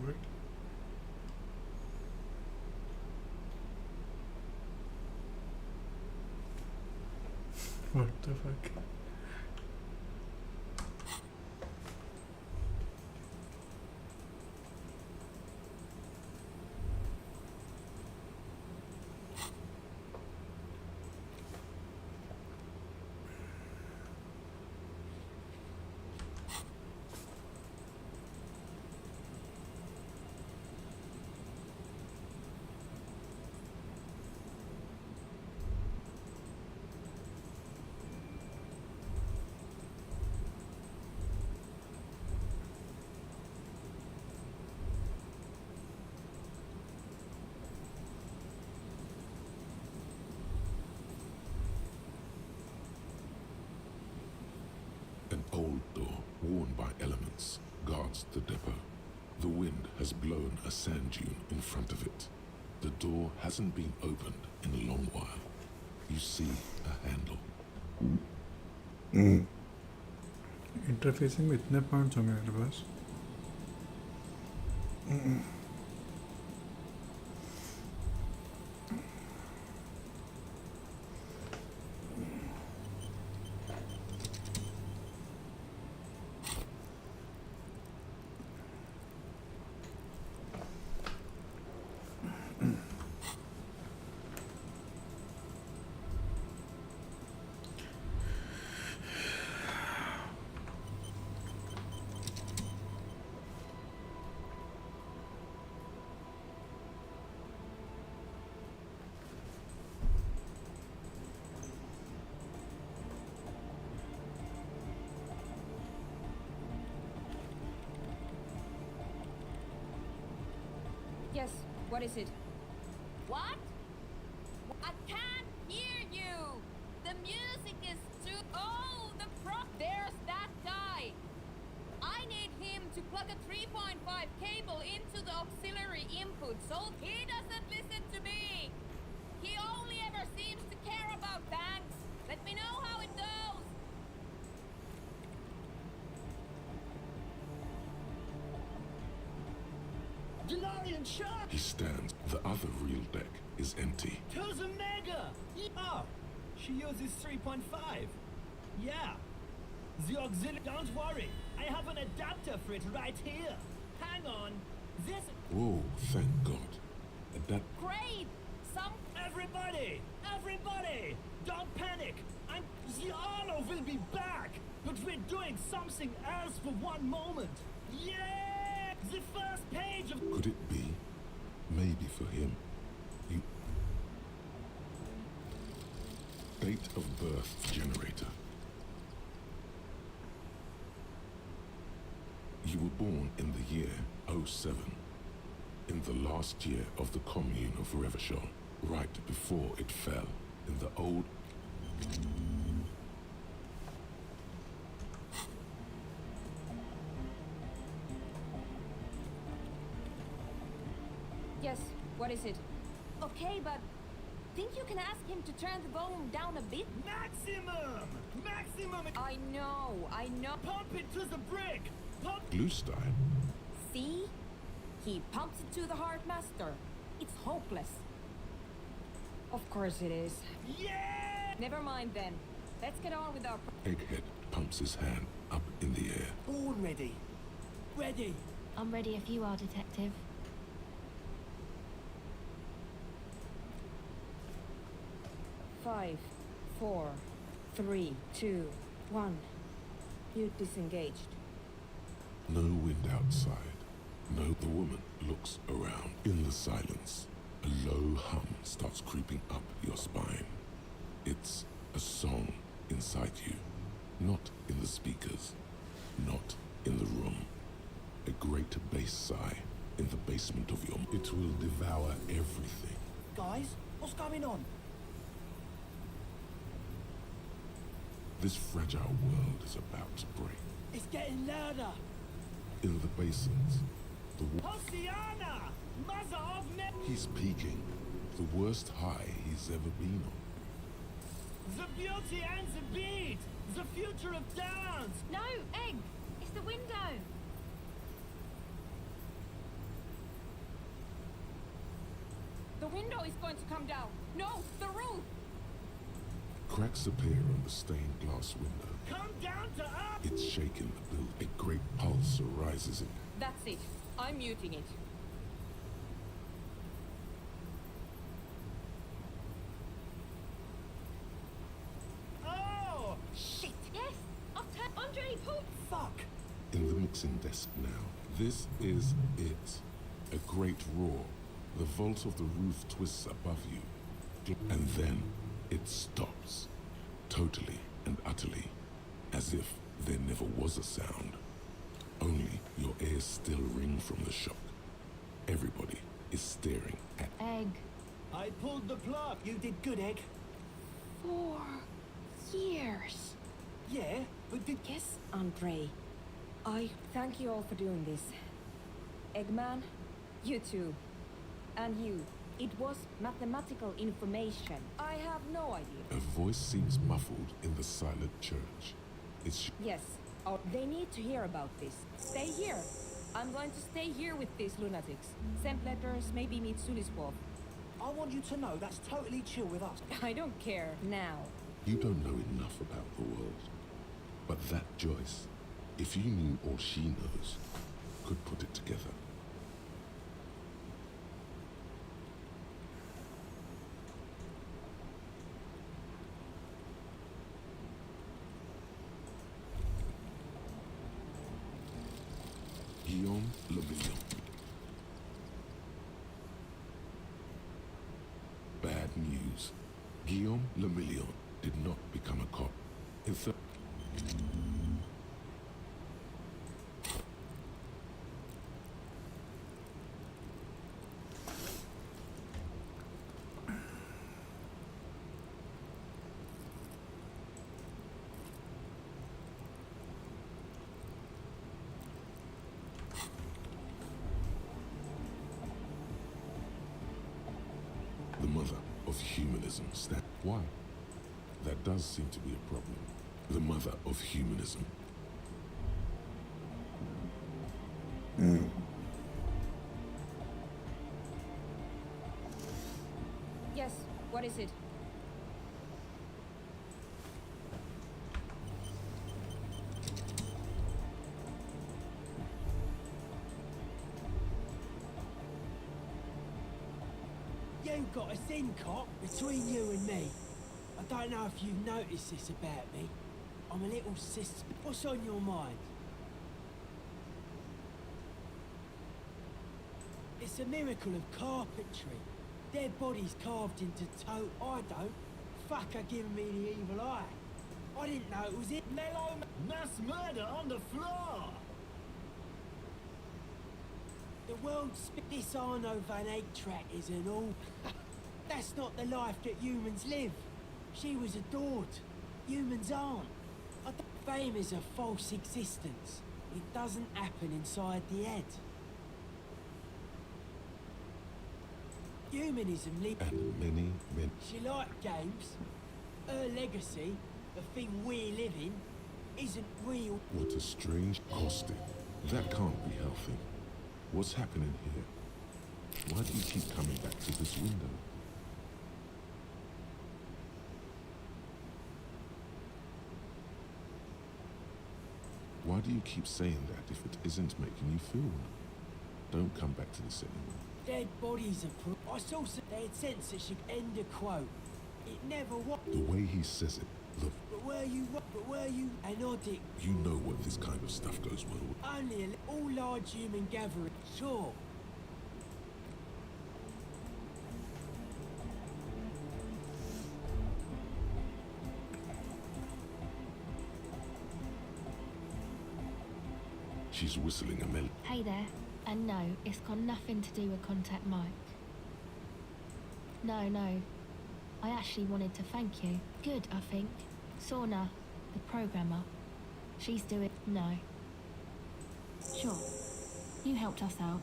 What? What the fuck? An old door, worn by elements, guards the depot. The wind has blown a sand dune in front of it. The door hasn't been opened in a long while. You see a handle. Interfacing में इतने points होंगे मेरे पास. Yes, what is it? What? I can't hear you. The music is too. Oh, the pro. There's that guy. I need him to plug a 3.5 cable into the auxiliary input so he doesn't listen to me. He only ever seems to care about tanks. Let me know how it goes. Delarian Shark! He stands. The other real deck is empty. There's a mega! Oh, she uses 3.5. Yeah. The auxiliary. Don't worry. I have an adapter for it right here. Hang on. This. Whoa, thank God. Great! Everybody! Everybody! Don't panic! The Arno will be back! But we're doing something else for one moment! Yeah! The first page of. Could it be? Maybe for him. You. Date of birth generator. You were born in the year 07. In the last year of the commune of Revachol, right before it fell, in the old... Yes, what is it? Okay, but think you can ask him to turn the volume down a bit? Maximum! Maximum! I know. Pump it to the brick! Pump. Blue style. See? He pumps it to the Heartmaster. It's hopeless. Of course it is. Yeah! Never mind then. Let's get on with our... Egghead pumps his hand up in the air. All ready. Ready. I'm ready if you are, Detective. Five, four, 3, 2, 1. You disengaged. No wind outside. No, the woman looks around. In the silence, a low hum starts creeping up your spine. It's a song inside you, not in the speakers, not in the room. A great bass sigh in the basement of your... It will devour everything. Guys, what's going on? This fragile world is about to break. It's getting louder. In the basins, the Hosiana! Mother of me! he's peaking. The worst high he's ever been on. The beauty and the beat! The future of dance! No, Egg! It's the window! The window is going to come down! No, the roof! Cracks appear on the stained glass window. Come down to us! It's shaking the building. A great pulse arises in... That's it. I'm muting it. Oh! Shit! Yes! I've turned Andre, pull! Fuck! In the mixing desk now. This is it. A great roar. The vault of the roof twists above you. And then it stops. Totally and utterly. As if there never was a sound. Only your ears still ring from the shock. Everybody is staring at... Egg. I pulled the plug. You did good, Egg. 4 years. Yeah, but did... Yes, Andre. I thank you all for doing this. Eggman, you too. And you. It was mathematical information. I have no idea. A voice seems muffled in the silent church. It's... Yes. Oh, they need to hear about this. Stay here. I'm going to stay here with these lunatics. Send letters, maybe meet Suliswolf. I want you to know that's totally chill with us. I don't care now. You don't know enough about the world. But that Joyce, if you knew all she knows, could put it together. Guillaume Le Million. Bad news. Guillaume Le Million did not become a cop. In the mother of humanism. Why? That does seem to be a problem. The mother of humanism. Yes, what is it? You got a sin, cop, between you and me. I don't know if you've noticed this about me. I'm a little sus. What's on your mind? It's a miracle of carpentry. Dead bodies carved into toe. I don't. Fuck are giving me the evil eye. I didn't know it was it. Mellow mass murder on the floor. The world's this Arno van Eyck track isn't all. That's not the life that humans live. She was adored. Humans aren't. Fame is a false existence. It doesn't happen inside the head. Humanism And many. She liked games. Her legacy, the thing we live in, isn't real. What a strange caustic. That can't be healthy. What's happening here? Why do you keep coming back to this window? Why do you keep saying that if it isn't making you feel well? Don't come back to this anymore. Dead bodies are I saw some they had sense that she'd end a quote. It never was. The way he says it, Look, But were you anodic? you know what this kind of stuff goes well with. Only all large human gathering. Sure. She's whistling a melody. Hey there. And no, it's got nothing to do with Contact Mike. No. I actually wanted to thank you. Good, I think. Sorna, the programmer. She's doing... No. Sure. You helped us out.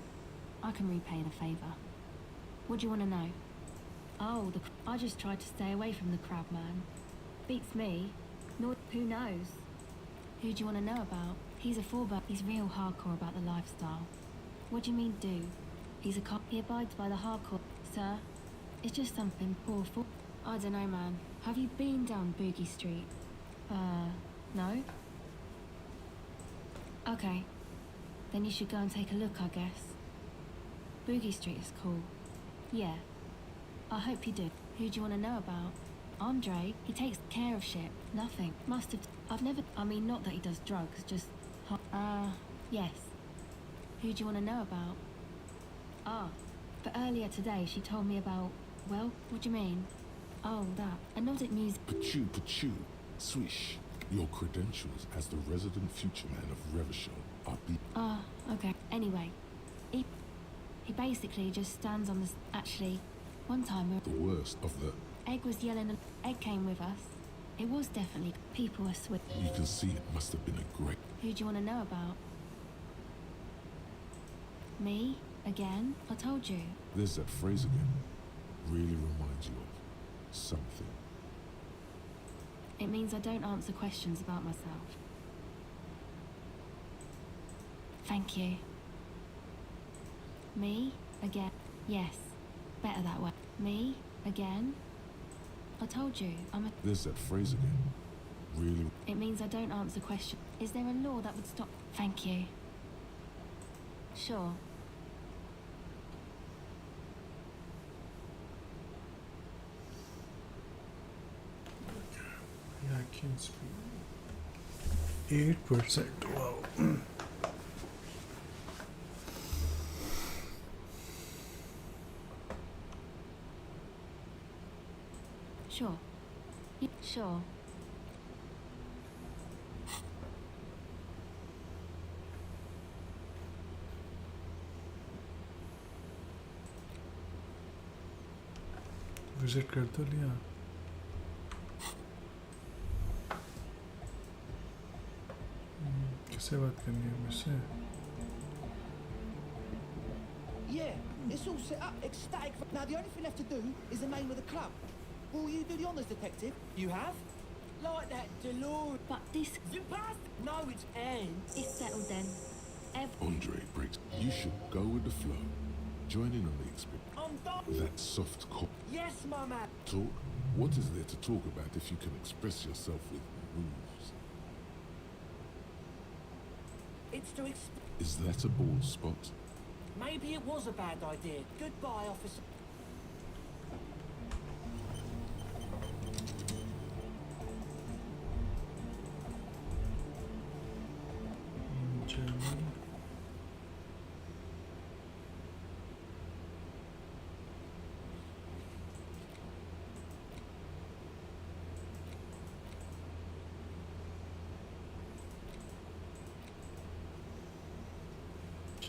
I can repay the favour. What do you want to know? Oh, I just tried to stay away from the crowd, man. Beats me. Nor who knows? Who do you want to know about? He's a fullback. He's real hardcore about the lifestyle. What do you mean, do? He's a cop. He abides by the hardcore. Sir, it's just something poor for... I don't know, man. Have you been down Boogie Street? No? Okay. Then you should go and take a look, I guess. Boogie Street is cool. Yeah. I hope you do. Who do you want to know about? Andre. He takes care of shit. Nothing. Must have... I've never... I mean, not that he does drugs, just... Yes. Who do you want to know about? But earlier today she told me about... Well, what do you mean? Oh, that. Anodic music... Pachoo. Swish. Your credentials as the resident future man of Revachol are be... Okay. Anyway. He basically just stands on this... Actually, one time... The worst of the... Egg was yelling... Egg came with us. It was definitely... People were sweet. You can see it must have been a great... Who do you want to know about? Me? Again? I told you. There's that phrase again. Really reminds you of something. It means I don't answer questions about myself. Thank you. Me? Again? Yes. Better that way. Me? Again? I told you, I'm a... There's that phrase again. Really... It means I don't answer questions. Is there a law that would stop... Thank you. Sure. Hacking speed 8%. Wow. Sure. Sure. Visit कर तो लिया किससे बात करनी है मुझसे Yeah, it's all set up, ecstatic. Now the only thing left to do is the name of the club. Will you do the honours, detective? You have? Like that Delore. But this... You passed? No, it's Anne. It's settled then. Andre breaks. You should go with the flow. Join in on the experience. I'm done. That soft cop. Yes, my man. Talk? What is there to talk about if you can express yourself with moves? It's to Is that a bald spot? Maybe it was a bad idea. Goodbye, officer. German.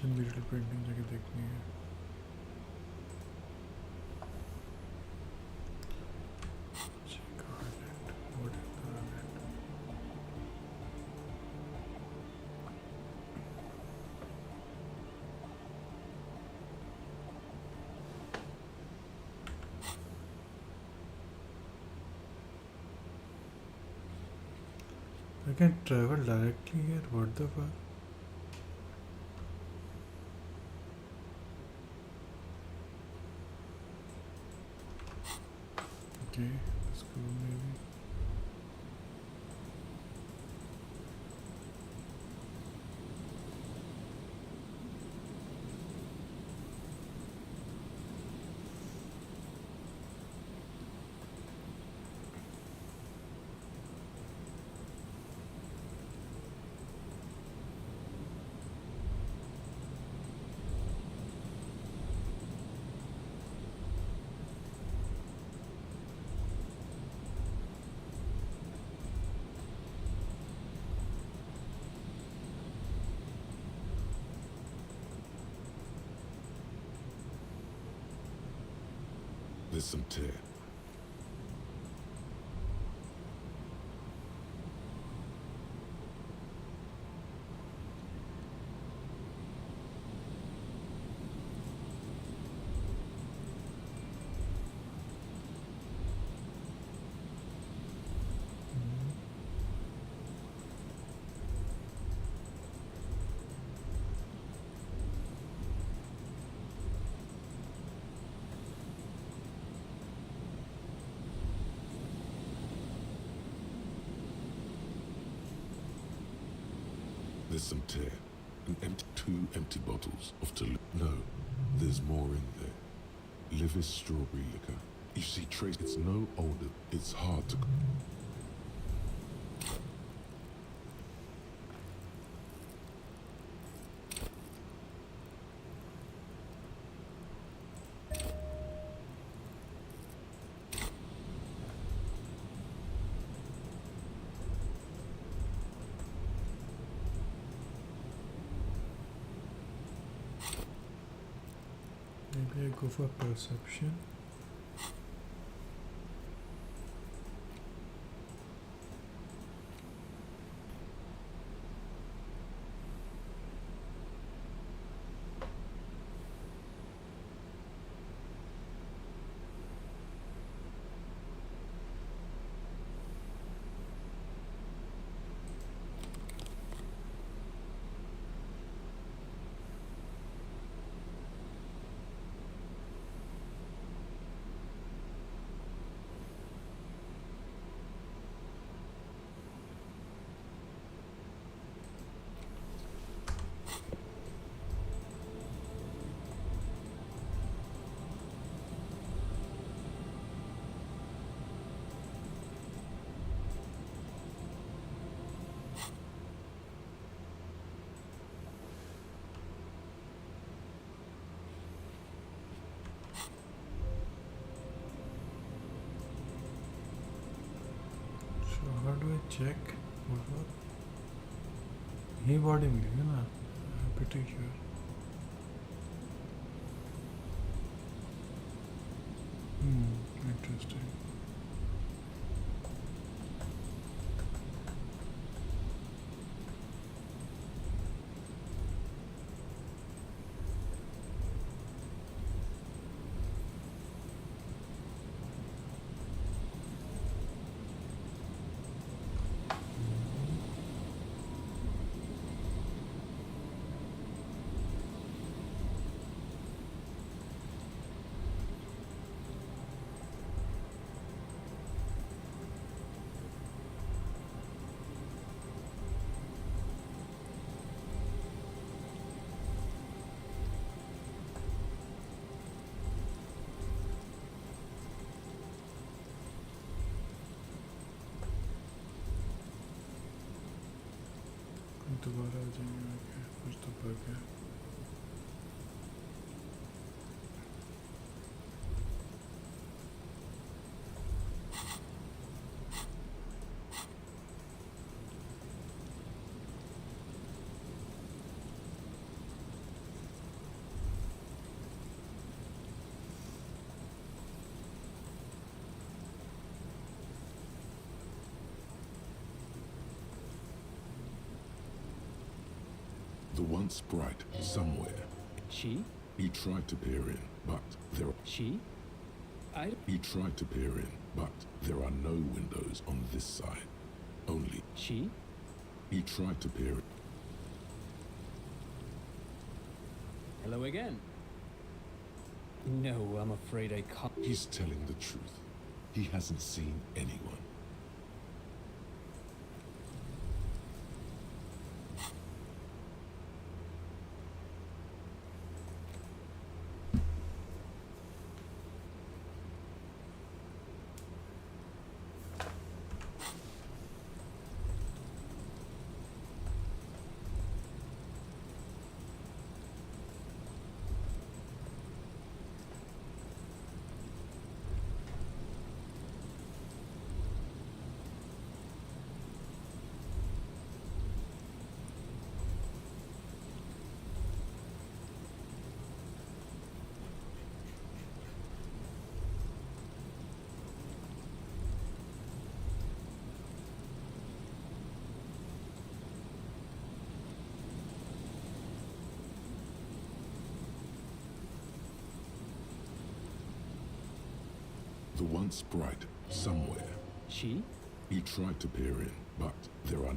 Digital painting जगह देखनी है I can travel directly here. What the fuck? Okay, let's go maybe. There's some tear. There's some tear. Two empty bottles of Toulouse. No, there's more in there. Livis strawberry liquor. You see, Trace, it's no older. It's hard to... Maybe I go for perception. So how do I check? What? यही body मिलेगी ना? Pretty sure. Interesting. दोबारा आ जाएंगे कुछ तो bug है The once bright somewhere. She? He tried to peer in, but there are... She? He tried to peer in, but there are no windows on this side. Only... She? He tried to peer in. Hello again. No, I'm afraid I can't. He's telling the truth. He hasn't seen anyone. The once bright somewhere. She? You tried to peer in, but there are